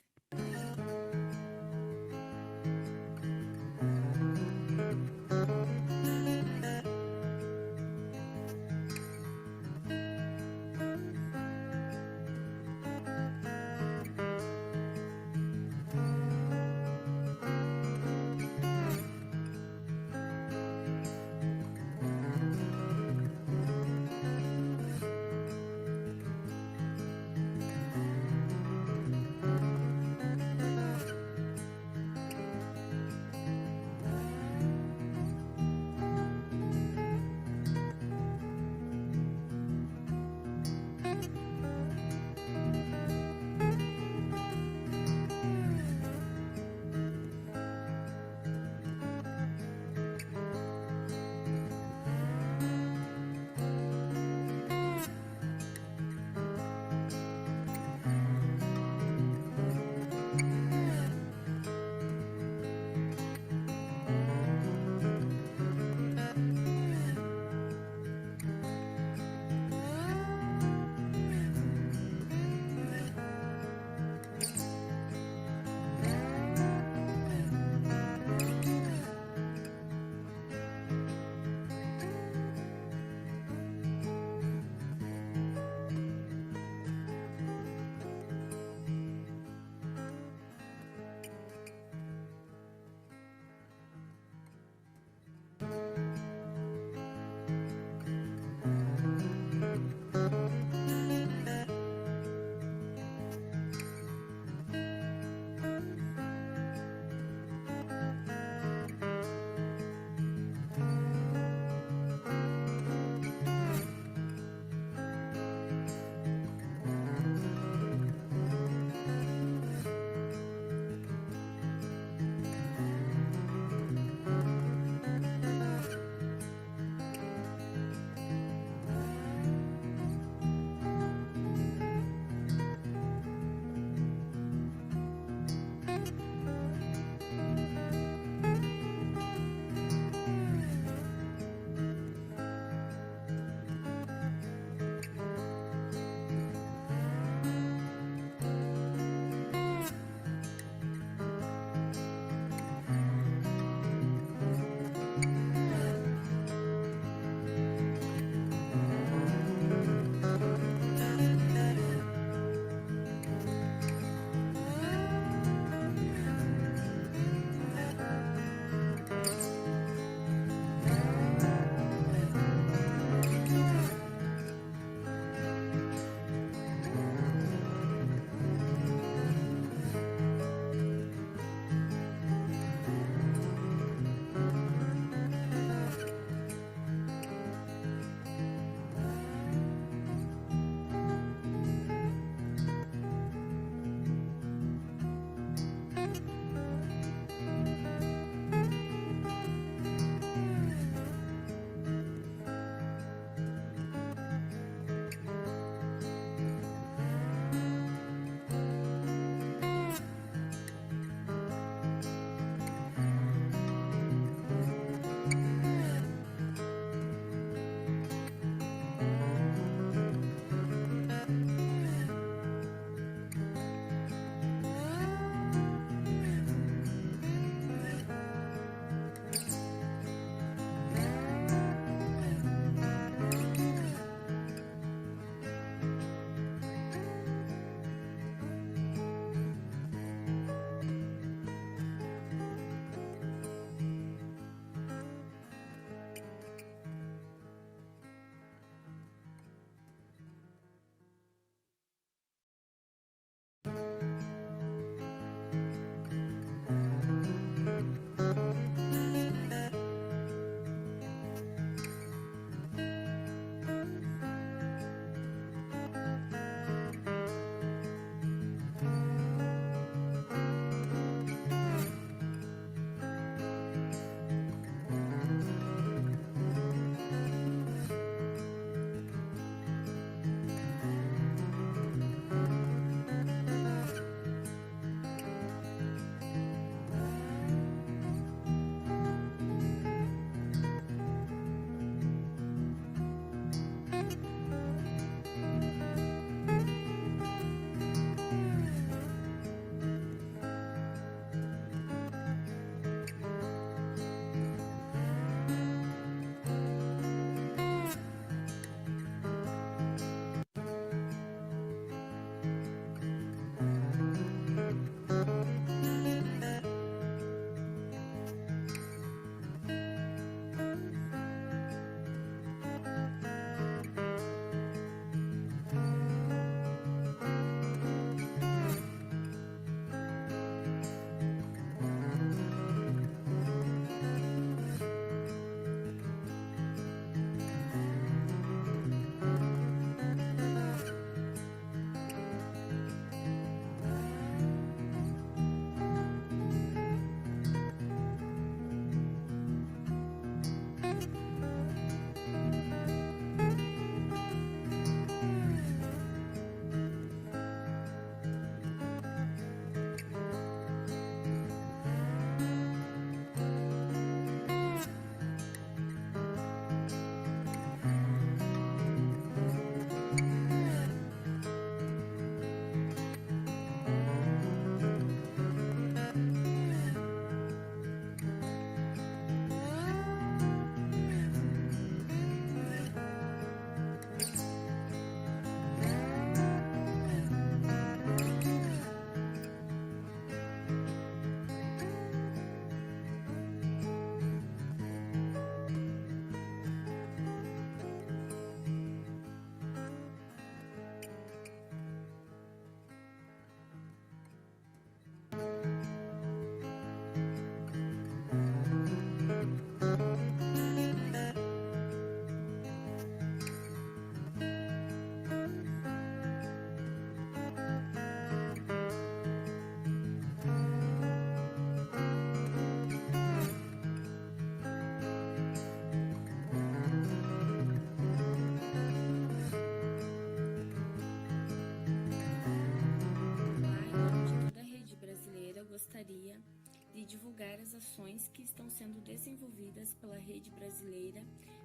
e divulgar as ações que estão sendo desenvolvidas pela Rede Brasileira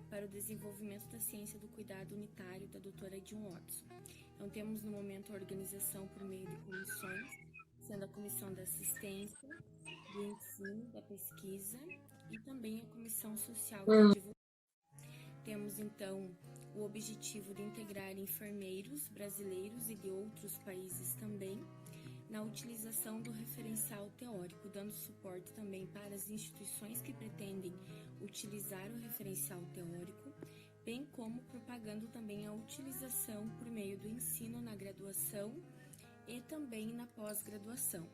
para o Desenvolvimento da Ciência do Cuidado Unitário da doutora Haidy Rocio. Então, temos no momento a organização por meio de comissões, sendo a Comissão da Assistência, do Ensino, da Pesquisa e também a Comissão Social da Divulgação. Temos, então, o objetivo de integrar enfermeiros brasileiros e de outros países também, na utilização do referencial teórico, dando suporte também para as instituições que pretendem utilizar o referencial teórico, bem como propagando também a utilização por meio do ensino na graduação e também na pós-graduação.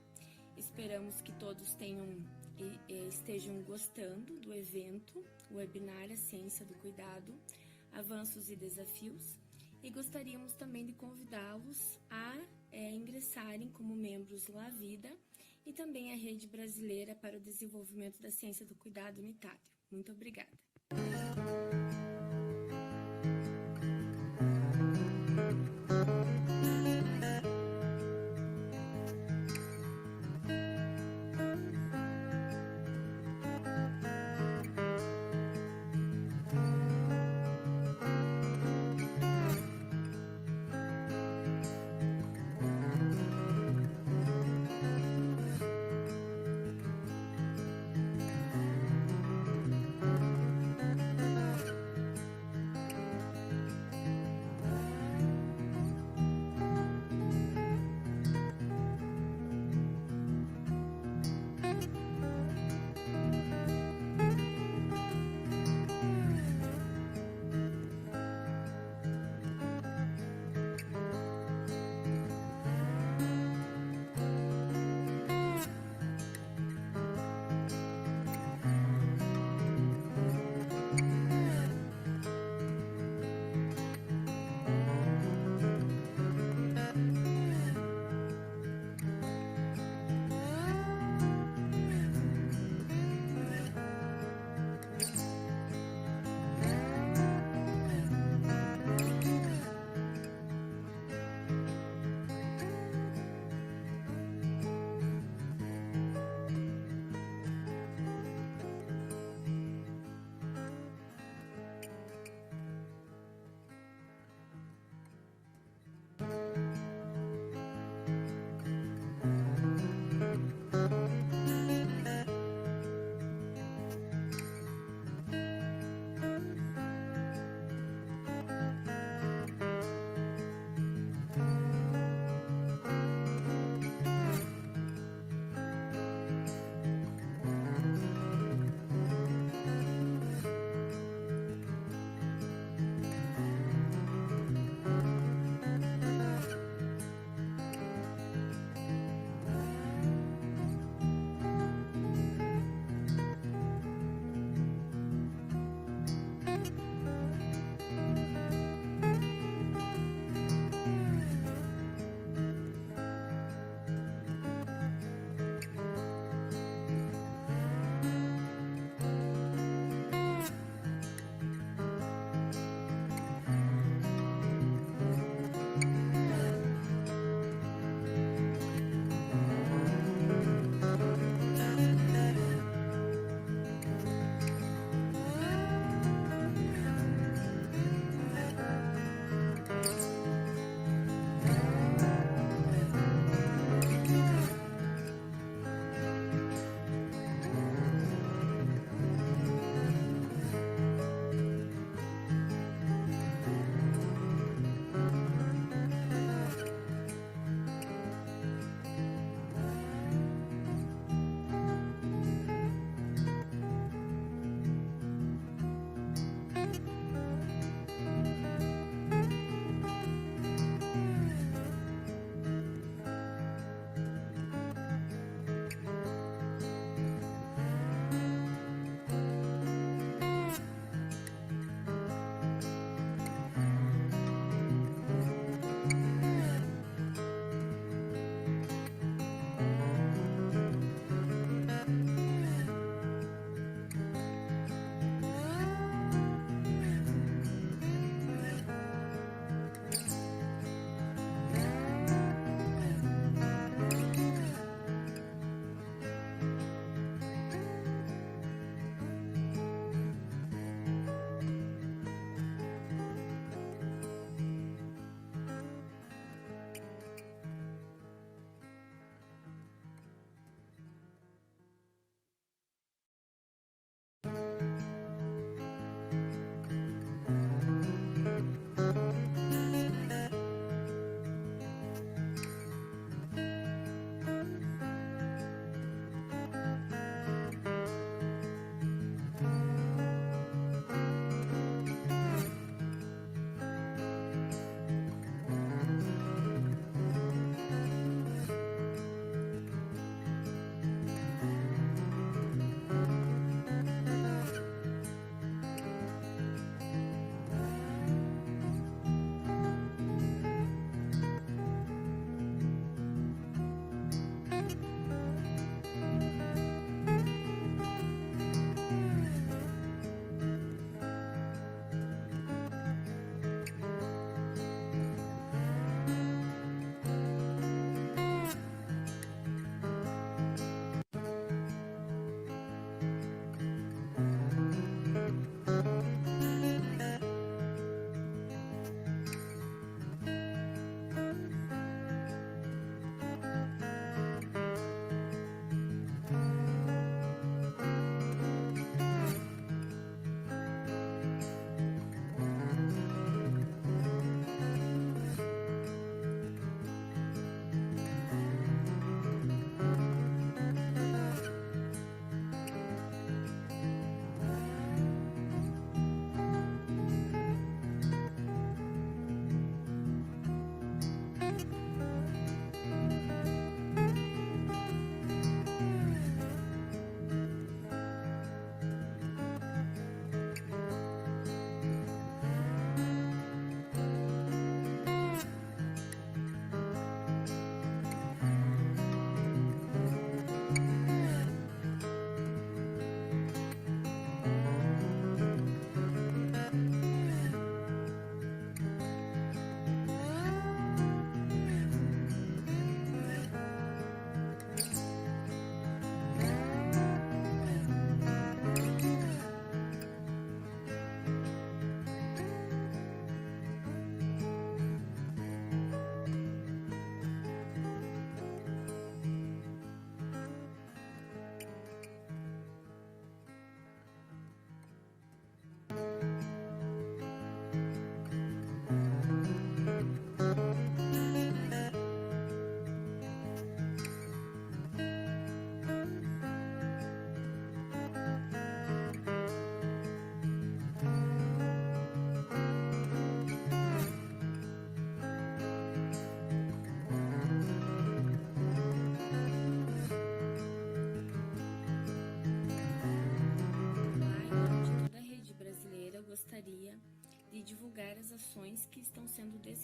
Esperamos que todos estejam gostando do evento, o webinar A Ciência do Cuidado, Avanços e Desafios, e gostaríamos também de convidá-los a ingressarem como membros La Vida e também a Rede Brasileira para o Desenvolvimento da Ciência do Cuidado Unitário. Muito obrigada.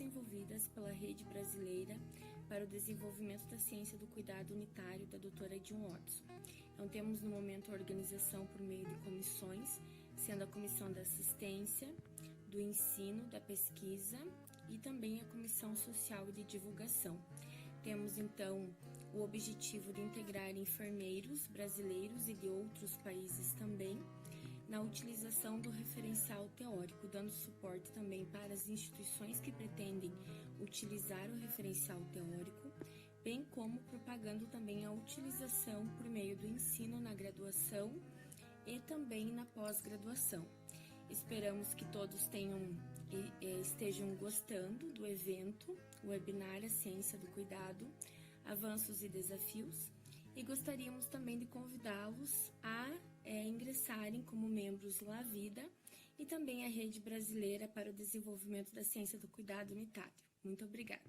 desenvolvidas pela Rede Brasileira para o Desenvolvimento da Ciência do Cuidado Unitário da doutora Haidy Rocio. Então, temos no momento a organização por meio de comissões, sendo a Comissão da Assistência, do Ensino, da Pesquisa e também a Comissão Social e de Divulgação. Temos, então, o objetivo de integrar enfermeiros brasileiros e de outros países também, na utilização do referencial teórico, dando suporte também para as instituições que pretendem utilizar o referencial teórico, bem como propagando também a utilização por meio do ensino na graduação e também na pós-graduação. Esperamos que todos estejam gostando do evento, o webinar A Ciência do Cuidado, Avanços e Desafios, e gostaríamos também de convidá-los a ingressarem como membros La Vida e também a Rede Brasileira para o Desenvolvimento da Ciência do Cuidado Unitário. Muito obrigada.